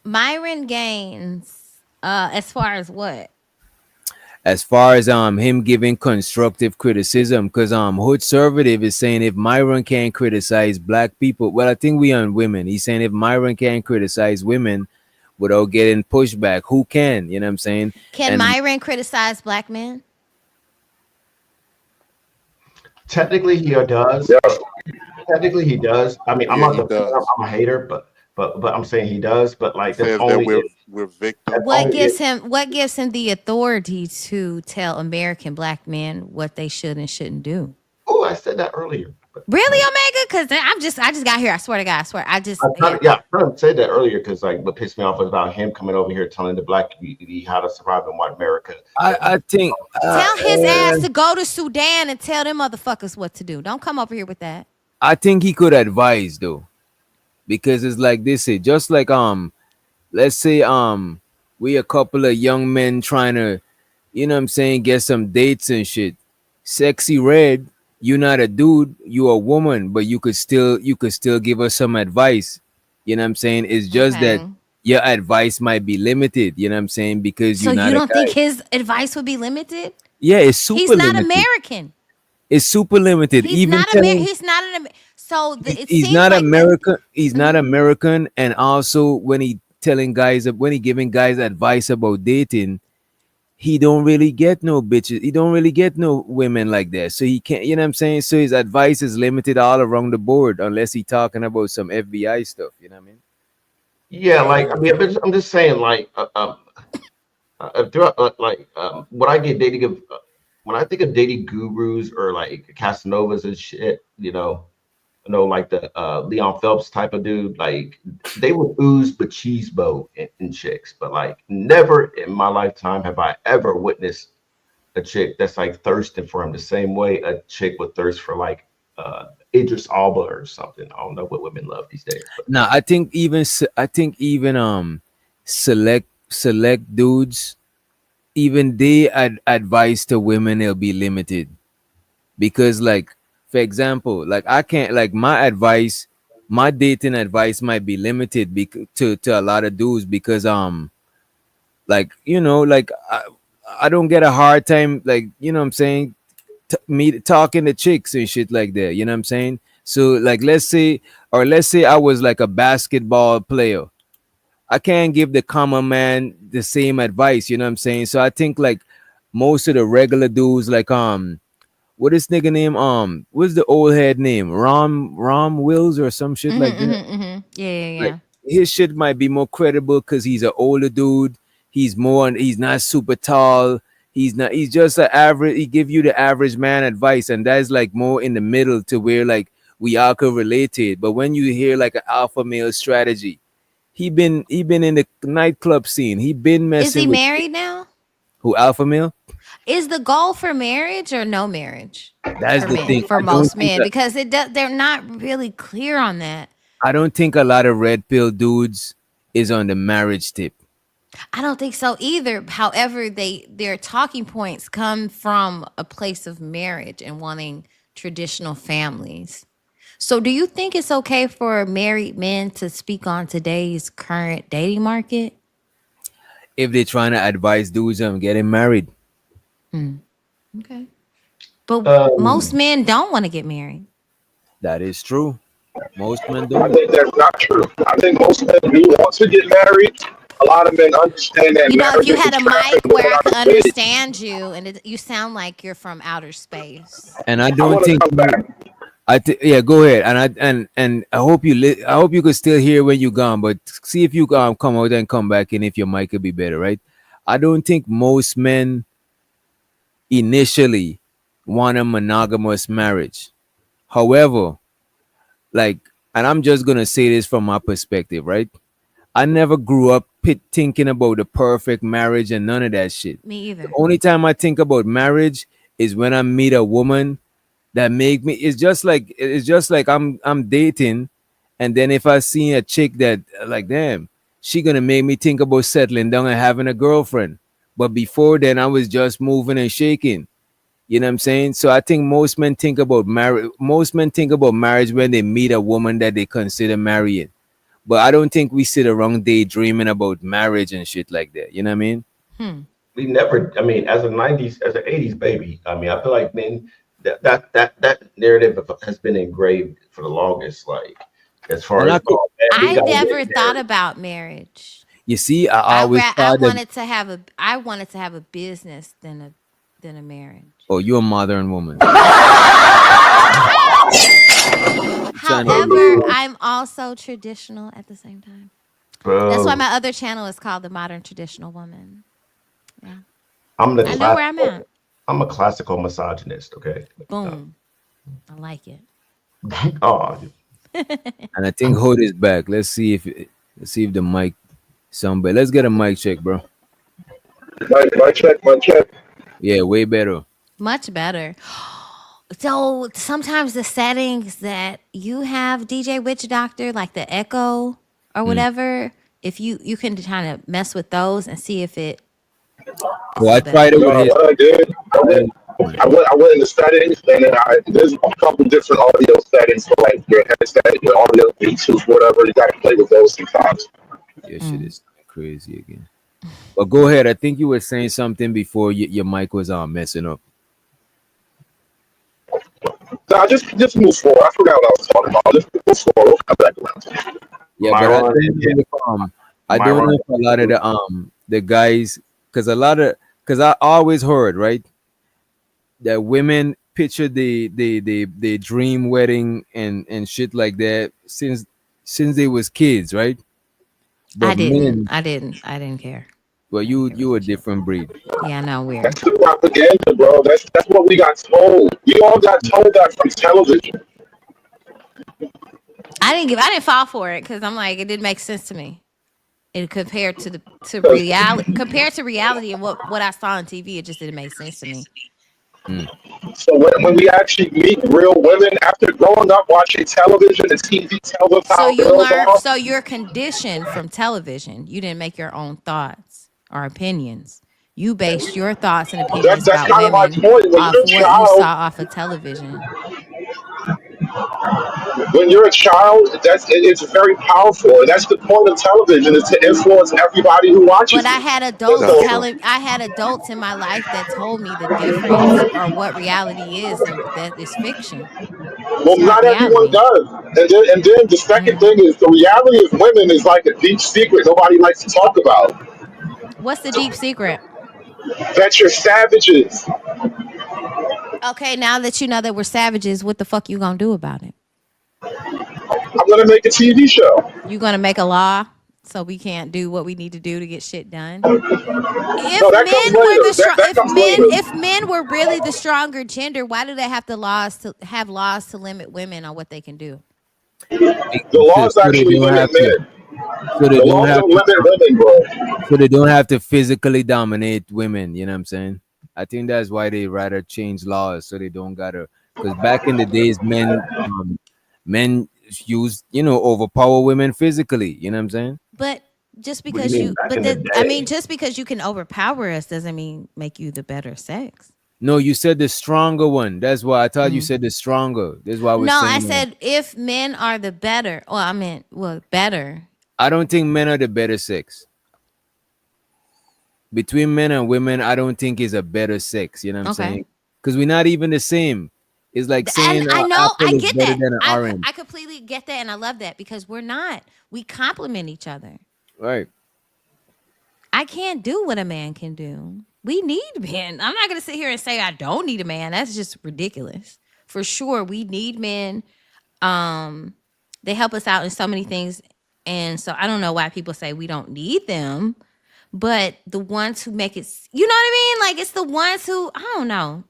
Speaker 9: Myron Gaines, as far as what?
Speaker 7: As far as him giving constructive criticism, because Hood Conservative is saying if Myron can't criticize black people, well, I think we on women. He's saying if Myron can't criticize women without getting pushback, who can? You know what I'm saying?
Speaker 9: Can Myron criticize black men?
Speaker 8: Technically, he does.
Speaker 5: Yeah.
Speaker 8: Technically, he does. I mean, I'm a hater, but I'm saying he does. But like, that's only
Speaker 21: we're victims.
Speaker 9: What gives him the authority to tell American black men what they should and shouldn't do?
Speaker 8: Oh, I said that earlier.
Speaker 9: Really, Omega? Because I just got here. I swear to God. I
Speaker 8: said that earlier because like what pissed me off was about him coming over here telling the black community how to survive in white America.
Speaker 7: I think
Speaker 9: tell his ass to go to Sudan and tell them motherfuckers what to do. Don't come over here with that.
Speaker 7: I think he could advise though, because it's like this. Just like let's say we a couple of young men trying to, you know what I'm saying, get some dates and shit. Sexy Red, you're not a dude, you a woman, but you could still give us some advice. You know what I'm saying? It's just that your advice might be limited, you know what I'm saying? Because
Speaker 9: so you don't think his advice would be limited?
Speaker 7: Yeah, it's super
Speaker 9: limited. He's not
Speaker 7: limited.
Speaker 9: American.
Speaker 7: It's super limited.
Speaker 9: He's not American. He's not an American. So
Speaker 7: he's not American. He's not American. And also when he giving guys advice about dating, he don't really get no bitches. He don't really get no women like that. So he can't, you know what I'm saying? So his advice is limited all around the board, unless he talking about some FBI stuff. You know what I mean?
Speaker 8: Yeah, like I mean, I'm just saying, like, when I get dating, when I think of dating gurus or like Casanovas and shit, you know, like the Leon Phelps type of dude, like they would ooze machismo in chicks, but like never in my lifetime have I ever witnessed a chick that's like thirsting for him the same way a chick would thirst for like Idris Alba or something. I don't know what women love these days. But
Speaker 7: Nah, I think even select dudes, even they advise to women they'll be limited because, like, for example, like I can't, like, my dating advice might be limited to a lot of dudes because like, you know, like I don't get a hard time, like, you know what I'm saying, me talking to chicks and shit like that, you know what I'm saying. So like, let's say I was like a basketball player, I can't give the common man the same advice, you know what I'm saying. So I think like most of the regular dudes, like what is nigga name, what's the old head name, Rom Wills or some shit like that.
Speaker 9: Yeah.
Speaker 7: Like, his shit might be more credible because he's an older dude. He's not super tall. He's just an average. He give you the average man advice, and that's like more in the middle to where like we all could relate to it. But when you hear like an alpha male strategy, he been in the nightclub scene. He been messing.
Speaker 9: Is he
Speaker 7: with
Speaker 9: married now?
Speaker 7: who, alpha male?
Speaker 9: Is the goal for marriage or no marriage?
Speaker 7: That's
Speaker 9: for
Speaker 7: the
Speaker 9: men,
Speaker 7: thing.
Speaker 9: for
Speaker 7: I don't
Speaker 9: most
Speaker 7: think
Speaker 9: men,
Speaker 7: that-
Speaker 9: because they're not really clear on that.
Speaker 7: I don't think a lot of red pill dudes is on the marriage tip.
Speaker 9: I don't think so either. However, their talking points come from a place of marriage and wanting traditional families. So do you think it's okay for married men to speak on today's current dating market?
Speaker 7: If they're trying to advise dudes on getting married.
Speaker 9: Okay. But most men don't want to get married.
Speaker 7: That is true. Most men
Speaker 5: I
Speaker 7: don't.
Speaker 5: think that's not true. I think most men do want to get married. A lot of men understand that.
Speaker 9: You know, if
Speaker 5: marriage
Speaker 9: you
Speaker 5: is
Speaker 9: had a
Speaker 5: attractive
Speaker 9: mic where I could
Speaker 5: without a baby.
Speaker 9: understand you, and you sound like you're from outer space.
Speaker 7: And I don't think yeah, go ahead. And I hope I hope you could still hear when you're gone, but see if you come out and come back in if your mic could be better, right? I don't think most men initially want a monogamous marriage. However, like, and I'm just gonna say this from my perspective, right? I never grew up thinking about the perfect marriage and none of that shit.
Speaker 9: Me either.
Speaker 7: The only time I think about marriage is when I meet a woman that make me. It's just like I'm dating, and then if I see a chick that like, damn, she gonna make me think about settling down and having a girlfriend. But before then, I was just moving and shaking. You know what I'm saying? So I think most men think about marriage. Most men think about marriage when they meet a woman that they consider marrying. But I don't think we sit around daydreaming about marriage and shit like that. You know what I mean?
Speaker 8: we never. I mean, as an '80s baby, I mean, I feel like men that narrative has been engraved for the longest. Like, as far as
Speaker 9: I never thought about marriage.
Speaker 7: You see, I always thought
Speaker 9: wanted to have a business than a marriage.
Speaker 7: Oh, you're a modern woman.
Speaker 9: However, I'm also traditional at the same time.
Speaker 8: Bro.
Speaker 9: That's why my other channel is called The Modern Traditional Woman. Yeah.
Speaker 8: I know
Speaker 9: where I'm at.
Speaker 8: I'm a classical misogynist, okay?
Speaker 9: Boom. I like it.
Speaker 8: Oh.
Speaker 7: And I think Hood is back. Let's see if the mic sound better. Let's get a mic check, bro.
Speaker 5: Mic check.
Speaker 7: Yeah, way better.
Speaker 9: Much better. So sometimes the settings that you have, DJ Witch Doctor, like the echo or whatever, if you can kind of mess with those and see if it.
Speaker 7: Well, I tried it with his.
Speaker 5: What I did, I went in the settings, and then there's a couple different audio settings for like your headset, your audio Bluetooth, whatever. You got to play with those sometimes.
Speaker 7: Your shit is crazy again. But go ahead. I think you were saying something before your mic was messing up.
Speaker 5: No, just move forward. I forgot what I was talking about. Just move forward. We'll come back around.
Speaker 7: Yeah, but I don't know if a lot of the guys, because I always heard, right, that women picture the dream wedding and shit like that since they was kids, right? But
Speaker 9: I didn't care.
Speaker 7: Well, you a different breed.
Speaker 9: Yeah, no, weird.
Speaker 5: That's the propaganda, bro. That's what we got told. We all got told that from television.
Speaker 9: I didn't fall for it because I'm like, it didn't make sense to me. It compared to reality and what I saw on TV, it just didn't make sense to me.
Speaker 5: So when we actually meet real women after growing up watching television, the TV tells us
Speaker 12: So
Speaker 5: how
Speaker 12: you
Speaker 5: girls
Speaker 12: learn.
Speaker 5: are.
Speaker 12: So you're conditioned from television. You didn't make your own thoughts or opinions. You based your thoughts and opinions
Speaker 5: That's
Speaker 12: about
Speaker 5: kind of my
Speaker 12: women
Speaker 5: point.
Speaker 12: off what you saw off of television.
Speaker 5: When you're a child, it's very powerful, and that's the point of television, is to influence everybody who watches
Speaker 12: But I
Speaker 5: it.
Speaker 12: had
Speaker 5: And
Speaker 12: adults
Speaker 5: so,
Speaker 12: telling. I had adults in my life that told me the difference or what reality is and that is fiction.
Speaker 5: well,
Speaker 12: It's not
Speaker 5: not everyone
Speaker 12: reality.
Speaker 5: does. And then the second thing is the reality of women is like a deep secret nobody likes to talk about.
Speaker 12: What's the deep secret?
Speaker 5: That you're savages.
Speaker 12: Okay, now that you know that we're savages, what the fuck you gonna do about it?
Speaker 5: I'm gonna make a TV show.
Speaker 12: You gonna make a law so we can't do what we need to do to get shit done?
Speaker 5: No, that comes later. That comes later.
Speaker 12: If men were really the stronger gender, why do they have laws to limit women on what they can do?
Speaker 5: The laws
Speaker 7: So they
Speaker 5: actually
Speaker 7: don't
Speaker 5: limit
Speaker 7: have to.
Speaker 5: men.
Speaker 7: So they
Speaker 5: The
Speaker 7: don't
Speaker 5: laws
Speaker 7: have
Speaker 5: don't
Speaker 7: to.
Speaker 5: limit women, bro.
Speaker 7: So they don't have to physically dominate women. You know what I'm saying? I think that's why they rather change laws so they don't gotta. Because back in the days, men used overpower women physically. You know what I'm saying?
Speaker 12: But just
Speaker 8: What do you
Speaker 12: because
Speaker 8: mean
Speaker 12: you,
Speaker 8: back
Speaker 12: but
Speaker 8: in the
Speaker 12: I mean,
Speaker 8: day?
Speaker 12: just because you can overpower us doesn't mean make you the better sex.
Speaker 7: No, you said the stronger one. That's why I thought you said the stronger. That's why I was
Speaker 12: No,
Speaker 7: saying
Speaker 12: I
Speaker 7: that.
Speaker 12: said if men are the better. Well, I meant better.
Speaker 7: I don't think men are the better sex. Between men and women, I don't think is a better sex. You know what I'm
Speaker 12: Okay.
Speaker 7: saying? Because we're not even the same. It's like saying
Speaker 12: And I know,
Speaker 7: apple
Speaker 12: I
Speaker 7: is
Speaker 12: get
Speaker 7: better
Speaker 12: that.
Speaker 7: than an orange.
Speaker 12: I completely get that, and I love that because we're not. We complement each other.
Speaker 7: Right.
Speaker 12: I can't do what a man can do. We need men. I'm not going to sit here and say I don't need a man. That's just ridiculous. For sure, we need men. They help us out in so many things. And so I don't know why people say we don't need them. But the ones who make it, you know what I mean? Like it's the ones who, I don't know.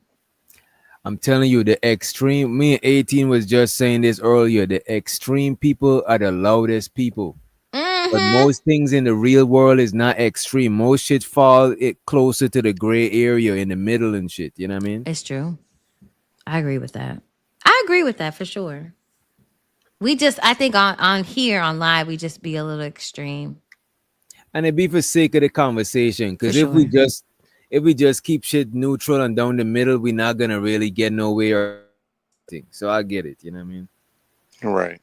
Speaker 7: I'm telling you, the extreme. Me and 18 was just saying this earlier. The extreme people are the loudest people. But most things in the real world is not extreme. Most shit fall closer to the gray area in the middle and shit. You know what I mean?
Speaker 12: It's true. I agree with that. I agree with that for sure. I think on here on live, we just be a little extreme.
Speaker 7: And it be for sake of the conversation. Because if we just keep shit neutral and down the middle, we're not gonna really get nowhere. So I get it. You know what I mean?
Speaker 21: Right.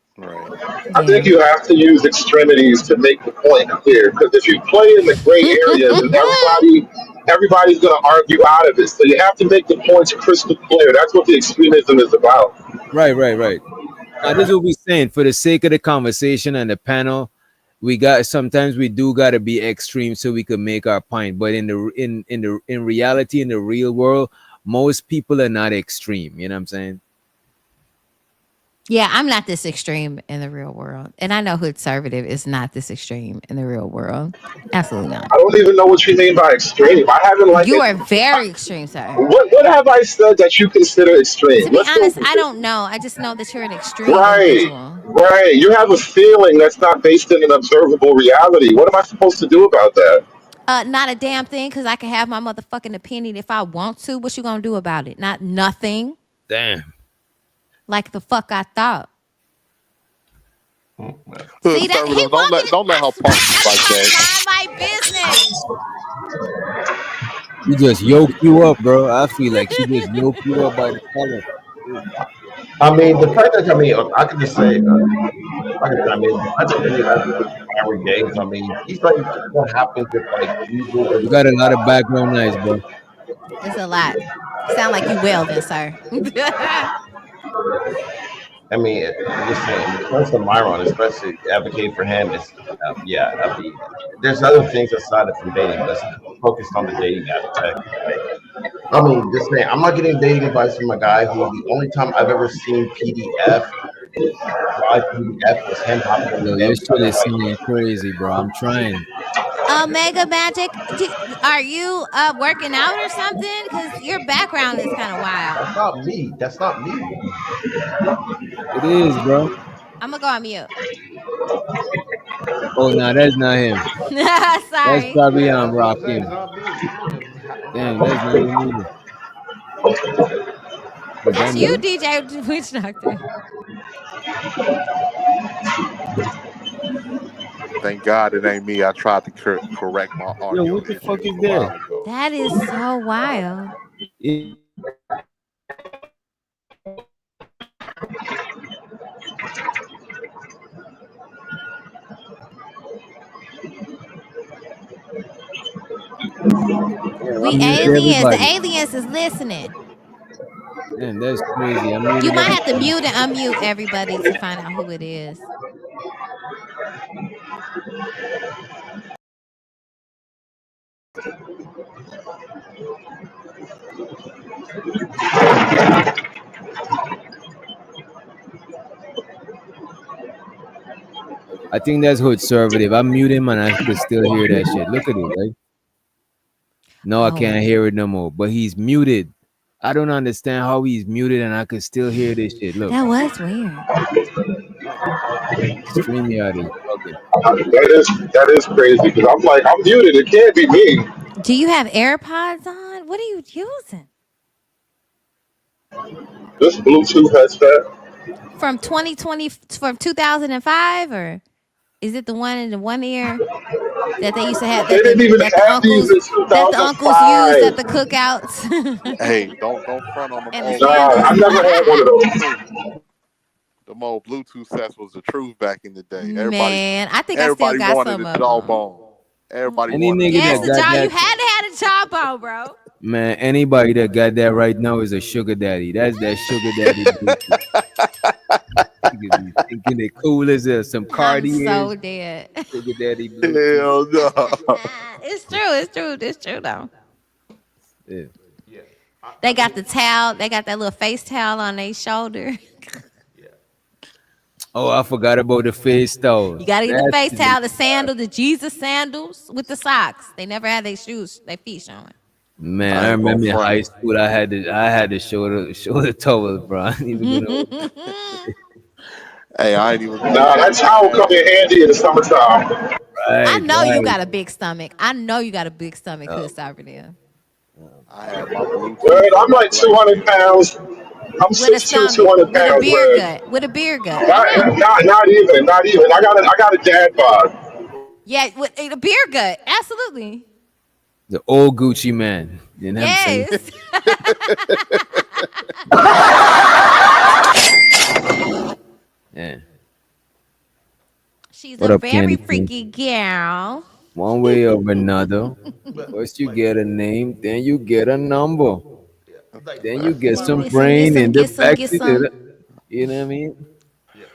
Speaker 5: I think you have to use extremities to make the point clear. Because if you play in the gray areas, then everybody's going to argue out of it. So you have to make the points crystal clear. That's what the extremism is about.
Speaker 7: Right. This is what we're saying. For the sake of the conversation and the panel, sometimes we do gotta be extreme so we can make our point. But in reality, in the real world, most people are not extreme. You know what I'm saying?
Speaker 12: Yeah, I'm not this extreme in the real world. And I know conservative is not this extreme in the real world. Absolutely not.
Speaker 5: I don't even know what you mean by extreme. I haven't
Speaker 12: You are very extreme, sir.
Speaker 5: What have I said that you consider extreme?
Speaker 12: To be honest, I don't know. I just know that you're an extreme
Speaker 5: Right. You have a feeling that's not based in an observable reality. What am I supposed to do about that?
Speaker 12: Not a damn thing, because I can have my motherfucking opinion if I want to. What you gonna do about it? Not nothing.
Speaker 7: Damn.
Speaker 12: Like the fuck I thought.
Speaker 21: See that? Don't let her pump you like that.
Speaker 12: Mind my business.
Speaker 7: She just yoked you up, bro. I feel like she just yoked you up by the collar.
Speaker 8: I mean, the fact that I could just say, I think he has power games. I mean, he's like what happens with like evil.
Speaker 7: You got a lot of background noise, bro.
Speaker 12: It's a lot. Sound like you will then, sir.
Speaker 8: I mean, I'm just saying, when it comes to Myron, especially advocate for him, I mean, there's other things aside from dating. Let's focus on the dating aspect. Right? I mean, just saying, I'm not getting dating advice from a guy who the only time I've ever seen PDF was him hopping.
Speaker 7: Yo, your shit is sounding crazy, bro. I'm trying.
Speaker 12: Mega Magic, are you working out or something? Because your background is kind of wild.
Speaker 8: That's not me.
Speaker 7: It is, bro.
Speaker 12: I'm gonna go on mute.
Speaker 7: Oh, no, that's not him.
Speaker 12: Sorry.
Speaker 7: That's probably Rakim. Damn, that's not him either. But
Speaker 12: That's
Speaker 7: then
Speaker 12: you, DJ Witch Doctor.
Speaker 21: Thank God it ain't me. I tried to correct my
Speaker 7: yo,
Speaker 21: audio
Speaker 7: what the fuck
Speaker 21: issues
Speaker 7: is
Speaker 21: a
Speaker 7: that?
Speaker 21: while ago.
Speaker 12: That is so wild.
Speaker 7: Yeah, I
Speaker 12: We
Speaker 7: muted
Speaker 12: aliens. The
Speaker 7: everybody.
Speaker 12: aliens is listening.
Speaker 7: Man, that's crazy. I
Speaker 12: You
Speaker 7: muted
Speaker 12: might have to
Speaker 7: everybody.
Speaker 12: mute and unmute everybody to find out who it is.
Speaker 7: I think that's conservative. I mute him and I could still hear that shit. Look at it, right? No, I can't hear it no more. But he's muted. I don't understand how he's muted and I could still hear this shit. Look.
Speaker 12: That was weird.
Speaker 7: StreamYard is bugging.
Speaker 5: That is crazy because I'm like, I'm muted. It can't be me.
Speaker 12: Do you have AirPods on? What are you using?
Speaker 5: This Bluetooth headset.
Speaker 12: From 2020, from 2005, or is it the one in the one ear that they used to have
Speaker 5: They didn't even have these in
Speaker 12: that the uncles used at
Speaker 5: 2005.
Speaker 12: the cookouts?
Speaker 21: Hey, don't front on them
Speaker 12: And the
Speaker 21: old.
Speaker 12: sandals.
Speaker 5: I never had one of those.
Speaker 21: Them old Bluetooth sets was the truth back in the day.
Speaker 12: Man, I think I still
Speaker 21: Everybody
Speaker 12: got
Speaker 21: wanted
Speaker 12: some
Speaker 21: a
Speaker 12: of them.
Speaker 21: jawbone. Everybody
Speaker 7: Any
Speaker 21: wanted
Speaker 7: nigga
Speaker 21: a
Speaker 12: Yes,
Speaker 7: that
Speaker 12: the
Speaker 7: got
Speaker 12: jaw. You
Speaker 7: that,
Speaker 12: had to have a jawbone, bro.
Speaker 7: man, anybody that got that right now is a sugar daddy. That's that sugar daddy Bluetooth. Niggas be thinking they cool as some
Speaker 12: I'm
Speaker 7: Cardi
Speaker 12: so
Speaker 7: is.
Speaker 12: dead.
Speaker 7: Sugar daddy Bluetooth.
Speaker 21: Hell no.
Speaker 12: It's true. It's true. It's true though.
Speaker 7: Yeah.
Speaker 12: They got the towel. They got that little face towel on their shoulder.
Speaker 7: Oh, I forgot about the face towel.
Speaker 12: You gotta get the face
Speaker 7: That's
Speaker 12: towel, the sandal, the Jesus sandals with the socks. They never had their shoes, their feet showing.
Speaker 7: Man,
Speaker 21: I
Speaker 7: I
Speaker 21: ain't gonna
Speaker 7: remember in
Speaker 21: front.
Speaker 7: high school I had to show the towel, bro. I ain't even gonna
Speaker 21: Hey, I ain't even gonna
Speaker 5: Nah, that
Speaker 21: front.
Speaker 5: towel come in handy in the summertime.
Speaker 12: I
Speaker 7: Right,
Speaker 12: know you
Speaker 7: right.
Speaker 12: got a big stomach. I know you got a big stomach, Hood Cyberdeal.
Speaker 21: I had my Bluetooth
Speaker 5: Word,
Speaker 21: and
Speaker 5: I'm
Speaker 21: my
Speaker 5: like
Speaker 21: black
Speaker 5: 200
Speaker 21: beard.
Speaker 5: pounds. I'm
Speaker 12: With a
Speaker 5: 6'2",
Speaker 12: stomach,
Speaker 5: 200
Speaker 12: with a
Speaker 5: pounds,
Speaker 12: beer
Speaker 5: Red.
Speaker 12: gut, with a beer gut. I know.
Speaker 5: Not even. I got a dad bod.
Speaker 12: Yeah, with a beer gut. Absolutely.
Speaker 7: The old Gucci man. You know what I'm saying?
Speaker 12: Yes.
Speaker 7: Yeah.
Speaker 12: She's
Speaker 7: What
Speaker 12: a
Speaker 7: up,
Speaker 12: very
Speaker 7: Candy King?
Speaker 12: freaky girl.
Speaker 7: One way or another. First you get a name, then you get a number. Then you get some
Speaker 12: Get some,
Speaker 7: brain in the
Speaker 12: get some,
Speaker 7: back.
Speaker 12: get some.
Speaker 7: You know what I mean?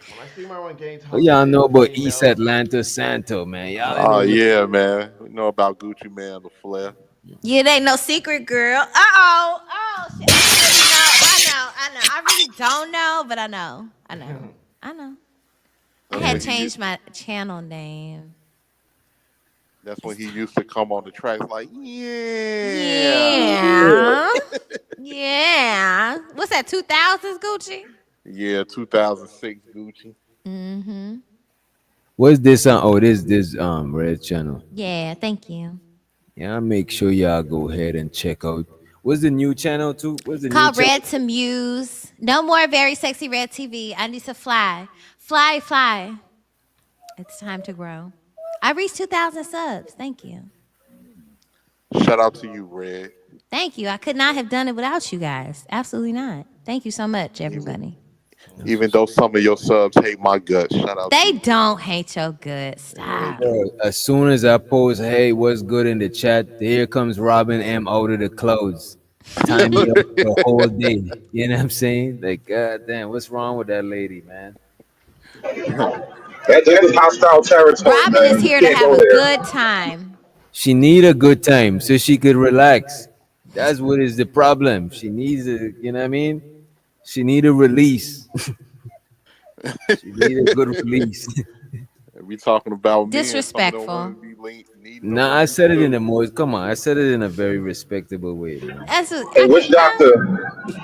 Speaker 8: When I see my one Gaines
Speaker 7: But
Speaker 8: House,
Speaker 7: y'all know about
Speaker 8: female.
Speaker 7: East Atlanta Santo, man. Y'all ain't
Speaker 21: Oh
Speaker 7: know nothing.
Speaker 21: yeah, man. We know about Gucci Man, the Flair.
Speaker 12: Yeah, they ain't no secret, girl. Uh-oh. Oh, shit. I know. I really don't know, but I know. I know. I
Speaker 21: That's
Speaker 12: had
Speaker 21: when he
Speaker 12: changed my channel name.
Speaker 21: That's when he used to come on the tracks like,
Speaker 12: Yeah. Yeah. What's that, 2000s Gucci?
Speaker 21: yeah, 2006 Gucci.
Speaker 12: Mm-hmm.
Speaker 7: What's this on? Oh, this red channel.
Speaker 12: Yeah, thank you.
Speaker 7: Yeah, I'll make sure y'all go ahead and check out. What's the new channel too? What's the
Speaker 12: Called
Speaker 7: new channel?
Speaker 12: Red to Muse. No more very sexy red TV. I need to fly. Fly, fly. It's time to grow. I reached 2,000 subs. Thank you.
Speaker 21: Shout out to you, Red.
Speaker 12: Thank you. I could not have done it without you guys. Absolutely not. Thank you so much, everybody.
Speaker 21: Even though some of your subs hate my guts, shout out to
Speaker 12: They
Speaker 21: you.
Speaker 12: don't hate your good. Stop.
Speaker 7: Bro, as soon as I post, hey, what's good in the chat? Here comes Robin M out of the clothes. Time me up the whole day. You know what I'm saying? Like, god damn, what's wrong with that lady, man?
Speaker 5: That is hostile territory,
Speaker 12: Robin
Speaker 5: man.
Speaker 12: is
Speaker 5: You
Speaker 12: here to
Speaker 5: can't
Speaker 12: have
Speaker 5: go
Speaker 12: a
Speaker 5: there.
Speaker 12: good time.
Speaker 7: She need a good time so she could relax. That's what is the problem. She needs a, you know what I mean? She need a release. She need a good release.
Speaker 21: We talking about men.
Speaker 12: Disrespectful.
Speaker 7: Nah, I said it in a more, come on, I said it in a very respectable way, man.
Speaker 12: That's a,
Speaker 5: Hey, Witch Doctor,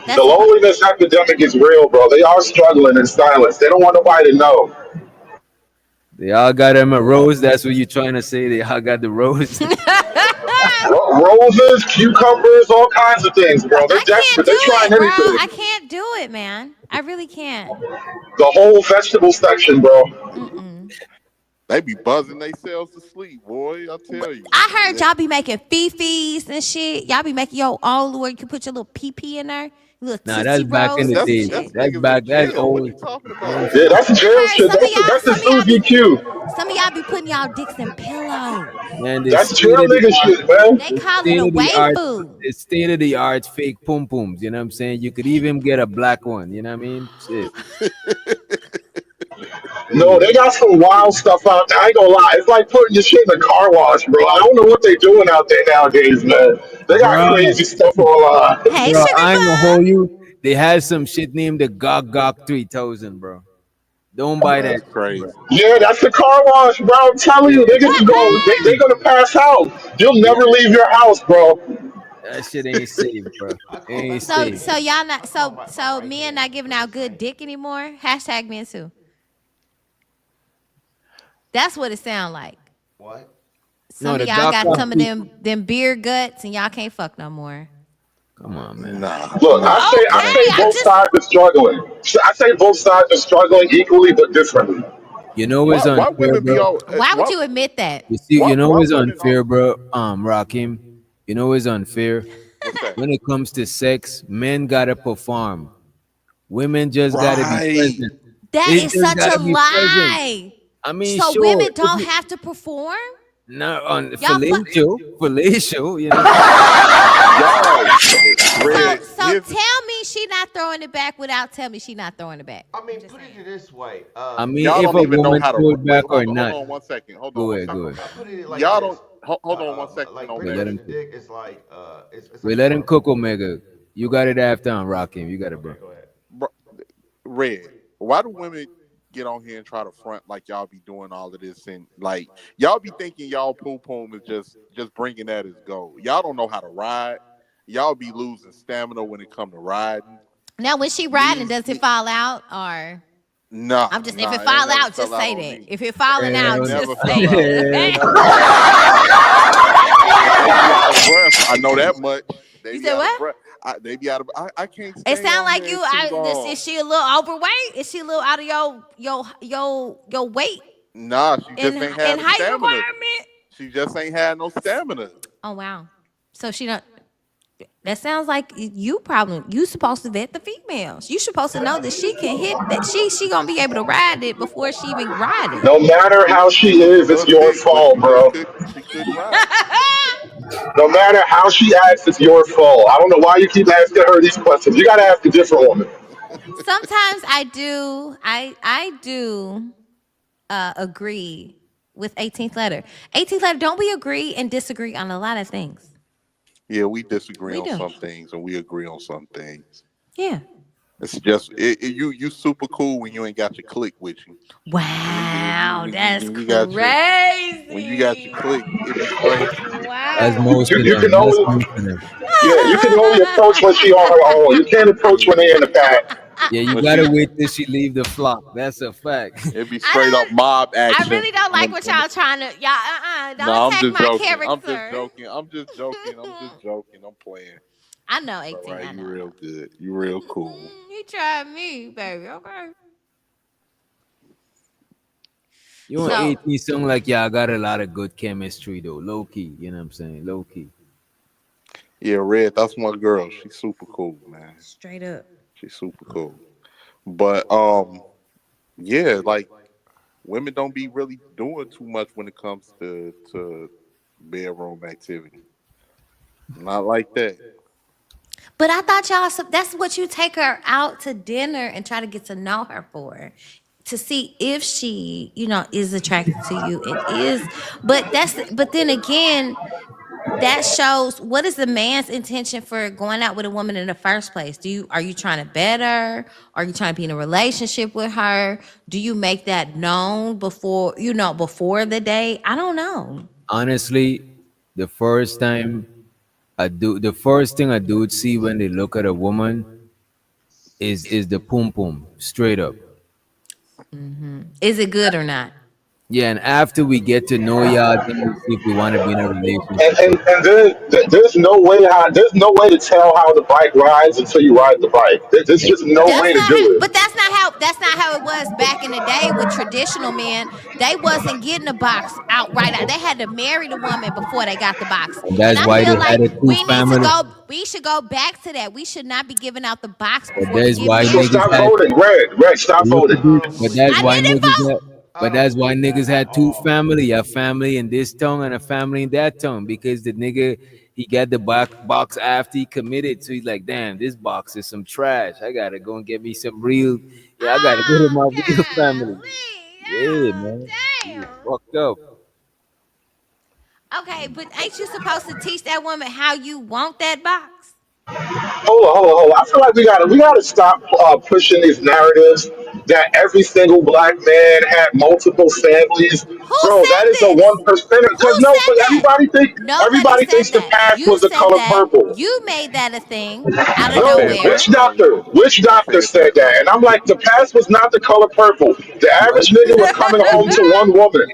Speaker 5: the loneliness epidemic is real, bro. They are struggling in silence. They don't want nobody to know.
Speaker 7: They all got them a rose. That's what you're trying to say. They all got the rose.
Speaker 5: Roses, cucumbers, all kinds of things, bro. They're
Speaker 12: I can't
Speaker 5: desperate.
Speaker 12: do
Speaker 5: They're trying
Speaker 12: it, bro. I
Speaker 5: anything.
Speaker 12: can't do it, man. I really can't.
Speaker 5: The whole vegetable section, bro.
Speaker 12: Mm-mm.
Speaker 21: They be buzzing themselves to sleep, boy. I tell you.
Speaker 12: I heard y'all be making fifis and shit. Y'all be making your own where you can put your little pee in there, little
Speaker 7: Nah,
Speaker 12: tootsie
Speaker 7: that's back in
Speaker 12: rolls
Speaker 7: the
Speaker 12: and
Speaker 7: days.
Speaker 12: shit.
Speaker 7: That's
Speaker 21: Niggas in
Speaker 7: back. That's
Speaker 21: jail. What
Speaker 7: old.
Speaker 21: you talking
Speaker 7: You know what I'm
Speaker 21: about?
Speaker 5: Yeah,
Speaker 7: saying?
Speaker 5: that's
Speaker 12: I
Speaker 5: jail
Speaker 12: heard
Speaker 5: shit. That's the Susie Q.
Speaker 12: some of y'all be putting y'all dicks in pillows.
Speaker 7: Man, the
Speaker 5: That's
Speaker 7: state
Speaker 5: jail
Speaker 7: of the
Speaker 5: nigga
Speaker 7: art,
Speaker 5: shit, man.
Speaker 12: They
Speaker 7: the
Speaker 12: call it
Speaker 7: state
Speaker 12: a
Speaker 7: of the art,
Speaker 12: waifu.
Speaker 7: the state of the art fake pum pums. You know what I'm saying? You could even get a black one. You know what I mean? Shit.
Speaker 5: No, they got some wild stuff out there. I ain't gonna lie. It's like putting your shit in a car wash, bro. I don't know what they doing out there nowadays, man. They got
Speaker 7: Bro,
Speaker 5: crazy stuff online.
Speaker 12: Hey,
Speaker 7: bro,
Speaker 12: sugar
Speaker 7: I ain't gonna
Speaker 12: bug.
Speaker 7: hold you. They had some shit named the Gog 3000, bro. Don't buy that
Speaker 21: That's
Speaker 7: shit, bro.
Speaker 21: crazy.
Speaker 5: Yeah, that's the car wash, bro. I'm telling
Speaker 7: Yeah,
Speaker 5: you, they just go. They gonna pass out. You'll never leave your house, bro.
Speaker 7: that shit ain't safe, bro. It ain't
Speaker 12: So
Speaker 7: safe.
Speaker 12: so y'all not so men not giving out good dick anymore. Hashtag men too. That's what it sound like.
Speaker 8: What?
Speaker 12: Some
Speaker 7: No,
Speaker 12: of
Speaker 7: the
Speaker 12: y'all
Speaker 7: Gog
Speaker 12: got some of
Speaker 7: 3000.
Speaker 12: them beer guts and y'all can't fuck no more.
Speaker 7: Come on, man.
Speaker 21: Nah,
Speaker 5: Look,
Speaker 21: nah.
Speaker 5: I
Speaker 21: That
Speaker 12: Okay,
Speaker 5: say
Speaker 21: ain't
Speaker 12: I'm
Speaker 5: both
Speaker 21: true.
Speaker 12: just
Speaker 5: sides are struggling. I say both sides are struggling equally but differently.
Speaker 7: You know what's
Speaker 21: Why
Speaker 7: unfair,
Speaker 21: women be
Speaker 7: bro?
Speaker 21: all?
Speaker 12: why would you admit that?
Speaker 7: You see, you know
Speaker 21: Why
Speaker 7: what's
Speaker 21: women all?
Speaker 7: unfair, bro? Rakim. You know what's unfair?
Speaker 21: What's that?
Speaker 7: When it comes to sex, men gotta perform. Women just gotta be
Speaker 21: Right.
Speaker 7: present.
Speaker 12: That
Speaker 7: They
Speaker 12: is
Speaker 7: just
Speaker 12: such a
Speaker 7: gotta be present.
Speaker 12: lie.
Speaker 7: I mean,
Speaker 12: So
Speaker 7: sure,
Speaker 12: women
Speaker 7: if
Speaker 12: don't
Speaker 7: you
Speaker 12: have to perform?
Speaker 7: not on
Speaker 12: Y'all fuck
Speaker 7: fellatio, you know what I'm saying?
Speaker 21: Y'all,
Speaker 12: so
Speaker 21: Red.
Speaker 12: so tell me she not throwing it back without telling me she not throwing it back.
Speaker 8: I mean, put it this way.
Speaker 7: I mean,
Speaker 21: Y'all
Speaker 7: if
Speaker 21: don't
Speaker 7: a
Speaker 21: even know
Speaker 7: woman
Speaker 21: how to.
Speaker 7: throw it
Speaker 21: Wait,
Speaker 7: back or
Speaker 21: hold
Speaker 7: not,
Speaker 21: on 1 second. Hold on
Speaker 7: go
Speaker 21: one
Speaker 7: ahead, go
Speaker 21: second.
Speaker 7: ahead.
Speaker 8: I put it like
Speaker 21: Y'all
Speaker 8: this.
Speaker 21: don't. Hold on 1 second.
Speaker 8: Like
Speaker 21: On
Speaker 7: Wait,
Speaker 21: that.
Speaker 7: let him
Speaker 8: penetrating
Speaker 7: think.
Speaker 8: dick is like it's
Speaker 7: Wait,
Speaker 8: like
Speaker 7: let him
Speaker 8: throwing.
Speaker 7: cook Omega. You got it after on Rakim. You got it, bro.
Speaker 8: Okay, go ahead.
Speaker 21: Bro, Red. Why do women get on here and try to front like y'all be doing all of this and like y'all be thinking y'all poom poom is just bringing that as gold? Y'all don't know how to ride. Y'all be losing stamina when it come to riding.
Speaker 12: Now when she riding,
Speaker 21: These,
Speaker 12: does it fall out or
Speaker 21: nah,
Speaker 12: I'm just if
Speaker 21: nah,
Speaker 12: it
Speaker 21: it ain't
Speaker 12: fall
Speaker 21: never
Speaker 12: out,
Speaker 21: fell
Speaker 12: just
Speaker 21: out
Speaker 12: say
Speaker 21: on
Speaker 12: that.
Speaker 21: me.
Speaker 12: If it falling
Speaker 21: It
Speaker 12: out,
Speaker 21: ain't
Speaker 7: Hell
Speaker 21: never
Speaker 12: just
Speaker 21: fell
Speaker 12: say
Speaker 21: out.
Speaker 12: that.
Speaker 21: It ain't
Speaker 12: Okay.
Speaker 21: never fell out. But they be out of breath. I know that much. They
Speaker 12: You
Speaker 21: be
Speaker 12: said
Speaker 21: out of
Speaker 12: what?
Speaker 21: breath. They be out of. I can't
Speaker 12: It
Speaker 21: stay
Speaker 12: sound
Speaker 21: on
Speaker 12: like
Speaker 21: here
Speaker 12: you.
Speaker 21: too
Speaker 12: Is
Speaker 21: long.
Speaker 12: she a little overweight? Is she a little out of your weight
Speaker 21: Nah, she
Speaker 12: and
Speaker 21: just ain't
Speaker 12: and
Speaker 21: had the
Speaker 12: height
Speaker 21: stamina.
Speaker 12: requirement?
Speaker 21: She just ain't had no stamina.
Speaker 12: Oh wow. So she don't. That sounds like you problem. You supposed to vet the females. You supposed to know that she can hit that. She gonna be able to ride it before she even ride it.
Speaker 5: No matter how she is, it's
Speaker 21: Little
Speaker 5: your
Speaker 21: thick, but
Speaker 5: fault, bro.
Speaker 21: she couldn't ride.
Speaker 5: No matter how she acts, it's your fault. I don't know why you keep asking her these questions. You gotta ask a different woman.
Speaker 12: Sometimes I do. I do agree with 18th letter. 18th letter. Don't we agree and disagree on a lot of things?
Speaker 21: Yeah, we disagree
Speaker 12: We
Speaker 21: on
Speaker 12: do.
Speaker 21: some things and we agree on some things.
Speaker 12: Yeah.
Speaker 21: It's just you super cool when you ain't got your click with you.
Speaker 12: Wow, that's
Speaker 21: When you got your
Speaker 12: crazy.
Speaker 21: click, it be straight.
Speaker 7: That's
Speaker 12: Wow.
Speaker 7: most of
Speaker 5: You
Speaker 7: them.
Speaker 5: can
Speaker 7: That's
Speaker 5: only
Speaker 7: most of them.
Speaker 5: you can only approach when she on her own. You can't approach when they in the back.
Speaker 7: Yeah, you
Speaker 21: When
Speaker 7: gotta
Speaker 21: she
Speaker 7: wait till she leave the flock. That's a fact.
Speaker 21: it be straight up mob
Speaker 12: I
Speaker 21: action.
Speaker 12: really don't like what
Speaker 21: When
Speaker 12: y'all trying to. Don't
Speaker 21: no, I'm
Speaker 12: attack
Speaker 21: just
Speaker 12: my
Speaker 21: joking. I'm just
Speaker 12: character.
Speaker 21: joking. I'm just joking. I'm just joking. I'm playing.
Speaker 12: I know
Speaker 21: All
Speaker 12: 18.
Speaker 21: right,
Speaker 12: I
Speaker 21: you
Speaker 12: know.
Speaker 21: real good. You real cool.
Speaker 12: He tried me, baby. Okay.
Speaker 7: You want
Speaker 12: So
Speaker 7: 18 something like, yeah, I got a lot of good chemistry though. Low key, you know what I'm saying? Low key.
Speaker 21: Yeah, Red, that's my girl. She's super cool, man.
Speaker 12: straight up.
Speaker 21: She's super cool. But yeah, like women don't be really doing too much when it comes to bedroom activity. Not like that.
Speaker 12: But I thought that's what you take her out to dinner and try to get to know her for. To see if she, is attracted to you. It is, but then again, that shows what is the man's intention for going out with a woman in the first place. Are you trying to better? Are you trying to be in a relationship with her? Do you make that known before the date? I don't know.
Speaker 7: Honestly, the first time the first thing a dude see when they look at a woman is the pum pum, straight up.
Speaker 12: Is it good or not?
Speaker 7: Yeah, and after we get to know y'all, then we see if we want to be in a
Speaker 5: And
Speaker 7: relationship.
Speaker 5: and, and then there's no way to tell how the bike rides until you ride the bike. There's just no
Speaker 12: That's
Speaker 5: way to
Speaker 12: not how,
Speaker 5: do
Speaker 12: but
Speaker 5: it.
Speaker 12: that's not how it was back in the day with traditional men. They wasn't getting the box out right out. They had to marry the woman before they got the box.
Speaker 7: And
Speaker 12: And
Speaker 7: that's
Speaker 12: I
Speaker 7: why
Speaker 12: feel
Speaker 7: they
Speaker 12: like
Speaker 7: had a two family.
Speaker 12: we should go back to that. We should not be giving out the box
Speaker 7: But
Speaker 12: before we
Speaker 7: that's
Speaker 12: get
Speaker 7: why
Speaker 5: So
Speaker 12: married.
Speaker 7: niggas
Speaker 5: stop
Speaker 7: had.
Speaker 5: voting, Red. Stop
Speaker 7: Look at
Speaker 5: voting.
Speaker 7: this. But that's
Speaker 12: I
Speaker 7: why
Speaker 12: didn't
Speaker 7: niggas
Speaker 12: vote.
Speaker 7: had. But that's why niggas had two family, a family in this tongue and a family in that tongue, because the nigga he got the box after he committed, so he's like, damn, this box is some trash. I gotta go and get me some real. Yeah, I gotta go to my real family. Yeah, man, you fucked up.
Speaker 12: Okay, but ain't you supposed to teach that woman how you want that box?
Speaker 5: Hold on. I feel like we gotta stop pushing these narratives that every single black man had multiple families.
Speaker 12: Who
Speaker 5: Bro, that
Speaker 12: said
Speaker 5: is a
Speaker 12: this?
Speaker 5: 1%.
Speaker 12: Who
Speaker 5: Because no,
Speaker 12: said
Speaker 5: but
Speaker 12: that? Nobody
Speaker 5: everybody
Speaker 12: said
Speaker 5: thinks the
Speaker 12: that.
Speaker 5: past
Speaker 12: You
Speaker 5: was the
Speaker 12: said
Speaker 5: color
Speaker 12: that.
Speaker 5: purple.
Speaker 12: You made that a thing out of
Speaker 21: I
Speaker 5: No,
Speaker 21: said
Speaker 12: nowhere.
Speaker 21: that,
Speaker 5: which doctor? Which
Speaker 21: I
Speaker 5: doctor
Speaker 21: said
Speaker 5: said
Speaker 21: that,
Speaker 5: that?
Speaker 21: bro.
Speaker 5: And I'm like, the past was not the color purple. The average
Speaker 11: Nope.
Speaker 5: nigga was coming home to one woman.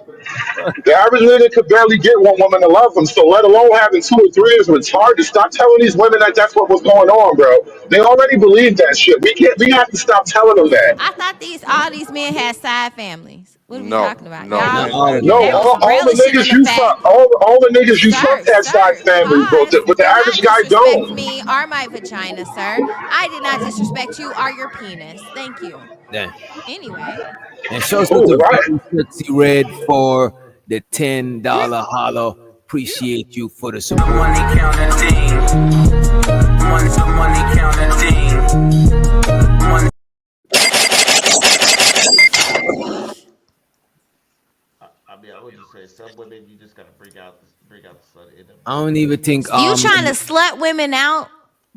Speaker 5: The average nigga could barely get one woman to love him, so let alone having two or three is retarded. Stop telling these women that that's what was going on, bro. They already believe that shit. We have to stop telling them that.
Speaker 12: I thought all these men had side families. What are we
Speaker 21: No,
Speaker 12: talking about?
Speaker 21: no,
Speaker 12: Y'all,
Speaker 7: Not
Speaker 21: men
Speaker 7: all of
Speaker 21: had
Speaker 5: No,
Speaker 7: them.
Speaker 12: they was
Speaker 5: all the
Speaker 12: relishing in
Speaker 5: niggas
Speaker 12: the
Speaker 5: you
Speaker 12: fact.
Speaker 5: fuck, all the niggas you fucked had side
Speaker 12: Sir,
Speaker 5: families, bro.
Speaker 12: pause.
Speaker 5: But the
Speaker 12: Do not
Speaker 5: average guy
Speaker 12: disrespect
Speaker 5: don't.
Speaker 12: me or my vagina, sir. I did not disrespect you or your penis. Thank you.
Speaker 7: Damn.
Speaker 12: Anyway.
Speaker 7: And shouts out
Speaker 5: Oh,
Speaker 7: to
Speaker 5: right.
Speaker 7: very sexy red for the $10 hollow. Appreciate you for the support.
Speaker 8: I mean, I would just say some women you just gotta bring out the sun in them.
Speaker 7: I don't even think
Speaker 12: You trying to slut women out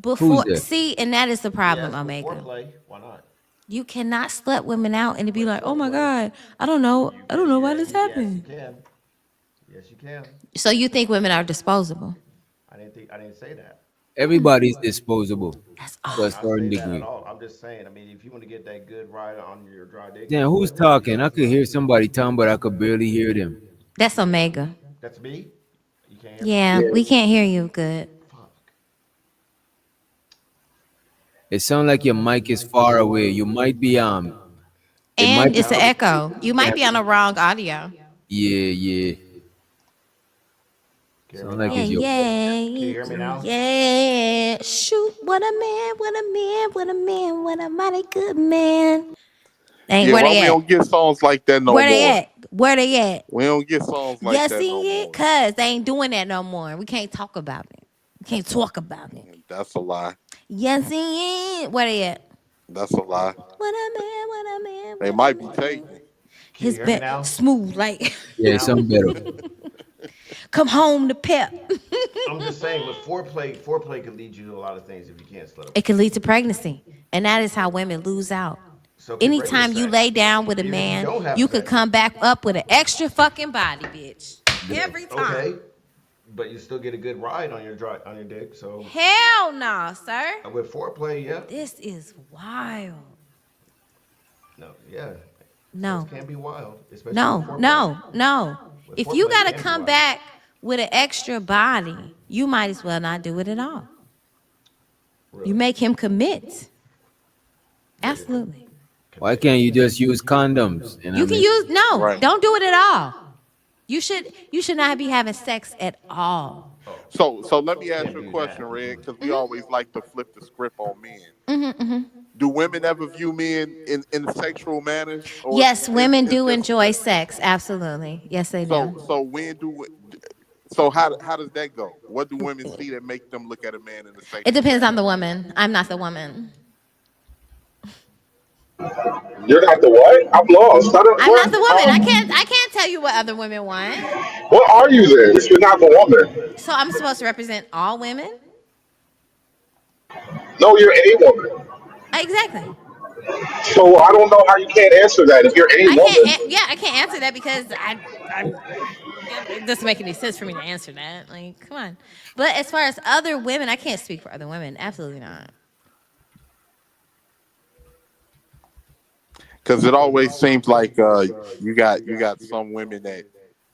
Speaker 7: who's
Speaker 12: before
Speaker 7: that?
Speaker 12: see, and that is the problem,
Speaker 8: Yes, with
Speaker 12: Omega.
Speaker 8: foreplay. Why not?
Speaker 12: You cannot slut women out and to be like, oh my God, I don't know why this
Speaker 8: Yes, you
Speaker 12: happened.
Speaker 8: can. Yes, you can.
Speaker 12: So you think women are disposable?
Speaker 8: I didn't say that.
Speaker 7: Everybody's disposable
Speaker 12: That's
Speaker 7: to a
Speaker 8: I didn't
Speaker 7: certain
Speaker 8: say that at
Speaker 7: degree.
Speaker 8: all. I'm just saying. I mean, if you want to get that good ride on your dry dick,
Speaker 7: Damn, who's talking? I could hear somebody talking, but I could barely hear them.
Speaker 12: That's Omega.
Speaker 8: That's me. You can't hear me.
Speaker 12: Yeah, we can't hear you good.
Speaker 7: It sounds like your mic is far away. You might be It might
Speaker 12: And
Speaker 7: be.
Speaker 12: it's an echo. You might be on the wrong audio.
Speaker 7: Yeah. Sound like it's your.
Speaker 12: Yeah. Shoot, what a man, what a man, what a man, what a mighty good man. Hey,
Speaker 21: Yeah,
Speaker 12: where
Speaker 21: why
Speaker 12: they
Speaker 21: we
Speaker 12: at?
Speaker 21: don't get songs like that no
Speaker 12: Where they
Speaker 21: more?
Speaker 12: at? Where they at?
Speaker 21: We don't get songs like
Speaker 12: Yes,
Speaker 21: that no more.
Speaker 12: cuz they ain't doing that no more. We can't talk about it. We can't talk about it.
Speaker 21: That's a lie.
Speaker 12: Yes, he ain't. Where they at?
Speaker 21: That's a lie.
Speaker 12: What a man, what a man.
Speaker 21: They might be taken.
Speaker 12: His back smooth like
Speaker 7: Yeah, some better.
Speaker 12: come home to Pep.
Speaker 8: I'm just saying, with foreplay can lead you to a lot of things if you can't slut.
Speaker 12: It can lead to pregnancy. And that is how women lose out.
Speaker 8: So can
Speaker 12: Anytime
Speaker 8: regular
Speaker 12: you
Speaker 8: sex.
Speaker 12: lay down with a
Speaker 8: Even if you
Speaker 12: man,
Speaker 8: don't have
Speaker 12: you could
Speaker 8: sex.
Speaker 12: come back up with an extra fucking body, bitch. Every time.
Speaker 8: Okay, but you still get a good ride on your dick. So
Speaker 12: Hell no, sir.
Speaker 8: with foreplay, yeah.
Speaker 12: This is wild.
Speaker 8: No, yeah.
Speaker 12: No.
Speaker 8: Sex can be wild, especially
Speaker 12: No,
Speaker 8: with foreplay.
Speaker 12: no.
Speaker 8: With
Speaker 12: If you
Speaker 8: foreplay,
Speaker 12: gotta
Speaker 8: it can be
Speaker 12: come
Speaker 8: wild.
Speaker 12: back with an extra body, you might as well not do it at all. You make him commit. Absolutely.
Speaker 7: Why can't you just use condoms?
Speaker 12: You can use don't do it at all. You should not be having sex at all.
Speaker 21: So let me ask you a question, Red, because we always like to flip the script on men. Do women ever view men in sexual manners? Or
Speaker 12: Yes, women do
Speaker 21: just-
Speaker 12: enjoy sex. Absolutely. Yes, they do.
Speaker 21: So how does that go? What do women see that make them look at a man in the sexual?
Speaker 12: It depends on the woman. I'm not the woman.
Speaker 5: You're not the what? I'm lost.
Speaker 12: I'm not the woman. I can't tell you what other women want.
Speaker 5: What are you then if you're not the woman?
Speaker 12: So I'm supposed to represent all women?
Speaker 5: No, you're a woman.
Speaker 12: Exactly.
Speaker 5: So I don't know how you can't answer that if you're a woman.
Speaker 12: I can't answer that because it doesn't make any sense for me to answer that. Like, come on. But as far as other women, I can't speak for other women. Absolutely not.
Speaker 21: Because it always seems like you got some women that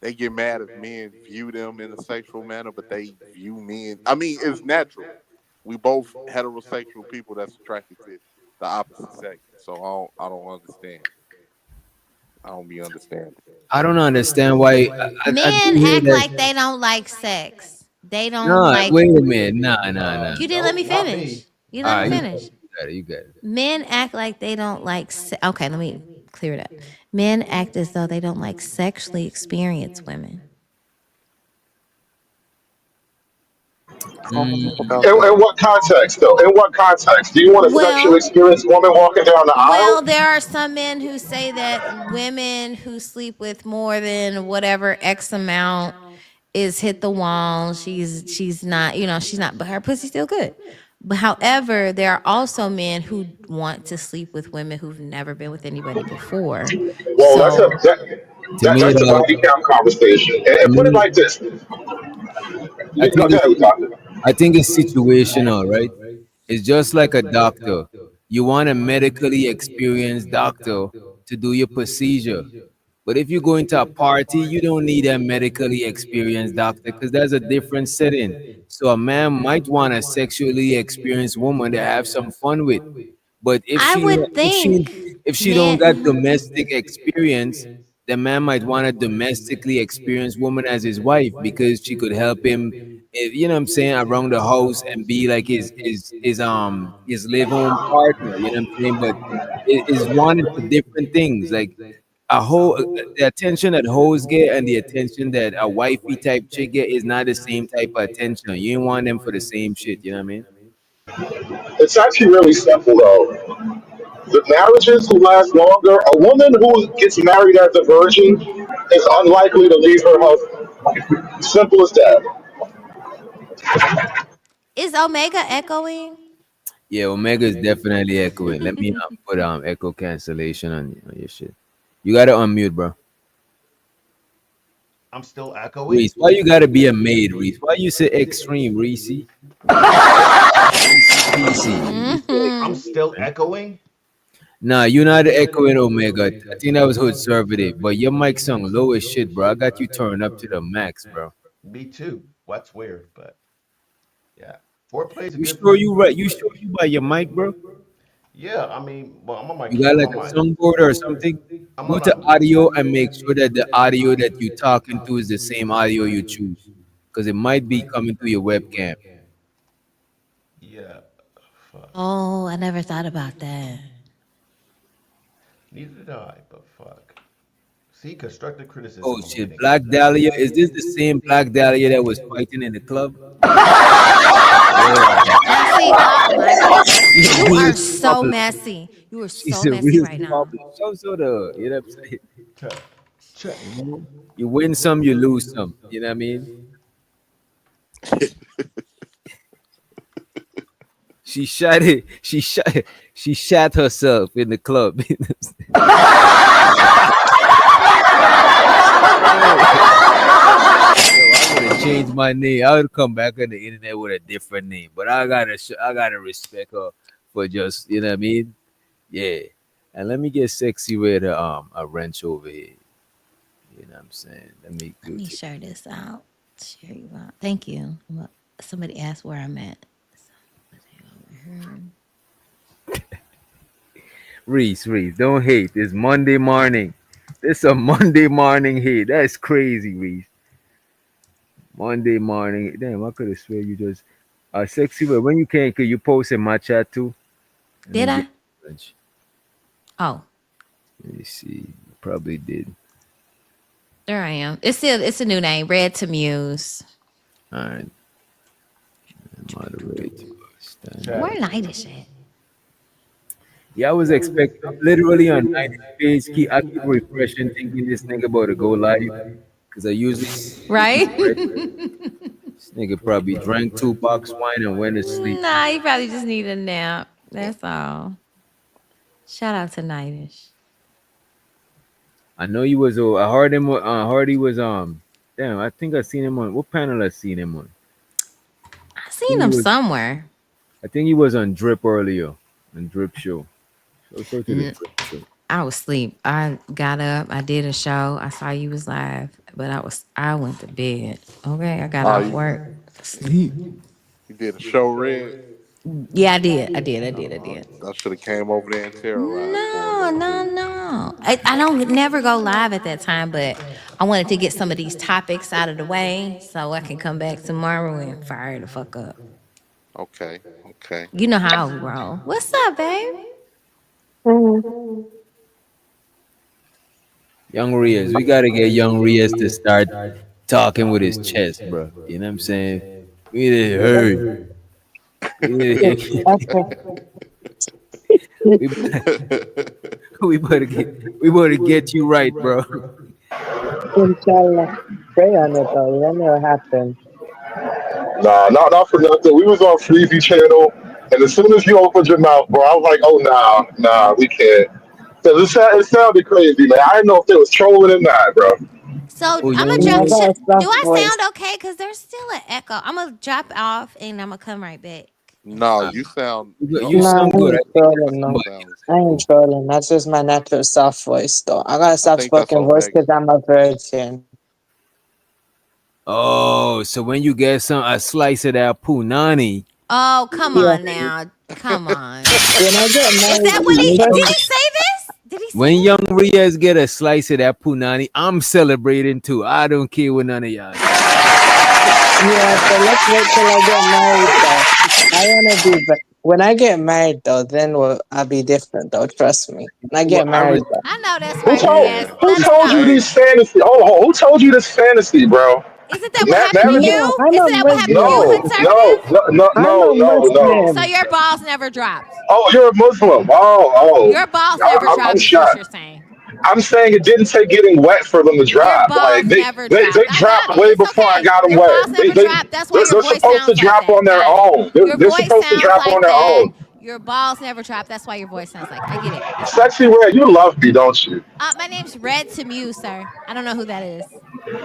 Speaker 21: they get mad if men view them in a sexual manner, but they view men. I mean, it's natural. We both heterosexual people that's attracted to the opposite sex. So I don't understand. I don't be understanding.
Speaker 7: I don't understand why. I do
Speaker 12: Men
Speaker 7: hear
Speaker 12: act
Speaker 7: that.
Speaker 12: like they don't like sex. They don't
Speaker 7: No,
Speaker 12: like.
Speaker 7: wait a minute. Nah.
Speaker 12: You didn't let me finish. You
Speaker 7: All
Speaker 12: let
Speaker 7: right,
Speaker 12: me finish.
Speaker 7: you got it.
Speaker 12: Men act like they don't like. Okay, let me clear it up. Men act as though they don't like sexually experienced women.
Speaker 5: In what context, though? In what context? Do you want a sexual experienced woman walking down the
Speaker 12: Well,
Speaker 5: aisle?
Speaker 12: there are some men who say that women who sleep with more than whatever X amount is hit the wall. She's not, she's not, but her pussy's still good. But however, there are also men who want to sleep with women who've never been with anybody before.
Speaker 5: Well,
Speaker 12: So
Speaker 5: that's a body count conversation. And put it like this.
Speaker 7: I
Speaker 5: Go
Speaker 7: think
Speaker 5: ahead, Utah.
Speaker 7: I think it's situational, right? It's just like a doctor. You want a medically experienced doctor to do your procedure. But if you go into a party, you don't need a medically experienced doctor because that's a different setting. So a man might want a sexually experienced woman to have some fun with. But if
Speaker 12: I
Speaker 7: she
Speaker 12: would think
Speaker 7: if she don't got
Speaker 12: men.
Speaker 7: domestic experience, the man might want a domestically experienced woman as his wife because she could help him, you know what I'm saying, around the house and be like his live home partner. You know what I'm saying? But it is wanted for different things. Like a whole the attention that hoes get and the attention that a wifey type chick get is not the same type of attention. You ain't want them for the same shit. You know what I mean?
Speaker 5: It's actually really simple, though. The marriages who last longer, a woman who gets married as a virgin is unlikely to leave her husband. Simple as that.
Speaker 12: Is Omega echoing?
Speaker 7: Yeah, Omega is definitely echoing. Let me put echo cancellation on your shit. You gotta unmute, bro.
Speaker 8: I'm still echoing.
Speaker 7: Reese, why you gotta be a maid, Reese? Why you say extreme, Reese?
Speaker 8: I'm still echoing.
Speaker 7: Nah, you're not echoing, Omega. I think that was conservative, but your mic sound low as shit, bro. I got you turned up to the max, bro.
Speaker 8: Me too. What's weird, but yeah, foreplay is a
Speaker 7: You
Speaker 8: good
Speaker 7: sure
Speaker 8: thing.
Speaker 7: you right? You sure you by your mic, bro?
Speaker 8: Yeah, I mean, well, I'm on my.
Speaker 7: You got
Speaker 8: I'm
Speaker 7: like
Speaker 8: on
Speaker 7: a
Speaker 8: my.
Speaker 7: soundboard or something?
Speaker 8: I'm
Speaker 7: Go
Speaker 8: on
Speaker 7: to
Speaker 8: a.
Speaker 7: audio and make sure that the audio that you talking to is the same audio you choose, because it might be coming through your webcam.
Speaker 8: Yeah. Fuck.
Speaker 12: Oh, I never thought about that.
Speaker 8: Neither did I, but fuck. See, constructive criticism.
Speaker 7: Oh
Speaker 8: I'm
Speaker 7: shit,
Speaker 8: getting.
Speaker 7: Black Dahlia. Is this the same Black Dahlia that was fighting in the club?
Speaker 12: Now see, oh my goodness,
Speaker 7: She's a
Speaker 12: you
Speaker 7: real
Speaker 12: are so
Speaker 7: problem.
Speaker 12: messy. You are
Speaker 7: She's
Speaker 12: so
Speaker 7: a
Speaker 12: messy
Speaker 7: real
Speaker 12: right now.
Speaker 7: problem. Some sort of, you know what I'm saying?
Speaker 8: Check.
Speaker 7: You know? You win some, you lose some. You know what I mean? She shot it. She shot herself in the club. You know what I'm saying? Yo, I would have changed my name. I would come back on the internet with a different name. But I gotta respect her for just, you know what I mean? Yeah. And let me get sexy with a wrench over here. You know what I'm saying? Let me
Speaker 12: Let me share this out. Share you out. Thank you. Well, somebody asked where I'm at.
Speaker 7: Reese, don't hate. It's Monday morning. It's a Monday morning hate. That's crazy, Reese. Monday morning. Damn, I could have swear you just sexy. But when you can, could you post in my chat too? Let
Speaker 12: Did
Speaker 7: me
Speaker 12: I?
Speaker 7: get lunch.
Speaker 12: Oh,
Speaker 7: Let me see. You probably did.
Speaker 12: there I am. It's a new name. Red to Muse.
Speaker 7: All right. Moderate.
Speaker 12: Where Nightish at?
Speaker 7: Yeah, I was expecting. I'm literally on 90 page. I keep refreshing, thinking this nigga about to go live because I usually
Speaker 12: Right?
Speaker 7: right? This nigga probably drank 2 box wine and went to sleep.
Speaker 12: Nah, he probably just need a nap. That's all. Shout out to Nightish.
Speaker 7: I know he was. I heard him. Heard he was. Damn, I think I seen him on. What panel I seen him on?
Speaker 12: I seen him somewhere.
Speaker 7: I think he was on Drip earlier, on Drip show. So to the
Speaker 12: N-
Speaker 7: Drip show.
Speaker 12: I was asleep. I got up. I did a show. I saw you was live, but I went to bed. Okay, I got
Speaker 21: Oh,
Speaker 12: off work.
Speaker 21: you did a show, Red.
Speaker 12: Yeah, I did. I did.
Speaker 21: I should have came over there and terrorized for a
Speaker 12: No,
Speaker 21: little
Speaker 12: no,
Speaker 21: bit.
Speaker 12: no. I don't never go live at that time, but I wanted to get some of these topics out of the way so I can come back tomorrow and fire the fuck up.
Speaker 21: Okay.
Speaker 12: You know how I roll. What's up, babe?
Speaker 7: Young Riaz, we gotta get Young Riaz to start talking with his chest, bro. You know what I'm saying? We need to heard. We better get you right, bro.
Speaker 13: Inshallah. Pray on it though. That never happened.
Speaker 5: Nah, not for nothing. We was on Freezy channel, and as soon as you opened your mouth, bro, I was like, oh, nah, we can't. Cause it sounded crazy, man. I didn't know if they was trolling or not, bro.
Speaker 12: So I'm gonna drop. Do I sound okay? Cause there's still an echo. I'm gonna drop off and I'm gonna come right back.
Speaker 21: No, you sound.
Speaker 7: You sound good.
Speaker 13: I ain't trolling. That's just my natural soft voice, though. I gotta stop
Speaker 21: think that's
Speaker 13: spoken voice
Speaker 21: Omega.
Speaker 13: because I'm a virgin.
Speaker 7: Oh, so when you get a slice of that punani.
Speaker 12: Oh, come on now. Come on.
Speaker 13: When I get married,
Speaker 12: Is that what did he say this? Did he say
Speaker 7: When Young Riaz get a slice of that punani, I'm celebrating too. I don't care what none of y'all.
Speaker 13: Yeah, so let's wait till I get married, though. I wanna be, when I get married, though, then I'll be different, though. Trust me. When I get married, though.
Speaker 12: I know that's
Speaker 5: Who
Speaker 12: right.
Speaker 5: told you these fantasy? Oh, who told you this fantasy, bro?
Speaker 12: Isn't that what happened to you? Isn't that what happened to you, conservative?
Speaker 5: No.
Speaker 12: So your balls never dropped.
Speaker 5: Oh, you're a Muslim. Oh.
Speaker 12: Your balls never dropped.
Speaker 5: I'm
Speaker 12: Is what
Speaker 5: shocked.
Speaker 12: you're saying.
Speaker 5: I'm saying it didn't take getting wet for them to drop.
Speaker 12: balls
Speaker 5: Like they
Speaker 12: never
Speaker 5: they
Speaker 12: dropped.
Speaker 5: dropped way before I got them
Speaker 12: Your
Speaker 5: wet.
Speaker 12: balls never dropped. That's why your
Speaker 5: They're
Speaker 12: voice
Speaker 5: supposed to
Speaker 12: sounds
Speaker 5: drop
Speaker 12: like
Speaker 5: on their own.
Speaker 12: Your
Speaker 5: They're
Speaker 12: voice
Speaker 5: supposed to
Speaker 12: sounds
Speaker 5: drop
Speaker 12: like
Speaker 5: on their
Speaker 12: that.
Speaker 5: own.
Speaker 12: Your balls never dropped. That's why your voice sounds like. I get it.
Speaker 5: Sexy Red, you love me, don't you?
Speaker 12: My name's Red to Mew, sir. I don't know who that is.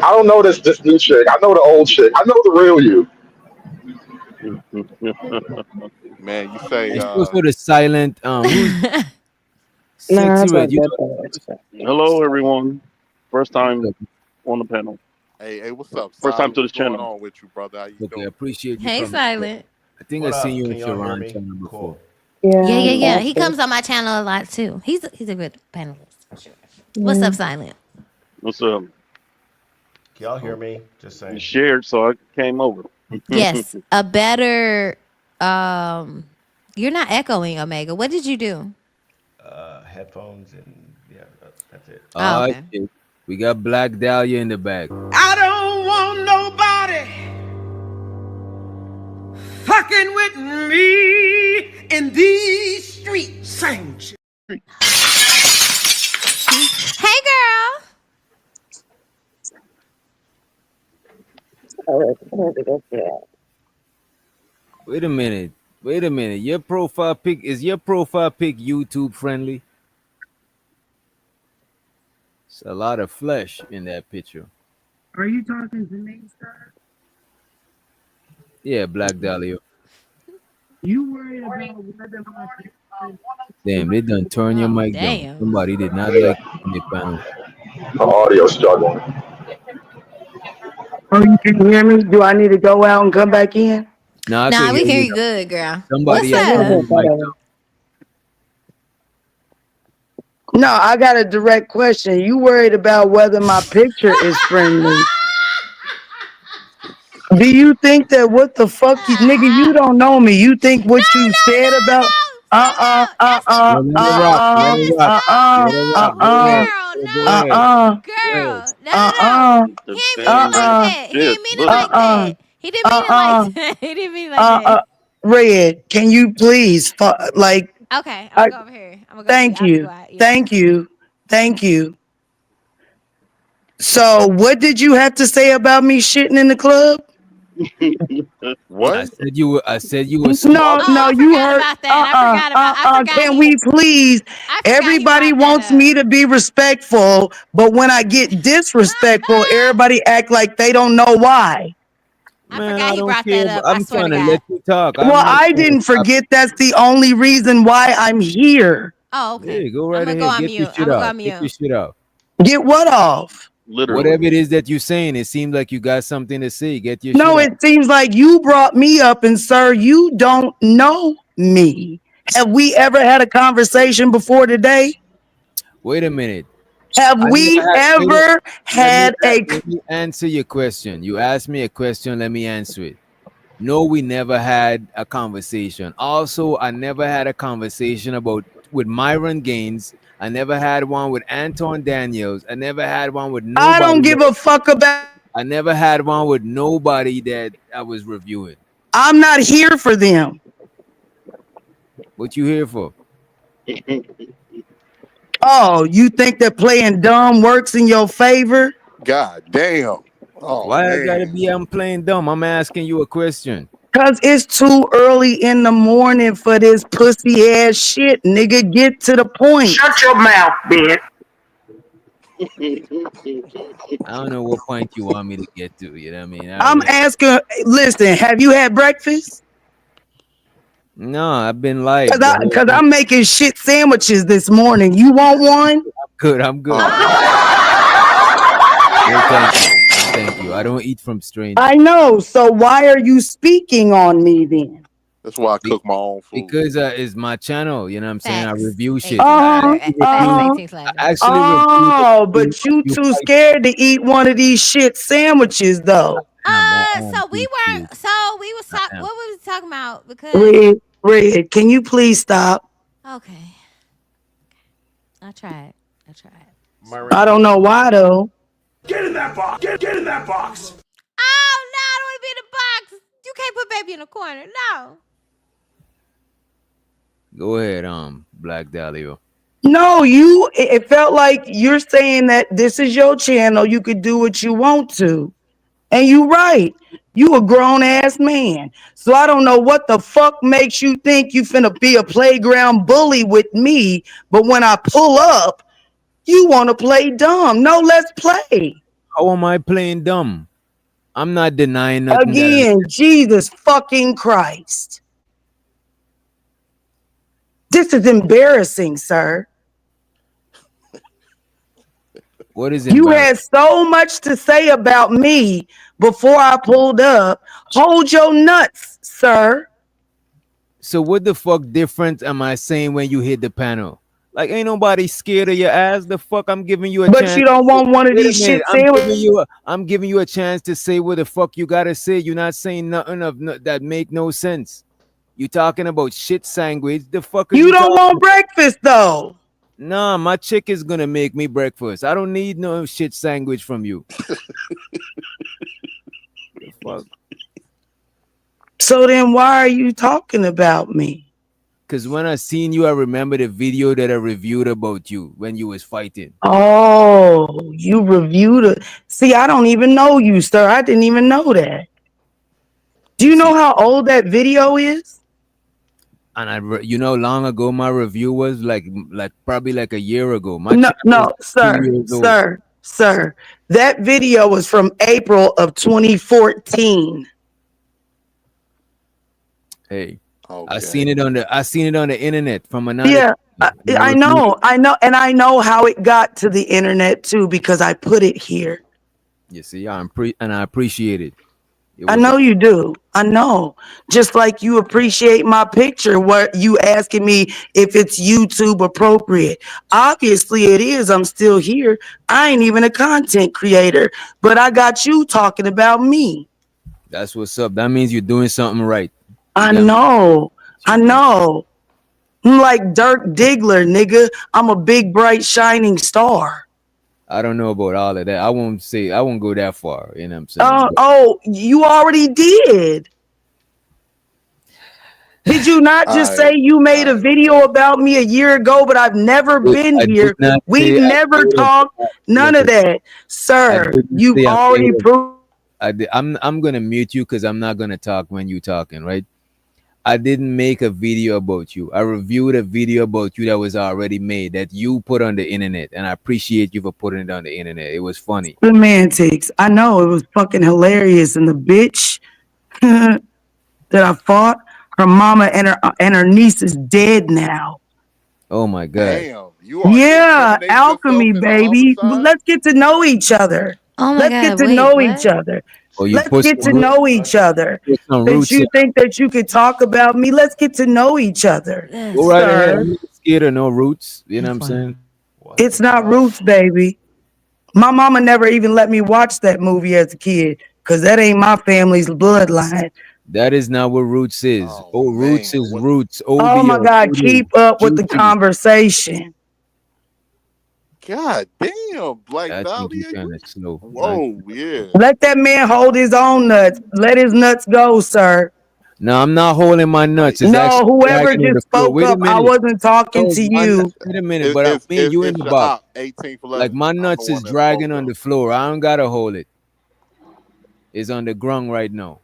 Speaker 5: I don't know this new chick. I know the old chick. I know the real you.
Speaker 21: Man, you say
Speaker 7: You're supposed to go to silent. Who's Sexy Red?
Speaker 15: Hello, everyone. First time on the panel.
Speaker 21: Hey, what's up?
Speaker 15: First time to this
Speaker 21: What's going
Speaker 15: channel.
Speaker 21: on with you, brother? How you
Speaker 7: Okay, I
Speaker 21: doing?
Speaker 7: appreciate you.
Speaker 12: Hey,
Speaker 7: coming.
Speaker 12: Silent.
Speaker 7: I think
Speaker 19: What
Speaker 7: I've seen
Speaker 19: up?
Speaker 7: you
Speaker 19: Can
Speaker 7: on
Speaker 19: y'all hear
Speaker 7: Sharon
Speaker 19: me?
Speaker 7: channel before.
Speaker 12: Yeah. He comes on my channel a lot too. He's a good panelist for sure. What's up, Silent?
Speaker 15: What's up?
Speaker 19: Can y'all hear me? Just saying.
Speaker 15: You shared, so I came over.
Speaker 12: Yes, a better. You're not echoing, Omega. What did you do?
Speaker 19: Headphones and yeah, that's it.
Speaker 12: Oh, okay.
Speaker 7: Shit. We got Black Dahlia in the back.
Speaker 23: I don't want nobody fucking with me in these streets. Same shit.
Speaker 12: Hey, girl.
Speaker 7: Wait a minute. Your profile pic YouTube friendly? It's a lot of flesh in that picture.
Speaker 23: Are you talking to me, sir?
Speaker 7: Yeah, Black Dahlia.
Speaker 23: You worried about whether my
Speaker 7: Damn, they done turn your mic down. Somebody did not like the panel.
Speaker 5: The audio struggling.
Speaker 13: Oh, you can hear me? Do I need to go out and come back in?
Speaker 7: Nah,
Speaker 12: Nah, we hear you good, girl.
Speaker 7: Somebody
Speaker 12: What's
Speaker 7: else
Speaker 12: up?
Speaker 7: turned your mic down.
Speaker 13: No, I got a direct question. You worried about whether my picture is friendly? Do you think that what the fuck, nigga? You don't know me. You think what you said about?
Speaker 12: He didn't mean it like that. He didn't mean it like that.
Speaker 13: Red, can you please, like?
Speaker 12: Okay, I'm gonna go over here. I'm gonna go.
Speaker 13: Thank you. Thank you. So, what did you have to say about me shitting in the club?
Speaker 21: What?
Speaker 7: I said you were.
Speaker 13: No, you heard. Can we please? Everybody wants me to be respectful, but when I get disrespectful, everybody act like they don't know why.
Speaker 7: Man, I don't care. I'm trying to let you talk.
Speaker 13: Well, I didn't forget that's the only reason why I'm here.
Speaker 12: Oh, okay.
Speaker 7: Yeah, go right
Speaker 12: I'm gonna go
Speaker 7: ahead.
Speaker 12: on
Speaker 7: Get your
Speaker 12: mute.
Speaker 7: shit
Speaker 12: I'm gonna go
Speaker 7: out.
Speaker 12: on
Speaker 7: Get your
Speaker 12: mute.
Speaker 7: shit out.
Speaker 13: Get what off?
Speaker 15: Literally.
Speaker 7: Whatever it is that you're saying, it seems like you got something to say. Get your
Speaker 13: No,
Speaker 7: shit out.
Speaker 13: it seems like you brought me up, and sir, you don't know me. Have we ever had a conversation before today?
Speaker 7: Wait a minute.
Speaker 13: Have
Speaker 7: I never
Speaker 13: we
Speaker 7: had, wait a-
Speaker 13: ever had a
Speaker 7: let me answer your question. You asked me a question, let me answer it. No, we never had a conversation. Also, I never had a conversation with Myron Gaines. I never had one with Anton Daniels. I never had one with
Speaker 13: I don't
Speaker 7: nobody
Speaker 13: give a fuck about.
Speaker 7: I never had one with nobody that I was reviewing.
Speaker 13: I'm not here for them.
Speaker 7: What you here for?
Speaker 13: Oh, you think that playing dumb works in your favor?
Speaker 21: God damn. Oh,
Speaker 7: Why I gotta
Speaker 21: man.
Speaker 7: be I'm playing dumb? I'm asking you a question.
Speaker 13: Cause it's too early in the morning for this pussy ass shit, nigga. Get to the point. Shut your mouth, bitch.
Speaker 7: I don't know what point you want me to get to. You know what I mean?
Speaker 13: I'm asking. Listen, have you had breakfast?
Speaker 7: No, I've been live.
Speaker 13: Cause I'm making shit sandwiches this morning. You want one?
Speaker 7: I'm good. No, thank you. No, thank you. I don't eat from strangers.
Speaker 13: I know. So why are you speaking on me then?
Speaker 21: That's why I cook my own food.
Speaker 7: Because it's my channel. You know what I'm saying? I review shit.
Speaker 13: Oh, but you too scared to eat one of these shit sandwiches though.
Speaker 12: So we was talking. What were we talking about? Because
Speaker 13: Red, can you please stop?
Speaker 12: okay, I tried.
Speaker 13: I don't know why though.
Speaker 23: Get in that box. Get in that box.
Speaker 12: Oh no, I don't want to be in the box. You can't put baby in the corner. No.
Speaker 7: Go ahead, Black Dahlia.
Speaker 13: No, it felt like you're saying that this is your channel. You could do what you want to. And you right. You a grown ass man. So I don't know what the fuck makes you think you finna be a playground bully with me. But when I pull up, you want to play dumb. No, let's play.
Speaker 7: How am I playing dumb? I'm not denying nothing.
Speaker 13: Again, Jesus fucking Christ. This is embarrassing, sir.
Speaker 7: What is it?
Speaker 13: You had so much to say about me before I pulled up. Hold your nuts, sir.
Speaker 7: So what the fuck difference am I saying when you hit the panel? Like ain't nobody scared of your ass. The fuck I'm giving you a chance.
Speaker 13: But you don't want one of these shit sandwiches.
Speaker 7: I'm giving you a chance to say what the fuck you gotta say. You're not saying nothing that make no sense. You talking about shit sandwich. The fuck
Speaker 13: you don't want breakfast though.
Speaker 7: Nah, my chick is gonna make me breakfast. I don't need no shit sandwich from you. The fuck?
Speaker 13: So then why are you talking about me?
Speaker 7: Cause when I seen you, I remember the video that I reviewed about you when you was fighting.
Speaker 13: Oh, you reviewed it. See, I don't even know you, sir. I didn't even know that. Do you know how old that video is?
Speaker 7: And long ago my review was like probably like a year ago.
Speaker 13: No, sir. That video was from April of 2014.
Speaker 7: Hey, okay. I seen it on the internet from another.
Speaker 13: Yeah, I know, and I know how it got to the internet too because I put it here.
Speaker 7: You see, I appreciate it.
Speaker 13: I know you do. I know. Just like you appreciate my picture, what you asking me if it's YouTube appropriate. Obviously it is. I'm still here. I ain't even a content creator, but I got you talking about me.
Speaker 7: That's what's up. That means you're doing something right.
Speaker 13: I know. I'm like Dirk Diggler, nigga. I'm a big, bright, shining star.
Speaker 7: I don't know about all of that. I won't go that far. You know what I'm saying?
Speaker 13: Oh, you already did. Did you not just say you made a video about me a year ago, but I've never been here? We've never talked. None of that. Sir, you've already proved.
Speaker 7: I'm going to mute you because I'm not going to talk when you're talking, right? I didn't make a video about you. I reviewed a video about you that was already made that you put on the internet, and I appreciate you for putting it on the internet. It was funny.
Speaker 13: Semantics. I know it was fucking hilarious, and the bitch that I fought, her mama and her niece is dead now.
Speaker 7: Oh my God.
Speaker 21: Damn, you are
Speaker 13: Yeah,
Speaker 21: incriminating
Speaker 13: alchemy,
Speaker 21: yourself and the other
Speaker 13: baby.
Speaker 21: side.
Speaker 13: Let's get to know each other.
Speaker 9: Oh my
Speaker 13: Let's get
Speaker 9: God,
Speaker 13: to
Speaker 9: wait,
Speaker 13: know each
Speaker 9: what?
Speaker 13: other.
Speaker 7: Oh, you
Speaker 13: Let's
Speaker 7: put
Speaker 13: get
Speaker 7: some
Speaker 13: to know each other.
Speaker 7: put some
Speaker 13: Since
Speaker 7: roots in.
Speaker 13: you think that you could talk about me, let's get to know each other,
Speaker 7: Go right ahead.
Speaker 13: sir.
Speaker 7: I'm not scared of no roots. You know what I'm saying?
Speaker 13: It's not roots, baby. My mama never even let me watch that movie as a kid because that ain't my family's bloodline.
Speaker 7: That is not what roots is. Oh, roots
Speaker 21: Man,
Speaker 7: is
Speaker 21: what?
Speaker 7: roots.
Speaker 13: Oh my
Speaker 7: OVO.
Speaker 13: God, keep up with the conversation.
Speaker 21: God damn, Black
Speaker 7: I think you
Speaker 21: Dahlia.
Speaker 7: kind of slow.
Speaker 21: Whoa, yeah.
Speaker 13: Let that man hold his own nuts. Let his nuts go, sir.
Speaker 7: No, I'm not holding my nuts. It's
Speaker 13: No,
Speaker 7: actually
Speaker 13: whoever
Speaker 7: dragging on the
Speaker 13: just
Speaker 7: floor.
Speaker 13: spoke
Speaker 7: Wait a
Speaker 13: up, I
Speaker 7: minute.
Speaker 13: wasn't talking
Speaker 7: No,
Speaker 13: to
Speaker 7: my
Speaker 13: you.
Speaker 7: wait a minute. But me and you in
Speaker 21: It's
Speaker 7: the
Speaker 21: your
Speaker 7: box.
Speaker 21: op 18 for
Speaker 7: Like
Speaker 21: 11.
Speaker 7: my
Speaker 21: I'm the
Speaker 7: nuts
Speaker 21: one
Speaker 7: is
Speaker 21: that
Speaker 7: dragging
Speaker 21: spoke
Speaker 7: on
Speaker 21: up.
Speaker 7: the floor. I don't gotta hold it. It's on the ground right now.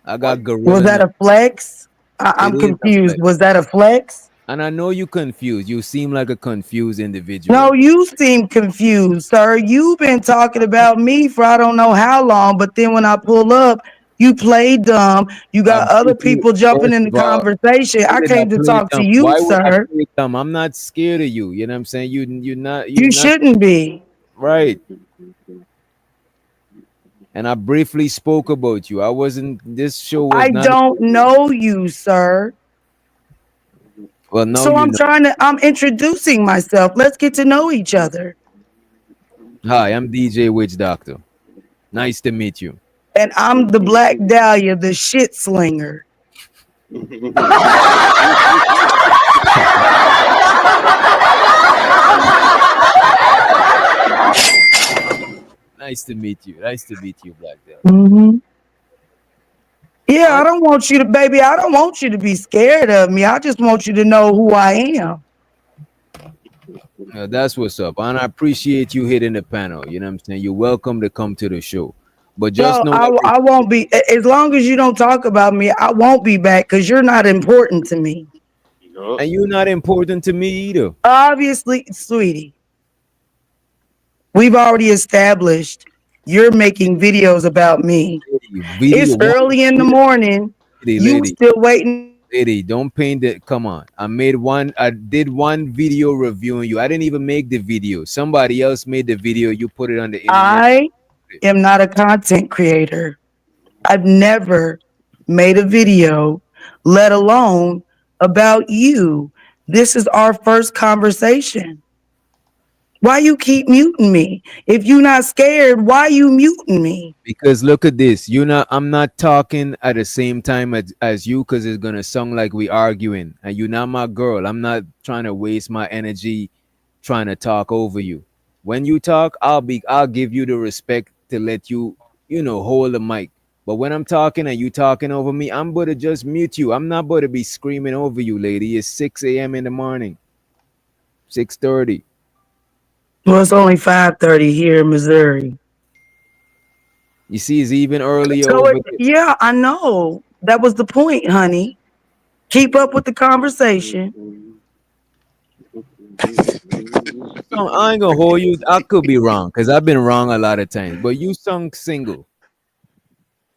Speaker 7: I got
Speaker 13: Was
Speaker 7: gorilla
Speaker 13: that
Speaker 7: nuts.
Speaker 13: a flex?
Speaker 7: It
Speaker 13: I'm
Speaker 7: is a
Speaker 13: confused.
Speaker 7: flex.
Speaker 13: Was that a flex?
Speaker 7: And I know you confused. You seem like a confused individual.
Speaker 13: No, you seem confused, sir. You've been talking about me for I don't know how long, but then when I pull up, you play dumb. You
Speaker 7: I
Speaker 13: got other
Speaker 7: briefly,
Speaker 13: people jumping
Speaker 7: first
Speaker 13: in the
Speaker 7: of all,
Speaker 13: conversation.
Speaker 7: why
Speaker 13: I
Speaker 7: would I
Speaker 13: came to
Speaker 7: play
Speaker 13: talk to
Speaker 7: dumb?
Speaker 13: you,
Speaker 7: Why would I
Speaker 13: sir.
Speaker 7: play dumb? I'm not scared of you. You know what I'm saying? You're
Speaker 13: You
Speaker 7: not
Speaker 13: shouldn't be.
Speaker 7: right. And I briefly spoke about you. I wasn't. This show was
Speaker 13: I
Speaker 7: not.
Speaker 13: don't know you, sir.
Speaker 7: Well, now
Speaker 13: So
Speaker 7: you know.
Speaker 13: I'm introducing myself. Let's get to know each other.
Speaker 7: Hi, I'm DJ Witch Doctor. Nice to meet you.
Speaker 13: And I'm the Black Dahlia, the shit slinger.
Speaker 7: Nice to meet you. Nice to meet you, Black Dahlia.
Speaker 13: Mm-hmm. Yeah, I don't want you to, baby. I don't want you to be scared of me. I just want you to know who I am.
Speaker 7: That's what's up. And I appreciate you hitting the panel. You know what I'm saying? You're welcome to come to the show. But just
Speaker 13: No,
Speaker 7: know
Speaker 13: I won't be. As long as you don't talk about me, I won't be back because you're not important to me.
Speaker 7: and you're not important to me either.
Speaker 13: Obviously, sweetie, we've already established you're making videos about me.
Speaker 7: Video
Speaker 13: It's
Speaker 7: one
Speaker 13: early in the morning. You
Speaker 7: lady.
Speaker 13: still waiting.
Speaker 7: Lady, don't paint it. Come on. I did one video reviewing you. I didn't even make the video. Somebody else made the video. You put it on the internet.
Speaker 13: I am not a content creator. I've never made a video, let alone about you. This is our first conversation. Why you keep muting me? If you're not scared, why you muting me?
Speaker 7: Because look at this. I'm not talking at the same time as you because it's gonna sound like we arguing. And you're not my girl. I'm not trying to waste my energy trying to talk over you. When you talk, I'll give you the respect to let you, hold the mic. But when I'm talking and you talking over me, I'm about to just mute you. I'm not about to be screaming over you, lady. It's 6 a.m. in the morning. 6:30.
Speaker 13: Well, it's only 5:30 here in Missouri.
Speaker 7: You see, it's even earlier
Speaker 13: So
Speaker 7: over there.
Speaker 13: yeah, I know. That was the point, honey. Keep up with the conversation.
Speaker 7: So I ain't gonna hold you. I could be wrong because I've been wrong a lot of times. But you sung single.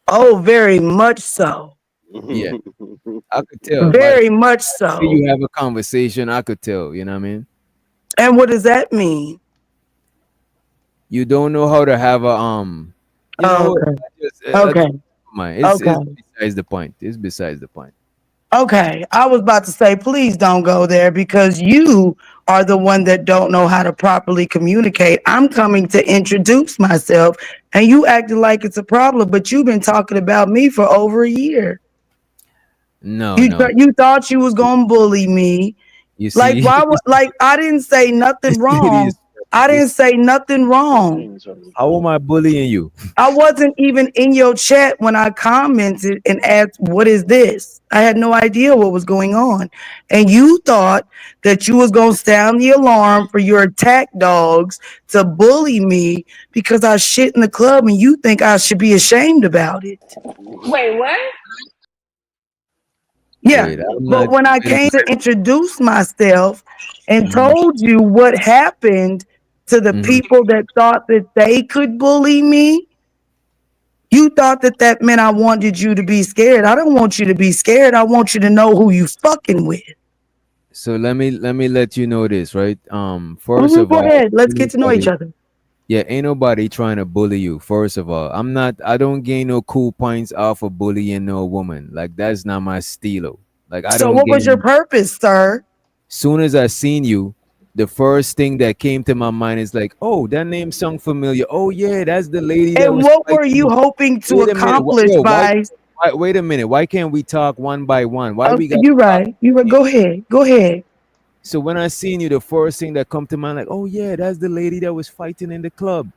Speaker 13: Oh, very much so.
Speaker 7: Yeah, I could tell.
Speaker 13: Very much so.
Speaker 7: You have a conversation. I could tell. You know what I mean?
Speaker 13: And what does that mean?
Speaker 7: You don't know how to have a
Speaker 13: Okay.
Speaker 7: It's besides the point. It's besides the point.
Speaker 13: Okay, I was about to say, please don't go there because you are the one that don't know how to properly communicate. I'm coming to introduce myself and you acting like it's a problem, but you've been talking about me for over a year.
Speaker 7: No,
Speaker 13: You thought you was gonna bully me.
Speaker 7: You see,
Speaker 13: I didn't say nothing wrong. I didn't say nothing wrong.
Speaker 7: How am I bullying you?
Speaker 13: I wasn't even in your chat when I commented and asked, what is this? I had no idea what was going on. And you thought that you was going to sound the alarm for your attack dogs to bully me because I shit in the club and you think I should be ashamed about it.
Speaker 24: Wait, what?
Speaker 13: Yeah,
Speaker 7: Wait,
Speaker 13: but when I came to introduce myself and told you what happened to the people that thought that they could bully me, You thought that meant I wanted you to be scared. I don't want you to be scared. I want you to know who you fucking with.
Speaker 7: So let me let you know this, right? First of
Speaker 13: Go
Speaker 7: all,
Speaker 13: ahead. Let's
Speaker 7: ain't
Speaker 13: get to know each
Speaker 7: nobody-
Speaker 13: other.
Speaker 7: Yeah, ain't nobody trying to bully you. First of all, I don't gain no cool points off of bullying no woman. Like that's not my stilo. Like I
Speaker 13: So
Speaker 7: don't
Speaker 13: what was your
Speaker 7: gain.
Speaker 13: purpose, sir?
Speaker 7: Soon as I seen you, the first thing that came to my mind is like, oh, that name sound familiar. Oh yeah, that's the lady that
Speaker 13: And
Speaker 7: was
Speaker 13: what were you
Speaker 7: fighting.
Speaker 13: hoping to
Speaker 7: Wait a minute,
Speaker 13: accomplish
Speaker 7: yo,
Speaker 13: by?
Speaker 7: wait a minute. Why can't we talk one by one? Why
Speaker 13: Oh,
Speaker 7: we got
Speaker 13: you're
Speaker 7: to talk?
Speaker 13: right. You right. Go ahead. Go ahead.
Speaker 7: So when I seen you, the first thing that come to mind, like, oh yeah, that's the lady that was fighting in the club,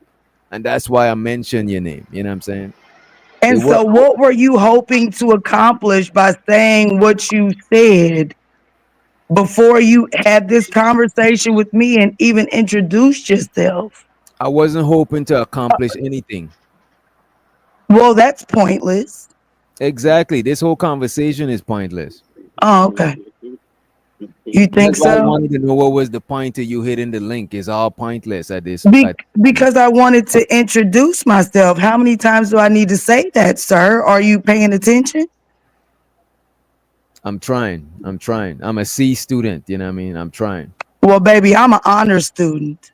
Speaker 7: and that's why I mentioned your name. You know what I'm saying? It
Speaker 13: And
Speaker 7: was
Speaker 13: so what were you hoping to accomplish by saying what you said before you had this conversation with me and even introduced yourself?
Speaker 7: I wasn't hoping to accomplish anything.
Speaker 13: Well, that's pointless.
Speaker 7: Exactly. This whole conversation is pointless.
Speaker 13: Oh, okay. You think
Speaker 7: That's why I
Speaker 13: so?
Speaker 7: wanted to know what was the point of you hitting the link. It's all pointless at this.
Speaker 13: Because I wanted to introduce myself. How many times do I need to say that, sir? Are you paying attention?
Speaker 7: I'm trying. I'm a C student. You know what I mean? I'm trying.
Speaker 13: Well, baby, I'm an honor student.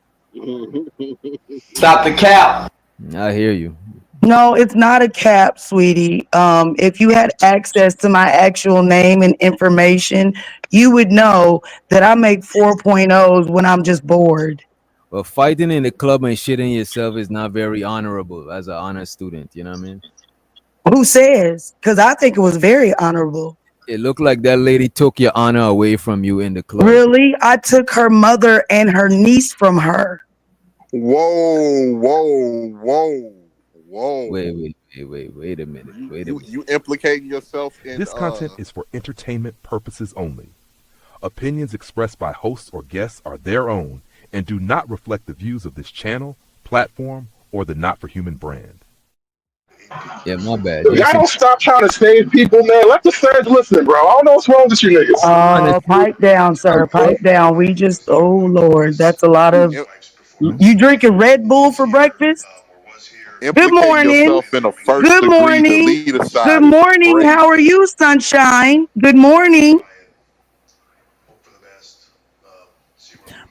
Speaker 1: Stop the cap.
Speaker 7: I hear you.
Speaker 13: No, it's not a cap, sweetie. If you had access to my actual name and information, you would know that I make 4.0s when I'm just bored.
Speaker 7: Well, fighting in the club and shitting yourself is not very honorable as an honor student. You know what I mean?
Speaker 13: Who says? Because I think it was very honorable.
Speaker 7: It looked like that lady took your honor away from you in the club.
Speaker 13: Really? I took her mother and her niece from her.
Speaker 21: Whoa, whoa, whoa, whoa.
Speaker 7: Wait a minute.
Speaker 21: You implicating yourself in
Speaker 2: This content is for entertainment purposes only. Opinions expressed by hosts or guests are their own and do not reflect the views of this channel, platform, or the Not for Human brand.
Speaker 7: Yeah, my bad.
Speaker 5: Y'all don't stop trying to save people, man. Let the fans listen, bro. I don't know what's wrong with you niggas.
Speaker 13: Pipe down, sir. Pipe down. We just, oh Lord, that's a lot of. You drinking Red Bull for breakfast? Good morning.
Speaker 21: Yourself in a first
Speaker 13: Good
Speaker 21: degree
Speaker 13: morning.
Speaker 21: leader side
Speaker 13: Good
Speaker 21: is
Speaker 13: morning.
Speaker 21: great.
Speaker 13: How are you, sunshine? Good morning.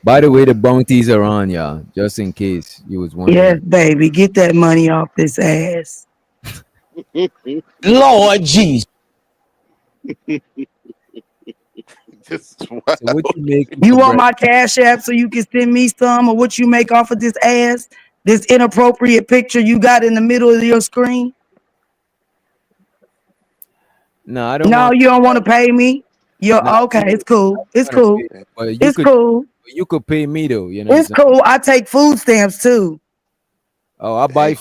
Speaker 7: By the way, the bounties are on, y'all. Just in case you was wondering.
Speaker 13: Yes, baby. Get that money off this ass.
Speaker 1: Lord Jesus.
Speaker 7: So what you make?
Speaker 13: You want my cash app so you can send me some of what you make off of this ass? This inappropriate picture you got in the middle of your screen?
Speaker 7: No, I don't.
Speaker 13: No, you don't want to pay me? You're okay. It's cool. It's cool.
Speaker 7: But
Speaker 13: It's cool.
Speaker 7: You could pay me though. You know.
Speaker 13: It's cool. I take food stamps too.
Speaker 7: Oh, I buy.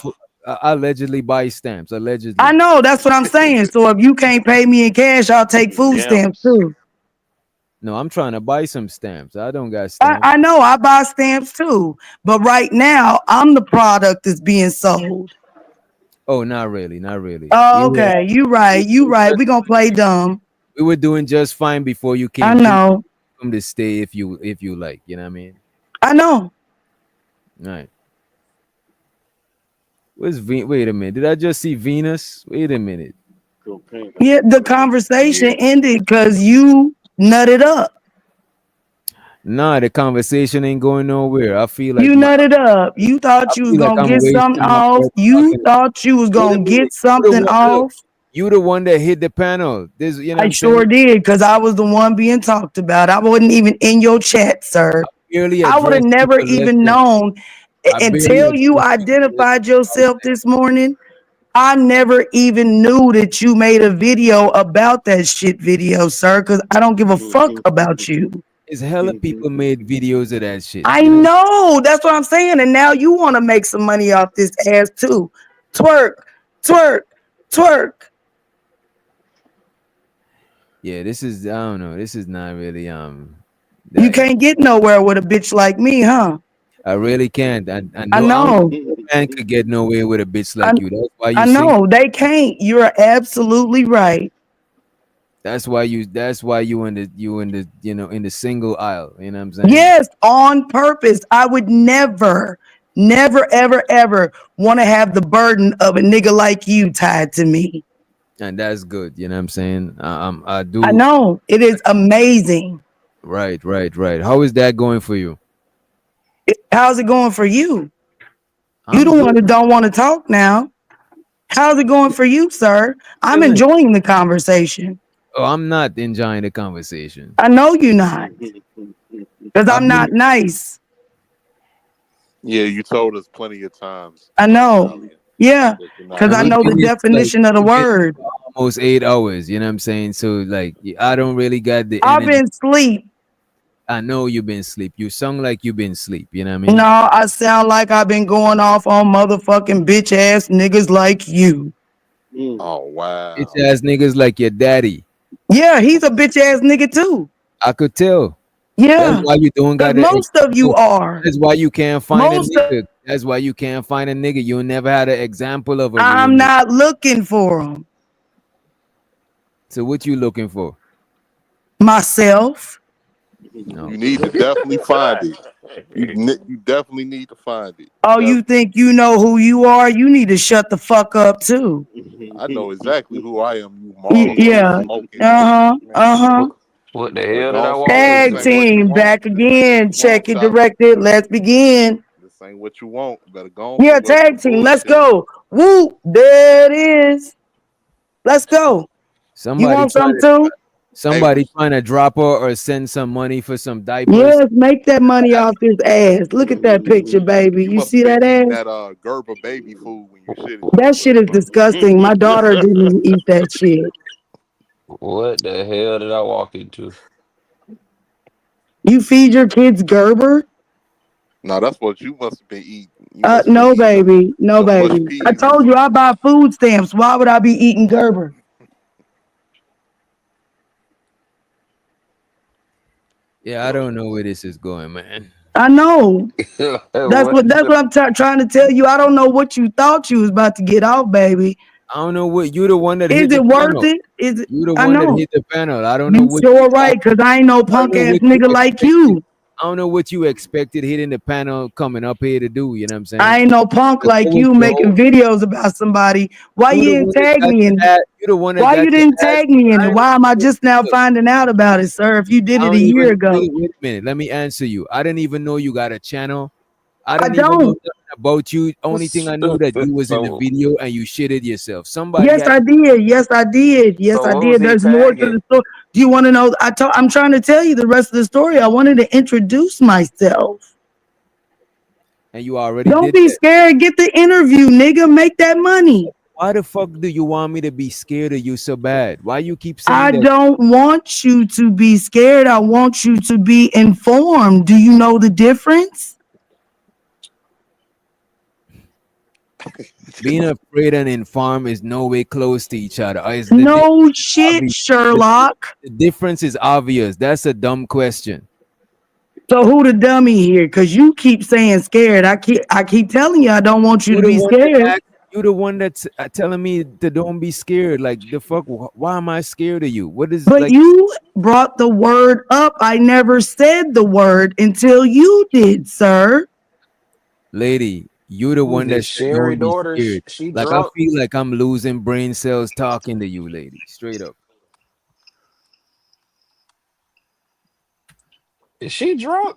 Speaker 7: I allegedly buy stamps. Allegedly.
Speaker 13: I know. That's what I'm saying. So if you can't pay me in cash, I'll take food stamps too.
Speaker 7: No, I'm trying to buy some stamps. I don't got stamps.
Speaker 13: I know. I buy stamps too. But right now, I'm the product that's being sold.
Speaker 7: Oh, not really. Not really.
Speaker 13: Oh, okay. You right. You right. We're going to play dumb.
Speaker 7: We were doing just fine before you came.
Speaker 13: I know.
Speaker 7: Come to stay if you like. You know what I mean?
Speaker 13: I know.
Speaker 7: All right. Wait a minute. Did I just see Venus? Wait a minute.
Speaker 13: Yeah, the conversation ended because you nutted up.
Speaker 7: Nah, the conversation ain't going nowhere. I feel like
Speaker 13: you nutted up. You thought you was
Speaker 7: feel like
Speaker 13: gonna
Speaker 7: I'm
Speaker 13: get something
Speaker 7: wasting my
Speaker 13: off.
Speaker 7: breath
Speaker 13: You
Speaker 7: talking.
Speaker 13: thought you was gonna get something off.
Speaker 7: You the one that hit the panel. This, you know,
Speaker 13: I sure did, because I was the one being talked about. I wasn't even in your chat, sir. I would have never even known until you identified yourself this morning. I never even knew that you made a video about that shit video, sir, because I don't give a fuck about you.
Speaker 7: It's hella people made videos of that shit.
Speaker 13: I know. That's what I'm saying. And now you want to make some money off this ass too. Twerk, twerk, twerk.
Speaker 7: Yeah, this is, I don't know. This is not really
Speaker 13: You can't get nowhere with a bitch like me, huh?
Speaker 7: I really can't. I
Speaker 13: know.
Speaker 7: No man could get nowhere with a bitch like you. That's why you
Speaker 13: I know they can't. You're absolutely right.
Speaker 7: That's why you in the in the single aisle. You know what I'm saying?
Speaker 13: Yes, on purpose. I would never never, ever, ever want to have the burden of a nigga like you tied to me.
Speaker 7: And that's good. You know what I'm saying? I
Speaker 13: I
Speaker 7: do.
Speaker 13: know. It is amazing.
Speaker 7: Right. How is that going for you?
Speaker 13: How's it going for you? You
Speaker 7: I'm
Speaker 13: the one
Speaker 7: good.
Speaker 13: that don't want to talk now. How's it going for you, sir? I'm enjoying the conversation.
Speaker 7: Oh, I'm not enjoying the conversation.
Speaker 13: I know you're not. Because I'm not nice.
Speaker 21: Yeah, you told us plenty of times.
Speaker 13: I know. Yeah.
Speaker 21: That you're
Speaker 13: Because
Speaker 21: not
Speaker 13: I
Speaker 7: We've
Speaker 13: know
Speaker 21: nice.
Speaker 13: the
Speaker 7: been
Speaker 13: definition of the
Speaker 7: we've been
Speaker 13: word.
Speaker 7: almost 8 hours. You know what I'm saying? So like, I don't really got the
Speaker 13: I've
Speaker 7: energy.
Speaker 13: been asleep.
Speaker 7: I know you've been asleep. You sound like you've been asleep. You know what I mean?
Speaker 13: No, I sound like I've been going off on motherfucking bitch ass niggas like you.
Speaker 21: Oh wow.
Speaker 7: Bitch ass niggas like your daddy.
Speaker 13: Yeah, he's a bitch ass nigga too.
Speaker 7: I could tell.
Speaker 13: Yeah.
Speaker 7: That's why you don't got
Speaker 13: Most of you are.
Speaker 7: That's why you can't find
Speaker 13: Most
Speaker 7: a nigga. That's why you can't find a nigga. You never had an example of a real
Speaker 13: I'm
Speaker 7: nigga.
Speaker 13: not looking for them.
Speaker 7: So what you looking for?
Speaker 13: Myself.
Speaker 7: No.
Speaker 21: You need to definitely find it. You definitely need to find it.
Speaker 13: Oh, you think you know who you are? You need to shut the fuck up too.
Speaker 21: I know exactly who I am. You Marlboro
Speaker 13: Yeah.
Speaker 21: smoking.
Speaker 1: What the
Speaker 21: But
Speaker 1: hell did I
Speaker 21: don't
Speaker 1: walk
Speaker 21: fall. This
Speaker 13: Tag
Speaker 21: ain't what you
Speaker 13: team
Speaker 21: want.
Speaker 13: back again. Check it directed. Let's begin.
Speaker 21: This ain't what you want. You better go on
Speaker 13: Yeah,
Speaker 21: somewhere with
Speaker 13: tag
Speaker 21: the
Speaker 13: team. Let's
Speaker 21: bullshit.
Speaker 13: go. Woo. There it is. Let's go. You
Speaker 7: Somebody
Speaker 13: want some
Speaker 7: trying
Speaker 13: too?
Speaker 7: to drop her or send some money for some diapers.
Speaker 13: Yes, make that money off this ass. Look at that picture, baby. You
Speaker 21: Must
Speaker 13: see
Speaker 21: have
Speaker 13: that
Speaker 21: been eating
Speaker 13: ass?
Speaker 21: that Gerber baby food when you shitted
Speaker 13: That shit is
Speaker 21: yourself.
Speaker 13: disgusting. My daughter didn't even eat that shit.
Speaker 1: What the hell did I walk into?
Speaker 13: You feed your kids Gerber?
Speaker 21: No, that's what you must have been eating. You must have been
Speaker 13: No,
Speaker 21: eating
Speaker 13: baby. No,
Speaker 21: them bush
Speaker 13: baby. I
Speaker 21: peas.
Speaker 13: told you I buy food stamps. Why would I be eating Gerber?
Speaker 7: Yeah, I don't know where this is going, man.
Speaker 13: I know. That's
Speaker 1: What?
Speaker 13: what I'm trying to tell you. I don't know what you thought you was about to get off, baby.
Speaker 7: I don't know what you the one that
Speaker 13: Is
Speaker 7: hit the
Speaker 13: it worth
Speaker 7: panel.
Speaker 13: it? Is it?
Speaker 7: You the
Speaker 13: I
Speaker 7: one that
Speaker 13: know.
Speaker 7: hit the panel. I don't know
Speaker 13: You
Speaker 7: what
Speaker 13: sure right, cause I ain't no punk ass nigga like you.
Speaker 7: I don't know what you expected hitting the panel coming up here to do. You know what I'm saying?
Speaker 13: I ain't no punk
Speaker 7: What
Speaker 13: like
Speaker 7: was
Speaker 13: you
Speaker 7: the
Speaker 13: making
Speaker 7: whole-
Speaker 13: videos about somebody. Why
Speaker 7: You
Speaker 13: you
Speaker 7: the
Speaker 13: didn't
Speaker 7: one that
Speaker 13: tag
Speaker 7: got
Speaker 13: me
Speaker 7: your
Speaker 13: in?
Speaker 7: ass- You the one that
Speaker 13: Why
Speaker 7: got
Speaker 13: you
Speaker 7: your
Speaker 13: didn't
Speaker 7: ass-
Speaker 13: tag me in?
Speaker 7: I
Speaker 13: it?
Speaker 7: don't
Speaker 13: Why am I
Speaker 7: even-
Speaker 13: just now finding out about it, sir? If you did
Speaker 7: I
Speaker 13: it
Speaker 7: don't
Speaker 13: a
Speaker 7: even-
Speaker 13: year ago.
Speaker 7: Wait a minute. Let me answer you. I didn't even know you got a channel. I didn't even know
Speaker 13: don't.
Speaker 7: nothing about you. Only thing I knew that you was in the video and you shitted yourself. Somebody
Speaker 13: Yes,
Speaker 7: had
Speaker 13: I did. Yes, I did. Yes,
Speaker 1: So
Speaker 13: I
Speaker 1: what was
Speaker 13: did.
Speaker 1: he
Speaker 13: There's more to
Speaker 1: tagging?
Speaker 13: the story. Do you want to know? I'm trying to tell you the rest of the story. I wanted to introduce myself.
Speaker 7: and you already
Speaker 13: Don't
Speaker 7: did
Speaker 13: be
Speaker 7: that.
Speaker 13: scared. Get the interview, nigga. Make that money.
Speaker 7: Why the fuck do you want me to be scared of you so bad? Why you keep saying
Speaker 13: I
Speaker 7: that?
Speaker 13: don't want you to be scared. I want you to be informed. Do you know the difference?
Speaker 7: Being afraid and informed is no way close to each other.
Speaker 13: No shit, Sherlock.
Speaker 7: The difference is obvious. That's a dumb question.
Speaker 13: So who the dummy here? Because you keep saying scared. I keep telling you I don't want you to be scared.
Speaker 7: You're the one that's telling me to don't be scared. Like the fuck? Why am I scared of you? What is?
Speaker 13: But
Speaker 7: like?
Speaker 13: you brought the word up. I never said the word until you did, sir.
Speaker 7: Lady, you're the one
Speaker 1: This
Speaker 7: that's
Speaker 1: Sherry
Speaker 7: don't be
Speaker 1: daughter,
Speaker 7: scared.
Speaker 1: she
Speaker 7: Like I
Speaker 1: drunk.
Speaker 7: feel like I'm losing brain cells talking to you, lady. Straight up.
Speaker 1: Is she drunk?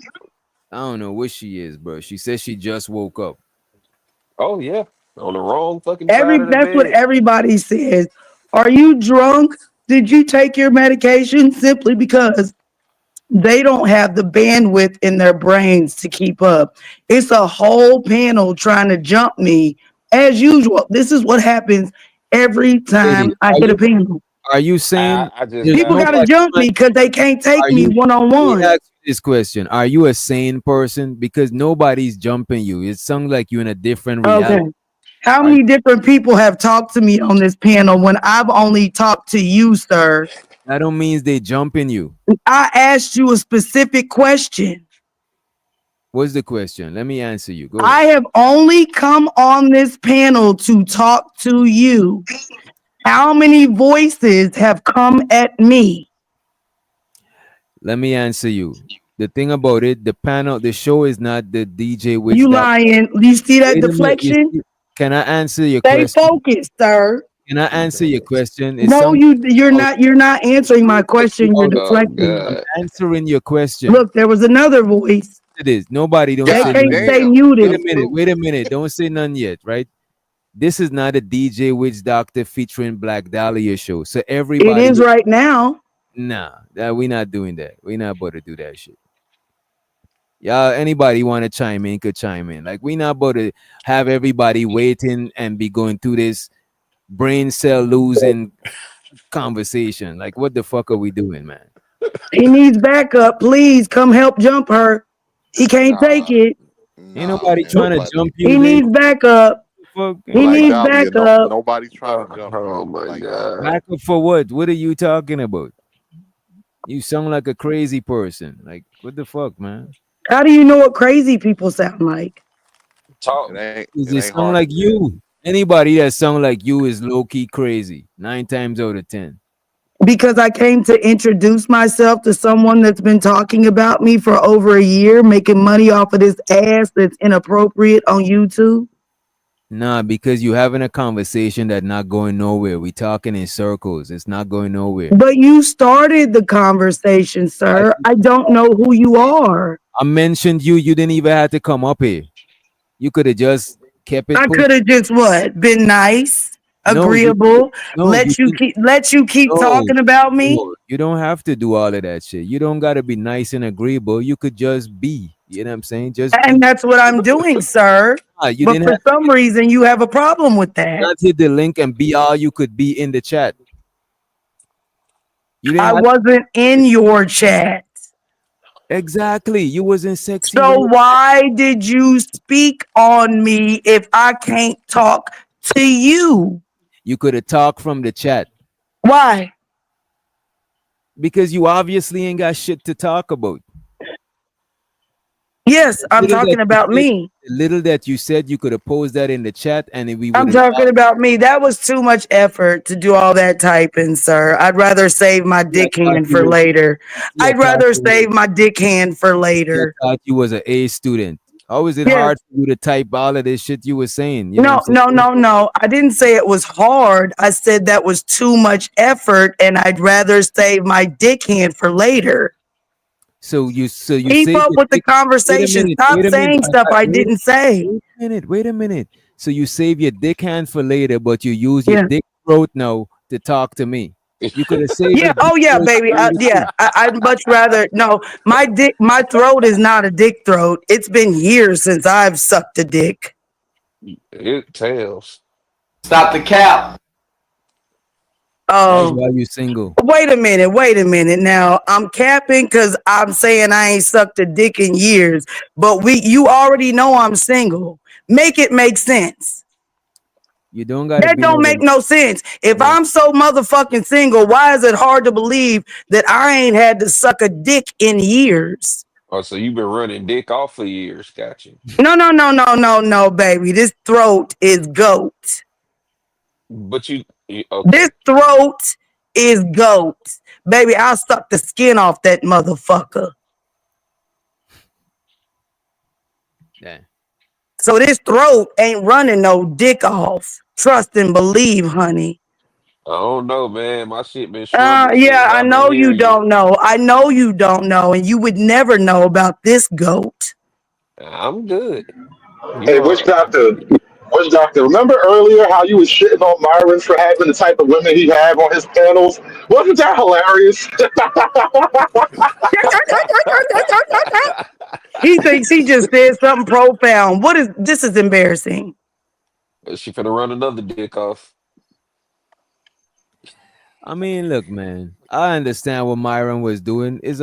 Speaker 7: I don't know what she is, bro. She says she just woke up.
Speaker 1: Oh yeah, on the wrong fucking side of the
Speaker 13: That's what
Speaker 1: bed.
Speaker 13: everybody says. Are you drunk? Did you take your medication? Simply because they don't have the bandwidth in their brains to keep up. It's a whole panel trying to jump me as usual. This is what happens every time
Speaker 7: Lady,
Speaker 13: I hit a panel.
Speaker 7: Are you saying
Speaker 1: I just
Speaker 7: there's
Speaker 13: People got to
Speaker 7: nobody
Speaker 13: jump
Speaker 7: trying-
Speaker 13: me because they can't take
Speaker 7: Are
Speaker 13: me
Speaker 7: you-
Speaker 13: one on
Speaker 7: Let me
Speaker 13: one.
Speaker 7: ask you this question: are you a sane person? Because nobody's jumping you. It sounds like you're in a different reality.
Speaker 13: Okay. How many different people have talked to me on this panel when I've only talked to you, sir?
Speaker 7: That don't mean they jumping you.
Speaker 13: I asked you a specific question.
Speaker 7: What's the question? Let me answer you. Go ahead.
Speaker 13: I have only come on this panel to talk to you. How many voices have come at me?
Speaker 7: Let me answer you. the thing about it, the panel, the show is not the DJ Witch
Speaker 13: You
Speaker 7: Doctor.
Speaker 13: lying. You see that
Speaker 7: Wait a minute.
Speaker 13: deflection?
Speaker 7: Can I answer your
Speaker 13: Stay
Speaker 7: question?
Speaker 13: focused, sir.
Speaker 7: Can I answer your question?
Speaker 13: No, you're not answering my question. You're
Speaker 1: Oh
Speaker 13: deflecting.
Speaker 7: I'm
Speaker 1: God.
Speaker 7: answering your question.
Speaker 13: Look, there was another voice.
Speaker 7: It is. Nobody don't
Speaker 13: They
Speaker 7: say
Speaker 13: can't
Speaker 7: none
Speaker 13: stay
Speaker 7: yet.
Speaker 13: muted.
Speaker 7: Wait a minute. Don't say none yet, right? This is not a DJ Witch Doctor featuring Black Dahlia show. So
Speaker 13: It
Speaker 7: everybody,
Speaker 13: is right now.
Speaker 7: nah, we're not doing that. We're not about to do that shit. Y'all, anybody want to chime in could chime in. Like, we not about to have everybody waiting and be going through this brain cell losing conversation. Like, what the fuck are we doing, man?
Speaker 13: He needs backup. Please come help jump her. He can't take it.
Speaker 7: Ain't nobody trying to jump you.
Speaker 13: He needs backup. He
Speaker 21: Black
Speaker 13: needs
Speaker 21: Dahlia,
Speaker 13: backup.
Speaker 21: nobody's trying to jump.
Speaker 1: Oh my God.
Speaker 7: Backup for what? What are you talking about? You sound like a crazy person. Like, what the fuck, man?
Speaker 13: How do you know what crazy people sound like?
Speaker 1: Talk.
Speaker 7: Does it sound like you? Anybody that sound like you is low-key crazy. 9 times out of 10.
Speaker 13: Because I came to introduce myself to someone that's been talking about me for over a year, making money off of this ass that's inappropriate on YouTube.
Speaker 7: Nah, because you having a conversation that not going nowhere. We talking in circles. It's not going nowhere.
Speaker 13: But you started the conversation, sir. I don't know who you are.
Speaker 7: I mentioned you. You didn't even have to come up here. You could have just kept it.
Speaker 13: I could have just what? Been nice, agreeable, let you keep talking about me.
Speaker 7: No, you don't have to do all of that shit. You don't gotta be nice and agreeable. You could just be. You know what I'm saying? Just
Speaker 13: And that's what I'm doing, sir.
Speaker 7: You
Speaker 13: But
Speaker 7: didn't
Speaker 13: for
Speaker 7: have
Speaker 13: some reason, you have a problem with that.
Speaker 7: not hit the link and be all you could be in the chat. You didn't
Speaker 13: I
Speaker 7: have-
Speaker 13: wasn't in your chat.
Speaker 7: Exactly. You wasn't sexy.
Speaker 13: So why did you speak on me if I can't talk to you?
Speaker 7: You could have talked from the chat.
Speaker 13: Why?
Speaker 7: Because you obviously ain't got shit to talk about.
Speaker 13: Yes, I'm
Speaker 7: Little
Speaker 13: talking
Speaker 7: that
Speaker 13: about
Speaker 7: you said-
Speaker 13: me.
Speaker 7: the little that you said, you could have posed that in the chat, and we
Speaker 13: I'm
Speaker 7: would.
Speaker 13: talking about me. That was too much effort to do all that typing, sir. I'd rather save my dick hand for later. I'd rather save my dick hand for later.
Speaker 7: I thought you was an A student. How is it
Speaker 13: Yes.
Speaker 7: hard for you to type all of this shit you were saying? You know what I'm saying?
Speaker 13: No. I didn't say it was hard. I said that was too much effort, and I'd rather save my dick hand for later.
Speaker 7: So you
Speaker 13: Keep
Speaker 7: saved
Speaker 13: up
Speaker 7: your
Speaker 13: with the
Speaker 7: dick-
Speaker 13: conversation.
Speaker 7: wait a
Speaker 13: Stop
Speaker 7: minute.
Speaker 13: saying stuff I didn't say.
Speaker 7: Wait a minute. So you save your dick hand for later, but you use your dick throat now to talk to me. You could have saved.
Speaker 13: Yeah. Oh yeah, baby. I'd much rather. No, my throat is not a dick throat. It's been years since I've sucked a dick.
Speaker 1: It tells.
Speaker 3: Stop the cap.
Speaker 7: That's
Speaker 13: Oh,
Speaker 7: why you single.
Speaker 13: wait a minute. Now I'm capping because I'm saying I ain't sucked a dick in years. But you already know I'm single. Make it make sense.
Speaker 7: You don't got.
Speaker 13: That don't make no sense. If I'm so motherfucking single, why is it hard to believe that I ain't had to suck a dick in years?
Speaker 1: Oh, so you've been running dick off for years. Got you.
Speaker 13: No, baby. This throat is goat.
Speaker 1: But you okay.
Speaker 13: This throat is goat. Baby, I'll suck the skin off that motherfucker.
Speaker 7: Yeah.
Speaker 13: So this throat ain't running no dick off. Trust and believe, honey.
Speaker 1: I don't know, man. My shit been short.
Speaker 13: Yeah, I know you don't know. I know you don't know, and you would never know about this goat.
Speaker 1: I'm good.
Speaker 5: Hey, Witch Doctor. Witch Doctor, remember earlier how you was shitting on Myron for having the type of women he had on his panels? Wasn't that hilarious?
Speaker 13: He thinks he just said something profound. This is embarrassing.
Speaker 1: She finna run another dick off.
Speaker 7: I mean, look, man. I understand what Myron was doing. Is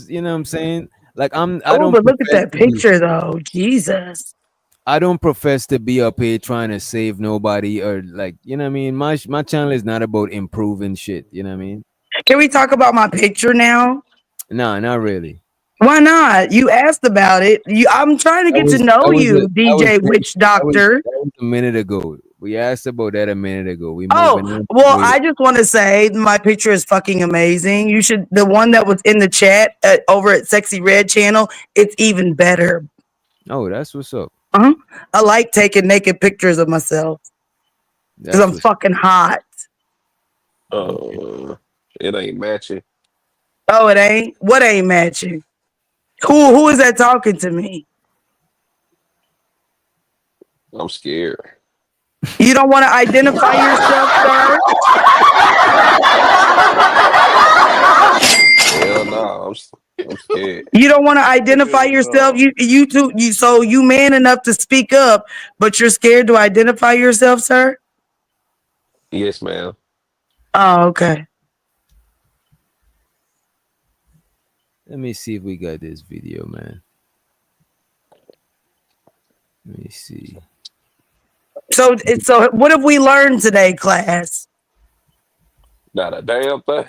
Speaker 7: you know what I'm saying? Like I don't.
Speaker 13: But look at that picture, though. Jesus.
Speaker 7: I don't profess to be up here trying to save nobody or like, you know what I mean? My channel is not about improving shit. You know what I mean?
Speaker 13: Can we talk about my picture now?
Speaker 7: No, not really.
Speaker 13: Why not? You asked about it. I'm trying to get to know you, DJ Witch Doctor.
Speaker 7: That was a minute ago. We asked about that a minute ago. We
Speaker 13: Oh,
Speaker 7: moving on.
Speaker 13: well, I just want to say my picture is fucking amazing. You should, the one that was in the chat over at Sexy Red channel, it's even better.
Speaker 7: Oh, that's what's up.
Speaker 13: I like taking naked pictures of myself because I'm fucking hot.
Speaker 1: It ain't matching.
Speaker 13: Oh, it ain't? What ain't matching? Who is that talking to me?
Speaker 1: I'm scared.
Speaker 13: You don't want to identify yourself, sir?
Speaker 1: Hell no, I'm scared.
Speaker 13: You don't want to identify yourself. You man enough to speak up, but you're scared to identify yourself, sir?
Speaker 1: Yes, ma'am.
Speaker 13: Oh, okay.
Speaker 7: Let me see if we got this video, man. Let me see.
Speaker 13: So what have we learned today, class?
Speaker 1: Not a damn thing.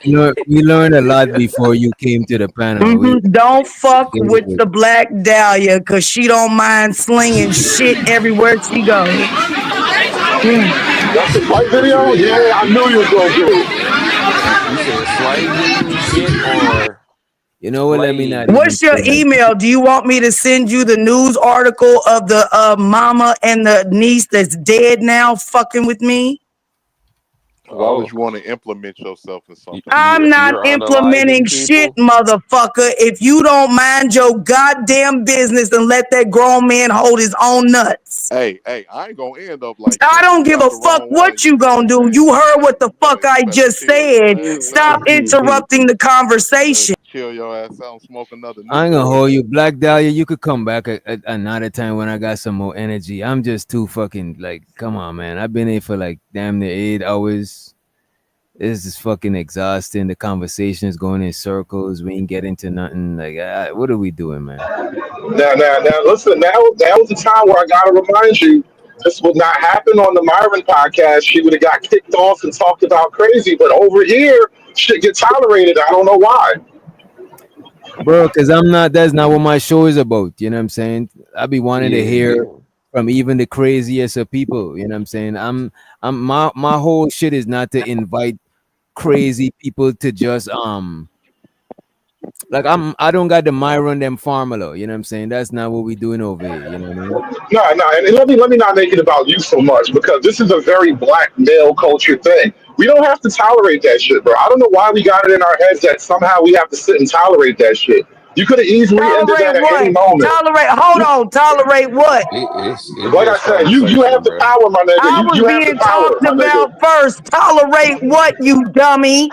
Speaker 7: We learned a lot before you came to the panel.
Speaker 13: Don't fuck with the Black Dahlia because she don't mind slinging shit everywhere she goes.
Speaker 5: That's the fight video? Yeah, I knew you was going to do it.
Speaker 1: You said slanging shit or...
Speaker 7: You know what? Let me not.
Speaker 13: What's your email? Do you want me to send you the news article of the mama and the niece that's dead now fucking with me?
Speaker 21: Why would you want to implement yourself in something?
Speaker 13: I'm not implementing shit, motherfucker. If you don't mind your goddamn business and let that grown man hold his own nuts.
Speaker 21: Hey, I ain't gonna end up like
Speaker 13: I don't give a fuck what you gonna do. You heard what the fuck I just said. Stop interrupting the conversation.
Speaker 21: Chill your ass out and smoke another.
Speaker 7: I ain't gonna hold you, Black Dahlia. You could come back at another time when I got some more energy. I'm just too fucking like, come on, man. I've been here for like damn near 8 hours. This is fucking exhausting. The conversation is going in circles. We ain't getting to nothing. Like, what are we doing, man?
Speaker 5: Now, listen. Now was the time where I gotta remind you, this would not happen on the Myron podcast. She would have got kicked off and talked about crazy. But over here, shit get tolerated. I don't know why.
Speaker 7: Bro, because that's not what my show is about. You know what I'm saying? I be wanting to hear from even the craziest of people. You know what I'm saying? My whole shit is not to invite crazy people to just like I don't got the Myron them formula. You know what I'm saying? That's not what we doing over here. You know what I mean?
Speaker 5: No, and let me not make it about you so much because this is a very black male culture thing. We don't have to tolerate that shit, bro. I don't know why we got it in our heads that somehow we have to sit and tolerate that shit. You could have easily ended that at any moment.
Speaker 13: Tolerate what?
Speaker 5: Like I said, you have the power, my nigga.
Speaker 13: I was being talked about first. Tolerate what, you dummy?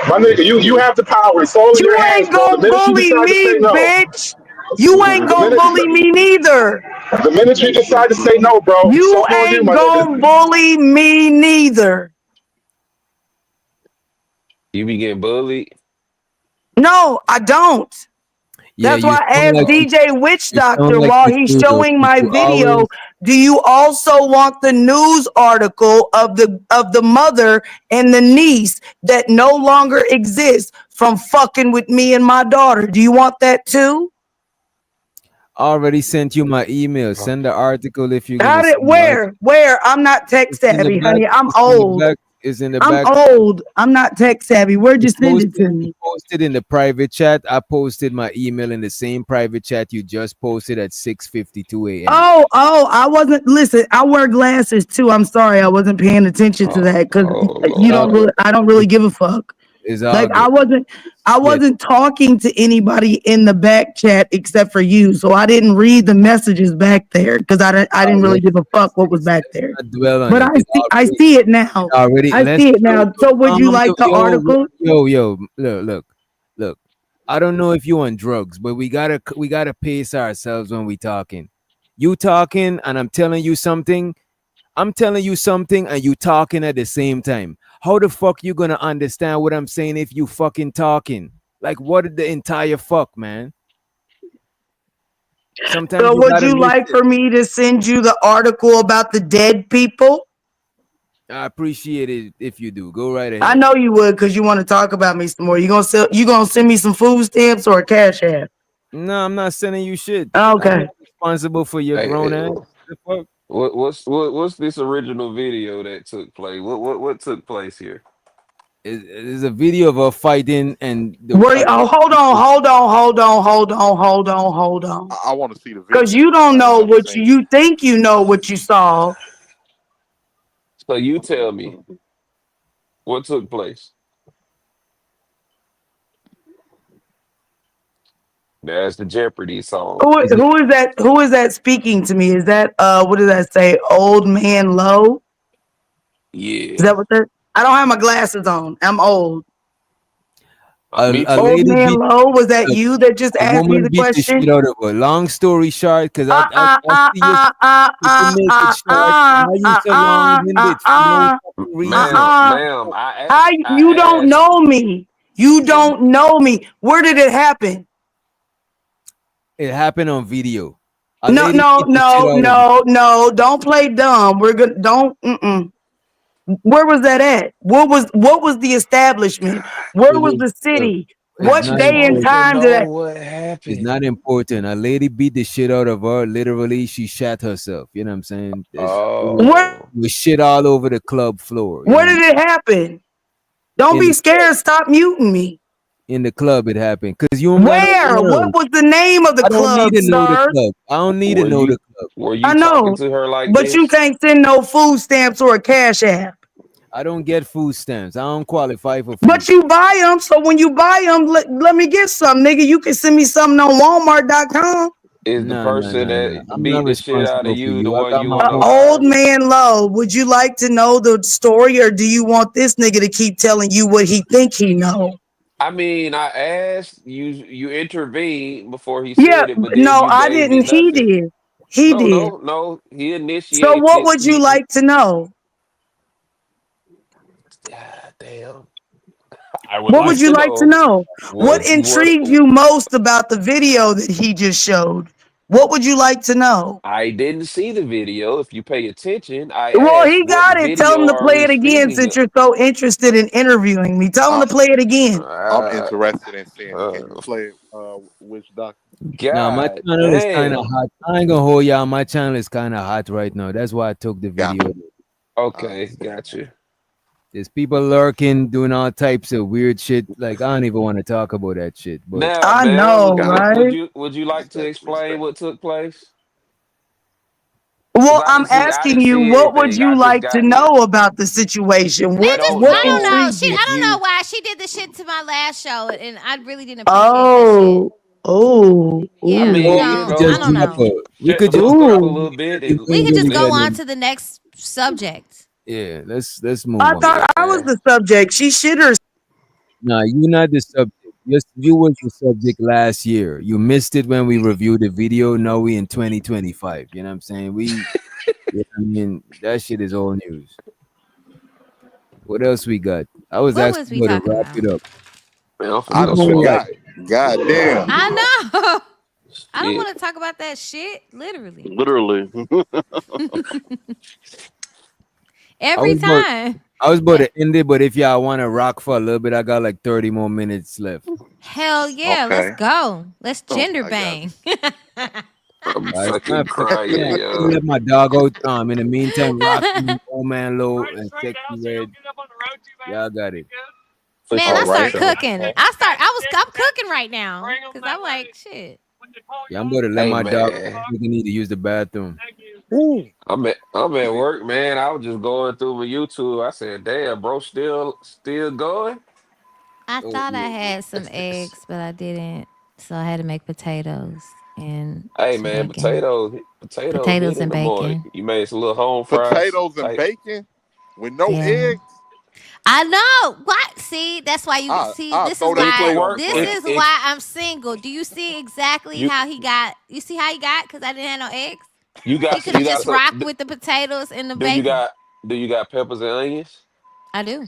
Speaker 5: My nigga, you have the power. It's all in your hands, bro.
Speaker 13: You ain't gonna bully me, bitch. You ain't gonna bully me neither.
Speaker 5: The minute you decide to say no, bro,
Speaker 13: you ain't gonna bully me neither.
Speaker 1: You be getting bullied?
Speaker 13: No, I don't. That's why I asked DJ Witch Doctor while he's showing my video, do you also want the news article of the mother and the niece that no longer exists from fucking with me and my daughter? Do you want that too?
Speaker 7: Already sent you my email. Send the article if you
Speaker 13: got it. Where? I'm not tech savvy, honey. I'm old.
Speaker 7: Is in the
Speaker 13: I'm
Speaker 7: back.
Speaker 13: old. I'm not tech savvy. Where'd you send it to me?
Speaker 7: Posted in the private chat. I posted my email in the same private chat you just posted at 6:52 a.m.
Speaker 13: Oh, I wasn't. Listen, I wear glasses too. I'm sorry, I wasn't paying attention to that because I don't really give a fuck. Like I wasn't talking to anybody in the back chat except for you, so I didn't read the messages back there because I didn't really give a fuck what was back there. But I see it now. I see it now. So would you like the article?
Speaker 7: Yo, look. I don't know if you on drugs, but we gotta pace ourselves when we talking. You talking and I'm telling you something. I'm telling you something and you talking at the same time. How the fuck you gonna understand what I'm saying if you fucking talking? Like what the entire fuck, man? Sometimes
Speaker 13: so would you like for me to send you the article about the dead people?
Speaker 7: I appreciate it if you do. Go right ahead.
Speaker 13: I know you would because you want to talk about me some more. You gonna send me some food stamps or a cash app?
Speaker 7: No, I'm not sending you shit.
Speaker 13: Okay.
Speaker 7: I'm responsible for your grown ass.
Speaker 1: What's this original video that took place? What took place here?
Speaker 7: There's a video of her fighting and
Speaker 13: Wait, hold on.
Speaker 21: I want to see the video.
Speaker 13: Because you don't
Speaker 21: I ain't
Speaker 13: know
Speaker 21: never
Speaker 13: what
Speaker 21: seen
Speaker 13: you think you know what you saw.
Speaker 1: So you tell me what took place. That's the Jeopardy song.
Speaker 13: Who is that? Who is that speaking to me? Is that what does that say? Old man low?
Speaker 1: Yeah.
Speaker 13: Is that what that? I don't have my glasses on. I'm old.
Speaker 7: A
Speaker 13: Old
Speaker 7: lady
Speaker 13: man
Speaker 7: beat,
Speaker 13: low, was that you that just
Speaker 7: a
Speaker 13: asked me
Speaker 7: woman
Speaker 13: the
Speaker 7: beat the shit
Speaker 13: question?
Speaker 7: out of her. Long story short, because I see you to make it short. Why you so long-winded? No fucking reason.
Speaker 1: Ma'am,
Speaker 13: You don't
Speaker 1: asked.
Speaker 13: know me. You don't know me. Where did it happen?
Speaker 7: It happened on video. A
Speaker 13: No,
Speaker 7: lady
Speaker 13: no,
Speaker 7: beat the shit
Speaker 13: no,
Speaker 7: out of her.
Speaker 13: no, no. Don't play dumb. We're gonna don't. Where was that at? What was the establishment? Where was the city? What
Speaker 7: not
Speaker 13: day and
Speaker 7: important.
Speaker 13: time did that?
Speaker 1: What happened?
Speaker 7: It's not important. A lady beat the shit out of her. Literally, she shat herself. You know what I'm saying?
Speaker 13: Where,
Speaker 7: With shit all over the club floor.
Speaker 13: where did it happen? Don't be scared. Stop muting me.
Speaker 7: In the club, it happened. Because you don't got no
Speaker 13: Where? What
Speaker 7: arms.
Speaker 13: was the name of the
Speaker 7: I don't
Speaker 13: club,
Speaker 7: need to know the
Speaker 13: sir?
Speaker 7: club. I don't need to know the club.
Speaker 1: Were you
Speaker 13: I
Speaker 1: talking
Speaker 13: know,
Speaker 1: to her like
Speaker 13: but you
Speaker 1: this?
Speaker 13: can't send no food stamps or a cash app.
Speaker 7: I don't get food stamps. I don't qualify for food.
Speaker 13: But you buy them, so when you buy them, let me get some, nigga. You can send me something on Walmart.com.
Speaker 1: Is the person that
Speaker 7: I'm
Speaker 1: beat
Speaker 7: not
Speaker 1: the shit out of
Speaker 7: responsible for
Speaker 1: you the
Speaker 7: you. I
Speaker 1: one
Speaker 7: got
Speaker 1: you
Speaker 7: my
Speaker 1: want to
Speaker 7: own.
Speaker 13: Old man low, would you like to know the story, or do you want this nigga to keep telling you what he think he know?
Speaker 1: I mean, I asked you. You intervened before he
Speaker 13: Yeah,
Speaker 1: said it, but then
Speaker 13: no,
Speaker 1: you
Speaker 13: I
Speaker 1: gave me
Speaker 13: didn't. He
Speaker 1: nothing.
Speaker 13: did. He
Speaker 1: No,
Speaker 13: did.
Speaker 1: no, no. He
Speaker 13: So what
Speaker 1: initiated.
Speaker 13: would you like to know?
Speaker 1: Damn. I would
Speaker 13: What
Speaker 1: like
Speaker 13: would you
Speaker 1: to
Speaker 13: like to
Speaker 1: know
Speaker 13: know? What
Speaker 1: what
Speaker 13: intrigued you most about the video that he just showed? What would you like to know?
Speaker 1: I didn't see the video. If you pay attention, I
Speaker 13: Well,
Speaker 1: asked
Speaker 13: he
Speaker 1: what
Speaker 13: got it. Tell
Speaker 1: video
Speaker 13: him to
Speaker 1: are
Speaker 13: play
Speaker 1: we
Speaker 13: it again
Speaker 1: speaking
Speaker 13: since
Speaker 1: of?
Speaker 13: you're so interested in interviewing me. Tell him to play it again.
Speaker 21: I'm interested in seeing it. Can you play which doctor?
Speaker 7: Now my
Speaker 1: God
Speaker 7: channel is kind of
Speaker 1: damn.
Speaker 7: hot. I ain't gonna hold y'all. My channel is kind of hot right now. That's why I took the video.
Speaker 1: Okay, got you.
Speaker 7: There's people lurking, doing all types of weird shit. Like I don't even want to talk about that shit. But
Speaker 1: Now,
Speaker 13: I
Speaker 1: ma'am,
Speaker 13: know, right?
Speaker 1: would you like to explain what took place? Because
Speaker 13: Well, I'm
Speaker 1: I
Speaker 13: asking
Speaker 1: didn't
Speaker 13: you,
Speaker 1: see
Speaker 13: what would
Speaker 1: anything. I
Speaker 13: you
Speaker 1: just
Speaker 13: like to
Speaker 1: got here.
Speaker 13: know about the situation?
Speaker 1: I
Speaker 13: What
Speaker 1: don't
Speaker 13: what
Speaker 12: I don't
Speaker 1: know
Speaker 12: know.
Speaker 13: intrigued
Speaker 12: I
Speaker 13: you?
Speaker 1: if
Speaker 12: don't know
Speaker 1: you.
Speaker 12: why she did this shit to my last show, and I really didn't appreciate that shit.
Speaker 13: Oh,
Speaker 1: I
Speaker 12: Yeah,
Speaker 1: mean,
Speaker 12: no,
Speaker 1: you
Speaker 12: I
Speaker 7: just
Speaker 12: don't
Speaker 1: know,
Speaker 7: drop
Speaker 12: know.
Speaker 7: a. We
Speaker 1: shut
Speaker 7: could
Speaker 1: the
Speaker 7: just
Speaker 1: fuck
Speaker 7: drop
Speaker 1: up a
Speaker 7: a
Speaker 1: little
Speaker 7: video.
Speaker 1: bit
Speaker 7: You
Speaker 1: and
Speaker 12: We
Speaker 7: ain't
Speaker 12: could just
Speaker 7: really
Speaker 12: go
Speaker 7: got
Speaker 1: listen.
Speaker 12: on
Speaker 7: no.
Speaker 12: to the next subject.
Speaker 7: Yeah, let's move
Speaker 13: I
Speaker 7: on.
Speaker 13: thought I was
Speaker 1: Yeah.
Speaker 13: the subject. She shit her.
Speaker 7: Nah, you not the subject. Yes, you was the subject last year. You missed it when we reviewed the video. Now we in 2025. You know what I'm saying? I mean, that shit is old news. What else we got? I was
Speaker 12: What was
Speaker 7: asking
Speaker 12: we
Speaker 7: you to
Speaker 12: talking
Speaker 7: wrap
Speaker 12: about?
Speaker 7: it up.
Speaker 1: Man, I'm
Speaker 21: I
Speaker 1: finna go
Speaker 21: done
Speaker 1: smoke.
Speaker 21: forgot. God damn.
Speaker 12: I know. I don't
Speaker 1: Shit.
Speaker 12: want to talk about that shit. Literally.
Speaker 15: Literally.
Speaker 7: I
Speaker 12: Every
Speaker 7: was about,
Speaker 12: time.
Speaker 7: I was about to end it, but if y'all want to rock for a little bit, I got like 30 more minutes left.
Speaker 12: Hell yeah, let's
Speaker 21: Okay.
Speaker 12: go. Let's
Speaker 21: Oh
Speaker 12: gender
Speaker 21: my God.
Speaker 12: bang.
Speaker 1: I'm
Speaker 7: It's
Speaker 1: fucking
Speaker 7: not fair. Yeah,
Speaker 1: crying,
Speaker 7: I'm gonna
Speaker 1: yo.
Speaker 7: let my dog out. In the meantime, rocking Old Man Low and Sexy Red. Y'all got it.
Speaker 1: For
Speaker 12: Man, I
Speaker 1: sure, for
Speaker 12: start
Speaker 1: sure.
Speaker 12: cooking. I'm cooking right now. Cause I'm like, shit.
Speaker 7: Yeah, I'm about to let
Speaker 1: Hey
Speaker 7: my dog.
Speaker 1: man,
Speaker 7: He need to use the bathroom.
Speaker 1: I'm at work, man. I was just going through my YouTube. I said, damn, bro, still going.
Speaker 12: I
Speaker 7: Oh,
Speaker 12: thought I
Speaker 7: yeah.
Speaker 12: had some eggs, but I didn't. So I had to make potatoes and
Speaker 1: Hey
Speaker 12: some
Speaker 1: man,
Speaker 12: bacon.
Speaker 1: potatoes hit
Speaker 12: Potatoes
Speaker 1: in
Speaker 12: and
Speaker 1: the morning.
Speaker 12: bacon.
Speaker 1: You made some little home fries
Speaker 21: Potatoes and
Speaker 1: type.
Speaker 21: bacon with no
Speaker 12: Yeah.
Speaker 21: eggs.
Speaker 12: I know. What? See, that's why you see.
Speaker 21: I'll
Speaker 12: This is
Speaker 21: throw that
Speaker 1: It can
Speaker 12: why.
Speaker 21: shit on the
Speaker 1: work.
Speaker 12: This
Speaker 21: grill.
Speaker 12: is why I'm single. Do you see exactly
Speaker 1: You
Speaker 12: how he got? You see how he got? Because I didn't have no eggs.
Speaker 1: you
Speaker 12: He
Speaker 1: got
Speaker 12: could have
Speaker 1: you got
Speaker 12: just
Speaker 1: some.
Speaker 12: rocked with the potatoes and the
Speaker 1: Do you
Speaker 12: bacon.
Speaker 1: got do you got peppers and onions?
Speaker 12: I do.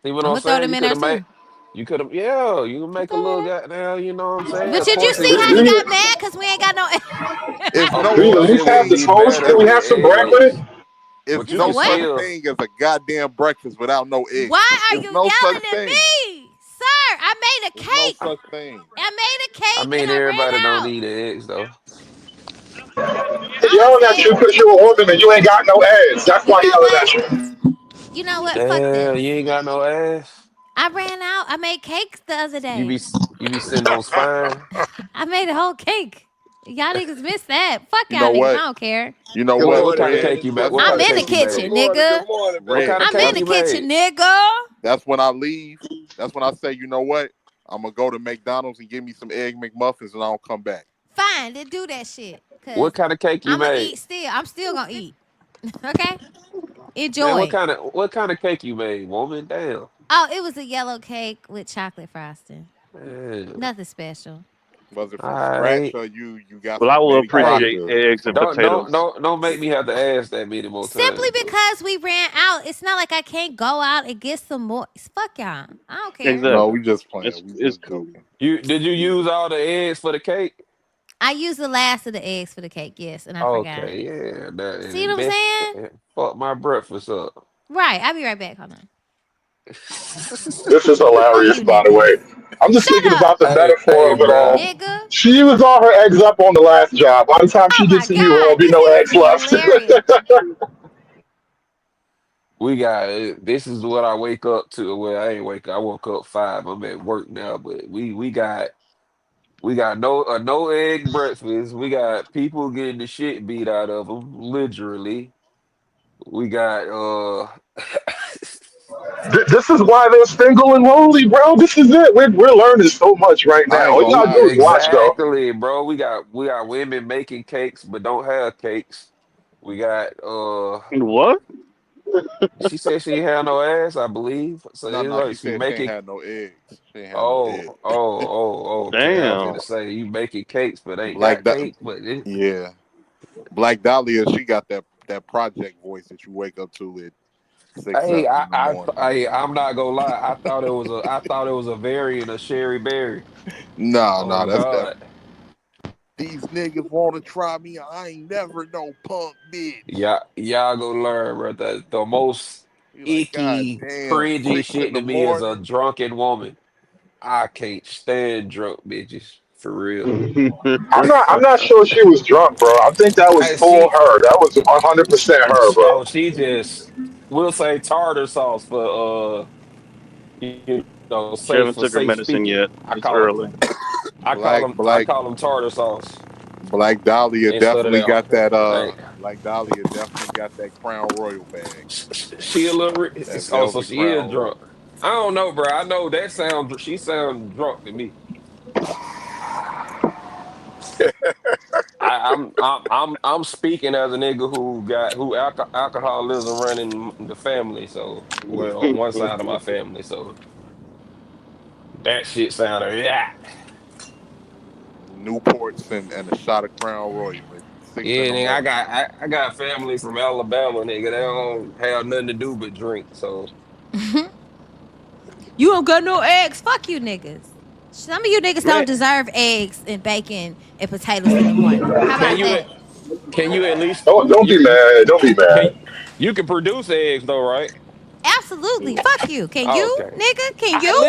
Speaker 1: See what
Speaker 12: I'm
Speaker 1: I'm
Speaker 12: gonna throw
Speaker 1: saying?
Speaker 12: them in there too.
Speaker 1: You could have, yeah, you can make a little goddamn, you know what I'm saying?
Speaker 12: But
Speaker 1: A
Speaker 12: did you
Speaker 1: portion
Speaker 12: see
Speaker 1: of
Speaker 12: how he
Speaker 1: shit.
Speaker 12: got mad? Because we ain't got no eggs.
Speaker 21: It's
Speaker 1: A
Speaker 21: no
Speaker 5: Dude, at
Speaker 21: such
Speaker 5: least
Speaker 1: portion would
Speaker 5: have the
Speaker 1: be
Speaker 21: thing.
Speaker 5: toast.
Speaker 1: better
Speaker 5: Can we
Speaker 1: with
Speaker 5: have some breakfast?
Speaker 1: eggs.
Speaker 21: It's
Speaker 1: But
Speaker 12: You
Speaker 1: you
Speaker 12: said
Speaker 21: no
Speaker 1: can
Speaker 12: what?
Speaker 21: such
Speaker 1: still
Speaker 21: thing as a goddamn breakfast without no eggs.
Speaker 12: Why are
Speaker 21: It's
Speaker 12: you
Speaker 21: no such
Speaker 12: yelling at
Speaker 21: thing.
Speaker 12: me? Sir, I made a
Speaker 21: There's no
Speaker 12: cake.
Speaker 21: such thing.
Speaker 12: I made a
Speaker 1: I
Speaker 12: cake and
Speaker 1: mean
Speaker 12: I ran
Speaker 1: everybody don't
Speaker 12: out.
Speaker 1: need eggs though.
Speaker 5: He yelling at you because you're a woman and you ain't got no ass. That's why he yelling at you.
Speaker 12: You know what? Fuck
Speaker 1: Damn,
Speaker 12: this.
Speaker 1: you ain't got no ass.
Speaker 12: I ran out. I made cakes the other
Speaker 1: You
Speaker 12: day.
Speaker 1: be you be sitting on spine.
Speaker 12: I made a whole cake. Y'all niggas missed that. Fuck
Speaker 21: You
Speaker 12: y'all
Speaker 21: know
Speaker 12: niggas. I
Speaker 21: what?
Speaker 12: don't care.
Speaker 21: You know
Speaker 1: Good
Speaker 21: what,
Speaker 1: What kind of
Speaker 21: Red?
Speaker 1: cake you made?
Speaker 21: That's
Speaker 1: What
Speaker 12: I'm
Speaker 1: kind of
Speaker 12: in the
Speaker 1: cake you made?
Speaker 12: kitchen, nigga.
Speaker 1: What kind of
Speaker 12: I'm in
Speaker 1: cake
Speaker 12: the
Speaker 1: you
Speaker 12: kitchen,
Speaker 1: made?
Speaker 12: nigga.
Speaker 21: That's when I leave. That's when I say, you know what? I'm gonna go to McDonald's and give me some egg McMuffins, and I don't come back.
Speaker 12: Fine, then do that shit. Cause
Speaker 1: What kind of cake you
Speaker 12: I'm gonna
Speaker 1: made?
Speaker 12: eat still. I'm still gonna eat. Okay?
Speaker 1: Man,
Speaker 12: Enjoy.
Speaker 1: what kind of cake you made, woman? Damn.
Speaker 12: Oh, it was a yellow cake with chocolate frosting.
Speaker 1: Man.
Speaker 12: Nothing special.
Speaker 21: Was it from scratch
Speaker 1: Alright.
Speaker 21: or you got
Speaker 15: Well, I
Speaker 21: some
Speaker 15: will
Speaker 21: Betty
Speaker 1: Hey,
Speaker 15: appreciate
Speaker 21: Crocker?
Speaker 15: eggs and potatoes.
Speaker 1: don't make me have to ask that many more
Speaker 12: Simply
Speaker 1: times, though.
Speaker 12: because we ran out. It's not like I can't go out and get some more. Fuck y'all. I don't care.
Speaker 21: No,
Speaker 15: Exactly.
Speaker 21: we just playing. We
Speaker 15: It's
Speaker 21: just
Speaker 15: cool.
Speaker 21: joking.
Speaker 1: Did you use all the eggs for the cake?
Speaker 12: I used the last of the eggs for the cake, yes, and I forgot.
Speaker 1: Okay, yeah, that
Speaker 12: See what I'm
Speaker 1: mess
Speaker 12: saying?
Speaker 1: fuck my breakfast up.
Speaker 12: Right. I'll be right back. Hold on.
Speaker 5: This is
Speaker 12: Fuck
Speaker 5: hilarious,
Speaker 12: you
Speaker 5: by the way.
Speaker 12: niggas.
Speaker 5: I'm just
Speaker 12: Shut
Speaker 5: thinking
Speaker 12: up,
Speaker 5: about the metaphor
Speaker 1: Hey,
Speaker 5: of it
Speaker 1: bruh.
Speaker 5: all.
Speaker 12: nigga.
Speaker 5: She used all her eggs up on the last job. By the time she
Speaker 12: Oh my
Speaker 5: gets to you, there'll
Speaker 12: God.
Speaker 5: be
Speaker 12: These
Speaker 5: no
Speaker 12: niggas
Speaker 5: eggs
Speaker 12: be
Speaker 5: left.
Speaker 12: hilarious.
Speaker 1: We got this is what I wake up to. Well, I ain't wake up. I woke up 5. I'm at work now, but we got no egg breakfast. We got people getting the shit beat out of them, literally. We got
Speaker 5: This is why they're single and lonely, bro. This is it. We're learning so much right
Speaker 21: I
Speaker 5: now.
Speaker 21: ain't
Speaker 5: All you
Speaker 21: gonna
Speaker 5: gotta
Speaker 21: lie,
Speaker 5: do is watch, though.
Speaker 1: exactly, bro. We got women making cakes but don't have cakes. We got
Speaker 15: What?
Speaker 1: she said she ain't had no ass, I believe. So
Speaker 21: no,
Speaker 1: it's
Speaker 21: no.
Speaker 1: like
Speaker 21: She
Speaker 1: she
Speaker 21: said she ain't
Speaker 1: making
Speaker 21: had no eggs. She ain't had no
Speaker 1: oh,
Speaker 21: eggs.
Speaker 1: okay. I was
Speaker 15: Damn.
Speaker 1: gonna say you making cakes but ain't
Speaker 21: Black,
Speaker 1: got cake, but
Speaker 21: yeah, Black Dahlia. She got that project voice that you wake up to at 6,
Speaker 1: hey,
Speaker 21: 7 in the morning.
Speaker 1: I'm not gonna lie. I thought it was a variant of Sherry Berry.
Speaker 21: No,
Speaker 1: Oh
Speaker 21: that's
Speaker 1: God.
Speaker 21: definitely. These niggas want to try me. I ain't never no punk bitch.
Speaker 1: Y'all gonna learn, bro. The most
Speaker 21: You like, God
Speaker 1: icky,
Speaker 21: damn,
Speaker 1: cringy
Speaker 21: 6 in
Speaker 1: shit
Speaker 21: the
Speaker 1: to me is a
Speaker 21: morning.
Speaker 1: drunken woman. I can't stand drunk bitches. For real.
Speaker 5: I'm not sure she was drunk, bro. I think that was
Speaker 1: I
Speaker 5: full
Speaker 1: see
Speaker 5: her. That was 100% her, bro.
Speaker 1: oh, she just we'll say tartar sauce for
Speaker 15: She
Speaker 1: safe
Speaker 15: haven't
Speaker 1: for
Speaker 15: took her
Speaker 1: safe
Speaker 15: medicine
Speaker 1: speaking.
Speaker 15: yet. It's early.
Speaker 21: Black,
Speaker 1: I
Speaker 21: black,
Speaker 1: call them tartar sauce
Speaker 21: Black Dahlia
Speaker 1: instead of
Speaker 21: definitely got that.
Speaker 1: that.
Speaker 21: Black Dahlia definitely got that Crown Royal bag.
Speaker 1: She a little.
Speaker 21: That
Speaker 1: Oh, so
Speaker 21: velvet
Speaker 1: she
Speaker 21: Crown
Speaker 1: is drunk.
Speaker 21: Royal.
Speaker 1: I don't know, bro. I know that sound. She sound drunk to me. I'm speaking as a nigga who alcoholism running the family. So well, one side of my family. So that shit sounded yeah.
Speaker 21: Newports and a shot of Crown Royal at 6 in
Speaker 1: Yeah,
Speaker 21: the
Speaker 1: nigga,
Speaker 21: morning.
Speaker 1: I got family from Alabama, nigga. They don't have nothing to do but drink. So
Speaker 12: You don't got no eggs. Fuck you niggas. Some of you niggas
Speaker 1: man,
Speaker 12: don't deserve eggs and bacon and potatoes in the morning. How
Speaker 1: can
Speaker 12: about
Speaker 1: you
Speaker 12: that?
Speaker 1: can you at least
Speaker 5: Don't be mad. Don't be
Speaker 1: can
Speaker 5: mad.
Speaker 1: you can produce eggs though, right?
Speaker 12: Absolutely. Fuck you. Can
Speaker 1: Oh,
Speaker 12: you,
Speaker 1: okay.
Speaker 12: nigga? Can you?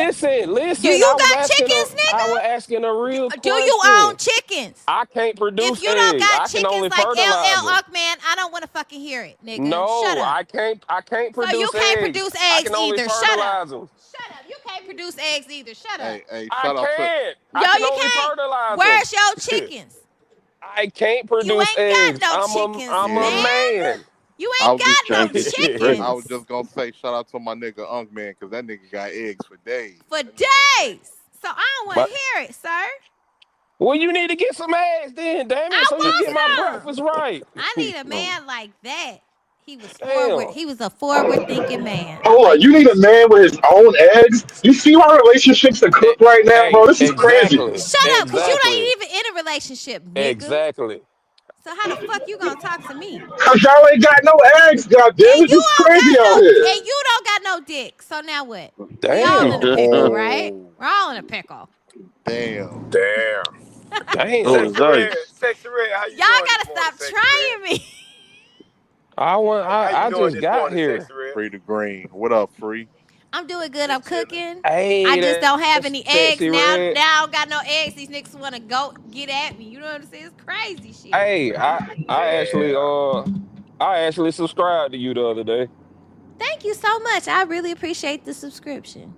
Speaker 12: Do
Speaker 1: Listen.
Speaker 12: you got chickens,
Speaker 1: I was
Speaker 12: nigga?
Speaker 1: asking a real
Speaker 12: Do you own
Speaker 1: question.
Speaker 12: chickens?
Speaker 1: I can't
Speaker 12: If
Speaker 1: produce
Speaker 12: you don't
Speaker 1: eggs.
Speaker 12: got
Speaker 1: I can
Speaker 12: chickens
Speaker 1: only
Speaker 12: like
Speaker 1: fertilize
Speaker 12: LL
Speaker 1: them.
Speaker 12: Uckman, I don't want to fucking hear it, nigga. Shut
Speaker 1: No,
Speaker 12: up.
Speaker 1: I can't
Speaker 12: So you
Speaker 1: produce
Speaker 12: can't
Speaker 1: eggs.
Speaker 12: produce
Speaker 1: I
Speaker 12: eggs
Speaker 1: can only
Speaker 12: either. Shut up.
Speaker 1: fertilize them.
Speaker 12: Shut up. You can't produce eggs either. Shut up.
Speaker 21: Hey,
Speaker 1: I
Speaker 21: shout out to
Speaker 1: can't.
Speaker 12: Yo,
Speaker 1: I can
Speaker 12: you
Speaker 1: only
Speaker 12: can't.
Speaker 1: fertilize them.
Speaker 12: Where's your chickens?
Speaker 1: I can't
Speaker 12: You
Speaker 1: produce
Speaker 12: ain't got
Speaker 1: eggs.
Speaker 12: no chickens,
Speaker 21: yeah.
Speaker 1: I'm a
Speaker 12: man.
Speaker 1: man.
Speaker 12: You
Speaker 21: I
Speaker 12: ain't
Speaker 21: was just
Speaker 12: got no
Speaker 15: Trying to get you straight.
Speaker 21: I was
Speaker 12: chickens
Speaker 21: just gonna say shout out to my nigga Unk Man because that nigga got eggs for days.
Speaker 12: for days. So I don't want to
Speaker 1: But
Speaker 12: hear it, sir.
Speaker 1: well, you need to get some eggs then, damn it,
Speaker 12: I
Speaker 1: so you get my
Speaker 12: want
Speaker 1: breakfast
Speaker 12: some.
Speaker 1: right.
Speaker 12: I need a man like that. He was forward.
Speaker 1: Damn.
Speaker 12: He was a forward thinking man. I
Speaker 5: Hold on.
Speaker 12: like
Speaker 5: You
Speaker 12: that
Speaker 5: need a
Speaker 12: shit.
Speaker 5: man with his own eggs? You see our relationships are cooked right now, bro? This is crazy.
Speaker 1: Exactly.
Speaker 12: Shut up, cause you
Speaker 1: Exactly.
Speaker 12: ain't even in a relationship, nigga.
Speaker 1: Exactly.
Speaker 12: So how the fuck you gonna talk to me?
Speaker 5: Cause y'all ain't got no eggs, goddamn
Speaker 12: And
Speaker 5: it.
Speaker 12: you
Speaker 5: It's
Speaker 12: don't
Speaker 5: crazy
Speaker 12: got
Speaker 5: out
Speaker 12: no,
Speaker 5: here.
Speaker 12: and you don't got no dick. So now what? We all in a
Speaker 1: Damn.
Speaker 12: pickle, right?
Speaker 21: Oh,
Speaker 12: We're all in a pickle.
Speaker 21: damn.
Speaker 23: Damn.
Speaker 1: Damn.
Speaker 15: Oh,
Speaker 23: Sexy Red,
Speaker 15: Zikes.
Speaker 23: Sexy Red, how you
Speaker 12: Y'all
Speaker 23: doing
Speaker 12: gotta
Speaker 23: this morning,
Speaker 12: stop
Speaker 23: Sexy Red?
Speaker 12: trying me.
Speaker 1: I
Speaker 23: How you
Speaker 1: I
Speaker 23: doing
Speaker 1: just
Speaker 23: this
Speaker 1: got
Speaker 23: morning,
Speaker 1: here.
Speaker 23: Sexy Red?
Speaker 21: Free the green. What up, Free?
Speaker 12: I'm doing good. I'm cooking.
Speaker 1: Hey,
Speaker 12: I just don't have
Speaker 1: that's
Speaker 12: any eggs
Speaker 1: sexy
Speaker 12: now.
Speaker 1: red.
Speaker 12: Now I don't got no eggs. These niggas want to go get at me. You know what I'm saying? It's crazy shit.
Speaker 1: Hey, I actually subscribed to you the other day.
Speaker 12: Thank you so much. I really appreciate the subscription.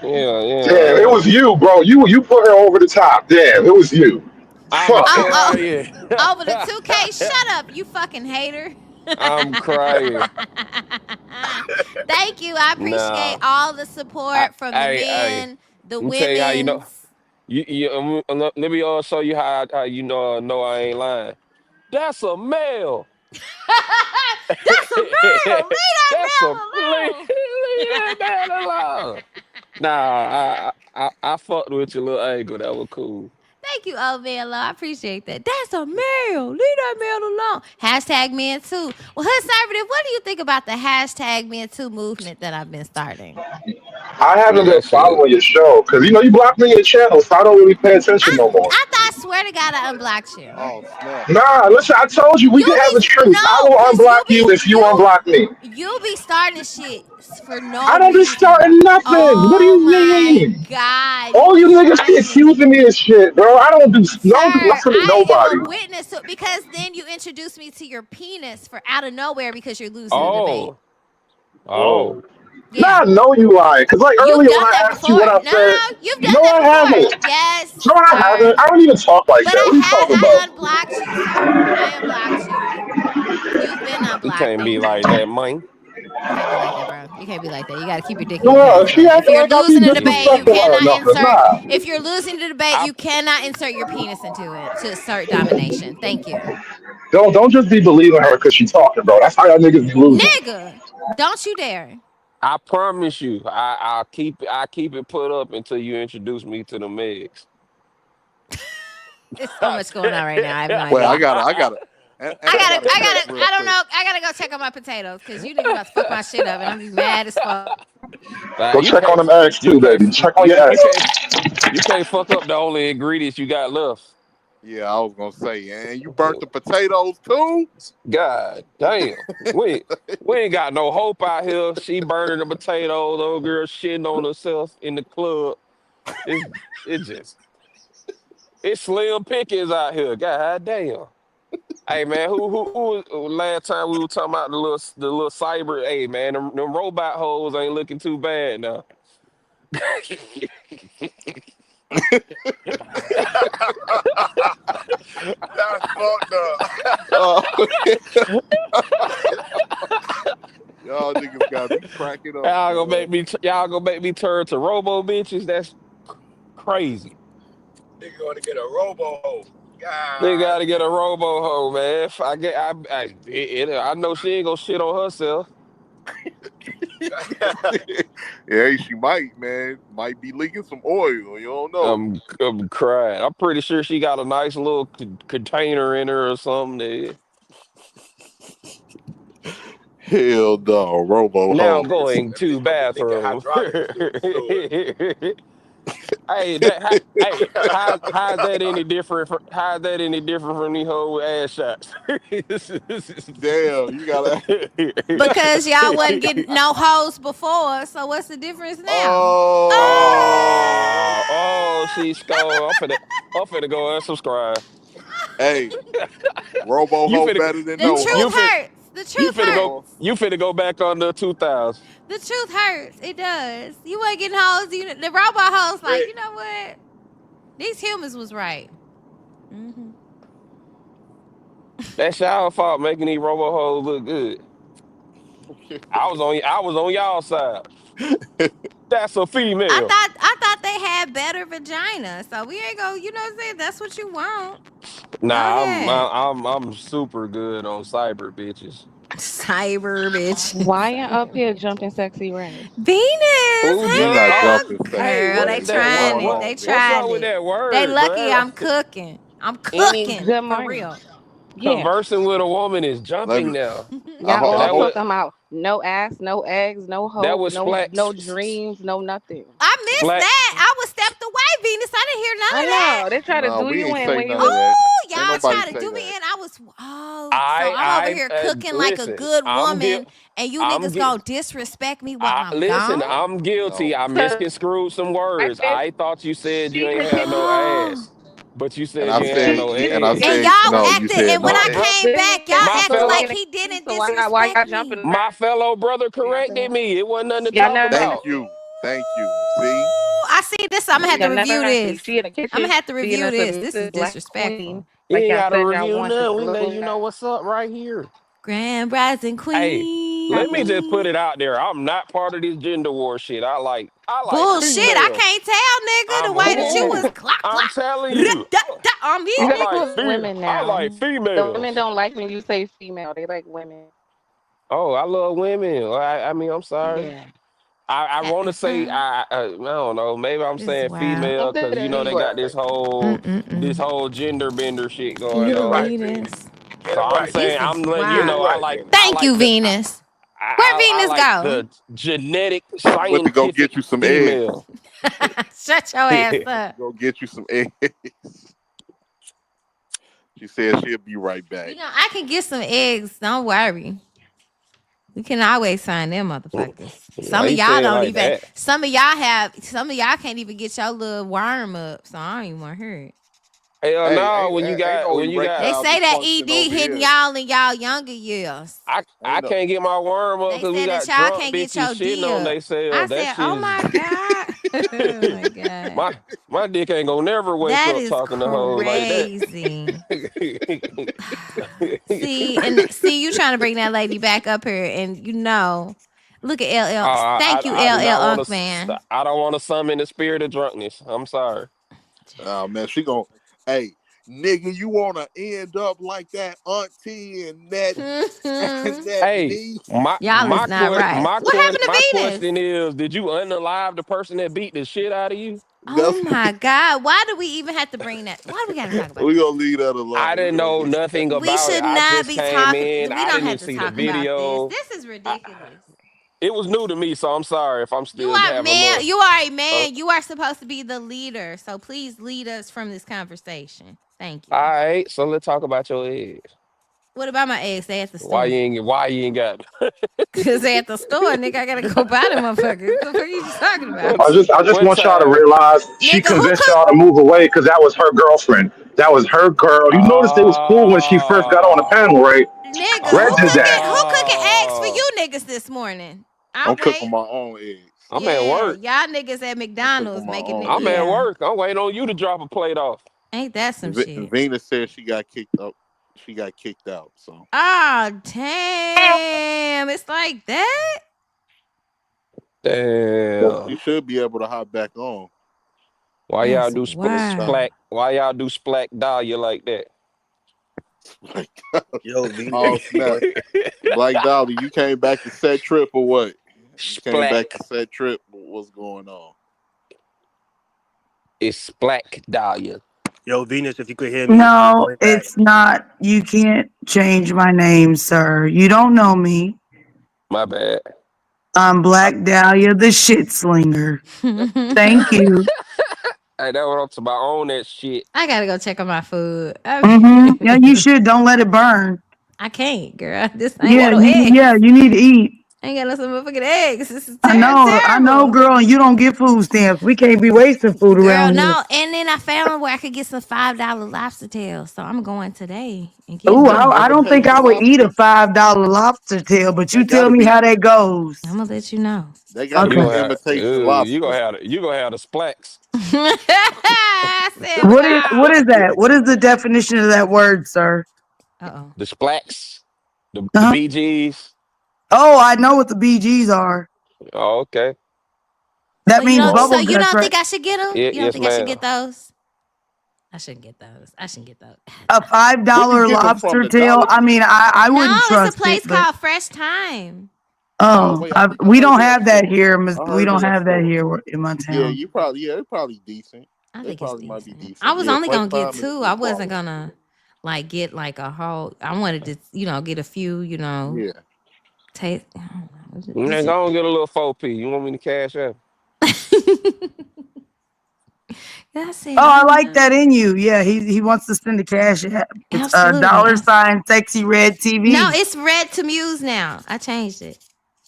Speaker 1: Yeah,
Speaker 5: Damn, it was you, bro. You put her over the top. Damn, it was you. Fuck.
Speaker 1: Yeah.
Speaker 12: Over the 2K. Shut up, you fucking hater.
Speaker 1: I'm crying.
Speaker 12: Thank you. I appreciate all the support from the
Speaker 1: Hey,
Speaker 12: men, the
Speaker 1: let me tell you how you know.
Speaker 12: women.
Speaker 1: Let me show you how you know I ain't lying. That's a male.
Speaker 12: That's a male. Leave that
Speaker 1: That's
Speaker 12: male
Speaker 1: a
Speaker 12: alone.
Speaker 1: leave that man alone. Nah, I fucked with your little angle. That was cool.
Speaker 12: Thank you, old man. I appreciate that. That's a male. Leave that male alone. Hashtag men too. Well, Conservative, what do you think about the hashtag men too movement that I've been starting?
Speaker 5: I haven't been following your show because you blocked me in your channel, so I don't really pay attention no more.
Speaker 12: I swear to God, I unblocked you.
Speaker 21: Oh snap!
Speaker 5: Nah, listen, I told you we can have a truce. I will unblock you if you unblock me.
Speaker 12: You'll be starting shit for no
Speaker 5: I don't be
Speaker 12: reason.
Speaker 5: starting nothing.
Speaker 12: Oh
Speaker 5: What do you
Speaker 12: my
Speaker 5: mean?
Speaker 12: God.
Speaker 5: All you niggas be accusing me of shit, bro. I don't do nothing to nobody.
Speaker 12: I am a witness to, because then you introduce me to your penis for out of nowhere because you're losing the debate.
Speaker 1: Oh.
Speaker 12: Yeah.
Speaker 5: Nah, I know you lying. Because earlier when I asked you what I said,
Speaker 12: you've done
Speaker 5: no,
Speaker 12: that
Speaker 5: I
Speaker 12: before.
Speaker 5: haven't.
Speaker 12: Yes.
Speaker 5: No, I haven't. I don't even talk like
Speaker 12: But
Speaker 5: that. What are you talking
Speaker 12: I
Speaker 5: about?
Speaker 12: unblocked you, sir. I unblocked you. You've been
Speaker 1: You
Speaker 12: unblocked.
Speaker 1: can't be like that, man.
Speaker 12: You can't be like that, bro. You can't be like that. You got to keep your dick in your
Speaker 5: No,
Speaker 12: pants.
Speaker 5: she
Speaker 12: Bro. If
Speaker 5: acting
Speaker 12: you're
Speaker 5: like I be
Speaker 12: losing the debate, you
Speaker 5: disrespectful her.
Speaker 12: cannot
Speaker 5: No,
Speaker 12: insert.
Speaker 5: nah.
Speaker 12: If you're losing the debate, you cannot insert your penis into it to assert domination. Thank you.
Speaker 5: Don't just be believing her because she talking, bro. That's how y'all niggas be losing.
Speaker 12: Nigga, don't you dare.
Speaker 1: I promise you, I'll keep it put up until you introduce me to the Megs.
Speaker 12: There's so much going on right now. I have no idea.
Speaker 21: Well, I gotta.
Speaker 12: I don't know. I gotta go check on my potatoes because you niggas about to fuck my shit up, and I'm be mad as fuck.
Speaker 5: Go check on them eggs too, baby. Check on your eggs.
Speaker 1: You can't fuck up the only ingredients you got left.
Speaker 21: Yeah, I was gonna say, and you burnt the potatoes too.
Speaker 1: God damn, we ain't got no hope out here. She burning the potatoes, old girl shitting on herself in the club. It's slim pickings out here. God damn. Hey man, who last time we were talking about the little cyber? Hey man, them robot hoes ain't looking too bad now.
Speaker 21: That's fucked up. Y'all niggas got me cracking up.
Speaker 1: Y'all gonna make me turn to robo bitches? That's crazy.
Speaker 6: They going to get a robo hoe.
Speaker 1: They gotta get a robo hoe, man. I know she ain't gonna shit on herself.
Speaker 21: Yeah, she might, man. Might be leaking some oil. You don't know.
Speaker 1: I'm crying. I'm pretty sure she got a nice little container in her or something.
Speaker 21: Hell no, robo
Speaker 1: Now
Speaker 21: hoe.
Speaker 1: going to bathroom. Hey, how's that any different? How's that any different from the whole ass shots?
Speaker 21: Damn, you gotta.
Speaker 12: Because y'all wasn't getting no hoes before, so what's the difference now?
Speaker 1: She's scored. I'm finna go unsubscribe.
Speaker 21: Hey, robo hoe better than no hoe.
Speaker 12: The truth hurts. The truth hurts.
Speaker 1: You finna go back on the 2000s.
Speaker 12: The truth hurts. It does. You ain't getting hoes. The robot hoes like, you know what? These humans was right. Mm-hmm.
Speaker 1: That's y'all fault making these robo hoes look good. I was on y'all side. That's a female.
Speaker 12: I thought they had better vagina, so we ain't go. You know what I'm saying? That's what you want.
Speaker 1: Nah, I'm super good on cyber bitches.
Speaker 12: Cyber bitch.
Speaker 10: Why ain't up here jumping sexy Ray?
Speaker 12: Venus.
Speaker 1: Hey,
Speaker 12: girl, they trying it. They trying
Speaker 1: what's up with that word?
Speaker 12: They lucky
Speaker 1: bruh?
Speaker 12: I'm cooking. I'm cooking
Speaker 10: Good
Speaker 12: for
Speaker 10: morning.
Speaker 12: real.
Speaker 1: Conversing with a woman is jumping now.
Speaker 10: Y'all all talking about no ass, no eggs, no hope, no dreams, no nothing.
Speaker 12: I missed that. I was stepped away, Venus. I didn't hear none of that.
Speaker 10: I know. They try to do you in when you.
Speaker 12: Oh, y'all
Speaker 21: Somebody
Speaker 12: trying to
Speaker 21: say
Speaker 12: do me
Speaker 21: that.
Speaker 12: in. I'm over here cooking like a
Speaker 1: listen,
Speaker 12: good woman, and you
Speaker 1: I'm
Speaker 12: niggas gonna disrespect me while I'm
Speaker 1: listen,
Speaker 12: gone?
Speaker 1: I'm guilty.
Speaker 21: No.
Speaker 1: I misconstrued some words. I thought you said you ain't had no ass, but you
Speaker 21: And
Speaker 1: said
Speaker 21: I
Speaker 1: you ain't had
Speaker 21: said,
Speaker 1: no
Speaker 21: and I
Speaker 1: eggs.
Speaker 12: And
Speaker 21: said,
Speaker 12: y'all
Speaker 21: no, you
Speaker 12: acted,
Speaker 21: said
Speaker 12: and when
Speaker 21: no
Speaker 12: I
Speaker 21: egg.
Speaker 12: came back, y'all
Speaker 1: My
Speaker 12: acted
Speaker 1: fellow,
Speaker 12: like he didn't disrespect me.
Speaker 1: my fellow brother corrected me. It wasn't nothing to
Speaker 10: Yeah,
Speaker 1: talk
Speaker 10: never.
Speaker 1: about.
Speaker 21: Thank you. Thank you. See?
Speaker 12: I see this. I'm gonna have
Speaker 10: Yeah,
Speaker 12: to
Speaker 10: never
Speaker 12: review
Speaker 10: actually.
Speaker 12: this.
Speaker 10: She in the
Speaker 12: I'm gonna
Speaker 10: kitchen
Speaker 12: have to
Speaker 10: being
Speaker 12: review
Speaker 10: a
Speaker 12: this. This is
Speaker 10: submissive black
Speaker 12: disrespectful.
Speaker 10: queen.
Speaker 1: You
Speaker 10: Like
Speaker 1: ain't
Speaker 10: y'all
Speaker 1: got to
Speaker 10: said y'all
Speaker 1: review
Speaker 10: wanted.
Speaker 1: nothing. We let you know what's up right here.
Speaker 12: Grand Rising
Speaker 1: Hey, let me just put
Speaker 12: Queen.
Speaker 1: it out there. I'm not part of this gender war shit. I like
Speaker 12: Bullshit. I
Speaker 1: females.
Speaker 12: can't tell, nigga. The way that you was clock
Speaker 1: I'm
Speaker 12: clock.
Speaker 1: telling you.
Speaker 12: On me,
Speaker 10: You
Speaker 1: I
Speaker 10: gotta
Speaker 1: like
Speaker 12: nigga.
Speaker 10: put women
Speaker 1: I
Speaker 10: now.
Speaker 1: like
Speaker 10: The women
Speaker 1: females.
Speaker 10: don't like when you say female. They like women.
Speaker 1: Oh, I love women. I mean, I'm sorry.
Speaker 10: Yeah.
Speaker 1: I want to say I don't know. Maybe I'm
Speaker 12: This is
Speaker 1: saying
Speaker 12: wild.
Speaker 1: female
Speaker 10: Something
Speaker 1: because
Speaker 10: that
Speaker 1: they
Speaker 10: he
Speaker 1: got this
Speaker 12: Mm-mm-mm.
Speaker 1: whole gender bender shit
Speaker 12: Can
Speaker 1: going
Speaker 12: you the
Speaker 1: on.
Speaker 12: Venus?
Speaker 1: So I'm saying
Speaker 12: This
Speaker 1: I'm
Speaker 12: is
Speaker 1: letting you know
Speaker 12: wild.
Speaker 1: I
Speaker 12: Thank you,
Speaker 1: like the
Speaker 12: Venus. Where
Speaker 1: I
Speaker 12: Venus
Speaker 1: like
Speaker 12: go?
Speaker 1: the genetic
Speaker 21: I went to go
Speaker 1: scientific
Speaker 21: get you some eggs.
Speaker 1: female.
Speaker 12: Shut your ass up.
Speaker 21: Go get you some eggs. She said she'll be right back.
Speaker 12: You know, I can get some eggs. Don't worry. We can always find them motherfuckers.
Speaker 1: Why
Speaker 12: Some of
Speaker 1: you
Speaker 12: y'all
Speaker 1: say it
Speaker 12: don't
Speaker 1: like
Speaker 12: even.
Speaker 1: that?
Speaker 12: Some of y'all can't even get your little worm up. So I don't even want to hear it.
Speaker 1: Hell
Speaker 21: Hey,
Speaker 1: no,
Speaker 21: ain't no
Speaker 1: when you got
Speaker 12: They
Speaker 21: erectile
Speaker 12: say that
Speaker 21: dysfunction
Speaker 12: ED
Speaker 21: over
Speaker 12: hitting
Speaker 21: here.
Speaker 12: y'all in y'all younger years.
Speaker 1: I
Speaker 21: Ain't no.
Speaker 1: can't get my worm up
Speaker 12: They
Speaker 1: because we
Speaker 12: said that
Speaker 1: got
Speaker 12: y'all
Speaker 1: drunk
Speaker 12: can't get
Speaker 1: bitches
Speaker 12: your
Speaker 1: shitting
Speaker 12: D
Speaker 1: on
Speaker 12: up. I
Speaker 1: themselves. That
Speaker 12: said,
Speaker 1: shit
Speaker 12: oh
Speaker 1: is
Speaker 12: my God. Oh my God.
Speaker 1: my dick ain't gonna never wake
Speaker 12: That
Speaker 1: up
Speaker 12: is
Speaker 1: talking to hoes like that.
Speaker 12: crazy. See, you trying to bring that lady back up here, and look at LL. Thank you,
Speaker 1: I do
Speaker 12: LL
Speaker 1: not want
Speaker 12: Unk
Speaker 1: to.
Speaker 12: man.
Speaker 1: I don't want to summon the spirit of drunkenness. I'm sorry.
Speaker 21: Oh man, she gon' hey nigga, you wanna end up like that auntie and that and that
Speaker 1: Hey,
Speaker 21: niece?
Speaker 12: Y'all is not right. What happened to
Speaker 1: my
Speaker 12: Venus?
Speaker 1: question is, did you unalive the person that beat the shit out of you?
Speaker 12: Oh my God. Why do we even have to bring that? Why do we got to talk about
Speaker 21: We
Speaker 12: this?
Speaker 21: gonna leave that
Speaker 1: I
Speaker 21: alone. We
Speaker 1: didn't
Speaker 21: gonna
Speaker 1: know
Speaker 21: leave that.
Speaker 1: nothing
Speaker 12: We
Speaker 1: about it.
Speaker 12: should
Speaker 1: I
Speaker 12: not
Speaker 1: just
Speaker 12: be
Speaker 1: came
Speaker 12: talking.
Speaker 1: in.
Speaker 12: We
Speaker 1: I
Speaker 12: don't
Speaker 1: didn't even
Speaker 12: have to
Speaker 1: see the
Speaker 12: talk about this.
Speaker 1: video.
Speaker 12: This is ridiculous.
Speaker 1: It was new to me, so I'm sorry if I'm
Speaker 12: You
Speaker 1: still
Speaker 12: are
Speaker 1: having a
Speaker 12: man.
Speaker 1: little.
Speaker 12: You are a man. You are supposed to be the leader. So please lead us from this conversation. Thank you.
Speaker 1: All right, so let's talk about your eggs.
Speaker 12: What about my eggs? They at the store.
Speaker 1: Why you ain't got?
Speaker 12: Cause they at the store, nigga. I gotta go buy them motherfuckers. What the fuck are you talking about?
Speaker 5: I just
Speaker 1: What
Speaker 5: want y'all to
Speaker 1: time?
Speaker 5: realize she
Speaker 12: Nigga, who
Speaker 5: convinced
Speaker 12: cook?
Speaker 5: y'all to move away because that was her girlfriend. That was her girl. You noticed they was cool when she first got on the
Speaker 1: Oh,
Speaker 5: panel, right?
Speaker 12: Nigga,
Speaker 5: Red did that.
Speaker 12: who cooking eggs for
Speaker 1: oh,
Speaker 12: you niggas this morning?
Speaker 21: I'm
Speaker 12: I'll
Speaker 21: cooking
Speaker 12: wait.
Speaker 21: my own eggs.
Speaker 1: I'm at
Speaker 12: Yeah,
Speaker 1: work.
Speaker 12: y'all niggas at
Speaker 21: I'm cooking
Speaker 12: McDonald's
Speaker 21: my
Speaker 12: making
Speaker 21: own
Speaker 12: it.
Speaker 1: I'm at
Speaker 21: eggs.
Speaker 12: Yeah,
Speaker 1: work. I'm waiting on you to drop a plate off.
Speaker 12: ain't that some shit?
Speaker 21: Venus said she got kicked up. She got kicked out. So
Speaker 12: Oh damn! It's like that.
Speaker 21: she
Speaker 1: Damn.
Speaker 21: should be able to hop back on.
Speaker 1: Why y'all
Speaker 12: That's
Speaker 1: do
Speaker 12: wild.
Speaker 1: splack? Why y'all do splack Dahlia like that?
Speaker 21: Like,
Speaker 6: Yo, Venus.
Speaker 21: oh snap! Black Dolly, you came back to set trip or what? You came
Speaker 1: Splack.
Speaker 21: back to set trip. What's going on?
Speaker 1: It's splack Dahlia.
Speaker 6: Yo, Venus, if you could hear me, it's
Speaker 13: No,
Speaker 6: going back.
Speaker 13: it's not. You can't change my name, sir. You don't know me.
Speaker 1: My bad.
Speaker 13: I'm Black Dahlia, the shit slinger. Thank you.
Speaker 1: Hey, that what I'm talking about. Own that shit.
Speaker 12: I gotta go check on my food.
Speaker 13: Yeah, you should. Don't let it burn.
Speaker 12: I can't, girl. This I ain't got
Speaker 13: Yeah,
Speaker 12: no eggs.
Speaker 13: you need to eat.
Speaker 12: I ain't got no some motherfucking eggs. This is
Speaker 13: I know,
Speaker 12: terrible.
Speaker 13: girl, and you don't get food stamps. We can't be wasting food
Speaker 12: Girl,
Speaker 13: around here.
Speaker 12: no. And then I found where I could get some $5 lobster tails. So I'm going today and getting
Speaker 13: Ooh,
Speaker 21: They
Speaker 12: them.
Speaker 13: I
Speaker 21: they
Speaker 13: don't
Speaker 21: pay
Speaker 13: think
Speaker 21: for
Speaker 13: I would eat a
Speaker 21: lobster.
Speaker 13: $5 lobster tail, but
Speaker 21: They
Speaker 13: you tell
Speaker 21: gotta
Speaker 13: me
Speaker 21: be.
Speaker 13: how that goes.
Speaker 12: I'm gonna let you know.
Speaker 21: They gotta
Speaker 1: You
Speaker 21: be
Speaker 13: Okay.
Speaker 1: gonna have
Speaker 21: imitation lobster.
Speaker 1: you gonna have the splacks.
Speaker 12: I said,
Speaker 13: What
Speaker 12: wow.
Speaker 13: is that? What is the definition of that word, sir?
Speaker 12: Uh-oh.
Speaker 1: The splacks. The
Speaker 13: Uh-huh.
Speaker 1: BGs.
Speaker 13: Oh, I know what the BGs are.
Speaker 1: Oh, okay.
Speaker 13: That means
Speaker 12: So
Speaker 13: bubble
Speaker 12: you
Speaker 13: guts,
Speaker 12: don't
Speaker 13: right?
Speaker 12: think I should get them?
Speaker 1: Yeah,
Speaker 12: You don't
Speaker 1: yes,
Speaker 12: think I should
Speaker 1: ma'am.
Speaker 12: get those? I shouldn't get those. I shouldn't get those.
Speaker 13: A $5
Speaker 21: Where you get them from?
Speaker 13: lobster
Speaker 21: The
Speaker 13: tail.
Speaker 21: Dollar
Speaker 13: I mean,
Speaker 21: Tree?
Speaker 13: I
Speaker 12: No,
Speaker 13: wouldn't
Speaker 12: it's a
Speaker 13: trust it,
Speaker 12: place
Speaker 13: but
Speaker 12: called Fresh Time.
Speaker 21: Oh
Speaker 13: oh,
Speaker 21: wait, I think I
Speaker 13: we
Speaker 21: heard
Speaker 13: don't
Speaker 21: of that
Speaker 13: have that
Speaker 21: store.
Speaker 13: here.
Speaker 21: I
Speaker 13: We
Speaker 21: heard of
Speaker 13: don't
Speaker 21: that
Speaker 13: have that
Speaker 21: store.
Speaker 13: here in my
Speaker 21: Yeah,
Speaker 13: town.
Speaker 21: they're probably decent.
Speaker 12: I
Speaker 21: They
Speaker 12: think it's
Speaker 21: probably might be
Speaker 12: decent. I
Speaker 21: decent.
Speaker 12: was
Speaker 21: Yeah,
Speaker 12: only
Speaker 21: Fresh
Speaker 12: gonna get
Speaker 21: Time
Speaker 12: two.
Speaker 21: is
Speaker 12: I wasn't
Speaker 21: quality.
Speaker 12: gonna like get like a whole. I wanted to, get a few.
Speaker 21: Yeah.
Speaker 12: Taste. I don't know.
Speaker 1: Man,
Speaker 12: Is it?
Speaker 1: go and get a little 4P. You want me to cash out?
Speaker 12: That's it.
Speaker 13: Oh, I like that in you. Yeah, he wants to send a cash app. It's
Speaker 12: Absolutely.
Speaker 13: $ sexy red TV.
Speaker 12: No, it's red to muse now. I changed it.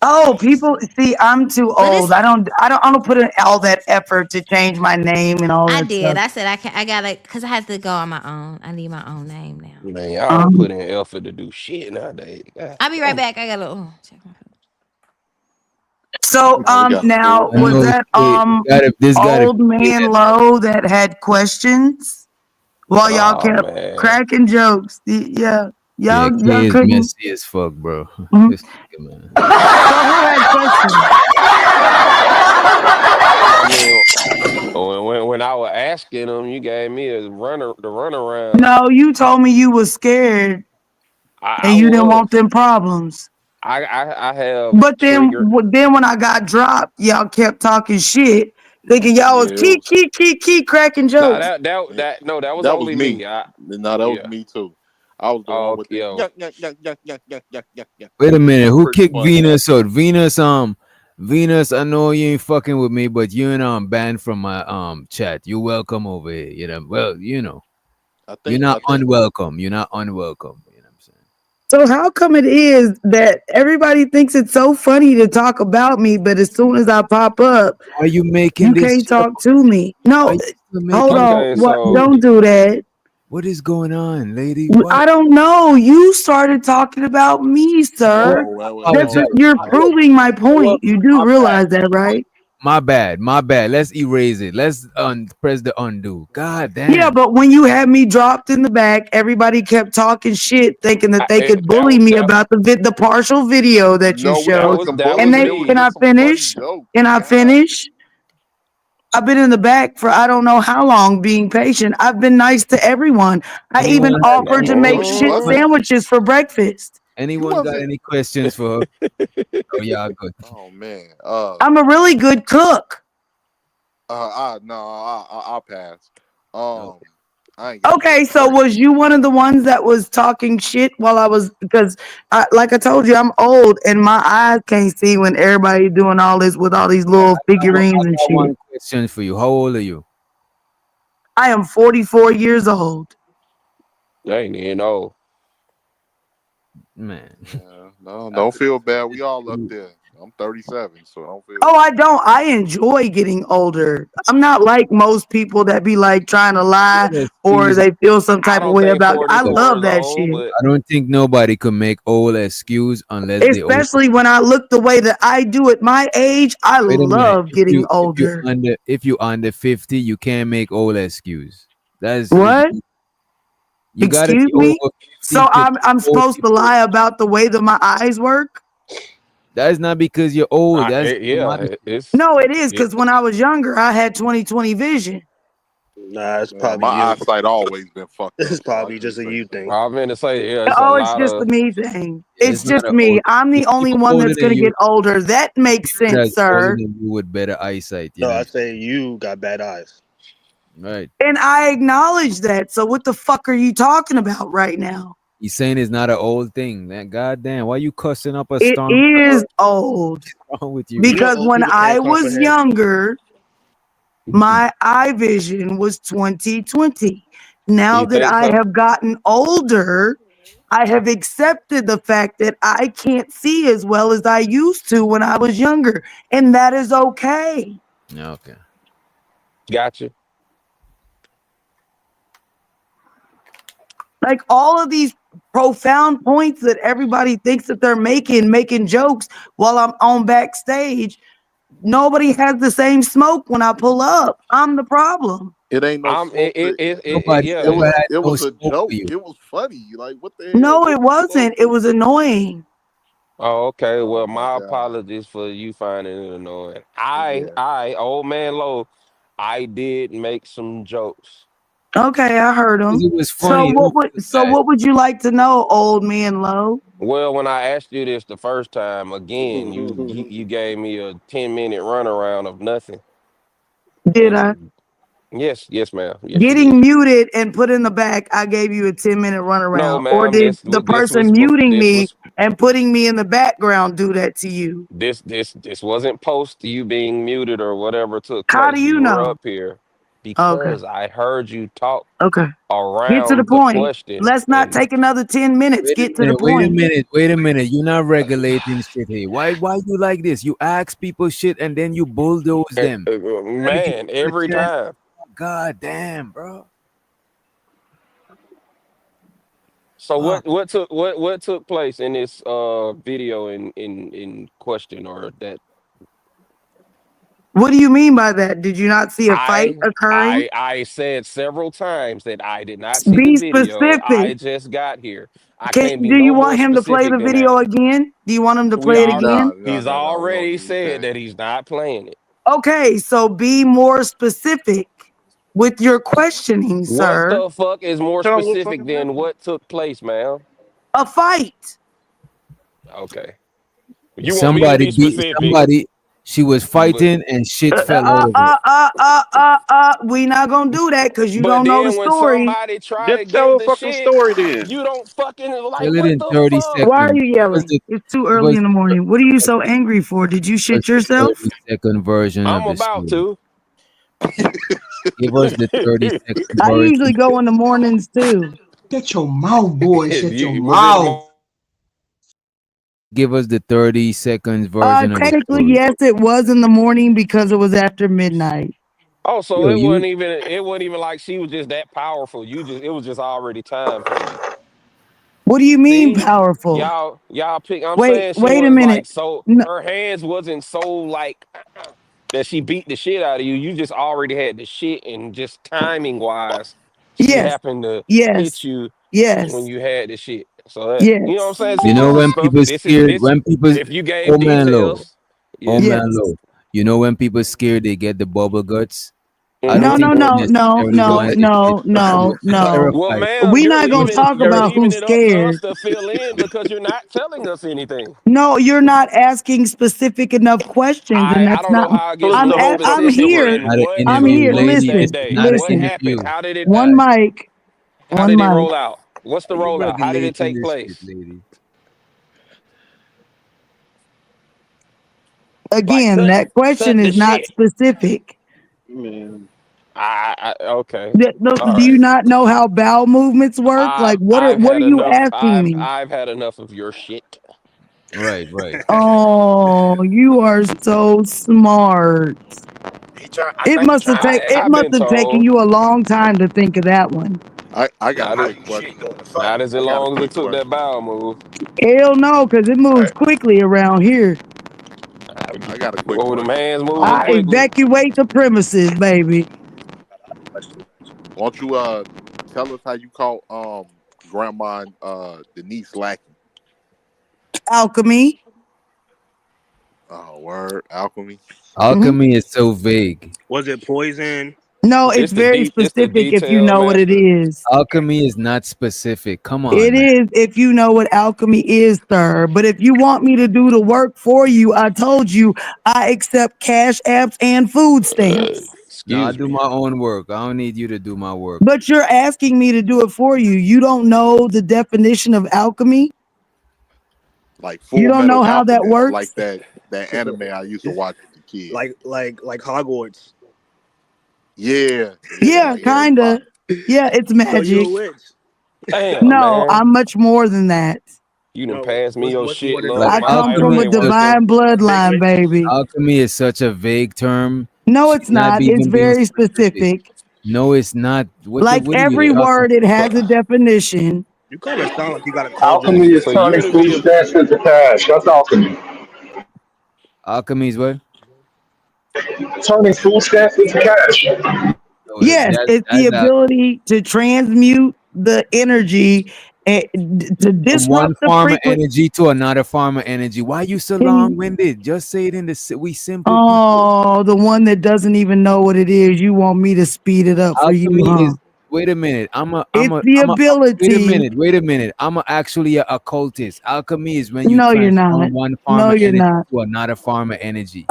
Speaker 13: Oh, people see, I'm too
Speaker 12: But
Speaker 13: old. I don't put in all that effort to change my name and all
Speaker 12: I
Speaker 13: that
Speaker 12: did.
Speaker 13: stuff.
Speaker 12: I said I gotta because I had to go on my own. I need my own name now.
Speaker 1: Man, y'all don't put in effort to do shit nowadays. God
Speaker 12: I'll be right
Speaker 1: damn.
Speaker 12: back. I gotta check my phone.
Speaker 13: So now was that old man low that had questions while y'all
Speaker 1: Oh
Speaker 13: kept
Speaker 1: man.
Speaker 13: cracking jokes? Yeah.
Speaker 7: Yeah,
Speaker 13: Y'all
Speaker 7: K is
Speaker 13: couldn't.
Speaker 7: messy as fuck, bro.
Speaker 13: Mhm.
Speaker 7: This nigga, man.
Speaker 13: So who had questions?
Speaker 1: I mean, when I was asking them, you gave me the runaround.
Speaker 13: No, you told me you was scared
Speaker 1: I
Speaker 13: and you didn't
Speaker 1: was.
Speaker 13: want them problems.
Speaker 1: I have
Speaker 13: But then
Speaker 1: triggered.
Speaker 13: when I got dropped, y'all kept talking shit, thinking y'all was
Speaker 21: Yeah,
Speaker 13: keep cracking
Speaker 1: Nah,
Speaker 13: jokes.
Speaker 1: that was
Speaker 21: that was
Speaker 1: only
Speaker 21: me.
Speaker 1: me.
Speaker 21: That was
Speaker 1: Yeah.
Speaker 21: me too. I was the one
Speaker 1: Oh,
Speaker 21: with the
Speaker 1: yo.
Speaker 21: yuck.
Speaker 7: Wait a minute, who
Speaker 21: Pretty
Speaker 7: kicked
Speaker 21: much.
Speaker 7: Venus out? Venus, I know you ain't fucking with me, but you're banned from my chat. You're welcome over here. You know, well, you know. You're not unwelcome. You're not unwelcome. You know what I'm saying?
Speaker 13: So how come it is that everybody thinks it's so funny to talk about me, but as soon as I pop up,
Speaker 7: Are you making
Speaker 13: you
Speaker 7: this
Speaker 13: can't
Speaker 7: show?
Speaker 13: talk to me? No,
Speaker 7: Are you still
Speaker 13: hold
Speaker 7: making
Speaker 13: on.
Speaker 1: Okay,
Speaker 13: What?
Speaker 1: so
Speaker 13: Don't do that.
Speaker 7: What is going on, lady?
Speaker 13: I
Speaker 7: What?
Speaker 13: don't know. You started talking about me, sir.
Speaker 21: No,
Speaker 7: I
Speaker 21: no.
Speaker 7: apologize.
Speaker 13: You're proving my point. You do
Speaker 7: My bad.
Speaker 13: realize that, right?
Speaker 7: My bad. My bad. Let's erase it. Let's press the undo. God
Speaker 13: Yeah,
Speaker 7: damn.
Speaker 13: but when you had me dropped in the back, everybody kept talking shit, thinking that they could bully me about the partial video that you
Speaker 21: No, we
Speaker 13: showed.
Speaker 21: wasn't
Speaker 1: that
Speaker 13: And
Speaker 1: was
Speaker 21: bullying.
Speaker 13: they
Speaker 21: It was
Speaker 13: can
Speaker 1: me.
Speaker 13: I
Speaker 21: just some funny
Speaker 13: finish?
Speaker 21: jokes.
Speaker 13: Can I
Speaker 21: God.
Speaker 13: finish? I've been in the back for I don't know how long being patient. I've been nice to everyone. I even
Speaker 7: Anyone got
Speaker 13: offered to
Speaker 7: any
Speaker 21: No,
Speaker 13: make
Speaker 21: you
Speaker 13: shit
Speaker 21: wasn't.
Speaker 13: sandwiches for breakfast.
Speaker 21: You
Speaker 7: anyone got
Speaker 21: wasn't.
Speaker 7: any questions for her? Oh yeah, good.
Speaker 21: Oh man.
Speaker 13: I'm a really good cook.
Speaker 21: I'll pass. I ain't got
Speaker 13: Okay,
Speaker 21: shit
Speaker 13: so
Speaker 21: for you.
Speaker 13: was you one of the ones that was talking shit while I was because like I told you, I'm old and my eyes can't see when everybody doing all this with all these little
Speaker 7: I
Speaker 13: figurines and
Speaker 7: got
Speaker 13: shit.
Speaker 7: one question for you. How old are you?
Speaker 13: I am 44 years old.
Speaker 1: I ain't even know.
Speaker 7: Man.
Speaker 21: Yeah, no, don't feel bad. We all up there. I'm 37, so don't feel
Speaker 13: Oh,
Speaker 21: bad.
Speaker 13: I don't. I enjoy getting older. I'm not like most people that be like trying to lie or
Speaker 7: Excuse.
Speaker 13: they feel some
Speaker 1: I
Speaker 13: type of
Speaker 1: don't
Speaker 13: way
Speaker 1: think
Speaker 13: about it. I
Speaker 1: 44
Speaker 13: love
Speaker 1: is
Speaker 13: that
Speaker 1: old,
Speaker 13: shit.
Speaker 1: but
Speaker 7: I don't think nobody could make old excuse unless they old.
Speaker 13: Especially when I look the way that I do at my age, I
Speaker 7: Wait a minute.
Speaker 13: love getting older.
Speaker 7: If you under 50, you can't make old excuse. That's
Speaker 13: What?
Speaker 7: you gotta
Speaker 13: Excuse
Speaker 7: be
Speaker 13: me?
Speaker 7: over 50
Speaker 13: So
Speaker 7: to
Speaker 13: I'm
Speaker 7: old
Speaker 13: supposed to
Speaker 7: people.
Speaker 13: lie about the way that my eyes work?
Speaker 7: That's not because you're old. That's the modesty.
Speaker 13: No, it is because when I was younger, I had 20/20 vision.
Speaker 6: Nah, it's
Speaker 21: Man, my
Speaker 6: probably you.
Speaker 21: eyesight always been fucked
Speaker 6: It's
Speaker 21: up, so I
Speaker 6: probably
Speaker 21: can't
Speaker 6: just a
Speaker 21: say
Speaker 6: you
Speaker 21: shit.
Speaker 6: thing.
Speaker 1: I'm gonna say, yeah, it's a
Speaker 13: Oh, it's
Speaker 1: lot
Speaker 13: just a
Speaker 1: of.
Speaker 13: me thing.
Speaker 7: Yeah,
Speaker 13: It's
Speaker 7: it's not
Speaker 13: just
Speaker 7: an
Speaker 13: me.
Speaker 7: old.
Speaker 13: I'm the only
Speaker 7: People
Speaker 13: one
Speaker 7: older
Speaker 13: that's
Speaker 7: than
Speaker 13: gonna
Speaker 7: you,
Speaker 13: get older. That makes sense,
Speaker 7: that's older
Speaker 13: sir.
Speaker 7: than you with better eyesight. You
Speaker 6: No,
Speaker 7: know,
Speaker 6: I say you got bad eyes.
Speaker 7: right?
Speaker 13: And I acknowledge that. So what the fuck are you talking about right now?
Speaker 7: He's saying it's not an old thing. Man, goddamn, why you cussing up a
Speaker 13: It
Speaker 7: storm?
Speaker 13: is old
Speaker 7: What's wrong with you,
Speaker 6: You
Speaker 7: man?
Speaker 6: know,
Speaker 13: because
Speaker 6: old
Speaker 13: when
Speaker 6: people
Speaker 13: I
Speaker 6: can't
Speaker 13: was
Speaker 6: comprehend.
Speaker 13: younger, my eye vision was 20/20. Now
Speaker 1: You
Speaker 13: that
Speaker 1: think
Speaker 13: I
Speaker 1: so?
Speaker 13: have gotten older, I have accepted the fact that I can't see as well as I used to when I was younger, and that is okay.
Speaker 7: Yeah, okay.
Speaker 1: Gotcha.
Speaker 13: Like all of these profound points that everybody thinks that they're making jokes while I'm on backstage. Nobody has the same smoke when I pull up. I'm the problem.
Speaker 21: It ain't no
Speaker 1: I'm.
Speaker 21: smoke.
Speaker 7: Nobody
Speaker 1: Yeah.
Speaker 7: ever had
Speaker 21: It
Speaker 7: no
Speaker 21: was a
Speaker 7: smoke for
Speaker 21: joke.
Speaker 7: you.
Speaker 21: It was funny. Like what the hell?
Speaker 13: No,
Speaker 21: What
Speaker 13: it
Speaker 21: are you supposed
Speaker 13: wasn't. It
Speaker 21: to?
Speaker 13: was annoying.
Speaker 1: Oh, okay.
Speaker 21: Oh
Speaker 1: Well,
Speaker 21: my
Speaker 1: my
Speaker 21: god.
Speaker 1: apologies for you finding it annoying.
Speaker 21: Yeah.
Speaker 1: Old man low, I did make some jokes.
Speaker 13: Okay, I heard him.
Speaker 7: Because it was
Speaker 13: So
Speaker 7: funny. You don't feel bad.
Speaker 13: what would you like to know, old man low?
Speaker 1: Well, when I asked you this the first time, again, you gave me a 10-minute runaround of nothing.
Speaker 13: Did I?
Speaker 1: And yes, ma'am. Yes, you did.
Speaker 13: Getting muted and put in the back, I gave you a 10-minute
Speaker 1: No,
Speaker 13: runaround. Or
Speaker 1: ma'am.
Speaker 13: did the person muting me and putting me in the background do that to you?
Speaker 1: This wasn't post to you being muted or whatever took
Speaker 13: How do
Speaker 1: place.
Speaker 13: you
Speaker 1: You were
Speaker 13: know?
Speaker 1: up here. because I heard you talk
Speaker 13: Okay. Get to the
Speaker 1: around the
Speaker 13: point.
Speaker 1: question.
Speaker 13: Let's not
Speaker 1: And
Speaker 13: take another 10 minutes. Get to the
Speaker 7: Wait a
Speaker 13: point.
Speaker 7: minute. Wait a minute. You're not regulating shit here. Why you like this? You ask people shit and then you bulldoze them.
Speaker 1: man, every time.
Speaker 7: God damn, bro.
Speaker 1: So what took place in this video in question, or that
Speaker 13: What do you mean by that? Did you not see a fight
Speaker 1: I
Speaker 13: occurring?
Speaker 1: I said several times that I did not see the
Speaker 13: Be
Speaker 1: video. I
Speaker 13: specific.
Speaker 1: just got here. I can't be
Speaker 13: Do
Speaker 1: no
Speaker 13: you
Speaker 1: more
Speaker 13: want him to play
Speaker 1: specific
Speaker 13: the
Speaker 1: than that.
Speaker 13: video again? Do you want him to
Speaker 1: We
Speaker 13: play it
Speaker 1: all
Speaker 13: again?
Speaker 1: he's
Speaker 21: We don't
Speaker 1: already
Speaker 21: need
Speaker 1: said
Speaker 21: that.
Speaker 1: that he's not playing it.
Speaker 13: Okay, so be more specific with your questioning,
Speaker 1: What
Speaker 13: sir.
Speaker 1: the fuck is more
Speaker 21: Tell him what
Speaker 1: specific
Speaker 21: fucking
Speaker 1: than
Speaker 21: happened.
Speaker 1: what took place, man?
Speaker 13: A fight.
Speaker 1: Okay. You want me to
Speaker 7: Somebody
Speaker 1: be
Speaker 7: beat
Speaker 1: specific,
Speaker 7: somebody. She was
Speaker 1: but
Speaker 7: fighting and shit fell out of her.
Speaker 13: We not gonna do that because you
Speaker 1: but
Speaker 13: don't know the
Speaker 1: then when
Speaker 13: story.
Speaker 1: somebody try to
Speaker 21: Just tell
Speaker 1: give
Speaker 21: a
Speaker 1: the
Speaker 21: fucking
Speaker 1: shit,
Speaker 21: story then.
Speaker 1: you don't fucking like
Speaker 7: Tell it
Speaker 1: what
Speaker 7: in
Speaker 1: the
Speaker 7: 30
Speaker 1: fuck?
Speaker 13: Why are
Speaker 7: seconds.
Speaker 13: you yelling? It's too
Speaker 7: Give
Speaker 13: early
Speaker 7: us
Speaker 13: in the morning. What are you so angry for? Did you
Speaker 7: the
Speaker 13: shit yourself?
Speaker 7: 30-second version
Speaker 1: I'm
Speaker 7: of the
Speaker 1: about
Speaker 7: story.
Speaker 1: to.
Speaker 7: Give us the 30-second
Speaker 13: I usually
Speaker 7: version.
Speaker 13: go in the mornings too.
Speaker 23: Shut your mouth, boy. Shut your
Speaker 1: Was it
Speaker 23: mouth.
Speaker 7: Give us the 30 seconds version of the
Speaker 13: Technically,
Speaker 7: story.
Speaker 13: yes, it was in the morning because it was after midnight.
Speaker 1: Oh, so
Speaker 7: Yo, you
Speaker 1: it wasn't even like she was just that powerful. It was just already time for you.
Speaker 13: What do you mean
Speaker 1: See,
Speaker 13: powerful?
Speaker 1: y'all pick. I'm
Speaker 13: Wait,
Speaker 1: saying she
Speaker 13: wait a
Speaker 1: was
Speaker 13: minute.
Speaker 1: like so.
Speaker 13: No,
Speaker 1: Her hands wasn't so like that. She beat the shit out of you. You just already had the shit, and just timing wise, she
Speaker 13: yes,
Speaker 1: happened to hit
Speaker 13: yes,
Speaker 1: you when
Speaker 13: yes,
Speaker 1: you had the shit. So that you know what I'm
Speaker 13: yes,
Speaker 1: saying.
Speaker 7: you
Speaker 1: See,
Speaker 7: know
Speaker 1: this is
Speaker 7: when
Speaker 1: stuff.
Speaker 7: people
Speaker 1: This is
Speaker 7: scared,
Speaker 1: this.
Speaker 7: when people
Speaker 1: If you
Speaker 7: oh
Speaker 1: gave
Speaker 7: man low,
Speaker 1: details,
Speaker 7: oh
Speaker 1: yeah.
Speaker 7: man
Speaker 13: yes.
Speaker 7: low. You know when people scared they get the bubble guts? I don't
Speaker 13: No,
Speaker 1: Mm-hmm.
Speaker 7: think
Speaker 13: no,
Speaker 7: they
Speaker 13: no, no,
Speaker 7: necessarily
Speaker 13: no,
Speaker 7: want their shit
Speaker 13: no, no, no.
Speaker 1: Well,
Speaker 7: terrified.
Speaker 1: ma'am,
Speaker 13: We're
Speaker 1: you're
Speaker 13: not gonna
Speaker 7: People
Speaker 13: talk
Speaker 1: you're
Speaker 13: about
Speaker 7: scared.
Speaker 1: leaving
Speaker 13: who's
Speaker 1: it up to us
Speaker 13: scared.
Speaker 1: to fill in because you're not telling us anything.
Speaker 13: No, you're not asking specific enough questions, and
Speaker 1: I
Speaker 13: that's
Speaker 1: don't know
Speaker 13: not.
Speaker 1: how I
Speaker 21: Tell
Speaker 1: get
Speaker 21: us
Speaker 13: I'm
Speaker 21: the
Speaker 1: more
Speaker 21: whole
Speaker 13: I'm
Speaker 21: fucking
Speaker 1: specific
Speaker 21: story.
Speaker 13: here.
Speaker 1: than
Speaker 7: Not an
Speaker 1: what
Speaker 13: I'm
Speaker 1: took
Speaker 7: interview,
Speaker 13: here.
Speaker 1: place
Speaker 7: lady.
Speaker 1: that
Speaker 7: This
Speaker 13: Listen,
Speaker 7: is
Speaker 1: day.
Speaker 7: not an
Speaker 1: What
Speaker 13: listen.
Speaker 1: happened?
Speaker 7: interview.
Speaker 1: How did it
Speaker 13: One mic,
Speaker 1: how
Speaker 13: one
Speaker 1: did it
Speaker 13: mic.
Speaker 1: roll out? What's the
Speaker 7: Are you
Speaker 1: rollout? How did it
Speaker 7: regulating
Speaker 1: take
Speaker 7: this shit,
Speaker 1: place?
Speaker 7: lady?
Speaker 1: Like
Speaker 13: Again, that
Speaker 1: cut
Speaker 13: question
Speaker 1: the
Speaker 13: is not
Speaker 1: shit.
Speaker 13: specific.
Speaker 21: Man.
Speaker 1: Okay. All
Speaker 13: Do you
Speaker 1: right.
Speaker 13: not know how bowel movements work? Like,
Speaker 1: I've
Speaker 13: what are
Speaker 1: had
Speaker 13: you
Speaker 1: enough.
Speaker 13: asking me?
Speaker 1: I've had enough of your shit.
Speaker 7: Right, right.
Speaker 13: Oh, you are so smart.
Speaker 21: I think he's trying to make
Speaker 13: It
Speaker 1: I've
Speaker 13: must
Speaker 1: been
Speaker 13: have taken
Speaker 1: told.
Speaker 13: you a long time to think of that one.
Speaker 21: I got a
Speaker 1: Not as
Speaker 21: quick question.
Speaker 1: not as
Speaker 21: I got a
Speaker 1: long as it
Speaker 21: quick
Speaker 1: took that
Speaker 21: question.
Speaker 1: bowel move.
Speaker 13: Hell no, because it moves quickly around here.
Speaker 21: I got a quick
Speaker 1: Well, them
Speaker 21: question.
Speaker 1: hands moving
Speaker 13: I
Speaker 1: quickly.
Speaker 13: evacuate the premises, baby.
Speaker 21: Won't you tell us how you caught grandma and Denise lacking?
Speaker 13: Alchemy.
Speaker 21: Oh, word, alchemy.
Speaker 13: Hmm.
Speaker 7: Alchemy is so vague.
Speaker 6: Was it poison?
Speaker 13: No, it's very
Speaker 1: This the
Speaker 13: specific if you
Speaker 1: detail
Speaker 13: know what it
Speaker 1: master.
Speaker 13: is.
Speaker 7: Alchemy is not specific. Come
Speaker 13: It
Speaker 7: on, man.
Speaker 13: is if you know what alchemy is, sir. But if you want me to do the work for you, I told you I accept cash apps and food stamps.
Speaker 7: Now I
Speaker 1: Excuse
Speaker 7: do
Speaker 1: me.
Speaker 7: my own work. I don't need you to do my work.
Speaker 13: But you're asking me to do it for you. You don't know the definition of alchemy.
Speaker 21: Like
Speaker 13: You
Speaker 21: Full
Speaker 13: don't
Speaker 21: Metal
Speaker 13: know how that
Speaker 21: Alchemist, like
Speaker 13: works.
Speaker 21: that anime I used to watch as a kid.
Speaker 6: Like Hogwarts.
Speaker 21: Yeah, yeah,
Speaker 13: Yeah,
Speaker 21: like Harry
Speaker 13: kinda.
Speaker 21: Potter.
Speaker 13: Yeah, it's
Speaker 6: So you a
Speaker 13: magic.
Speaker 6: witch?
Speaker 1: Damn,
Speaker 13: No,
Speaker 1: man.
Speaker 13: I'm much more than that.
Speaker 1: You done
Speaker 6: No.
Speaker 1: passed me your
Speaker 6: What's more
Speaker 1: shit,
Speaker 6: than a
Speaker 1: love.
Speaker 7: Like
Speaker 13: I
Speaker 1: My
Speaker 6: witch?
Speaker 13: come
Speaker 1: lighter
Speaker 13: from a
Speaker 7: alchemy,
Speaker 1: ain't
Speaker 7: look,
Speaker 1: working.
Speaker 13: divine
Speaker 6: A big
Speaker 13: bloodline,
Speaker 6: witch?
Speaker 13: baby.
Speaker 7: alchemy is such a vague term.
Speaker 13: No,
Speaker 7: She's
Speaker 13: it's
Speaker 7: not
Speaker 13: not. It's
Speaker 7: even being
Speaker 13: very
Speaker 7: specific.
Speaker 13: specific.
Speaker 7: No, it's not.
Speaker 13: Like
Speaker 7: What are you
Speaker 13: every
Speaker 7: talking
Speaker 13: word, it has a
Speaker 7: about?
Speaker 13: definition.
Speaker 6: You kind of sound like you got a cauldron in
Speaker 5: Alchemy
Speaker 6: your
Speaker 5: is
Speaker 1: For
Speaker 6: belly.
Speaker 1: you
Speaker 5: turning
Speaker 1: to
Speaker 5: food
Speaker 1: be a
Speaker 5: stamps into cash. That's alchemy.
Speaker 7: Alchemy is what?
Speaker 5: Turning food stamps into cash.
Speaker 7: So
Speaker 13: Yes, it's the
Speaker 7: that's
Speaker 13: ability to transmute the energy and to
Speaker 7: from one
Speaker 13: disrupt the
Speaker 7: form of
Speaker 13: frequency.
Speaker 7: energy to another form of energy. Why you so long-winded? Just say it in we simple people.
Speaker 13: Oh, the one that doesn't even know what it is. You want me to speed it up for you,
Speaker 7: Alchemy
Speaker 13: huh?
Speaker 7: is wait a minute.
Speaker 13: It's the ability.
Speaker 7: Wait a minute. I'm actually a occultist. Alchemy is when you
Speaker 13: No, you're not.
Speaker 7: transform one form
Speaker 13: No,
Speaker 7: of
Speaker 13: you're
Speaker 7: energy
Speaker 13: not.
Speaker 7: to another form of energy.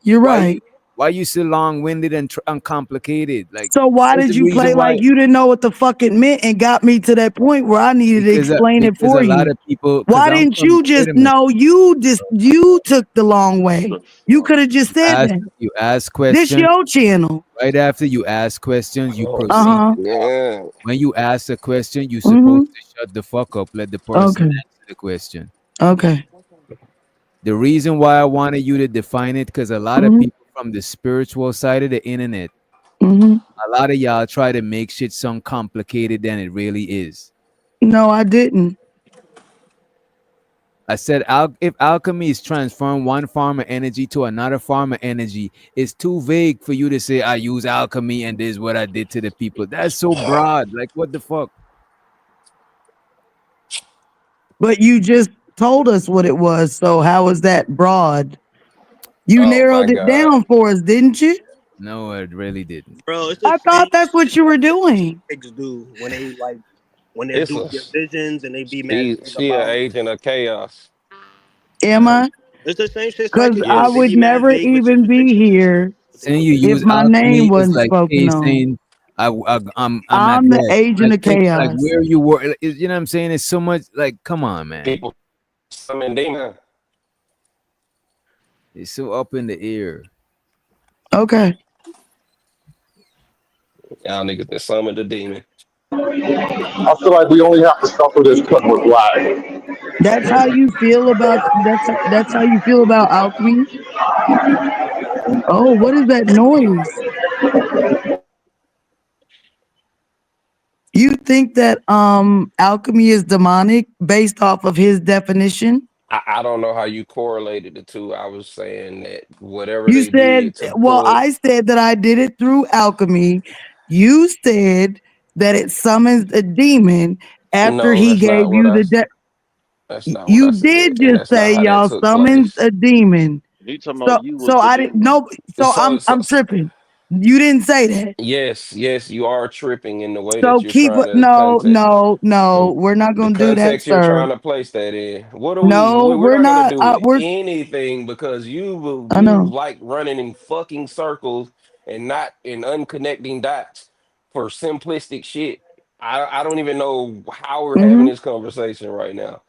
Speaker 13: You're
Speaker 7: Why you
Speaker 13: right.
Speaker 7: Why you so long-winded and uncomplicated? Like,
Speaker 13: so why
Speaker 7: what's
Speaker 13: did
Speaker 7: the
Speaker 13: you
Speaker 7: reason
Speaker 13: play
Speaker 7: why?
Speaker 13: like you didn't know what the fuck it meant and got me to that point where I needed to explain it
Speaker 7: Because
Speaker 13: for
Speaker 7: a lot
Speaker 13: you?
Speaker 7: of people.
Speaker 13: Why didn't you just
Speaker 7: Wait a minute.
Speaker 13: know you took the long way? You could have just said that.
Speaker 7: You ask
Speaker 13: This
Speaker 7: questions.
Speaker 13: your channel.
Speaker 7: Right after you ask questions, you
Speaker 1: Oh,
Speaker 7: proceed.
Speaker 1: yeah.
Speaker 7: When you ask a question, you're supposed to shut the fuck up. Let the person
Speaker 13: Okay.
Speaker 7: answer the question.
Speaker 13: Okay.
Speaker 7: The reason why I wanted you to define it, because a lot of people from the spiritual side of the internet, a lot of y'all try to make shit sound complicated than it really is.
Speaker 13: No, I didn't.
Speaker 7: I said, if alchemy is transferring one form of energy to another form of energy, it's too vague for you to say, I use alchemy and this is what I did to the people. That's so broad. Like, what the fuck?
Speaker 13: But you just told us what it was. So how is that broad? You
Speaker 1: Oh my
Speaker 13: narrowed it
Speaker 1: God.
Speaker 13: down for us, didn't you?
Speaker 7: No, it really didn't.
Speaker 6: Bro, it's
Speaker 13: I
Speaker 6: the
Speaker 13: thought
Speaker 6: same
Speaker 13: that's what you were doing.
Speaker 6: chicks do when they like when they're
Speaker 1: It's
Speaker 6: doing
Speaker 1: a
Speaker 6: their visions and they be mad as fuck
Speaker 1: she an
Speaker 6: about.
Speaker 1: agent of chaos.
Speaker 13: Am I?
Speaker 6: It's the same shit
Speaker 13: Because
Speaker 6: psychics do.
Speaker 13: I
Speaker 6: They
Speaker 1: Yes.
Speaker 13: would
Speaker 6: be mad
Speaker 13: never
Speaker 6: vague with
Speaker 13: even be
Speaker 6: situations.
Speaker 13: here
Speaker 7: Saying you
Speaker 13: if
Speaker 7: use
Speaker 13: my name
Speaker 7: alchemy is
Speaker 13: wasn't
Speaker 7: like
Speaker 13: spoken on.
Speaker 7: saying I'm at
Speaker 13: I'm the
Speaker 7: rest.
Speaker 13: agent
Speaker 7: Like
Speaker 13: of
Speaker 7: think like
Speaker 13: chaos.
Speaker 7: where you were. You know what I'm saying? It's so much. Like, come on, man.
Speaker 1: People summon demon.
Speaker 7: It's so up in the air.
Speaker 13: Okay.
Speaker 1: Y'all niggas that summon the demon.
Speaker 5: I feel like we only have to suffer this because we're black.
Speaker 13: That's how you feel about that's how you feel about alchemy? Oh, what is that noise? You think that alchemy is demonic based off of his definition?
Speaker 1: I don't know how you correlated the two. I was saying that whatever
Speaker 13: You
Speaker 1: they
Speaker 13: said,
Speaker 1: did to
Speaker 13: well,
Speaker 1: pull.
Speaker 13: I said that I did it through alchemy. You said that it summons a demon after
Speaker 1: No,
Speaker 13: he
Speaker 1: that's
Speaker 13: gave
Speaker 1: not what
Speaker 13: you
Speaker 1: I.
Speaker 13: the
Speaker 1: That's not what I
Speaker 13: you
Speaker 1: said,
Speaker 13: did
Speaker 1: and
Speaker 13: just
Speaker 1: that's not
Speaker 13: say
Speaker 1: how that
Speaker 13: y'all
Speaker 1: took
Speaker 13: summons
Speaker 1: place.
Speaker 13: a demon.
Speaker 15: He talking
Speaker 13: So
Speaker 15: about you was
Speaker 13: so
Speaker 15: the
Speaker 13: I didn't
Speaker 15: demon.
Speaker 13: know. So
Speaker 1: So,
Speaker 13: I'm tripping. You didn't say that.
Speaker 1: yes, you are tripping in the way that
Speaker 13: So
Speaker 1: you're
Speaker 13: keep
Speaker 1: trying to
Speaker 13: no,
Speaker 1: context.
Speaker 13: no, no. We're not
Speaker 1: The
Speaker 13: gonna do that,
Speaker 1: context you're
Speaker 13: sir.
Speaker 1: trying to place that in. What are we?
Speaker 13: No,
Speaker 1: We're
Speaker 13: we're
Speaker 1: not gonna
Speaker 13: not.
Speaker 1: do
Speaker 13: We're.
Speaker 1: anything because you
Speaker 13: I
Speaker 1: you
Speaker 13: know.
Speaker 1: like running in fucking circles and not in unconnecting dots for simplistic shit. I don't even know how we're having
Speaker 13: Hmm.
Speaker 1: this conversation right now.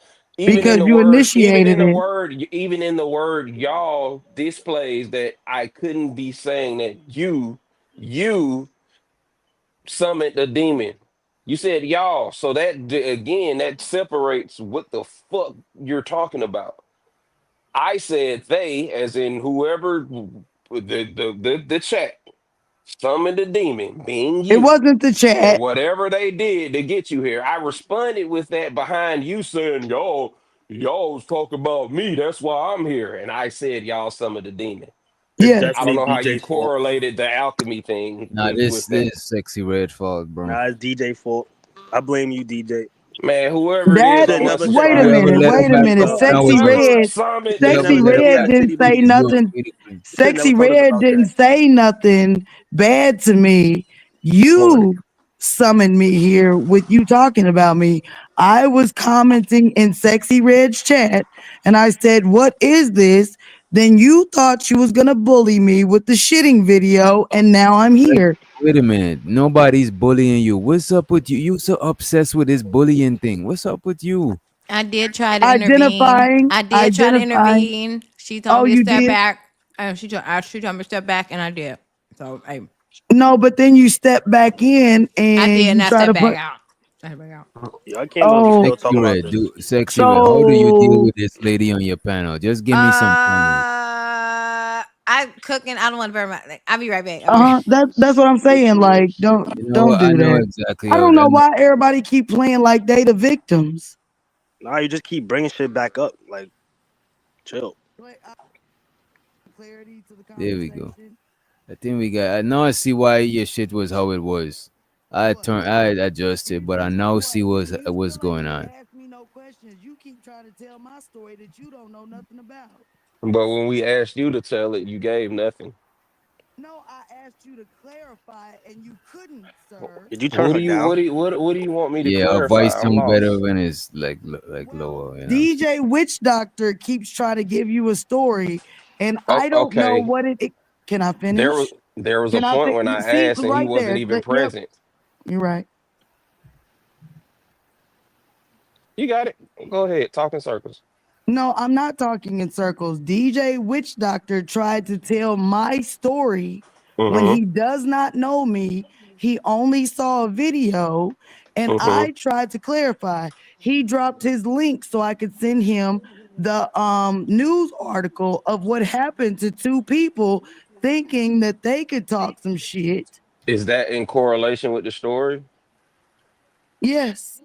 Speaker 13: Because you initiated it.
Speaker 1: Even in the word, y'all displays that I couldn't be saying that you summoned the demon. You said y'all, so again that separates what the fuck you're talking about. I said they, as in whoever the chat summoned the demon, being
Speaker 13: It
Speaker 1: you,
Speaker 13: wasn't the
Speaker 1: and
Speaker 13: chat.
Speaker 1: whatever they did to get you here. I responded with that behind you saying y'all was talking about me. That's why I'm here, and I said y'all summoned the demon.
Speaker 6: It's
Speaker 13: Yes.
Speaker 1: I don't
Speaker 6: definitely
Speaker 1: know how you
Speaker 6: DJ's fault.
Speaker 1: correlated the alchemy thing
Speaker 7: Nah,
Speaker 1: with
Speaker 7: this
Speaker 1: that.
Speaker 7: is sexy red fault, bro.
Speaker 6: Nah, it's DJ fault. I blame you, DJ.
Speaker 1: Man, whoever it
Speaker 6: You
Speaker 1: is,
Speaker 13: That.
Speaker 1: I
Speaker 6: should
Speaker 1: must
Speaker 6: never said
Speaker 13: Wait a
Speaker 6: that.
Speaker 7: Whoever
Speaker 13: minute.
Speaker 7: let him
Speaker 13: Wait a
Speaker 7: back
Speaker 13: minute.
Speaker 7: up, now
Speaker 13: Sexy
Speaker 7: it's
Speaker 6: Whoever
Speaker 7: good.
Speaker 13: Red.
Speaker 1: summoned
Speaker 6: you
Speaker 1: the
Speaker 6: should
Speaker 7: Whoever
Speaker 6: never
Speaker 13: Sexy
Speaker 7: let
Speaker 6: said
Speaker 7: him
Speaker 6: about
Speaker 13: Red
Speaker 7: back
Speaker 6: that.
Speaker 7: up,
Speaker 13: didn't say
Speaker 7: please do it
Speaker 13: nothing.
Speaker 7: really quick.
Speaker 6: You should never
Speaker 13: Sexy
Speaker 6: told us
Speaker 13: Red
Speaker 6: about
Speaker 13: didn't
Speaker 6: that.
Speaker 13: say nothing bad to me.
Speaker 6: Or
Speaker 13: You summoned me here with you talking about me. I was commenting in Sexy Red's chat and I said, "What is this?" Then you thought you was gonna bully me with the shitting video, and now I'm here.
Speaker 7: Wait a minute. Nobody's bullying you. What's up with you? You so obsessed with this bullying thing. What's up with you?
Speaker 12: I did try to intervene.
Speaker 13: Identifying,
Speaker 12: I did try to
Speaker 13: identifying.
Speaker 12: intervene. She told
Speaker 13: Oh,
Speaker 12: me to
Speaker 13: you
Speaker 12: step
Speaker 13: did?
Speaker 12: back. She told me to step back, and I did. So
Speaker 13: No, but then you step back in
Speaker 12: I did,
Speaker 13: and
Speaker 12: and
Speaker 13: you
Speaker 12: I
Speaker 13: try to
Speaker 12: stepped back
Speaker 13: put.
Speaker 12: out. I stepped back out.
Speaker 6: yeah, I can't believe we
Speaker 13: Oh,
Speaker 6: still
Speaker 7: Sexy
Speaker 6: talking about
Speaker 7: Red,
Speaker 6: this.
Speaker 7: Sexy Red. How do you deal
Speaker 13: so
Speaker 7: with this lady on your panel? Just give me some pointers.
Speaker 12: I'm cooking. I don't want to burn my. I'll be right back. I'll be right.
Speaker 13: that's what I'm saying. Like, don't
Speaker 7: I
Speaker 13: do
Speaker 7: know
Speaker 13: that.
Speaker 7: exactly
Speaker 13: I
Speaker 7: how
Speaker 13: don't know
Speaker 7: that.
Speaker 13: why everybody keep playing like they the victims.
Speaker 6: Nah, you just keep bringing shit back up. Like, chill.
Speaker 7: There we go. I think we got. I now I see why your shit was how it was. I adjusted, but I now see what's going on.
Speaker 13: Ask me no questions. You keep trying to tell my story that you don't know nothing about.
Speaker 1: But when we asked you to tell it, you gave nothing.
Speaker 13: No, I asked you to clarify and you couldn't, sir.
Speaker 6: Did you turn her down?
Speaker 1: What do you want me to
Speaker 7: Yeah, our
Speaker 1: clarify?
Speaker 7: voice
Speaker 1: I'm
Speaker 7: sound better
Speaker 1: lost.
Speaker 7: when it's like lower, you know.
Speaker 13: DJ Witch Doctor keeps trying to give you a story, and
Speaker 1: Oh,
Speaker 13: I don't know
Speaker 1: okay.
Speaker 13: what it. Can I finish?
Speaker 1: There was a
Speaker 13: Can I
Speaker 1: point when I
Speaker 13: see
Speaker 1: asked and he
Speaker 13: right
Speaker 1: wasn't
Speaker 13: there?
Speaker 1: even
Speaker 13: Yep,
Speaker 1: present.
Speaker 13: you're right.
Speaker 1: You got it. Go ahead. Talk in circles.
Speaker 13: No, I'm not talking in circles. DJ Witch Doctor tried to tell my story when he does not know me. He only saw a video, and I tried to clarify. He dropped his link so I could send him the news article of what happened to two people thinking that they could talk some shit.
Speaker 1: Is that in correlation with the story?
Speaker 13: Yes.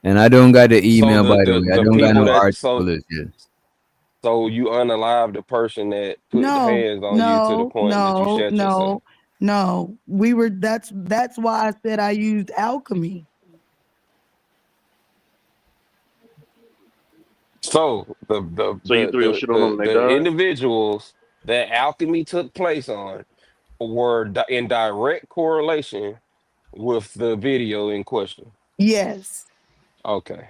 Speaker 7: And I don't got the
Speaker 1: So
Speaker 7: email, by the way. I
Speaker 1: the
Speaker 7: don't got
Speaker 1: people
Speaker 7: no
Speaker 1: that
Speaker 7: article as yet.
Speaker 1: so you unalive the person that put the
Speaker 13: No,
Speaker 1: hands on you to the
Speaker 13: no,
Speaker 1: point that you
Speaker 13: no,
Speaker 1: shut yourself.
Speaker 13: no, no. That's why I said I used alchemy.
Speaker 1: So
Speaker 15: So you threw your shit on them and they
Speaker 1: the
Speaker 15: died?
Speaker 1: individuals that alchemy took place on were in direct correlation with the video in question.
Speaker 13: Yes.
Speaker 1: Okay.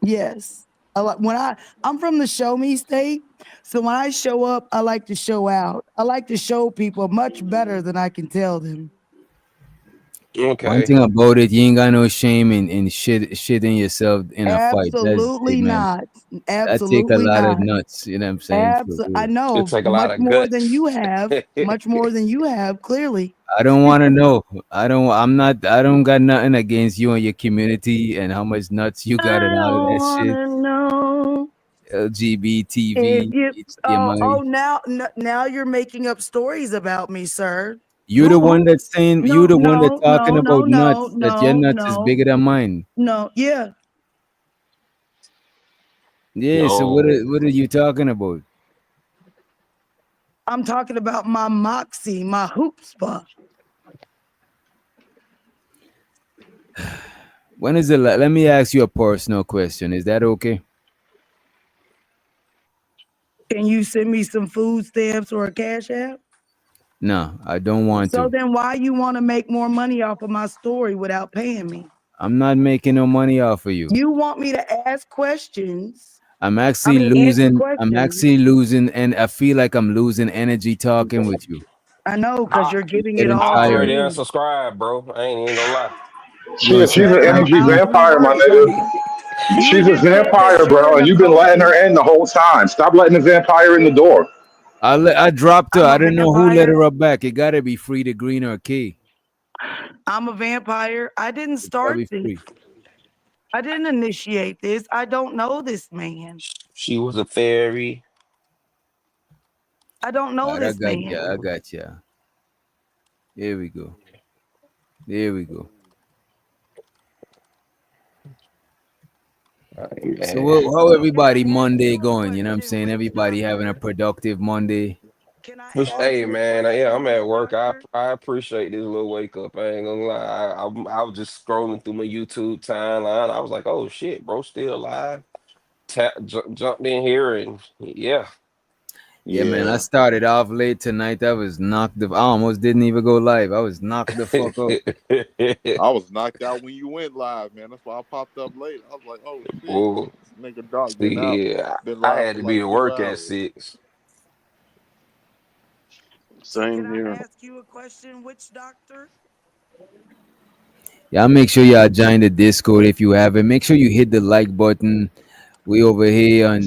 Speaker 13: Yes. I'm from the show me state. So when I show up, I like to show out. I like to show people much better than I can tell them.
Speaker 1: Okay.
Speaker 7: One thing about it, you ain't got no shame in shitting yourself in a fight.
Speaker 13: Absolutely not.
Speaker 7: That take a
Speaker 13: Absolutely
Speaker 7: lot of
Speaker 13: not.
Speaker 7: nuts. You know what I'm saying?
Speaker 13: I know
Speaker 1: It take a lot
Speaker 13: much
Speaker 1: of
Speaker 13: more than
Speaker 1: guts.
Speaker 13: you have. Much more than you have, clearly.
Speaker 7: I don't want to know. I don't got nothing against you and your community and how much nuts you got and
Speaker 13: I
Speaker 7: all of
Speaker 13: don't
Speaker 7: that shit.
Speaker 13: wanna know.
Speaker 7: LGBTV,
Speaker 13: Now you're making up stories about me, sir.
Speaker 7: You're the one that's saying,
Speaker 13: No,
Speaker 7: you're the one that's
Speaker 13: no,
Speaker 7: talking
Speaker 13: no, no,
Speaker 7: about
Speaker 13: no,
Speaker 7: nuts, that your
Speaker 13: no,
Speaker 7: nuts is
Speaker 13: no,
Speaker 7: bigger than mine.
Speaker 13: no. Yeah,
Speaker 7: Yeah, so
Speaker 1: No.
Speaker 7: what are you talking about?
Speaker 13: I'm talking about my moxie, my hoopspa.
Speaker 7: When is it? Let me ask you a personal question. Is that okay?
Speaker 13: Can you send me some food stamps or a cash app?
Speaker 7: No, I don't want
Speaker 13: So
Speaker 7: to.
Speaker 13: then why you want to make more money off of my story without paying me?
Speaker 7: I'm not making no money off of you.
Speaker 13: You want me to ask questions.
Speaker 7: I'm actually
Speaker 13: answer
Speaker 7: losing. I'm
Speaker 13: questions.
Speaker 7: actually losing, and I feel like I'm losing energy talking with you.
Speaker 13: I know, because you're giving it
Speaker 7: Getting
Speaker 13: all
Speaker 1: I
Speaker 13: to
Speaker 7: tired.
Speaker 1: already
Speaker 13: me.
Speaker 1: unsubscribed, bro. I ain't even gonna lie.
Speaker 7: You
Speaker 5: She's an
Speaker 7: unsubscribe?
Speaker 5: energy vampire, my nigga.
Speaker 13: You
Speaker 5: She's a
Speaker 13: just said that
Speaker 5: vampire,
Speaker 13: you're
Speaker 5: bro,
Speaker 13: in
Speaker 5: and
Speaker 13: a
Speaker 5: you've been letting her
Speaker 13: culture.
Speaker 5: in the whole time. Stop letting the vampire in the door.
Speaker 7: I dropped her.
Speaker 13: I'm
Speaker 7: I
Speaker 13: a
Speaker 7: didn't know who let
Speaker 13: vampire.
Speaker 7: her up back. It gotta be Free the Green or Key.
Speaker 13: I'm a vampire. I didn't
Speaker 7: It's
Speaker 13: start
Speaker 7: probably
Speaker 13: this.
Speaker 7: Free.
Speaker 13: I didn't initiate this. I don't know this man.
Speaker 1: She was a fairy.
Speaker 13: I don't know
Speaker 7: All right, I
Speaker 13: this
Speaker 7: got
Speaker 13: man.
Speaker 7: ya. I got ya. Here we go. There we go. So how everybody Monday going? You know what I'm saying? Everybody having a productive Monday.
Speaker 1: Hey man, yeah, I'm at work. I appreciate this little wake up. I ain't gonna lie. I was just scrolling through my YouTube timeline. I was like, oh shit, bro, still alive. Jumped in here and yeah.
Speaker 7: Yeah, man. I started off late tonight. I was knocked the. I almost didn't even go live. I was knocked the fuck out.
Speaker 21: I was knocked out when you went live, man. That's why I popped up late. I was like, oh shit,
Speaker 1: Bull.
Speaker 21: this nigga Doc been out,
Speaker 1: Yeah,
Speaker 21: been
Speaker 1: I
Speaker 21: live
Speaker 1: had
Speaker 21: for
Speaker 1: to be
Speaker 21: like
Speaker 1: at
Speaker 21: 2
Speaker 1: work at
Speaker 21: hours.
Speaker 1: 6.
Speaker 21: Same
Speaker 13: Can
Speaker 21: here.
Speaker 13: I ask you a question, Witch Doctor?
Speaker 7: Y'all make sure y'all join the Discord if you haven't. Make sure you hit the like button. We over here on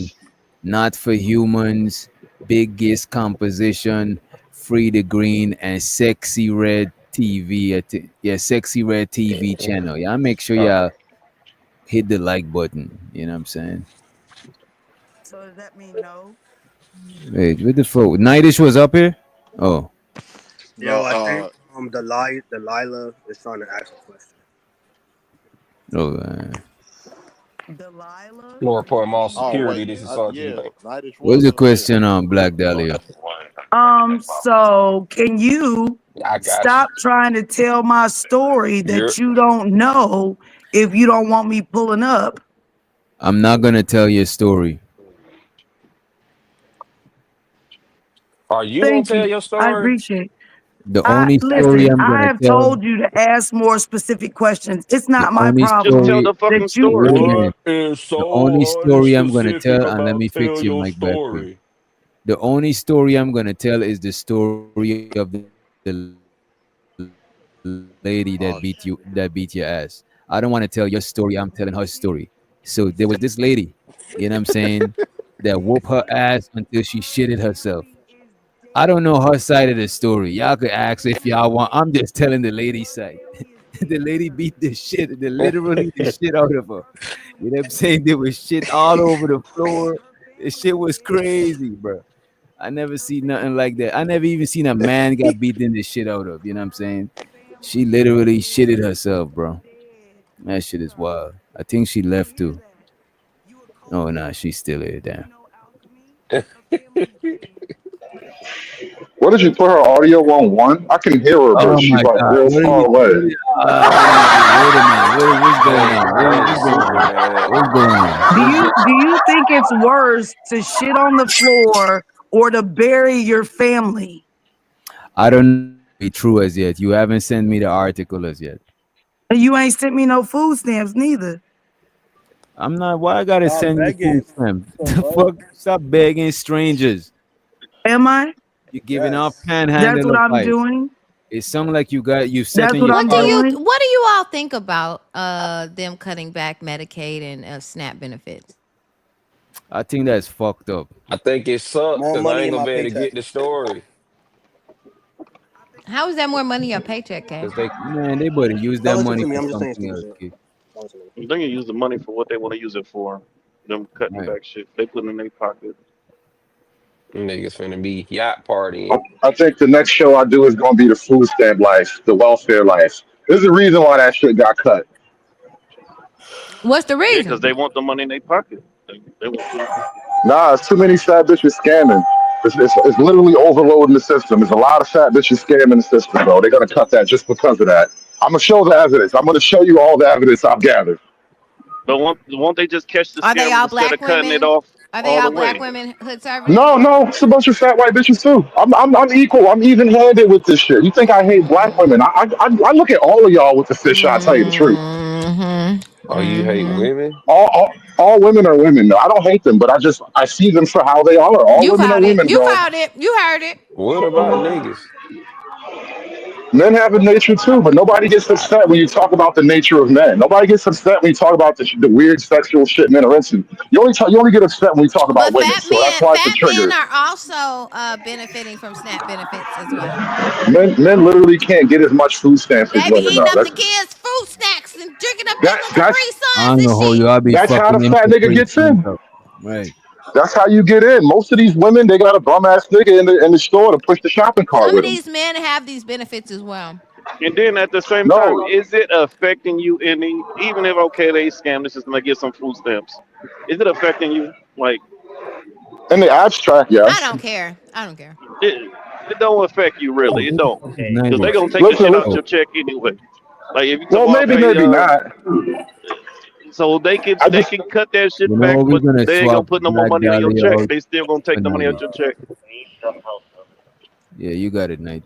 Speaker 7: Not for Humans, Big Gist Composition, Free the Green, and Sexy Red TV. Sexy Red TV channel. Y'all make sure y'all hit the like button. You know what I'm saying?
Speaker 13: So does that mean no?
Speaker 7: Wait, what the fuck? Nightish was up here? Oh.
Speaker 6: Yo, I think Delilah is trying to ask a question.
Speaker 7: Oh,
Speaker 13: Delilah?
Speaker 1: More report more
Speaker 21: Oh
Speaker 1: security.
Speaker 21: wait,
Speaker 1: This is Sergeant
Speaker 21: yeah,
Speaker 1: Bank.
Speaker 21: Nightish
Speaker 7: what's
Speaker 21: was
Speaker 7: the
Speaker 21: up here.
Speaker 7: question on Black Dahlia?
Speaker 13: So can you
Speaker 1: I got you.
Speaker 13: stop trying to tell my story
Speaker 1: You're
Speaker 13: that you don't know if you don't want me pulling up?
Speaker 7: I'm not gonna tell your story.
Speaker 1: Are you gonna
Speaker 13: Thank
Speaker 1: tell
Speaker 13: you.
Speaker 1: your
Speaker 13: I
Speaker 1: story?
Speaker 13: appreciate it.
Speaker 7: The only story I'm
Speaker 13: I
Speaker 7: gonna
Speaker 13: have
Speaker 7: tell.
Speaker 13: told you to ask more specific questions. It's
Speaker 7: The
Speaker 13: not my
Speaker 7: only
Speaker 13: problem
Speaker 15: Just tell
Speaker 7: story.
Speaker 15: the fucking
Speaker 13: that you.
Speaker 7: Wait a
Speaker 15: story.
Speaker 7: minute.
Speaker 1: What is
Speaker 7: The only
Speaker 1: so
Speaker 7: story I'm gonna
Speaker 1: unspecific
Speaker 7: tell, and let
Speaker 1: about
Speaker 7: me
Speaker 1: tell
Speaker 7: fix your
Speaker 1: your
Speaker 7: mic back quick.
Speaker 1: story?
Speaker 7: The only story I'm gonna tell is the story of the lady that beat your ass. I don't want to tell your story. I'm telling her story. So there was this lady, you know what I'm saying, that whooped her ass until she shitted herself. I don't know her side of the story. Y'all could ask if y'all want. I'm just telling the lady side. The lady beat literally the shit out of her. You know what I'm saying? There was shit all over the floor. The shit was crazy, bro. I never seen nothing like that. I never even seen a man got beaten the shit out of. You know what I'm saying? She literally shitted herself, bro. That shit is wild. I think she left too. Oh nah, she's still here. Damn.
Speaker 5: What did you put her audio on one? I can hear her, but
Speaker 7: Oh
Speaker 5: she's
Speaker 7: my
Speaker 5: like
Speaker 7: god.
Speaker 5: real far away.
Speaker 7: Wait a minute. What's going on?
Speaker 1: I ain't
Speaker 7: What's going
Speaker 1: super
Speaker 7: on?
Speaker 1: mad.
Speaker 7: What's going on?
Speaker 13: Do you think it's worse to shit on the floor or to bury your family?
Speaker 7: I don't know if it's true as yet. You haven't sent me the article as yet.
Speaker 13: And you ain't sent me no food stamps neither.
Speaker 7: I'm not. Why I gotta
Speaker 6: Stop
Speaker 7: send you
Speaker 6: begging.
Speaker 7: food stamps? The fuck? Stop begging strangers.
Speaker 13: Am I?
Speaker 7: You're giving off
Speaker 6: Yes.
Speaker 13: That's
Speaker 7: panhandler
Speaker 13: what I'm
Speaker 7: vibes.
Speaker 13: doing.
Speaker 7: It sounds like you
Speaker 13: That's
Speaker 7: setting
Speaker 13: what
Speaker 7: your
Speaker 13: I'm
Speaker 7: car.
Speaker 13: doing.
Speaker 12: What do you all think about them cutting back Medicaid and SNAP benefits?
Speaker 7: I think that's fucked up.
Speaker 1: I think it sucks
Speaker 6: More
Speaker 1: because I
Speaker 6: money
Speaker 1: ain't
Speaker 6: in
Speaker 1: gonna
Speaker 6: my
Speaker 1: be able to
Speaker 6: paycheck.
Speaker 1: get the story.
Speaker 12: How is that more money in your paycheck, Kay?
Speaker 1: Because they
Speaker 7: Man, they better use
Speaker 6: Don't
Speaker 7: that
Speaker 6: listen
Speaker 7: money
Speaker 6: to me.
Speaker 7: for
Speaker 6: I'm just saying
Speaker 7: something
Speaker 6: stupid
Speaker 7: else,
Speaker 6: shit.
Speaker 7: kid.
Speaker 6: Don't listen to me.
Speaker 15: They can use the money for what they want to use it for. Them cutting
Speaker 7: Right.
Speaker 15: back shit. They put it in their pocket.
Speaker 1: niggas finna be yacht partying.
Speaker 5: I think the next show I do is going to be the food stamp life, the welfare life. There's a reason why that shit got cut.
Speaker 12: What's the
Speaker 15: Yeah, because
Speaker 12: reason?
Speaker 15: they want the money in their pocket. They want to.
Speaker 5: Nah, it's too many fat bitches scamming. It's literally overloading the system. There's a lot of fat bitches scamming the system, bro. They're going to cut that just because of that. I'm going to show the evidence. I'm going to show you all the evidence I've gathered.
Speaker 15: But won't they just catch the
Speaker 12: Are they
Speaker 15: scammers
Speaker 12: all
Speaker 15: instead
Speaker 12: black
Speaker 15: of cutting it
Speaker 12: women?
Speaker 15: off
Speaker 12: Are they
Speaker 15: all the
Speaker 12: all black
Speaker 15: way?
Speaker 12: women, hood servants?
Speaker 5: No, it's a bunch of fat white bitches too. I'm equal. I'm even handed with this shit. You think I hate black women? I look at all of y'all with the fish eye. I tell you the truth.
Speaker 12: Mm-hmm.
Speaker 1: Oh, you hate
Speaker 12: Mm-hmm.
Speaker 1: women?
Speaker 5: All women are women. No, I don't hate them, but I see them for how they are. All
Speaker 12: You
Speaker 5: women are
Speaker 12: found it.
Speaker 5: women,
Speaker 12: You
Speaker 5: bro.
Speaker 12: found it. You heard it.
Speaker 1: What about niggas?
Speaker 5: Men have a nature too, but nobody gets upset when you talk about the nature of men. Nobody gets upset when you talk about the weird sexual shit men are into. You only get upset when we talk about
Speaker 12: But
Speaker 5: women, so that's why it's a
Speaker 12: fat men
Speaker 5: trigger.
Speaker 12: are also benefiting from SNAP benefits as well.
Speaker 5: Men literally can't get as much food stamps as
Speaker 12: They be
Speaker 5: women
Speaker 12: eating
Speaker 5: though.
Speaker 12: up the kids' fruit snacks and drinking up their
Speaker 5: That
Speaker 12: little
Speaker 5: that's
Speaker 12: Capri
Speaker 7: I
Speaker 12: Suns
Speaker 7: don't
Speaker 12: and
Speaker 7: know how
Speaker 12: shit.
Speaker 7: you all be
Speaker 5: that's how
Speaker 7: fucking
Speaker 5: the
Speaker 7: them
Speaker 5: fat nigga
Speaker 7: Capri
Speaker 5: gets
Speaker 7: Suns
Speaker 5: in.
Speaker 7: up. Right.
Speaker 5: That's how you get in. Most of these women, they got a bum ass nigga in the store to push the shopping cart
Speaker 12: Some of
Speaker 5: with them.
Speaker 12: these men have these benefits as well.
Speaker 15: And then at the same time,
Speaker 5: No,
Speaker 15: is it affecting you any? Even if okay, they scam the system, they get some food stamps. Is it affecting you? Like
Speaker 5: in the abstract,
Speaker 12: I
Speaker 5: yes.
Speaker 12: don't care. I don't care.
Speaker 15: it don't affect you really. It don't, because they gonna take the
Speaker 5: Listen,
Speaker 15: shit out
Speaker 5: listen.
Speaker 15: your check anyway. Like if you talk
Speaker 5: Well,
Speaker 15: about
Speaker 5: maybe,
Speaker 15: okay,
Speaker 5: maybe not.
Speaker 15: so they
Speaker 5: I
Speaker 15: they
Speaker 5: just
Speaker 15: can cut that shit
Speaker 7: You know
Speaker 15: back,
Speaker 7: what? We're
Speaker 15: but
Speaker 7: gonna
Speaker 15: they ain't gonna
Speaker 7: swap
Speaker 15: put no more
Speaker 7: Black
Speaker 15: money on your
Speaker 7: Dahlia
Speaker 15: check.
Speaker 7: out
Speaker 15: They still gonna take
Speaker 7: for
Speaker 15: the money out
Speaker 7: Nighty.
Speaker 15: your check.
Speaker 7: Yeah, you got it, Night.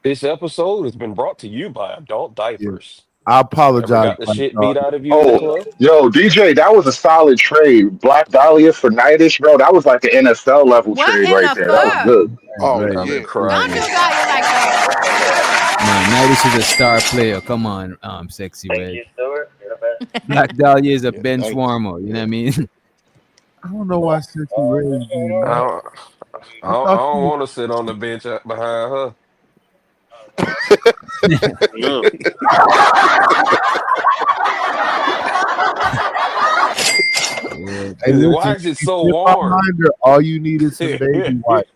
Speaker 1: This episode has been brought to you by adult
Speaker 14: Yeah.
Speaker 1: diapers.
Speaker 14: I
Speaker 1: Ever
Speaker 14: apologize,
Speaker 1: got the
Speaker 14: Black
Speaker 1: shit
Speaker 14: Dog.
Speaker 1: beat out of you in the
Speaker 5: Oh,
Speaker 1: club?
Speaker 5: yo, DJ, that was a solid trade. Black Dahlia for Nightish, bro. That was like an NFL level
Speaker 12: What
Speaker 5: trade
Speaker 12: in
Speaker 5: right
Speaker 12: the
Speaker 5: there. That was
Speaker 12: fuck?
Speaker 5: good.
Speaker 21: Oh
Speaker 7: Right.
Speaker 1: I'm
Speaker 21: yeah.
Speaker 12: Don't
Speaker 1: crying.
Speaker 12: do Dahlia like that.
Speaker 7: Nah, Nightish is a star player. Come on, sexy red. Black Dahlia is a
Speaker 21: Yeah,
Speaker 7: bench
Speaker 21: thank you.
Speaker 7: warmer. You know what
Speaker 21: Yeah.
Speaker 7: I mean?
Speaker 14: I don't know why Sexy Red is doing
Speaker 1: I
Speaker 14: that.
Speaker 1: don't,
Speaker 14: I thought
Speaker 1: I don't
Speaker 14: you
Speaker 1: want to sit on the bench behind her.
Speaker 15: Yeah.
Speaker 7: Yeah.
Speaker 14: Hey,
Speaker 1: Why
Speaker 14: listen,
Speaker 1: is it
Speaker 14: you
Speaker 1: so
Speaker 14: slip
Speaker 1: warm?
Speaker 14: behind her, all you need is some baby wipes.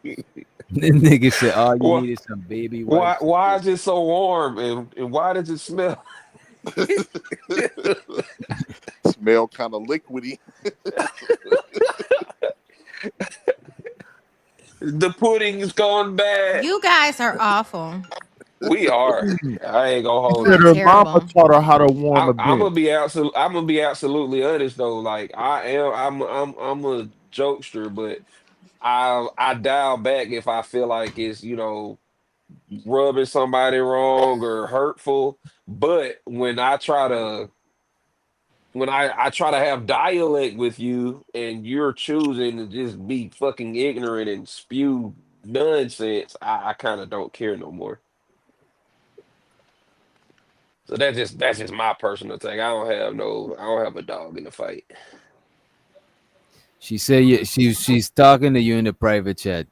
Speaker 7: The nigga said all you
Speaker 1: why,
Speaker 7: need is some baby wipes.
Speaker 1: why is it so warm? And why does it smell?
Speaker 21: Smell kind of liquidy.
Speaker 1: The pudding's gone bad.
Speaker 12: You guys are awful.
Speaker 1: We are. I ain't gonna
Speaker 14: She
Speaker 12: You
Speaker 1: hold
Speaker 12: are
Speaker 14: said
Speaker 1: you.
Speaker 14: her mama
Speaker 12: terrible.
Speaker 14: taught her how to warm a
Speaker 1: I'm
Speaker 14: bench.
Speaker 1: gonna be absolute. I'm gonna be absolutely honest though. Like I am. I'm a jokester, but I dial back if I feel like it's, rubbing somebody wrong or hurtful. But when I try to have dialect with you and you're choosing to just be fucking ignorant and spew nonsense, I kind of don't care no more. So that's just my personal thing. I don't have a dog in the fight.
Speaker 7: She said she's talking to you in the private chat.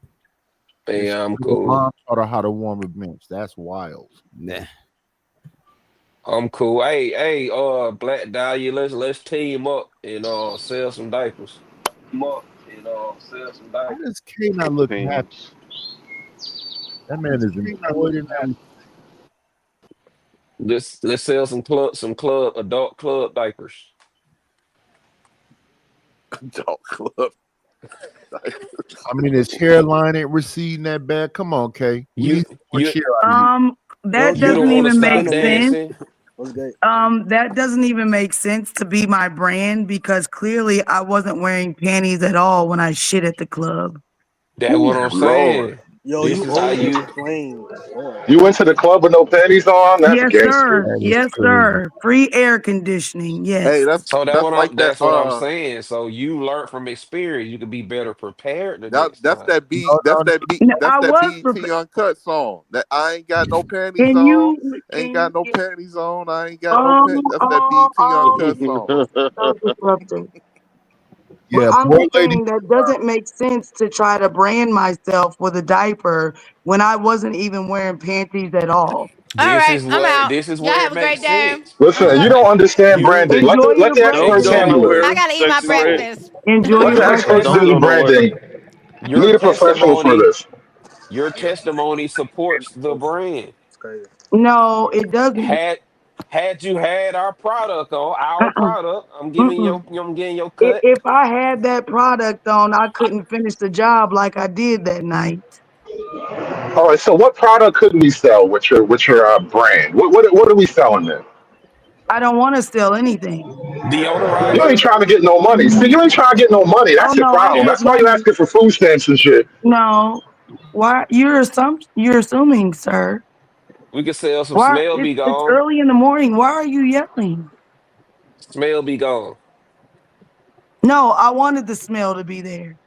Speaker 1: Yeah, I'm
Speaker 14: Your
Speaker 1: cool.
Speaker 14: mom taught her how to warm a bench. That's wild.
Speaker 7: Nah.
Speaker 1: I'm cool. Hey, Black Dahlia, let's team up and sell some diapers.
Speaker 14: Why does K not look happy? That man is employed and everything.
Speaker 1: Let's sell some adult club diapers.
Speaker 21: Adult club.
Speaker 14: I mean, his hairline ain't receding that bad. Come on, K.
Speaker 1: You
Speaker 13: That
Speaker 1: you don't
Speaker 13: doesn't
Speaker 1: want to
Speaker 13: even make
Speaker 1: stop
Speaker 13: sense.
Speaker 1: dancing.
Speaker 13: That doesn't even make sense to be my brand because clearly I wasn't wearing panties at all when I shit at the club.
Speaker 1: That's what I'm
Speaker 6: Lord.
Speaker 1: saying.
Speaker 6: Yo,
Speaker 1: This
Speaker 6: you
Speaker 1: is how
Speaker 6: over
Speaker 1: you.
Speaker 6: explained.
Speaker 5: You went to the club with no panties on? That's
Speaker 13: Yes,
Speaker 5: gangster.
Speaker 13: sir.
Speaker 14: That is
Speaker 13: Yes,
Speaker 14: crazy.
Speaker 13: sir. Free air conditioning.
Speaker 21: Hey,
Speaker 13: Yes.
Speaker 1: So
Speaker 21: that's like that.
Speaker 1: that's what I'm saying. So you learn from experience. You can be better prepared the next
Speaker 21: That's
Speaker 1: time.
Speaker 21: that B.
Speaker 14: No,
Speaker 21: That's
Speaker 14: no,
Speaker 21: that B.
Speaker 13: No,
Speaker 21: That's
Speaker 13: I
Speaker 21: that
Speaker 13: was
Speaker 21: BET
Speaker 13: prepared.
Speaker 21: Uncut song. That I ain't got no panties
Speaker 13: Can
Speaker 21: on.
Speaker 13: you?
Speaker 21: Ain't
Speaker 13: Can
Speaker 21: got
Speaker 13: you?
Speaker 21: no panties on. I ain't got no
Speaker 13: Oh,
Speaker 21: panties. That's that
Speaker 13: oh,
Speaker 21: BET
Speaker 13: oh!
Speaker 21: Uncut song.
Speaker 13: So disruptive. But
Speaker 14: yeah,
Speaker 13: I'm
Speaker 14: boy,
Speaker 13: just
Speaker 14: lady.
Speaker 13: saying that doesn't make sense to try to brand myself with a diaper when I wasn't even wearing panties at all.
Speaker 12: All right, I'm out.
Speaker 1: This is
Speaker 12: Y'all
Speaker 1: where
Speaker 12: have
Speaker 1: it
Speaker 12: a great
Speaker 1: makes
Speaker 12: day.
Speaker 1: sense.
Speaker 12: I'm
Speaker 5: Listen, you
Speaker 12: going.
Speaker 5: don't understand
Speaker 1: You
Speaker 5: branding.
Speaker 13: Enjoy
Speaker 5: Let
Speaker 13: your
Speaker 5: the
Speaker 21: Don't
Speaker 5: experts
Speaker 21: go
Speaker 13: breakfast.
Speaker 5: handle it.
Speaker 12: I
Speaker 21: nowhere.
Speaker 12: gotta eat my
Speaker 21: Sexy red.
Speaker 12: breakfast.
Speaker 13: Enjoy
Speaker 5: Let
Speaker 13: your
Speaker 5: the
Speaker 13: breakfast.
Speaker 5: experts
Speaker 21: Don't
Speaker 5: do
Speaker 21: go
Speaker 5: the
Speaker 21: nowhere.
Speaker 5: branding. You
Speaker 1: your
Speaker 5: need a professional for
Speaker 1: testimony
Speaker 5: this.
Speaker 1: your testimony supports the brand.
Speaker 6: It's crazy.
Speaker 13: No, it doesn't.
Speaker 1: Had you had our
Speaker 13: Uh-uh.
Speaker 1: product,
Speaker 13: Mm-mm.
Speaker 1: I'm getting your cut.
Speaker 13: If I had that product on, I couldn't finish the job like I did that night.
Speaker 5: All right, so what product could we sell with your brand? What are we selling then?
Speaker 13: I don't want to sell anything.
Speaker 5: You ain't
Speaker 1: Deodorizer.
Speaker 5: trying to get no money. See, you ain't trying to get no money.
Speaker 13: Oh
Speaker 5: That's your
Speaker 13: no, I
Speaker 5: problem.
Speaker 13: get
Speaker 5: That's why you
Speaker 13: money.
Speaker 5: asking for food stamps and shit.
Speaker 13: No, why you're assuming, sir.
Speaker 1: We could sell some
Speaker 13: Why
Speaker 1: smell be
Speaker 13: it's
Speaker 1: gone.
Speaker 13: early in the morning. Why are you yelling?
Speaker 1: Smell be gone.
Speaker 13: No, I wanted the smell to be there.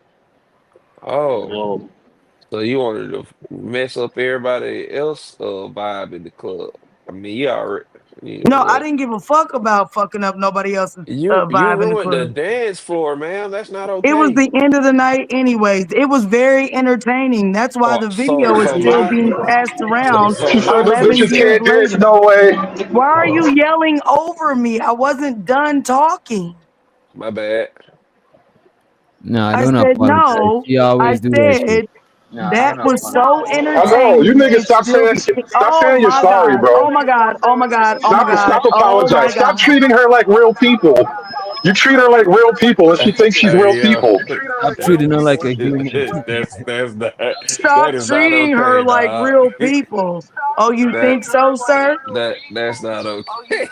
Speaker 1: Oh.
Speaker 21: Whoa.
Speaker 1: So you wanted to mess up everybody else vibe in the club. I mean, you already,
Speaker 13: No, I
Speaker 1: look.
Speaker 13: didn't give a fuck about fucking up nobody else's
Speaker 1: You
Speaker 13: vibe in the
Speaker 1: ruined the
Speaker 13: club.
Speaker 1: dance floor, man. That's not
Speaker 13: It was
Speaker 1: okay.
Speaker 13: the end of the night anyways. It was very entertaining. That's why
Speaker 1: Oh,
Speaker 13: the video is still being passed around
Speaker 5: She said them
Speaker 13: 11
Speaker 5: bitches
Speaker 13: years
Speaker 5: can't dance
Speaker 13: later.
Speaker 5: no way.
Speaker 13: Why are you yelling over me? I wasn't done talking.
Speaker 1: my bad.
Speaker 7: No, I
Speaker 13: I
Speaker 7: don't
Speaker 13: said
Speaker 7: apologize.
Speaker 13: no.
Speaker 7: She
Speaker 13: I
Speaker 7: always do that shit.
Speaker 13: said that was so
Speaker 5: I know. You
Speaker 13: entertaining
Speaker 5: niggas
Speaker 13: and still be
Speaker 5: stop
Speaker 13: oh
Speaker 5: saying you're
Speaker 13: my
Speaker 5: sorry,
Speaker 13: God.
Speaker 5: bro.
Speaker 13: Oh my God. Oh my God. Oh my God.
Speaker 5: Stop
Speaker 13: Oh my
Speaker 5: apologize. Stop
Speaker 13: God.
Speaker 5: treating her like real people. You treat her like real people and she thinks she's real
Speaker 1: Hey,
Speaker 5: people.
Speaker 7: Stop treating her like a human.
Speaker 1: that
Speaker 13: Stop
Speaker 1: is not
Speaker 13: treating her
Speaker 1: okay,
Speaker 13: like
Speaker 1: dog.
Speaker 13: real people. Oh, you
Speaker 1: that
Speaker 13: think so, sir?
Speaker 1: that's not okay.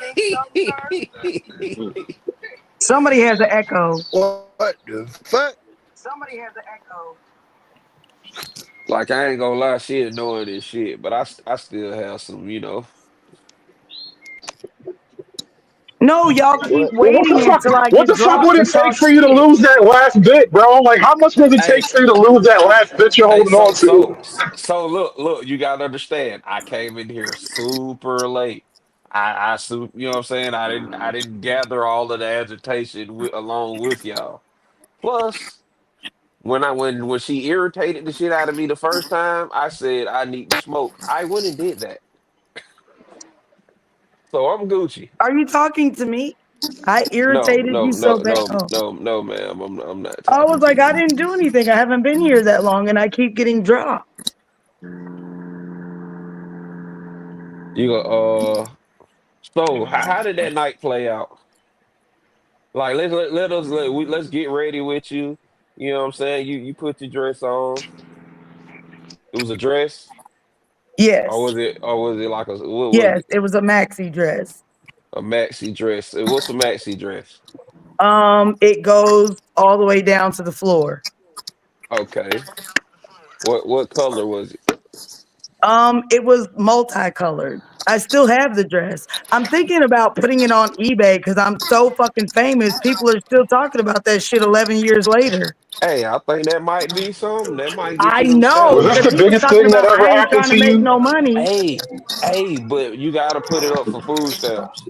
Speaker 13: Somebody has an echo.
Speaker 6: What the fuck?
Speaker 1: Like I ain't gonna lie, she annoying this shit, but I still have some,
Speaker 13: No, y'all keep
Speaker 5: Well, what the
Speaker 13: waiting
Speaker 5: fuck?
Speaker 13: until I
Speaker 5: What
Speaker 13: get
Speaker 5: the fuck
Speaker 13: dropped
Speaker 5: would
Speaker 13: to
Speaker 5: it take
Speaker 13: talk
Speaker 5: for you to
Speaker 13: shit.
Speaker 5: lose that last bit, bro? Like, how much does it take
Speaker 1: Hey,
Speaker 5: for you to lose that last bit you're
Speaker 1: hey,
Speaker 5: holding on to?
Speaker 1: so look, you gotta understand. I came in here super late. You know what I'm saying? I didn't gather all of the agitation along with y'all. Plus, when she irritated the shit out of me the first time, I said I need to smoke. I went and did that. So I'm Gucci.
Speaker 13: Are you talking to me? I
Speaker 1: No,
Speaker 13: irritated
Speaker 1: no,
Speaker 13: you so
Speaker 1: no,
Speaker 13: bad.
Speaker 1: no,
Speaker 13: Oh.
Speaker 1: no, no, ma'am. I'm not
Speaker 13: I was
Speaker 1: talking to
Speaker 13: like, I
Speaker 1: you.
Speaker 13: didn't do anything. I haven't been here that long and I keep getting dropped.
Speaker 1: You go, so how did that night play out? Like let's get ready with you. You know what I'm saying? You put your dress on. It was a dress,
Speaker 13: Yes.
Speaker 1: or was it like what was
Speaker 13: Yes.
Speaker 1: it?
Speaker 13: It was a maxi dress.
Speaker 1: A maxi dress. What's a maxi dress?
Speaker 13: It goes all the way down to the floor.
Speaker 1: Okay. What color was it?
Speaker 13: It was multicolored. I still have the dress. I'm thinking about putting it on eBay because I'm so fucking famous. People are still talking about that shit 11 years later.
Speaker 1: Hey, I think that might be something. That might get
Speaker 13: I
Speaker 1: you them
Speaker 13: know,
Speaker 5: Was this
Speaker 1: sales.
Speaker 13: because
Speaker 5: the
Speaker 13: he was
Speaker 5: biggest
Speaker 13: talking
Speaker 5: thing that
Speaker 13: about
Speaker 5: ever
Speaker 13: I ain't
Speaker 5: happened
Speaker 13: trying
Speaker 5: to
Speaker 13: to make
Speaker 5: you?
Speaker 13: no money.
Speaker 1: Hey, but you gotta put it up for food stamps.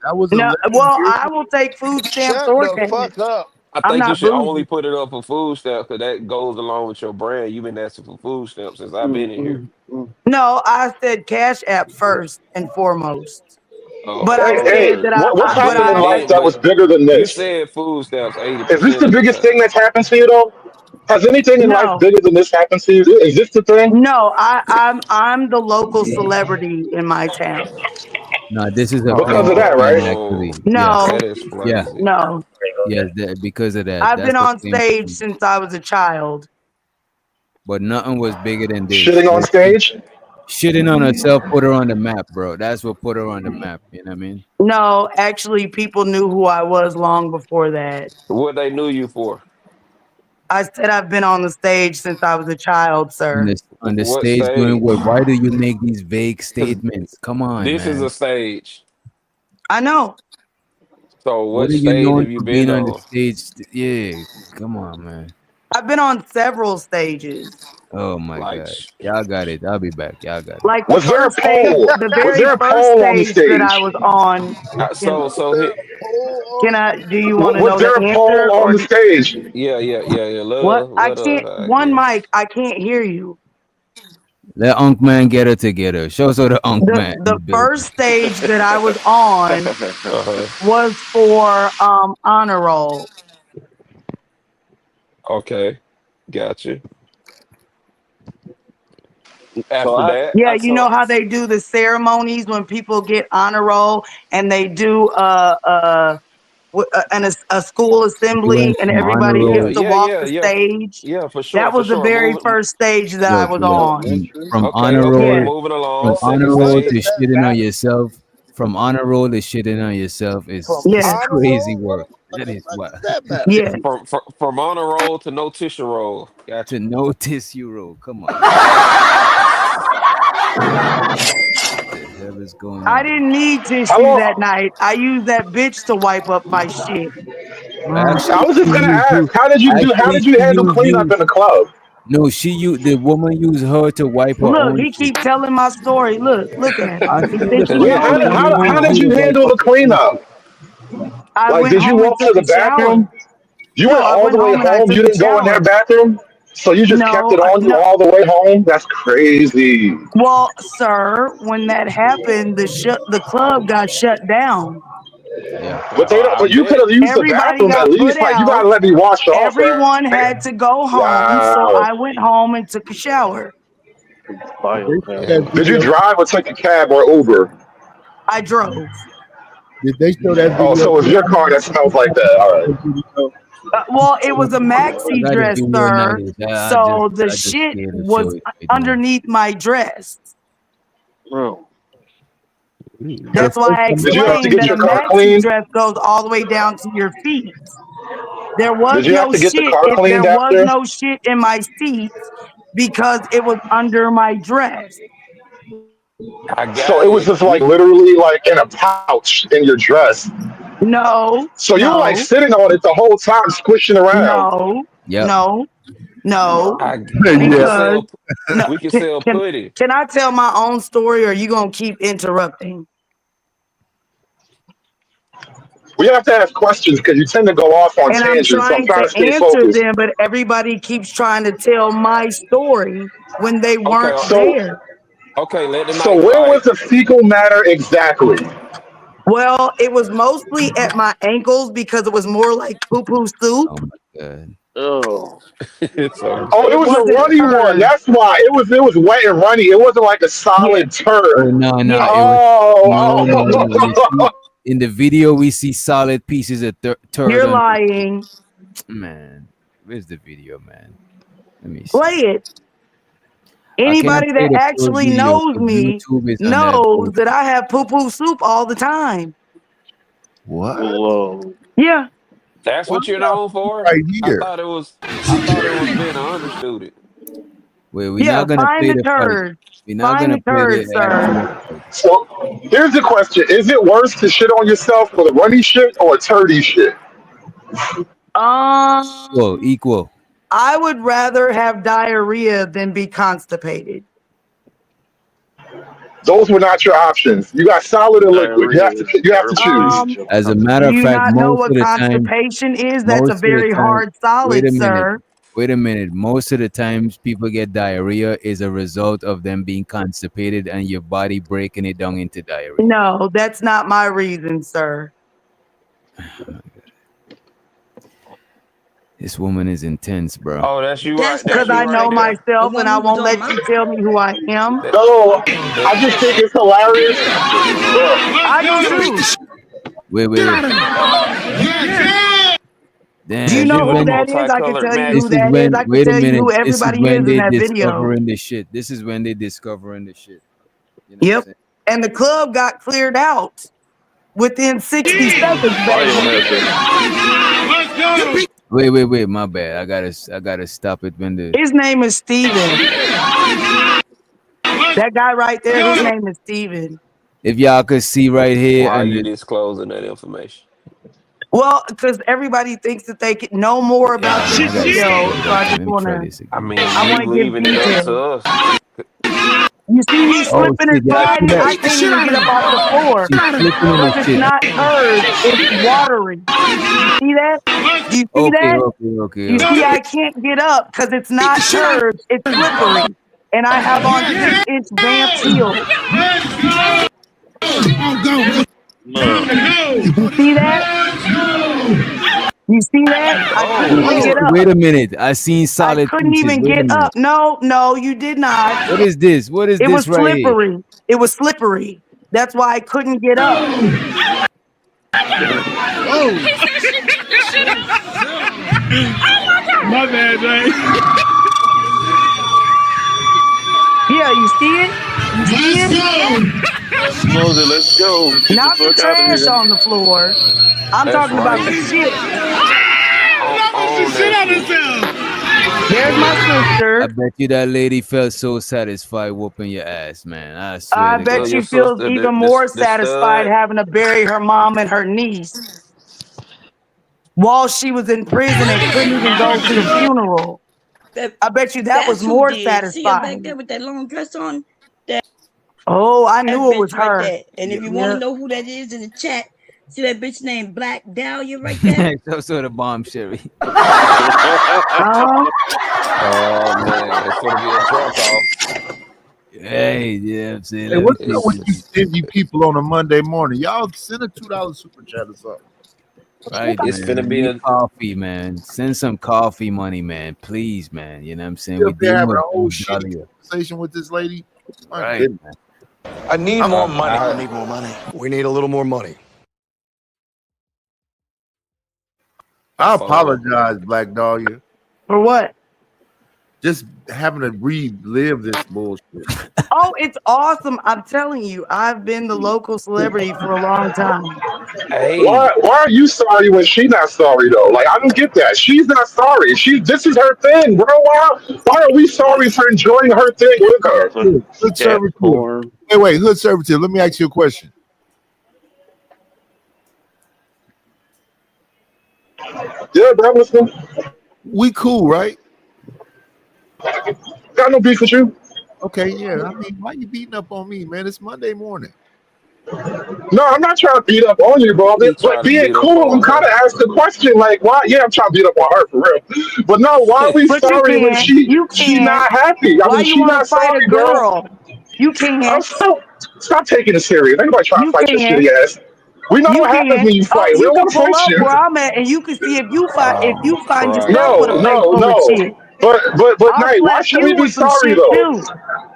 Speaker 14: That was
Speaker 13: No,
Speaker 14: 11
Speaker 13: well,
Speaker 14: years
Speaker 13: I
Speaker 14: ago.
Speaker 13: will take food stamps
Speaker 17: Shut
Speaker 13: or
Speaker 17: the
Speaker 13: cash.
Speaker 17: fuck up.
Speaker 1: I
Speaker 13: I'm
Speaker 1: think you
Speaker 13: not
Speaker 1: should only
Speaker 13: bougie.
Speaker 1: put it up for food stamps because that goes along with your brand. You've been asking for food stamps since I've been in here.
Speaker 13: No, I said Cash App first and foremost. But I
Speaker 1: Oh,
Speaker 5: Hey,
Speaker 13: said
Speaker 1: so
Speaker 13: that
Speaker 5: what's
Speaker 13: but
Speaker 5: happened
Speaker 13: I
Speaker 5: in life
Speaker 1: then,
Speaker 5: that
Speaker 1: but
Speaker 5: was bigger than
Speaker 1: you
Speaker 5: this?
Speaker 1: said food stamps
Speaker 5: Is this
Speaker 1: 80%
Speaker 5: the
Speaker 1: of the
Speaker 5: biggest thing
Speaker 1: time.
Speaker 5: that's happened to you though? Has anything in life
Speaker 13: no,
Speaker 5: bigger than this happened to you? Is this the thing?
Speaker 13: no, I'm the local celebrity in my town.
Speaker 7: No, this is a
Speaker 5: Because of
Speaker 7: famous
Speaker 5: that,
Speaker 7: man,
Speaker 5: right?
Speaker 1: Oh,
Speaker 7: actually. Yes,
Speaker 13: No,
Speaker 1: that
Speaker 7: yeah,
Speaker 1: explains it.
Speaker 13: no.
Speaker 7: yes. Because of that,
Speaker 13: I've
Speaker 7: that's
Speaker 13: been
Speaker 7: a
Speaker 13: on
Speaker 7: famous
Speaker 13: stage
Speaker 7: man.
Speaker 13: since I was a child.
Speaker 7: But nothing was bigger than this.
Speaker 5: Shitting on stage?
Speaker 7: Shitting on herself put her on the map, bro. That's what put her on the map. You know what I mean?
Speaker 13: No, actually, people knew who I was long before that.
Speaker 1: What they knew you for?
Speaker 13: I said I've been on the stage since I was a child, sir.
Speaker 7: On the
Speaker 1: What
Speaker 7: stage doing what?
Speaker 1: stage?
Speaker 7: Why do you make these vague
Speaker 1: Because
Speaker 7: statements? Come on,
Speaker 1: this is a
Speaker 7: man.
Speaker 1: stage.
Speaker 13: I know.
Speaker 1: So
Speaker 7: What
Speaker 1: what
Speaker 7: are you
Speaker 1: stage
Speaker 7: known
Speaker 1: have you
Speaker 7: for
Speaker 1: been
Speaker 7: being on the
Speaker 1: on?
Speaker 7: stage? Yeah, come on, man.
Speaker 13: I've been on several stages.
Speaker 7: Oh my
Speaker 1: Like,
Speaker 7: God. Y'all got it. I'll be back. Y'all got it.
Speaker 13: Like
Speaker 5: Was there a poll?
Speaker 13: the
Speaker 5: Was
Speaker 13: very
Speaker 5: there a
Speaker 13: first
Speaker 5: poll on the
Speaker 13: stage that I
Speaker 5: stage?
Speaker 13: was on. Can,
Speaker 1: so hit.
Speaker 13: do you want to
Speaker 5: Was
Speaker 13: know the
Speaker 5: there a
Speaker 13: answer
Speaker 5: poll on
Speaker 13: or
Speaker 5: the stage?
Speaker 1: Yeah.
Speaker 13: what? I
Speaker 1: Let
Speaker 13: can't,
Speaker 1: her, I
Speaker 13: one
Speaker 1: guess.
Speaker 13: mic, I can't hear you.
Speaker 7: Let Unk Man get her together. Show us the Unk Man in
Speaker 13: The
Speaker 7: the building.
Speaker 13: first stage that I was on
Speaker 1: Uh-huh.
Speaker 13: was for honor roll.
Speaker 1: Okay. Gotcha.
Speaker 15: So
Speaker 1: After that,
Speaker 13: Yeah,
Speaker 15: I
Speaker 13: you
Speaker 15: so
Speaker 13: know how they do the ceremonies when people get honor roll and they do a school
Speaker 7: You
Speaker 13: assembly
Speaker 7: went
Speaker 13: and
Speaker 7: from honor
Speaker 13: everybody
Speaker 1: yeah,
Speaker 13: gets
Speaker 7: roll.
Speaker 13: to
Speaker 1: yeah,
Speaker 13: walk
Speaker 1: yeah,
Speaker 13: the
Speaker 1: yeah.
Speaker 13: stage.
Speaker 1: Yeah, for
Speaker 13: That
Speaker 1: for
Speaker 13: was the
Speaker 1: sure.
Speaker 13: very
Speaker 1: Moving.
Speaker 13: first stage that I
Speaker 7: Look,
Speaker 13: was
Speaker 7: look.
Speaker 13: on.
Speaker 15: elementary.
Speaker 7: From
Speaker 1: Okay,
Speaker 7: honor
Speaker 1: okay.
Speaker 13: Yeah.
Speaker 7: roll,
Speaker 1: Moving along.
Speaker 7: from
Speaker 1: Second
Speaker 7: honor roll
Speaker 17: What
Speaker 7: to
Speaker 17: is
Speaker 1: stage.
Speaker 17: that
Speaker 7: shitting on
Speaker 17: battle?
Speaker 7: yourself. From honor roll to shitting on yourself
Speaker 17: From
Speaker 7: is
Speaker 13: Yeah.
Speaker 17: honor
Speaker 7: crazy
Speaker 17: roll?
Speaker 7: work. That is
Speaker 17: What
Speaker 7: what
Speaker 17: is that battle?
Speaker 13: Yeah.
Speaker 1: From honor roll to no tissue roll.
Speaker 7: to
Speaker 1: Gotcha.
Speaker 7: no tissue roll. Come on, man. What the hell is going
Speaker 13: I
Speaker 7: on?
Speaker 13: didn't need
Speaker 5: How
Speaker 13: tissue that
Speaker 5: long?
Speaker 13: night. I used that bitch to wipe up my shit.
Speaker 5: I
Speaker 7: Actually,
Speaker 5: was just
Speaker 7: she
Speaker 5: gonna
Speaker 7: used you.
Speaker 5: ask, how did you do? How
Speaker 7: Actually,
Speaker 5: did you
Speaker 7: she
Speaker 5: handle
Speaker 7: used
Speaker 5: cleanup
Speaker 7: you.
Speaker 5: in the club?
Speaker 7: No, she used the woman used her to wipe her
Speaker 13: Look,
Speaker 7: own
Speaker 13: he
Speaker 7: shit.
Speaker 13: keep telling my story. Look at him.
Speaker 7: I
Speaker 13: He
Speaker 7: see
Speaker 13: think
Speaker 7: the
Speaker 13: he
Speaker 1: Cause
Speaker 5: Wait,
Speaker 1: you,
Speaker 7: clip.
Speaker 13: know
Speaker 7: The
Speaker 5: how,
Speaker 7: woman
Speaker 5: how,
Speaker 13: something.
Speaker 5: how
Speaker 7: used
Speaker 5: did
Speaker 7: you
Speaker 5: you
Speaker 7: to wipe
Speaker 5: handle
Speaker 7: up
Speaker 5: the
Speaker 7: her own shit.
Speaker 5: cleanup?
Speaker 13: I
Speaker 5: Like,
Speaker 13: went
Speaker 5: did you
Speaker 13: home and
Speaker 5: walk to
Speaker 13: took
Speaker 5: the
Speaker 13: a shower.
Speaker 5: bathroom? You
Speaker 13: No,
Speaker 5: went
Speaker 13: I
Speaker 5: all
Speaker 13: went
Speaker 5: the way
Speaker 13: home and I
Speaker 5: home.
Speaker 13: took
Speaker 5: You
Speaker 13: a
Speaker 5: didn't go in their
Speaker 13: shower.
Speaker 5: bathroom, so you just kept
Speaker 13: No,
Speaker 5: it on you
Speaker 13: no.
Speaker 5: all the way home. That's crazy.
Speaker 13: Well, sir, when that happened, the club got shut down.
Speaker 7: Yeah.
Speaker 5: But they don't.
Speaker 1: I
Speaker 5: But you could
Speaker 1: bet.
Speaker 5: have used the
Speaker 13: Everybody
Speaker 5: bathroom at
Speaker 13: got put
Speaker 5: least. Like, you
Speaker 13: out.
Speaker 5: gotta let me wash off,
Speaker 13: Everyone
Speaker 5: right?
Speaker 13: had to go home, so
Speaker 5: Wow.
Speaker 13: I went home and took a shower.
Speaker 14: Did they show
Speaker 1: Yeah.
Speaker 14: that
Speaker 5: Did you
Speaker 14: video?
Speaker 5: drive or take a cab or Uber?
Speaker 13: I drove.
Speaker 14: Did they show that
Speaker 5: Oh,
Speaker 14: video?
Speaker 5: so it's your car that smells like that. All right.
Speaker 14: Video?
Speaker 13: Well, it was a
Speaker 7: I
Speaker 13: maxi
Speaker 7: got a
Speaker 13: dress,
Speaker 7: video
Speaker 13: sir.
Speaker 7: night.
Speaker 13: So the
Speaker 7: I just
Speaker 13: shit
Speaker 7: scared to show
Speaker 13: was
Speaker 7: it right now.
Speaker 13: underneath my dress.
Speaker 15: Bro,
Speaker 7: The
Speaker 13: That's why
Speaker 7: first
Speaker 13: I
Speaker 7: time
Speaker 5: Did you have to
Speaker 13: explained
Speaker 5: get
Speaker 13: that a
Speaker 5: your car
Speaker 13: maxi
Speaker 5: cleaned?
Speaker 13: dress goes all the way down to your feet. There was
Speaker 5: Did you have
Speaker 13: no
Speaker 5: to get the
Speaker 13: shit.
Speaker 5: car
Speaker 13: There
Speaker 5: cleaned
Speaker 13: was
Speaker 5: after?
Speaker 13: no shit in my seats because it was under my dress.
Speaker 1: I
Speaker 5: So
Speaker 1: got
Speaker 5: it was
Speaker 1: it.
Speaker 5: just like literally like in a pouch in your dress.
Speaker 13: No,
Speaker 5: So you were like
Speaker 13: no,
Speaker 5: sitting on it the whole time, squishing around.
Speaker 13: no,
Speaker 7: Yep.
Speaker 13: no, no.
Speaker 1: We can
Speaker 14: Yeah.
Speaker 13: Because
Speaker 1: sell
Speaker 13: no,
Speaker 1: we can sell putty.
Speaker 13: can I tell my own story or are you gonna keep interrupting?
Speaker 5: We have to ask questions because you tend to go off on
Speaker 13: And I'm
Speaker 5: tangents. So I'm
Speaker 13: trying
Speaker 5: trying
Speaker 13: to
Speaker 5: to stay
Speaker 13: answer
Speaker 5: focused.
Speaker 13: them, but everybody keeps trying to tell my story when they
Speaker 1: Okay,
Speaker 13: weren't
Speaker 5: So
Speaker 13: there.
Speaker 1: okay, let the
Speaker 5: so
Speaker 1: night
Speaker 5: where was
Speaker 1: fight.
Speaker 5: the fecal matter exactly?
Speaker 13: Well, it was mostly at my ankles because it was more like poo poo soup.
Speaker 7: Oh my god.
Speaker 15: oh,
Speaker 1: It's okay.
Speaker 5: Oh, it
Speaker 13: It
Speaker 5: was a
Speaker 13: wasn't
Speaker 5: runny one.
Speaker 13: turd.
Speaker 5: That's why it was wet and runny. It wasn't like a
Speaker 13: Yeah,
Speaker 5: solid
Speaker 7: Oh
Speaker 5: turd.
Speaker 7: no, no,
Speaker 13: yeah.
Speaker 7: it was
Speaker 5: Oh,
Speaker 7: no, no, no. You
Speaker 5: oh.
Speaker 7: see, in the video we see solid pieces of turd
Speaker 13: You're
Speaker 7: on.
Speaker 13: lying.
Speaker 7: Man, where's the video, man? Let me
Speaker 13: Play
Speaker 7: see.
Speaker 13: it.
Speaker 7: I can't
Speaker 13: Anybody
Speaker 7: play
Speaker 13: that
Speaker 7: the full
Speaker 13: actually
Speaker 7: video
Speaker 13: knows
Speaker 7: because
Speaker 13: me
Speaker 7: YouTube is on that
Speaker 13: knows
Speaker 7: bullshit.
Speaker 13: that I have poo poo soup all the time.
Speaker 14: What?
Speaker 15: Lord.
Speaker 13: Yeah.
Speaker 1: That's
Speaker 14: Why
Speaker 1: what you're
Speaker 14: y'all
Speaker 1: known for?
Speaker 14: right
Speaker 1: I
Speaker 14: here?
Speaker 1: thought it was. I thought it was being an honor student.
Speaker 7: Wait, we're
Speaker 13: Yeah,
Speaker 7: not gonna
Speaker 13: find
Speaker 7: play
Speaker 13: the
Speaker 7: the fight.
Speaker 13: turd.
Speaker 7: We're not
Speaker 13: Find
Speaker 7: gonna
Speaker 13: the
Speaker 7: play
Speaker 13: turd,
Speaker 7: the
Speaker 13: sir.
Speaker 7: actual fight.
Speaker 5: So here's the question: is it worse to shit on yourself with a runny shit or a turdy shit?
Speaker 7: Equal, equal.
Speaker 13: I would rather have diarrhea than be constipated.
Speaker 5: Those were not your options. You got solid and liquid.
Speaker 15: Diarrhea is
Speaker 5: You have to
Speaker 15: early
Speaker 5: choose.
Speaker 15: stage of
Speaker 7: As a matter
Speaker 13: Do
Speaker 7: of
Speaker 13: you
Speaker 7: fact,
Speaker 13: not know what constipation is? That's a
Speaker 7: most of the
Speaker 13: very
Speaker 7: time,
Speaker 13: hard
Speaker 7: wait
Speaker 13: solid,
Speaker 7: a minute.
Speaker 13: sir.
Speaker 7: Wait a minute. Most of the times people get diarrhea is a result of them being constipated and your body breaking it down into diarrhea.
Speaker 13: No, that's not my reason, sir.
Speaker 7: This woman is intense, bro.
Speaker 1: Oh, that's you right.
Speaker 13: Because
Speaker 1: That's you
Speaker 13: I know
Speaker 1: right there.
Speaker 13: myself and I won't let you tell me who I am.
Speaker 5: No, I just think it's hilarious.
Speaker 13: I do too.
Speaker 7: Wait. Damn,
Speaker 13: Do you
Speaker 7: this
Speaker 13: know
Speaker 7: is
Speaker 13: who
Speaker 7: when
Speaker 13: that is? I can tell you
Speaker 7: this
Speaker 13: who
Speaker 7: is
Speaker 13: that is.
Speaker 7: when
Speaker 13: I can
Speaker 7: wait a
Speaker 13: tell you
Speaker 7: minute.
Speaker 13: who
Speaker 7: This is
Speaker 13: everybody
Speaker 7: when
Speaker 13: is in
Speaker 7: they
Speaker 13: that video.
Speaker 7: discovering the shit. This is when they discovering the shit. You know
Speaker 13: Yep. And the club got cleared out within 60 seconds, baby.
Speaker 7: Wait, my bad. I gotta stop it when the
Speaker 13: His name is Steven. That guy right there, his name is Steven.
Speaker 7: if y'all could see right here
Speaker 1: Why are
Speaker 7: and
Speaker 1: you disclosing that information?
Speaker 13: Well, because everybody thinks that they can know more about this video, so I just
Speaker 7: let me try
Speaker 13: want
Speaker 7: this
Speaker 13: to.
Speaker 1: I
Speaker 7: again.
Speaker 1: mean,
Speaker 13: I
Speaker 1: we
Speaker 13: want to give
Speaker 1: leaving it up to
Speaker 13: details.
Speaker 1: us.
Speaker 13: You see me
Speaker 7: Oh
Speaker 13: slipping
Speaker 7: shit,
Speaker 13: and
Speaker 7: y'all see
Speaker 13: sliding?
Speaker 7: that?
Speaker 13: I can't even get up off the floor
Speaker 7: She's flipping in
Speaker 13: because
Speaker 7: the
Speaker 13: it's
Speaker 7: shit.
Speaker 13: not turds, it's watery. You see that? Do you see
Speaker 7: Okay.
Speaker 13: that? You see, I can't get up because it's not turds, it's slippery. And I have on 6-inch Vamp heels. You see that? You see that? I couldn't even get up.
Speaker 7: Wait a minute. I seen
Speaker 13: I
Speaker 7: solid
Speaker 13: couldn't
Speaker 7: pieces.
Speaker 13: even
Speaker 7: Wait a
Speaker 13: get
Speaker 7: minute.
Speaker 13: up. No, you did not.
Speaker 7: What is this? What is
Speaker 13: It was
Speaker 7: this right here?
Speaker 13: slippery. It was slippery. That's why I couldn't get up.
Speaker 23: My bad, man.
Speaker 13: Yeah, you see it? You see it?
Speaker 15: Moses, let's go. Get the
Speaker 13: Not the
Speaker 15: fuck out of
Speaker 13: trash
Speaker 15: here.
Speaker 13: on the floor. I'm
Speaker 1: That's
Speaker 13: talking about the
Speaker 1: right.
Speaker 13: shit.
Speaker 1: On that shit.
Speaker 13: There's my
Speaker 7: I
Speaker 13: sister.
Speaker 7: bet you that lady felt so satisfied whooping your ass, man. I swear
Speaker 13: I
Speaker 7: to
Speaker 13: bet
Speaker 7: God.
Speaker 1: Your
Speaker 13: she feels
Speaker 1: sister,
Speaker 13: even more
Speaker 1: the
Speaker 13: satisfied
Speaker 1: stud.
Speaker 13: having to bury her mom and her niece while she was in prison and couldn't even go to the funeral. I bet you that was
Speaker 17: That's who
Speaker 13: more
Speaker 17: did. See her back
Speaker 13: satisfying.
Speaker 17: there with that long dress on?
Speaker 13: Oh, I
Speaker 17: That
Speaker 13: knew it was
Speaker 17: bitch right
Speaker 13: her.
Speaker 17: there. And if you want
Speaker 13: Yeah.
Speaker 17: to know who that is in the chat, see that bitch named Black Dahlia right there?
Speaker 7: so the bomb, Sherry.
Speaker 13: Uh-huh.
Speaker 1: Oh man, it's gonna be a drop off.
Speaker 7: Hey, yeah, I'm saying.
Speaker 14: Hey,
Speaker 7: Let me
Speaker 14: what's
Speaker 7: take
Speaker 14: up with you
Speaker 7: this.
Speaker 14: stingy people on a Monday morning? Y'all send a $2 super chat or something.
Speaker 7: Right,
Speaker 1: It's
Speaker 7: man.
Speaker 1: finna
Speaker 7: We
Speaker 1: be
Speaker 7: need
Speaker 1: a.
Speaker 7: coffee, man. Send some coffee money, man. Please, man. You know what I'm saying?
Speaker 14: You
Speaker 7: We
Speaker 14: up there
Speaker 7: dealing
Speaker 14: having
Speaker 7: with
Speaker 14: a whole
Speaker 7: Black
Speaker 14: shitty
Speaker 7: Dahlia.
Speaker 14: conversation with this lady? My
Speaker 7: Right,
Speaker 14: goodness.
Speaker 7: man.
Speaker 18: I need more money.
Speaker 1: I-
Speaker 18: I need more money. We need a little more money.
Speaker 14: I apologize, Black Dahlia.
Speaker 13: For what?
Speaker 14: Just having to relive this bullshit.
Speaker 13: Oh, it's awesome. I'm telling you, I've been the local celebrity for a long time.
Speaker 1: Hey,
Speaker 5: Why are you sorry when she's not sorry though? Like I don't get that. She's not sorry. This is her thing, bro. Why are we sorry for enjoying her thing with her?
Speaker 14: Hood servitude. Wait, hood servitude. Let me ask you a question.
Speaker 5: Yeah, bro. Listen,
Speaker 14: We cool, right?
Speaker 5: got no beef with you.
Speaker 14: Okay, yeah. I mean, why you beating up on me, man? It's Monday morning.
Speaker 5: No, I'm not trying to beat up on you, bro.
Speaker 1: he
Speaker 5: But
Speaker 1: tried to
Speaker 5: being
Speaker 1: beat up
Speaker 5: cool, I'm
Speaker 1: on
Speaker 5: kind
Speaker 1: her.
Speaker 5: of asked the question, like, why? Yeah, I'm trying to beat up on her for real. But no, why are we
Speaker 13: But you
Speaker 5: sorry when
Speaker 13: can't. You
Speaker 5: she
Speaker 13: can't.
Speaker 5: not happy? I
Speaker 13: Why
Speaker 5: mean,
Speaker 13: you
Speaker 5: she
Speaker 13: want to
Speaker 5: not
Speaker 13: fight a
Speaker 5: sorry, bro.
Speaker 13: girl? You can't.
Speaker 5: Stop taking it serious. Anybody trying to
Speaker 13: You
Speaker 5: fight your
Speaker 13: can't.
Speaker 5: shitty ass? We know
Speaker 13: You
Speaker 5: what happens
Speaker 13: can't.
Speaker 5: when you
Speaker 13: Oh,
Speaker 5: fight. We
Speaker 13: you
Speaker 5: don't
Speaker 13: can
Speaker 5: want to
Speaker 13: pull
Speaker 5: fight
Speaker 13: up
Speaker 5: you.
Speaker 13: where I'm at, and you can see if you
Speaker 1: Oh
Speaker 13: find yourself with
Speaker 1: Christ!
Speaker 13: a face full of
Speaker 5: No.
Speaker 13: shit.
Speaker 5: But
Speaker 13: I'll
Speaker 5: Knight, why
Speaker 13: slap
Speaker 5: should
Speaker 13: you
Speaker 5: we be
Speaker 13: with some
Speaker 5: sorry
Speaker 13: shit
Speaker 5: though?
Speaker 13: too.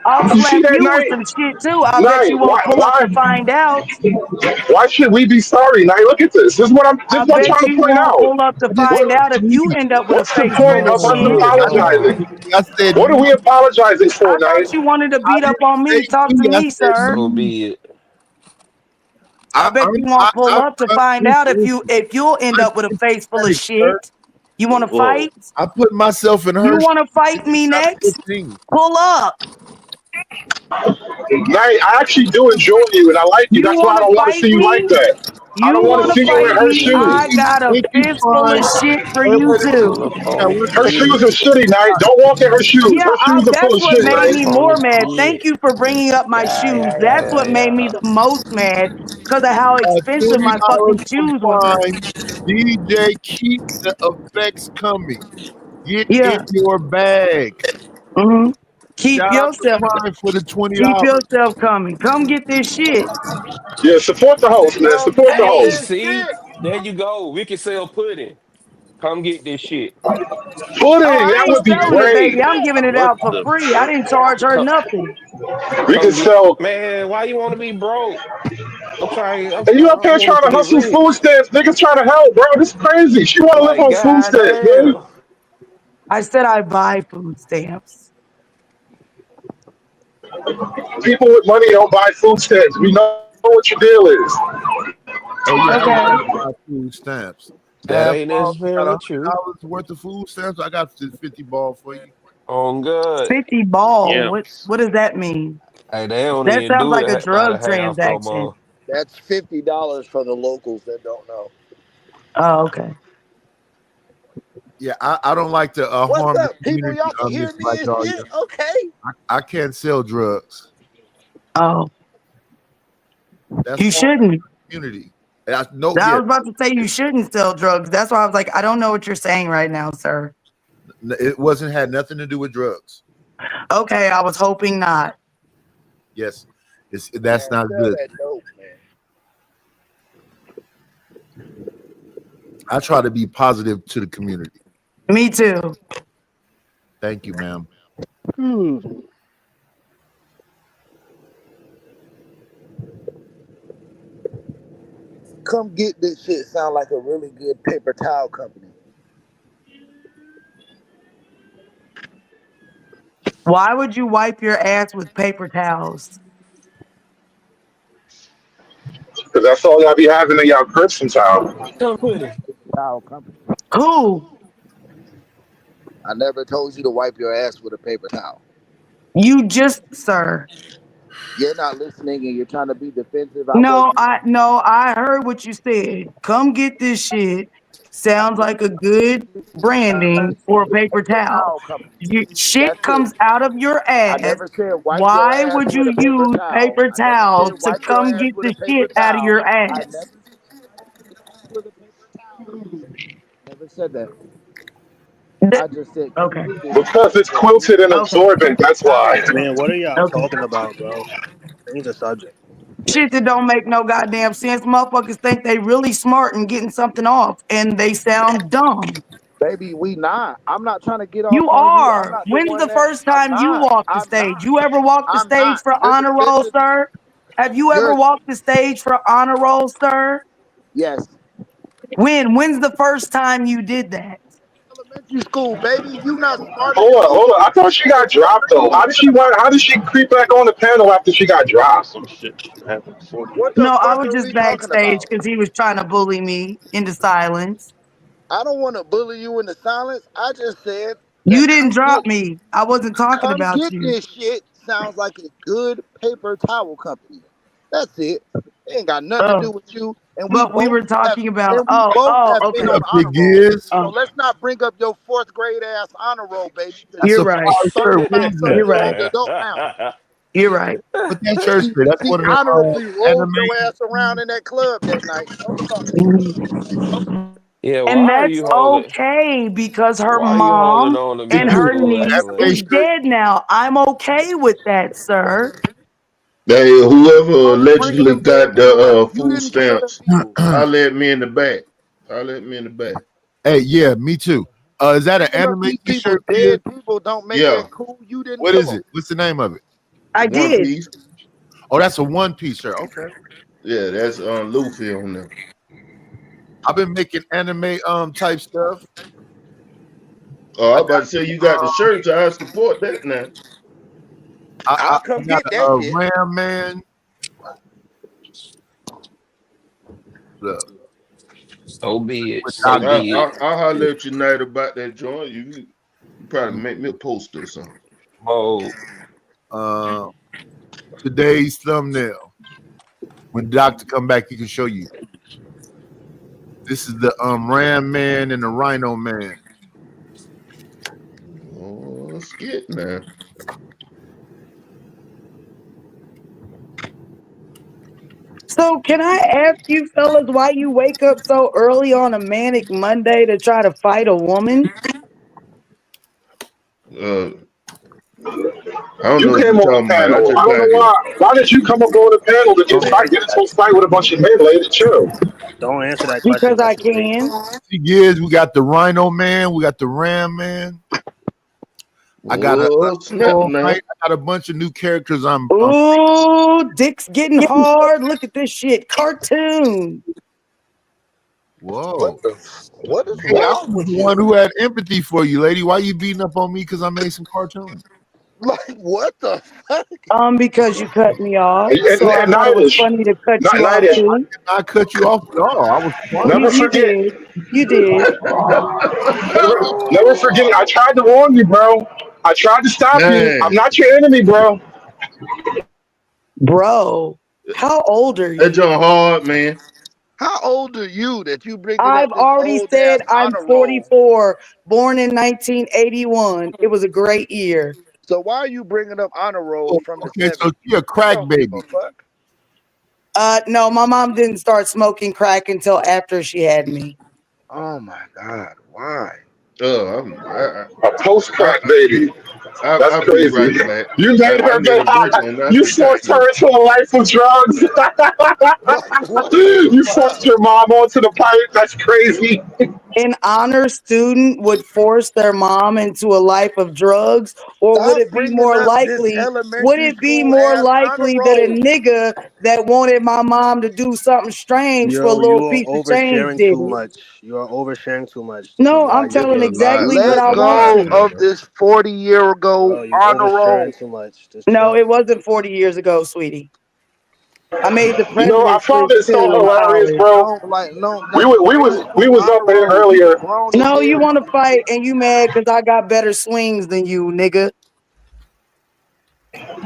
Speaker 13: I'll
Speaker 5: You see
Speaker 13: slap
Speaker 5: that,
Speaker 13: you with
Speaker 5: Knight?
Speaker 13: some shit too. I bet you
Speaker 5: Knight,
Speaker 13: won't pull up to find out.
Speaker 5: why should we be sorry, Knight? Look at this. This is what I'm
Speaker 13: I
Speaker 5: trying
Speaker 13: bet
Speaker 5: to
Speaker 13: you
Speaker 5: point
Speaker 13: won't
Speaker 5: out.
Speaker 13: pull up to find out if you end up with a
Speaker 5: What's the
Speaker 13: face full
Speaker 5: point
Speaker 13: of
Speaker 5: of us
Speaker 13: shit.
Speaker 5: apologizing?
Speaker 14: I said,
Speaker 5: What are we apologizing for,
Speaker 13: I thought
Speaker 5: Knight?
Speaker 13: you wanted to
Speaker 14: I
Speaker 13: beat up
Speaker 14: didn't
Speaker 13: on me.
Speaker 14: say
Speaker 13: Talk to
Speaker 14: me. I
Speaker 13: me,
Speaker 14: said
Speaker 13: sir.
Speaker 1: So
Speaker 14: me.
Speaker 1: be it.
Speaker 13: I bet you won't pull up to find out if you'll end up with a face full of shit. You want to fight?
Speaker 14: I put myself in her.
Speaker 13: You want to fight me next? Pull up.
Speaker 5: I actually do enjoy you, and I like you.
Speaker 13: You
Speaker 5: That's why I
Speaker 13: want
Speaker 5: don't
Speaker 13: to
Speaker 5: want to
Speaker 13: fight
Speaker 5: see you like
Speaker 13: me?
Speaker 5: that. I
Speaker 13: You
Speaker 5: don't want to
Speaker 13: want to
Speaker 5: see you in
Speaker 13: fight
Speaker 5: her
Speaker 13: me? I
Speaker 5: shoes.
Speaker 13: got a fistful of shit for you too.
Speaker 5: Her shoes are shitty, Night. Don't walk in her shoes.
Speaker 13: Yeah,
Speaker 5: Her shoes are full
Speaker 13: that's
Speaker 5: of
Speaker 13: what
Speaker 5: shit,
Speaker 13: made me
Speaker 5: Night.
Speaker 13: more mad. Thank you for bringing up my shoes. That's what made me the most mad because of how expensive my
Speaker 14: $20
Speaker 13: fucking
Speaker 14: for
Speaker 13: shoes were.
Speaker 14: fine. DJ, keep the effects coming. Get in
Speaker 13: Yeah.
Speaker 14: your bag.
Speaker 13: Mm-hmm. Keep
Speaker 14: Shout out to
Speaker 13: yourself.
Speaker 14: Prime for the $20.
Speaker 13: Keep yourself coming. Come get this shit.
Speaker 5: Yeah, support the host, man. Support the
Speaker 1: Hey,
Speaker 5: host.
Speaker 1: see, there you go. We can sell pudding. Come get this shit.
Speaker 13: Oh,
Speaker 5: Pudding,
Speaker 13: I
Speaker 5: that
Speaker 13: ain't
Speaker 5: would be
Speaker 13: selling it, baby.
Speaker 5: great.
Speaker 13: I'm giving it
Speaker 1: What
Speaker 13: out for
Speaker 1: the
Speaker 13: free. I
Speaker 1: fuck?
Speaker 13: didn't charge her
Speaker 1: Come,
Speaker 13: nothing.
Speaker 5: We could
Speaker 1: come get,
Speaker 5: sell.
Speaker 1: man. Why you want to be broke? I'm trying.
Speaker 5: And you up
Speaker 1: I
Speaker 5: here
Speaker 1: want
Speaker 5: trying
Speaker 1: to
Speaker 5: to
Speaker 1: get
Speaker 5: hustle food
Speaker 1: rich.
Speaker 5: stamps. Niggas trying to help, bro. This is crazy. She want to live
Speaker 1: Like,
Speaker 5: on food stamps, man.
Speaker 1: goddamn.
Speaker 13: I said I buy food stamps.
Speaker 5: People with money don't buy food stamps. We know what your deal is.
Speaker 14: Oh yeah, I
Speaker 13: Okay.
Speaker 14: buy food stamps.
Speaker 1: That
Speaker 14: Half
Speaker 1: ain't
Speaker 14: off. You got
Speaker 1: necessarily true.
Speaker 14: $100 worth of food stamps. I got the 50 ball for you.
Speaker 1: On good.
Speaker 13: 50 ball.
Speaker 15: Yeah.
Speaker 13: What does that mean?
Speaker 1: Hey, they don't
Speaker 13: That
Speaker 1: even
Speaker 13: sounds
Speaker 1: do
Speaker 13: like a
Speaker 1: it by the
Speaker 13: drug
Speaker 1: half no
Speaker 13: transaction.
Speaker 1: more.
Speaker 4: That's $50 for the locals that don't know.
Speaker 13: Oh, okay.
Speaker 14: Yeah, I don't like to
Speaker 4: What's
Speaker 14: harm the
Speaker 4: up, people?
Speaker 14: community
Speaker 4: Y'all can hear
Speaker 14: Miss
Speaker 4: me
Speaker 14: Black
Speaker 4: and
Speaker 14: Dahlia.
Speaker 4: shit? Okay.
Speaker 14: I can't sell drugs.
Speaker 13: Oh,
Speaker 14: That's
Speaker 13: you
Speaker 14: harming
Speaker 13: shouldn't.
Speaker 14: the community. No,
Speaker 13: I
Speaker 14: yeah,
Speaker 13: was about to say you shouldn't sell drugs. That's why I was like, I don't know what you're saying right now, sir.
Speaker 14: it wasn't had nothing to do with drugs.
Speaker 13: Okay, I was hoping not.
Speaker 14: Yes, that's not
Speaker 4: Sell
Speaker 14: good.
Speaker 4: that dope, man.
Speaker 14: I try to be positive to the community.
Speaker 13: Me too.
Speaker 14: Thank you, ma'am.
Speaker 4: Come get this shit. Sound like a really good paper towel company.
Speaker 13: Why would you wipe your ass with paper towels?
Speaker 5: Because that's all y'all be having in y'all crib sometimes.
Speaker 1: Come put it.
Speaker 4: Towel company.
Speaker 13: Who?
Speaker 4: I never told you to wipe your ass with a paper towel.
Speaker 13: You just, sir.
Speaker 4: You're not listening and you're trying to be defensive.
Speaker 13: No, I heard what you said. Come get this shit. Sounds like a good branding for a paper towel.
Speaker 4: Towel company.
Speaker 13: Shit
Speaker 4: That's it.
Speaker 13: comes out of your
Speaker 4: I
Speaker 13: ass.
Speaker 4: never said wipe your
Speaker 13: Why
Speaker 4: ass
Speaker 13: would
Speaker 4: with
Speaker 13: you
Speaker 4: a paper
Speaker 13: use
Speaker 4: towel.
Speaker 13: paper
Speaker 4: I never
Speaker 13: towel
Speaker 4: said
Speaker 13: to
Speaker 4: wipe your
Speaker 13: come
Speaker 4: ass
Speaker 13: get
Speaker 4: with a
Speaker 13: the
Speaker 4: paper
Speaker 13: shit out of
Speaker 4: towel.
Speaker 13: your
Speaker 4: I
Speaker 13: ass?
Speaker 4: never with a paper towel. Never said that. I just said come
Speaker 13: Okay.
Speaker 4: get this shit.
Speaker 5: Because it's quilted and
Speaker 13: Okay.
Speaker 5: absorbent, that's
Speaker 4: Towel
Speaker 5: why.
Speaker 4: company.
Speaker 6: Man, what are y'all
Speaker 13: Okay.
Speaker 6: talking about, bro? Change the subject.
Speaker 13: Shit that don't make no goddamn sense. Motherfuckers think they really smart and getting something off, and they sound dumb.
Speaker 4: Baby, we not. I'm not trying to get off
Speaker 13: You
Speaker 4: on you. I'm
Speaker 13: are.
Speaker 4: not the
Speaker 13: When's
Speaker 4: one
Speaker 13: the
Speaker 4: that
Speaker 13: first
Speaker 4: I'm
Speaker 13: time you
Speaker 4: not.
Speaker 13: walked the
Speaker 4: I'm
Speaker 13: stage?
Speaker 4: not.
Speaker 13: You ever walked the
Speaker 4: I'm
Speaker 13: stage
Speaker 4: not.
Speaker 13: for
Speaker 4: You're
Speaker 13: honor roll,
Speaker 4: defending.
Speaker 13: sir? Have you ever
Speaker 4: You're
Speaker 13: walked the stage for honor roll, sir?
Speaker 4: yes.
Speaker 13: When's the first time you did that?
Speaker 4: Elementary school, baby. You not smart
Speaker 5: Hold
Speaker 4: enough.
Speaker 5: on, hold on. I thought she got dropped though. How did she creep back on the panel after she got dropped?
Speaker 15: Some shit happened 40
Speaker 4: What
Speaker 15: years
Speaker 4: the
Speaker 13: No, I
Speaker 4: fuck
Speaker 13: was
Speaker 4: are
Speaker 13: just
Speaker 4: we talking
Speaker 13: backstage
Speaker 4: about?
Speaker 13: because he was trying to bully me into silence.
Speaker 4: I don't want to bully you into silence. I just said
Speaker 13: You
Speaker 4: that
Speaker 13: didn't drop me. I wasn't talking
Speaker 4: come
Speaker 13: about
Speaker 4: get
Speaker 13: you.
Speaker 4: this shit sounds like a good paper towel company. That's it. It ain't got nothing to
Speaker 13: Oh,
Speaker 4: do with you. And we
Speaker 13: but we
Speaker 4: both
Speaker 13: were
Speaker 4: have
Speaker 13: talking about.
Speaker 4: and we both have been
Speaker 13: Okay.
Speaker 4: on
Speaker 14: What up,
Speaker 4: honor
Speaker 14: big
Speaker 4: roll.
Speaker 14: is?
Speaker 4: So
Speaker 13: Oh,
Speaker 4: let's not bring up your fourth grade ass honor roll, baby, because
Speaker 14: That's
Speaker 13: you're
Speaker 14: a
Speaker 13: right.
Speaker 14: fire shirt.
Speaker 4: talking
Speaker 14: What
Speaker 4: about
Speaker 14: is
Speaker 4: some
Speaker 14: that?
Speaker 13: You're
Speaker 4: things
Speaker 13: right.
Speaker 4: that don't count.
Speaker 13: You're right.
Speaker 14: Put that shirt straight. That's
Speaker 4: She
Speaker 14: one of the
Speaker 4: honorably rolled
Speaker 14: anime.
Speaker 4: your ass around in that club that night. Don't talk to me.
Speaker 1: Yeah,
Speaker 13: And
Speaker 1: why are
Speaker 13: that's
Speaker 1: you holding?
Speaker 13: okay because her
Speaker 1: Why are you holding
Speaker 13: mom
Speaker 1: on to
Speaker 14: Did
Speaker 13: and
Speaker 1: me
Speaker 14: you
Speaker 13: her
Speaker 1: for,
Speaker 13: niece
Speaker 1: Angela?
Speaker 14: anime
Speaker 13: is
Speaker 14: shirt?
Speaker 13: dead now. I'm okay with that, sir.
Speaker 8: Hey, whoever
Speaker 4: Only bringing
Speaker 8: allegedly
Speaker 4: them dead
Speaker 8: got
Speaker 4: people up.
Speaker 8: the
Speaker 4: You
Speaker 8: food
Speaker 4: didn't kill them
Speaker 8: stamps,
Speaker 4: people.
Speaker 8: holler at me in the back. Holler at me in the back.
Speaker 14: Hey, yeah, me too. Is that an
Speaker 4: Bringing up
Speaker 14: anime
Speaker 4: these people
Speaker 14: T-shirt, kid?
Speaker 4: dead people don't make
Speaker 8: Yeah,
Speaker 4: that cool. You didn't
Speaker 14: What
Speaker 4: kill
Speaker 14: is
Speaker 4: them.
Speaker 14: it? What's the name of it?
Speaker 13: I
Speaker 8: One
Speaker 13: did.
Speaker 8: Piece.
Speaker 14: Oh, that's a one-piece shirt. Okay.
Speaker 8: Yeah, that's Luffy on there.
Speaker 14: I've been making anime type stuff.
Speaker 8: Oh, I
Speaker 14: I
Speaker 8: was about
Speaker 14: got
Speaker 8: to say you got the shirts. I support that now.
Speaker 14: I
Speaker 4: I'll come
Speaker 14: got
Speaker 4: get that
Speaker 14: a
Speaker 4: shit.
Speaker 14: Ram Man.
Speaker 11: up.
Speaker 1: So be it.
Speaker 11: Oh,
Speaker 1: So be it.
Speaker 11: I'll holler at you night about that joint. You probably make me a poster or something.
Speaker 1: Oh.
Speaker 11: Today's thumbnail. When Doctor come back, he can show you. This is the Ram Man and the Rhino Man.
Speaker 16: Oh, skit now.
Speaker 13: So can I ask you fellas why you wake up so early on a manic Monday to try to fight a woman?
Speaker 11: I don't
Speaker 5: You
Speaker 11: know what
Speaker 5: came
Speaker 11: you're
Speaker 5: on the
Speaker 11: talking about. I
Speaker 5: panel.
Speaker 11: just
Speaker 5: I don't
Speaker 11: got
Speaker 5: know
Speaker 11: here.
Speaker 5: why. Why did you come up on the panel to get into a fight with a bunch of men, lady? Chill.
Speaker 6: Don't answer that question.
Speaker 13: Because I can.
Speaker 11: Years, we got the Rhino Man, we got the Ram Man. I got a bunch of new characters.
Speaker 13: Ooh, dick's getting hard. Look at this shit. Cartoon.
Speaker 11: Whoa.
Speaker 21: What is
Speaker 11: Hey, I
Speaker 21: wrong
Speaker 11: was
Speaker 21: with
Speaker 11: the
Speaker 21: you?
Speaker 11: one who had empathy for you, lady. Why you beating up on me because I made some cartoons?
Speaker 21: Like, what the fuck?
Speaker 13: Because you cut me off.
Speaker 5: And
Speaker 13: So I thought it was funny to cut you off too.
Speaker 11: I cut you off at all. I was
Speaker 5: Never
Speaker 13: You
Speaker 5: forget.
Speaker 13: did. You did.
Speaker 5: Never forget. I tried to warn you, bro. I tried to stop you. I'm not your enemy, bro.
Speaker 13: Bro, how old are you?
Speaker 11: That John hard, man.
Speaker 21: How old are you that you bringing
Speaker 13: I've
Speaker 21: up this
Speaker 13: already
Speaker 21: old
Speaker 13: said
Speaker 21: ass
Speaker 13: I'm
Speaker 21: honor roll?
Speaker 13: 44, born in 1981. It was a great year.
Speaker 21: So why are you bringing up honor rolls from the 70s?
Speaker 11: So you're a crack baby.
Speaker 13: No, my mom didn't start smoking crack until after she had me.
Speaker 21: Oh my God, why?
Speaker 5: A post-crack baby. That's
Speaker 11: I'll
Speaker 5: crazy.
Speaker 11: be right back.
Speaker 5: You made her get high. You forced her into a life of drugs. You forced your mom onto the pipe. That's crazy.
Speaker 13: An honor student would force their mom into a life of drugs, or would it be more likely? Would it be more likely that a nigga that wanted my mom to do something strange for a
Speaker 6: Yo,
Speaker 13: little
Speaker 6: you are
Speaker 13: piece of change
Speaker 6: oversharing
Speaker 13: did
Speaker 6: too
Speaker 13: it?
Speaker 6: much. You are oversharing too much.
Speaker 13: No, I'm telling exactly what I
Speaker 21: Let
Speaker 13: want
Speaker 21: go
Speaker 13: to.
Speaker 21: of this 40-year-ago
Speaker 6: Bro, you
Speaker 21: honor roll.
Speaker 6: oversharing too much. Just
Speaker 13: No,
Speaker 6: chill.
Speaker 13: it wasn't 40 years ago, sweetie. I made the
Speaker 5: You know, I
Speaker 13: president's
Speaker 5: found
Speaker 13: list
Speaker 5: it so
Speaker 13: too in
Speaker 5: hilarious,
Speaker 13: college.
Speaker 5: bro. We was up there earlier.
Speaker 13: No, you want to fight and you mad because I got better swings than you, nigga.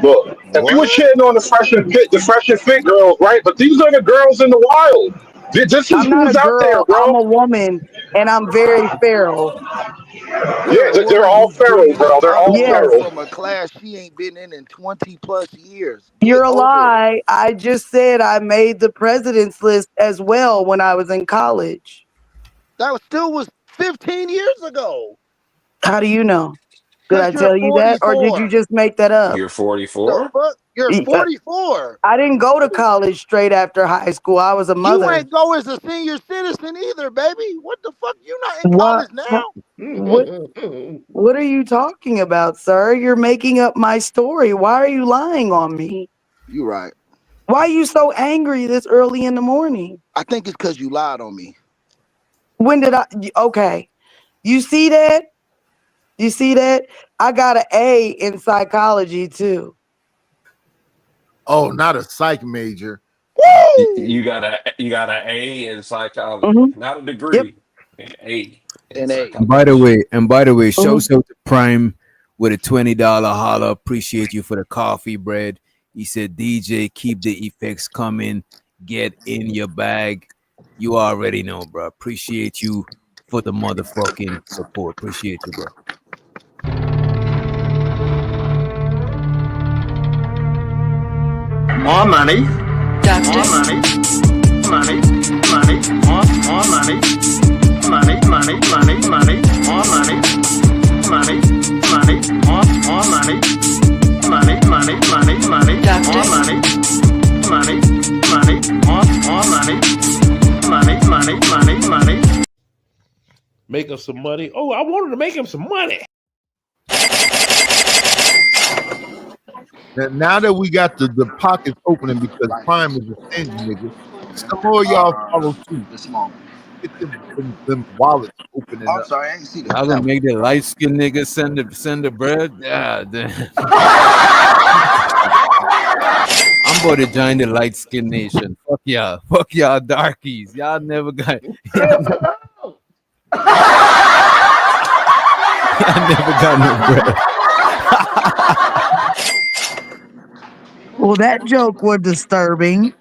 Speaker 5: Look, if you were shitting on the fresh and fit girls, right? But these are the girls in the wild. This is
Speaker 13: I'm not
Speaker 5: who's
Speaker 13: a
Speaker 5: out there,
Speaker 13: girl. I'm
Speaker 5: bro.
Speaker 13: a woman, and I'm very feral.
Speaker 21: You're a
Speaker 5: They're
Speaker 21: woman
Speaker 5: all
Speaker 21: who's
Speaker 5: feral,
Speaker 21: bringing up
Speaker 5: bro. They're
Speaker 21: honor
Speaker 5: all
Speaker 13: Yes.
Speaker 21: roll
Speaker 5: feral.
Speaker 21: from a class she ain't been in 20+ years.
Speaker 13: You're a
Speaker 21: Get over it.
Speaker 13: lie. I just said I made the president's list as well when I was in college.
Speaker 21: That still was 15 years ago.
Speaker 13: How do you know? Did I
Speaker 21: Because you're
Speaker 13: tell you that, or did you
Speaker 21: 44.
Speaker 13: just make that up?
Speaker 1: You're
Speaker 21: The
Speaker 1: 44?
Speaker 21: fuck? You're 44.
Speaker 13: I didn't go to college straight after high school. I was a
Speaker 21: You
Speaker 13: mother.
Speaker 21: ain't go as a senior citizen either, baby. What the fuck? You not in
Speaker 13: What?
Speaker 21: college now?
Speaker 13: What are you talking about, sir? You're making up my story. Why are you lying on me?
Speaker 21: You right.
Speaker 13: Why are you so angry this early in the morning?
Speaker 21: I think it's because you lied on me.
Speaker 13: When did I? Okay. You see that? You see that? I got an A in psychology too.
Speaker 11: Oh, not a psych major.
Speaker 1: You got an A in psychology, not a degree. An A in psychology.
Speaker 7: And by the way, shouts out to Prime with a $20 holler. Appreciate you for the coffee bread. He said, DJ, keep the effects coming. Get in your bag. You already know, bro. Appreciate you for the motherfucking support. Appreciate you, bro.
Speaker 23: More money. More money. Money. Money. More money. Money. Money. Money. Money. More money. Money. Money. More money. Money. Money. Money. Money. More money. Money. Money. More money. Money. Money. Money. Money.
Speaker 14: Make him some money. Oh, I wanted to make him some money.
Speaker 11: Now that we got the pockets opening because Prime is a stingy nigga, some more of y'all follow suit. Get them wallets opening up.
Speaker 21: I'm sorry, I ain't see
Speaker 7: I'm gonna make the light skinned nigga send the bread. Yeah,
Speaker 9: about to join the light skin nation. Fuck y'all darkies. Y'all never got y'all never got no bread.
Speaker 13: Well, that joke was disturbing.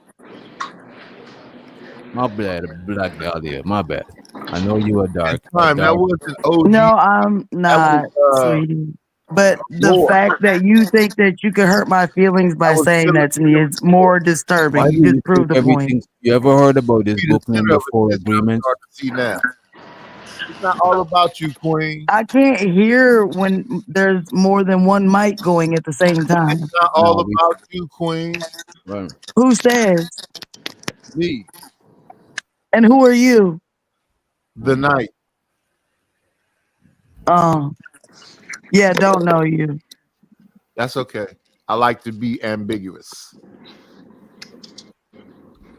Speaker 9: My bad, Black Dahlia. My bad. I know you are dark.
Speaker 11: That wasn't OG.
Speaker 13: No, I'm not, sweetie. But the fact that you think that you could hurt my feelings by saying that to me is more disturbing.
Speaker 9: Why do
Speaker 13: You
Speaker 9: you
Speaker 13: just proved
Speaker 9: think
Speaker 13: the point.
Speaker 9: everything? You ever heard about this book named The Four Agreements?
Speaker 11: See now, it's not all about you, Queen.
Speaker 13: I can't hear when there's more than one mic going at the same time.
Speaker 11: It's not all about you, Queen.
Speaker 9: Right.
Speaker 13: Who says?
Speaker 11: Me.
Speaker 13: And who are you?
Speaker 11: The night.
Speaker 13: Yeah, don't know you.
Speaker 11: That's okay. I like to be ambiguous.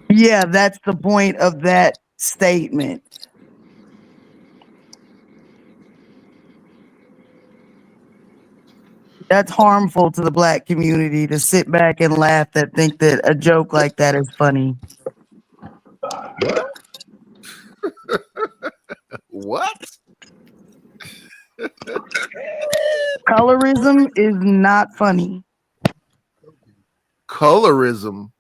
Speaker 13: Yeah, that's the point of that statement. That's harmful to the black community to sit back and laugh that think that a joke like that is funny.
Speaker 11: What?
Speaker 13: Colorism is not funny.
Speaker 11: Colorism.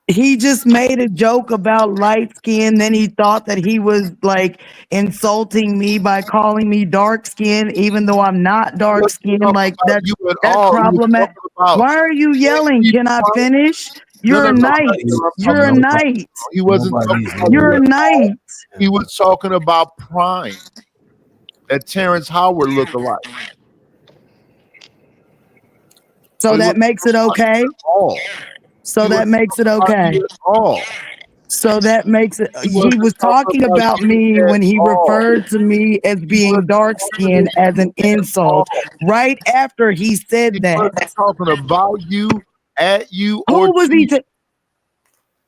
Speaker 13: He just made a joke about light skin. Then he thought that he was like insulting me by calling me dark skin, even though I'm not dark skin. Like that's problematic. Why are you yelling? Can I finish? You're a knight. You're a knight.
Speaker 11: He wasn't talking about
Speaker 13: You're a knight.
Speaker 11: He was talking about Prime. That Terrence Howard look-alike.
Speaker 13: So that makes it okay. So that makes it okay. So that makes it. He was talking about me when he referred to me as being dark skinned as an insult. Right after he said that.
Speaker 11: He wasn't talking about you, at you,
Speaker 13: who
Speaker 11: or
Speaker 13: was he?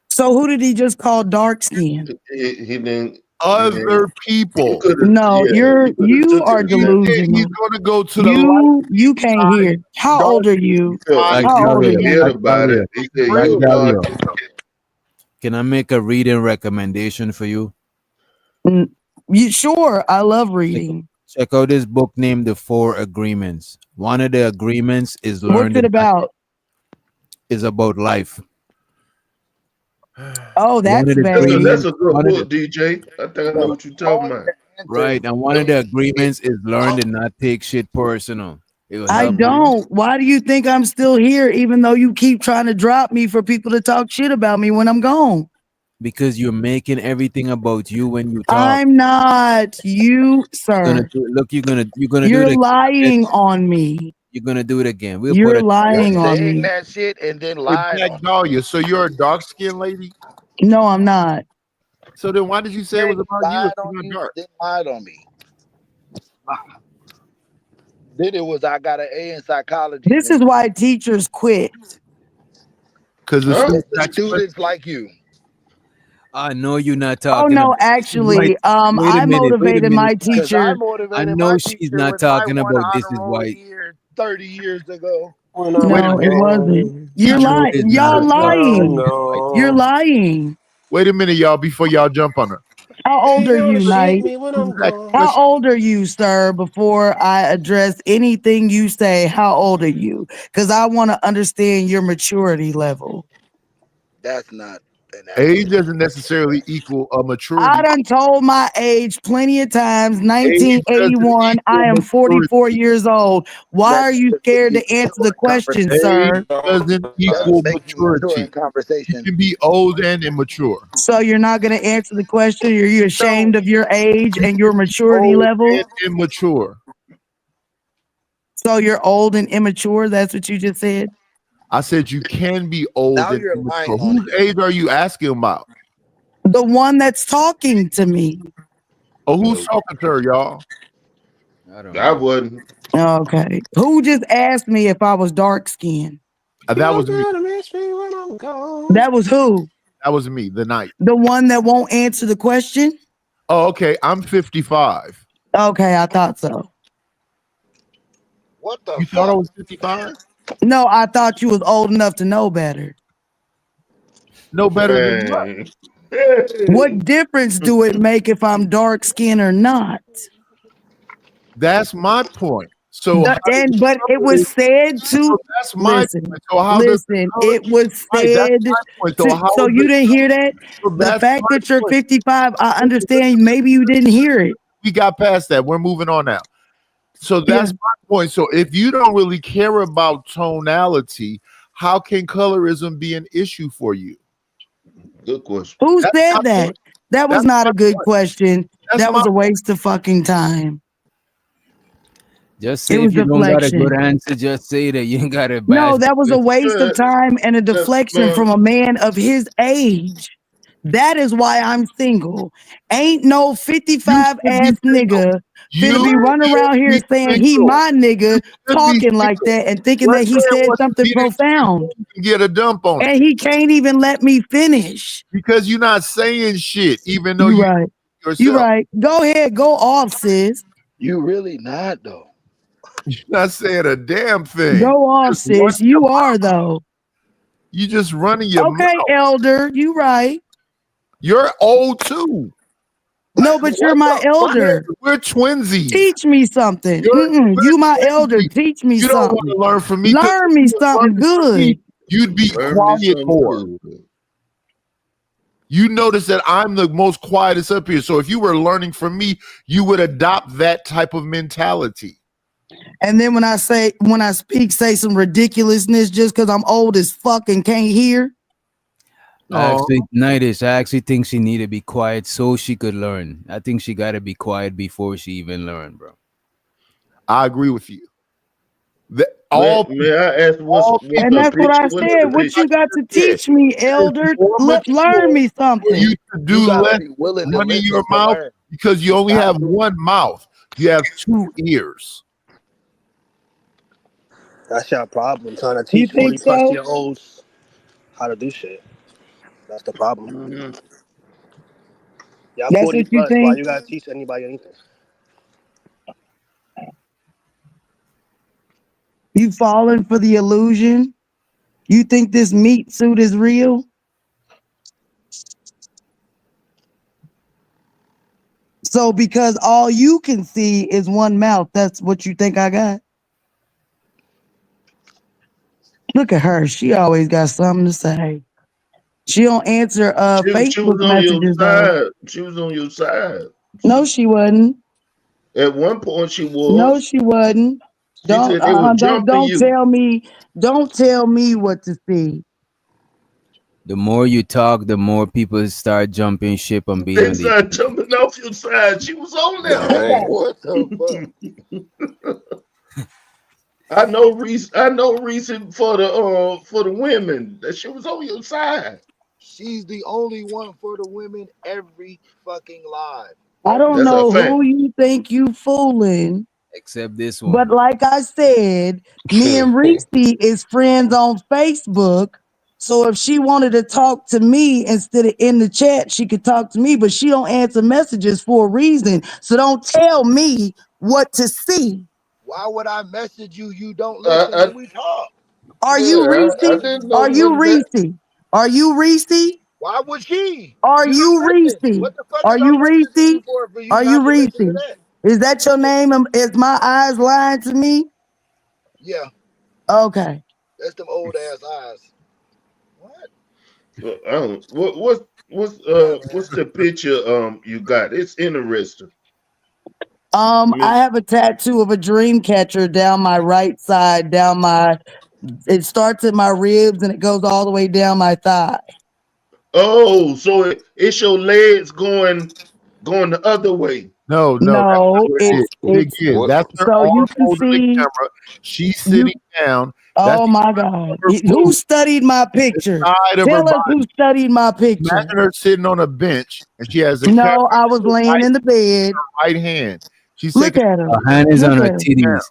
Speaker 13: So who did he just call dark skinned?
Speaker 16: He didn't.
Speaker 11: Other people.
Speaker 13: No, you are delusional.
Speaker 11: He's going to go to
Speaker 13: you can't hear. How old are you? How old are you?
Speaker 9: Can I make a reading recommendation for you?
Speaker 13: Sure, I love reading.
Speaker 9: Check out this book named The Four Agreements. One of the agreements is learned.
Speaker 13: What's it about?
Speaker 9: Is about life.
Speaker 13: Oh, that's vague.
Speaker 16: That's a good book, DJ. I think I know what you're talking about.
Speaker 9: Right, and one of the agreements is learn to not take shit personal.
Speaker 13: I don't. Why do you think I'm still here, even though you keep trying to drop me for people to talk shit about me when I'm gone?
Speaker 9: Because you're making everything about you when you talk.
Speaker 13: I'm not. You, sir.
Speaker 9: You're gonna do it.
Speaker 13: You're lying on me.
Speaker 9: You're gonna do it again.
Speaker 13: You're lying on me.
Speaker 19: That shit and then lying.
Speaker 11: Black Dahlia. So you're a dark-skinned lady?
Speaker 13: No, I'm not.
Speaker 11: So then why did you say it was about you?
Speaker 19: Then lied on me. Then it was I got an A in psychology.
Speaker 13: This is why teachers quit.
Speaker 11: Because
Speaker 19: students like you.
Speaker 9: I know you're not
Speaker 13: Oh
Speaker 9: talking.
Speaker 13: no, actually, I motivated my teacher.
Speaker 9: I know she's not talking about this is why.
Speaker 19: 30 years ago.
Speaker 13: No, it wasn't. You're lying. Y'all lying. You're lying.
Speaker 11: Wait a minute, y'all, before y'all jump on her.
Speaker 13: How old are you, Knight? How old are you, sir? Before I address anything you say, how old are you? Because I want to understand your maturity level.
Speaker 19: That's not.
Speaker 11: Age doesn't necessarily equal a maturity.
Speaker 13: I done told my age plenty of times. 1981. I am 44 years old. Why are you scared to answer the question, sir?
Speaker 11: Age doesn't equal maturity. You can be old and immature.
Speaker 13: So you're not going to answer the question? Are you ashamed of your age and your maturity
Speaker 11: Old
Speaker 13: level?
Speaker 11: and immature.
Speaker 13: So you're old and immature? That's what you just said?
Speaker 11: I said you can be old
Speaker 19: Now
Speaker 11: and
Speaker 19: you're
Speaker 11: immature.
Speaker 19: lying.
Speaker 11: Whose age are you asking about?
Speaker 13: The one that's talking to me.
Speaker 11: Oh, who's talking to her, y'all?
Speaker 16: I wouldn't.
Speaker 13: Okay. Who just asked me if I was dark skinned?
Speaker 11: That was me.
Speaker 13: That was who?
Speaker 11: That was me, the night.
Speaker 13: The one that won't answer the question?
Speaker 11: Oh, okay. I'm 55.
Speaker 13: Okay, I thought so.
Speaker 19: What the
Speaker 11: You thought I was 55?
Speaker 13: No, I thought you was old enough to know better.
Speaker 11: No better than what?
Speaker 13: What difference do it make if I'm dark skinned or not?
Speaker 11: That's my point. So
Speaker 13: But it was said to
Speaker 11: that's my
Speaker 13: listen.
Speaker 11: point. So how does
Speaker 13: Listen, it was
Speaker 11: right? That's
Speaker 13: said
Speaker 11: my point.
Speaker 13: to, so you didn't hear that?
Speaker 11: So
Speaker 13: The
Speaker 11: that's
Speaker 13: fact
Speaker 11: my
Speaker 13: that you're
Speaker 11: point.
Speaker 13: 55, I understand. Maybe you didn't hear it.
Speaker 11: We got past that. We're moving on now. So that's my point. So if you don't really care about tonality, how can colorism be an issue for you?
Speaker 16: Good question.
Speaker 13: Who
Speaker 11: That's
Speaker 13: said
Speaker 11: my
Speaker 13: that?
Speaker 11: point.
Speaker 13: That was
Speaker 11: That's
Speaker 13: not
Speaker 11: my
Speaker 13: a good
Speaker 11: point.
Speaker 13: question.
Speaker 11: That's
Speaker 13: That was
Speaker 11: my
Speaker 13: a waste of fucking time.
Speaker 7: Just
Speaker 13: It
Speaker 7: say
Speaker 13: was
Speaker 7: if you don't got a good
Speaker 13: deflection.
Speaker 7: answer, just say that you ain't got a
Speaker 13: No,
Speaker 7: bad
Speaker 13: that was a waste of time and a deflection from a
Speaker 16: Man,
Speaker 13: man of his age. That is why I'm single. Ain't no 55
Speaker 11: should be
Speaker 13: ass
Speaker 11: single.
Speaker 13: nigga finna
Speaker 11: You
Speaker 13: be running
Speaker 11: should
Speaker 13: around here
Speaker 11: be
Speaker 13: saying he
Speaker 11: single.
Speaker 13: my nigga,
Speaker 11: Should be
Speaker 13: talking like
Speaker 11: single.
Speaker 13: that and thinking
Speaker 11: Let's
Speaker 13: that he
Speaker 11: say it
Speaker 13: said
Speaker 11: was
Speaker 13: something
Speaker 11: competing
Speaker 13: profound.
Speaker 11: you can get a dump on it.
Speaker 13: And he can't even let me finish.
Speaker 11: Because you're not saying shit, even though
Speaker 13: You right.
Speaker 11: yourself.
Speaker 13: You right. Go ahead, go off, sis.
Speaker 19: You really not though.
Speaker 11: You're not saying a damn thing.
Speaker 13: Go off,
Speaker 11: Just running
Speaker 13: sis. You are though.
Speaker 11: You just running your
Speaker 13: Okay,
Speaker 11: mouth.
Speaker 13: elder. You right.
Speaker 11: You're old too.
Speaker 13: No, but you're my elder.
Speaker 11: We're twinsies.
Speaker 13: Teach me something.
Speaker 11: We're
Speaker 13: You my
Speaker 11: twinsies.
Speaker 13: elder. Teach me
Speaker 11: You don't want
Speaker 13: something.
Speaker 11: to learn from me.
Speaker 13: Learn me something good.
Speaker 11: You'd be quiet more. You notice that I'm the most quietest up here. So if you were learning from me, you would adopt that type of mentality.
Speaker 13: And then when I speak, say some ridiculousness just because I'm old as fuck and can't hear.
Speaker 7: I actually think she need to be quiet so she could learn. I think she got to be quiet before she even learn, bro.
Speaker 11: I agree with you.
Speaker 16: May I ask
Speaker 13: and that's what I said. What you got to teach me, elder? Learn me something.
Speaker 11: You to do less running your mouth because you only have one mouth. You have two ears.
Speaker 6: That's your problem. Trying to
Speaker 13: You
Speaker 6: teach
Speaker 13: think
Speaker 6: 40+
Speaker 13: so?
Speaker 6: year olds how to do shit. That's the problem. Y'all
Speaker 13: That's
Speaker 6: 40+.
Speaker 13: what you
Speaker 6: Why
Speaker 13: think?
Speaker 6: you gotta teach anybody anything?
Speaker 13: You falling for the illusion? You think this meat suit is real? So because all you can see is one mouth, that's what you think I got? Look at her. She always got something to say. She don't answer
Speaker 16: She
Speaker 13: Facebook
Speaker 16: was on your
Speaker 13: messages
Speaker 16: side.
Speaker 13: though.
Speaker 16: She was on your side.
Speaker 13: No, she wasn't.
Speaker 16: At one point, she was.
Speaker 13: No, she wasn't.
Speaker 16: She said they were jumping you.
Speaker 13: Don't tell me what to see.
Speaker 7: The more you talk, the more people start jumping ship and being
Speaker 16: They
Speaker 7: on the.
Speaker 16: started jumping off your side. She was on there.
Speaker 19: What the fuck?
Speaker 16: I know reason for the women that she was on your side.
Speaker 19: She's the only one for the women every fucking live.
Speaker 13: I don't know who you think you fooling.
Speaker 7: Except this one.
Speaker 13: But like I said, me and Reese is friends on Facebook. So if she wanted to talk to me instead of in the chat, she could talk to me, but she don't answer messages for a reason. So don't tell me what to see.
Speaker 19: Why would I message you? You don't listen when we talk.
Speaker 13: Are you Reese? Are you Reese? Are you Reese?
Speaker 19: Why would she?
Speaker 13: Are you Reese?
Speaker 19: What the fuck
Speaker 13: Are
Speaker 19: is
Speaker 13: you
Speaker 19: I
Speaker 13: Reese?
Speaker 19: messaging you for you
Speaker 13: Are
Speaker 19: not
Speaker 13: you
Speaker 19: to
Speaker 13: Reese?
Speaker 19: listen to that?
Speaker 13: Is that your name? Is my eyes lying to me?
Speaker 19: Yeah.
Speaker 13: Okay.
Speaker 19: That's them old ass eyes.
Speaker 16: What's the picture you got? It's interesting.
Speaker 13: I have a tattoo of a dream catcher down my right side, it starts at my ribs and it goes all the way down my thigh.
Speaker 16: Oh, so it's your legs going the other way.
Speaker 11: No, that's her
Speaker 13: so
Speaker 11: arm
Speaker 13: you can
Speaker 11: holding
Speaker 13: see
Speaker 11: the camera. She's sitting down.
Speaker 13: Oh my God. Who studied my picture? Tell us who studied my picture.
Speaker 11: Imagine her sitting on a bench and she has a
Speaker 13: No,
Speaker 11: camera
Speaker 13: I was laying in the bed.
Speaker 11: right hand. She's
Speaker 13: Look
Speaker 11: taking
Speaker 13: at her.
Speaker 7: Her hand is
Speaker 13: Look
Speaker 7: on her
Speaker 13: at her.
Speaker 7: titties.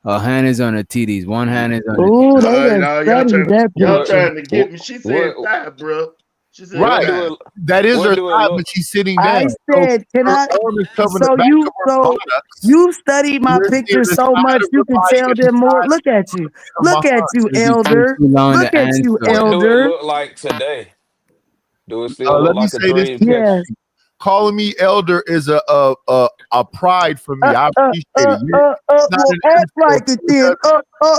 Speaker 7: Her hand is on her titties. One hand is on her
Speaker 13: Ooh,
Speaker 7: titties.
Speaker 13: they done studied that
Speaker 16: Y'all
Speaker 13: picture.
Speaker 16: trying to get me. She said thigh, bro. She said
Speaker 11: right. That is her thigh, but she's sitting down.
Speaker 13: I said, can
Speaker 11: her
Speaker 13: I?
Speaker 11: arm is covering
Speaker 13: So
Speaker 11: the back
Speaker 13: you,
Speaker 11: of her
Speaker 13: so
Speaker 11: buttocks.
Speaker 13: you studied my
Speaker 11: You're seeing
Speaker 13: picture
Speaker 11: the
Speaker 13: so
Speaker 11: side
Speaker 13: much
Speaker 11: of
Speaker 13: you
Speaker 11: her
Speaker 13: can
Speaker 11: body
Speaker 13: tell
Speaker 11: and the
Speaker 13: them more.
Speaker 11: side
Speaker 13: Look at you.
Speaker 11: of
Speaker 13: Look
Speaker 11: her
Speaker 13: at you,
Speaker 7: Because it takes
Speaker 13: elder.
Speaker 7: too long
Speaker 13: Look
Speaker 7: to
Speaker 13: at you,
Speaker 7: answer.
Speaker 1: What do it
Speaker 13: elder.
Speaker 1: look like today? Do it still look
Speaker 11: Let me
Speaker 1: like a
Speaker 11: say this.
Speaker 1: dream catcher?
Speaker 13: Yes.
Speaker 11: Calling me elder is a pride for me. I appreciate it. It's not
Speaker 13: Well,
Speaker 11: an
Speaker 13: act
Speaker 11: insult.
Speaker 13: like it then.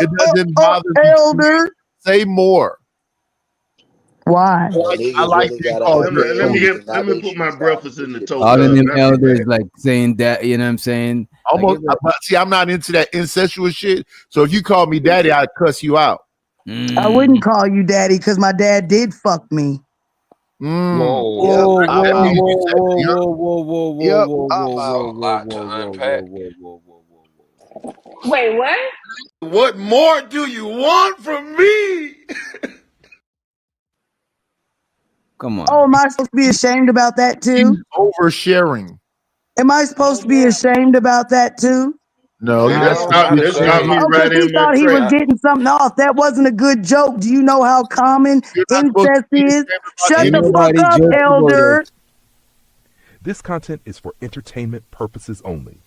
Speaker 11: It doesn't bother me too much.
Speaker 13: Elder.
Speaker 11: Say more.
Speaker 13: Why?
Speaker 11: I
Speaker 19: Niggas
Speaker 11: like
Speaker 19: really
Speaker 11: being
Speaker 19: gotta
Speaker 11: called
Speaker 19: have
Speaker 11: the
Speaker 19: their
Speaker 11: elder.
Speaker 19: ages and
Speaker 6: Let
Speaker 19: not
Speaker 6: me
Speaker 19: their
Speaker 6: put my
Speaker 19: shoe size.
Speaker 6: breakfast in
Speaker 19: This
Speaker 6: the
Speaker 19: shit
Speaker 6: toaster.
Speaker 9: Calling
Speaker 19: stupid.
Speaker 9: them
Speaker 6: I'll be
Speaker 9: elders
Speaker 6: back.
Speaker 9: like saying that, you know what I'm saying?
Speaker 11: Almost, but see, I'm not into that incestuous shit. So if you call me daddy, I'd cuss you out.
Speaker 13: I wouldn't call you daddy because my dad did fuck me.
Speaker 1: Whoa.
Speaker 19: Yep,
Speaker 9: Whoa,
Speaker 19: I'm
Speaker 9: whoa,
Speaker 19: out.
Speaker 9: whoa,
Speaker 11: You
Speaker 9: whoa,
Speaker 11: said,
Speaker 9: whoa, whoa, whoa, whoa,
Speaker 19: Yep,
Speaker 9: whoa,
Speaker 19: I'm
Speaker 1: That's a
Speaker 19: out.
Speaker 9: whoa, whoa,
Speaker 1: lot to
Speaker 9: whoa, whoa,
Speaker 1: unpack.
Speaker 9: whoa, whoa, whoa, whoa, whoa, whoa.
Speaker 2: Wait, what?
Speaker 18: What more do you want from me?
Speaker 9: Come
Speaker 13: Oh,
Speaker 9: on.
Speaker 13: am I supposed to be ashamed about that
Speaker 11: he's
Speaker 13: too?
Speaker 11: oversharing.
Speaker 13: Am I supposed to be ashamed about that too?
Speaker 11: No,
Speaker 6: See,
Speaker 11: you
Speaker 6: that
Speaker 11: just
Speaker 1: No,
Speaker 6: stopped
Speaker 1: not
Speaker 6: that stopped me
Speaker 1: ashamed.
Speaker 13: Oh, because
Speaker 6: right
Speaker 13: he
Speaker 6: in my
Speaker 13: thought he was
Speaker 6: track.
Speaker 1: Not
Speaker 13: getting something off. That wasn't a good joke. Do you know how common
Speaker 11: you're not supposed to
Speaker 13: incest
Speaker 11: be
Speaker 13: is?
Speaker 11: ashamed about
Speaker 13: Shut
Speaker 9: Ain't
Speaker 13: the
Speaker 11: any.
Speaker 13: fuck
Speaker 9: nobody
Speaker 13: up,
Speaker 9: joking about that.
Speaker 13: elder.
Speaker 20: This content is for entertainment purposes only.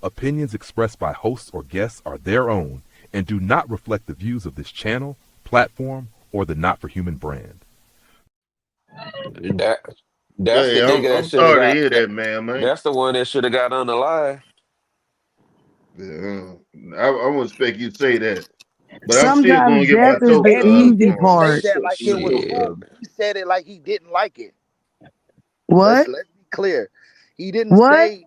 Speaker 20: Opinions expressed by hosts or guests are their own and do not reflect the views of this channel, platform, or the Not for Human brand.
Speaker 1: that. That's the
Speaker 6: Hey,
Speaker 1: nigga that
Speaker 6: I'm
Speaker 1: should have
Speaker 6: sorry to
Speaker 1: got.
Speaker 6: hear that, man.
Speaker 1: That's the one that should have got on the line.
Speaker 6: Yeah, I wouldn't expect you to say that, but I'm still gonna
Speaker 13: Sometimes
Speaker 6: get
Speaker 13: death
Speaker 6: my
Speaker 13: is the
Speaker 6: toaster.
Speaker 19: And he
Speaker 13: easy
Speaker 19: didn't say
Speaker 13: part.
Speaker 19: that like it was
Speaker 1: Shit.
Speaker 19: cool. He said it like he didn't like it.
Speaker 13: What?
Speaker 19: Let's be clear. He didn't
Speaker 13: What?
Speaker 19: say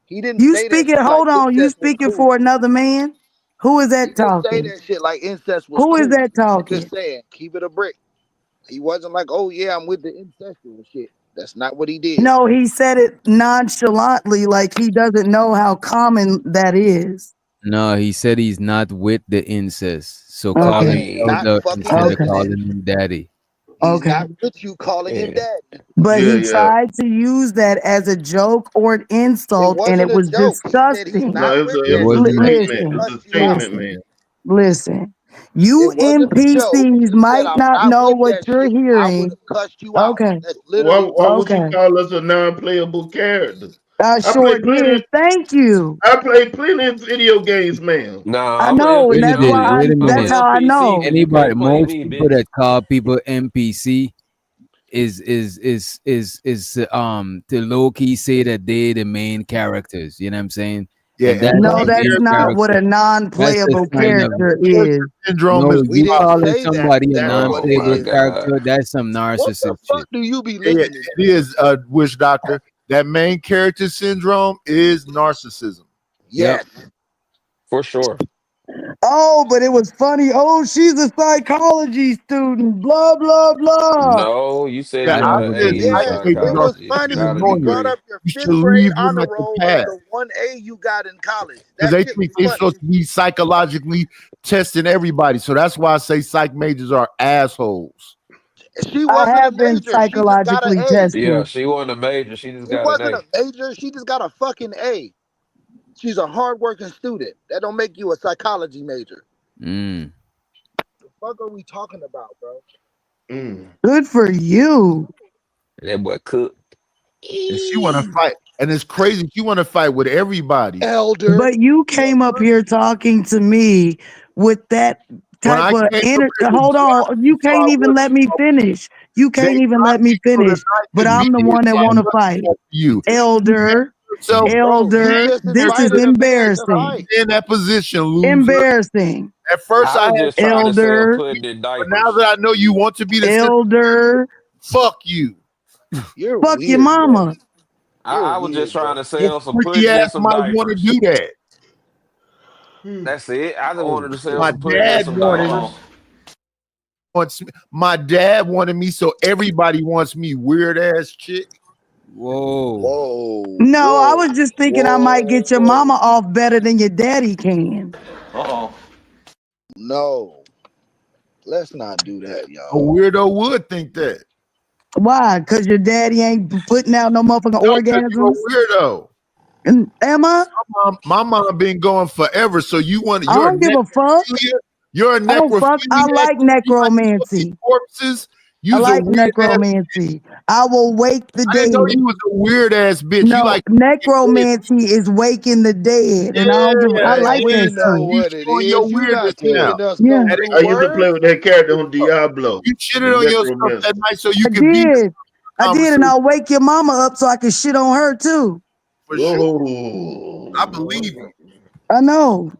Speaker 19: he didn't
Speaker 13: You
Speaker 19: say that
Speaker 13: speaking?
Speaker 19: shit like
Speaker 13: Hold on. You
Speaker 19: incest was
Speaker 13: speaking
Speaker 19: cool.
Speaker 13: for another man? Who is
Speaker 19: He
Speaker 13: that
Speaker 19: didn't say
Speaker 13: talking?
Speaker 19: that shit like incest was
Speaker 13: Who is
Speaker 19: cool.
Speaker 13: that
Speaker 19: I'm just
Speaker 13: talking?
Speaker 19: saying, keep it a brick. He wasn't like, oh yeah, I'm with the incestual shit. That's not what he did.
Speaker 13: No, he said it nonchalantly, like he doesn't know how common that is.
Speaker 9: No, he said he's not with the incest. So
Speaker 1: I
Speaker 9: call
Speaker 13: Okay.
Speaker 9: him
Speaker 19: Not
Speaker 1: mean,
Speaker 9: elder
Speaker 19: fucking
Speaker 9: instead
Speaker 19: with
Speaker 9: of
Speaker 19: it
Speaker 13: Okay.
Speaker 19: then.
Speaker 9: calling him daddy.
Speaker 19: He's
Speaker 13: Okay.
Speaker 19: not with you calling him
Speaker 1: yeah.
Speaker 19: daddy.
Speaker 13: But
Speaker 6: Yeah,
Speaker 13: he
Speaker 6: yeah.
Speaker 13: tried to use that as a joke or an
Speaker 19: It
Speaker 13: insult, and it
Speaker 19: wasn't a
Speaker 13: was
Speaker 19: joke. He said he's
Speaker 13: disgusting.
Speaker 6: No,
Speaker 19: not with
Speaker 9: It
Speaker 6: it
Speaker 19: that
Speaker 6: was a
Speaker 19: shit,
Speaker 9: wasn't
Speaker 19: and
Speaker 9: a
Speaker 19: he
Speaker 6: statement.
Speaker 19: didn't
Speaker 6: It
Speaker 13: Listen,
Speaker 6: was a
Speaker 19: cuss you out.
Speaker 6: statement,
Speaker 13: listen,
Speaker 6: man.
Speaker 13: listen. You
Speaker 19: It wasn't a joke.
Speaker 13: NPCs
Speaker 19: He said,
Speaker 13: might
Speaker 19: I'm
Speaker 13: not
Speaker 19: not
Speaker 13: know
Speaker 19: with
Speaker 13: what
Speaker 19: that
Speaker 13: you're
Speaker 19: shit. I would
Speaker 13: hearing.
Speaker 19: have cussed you out.
Speaker 13: Okay.
Speaker 19: That's
Speaker 6: Why
Speaker 19: literally what he
Speaker 6: would you
Speaker 19: said.
Speaker 13: Okay.
Speaker 6: call us a non-playable character?
Speaker 13: I
Speaker 6: I
Speaker 13: sure
Speaker 6: play plenty.
Speaker 13: did. Thank you.
Speaker 6: I play plenty of video games, man.
Speaker 1: Nah,
Speaker 13: I
Speaker 1: I'm a
Speaker 13: know, and
Speaker 9: Wait a
Speaker 13: that's
Speaker 1: I'm
Speaker 13: why
Speaker 9: minute.
Speaker 1: a
Speaker 9: Wait a
Speaker 1: I'm
Speaker 13: that's
Speaker 1: an
Speaker 9: minute.
Speaker 13: how I
Speaker 1: NPC
Speaker 13: know.
Speaker 1: because you
Speaker 9: Anybody,
Speaker 1: can't play
Speaker 9: most
Speaker 1: me,
Speaker 9: people
Speaker 1: bitch.
Speaker 9: that call people NPC to low key say that they the main characters. You know what I'm saying?
Speaker 11: Yeah,
Speaker 9: And
Speaker 11: and
Speaker 9: that's
Speaker 13: No,
Speaker 9: the
Speaker 11: blank
Speaker 13: that's
Speaker 9: main
Speaker 13: not what
Speaker 9: character.
Speaker 13: a
Speaker 9: That's a
Speaker 13: non-playable
Speaker 9: sign of
Speaker 13: character
Speaker 11: character
Speaker 13: is.
Speaker 11: syndrome
Speaker 9: no.
Speaker 11: is
Speaker 19: We
Speaker 9: You
Speaker 19: didn't
Speaker 9: calling
Speaker 19: say that.
Speaker 9: somebody a
Speaker 19: That's what
Speaker 1: Oh
Speaker 19: it
Speaker 1: my
Speaker 9: non-playable
Speaker 19: is.
Speaker 1: god.
Speaker 9: character? That's some
Speaker 19: What the
Speaker 9: narcissist
Speaker 19: fuck
Speaker 9: shit.
Speaker 19: do you be
Speaker 11: yeah,
Speaker 19: listening
Speaker 11: it
Speaker 19: to?
Speaker 11: is witch doctor. That main character syndrome is narcissism.
Speaker 9: Yep.
Speaker 19: Yes.
Speaker 1: For sure.
Speaker 13: Oh, but it was funny. Oh, she's a psychology student. Blah blah blah.
Speaker 1: No, you said
Speaker 11: Yeah,
Speaker 1: you
Speaker 9: I
Speaker 11: I
Speaker 1: got
Speaker 9: never
Speaker 1: an
Speaker 11: said
Speaker 9: been
Speaker 1: A
Speaker 9: in
Speaker 1: in
Speaker 11: psych
Speaker 19: Yeah,
Speaker 11: majors
Speaker 19: it
Speaker 11: are
Speaker 19: was
Speaker 1: psychology.
Speaker 11: fucking
Speaker 19: funny.
Speaker 1: Got a
Speaker 19: You
Speaker 11: annoying.
Speaker 19: brought
Speaker 1: degree.
Speaker 19: up your
Speaker 11: You should
Speaker 19: 5th grade
Speaker 11: leave them
Speaker 19: honor
Speaker 11: at the
Speaker 19: roll as
Speaker 11: pass
Speaker 19: the 1A you got in college.
Speaker 11: because
Speaker 19: That
Speaker 11: they
Speaker 19: shit
Speaker 11: think
Speaker 19: was
Speaker 11: they're
Speaker 19: funny.
Speaker 11: supposed to be psychologically testing everybody. So that's why I say psych majors are assholes.
Speaker 19: She
Speaker 13: I
Speaker 19: wasn't a
Speaker 13: have been
Speaker 19: major. She just got an
Speaker 13: psychologically
Speaker 19: A.
Speaker 1: Yeah,
Speaker 13: tested.
Speaker 1: she wasn't a major. She just
Speaker 19: It
Speaker 1: got an
Speaker 19: wasn't
Speaker 1: A.
Speaker 19: a major. She just got a fucking A. She's a hardworking student. That don't make you a psychology major.
Speaker 9: Mm.
Speaker 19: The fuck are we talking about, bro?
Speaker 13: Good for you.
Speaker 1: That boy cooked.
Speaker 11: And she want to fight. And it's crazy. She want to fight with everybody.
Speaker 19: Elder.
Speaker 13: But you came up here talking to me with that
Speaker 11: When
Speaker 13: type
Speaker 11: I
Speaker 13: of
Speaker 11: came up here with
Speaker 13: hold on. You
Speaker 11: Johnson, so
Speaker 13: can't
Speaker 11: I
Speaker 13: even
Speaker 11: wasn't
Speaker 13: let me finish. You
Speaker 11: they
Speaker 13: can't even
Speaker 11: got
Speaker 13: let me
Speaker 11: me so that
Speaker 13: finish.
Speaker 11: I
Speaker 13: But
Speaker 11: could be
Speaker 13: I'm the
Speaker 11: here
Speaker 13: one that
Speaker 11: so I
Speaker 13: want to
Speaker 11: could
Speaker 13: fight.
Speaker 11: talk to you.
Speaker 13: Elder,
Speaker 11: So
Speaker 19: Bro, you
Speaker 13: elder,
Speaker 19: just
Speaker 13: this is
Speaker 19: invited a man to
Speaker 13: embarrassing.
Speaker 19: fight.
Speaker 11: in that position, loser.
Speaker 13: Embarrassing.
Speaker 11: At first
Speaker 1: I
Speaker 11: I
Speaker 1: was
Speaker 11: had
Speaker 1: just trying to sell
Speaker 13: Elder,
Speaker 1: pudding in
Speaker 11: but now
Speaker 1: diapers.
Speaker 11: that I know you want to be the center,
Speaker 13: elder.
Speaker 11: fuck you.
Speaker 19: You're
Speaker 13: Fuck your
Speaker 19: weird, bro.
Speaker 13: mama.
Speaker 19: You're
Speaker 1: I was just
Speaker 19: weird,
Speaker 1: trying
Speaker 19: bro.
Speaker 1: to
Speaker 11: Your
Speaker 1: sell some
Speaker 11: freaky
Speaker 1: pudding
Speaker 11: ass
Speaker 1: and some
Speaker 11: might want to
Speaker 1: diapers.
Speaker 11: do that.
Speaker 1: That's it. I just
Speaker 6: Oh
Speaker 1: wanted to sell
Speaker 6: shit.
Speaker 11: My
Speaker 1: some pudding and
Speaker 11: dad
Speaker 1: some
Speaker 11: wanted
Speaker 1: diapers.
Speaker 11: my dad wanted me, so everybody wants me. Weird ass chick.
Speaker 9: Whoa.
Speaker 19: Whoa,
Speaker 13: No, I
Speaker 19: whoa,
Speaker 13: was just thinking I might
Speaker 19: whoa,
Speaker 13: get your mama
Speaker 19: whoa.
Speaker 13: off better than your daddy can.
Speaker 18: Uh-oh.
Speaker 19: No. Let's not do that,
Speaker 11: A
Speaker 19: y'all.
Speaker 11: weirdo would think that.
Speaker 13: Why? Because your daddy ain't putting out no motherfucking
Speaker 11: No, because
Speaker 13: orgasms?
Speaker 11: you're a weirdo.
Speaker 13: And am I?
Speaker 11: My mom been going forever, so
Speaker 13: I
Speaker 11: you're a
Speaker 13: don't give a fuck.
Speaker 11: necrophilia. You're a
Speaker 13: I don't fuck. I
Speaker 11: necrophiliac.
Speaker 13: like
Speaker 11: You like to look at
Speaker 13: necromancy.
Speaker 11: corpses.
Speaker 13: I
Speaker 11: You's a
Speaker 13: like
Speaker 11: weird ass.
Speaker 13: necromancy. I will wake the
Speaker 11: I didn't know
Speaker 13: dead.
Speaker 11: you was a weird ass bitch. You
Speaker 13: No,
Speaker 11: like
Speaker 13: necromancy is waking the dead, and I don't give. I
Speaker 19: Man,
Speaker 13: like
Speaker 19: we
Speaker 13: that
Speaker 19: know
Speaker 13: shit.
Speaker 11: you
Speaker 19: what it
Speaker 11: showing your
Speaker 19: is. You
Speaker 11: weirdness
Speaker 19: not
Speaker 11: now.
Speaker 19: teaching us
Speaker 13: Yeah,
Speaker 19: no
Speaker 11: That
Speaker 19: new
Speaker 6: I used to play
Speaker 19: words.
Speaker 6: with that character on
Speaker 11: ain't
Speaker 6: Diablo.
Speaker 11: you
Speaker 6: The
Speaker 11: shitted on yourself
Speaker 6: Necromancer.
Speaker 11: that night so you
Speaker 13: I
Speaker 11: could be
Speaker 13: did. I did, and I'll wake your mama up so I can shit on her too.
Speaker 11: For sure. I believe you.
Speaker 13: I know.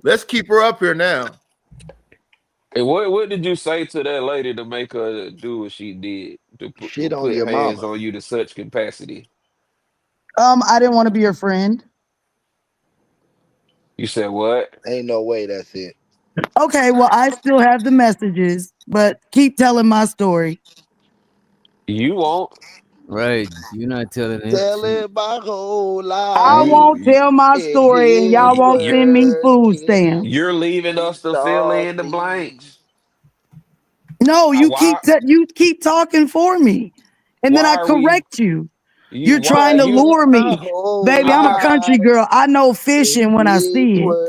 Speaker 11: Let's keep her up here now.
Speaker 1: Hey, what did you say to that lady to make her do what she did to
Speaker 19: Shit on
Speaker 1: put
Speaker 19: your
Speaker 1: hands
Speaker 19: mama.
Speaker 1: on you to such capacity?
Speaker 13: I didn't want to be your friend.
Speaker 1: You said what?
Speaker 19: Ain't no way that's it.
Speaker 13: Okay, well, I still have the messages, but keep telling my story.
Speaker 1: You won't.
Speaker 7: Right. You're not telling it.
Speaker 19: Telling my whole
Speaker 13: I
Speaker 19: life.
Speaker 13: won't tell my
Speaker 19: In
Speaker 13: story, and y'all
Speaker 19: his
Speaker 13: won't send me food stamps.
Speaker 1: You're
Speaker 19: words,
Speaker 1: leaving
Speaker 19: he
Speaker 1: us to fill
Speaker 19: taught
Speaker 1: in the
Speaker 19: me.
Speaker 1: blanks.
Speaker 13: No, you
Speaker 1: Why?
Speaker 13: keep talking for me, and then
Speaker 1: Why
Speaker 13: I
Speaker 1: are we?
Speaker 13: correct you.
Speaker 1: You
Speaker 13: You're
Speaker 1: why
Speaker 13: trying to
Speaker 1: you?
Speaker 19: Telling
Speaker 13: lure
Speaker 19: my
Speaker 13: me,
Speaker 19: whole
Speaker 13: baby. I'm a country
Speaker 19: life.
Speaker 13: girl. I know
Speaker 19: In
Speaker 13: fishing when I
Speaker 19: his
Speaker 13: see it.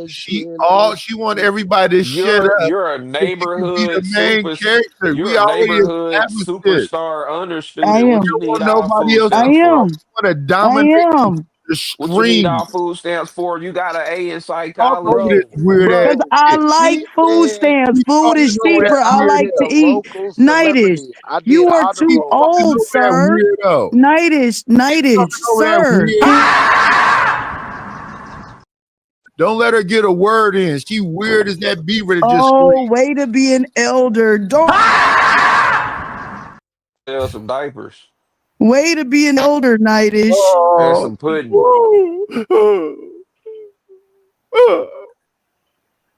Speaker 19: words,
Speaker 11: She
Speaker 19: killing
Speaker 11: want everybody to shut up
Speaker 1: You're a
Speaker 11: so she can be the
Speaker 1: neighborhood
Speaker 11: main
Speaker 1: super.
Speaker 11: character.
Speaker 1: You're
Speaker 11: We
Speaker 1: a
Speaker 11: already
Speaker 1: neighborhood
Speaker 11: established this.
Speaker 1: superstar
Speaker 13: I
Speaker 1: understudent. What
Speaker 13: am.
Speaker 1: you
Speaker 11: Don't
Speaker 1: need
Speaker 11: want
Speaker 1: all
Speaker 11: nobody
Speaker 1: food
Speaker 11: else to
Speaker 13: I
Speaker 1: stamps
Speaker 11: talk.
Speaker 1: for?
Speaker 13: am.
Speaker 11: Want to
Speaker 13: I
Speaker 11: dominate
Speaker 13: am.
Speaker 11: the
Speaker 1: What you need
Speaker 11: screen.
Speaker 1: all food stamps for? You got an A in
Speaker 11: Talk on this
Speaker 1: psychology.
Speaker 11: weird ass
Speaker 13: Because I
Speaker 11: shit.
Speaker 13: like
Speaker 19: She
Speaker 13: food
Speaker 19: said
Speaker 13: stamps.
Speaker 11: Keep
Speaker 13: Food
Speaker 11: talking
Speaker 13: is
Speaker 19: she
Speaker 11: over
Speaker 19: said
Speaker 13: cheaper.
Speaker 11: that
Speaker 13: I
Speaker 19: I
Speaker 11: weird
Speaker 13: like
Speaker 19: need
Speaker 13: to
Speaker 19: a
Speaker 11: ass.
Speaker 13: eat.
Speaker 19: local
Speaker 13: Nightish,
Speaker 19: celebrity. I
Speaker 13: you
Speaker 19: did
Speaker 13: are too
Speaker 11: Keep
Speaker 19: honorable
Speaker 11: talking
Speaker 13: old,
Speaker 11: over
Speaker 19: mention.
Speaker 11: that
Speaker 13: sir.
Speaker 11: weirdo. Keep
Speaker 13: Nightish,
Speaker 11: talking over that
Speaker 13: sir.
Speaker 11: weird. Don't let her get a word in. She weird as that beaver that just
Speaker 13: Oh,
Speaker 11: screamed.
Speaker 13: way to be an elder. Don't
Speaker 1: Sell some diapers
Speaker 13: way to be an elder, Nightish.
Speaker 1: and
Speaker 11: Oh,
Speaker 1: some pudding.
Speaker 11: woo.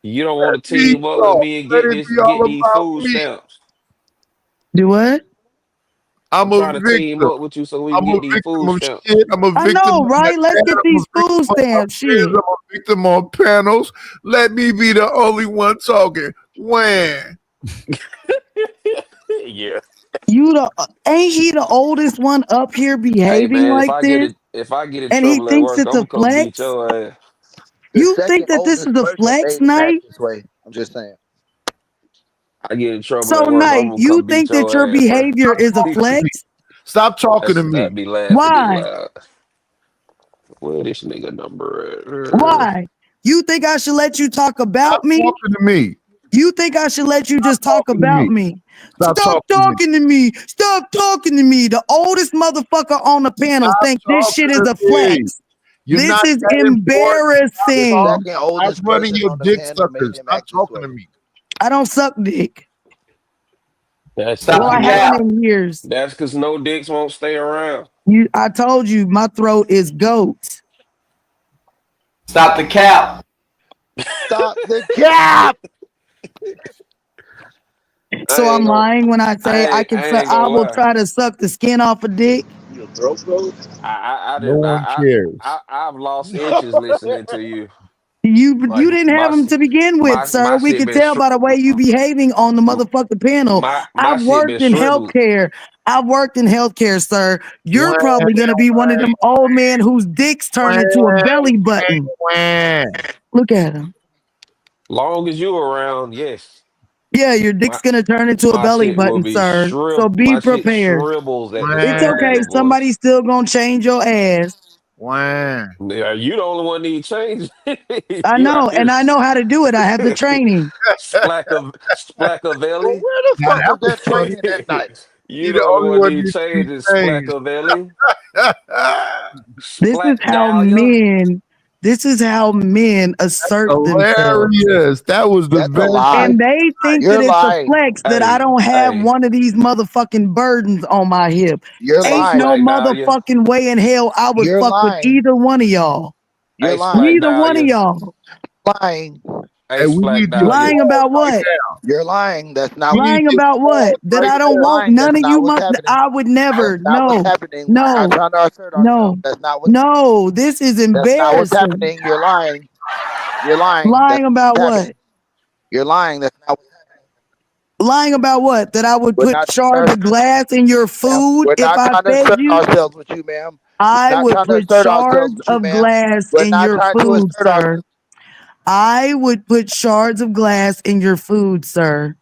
Speaker 1: You don't
Speaker 11: Let
Speaker 1: want to
Speaker 11: me
Speaker 1: team up with
Speaker 11: talk.
Speaker 1: me and
Speaker 11: Let it be
Speaker 1: get
Speaker 11: all
Speaker 1: these
Speaker 11: about
Speaker 1: food
Speaker 11: me.
Speaker 1: stamps.
Speaker 13: Do what?
Speaker 1: I'm
Speaker 11: I'm a
Speaker 1: trying to team
Speaker 11: victim.
Speaker 1: up with you so we can
Speaker 11: I'm a
Speaker 1: get these
Speaker 11: victim
Speaker 1: food
Speaker 11: of
Speaker 1: stamps.
Speaker 11: shit. I'm a
Speaker 13: I
Speaker 11: victim
Speaker 13: know,
Speaker 11: of my
Speaker 13: right? Let's
Speaker 11: dad.
Speaker 13: get
Speaker 11: I'm a
Speaker 13: these
Speaker 11: victim
Speaker 13: food
Speaker 11: of my
Speaker 13: stamps.
Speaker 11: friends.
Speaker 13: Shit.
Speaker 11: I'm a victim on panels. Let me be the only one talking. When?
Speaker 1: Yeah.
Speaker 13: Ain't he the oldest one up here
Speaker 1: Hey
Speaker 13: behaving
Speaker 1: man,
Speaker 13: like this?
Speaker 1: if I get in
Speaker 13: And he
Speaker 1: trouble at
Speaker 13: thinks
Speaker 1: work,
Speaker 13: it's
Speaker 1: I'm
Speaker 13: a
Speaker 1: gonna come beat
Speaker 13: flex?
Speaker 1: your ass.
Speaker 19: The
Speaker 13: You think
Speaker 19: second
Speaker 13: that this is
Speaker 19: oldest
Speaker 13: a
Speaker 19: person
Speaker 13: flex
Speaker 19: made him
Speaker 13: night?
Speaker 19: act this way. I'm just saying.
Speaker 1: I get in trouble
Speaker 13: So
Speaker 1: at work, I'm
Speaker 13: night,
Speaker 1: gonna
Speaker 13: you
Speaker 1: come beat
Speaker 13: think that
Speaker 1: your
Speaker 13: your
Speaker 1: ass, sir.
Speaker 13: behavior is a
Speaker 11: Talking to me.
Speaker 13: flex?
Speaker 11: Stop talking to
Speaker 1: That
Speaker 11: me.
Speaker 1: be laughing this
Speaker 13: Why?
Speaker 1: loud. Where this nigga number at?
Speaker 13: Why? You think I should let you talk
Speaker 11: Stop
Speaker 13: about me?
Speaker 11: talking to me.
Speaker 13: You think I should let you
Speaker 11: Stop
Speaker 13: just talk
Speaker 11: talking to
Speaker 13: about
Speaker 11: me.
Speaker 13: me?
Speaker 11: Stop
Speaker 13: Stop
Speaker 11: talking to me.
Speaker 13: talking to me. Stop talking to me. The oldest motherfucker on the panel
Speaker 11: Stop
Speaker 13: think this shit
Speaker 11: talking
Speaker 13: is
Speaker 11: to
Speaker 13: a
Speaker 11: me.
Speaker 13: flex.
Speaker 11: You're
Speaker 13: This
Speaker 11: not
Speaker 13: is
Speaker 11: that important. Stop
Speaker 19: The
Speaker 13: embarrassing.
Speaker 19: second
Speaker 11: Stop
Speaker 19: oldest
Speaker 11: running
Speaker 19: person
Speaker 11: your
Speaker 19: on the
Speaker 11: dick
Speaker 19: panel made
Speaker 11: suckers.
Speaker 19: him
Speaker 11: Stop
Speaker 19: act this
Speaker 11: talking
Speaker 19: way.
Speaker 11: to me.
Speaker 13: I don't suck dick.
Speaker 1: That's
Speaker 13: Well, I
Speaker 1: cause
Speaker 13: haven't in years.
Speaker 1: that's cause no dicks won't stay around.
Speaker 13: I told you my throat is goat.
Speaker 23: Stop the cap.
Speaker 19: Stop the cap.
Speaker 13: So I'm lying when I say
Speaker 1: I ain't
Speaker 13: I
Speaker 1: gonna
Speaker 13: will
Speaker 1: lie.
Speaker 13: try to suck the skin off a dick.
Speaker 19: Your throat goat?
Speaker 1: I
Speaker 11: No
Speaker 1: didn't
Speaker 11: one cares.
Speaker 1: I've lost inches listening to you.
Speaker 13: You
Speaker 1: Like
Speaker 13: didn't have them to begin with, sir.
Speaker 1: my
Speaker 13: We
Speaker 1: shit
Speaker 13: could
Speaker 1: been
Speaker 13: tell by the way you behaving on the motherfucking panel.
Speaker 1: my
Speaker 13: I've
Speaker 1: shit been
Speaker 13: worked in
Speaker 1: shriveled.
Speaker 13: healthcare. I've worked in healthcare, sir. You're
Speaker 11: When,
Speaker 13: probably gonna be one of them old men whose dicks turn into a belly button.
Speaker 11: when.
Speaker 13: Look at him.
Speaker 1: Long as you around, yes.
Speaker 13: Yeah, your dick's
Speaker 1: My
Speaker 13: gonna turn into a
Speaker 1: my
Speaker 13: belly
Speaker 1: shit will
Speaker 13: button,
Speaker 1: be
Speaker 13: sir. So be
Speaker 1: my shit
Speaker 13: prepared.
Speaker 1: shrivels at the
Speaker 13: It's
Speaker 1: sound of
Speaker 13: okay.
Speaker 1: your voice.
Speaker 13: Somebody's still gonna change your ass.
Speaker 11: When.
Speaker 1: Yeah, you the only one need change.
Speaker 13: I
Speaker 1: You out
Speaker 13: know,
Speaker 1: here
Speaker 13: and I know how to do it. I have the training.
Speaker 19: Well,
Speaker 1: Splackavelli.
Speaker 19: where the
Speaker 11: Now
Speaker 19: fuck
Speaker 11: that
Speaker 19: was
Speaker 11: was
Speaker 19: that
Speaker 11: funny.
Speaker 19: training that night?
Speaker 1: You
Speaker 11: He
Speaker 1: the
Speaker 11: the
Speaker 1: only
Speaker 11: only
Speaker 1: one
Speaker 11: one
Speaker 1: need
Speaker 11: needs to be
Speaker 1: change is
Speaker 11: changed.
Speaker 1: Splackavelli.
Speaker 13: This is
Speaker 1: Splack
Speaker 13: how
Speaker 1: Dahlia.
Speaker 13: men assert themselves.
Speaker 11: Hilarious. That was the
Speaker 19: That's a
Speaker 11: best
Speaker 19: lie.
Speaker 11: shit
Speaker 13: And they think that
Speaker 19: You're
Speaker 13: it's a
Speaker 19: lying.
Speaker 13: flex that I
Speaker 1: Hey,
Speaker 13: don't have
Speaker 1: hey,
Speaker 13: one of these motherfucking burdens on my hip.
Speaker 19: You're
Speaker 1: hey,
Speaker 13: Ain't no
Speaker 19: lying.
Speaker 1: Splack Dahlia.
Speaker 13: motherfucking way in hell I would
Speaker 19: You're
Speaker 13: fuck with
Speaker 19: lying.
Speaker 13: either one of y'all.
Speaker 19: You're
Speaker 1: Hey, Splack
Speaker 19: lying.
Speaker 13: Neither one of
Speaker 1: Dahlia.
Speaker 13: y'all.
Speaker 19: Lying.
Speaker 1: Hey,
Speaker 11: and we
Speaker 1: Splack
Speaker 11: need you
Speaker 1: Dahlia.
Speaker 13: Lying
Speaker 11: all
Speaker 13: about
Speaker 11: right
Speaker 13: what?
Speaker 11: now.
Speaker 19: You're lying. That's not
Speaker 11: We
Speaker 19: what.
Speaker 11: need
Speaker 13: Lying
Speaker 11: you
Speaker 13: about
Speaker 11: all
Speaker 13: what? That
Speaker 11: right
Speaker 13: I don't
Speaker 19: You're
Speaker 11: now.
Speaker 13: want
Speaker 19: lying.
Speaker 13: none
Speaker 19: That's
Speaker 13: of
Speaker 19: not
Speaker 13: you.
Speaker 19: what's happening.
Speaker 13: I would never.
Speaker 19: That's not what's
Speaker 13: No,
Speaker 19: happening. We're not
Speaker 13: no,
Speaker 19: trying to assert ourselves.
Speaker 13: no,
Speaker 19: That's not what's.
Speaker 13: no. This is
Speaker 19: That's not what's
Speaker 13: embarrassing.
Speaker 19: happening. You're lying. You're lying. That's
Speaker 13: Lying
Speaker 19: not
Speaker 13: about
Speaker 19: what's
Speaker 13: what?
Speaker 19: happening. You're lying. That's not what's happening.
Speaker 13: Lying about what? That I would
Speaker 19: We're
Speaker 13: put
Speaker 19: not trying
Speaker 13: shards
Speaker 19: to
Speaker 13: of
Speaker 19: assert
Speaker 13: glass in your
Speaker 19: ourselves, ma'am.
Speaker 13: food
Speaker 19: We're
Speaker 13: if
Speaker 19: not
Speaker 13: I
Speaker 19: trying to
Speaker 13: fed
Speaker 19: assert
Speaker 13: you?
Speaker 19: ourselves with you, ma'am.
Speaker 13: I
Speaker 19: We're not
Speaker 13: would
Speaker 19: trying to
Speaker 13: put
Speaker 19: assert ourselves
Speaker 13: shards
Speaker 19: with you,
Speaker 13: of
Speaker 19: ma'am.
Speaker 13: glass
Speaker 19: We're
Speaker 13: in
Speaker 19: not
Speaker 13: your
Speaker 19: trying to
Speaker 13: food,
Speaker 19: assert
Speaker 13: sir.
Speaker 19: ourselves.
Speaker 13: I would put shards of glass in your food, sir.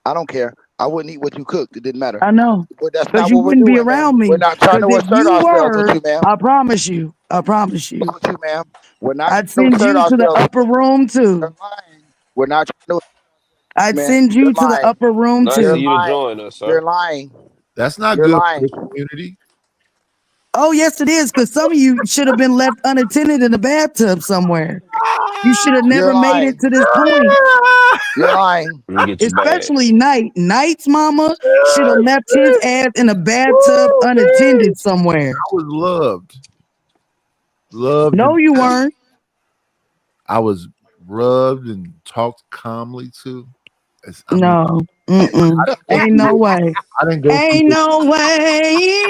Speaker 19: I don't care. I wouldn't eat what you cooked. It didn't matter.
Speaker 13: I know.
Speaker 19: But that's
Speaker 13: Because
Speaker 19: not
Speaker 13: you
Speaker 19: what we're
Speaker 13: wouldn't be
Speaker 19: doing, ma'am.
Speaker 13: around
Speaker 19: We're
Speaker 13: me.
Speaker 19: not trying
Speaker 13: Because
Speaker 19: to
Speaker 13: if
Speaker 19: assert
Speaker 13: you
Speaker 19: ourselves with
Speaker 13: were,
Speaker 19: you, ma'am.
Speaker 13: I promise you, I promise you,
Speaker 19: With you, ma'am. We're not
Speaker 13: I'd
Speaker 19: trying to
Speaker 13: send
Speaker 19: assert
Speaker 13: you to the
Speaker 19: ourselves with
Speaker 13: upper
Speaker 19: you, ma'am.
Speaker 13: room
Speaker 19: You're
Speaker 13: too.
Speaker 19: lying. We're not trying to,
Speaker 13: I'd
Speaker 19: man.
Speaker 13: send
Speaker 19: You're
Speaker 13: you to the
Speaker 19: lying.
Speaker 13: upper room
Speaker 1: Nice of
Speaker 19: You're
Speaker 13: too.
Speaker 1: you to
Speaker 19: lying.
Speaker 1: join us,
Speaker 19: You're
Speaker 1: sir.
Speaker 19: lying.
Speaker 11: That's not
Speaker 19: You're
Speaker 11: good for
Speaker 19: lying.
Speaker 11: the community.
Speaker 13: Oh, yes, it is. Because some of you should have been left unattended in a bathtub somewhere. You should have
Speaker 19: You're
Speaker 13: never made it
Speaker 19: lying.
Speaker 13: to this point.
Speaker 19: You're lying.
Speaker 1: Let me get your bag.
Speaker 13: Especially Knight's mama should have left his ass in a bathtub unattended somewhere.
Speaker 11: I was loved,
Speaker 13: No,
Speaker 11: and
Speaker 13: you weren't.
Speaker 11: I was rubbed and talked calmly to.
Speaker 13: No. Ain't no way.
Speaker 11: I didn't go
Speaker 13: Ain't
Speaker 11: through
Speaker 13: no way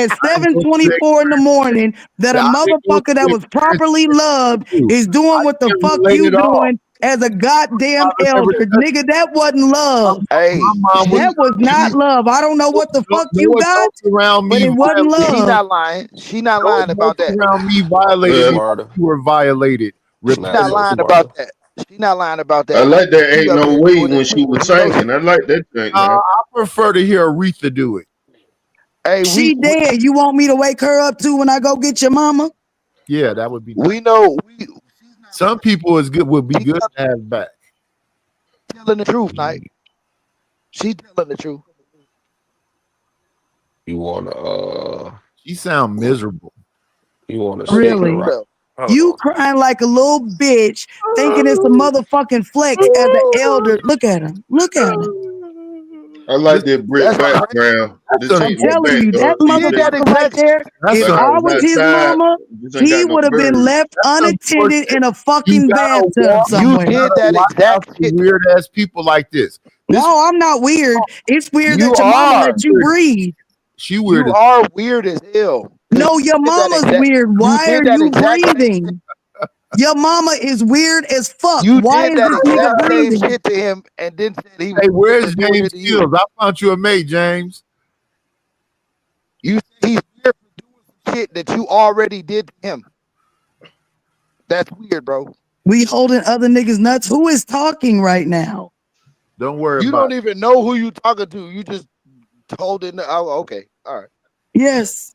Speaker 13: at
Speaker 11: I didn't go through
Speaker 13: 7:24 in the morning that a
Speaker 11: I didn't go
Speaker 13: motherfucker that
Speaker 11: through
Speaker 13: was properly loved is doing what the
Speaker 11: didn't
Speaker 13: fuck
Speaker 11: relate
Speaker 13: you
Speaker 11: at all.
Speaker 13: doing as a goddamn
Speaker 11: My mom
Speaker 13: elder.
Speaker 11: never-
Speaker 13: Nigga, that wasn't love.
Speaker 19: Hey,
Speaker 13: That was not love. I don't know what the fuck
Speaker 11: no
Speaker 13: you
Speaker 11: one
Speaker 13: got,
Speaker 11: talked around
Speaker 13: but
Speaker 11: me
Speaker 13: it wasn't
Speaker 11: violating.
Speaker 19: she
Speaker 13: love.
Speaker 19: not lying. She not
Speaker 11: No
Speaker 19: lying
Speaker 11: one
Speaker 19: about
Speaker 11: talked
Speaker 19: that.
Speaker 11: around me violated me.
Speaker 1: Smarter.
Speaker 11: You were violated.
Speaker 19: She not lying about that. She not lying about that.
Speaker 16: I like that.
Speaker 19: She
Speaker 16: Ain't
Speaker 19: up
Speaker 16: no
Speaker 19: here
Speaker 16: way
Speaker 19: doing
Speaker 16: when
Speaker 19: it
Speaker 16: she
Speaker 19: too.
Speaker 16: was
Speaker 19: You know
Speaker 16: singing. I like that thing, man.
Speaker 11: I prefer to hear Aretha do it.
Speaker 19: Hey,
Speaker 13: She dead. You want me to wake her up too when I go get your mama?
Speaker 11: Yeah, that would be nice.
Speaker 19: we know
Speaker 11: Some people would be good to have back.
Speaker 19: telling the truth, Knight. She telling the truth.
Speaker 1: You wanna
Speaker 11: She sound miserable.
Speaker 1: you wanna
Speaker 19: Okay,
Speaker 1: speak
Speaker 13: Really?
Speaker 1: right? Hold
Speaker 13: You
Speaker 1: on.
Speaker 13: crying like a little bitch, thinking it's a motherfucking flex as an elder. Look at him. Look at him.
Speaker 16: I like that brick
Speaker 19: That's crazy.
Speaker 16: background. This
Speaker 11: That's
Speaker 13: I'm
Speaker 16: ain't no
Speaker 13: telling
Speaker 16: back.
Speaker 13: you, that
Speaker 19: She did that
Speaker 13: motherfucker right
Speaker 19: exact
Speaker 13: there,
Speaker 11: That's
Speaker 13: if
Speaker 16: Like I
Speaker 13: I
Speaker 16: was
Speaker 13: was his
Speaker 16: outside.
Speaker 13: mama,
Speaker 16: This ain't
Speaker 13: he
Speaker 16: got no
Speaker 13: would have been
Speaker 16: birds.
Speaker 13: left unattended in a
Speaker 11: You
Speaker 13: fucking
Speaker 11: gotta
Speaker 13: bathtub
Speaker 11: walk.
Speaker 19: You
Speaker 13: somewhere.
Speaker 19: did that
Speaker 11: Watch out
Speaker 19: exact
Speaker 11: for
Speaker 19: shit.
Speaker 11: weird ass people like this. This
Speaker 13: No, I'm not weird. It's weird
Speaker 19: You
Speaker 13: that your mama
Speaker 19: are.
Speaker 13: let you breathe.
Speaker 11: she weird
Speaker 19: You
Speaker 11: as
Speaker 19: are weird as hell.
Speaker 13: No, your
Speaker 19: You did that
Speaker 13: mama's
Speaker 19: exact.
Speaker 13: weird.
Speaker 19: You
Speaker 13: Why
Speaker 19: did
Speaker 13: are
Speaker 19: that
Speaker 13: you
Speaker 19: exact same shit.
Speaker 13: breathing? Your mama is weird as fuck.
Speaker 19: You
Speaker 13: Why
Speaker 19: did
Speaker 13: is
Speaker 19: that
Speaker 13: this nigga
Speaker 19: exact same
Speaker 13: breathing?
Speaker 19: shit to him, and then said he was
Speaker 11: Hey,
Speaker 19: weird
Speaker 11: where's
Speaker 19: for doing
Speaker 11: James
Speaker 19: it to you.
Speaker 11: Fields? I found you a mate, James.
Speaker 19: You said he's weird for doing some shit that you already did to him. That's weird, bro.
Speaker 13: We holding other niggas nuts. Who is talking right now?
Speaker 11: Don't worry
Speaker 19: You
Speaker 11: about
Speaker 19: don't even know who you talking to. You just told it. Oh, okay, all right.
Speaker 13: Yes.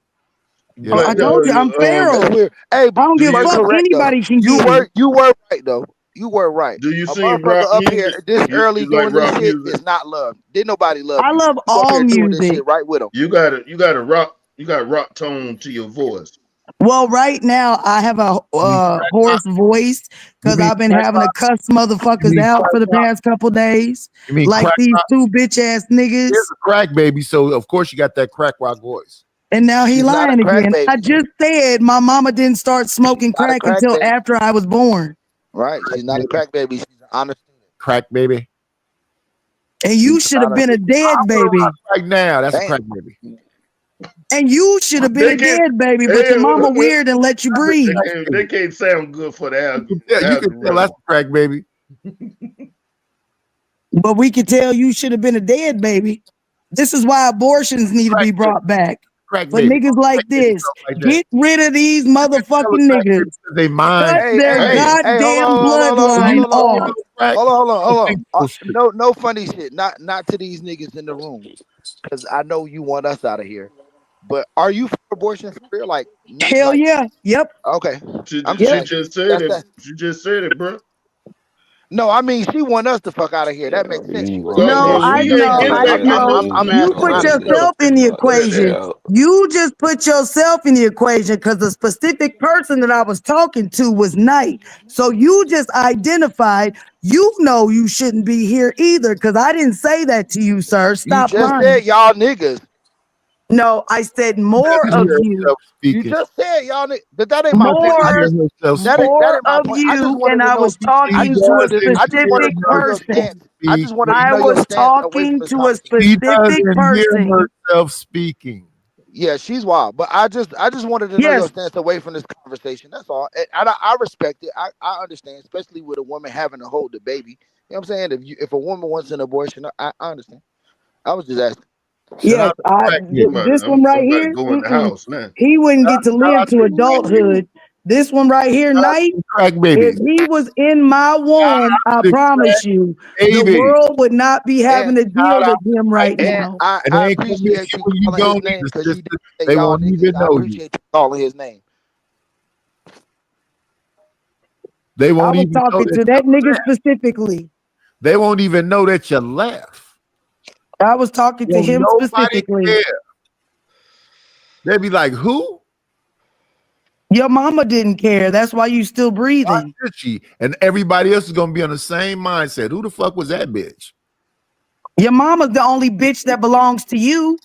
Speaker 11: it.
Speaker 13: I
Speaker 16: But
Speaker 13: told you I'm
Speaker 19: That's
Speaker 13: feral.
Speaker 19: weird. Hey,
Speaker 13: I
Speaker 19: but
Speaker 13: don't
Speaker 16: do
Speaker 13: give a
Speaker 19: you were
Speaker 16: you
Speaker 13: fuck.
Speaker 19: correct though.
Speaker 13: Anybody can get it.
Speaker 19: You were right though. You were right.
Speaker 16: do you
Speaker 19: A
Speaker 16: sing
Speaker 19: motherfucker
Speaker 16: rock
Speaker 19: up here
Speaker 16: music?
Speaker 19: this early
Speaker 16: You like
Speaker 19: doing this
Speaker 16: rock
Speaker 19: shit
Speaker 16: music?
Speaker 19: is not love. Did nobody love
Speaker 13: I
Speaker 19: you?
Speaker 13: love
Speaker 19: You up
Speaker 13: all
Speaker 19: here doing this
Speaker 13: music.
Speaker 19: shit right with them.
Speaker 16: You got a rock. You got rock tone to your voice.
Speaker 13: Well, right now I have a hoarse voice
Speaker 11: You
Speaker 13: because
Speaker 11: mean
Speaker 13: I've been
Speaker 11: crack
Speaker 13: having to
Speaker 11: rock?
Speaker 13: cuss
Speaker 11: You
Speaker 13: motherfuckers
Speaker 11: mean
Speaker 13: out
Speaker 11: crack
Speaker 13: for the
Speaker 11: rock?
Speaker 13: past couple days.
Speaker 11: You mean
Speaker 13: Like
Speaker 11: crack
Speaker 13: these
Speaker 11: rock?
Speaker 13: two bitch ass niggas.
Speaker 11: Here's a crack baby, so of course you got that crack rock voice.
Speaker 13: And now he
Speaker 19: She's not a
Speaker 13: lying
Speaker 19: crack
Speaker 13: again.
Speaker 19: baby.
Speaker 13: I just said my mama didn't start smoking
Speaker 19: Not a
Speaker 13: crack
Speaker 19: crack
Speaker 13: until
Speaker 19: baby.
Speaker 13: after I was born.
Speaker 19: Right? She's not a crack baby. She's an honest student.
Speaker 11: Crack baby.
Speaker 13: And you
Speaker 19: She's
Speaker 13: should
Speaker 19: an
Speaker 13: have
Speaker 19: honest
Speaker 13: been a
Speaker 19: student.
Speaker 13: dead baby.
Speaker 11: Right now, that's a
Speaker 19: Damn.
Speaker 11: crack baby.
Speaker 13: And you should have been
Speaker 16: They
Speaker 13: a
Speaker 16: can't.
Speaker 13: dead baby, but your mama weird and let you breathe.
Speaker 16: They can't sound good for the
Speaker 11: Yeah, you can tell that's a crack baby.
Speaker 13: But we could tell you should have been a dead baby. This is why abortions need to be brought back.
Speaker 11: Crack
Speaker 13: For
Speaker 11: baby.
Speaker 13: niggas like this,
Speaker 11: Like that.
Speaker 13: get rid of these motherfucking niggas.
Speaker 11: They mind.
Speaker 13: Cut their goddamn bloodline off.
Speaker 19: Hold on. No funny shit. Not to these niggas in the room, because I know you want us out of here. But are you for abortion for real? Like,
Speaker 13: Hell yeah. Yep.
Speaker 19: Okay.
Speaker 16: She
Speaker 19: I'm
Speaker 16: just said it.
Speaker 19: that's
Speaker 16: She just said it, bro.
Speaker 19: No, I mean she want us to fuck out of here. That makes sense. She was
Speaker 13: No, I
Speaker 16: we ain't getting back in those.
Speaker 19: I'm
Speaker 13: You
Speaker 19: asking
Speaker 13: put
Speaker 19: honestly.
Speaker 13: yourself in the equation. You just put yourself in the equation because the specific person that I was talking to was Knight. So you just identified, you know you shouldn't be here either because I didn't say that to you, sir. Stop
Speaker 19: You just
Speaker 13: lying.
Speaker 19: said y'all niggas.
Speaker 13: No, I said more of you.
Speaker 19: You just said y'all niggas, but that ain't my point.
Speaker 13: More
Speaker 19: That ain't my
Speaker 13: of
Speaker 19: point. I just
Speaker 13: you,
Speaker 19: wanted
Speaker 13: and
Speaker 19: to
Speaker 13: I
Speaker 19: know
Speaker 13: was
Speaker 19: if you, I
Speaker 13: talking
Speaker 19: just
Speaker 13: to a
Speaker 19: wanted to, I just wanted
Speaker 13: specific
Speaker 19: to know your
Speaker 13: person.
Speaker 19: stance. I just wanted to
Speaker 13: I
Speaker 19: know your
Speaker 13: was
Speaker 19: stance away from
Speaker 13: talking
Speaker 19: this
Speaker 13: to a
Speaker 19: conversation.
Speaker 11: She
Speaker 13: specific
Speaker 11: doesn't
Speaker 13: person.
Speaker 11: hear herself speaking.
Speaker 19: Yeah, she's wild, but I just wanted to know your stance away from this conversation. That's all. And I respect it. I understand, especially with a woman having to hold the baby. You know what I'm saying? If a woman wants an abortion, I understand. I was just asking.
Speaker 13: Yes, this one right
Speaker 16: I'm about to
Speaker 13: here,
Speaker 16: go in the house now.
Speaker 13: he wouldn't get to live to adulthood. This one right here, Knight, if he was in my womb, I promise you, the world would not be having to deal with him right now.
Speaker 19: I appreciate you calling his name because you didn't say
Speaker 11: They
Speaker 19: y'all
Speaker 11: won't
Speaker 19: niggas.
Speaker 11: even
Speaker 19: I
Speaker 11: know you.
Speaker 19: appreciate you calling his name.
Speaker 11: They
Speaker 13: I
Speaker 11: won't
Speaker 13: was
Speaker 11: even know
Speaker 13: talking to that nigga specifically.
Speaker 11: They won't even know that you left.
Speaker 13: I was talking to
Speaker 11: Well,
Speaker 13: him
Speaker 11: nobody
Speaker 13: specifically.
Speaker 11: care. They'd be like, who?
Speaker 13: Your mama didn't care. That's why you still breathing.
Speaker 11: Why did she? And everybody else is gonna be on the same mindset. Who the fuck was that bitch?
Speaker 13: Your mama's the only bitch that belongs to you.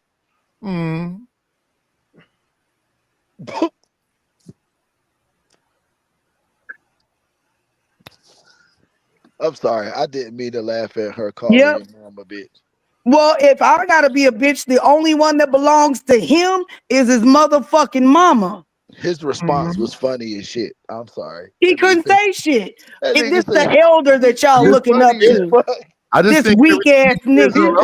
Speaker 11: Hmm.
Speaker 19: I'm sorry. I didn't mean to laugh at her calling
Speaker 13: Yep.
Speaker 19: your mom a bitch.
Speaker 13: Well, if I gotta be a bitch, the only one that belongs to him is his motherfucking mama.
Speaker 19: His response was funny as shit. I'm sorry.
Speaker 13: He couldn't say shit.
Speaker 19: That
Speaker 13: This
Speaker 19: nigga
Speaker 13: the
Speaker 19: said
Speaker 13: elder that y'all
Speaker 19: it's
Speaker 13: looking up
Speaker 19: funny as
Speaker 13: to.
Speaker 19: fuck.
Speaker 11: I just
Speaker 13: This
Speaker 11: think
Speaker 13: weak ass nigga.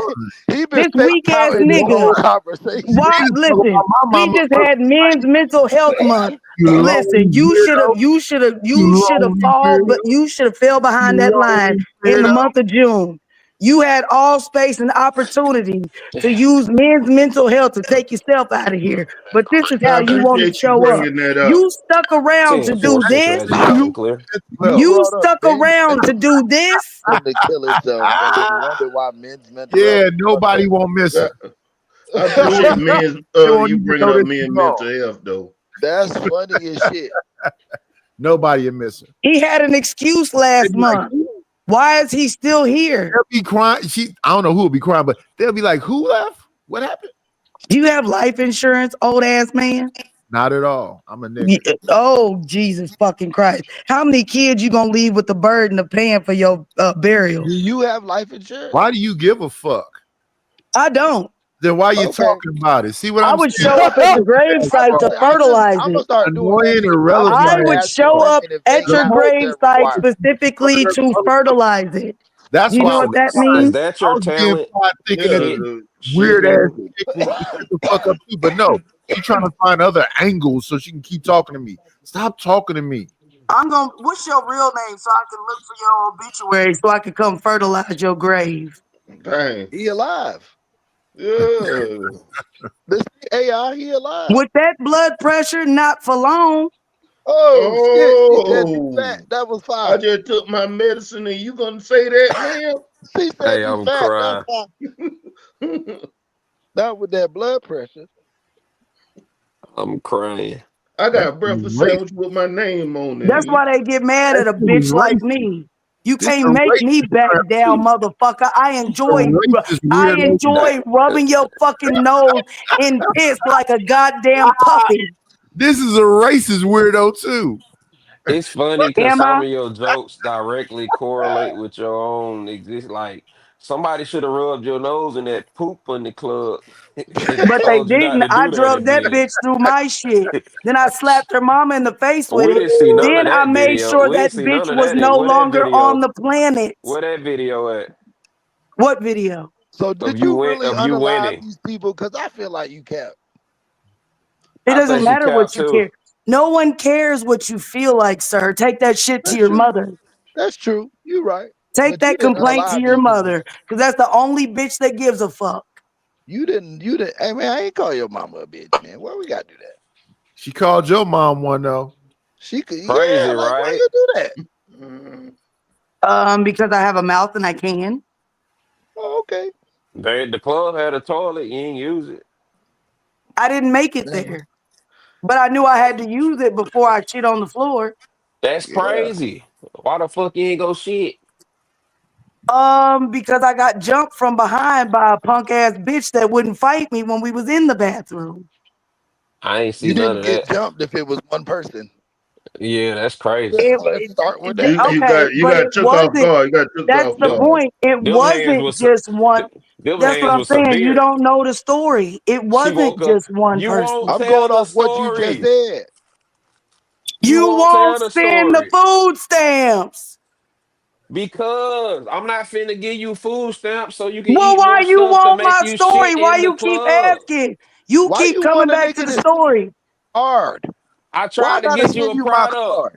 Speaker 19: He been
Speaker 13: This
Speaker 19: fake
Speaker 13: weak ass
Speaker 19: pouting this whole
Speaker 13: nigga.
Speaker 19: conversation.
Speaker 13: Why? Listen, we just had Men's Mental Health Month.
Speaker 11: You
Speaker 13: Listen,
Speaker 11: lonely
Speaker 13: you should have
Speaker 11: weirdo.
Speaker 13: fall, but you should have fell behind that line in the month of June. You had all space and opportunity to use men's mental health to take yourself out of here. But this is
Speaker 16: I
Speaker 13: how you want to
Speaker 16: appreciate you
Speaker 13: show up.
Speaker 16: bringing that up.
Speaker 13: You stuck around to do
Speaker 1: 10-4
Speaker 13: this.
Speaker 1: central, as loud and clear.
Speaker 13: You
Speaker 19: brought up
Speaker 13: stuck
Speaker 19: men's
Speaker 13: around to do this.
Speaker 19: him to kill himself and then wonder why men's mental
Speaker 11: Yeah,
Speaker 19: health.
Speaker 11: nobody won't miss her.
Speaker 16: I appreciate men's
Speaker 11: They won't
Speaker 16: you
Speaker 11: even
Speaker 16: bringing
Speaker 11: know
Speaker 16: up
Speaker 11: this is
Speaker 16: men's
Speaker 11: wrong.
Speaker 16: mental health though.
Speaker 19: That's funny as shit.
Speaker 11: Nobody will miss her.
Speaker 13: He had an excuse last month. Why is he still here?
Speaker 11: They'll be crying. I don't know who will be crying, but they'll be like, who left? What happened?
Speaker 13: Do you have life insurance, old ass man?
Speaker 11: Not at all. I'm a nigga.
Speaker 13: Oh, Jesus fucking Christ. How many kids you gonna leave with the burden of paying for your burial?
Speaker 19: Do you have life insurance?
Speaker 11: Why do you give a fuck?
Speaker 13: I don't.
Speaker 11: Then why you
Speaker 19: Okay.
Speaker 11: talking about it? See what
Speaker 13: I
Speaker 11: I'm
Speaker 13: would
Speaker 11: saying?
Speaker 13: show up at the gravesite to fertilize
Speaker 19: I'm gonna
Speaker 13: it.
Speaker 19: start doing that
Speaker 11: Annoying,
Speaker 19: shit. I'm
Speaker 11: irrelevant.
Speaker 19: gonna
Speaker 13: I
Speaker 19: start
Speaker 13: would
Speaker 19: asking
Speaker 13: show
Speaker 19: women
Speaker 13: up
Speaker 19: if
Speaker 13: at
Speaker 19: they
Speaker 13: your
Speaker 19: got health care
Speaker 13: gravesite
Speaker 19: requirements.
Speaker 13: specifically to fertilize it.
Speaker 11: That's
Speaker 13: You
Speaker 11: why
Speaker 13: know what that
Speaker 1: Is
Speaker 13: means?
Speaker 1: that
Speaker 11: I
Speaker 1: your
Speaker 11: was being
Speaker 1: talent?
Speaker 11: fine thinking that
Speaker 1: Get
Speaker 11: weird
Speaker 1: getting
Speaker 11: ass chick will shut the fuck up too. But no, she's trying to find other angles so she can keep talking to me. Stop talking to me.
Speaker 13: What's your real name so I can look for your obituary so I can come fertilize your grave?
Speaker 16: Dang.
Speaker 19: He alive.
Speaker 16: Yeah.
Speaker 19: This AI, he alive.
Speaker 13: With that blood pressure, not for long.
Speaker 19: Oh shit! She said be
Speaker 16: Oh,
Speaker 19: fat. That was
Speaker 16: I
Speaker 19: fine.
Speaker 16: just took my medicine and you gonna say that, man?
Speaker 19: She said
Speaker 1: Hey,
Speaker 19: be
Speaker 1: I'm
Speaker 19: fat. That's
Speaker 1: crying.
Speaker 19: fine. Not with that blood pressure.
Speaker 1: I'm crying.
Speaker 16: I got a
Speaker 11: That's
Speaker 16: breakfast
Speaker 11: racist.
Speaker 16: sandwich with my name on it.
Speaker 13: That's why they get mad at a
Speaker 11: That's
Speaker 13: bitch like
Speaker 11: racist.
Speaker 13: me. You
Speaker 11: This
Speaker 13: can't
Speaker 11: a
Speaker 13: make me
Speaker 11: racist
Speaker 13: back
Speaker 11: crap
Speaker 13: down,
Speaker 11: too.
Speaker 13: motherfucker.
Speaker 11: Racist
Speaker 13: I
Speaker 11: weirdo.
Speaker 13: enjoy rubbing your fucking nose in piss like a goddamn puppy.
Speaker 11: This is a racist weirdo too.
Speaker 1: It's funny because
Speaker 13: Am
Speaker 1: some
Speaker 13: I?
Speaker 1: of your jokes directly correlate with your own exist. Like somebody should have rubbed your nose in that poop in the club and
Speaker 13: But they
Speaker 1: told you not
Speaker 13: didn't.
Speaker 1: to
Speaker 13: I
Speaker 1: do that
Speaker 13: drugged that
Speaker 1: again.
Speaker 13: bitch through my shit. Then I slapped her mama in the face with
Speaker 1: We
Speaker 13: it.
Speaker 1: didn't see none of
Speaker 13: Then I
Speaker 1: that
Speaker 13: made
Speaker 1: video.
Speaker 13: sure
Speaker 1: We
Speaker 13: that
Speaker 1: didn't see
Speaker 13: bitch
Speaker 1: none of
Speaker 13: was
Speaker 1: that.
Speaker 13: no
Speaker 1: Where that
Speaker 13: longer on
Speaker 1: video?
Speaker 13: the planet.
Speaker 1: Where that video at?
Speaker 13: What video?
Speaker 19: So
Speaker 1: Of
Speaker 19: did
Speaker 1: you
Speaker 19: you really
Speaker 1: of you
Speaker 19: unalive
Speaker 1: winning?
Speaker 19: these people? Because I feel like you kept.
Speaker 13: It
Speaker 1: I
Speaker 13: doesn't
Speaker 1: think she
Speaker 13: matter
Speaker 1: capped
Speaker 13: what you
Speaker 1: too.
Speaker 13: care. No one cares what you feel like, sir. Take that shit to
Speaker 19: That's
Speaker 13: your
Speaker 19: true.
Speaker 13: mother.
Speaker 19: That's true. You're right.
Speaker 13: Take
Speaker 19: But you
Speaker 13: that
Speaker 19: didn't
Speaker 13: complaint to
Speaker 19: unalive
Speaker 13: your
Speaker 19: these people.
Speaker 13: mother, because that's the only bitch that gives a fuck.
Speaker 19: You didn't. Hey man, I ain't call your mama a bitch, man. Why we gotta do that?
Speaker 11: She called your mom one though.
Speaker 19: She could.
Speaker 1: Crazy,
Speaker 19: Yeah. Like why
Speaker 1: right?
Speaker 19: you do that?
Speaker 13: Because I have a mouth and I can.
Speaker 19: Oh, okay.
Speaker 1: The club had a toilet. You ain't use it.
Speaker 13: I didn't make it there, but I knew I had to use it before I shit on the floor.
Speaker 1: That's
Speaker 19: Yeah.
Speaker 1: crazy. Why the fuck you ain't go shit?
Speaker 13: Because I got jumped from behind by a punk ass bitch that wouldn't fight me when we was in the bathroom.
Speaker 1: I ain't see
Speaker 19: You
Speaker 1: none
Speaker 19: didn't
Speaker 1: of
Speaker 19: get
Speaker 1: that.
Speaker 19: jumped if it was one person.
Speaker 1: Yeah, that's crazy.
Speaker 19: Yeah, let's start with that.
Speaker 16: You
Speaker 13: Okay, but
Speaker 16: got
Speaker 13: it
Speaker 16: took off
Speaker 13: wasn't.
Speaker 16: guard. You got took
Speaker 13: That's
Speaker 16: off
Speaker 13: the
Speaker 1: Them,
Speaker 16: guard.
Speaker 13: point. It
Speaker 1: them hands
Speaker 13: wasn't
Speaker 1: was
Speaker 13: just one.
Speaker 1: them
Speaker 13: That's what
Speaker 1: hands
Speaker 13: I'm
Speaker 1: was
Speaker 13: saying. You
Speaker 1: severe.
Speaker 13: don't know the story. It
Speaker 1: She
Speaker 13: wasn't
Speaker 1: woke up.
Speaker 13: just one
Speaker 1: You won't
Speaker 13: person.
Speaker 19: I'm
Speaker 1: tell
Speaker 19: going
Speaker 1: the
Speaker 19: off what you just
Speaker 1: story.
Speaker 19: said.
Speaker 1: You
Speaker 13: You
Speaker 1: won't
Speaker 13: won't
Speaker 1: tell the
Speaker 13: send the
Speaker 1: story
Speaker 13: food stamps.
Speaker 1: because I'm not finna give you food stamps so you can
Speaker 13: Well,
Speaker 1: eat
Speaker 13: why
Speaker 1: more
Speaker 13: you
Speaker 1: stuff to
Speaker 13: want
Speaker 1: make
Speaker 13: my
Speaker 1: you
Speaker 13: story?
Speaker 1: shit
Speaker 13: Why
Speaker 1: in the
Speaker 13: you keep
Speaker 1: club.
Speaker 13: asking? You
Speaker 19: Why
Speaker 13: keep
Speaker 19: you
Speaker 13: coming
Speaker 19: want a
Speaker 13: back to
Speaker 19: nigga
Speaker 13: the
Speaker 19: to send
Speaker 13: story.
Speaker 19: card?
Speaker 1: I
Speaker 19: Why I
Speaker 1: tried to
Speaker 19: gotta
Speaker 1: get you
Speaker 19: send
Speaker 1: a
Speaker 19: you my
Speaker 1: product.
Speaker 19: card?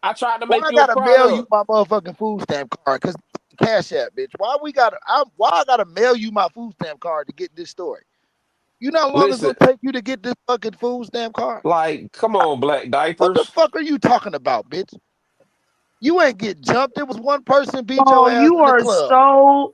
Speaker 1: I tried to
Speaker 19: Why
Speaker 1: make
Speaker 19: I
Speaker 1: you a
Speaker 19: gotta mail you
Speaker 1: product.
Speaker 19: my motherfucking food stamp card? Cause Cash App, bitch. Why I gotta mail you my food stamp card to get this story? You know how long it's
Speaker 1: Listen,
Speaker 19: gonna take you to get this fucking food stamp card?
Speaker 1: like, come on, black
Speaker 19: What the
Speaker 1: diapers.
Speaker 19: fuck are you talking about, bitch? You ain't get jumped. It was one person beat
Speaker 13: Oh,
Speaker 19: your ass
Speaker 13: you
Speaker 19: in the
Speaker 13: are
Speaker 19: club.
Speaker 13: so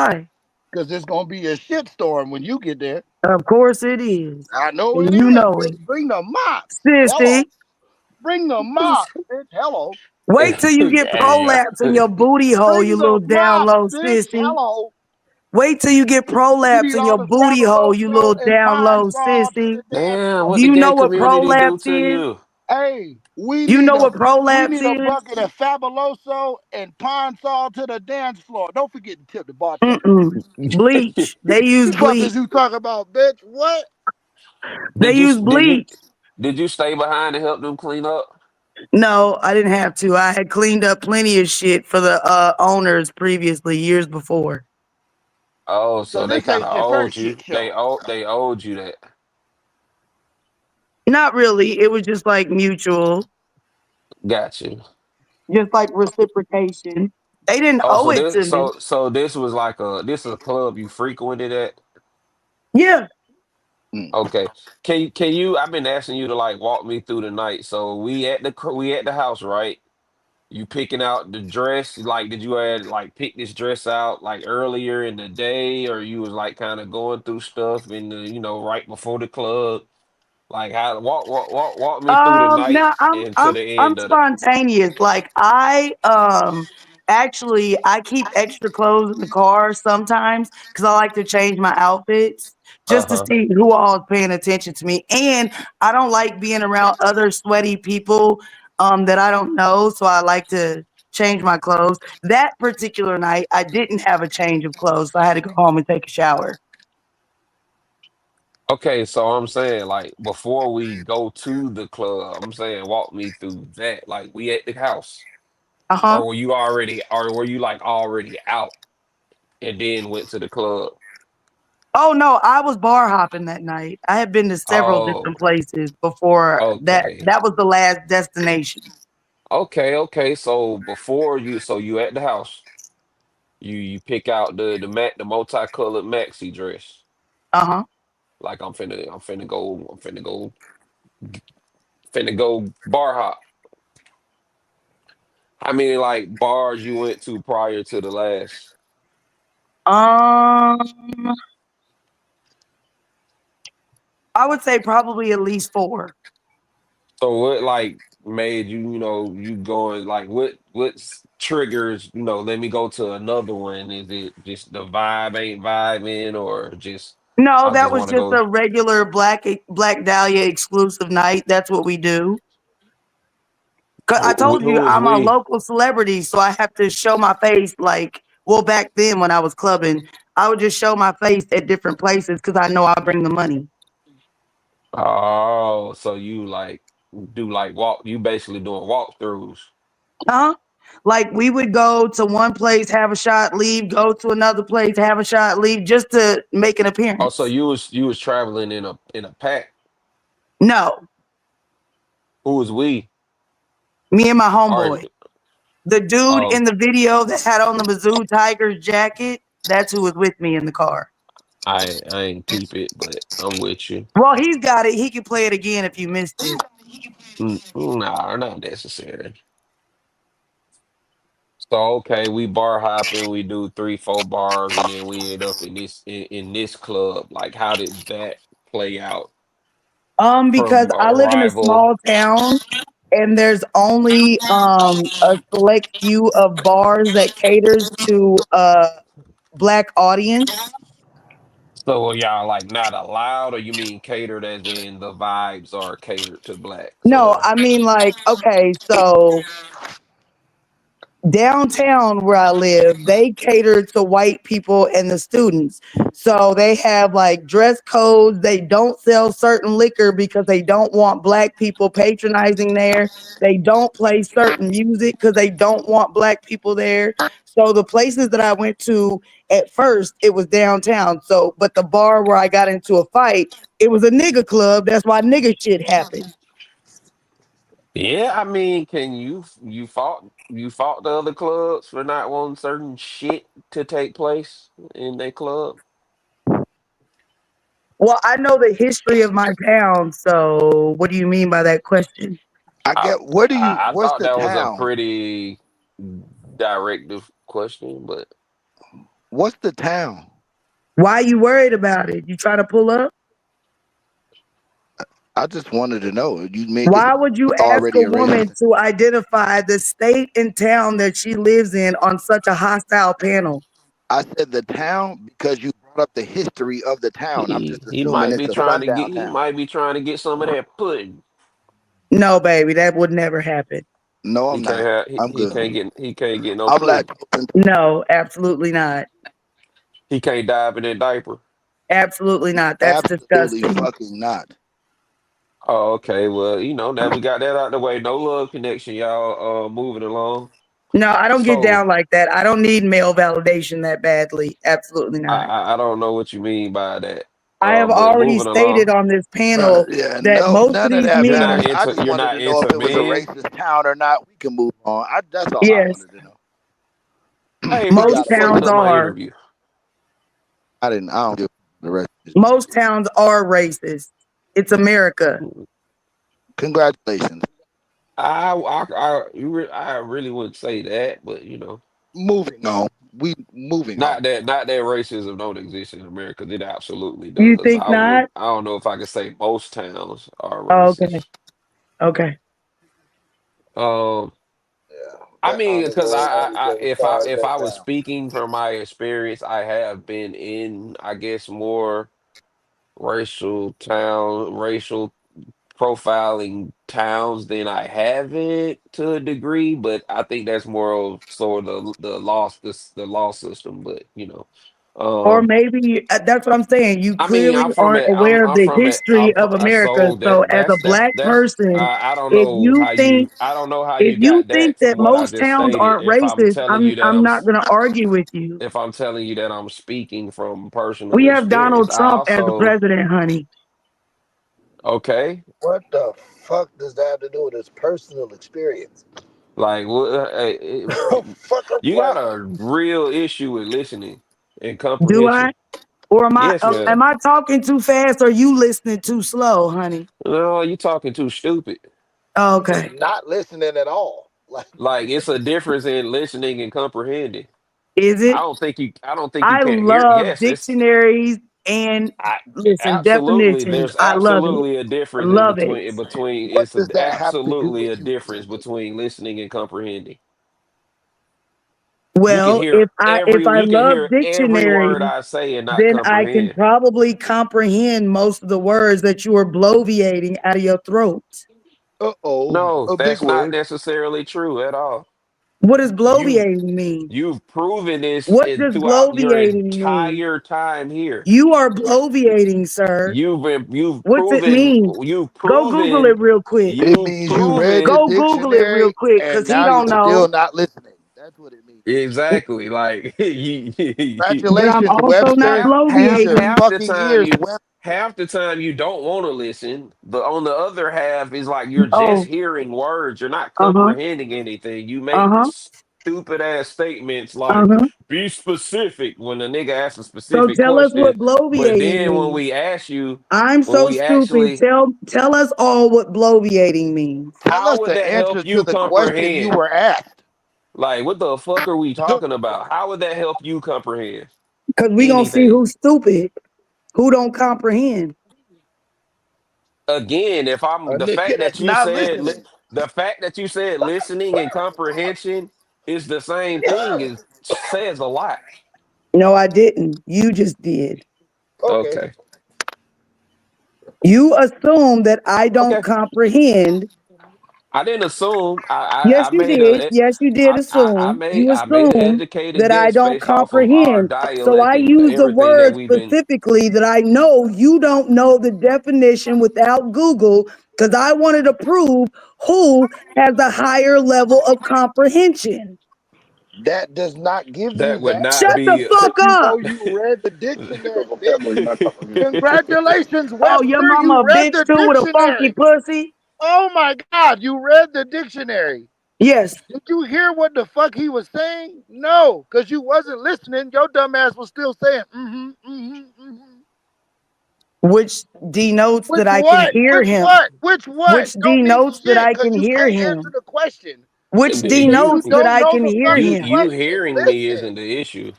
Speaker 13: Why?
Speaker 19: Because it's gonna be a shitstorm when you get there.
Speaker 13: Of course it is.
Speaker 19: I know
Speaker 13: And
Speaker 19: it
Speaker 13: you
Speaker 19: is,
Speaker 13: know
Speaker 19: bitch.
Speaker 13: it.
Speaker 19: Bring the mop. Hello.
Speaker 13: Sissy.
Speaker 19: Bring the mop, bitch. Hello.
Speaker 13: Wait till you get
Speaker 1: Hey,
Speaker 13: prolapse in your booty hole,
Speaker 19: Bring
Speaker 13: you
Speaker 19: the
Speaker 13: little down
Speaker 19: mop,
Speaker 13: low
Speaker 19: bitch.
Speaker 13: sissy.
Speaker 19: Hello.
Speaker 13: Wait till you get
Speaker 19: You
Speaker 13: prolapse
Speaker 19: need
Speaker 13: in
Speaker 19: all
Speaker 13: your
Speaker 19: the
Speaker 13: booty hole, you
Speaker 19: Fabuloso
Speaker 13: little
Speaker 19: and
Speaker 13: down
Speaker 19: Pine
Speaker 13: low
Speaker 19: Sol to
Speaker 13: sissy.
Speaker 19: the dance
Speaker 1: Damn, what
Speaker 13: Do
Speaker 19: floor.
Speaker 1: the
Speaker 13: you
Speaker 1: gay
Speaker 13: know what
Speaker 1: community do
Speaker 13: prolapse
Speaker 1: to
Speaker 13: is?
Speaker 1: you?
Speaker 19: Hey,
Speaker 13: You know what prolapse
Speaker 19: a
Speaker 13: is?
Speaker 19: bucket of Fabuloso and Pine Sol to the dance floor. Don't forget to tip the bartender.
Speaker 13: Mm-mm. Bleach. They use
Speaker 19: Fuck
Speaker 13: bleach.
Speaker 19: is you talking about, bitch? What?
Speaker 13: They
Speaker 1: Did you
Speaker 13: use
Speaker 1: did you
Speaker 13: bleach.
Speaker 1: did you stay behind and help them clean up?
Speaker 13: No, I didn't have to. I had cleaned up plenty of shit for the owners previously, years before.
Speaker 1: Oh,
Speaker 19: So
Speaker 1: so they
Speaker 19: this
Speaker 1: kind
Speaker 19: ain't
Speaker 1: of
Speaker 19: your
Speaker 1: owed
Speaker 19: first
Speaker 1: you.
Speaker 19: shit show.
Speaker 1: They owed you that.
Speaker 13: Not really. It was just like mutual,
Speaker 1: Got you.
Speaker 13: just like reciprocation. They didn't
Speaker 1: Oh,
Speaker 13: owe
Speaker 1: so
Speaker 13: it
Speaker 1: this
Speaker 13: to me.
Speaker 1: this was like this is a club you frequented at?
Speaker 13: Yeah.
Speaker 1: Okay. Can you I've been asking you to like walk me through the night. So we at the house, right? You picking out the dress, like did you had like pick this dress out like earlier in the day, or you was like kind of going through stuff in the, right before the club? Like how walk me through the night
Speaker 13: Now
Speaker 1: and to the
Speaker 13: I'm
Speaker 1: end of the
Speaker 13: spontaneous. Like I actually I keep extra clothes in the car sometimes because I like to change my outfits just to
Speaker 1: uh-huh.
Speaker 13: see who all is paying attention to me. And I don't like being around other sweaty people that I don't know. So I like to change my clothes. That particular night I didn't have a change of clothes, so I had to go home and take a shower.
Speaker 1: Okay, so I'm saying like before we go to the club, I'm saying walk me through that. Like we at the house,
Speaker 13: Uh-huh.
Speaker 1: or were you like already out and then went to the club?
Speaker 13: Oh no, I was bar hopping that night. I had been to several
Speaker 1: Oh,
Speaker 13: different places before that.
Speaker 1: okay.
Speaker 13: That was the last destination.
Speaker 1: Okay. So so you at the house, you pick out the multicolored maxi dress.
Speaker 13: Uh-huh.
Speaker 1: Like finna go bar hop. How many like bars you went to prior to the last?
Speaker 13: Um, I would say probably at least 4.
Speaker 1: So what like made you, you going like what's triggers, let me go to another one? Is it just the vibe ain't vibing or just
Speaker 13: No,
Speaker 1: I
Speaker 13: that
Speaker 1: just
Speaker 13: was
Speaker 1: want to
Speaker 13: just
Speaker 1: go
Speaker 13: a regular Black Dahlia exclusive night. That's what we do. 'Cause I told you
Speaker 1: who is
Speaker 13: I'm a
Speaker 1: we?
Speaker 13: local celebrity, so I have to show my face. Like, well, back then when I was clubbing, I would just show my face at different places because I know I'll bring the money.
Speaker 1: Oh, so you like do like you basically doing walkthroughs.
Speaker 13: Huh? Like we would go to one place, have a shot, leave, go to another place, have a shot, leave, just to make an
Speaker 1: Oh, so
Speaker 13: appearance.
Speaker 1: you was traveling in a pack.
Speaker 13: No,
Speaker 1: Who was we?
Speaker 13: me and my
Speaker 1: Are
Speaker 13: homeboy. The dude
Speaker 1: oh
Speaker 13: in the video that had on the Mizzou Tigers jacket, that's who was with me in the car.
Speaker 1: I ain't peep it, but I'm with you.
Speaker 13: Well, he's got it. He can play it again if you missed it.
Speaker 1: Nah, not necessary. So okay, we bar hopping, we do 3, 4 bars, and then we end up in this club. Like, how did that play out
Speaker 13: Because
Speaker 1: from
Speaker 13: I live in a
Speaker 1: arrival?
Speaker 13: small town and there's only a select few of bars that caters to a black audience.
Speaker 1: So are y'all like not allowed, or you mean catered as in the vibes are catered to blacks,
Speaker 13: No,
Speaker 1: or
Speaker 13: I mean like, okay, so downtown where I live, they cater to white people and the students. So they have like dress codes. They don't sell certain liquor because they don't want black people patronizing there. They don't play certain music because they don't want black people there. So the places that I went to at first, it was downtown. So, but the bar where I got into a fight, it was a nigga club. That's why nigga shit happened.
Speaker 1: yeah, I mean, can you fought the other clubs for not wanting certain shit to take place in their club?
Speaker 13: Well, I know the history of my town. So what do you mean by that question?
Speaker 19: I
Speaker 1: I,
Speaker 19: get. Where do you?
Speaker 1: I
Speaker 19: What's
Speaker 1: thought
Speaker 19: the
Speaker 1: that was a
Speaker 19: town?
Speaker 1: pretty directive question, but
Speaker 19: What's the town?
Speaker 13: Why you worried about it? You trying to pull up?
Speaker 19: I just wanted to know. You made this
Speaker 13: Why would you ask a
Speaker 19: already a
Speaker 13: woman
Speaker 19: racist.
Speaker 13: to identify the state and town that she lives in on such a hostile panel?
Speaker 19: I said the town because you brought up the history of the town. I'm just
Speaker 1: He
Speaker 19: assuming
Speaker 1: might
Speaker 19: it's
Speaker 1: be
Speaker 19: a
Speaker 1: trying to
Speaker 19: sundown
Speaker 1: get he
Speaker 19: town.
Speaker 1: might be trying to get some of that pudding.
Speaker 13: No, baby, that would never happen.
Speaker 19: No,
Speaker 1: He
Speaker 19: I'm
Speaker 1: can't
Speaker 19: not.
Speaker 1: have
Speaker 19: I'm good.
Speaker 1: he can't get no
Speaker 19: I'm
Speaker 1: pudding.
Speaker 19: lactose.
Speaker 13: No, absolutely not.
Speaker 1: He can't dive in that diaper.
Speaker 13: Absolutely not. That's
Speaker 19: Absolutely
Speaker 13: disgusting.
Speaker 19: fucking not.
Speaker 1: Oh, okay. Well, now we got that out the way. No love connection, y'all. Moving along.
Speaker 13: No, I don't get
Speaker 1: So
Speaker 13: down like that. I don't need male validation that badly. Absolutely
Speaker 1: I,
Speaker 13: not.
Speaker 1: I don't know what you mean by that.
Speaker 13: I have
Speaker 1: But
Speaker 13: already
Speaker 1: moving
Speaker 13: stated
Speaker 1: along,
Speaker 13: on this panel
Speaker 19: Yeah,
Speaker 13: that
Speaker 19: no,
Speaker 13: most of
Speaker 19: none of
Speaker 13: these
Speaker 19: that
Speaker 13: men,
Speaker 19: matters. I just
Speaker 1: you're
Speaker 19: wanted
Speaker 1: not
Speaker 19: to know if
Speaker 1: into
Speaker 19: it was a
Speaker 1: men.
Speaker 19: racist town or not. We can move on. That's all I
Speaker 13: yes,
Speaker 19: wanted to know.
Speaker 1: Hey,
Speaker 19: We
Speaker 1: bro,
Speaker 13: most
Speaker 1: you
Speaker 19: got a
Speaker 1: fucking
Speaker 13: towns
Speaker 1: up my
Speaker 13: are.
Speaker 1: interview.
Speaker 19: I don't give the rest.
Speaker 13: Most towns are racist. It's America.
Speaker 19: Congratulations.
Speaker 1: I really wouldn't say that, but
Speaker 19: Moving on. We moving on.
Speaker 1: not that racism don't exist in America. It absolutely
Speaker 13: You
Speaker 1: does.
Speaker 13: think not?
Speaker 1: I don't know if I could say most towns are
Speaker 13: Oh, okay.
Speaker 1: racist.
Speaker 13: Okay.
Speaker 1: Um, I
Speaker 19: That
Speaker 1: mean,
Speaker 19: only
Speaker 1: because
Speaker 19: goes only goes
Speaker 1: if
Speaker 19: far as
Speaker 1: if
Speaker 19: that
Speaker 1: I was
Speaker 19: town.
Speaker 1: speaking from my experience, I have been in, I guess, more racial profiling towns than I haven't to a degree, but I think that's more of sort of the law system. But
Speaker 13: Or
Speaker 1: um,
Speaker 13: maybe that's what I'm saying. You
Speaker 1: I mean,
Speaker 13: clearly aren't aware of
Speaker 1: I'm
Speaker 13: the
Speaker 1: from it.
Speaker 13: history of America.
Speaker 1: So
Speaker 13: So, as a
Speaker 1: that's
Speaker 13: black person,
Speaker 1: I don't
Speaker 13: if
Speaker 1: know
Speaker 13: you
Speaker 1: how
Speaker 13: think
Speaker 1: I don't know how
Speaker 13: if
Speaker 1: you
Speaker 13: you
Speaker 1: got
Speaker 13: think
Speaker 1: that
Speaker 13: that
Speaker 1: from what I
Speaker 13: most
Speaker 1: just
Speaker 13: towns
Speaker 1: stated.
Speaker 13: aren't racist, I'm not going to argue with you.
Speaker 1: If I'm telling you that I'm speaking from personal
Speaker 13: We have
Speaker 1: experience,
Speaker 13: Donald
Speaker 1: I
Speaker 13: Trump as the
Speaker 1: also
Speaker 13: president, honey.
Speaker 1: okay.
Speaker 19: What the fuck does that have to do with his personal experience?
Speaker 1: Like,
Speaker 19: Fuck a
Speaker 1: you got
Speaker 19: plane.
Speaker 1: a real issue with listening and
Speaker 13: Do
Speaker 1: comprehension.
Speaker 13: I? Or
Speaker 1: Yes, man.
Speaker 13: am I talking too fast or you listening too slow, honey?
Speaker 1: No, you talking too stupid.
Speaker 19: Just
Speaker 13: Okay.
Speaker 19: not listening at all.
Speaker 1: Like, it's a difference in listening and comprehending.
Speaker 13: Is it?
Speaker 1: I don't think you
Speaker 13: I
Speaker 1: can't hear.
Speaker 13: love
Speaker 1: Yes,
Speaker 13: dictionaries and
Speaker 1: I,
Speaker 13: listen,
Speaker 1: absolutely.
Speaker 13: definitions.
Speaker 1: There's
Speaker 13: I love it.
Speaker 1: absolutely a
Speaker 13: I
Speaker 1: difference
Speaker 13: love it.
Speaker 19: What does that have to do
Speaker 1: absolutely a
Speaker 19: with you?
Speaker 1: difference between listening and comprehending.
Speaker 13: Well, if I
Speaker 1: You can
Speaker 13: love
Speaker 1: hear every word
Speaker 13: dictionaries,
Speaker 1: I say and not
Speaker 13: then I can
Speaker 1: comprehend.
Speaker 13: probably comprehend most of the words that you are bloviating out of your throat.
Speaker 1: No,
Speaker 19: A big
Speaker 1: that's not
Speaker 19: word.
Speaker 1: necessarily true at all.
Speaker 13: What does
Speaker 1: You
Speaker 13: bloviating mean?
Speaker 1: you've proven this
Speaker 13: What does
Speaker 1: throughout your
Speaker 13: bloviating mean?
Speaker 1: entire time here.
Speaker 13: You are bloviating, sir. What's it mean?
Speaker 1: You've
Speaker 13: Go Google it
Speaker 1: proven
Speaker 13: real quick.
Speaker 19: It means you read the
Speaker 13: Go Google it real
Speaker 19: dictionary
Speaker 13: quick,
Speaker 19: and
Speaker 13: cause he
Speaker 19: now you're
Speaker 13: don't
Speaker 19: still
Speaker 13: know.
Speaker 19: not listening. That's what it means.
Speaker 1: exactly like
Speaker 13: But I'm
Speaker 19: Congratulations,
Speaker 13: also not
Speaker 19: Webster. Use your
Speaker 13: bloviating.
Speaker 19: fucking ears, Webster.
Speaker 1: half the time you don't want to listen. But on the other half is like you're just
Speaker 13: Oh,
Speaker 1: hearing words. You're not
Speaker 13: uh-huh,
Speaker 1: comprehending anything. You make
Speaker 13: uh-huh,
Speaker 1: stupid ass statements like
Speaker 13: uh-huh.
Speaker 1: "be specific" when a nigga asks a
Speaker 13: So
Speaker 1: specific
Speaker 13: tell us
Speaker 1: question.
Speaker 13: what
Speaker 1: But
Speaker 13: bloviating
Speaker 1: then when
Speaker 13: means.
Speaker 1: we ask you,
Speaker 13: I'm
Speaker 1: when
Speaker 13: so
Speaker 1: we
Speaker 13: stupid.
Speaker 1: actually,
Speaker 13: Tell us all what bloviating means.
Speaker 19: Tell
Speaker 1: how
Speaker 19: us
Speaker 1: would
Speaker 19: the
Speaker 1: that help
Speaker 19: answer to
Speaker 1: you
Speaker 19: the question you
Speaker 1: comprehend?
Speaker 19: were asked.
Speaker 1: Like, what the fuck are we talking about? How would that help you comprehend
Speaker 13: Cause we gonna see
Speaker 1: anything?
Speaker 13: who's stupid, who don't comprehend.
Speaker 1: Again, if I'm
Speaker 19: A nigga that's not listening.
Speaker 1: the fact that you said listening and comprehension is the same thing, it says a lot.
Speaker 13: No, I didn't. You just did.
Speaker 19: Okay.
Speaker 1: Okay.
Speaker 13: You assume that I don't
Speaker 1: Okay.
Speaker 13: comprehend.
Speaker 1: I didn't assume.
Speaker 13: Yes, you did. Yes, you did assume. You
Speaker 1: I made an
Speaker 13: assume
Speaker 1: educated
Speaker 13: that I
Speaker 1: guess
Speaker 13: don't
Speaker 1: based off of our
Speaker 13: comprehend. So
Speaker 1: dialect
Speaker 13: I
Speaker 1: and
Speaker 13: use the
Speaker 1: everything that
Speaker 13: word
Speaker 1: we've been.
Speaker 13: specifically that I know you don't know the definition without Google, because I wanted to prove who has a higher level of comprehension.
Speaker 19: That does not give you
Speaker 1: That would
Speaker 19: that
Speaker 1: not
Speaker 13: Shut the
Speaker 1: be.
Speaker 19: because
Speaker 13: fuck
Speaker 19: you
Speaker 13: up.
Speaker 19: know you read the dictionary, bitch. Congratulations,
Speaker 13: Oh, your
Speaker 19: Webster.
Speaker 13: mama
Speaker 19: You
Speaker 13: a
Speaker 19: read
Speaker 13: bitch
Speaker 19: the
Speaker 13: too with a funky
Speaker 19: dictionary.
Speaker 13: pussy?
Speaker 19: Oh my God, you read the dictionary.
Speaker 13: Yes.
Speaker 19: Did you hear what the fuck he was saying? No, because you wasn't listening. Your dumb ass was still saying,
Speaker 13: Which denotes
Speaker 19: Which
Speaker 13: that I can
Speaker 19: what?
Speaker 13: hear
Speaker 19: Which
Speaker 13: him.
Speaker 19: what? Which what?
Speaker 13: Which
Speaker 19: Don't mean
Speaker 13: denotes that
Speaker 19: shit
Speaker 13: I
Speaker 19: because
Speaker 13: can
Speaker 19: you
Speaker 13: hear
Speaker 19: can't answer
Speaker 13: him.
Speaker 19: the question.
Speaker 13: Which
Speaker 19: So you
Speaker 13: denotes that
Speaker 19: don't
Speaker 13: I
Speaker 19: know
Speaker 13: can
Speaker 19: the
Speaker 13: hear
Speaker 19: fucking
Speaker 13: him.
Speaker 1: You
Speaker 19: question.
Speaker 1: hearing me isn't
Speaker 19: Listen.
Speaker 1: the issue.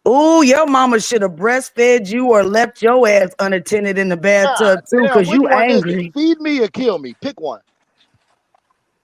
Speaker 13: Ooh, your mama should have breastfed you or left your ass unattended in the bathtub
Speaker 19: God
Speaker 13: too,
Speaker 19: damn,
Speaker 13: because
Speaker 19: which
Speaker 13: you
Speaker 19: one is it?
Speaker 13: angry.
Speaker 19: Feed me or kill me. Pick one.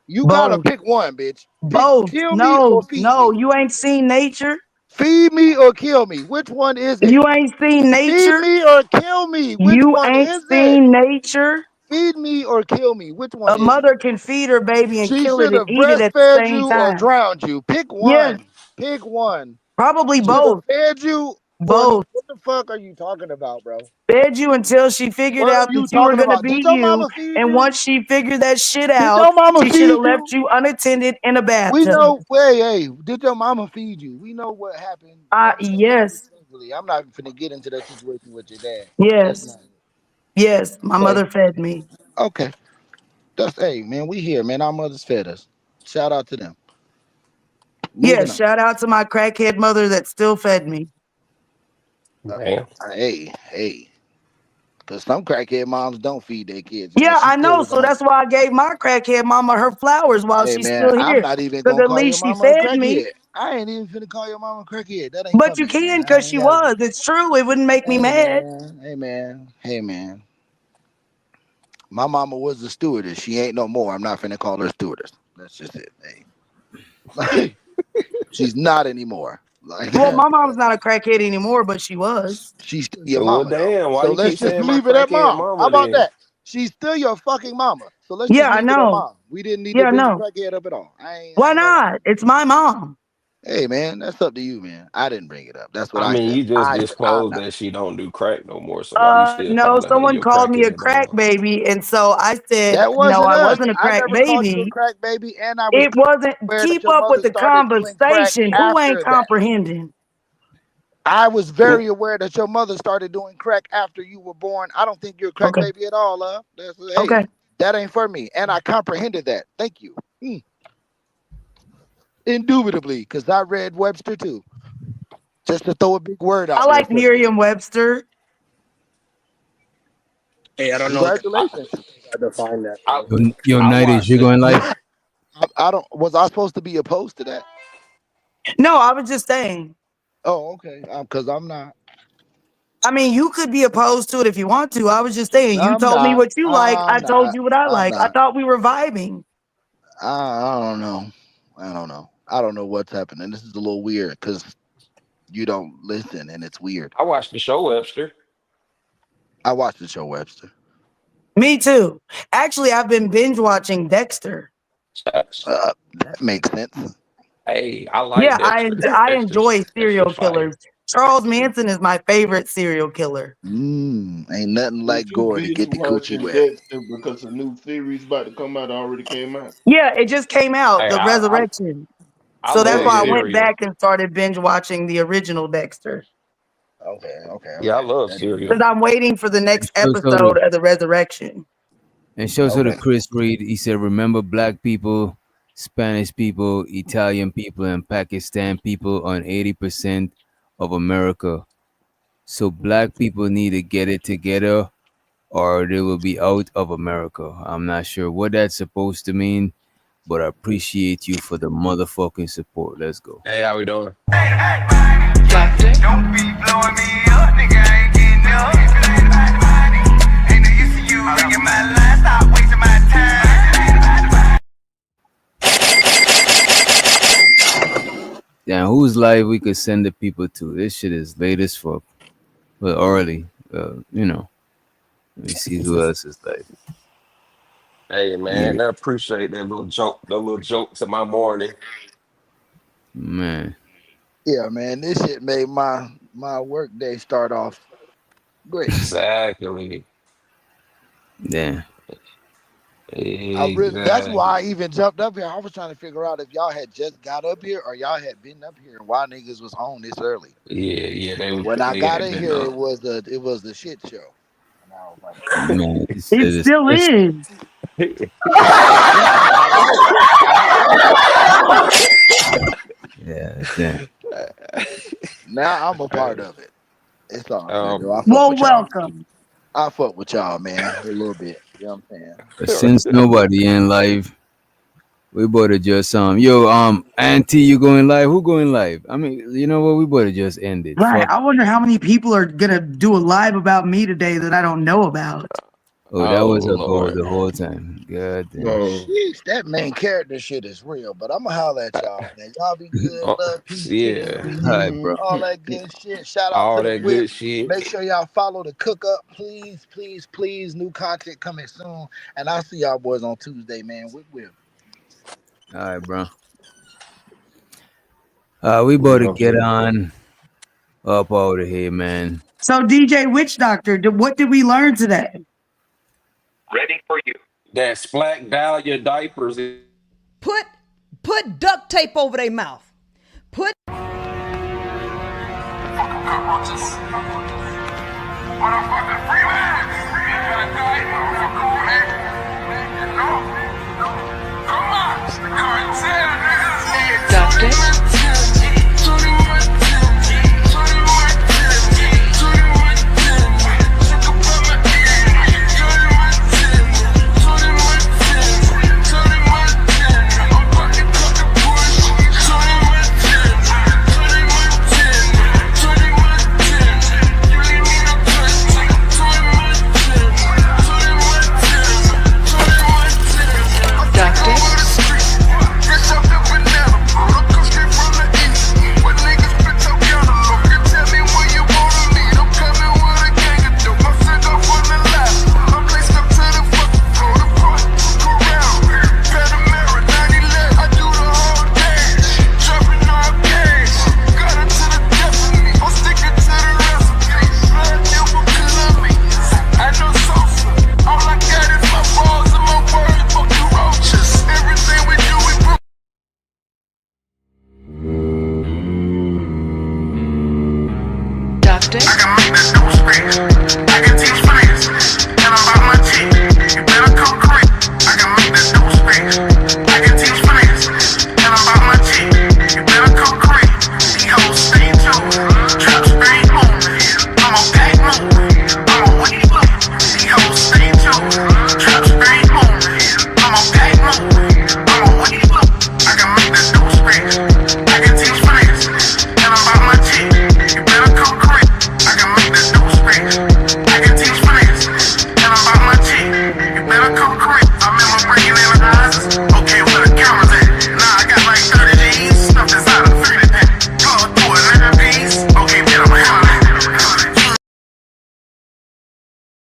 Speaker 19: You gotta
Speaker 13: Both.
Speaker 19: pick one, bitch. Pick
Speaker 13: Both.
Speaker 19: kill me or
Speaker 13: No,
Speaker 19: feed
Speaker 13: no,
Speaker 19: me.
Speaker 13: you ain't seen nature.
Speaker 19: Feed me or kill me. Which one is it?
Speaker 13: You ain't seen
Speaker 19: Feed
Speaker 13: nature.
Speaker 19: me or kill me. Which
Speaker 13: You
Speaker 19: one
Speaker 13: ain't
Speaker 19: is it?
Speaker 13: seen nature.
Speaker 19: Feed me or kill me. Which one
Speaker 13: A
Speaker 19: is it?
Speaker 13: mother can feed her baby and
Speaker 19: She
Speaker 13: kill it
Speaker 19: should
Speaker 13: and
Speaker 19: have
Speaker 13: eat it at the
Speaker 19: breastfed
Speaker 13: same
Speaker 19: you or
Speaker 13: time.
Speaker 19: drowned you. Pick
Speaker 13: Yes,
Speaker 19: one. Pick one.
Speaker 13: probably
Speaker 19: Should have
Speaker 13: both.
Speaker 19: fed you or
Speaker 13: Both.
Speaker 19: what the fuck are you talking about, bro?
Speaker 13: Fed you until she figured
Speaker 19: What are
Speaker 13: out
Speaker 19: you
Speaker 13: that you were
Speaker 19: talking
Speaker 13: gonna
Speaker 19: about? Did
Speaker 13: be
Speaker 19: your
Speaker 13: you.
Speaker 19: mama feed
Speaker 13: And
Speaker 19: you?
Speaker 13: once she figured that shit
Speaker 19: Did
Speaker 13: out,
Speaker 19: your mama
Speaker 13: she should have
Speaker 19: feed you?
Speaker 13: left you unattended in a
Speaker 19: We
Speaker 13: bathtub.
Speaker 19: know, hey, did your mama feed you? We know what happened. You know what I'm saying?
Speaker 13: Yes,
Speaker 19: Respectfully, I'm not finna get into that situation with your dad. That's
Speaker 13: yes,
Speaker 19: not it.
Speaker 13: yes. My
Speaker 19: Okay,
Speaker 13: mother fed me.
Speaker 19: okay. That's hey, man. We here, man. Our mothers fed us. Shout out to them.
Speaker 13: Yeah,
Speaker 19: Moving on.
Speaker 13: shout out to my crackhead mother that still fed me.
Speaker 1: Damn.
Speaker 19: Hey, because some crackhead moms don't feed their kids, man.
Speaker 13: Yeah,
Speaker 19: She
Speaker 13: I
Speaker 19: still
Speaker 13: know.
Speaker 19: was a
Speaker 13: So
Speaker 19: mom.
Speaker 13: that's why I gave my crackhead mama her flowers while
Speaker 19: Hey,
Speaker 13: she's
Speaker 19: man.
Speaker 13: still
Speaker 19: I'm
Speaker 13: here.
Speaker 19: not even
Speaker 13: Because
Speaker 19: gonna
Speaker 13: at
Speaker 19: call your
Speaker 13: least she
Speaker 19: mama a
Speaker 13: fed me.
Speaker 19: crackhead. I ain't even finna call your mama a crackhead. That ain't
Speaker 13: But you
Speaker 19: coming, man.
Speaker 13: can
Speaker 19: I
Speaker 13: because
Speaker 19: ain't
Speaker 13: she
Speaker 19: gotta.
Speaker 13: was. It's true. It wouldn't make me
Speaker 19: Hey,
Speaker 13: mad.
Speaker 19: man. Hey, man. Hey, man. My mama was a stewardess. She ain't no more. I'm not finna call her stewardess. That's just it. Hey, she's not anymore. Like
Speaker 13: Well, my mom's not a crackhead anymore, but she was.
Speaker 19: she's still your
Speaker 1: Well,
Speaker 19: mama though.
Speaker 1: damn. Why
Speaker 19: So
Speaker 1: you
Speaker 19: let's
Speaker 1: keep
Speaker 19: just
Speaker 1: saying my
Speaker 19: leave it at
Speaker 1: crackhead
Speaker 19: mom. How
Speaker 1: mama
Speaker 19: about
Speaker 1: then?
Speaker 19: that? She's still your fucking mama. So let's
Speaker 13: Yeah,
Speaker 19: just
Speaker 13: I
Speaker 19: leave it at
Speaker 13: know.
Speaker 19: mom. We didn't need to
Speaker 13: Yeah, I
Speaker 19: bring the
Speaker 13: know.
Speaker 19: crackhead up at all. I
Speaker 13: Why
Speaker 19: ain't gonna lie.
Speaker 13: not? It's my mom.
Speaker 19: Hey man, that's up to you, man. I didn't bring it up. That's what
Speaker 1: I
Speaker 19: I
Speaker 1: mean,
Speaker 19: said.
Speaker 1: you just
Speaker 19: I said I'm
Speaker 1: disclosed
Speaker 19: not.
Speaker 1: that she don't do crack no more. So why you still
Speaker 13: No,
Speaker 1: calling her
Speaker 13: someone
Speaker 1: your
Speaker 13: called me a
Speaker 1: crackhead
Speaker 13: crack
Speaker 1: mama?
Speaker 13: baby. And so I said,
Speaker 19: That
Speaker 13: no,
Speaker 19: wasn't
Speaker 13: I
Speaker 19: us.
Speaker 13: wasn't a
Speaker 19: I
Speaker 13: crack
Speaker 19: never called you a
Speaker 13: baby.
Speaker 19: crack baby, and I was
Speaker 13: It wasn't.
Speaker 19: aware that
Speaker 13: Keep
Speaker 19: your
Speaker 13: up with
Speaker 19: mother
Speaker 13: the
Speaker 19: started doing crack
Speaker 13: conversation. Who ain't
Speaker 19: after that.
Speaker 13: comprehending?
Speaker 19: I was very aware that your mother started doing crack after you were born. I don't think you're a crack
Speaker 13: Okay.
Speaker 19: baby at all, love. That's hey,
Speaker 13: Okay.
Speaker 19: that ain't for me, and I comprehended that. Thank you. Indubitably, because I read Webster too. Just to throw a big word
Speaker 13: I
Speaker 19: out there
Speaker 13: like
Speaker 19: for you.
Speaker 13: Merriam-Webster.
Speaker 6: Hey, I don't know.
Speaker 19: Congratulations.
Speaker 6: I define that.
Speaker 1: I,
Speaker 7: Yo,
Speaker 1: I
Speaker 7: Nighties,
Speaker 1: watched
Speaker 7: you
Speaker 1: it.
Speaker 7: going live?
Speaker 19: I don't. Was I supposed to be opposed to that?
Speaker 13: No, I was just saying.
Speaker 19: Oh, okay. Because I'm not.
Speaker 13: I mean, you could be opposed to it if you want to. I was just saying, you
Speaker 19: I'm
Speaker 13: told me
Speaker 19: not.
Speaker 13: what you like. I
Speaker 19: I'm
Speaker 13: told
Speaker 19: not.
Speaker 13: you what I
Speaker 19: I'm
Speaker 13: like. I
Speaker 19: not.
Speaker 13: thought we were vibing.
Speaker 19: I don't know. I don't know. I don't know what's happening. This is a little weird because you don't listen, and it's weird.
Speaker 1: I watched the show Webster.
Speaker 19: I watched the show Webster.
Speaker 13: Me too. Actually, I've been binge watching Dexter.
Speaker 19: That makes sense.
Speaker 1: Hey, I like
Speaker 13: Yeah,
Speaker 1: Dexter.
Speaker 13: I
Speaker 1: Dexter's
Speaker 13: enjoy
Speaker 1: Dexter's
Speaker 13: serial
Speaker 1: fire.
Speaker 13: killers. Charles Manson is my favorite serial killer.
Speaker 19: Ain't nothing
Speaker 16: But
Speaker 19: like
Speaker 16: you
Speaker 19: gore to
Speaker 16: busy
Speaker 19: get the coochie
Speaker 16: watching
Speaker 19: wet.
Speaker 16: Dexter because a new series about to come out already came out.
Speaker 13: Yeah, it just came out,
Speaker 1: Hey,
Speaker 13: The Resurrection.
Speaker 1: I
Speaker 13: So that's
Speaker 1: love
Speaker 13: why I
Speaker 16: Yeah,
Speaker 13: went
Speaker 1: cereal.
Speaker 13: back and started binge watching the original Dexter.
Speaker 1: Yeah, I
Speaker 19: Okay.
Speaker 1: love cereal.
Speaker 13: Because I'm waiting for the
Speaker 7: And
Speaker 13: next
Speaker 7: shows how to
Speaker 13: episode of The Resurrection.
Speaker 7: and shows how to
Speaker 19: Okay.
Speaker 7: Chris Reed. He said, "Remember, black people, Spanish people, Italian people, and Pakistan people on 80% of America. So black people need to get it together, or they will be out of America." I'm not sure what that's supposed to mean, but I appreciate you for the motherfucking support. Let's go.
Speaker 1: Hey, how we doing?
Speaker 23: Don't be blowing me up, nigga. I ain't getting up. Ain't no use to you ringing my line. Stop wasting my time.
Speaker 7: Damn, who's live we could send the people to? This shit is late as fuck. But early. You know. Let me see who else is live.
Speaker 1: Hey
Speaker 7: Yeah,
Speaker 1: man, I appreciate that little joke. The little joke to my morning.
Speaker 7: man.
Speaker 19: Yeah, man. This shit made my work day start off great.
Speaker 1: Exactly.
Speaker 7: Damn.
Speaker 19: That's why I
Speaker 1: Exactly.
Speaker 19: even jumped up here. I was trying to figure out if y'all had just got up here or y'all had been up here and why niggas was on this early.
Speaker 1: Yeah, yeah.
Speaker 19: When I
Speaker 1: They
Speaker 19: got
Speaker 1: had
Speaker 19: in
Speaker 1: been
Speaker 19: here,
Speaker 1: up.
Speaker 19: it was the shit show. And I was like,
Speaker 7: Man, he
Speaker 13: It
Speaker 7: said it's
Speaker 13: still
Speaker 7: Chris.
Speaker 13: is.
Speaker 19: I know.
Speaker 7: Yeah, damn.
Speaker 19: Now I'm a part of it. It's all good though. I fuck
Speaker 13: Well,
Speaker 19: with y'all.
Speaker 13: welcome.
Speaker 19: I fuck with y'all, man, a little bit. You know what I'm saying?
Speaker 7: But since nobody in live, we better just yo, Auntie, you going live? Who going live? I mean, you know what? We better just end it.
Speaker 13: Right.
Speaker 7: Fuck.
Speaker 13: I wonder how many people are going to do a live about me today that I don't know about.
Speaker 7: Oh, that was a goal the whole time. God damn.
Speaker 19: Jeez, that main character shit is real. But I'm gonna holler at y'all, man. Y'all be good. Love, peace,
Speaker 1: Yeah.
Speaker 19: chicken,
Speaker 7: All right, bro.
Speaker 19: all that good shit. Shout out
Speaker 1: All
Speaker 19: to the
Speaker 1: that
Speaker 19: whip.
Speaker 1: good shit.
Speaker 19: Make sure y'all follow the cook up, please, please, please. New content coming soon, and I'll see y'all boys on Tuesday, man. Whip.
Speaker 7: All right, bro. We about to get on up out of here, man.
Speaker 13: So DJ Witch Doctor, what did we learn today?
Speaker 2: Ready for you.
Speaker 1: That Black Dahlia diapers.
Speaker 3: Put duct tape over their mouth. Put
Speaker 2: cockroaches. Motherfucking freelance. Gonna die, motherfucker, man. You know? Come on. The cartel, niggas. Doctor.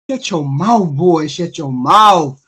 Speaker 22: Shut your mouth, boy. Shut your mouth.